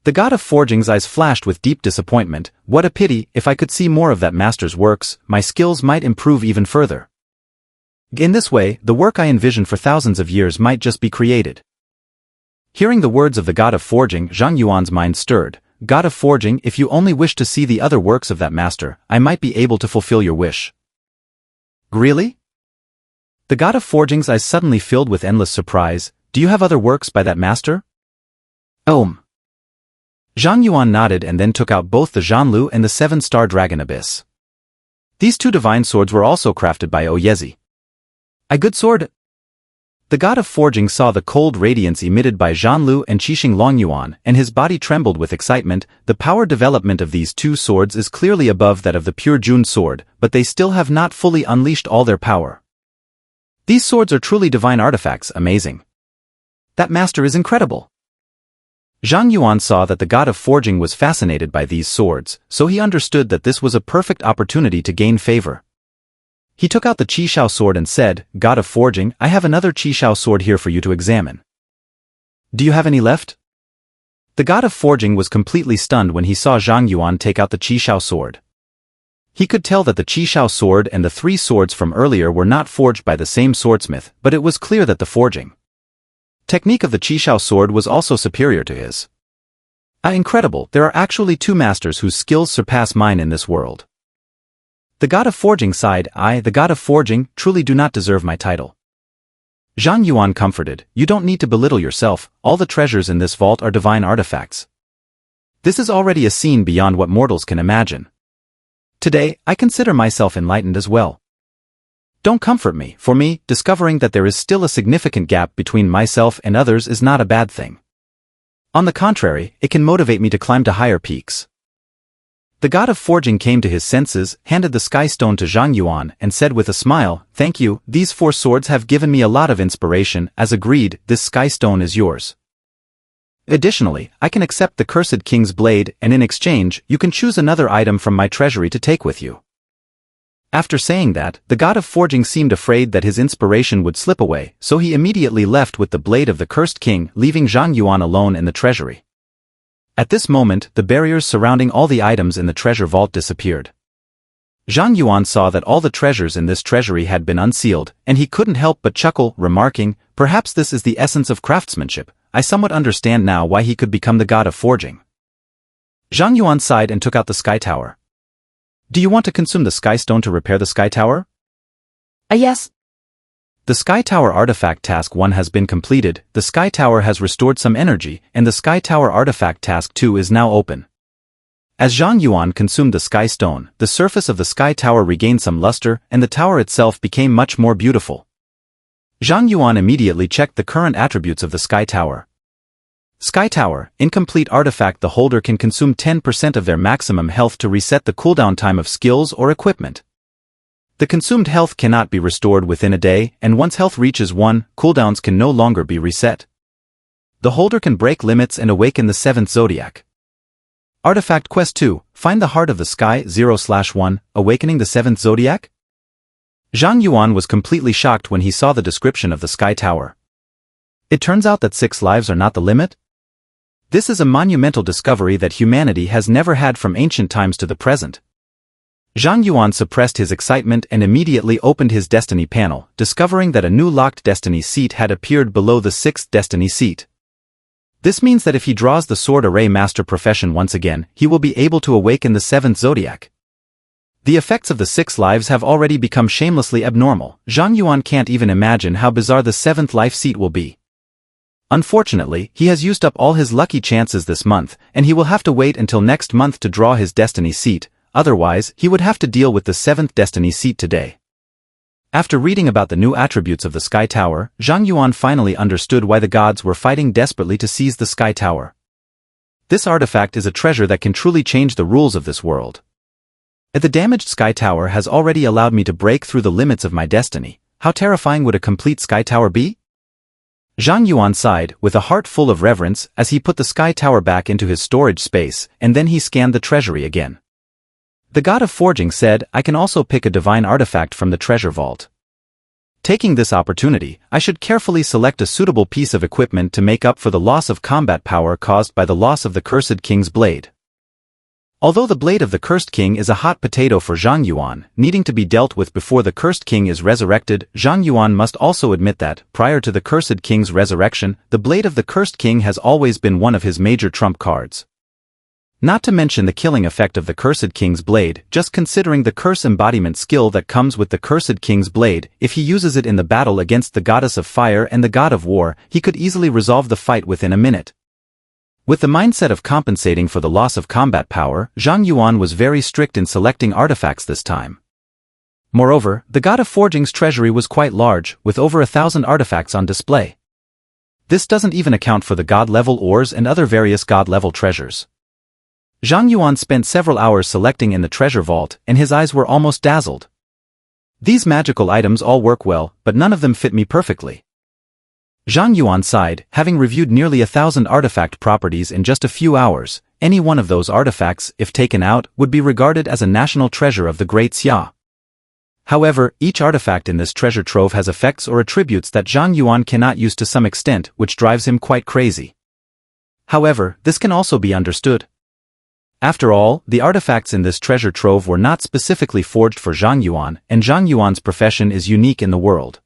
The god of forging's eyes flashed with deep disappointment. What a pity, if I could see more of that master's works, my skills might improve even further. In this way, the work I envisioned for thousands of years might just be created. Hearing the words of the god of forging, Zhang Yuan's mind stirred. God of forging, if you only wish to see the other works of that master, I might be able to fulfill your wish. Really? The god of forging's eyes suddenly filled with endless surprise. Do you have other works by that master? Zhang Yuan nodded and then took out both the Zhanlu and the 7-star dragon abyss. These two divine swords were also crafted by Oyezi. A good sword? The god of forging saw the cold radiance emitted by Zhanlu and Qixing Longyuan, and his body trembled with excitement. The power development of these two swords is clearly above that of the pure June sword, but they still have not fully unleashed all their power. These swords are truly divine artifacts, amazing. That master is incredible. Zhang Yuan saw that the god of forging was fascinated by these swords, so he understood that this was a perfect opportunity to gain favor. He took out the Qishao sword and said, God of forging, I have another Qishao sword here for you to examine. Do you have any left? The god of forging was completely stunned when he saw Zhang Yuan take out the Qishao sword. He could tell that the Qishao sword and the 3 swords from earlier were not forged by the same swordsmith, but it was clear that the forging technique of the Qishao sword was also superior to his. Incredible, there are actually 2 masters whose skills surpass mine in this world. The god of forging sighed, I, the god of forging, truly do not deserve my title. Zhang Yuan comforted, you don't need to belittle yourself, all the treasures in this vault are divine artifacts. This is already a scene beyond what mortals can imagine. Today, I consider myself enlightened as well. Don't comfort me, for me, discovering that there is still a significant gap between myself and others is not a bad thing. On the contrary, it can motivate me to climb to higher peaks. The god of forging came to his senses, handed the sky stone to Zhang Yuan, and said with a smile, thank you, these 4 swords have given me a lot of inspiration, as agreed, this sky stone is yours. Additionally, I can accept the cursed king's blade, and in exchange, you can choose another item from my treasury to take with you. After saying that, the god of forging seemed afraid that his inspiration would slip away, so he immediately left with the blade of the cursed king, leaving Zhang Yuan alone in the treasury. At this moment, the barriers surrounding all the items in the treasure vault disappeared. Zhang Yuan saw that all the treasures in this treasury had been unsealed, and he couldn't help but chuckle, remarking, perhaps this is the essence of craftsmanship. I somewhat understand now why he could become the god of forging. Zhang Yuan sighed and took out the sky tower. Do you want to consume the sky stone to repair the sky tower? Yes. The Sky Tower Artifact Task 1 has been completed, the Sky Tower has restored some energy, and the Sky Tower Artifact Task 2 is now open. As Zhang Yuan consumed the Sky Stone, the surface of the Sky Tower regained some luster, and the tower itself became much more beautiful. Zhang Yuan immediately checked the current attributes of the Sky Tower. Sky Tower, incomplete artifact. The holder can consume 10% of their maximum health to reset the cooldown time of skills or equipment. The consumed health cannot be restored within a day, and once health reaches 1, cooldowns can no longer be reset. The holder can break limits and awaken the 7th Zodiac. Artifact Quest 2, Find the Heart of the Sky 0/1, Awakening the 7th Zodiac? Zhang Yuan was completely shocked when he saw the description of the Sky Tower. It turns out that 6 lives are not the limit? This is a monumental discovery that humanity has never had from ancient times to the present. Zhang Yuan suppressed his excitement and immediately opened his destiny panel, discovering that a new locked destiny seat had appeared below the 6th destiny seat. This means that if he draws the Sword Array Master profession once again, he will be able to awaken the 7th Zodiac. The effects of the 6 lives have already become shamelessly abnormal. Zhang Yuan can't even imagine how bizarre the 7th life seat will be. Unfortunately, he has used up all his lucky chances this month, and he will have to wait until next month to draw his destiny seat, otherwise he would have to deal with the 7th destiny seat today. After reading about the new attributes of the Sky Tower, Zhang Yuan finally understood why the gods were fighting desperately to seize the Sky Tower. This artifact is a treasure that can truly change the rules of this world. The damaged Sky Tower has already allowed me to break through the limits of my destiny. How terrifying would a complete Sky Tower be? Zhang Yuan sighed, with a heart full of reverence, as he put the Sky Tower back into his storage space, and then he scanned the treasury again. The god of forging said, "I can also pick a divine artifact from the treasure vault. Taking this opportunity, I should carefully select a suitable piece of equipment to make up for the loss of combat power caused by the loss of the Cursed King's blade." Although the blade of the Cursed King is a hot potato for Zhang Yuan, needing to be dealt with before the Cursed King is resurrected, Zhang Yuan must also admit that, prior to the Cursed King's resurrection, the blade of the Cursed King has always been one of his major trump cards. Not to mention the killing effect of the Cursed King's blade, just considering the curse embodiment skill that comes with the Cursed King's blade, if he uses it in the battle against the goddess of fire and the god of war, he could easily resolve the fight within a minute. With the mindset of compensating for the loss of combat power, Zhang Yuan was very strict in selecting artifacts this time. Moreover, the god of forging's treasury was quite large, with over 1,000 artifacts on display. This doesn't even account for the god-level ores and other various god-level treasures. Zhang Yuan spent several hours selecting in the treasure vault, and his eyes were almost dazzled. These magical items all work well, but none of them fit me perfectly. Zhang Yuan sighed, having reviewed nearly 1,000 artifact properties in just a few hours. Any one of those artifacts, if taken out, would be regarded as a national treasure of the Great Xia. However, each artifact in this treasure trove has effects or attributes that Zhang Yuan cannot use to some extent, which drives him quite crazy. However, this can also be understood. After all, the artifacts in this treasure trove were not specifically forged for Zhang Yuan, and Zhang Yuan's profession is unique in the world.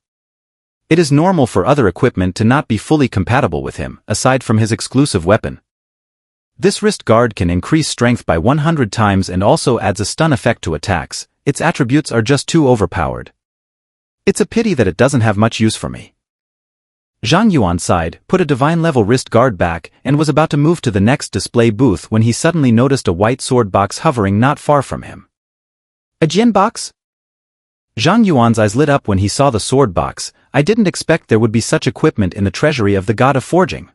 It is normal for other equipment to not be fully compatible with him, aside from his exclusive weapon. This wrist guard can increase strength by 100 times and also adds a stun effect to attacks. Its attributes are just too overpowered. It's a pity that it doesn't have much use for me. Zhang Yuan sighed, put a divine-level wrist guard back, and was about to move to the next display booth when he suddenly noticed a white sword box hovering not far from him. A Jian box? Zhang Yuan's eyes lit up when he saw the sword box. I didn't expect there would be such equipment in the treasury of the god of forging.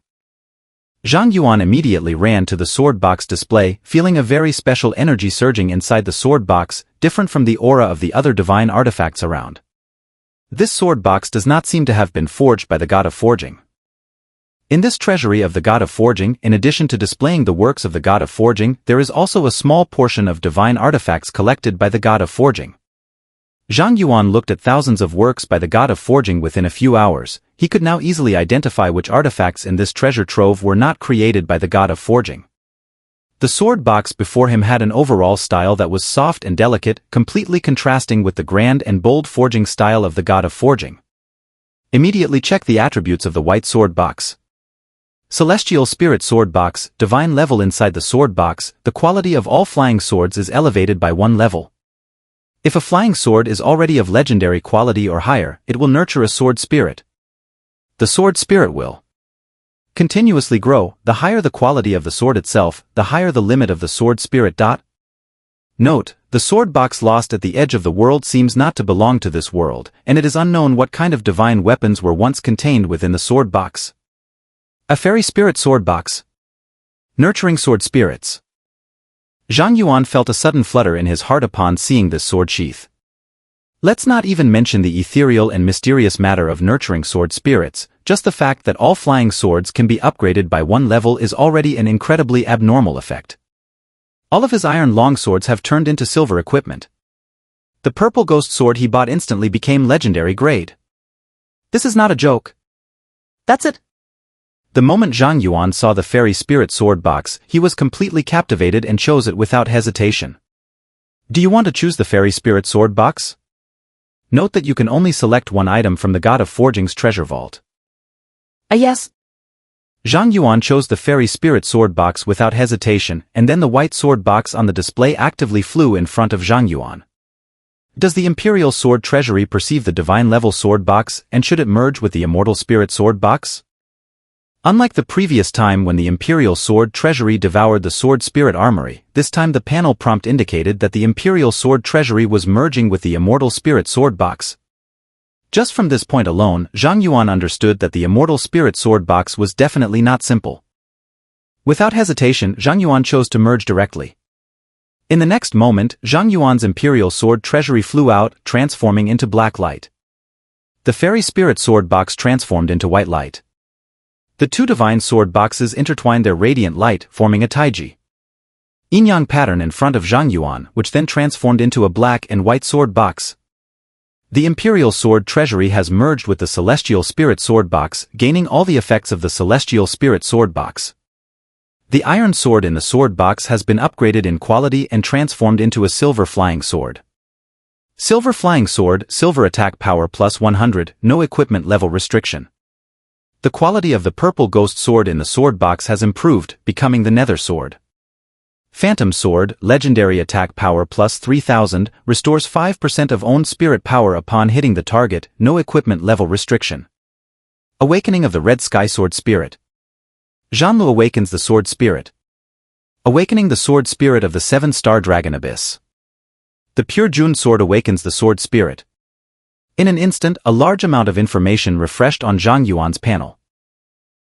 Zhang Yuan immediately ran to the sword box display, feeling a very special energy surging inside the sword box, different from the aura of the other divine artifacts around. This sword box does not seem to have been forged by the god of forging. In this treasury of the god of forging, in addition to displaying the works of the god of forging, there is also a small portion of divine artifacts collected by the god of forging. Zhang Yuan looked at thousands of works by the god of forging within a few hours. He could now easily identify which artifacts in this treasure trove were not created by the god of forging. The sword box before him had an overall style that was soft and delicate, completely contrasting with the grand and bold forging style of the god of forging. Immediately check the attributes of the white sword box. Celestial Spirit Sword Box, divine level. Inside the sword box, the quality of all flying swords is elevated by 1 level. If a flying sword is already of legendary quality or higher, it will nurture a sword spirit. The sword spirit will continuously grow. The higher the quality of the sword itself, the higher the limit of the sword spirit. Note, the sword box lost at the edge of the world seems not to belong to this world, and it is unknown what kind of divine weapons were once contained within the sword box. A fairy spirit sword box. Nurturing sword spirits. Zhang Yuan felt a sudden flutter in his heart upon seeing this sword sheath. Let's not even mention the ethereal and mysterious matter of nurturing sword spirits. Just the fact that all flying swords can be upgraded by 1 level is already an incredibly abnormal effect. All of his iron longswords have turned into silver equipment. The purple ghost sword he bought instantly became legendary grade. This is not a joke. That's it. The moment Zhang Yuan saw the fairy spirit sword box, he was completely captivated and chose it without hesitation. Do you want to choose the fairy spirit sword box? Note that you can only select 1 item from the god of forging's treasure vault. Yes. Zhang Yuan chose the fairy spirit sword box without hesitation, and then the white sword box on the display actively flew in front of Zhang Yuan. Does the Imperial Sword Treasury perceive the divine-level sword box, and should it merge with the Immortal Spirit sword box? Unlike the previous time when the Imperial Sword Treasury devoured the Sword Spirit Armory, this time the panel prompt indicated that the Imperial Sword Treasury was merging with the Immortal Spirit sword box. Just from this point alone, Zhang Yuan understood that the Immortal Spirit sword box was definitely not simple. Without hesitation, Zhang Yuan chose to merge directly. In the next moment, Zhang Yuan's Imperial Sword Treasury flew out, transforming into black light. The Fairy Spirit sword box transformed into white light. The two divine sword boxes intertwined their radiant light, forming a taiji yin-yang pattern in front of Zhang Yuan, which then transformed into a black and white sword box. The Imperial Sword Treasury has merged with the Celestial Spirit sword box, gaining all the effects of the Celestial Spirit sword box. The iron sword in the sword box has been upgraded in quality and transformed into a silver flying sword. Silver flying sword, silver attack power plus 100, no equipment level restriction. The quality of the purple ghost sword in the sword box has improved, becoming the nether sword. Phantom sword, legendary attack power plus 3000, restores 5% of own spirit power upon hitting the target, no equipment level restriction. Awakening of the red sky sword spirit. Zhanlu awakens the sword spirit. Awakening the sword spirit of the 7-star dragon abyss. The pure June sword awakens the sword spirit. In an instant, a large amount of information refreshed on Zhang Yuan's panel.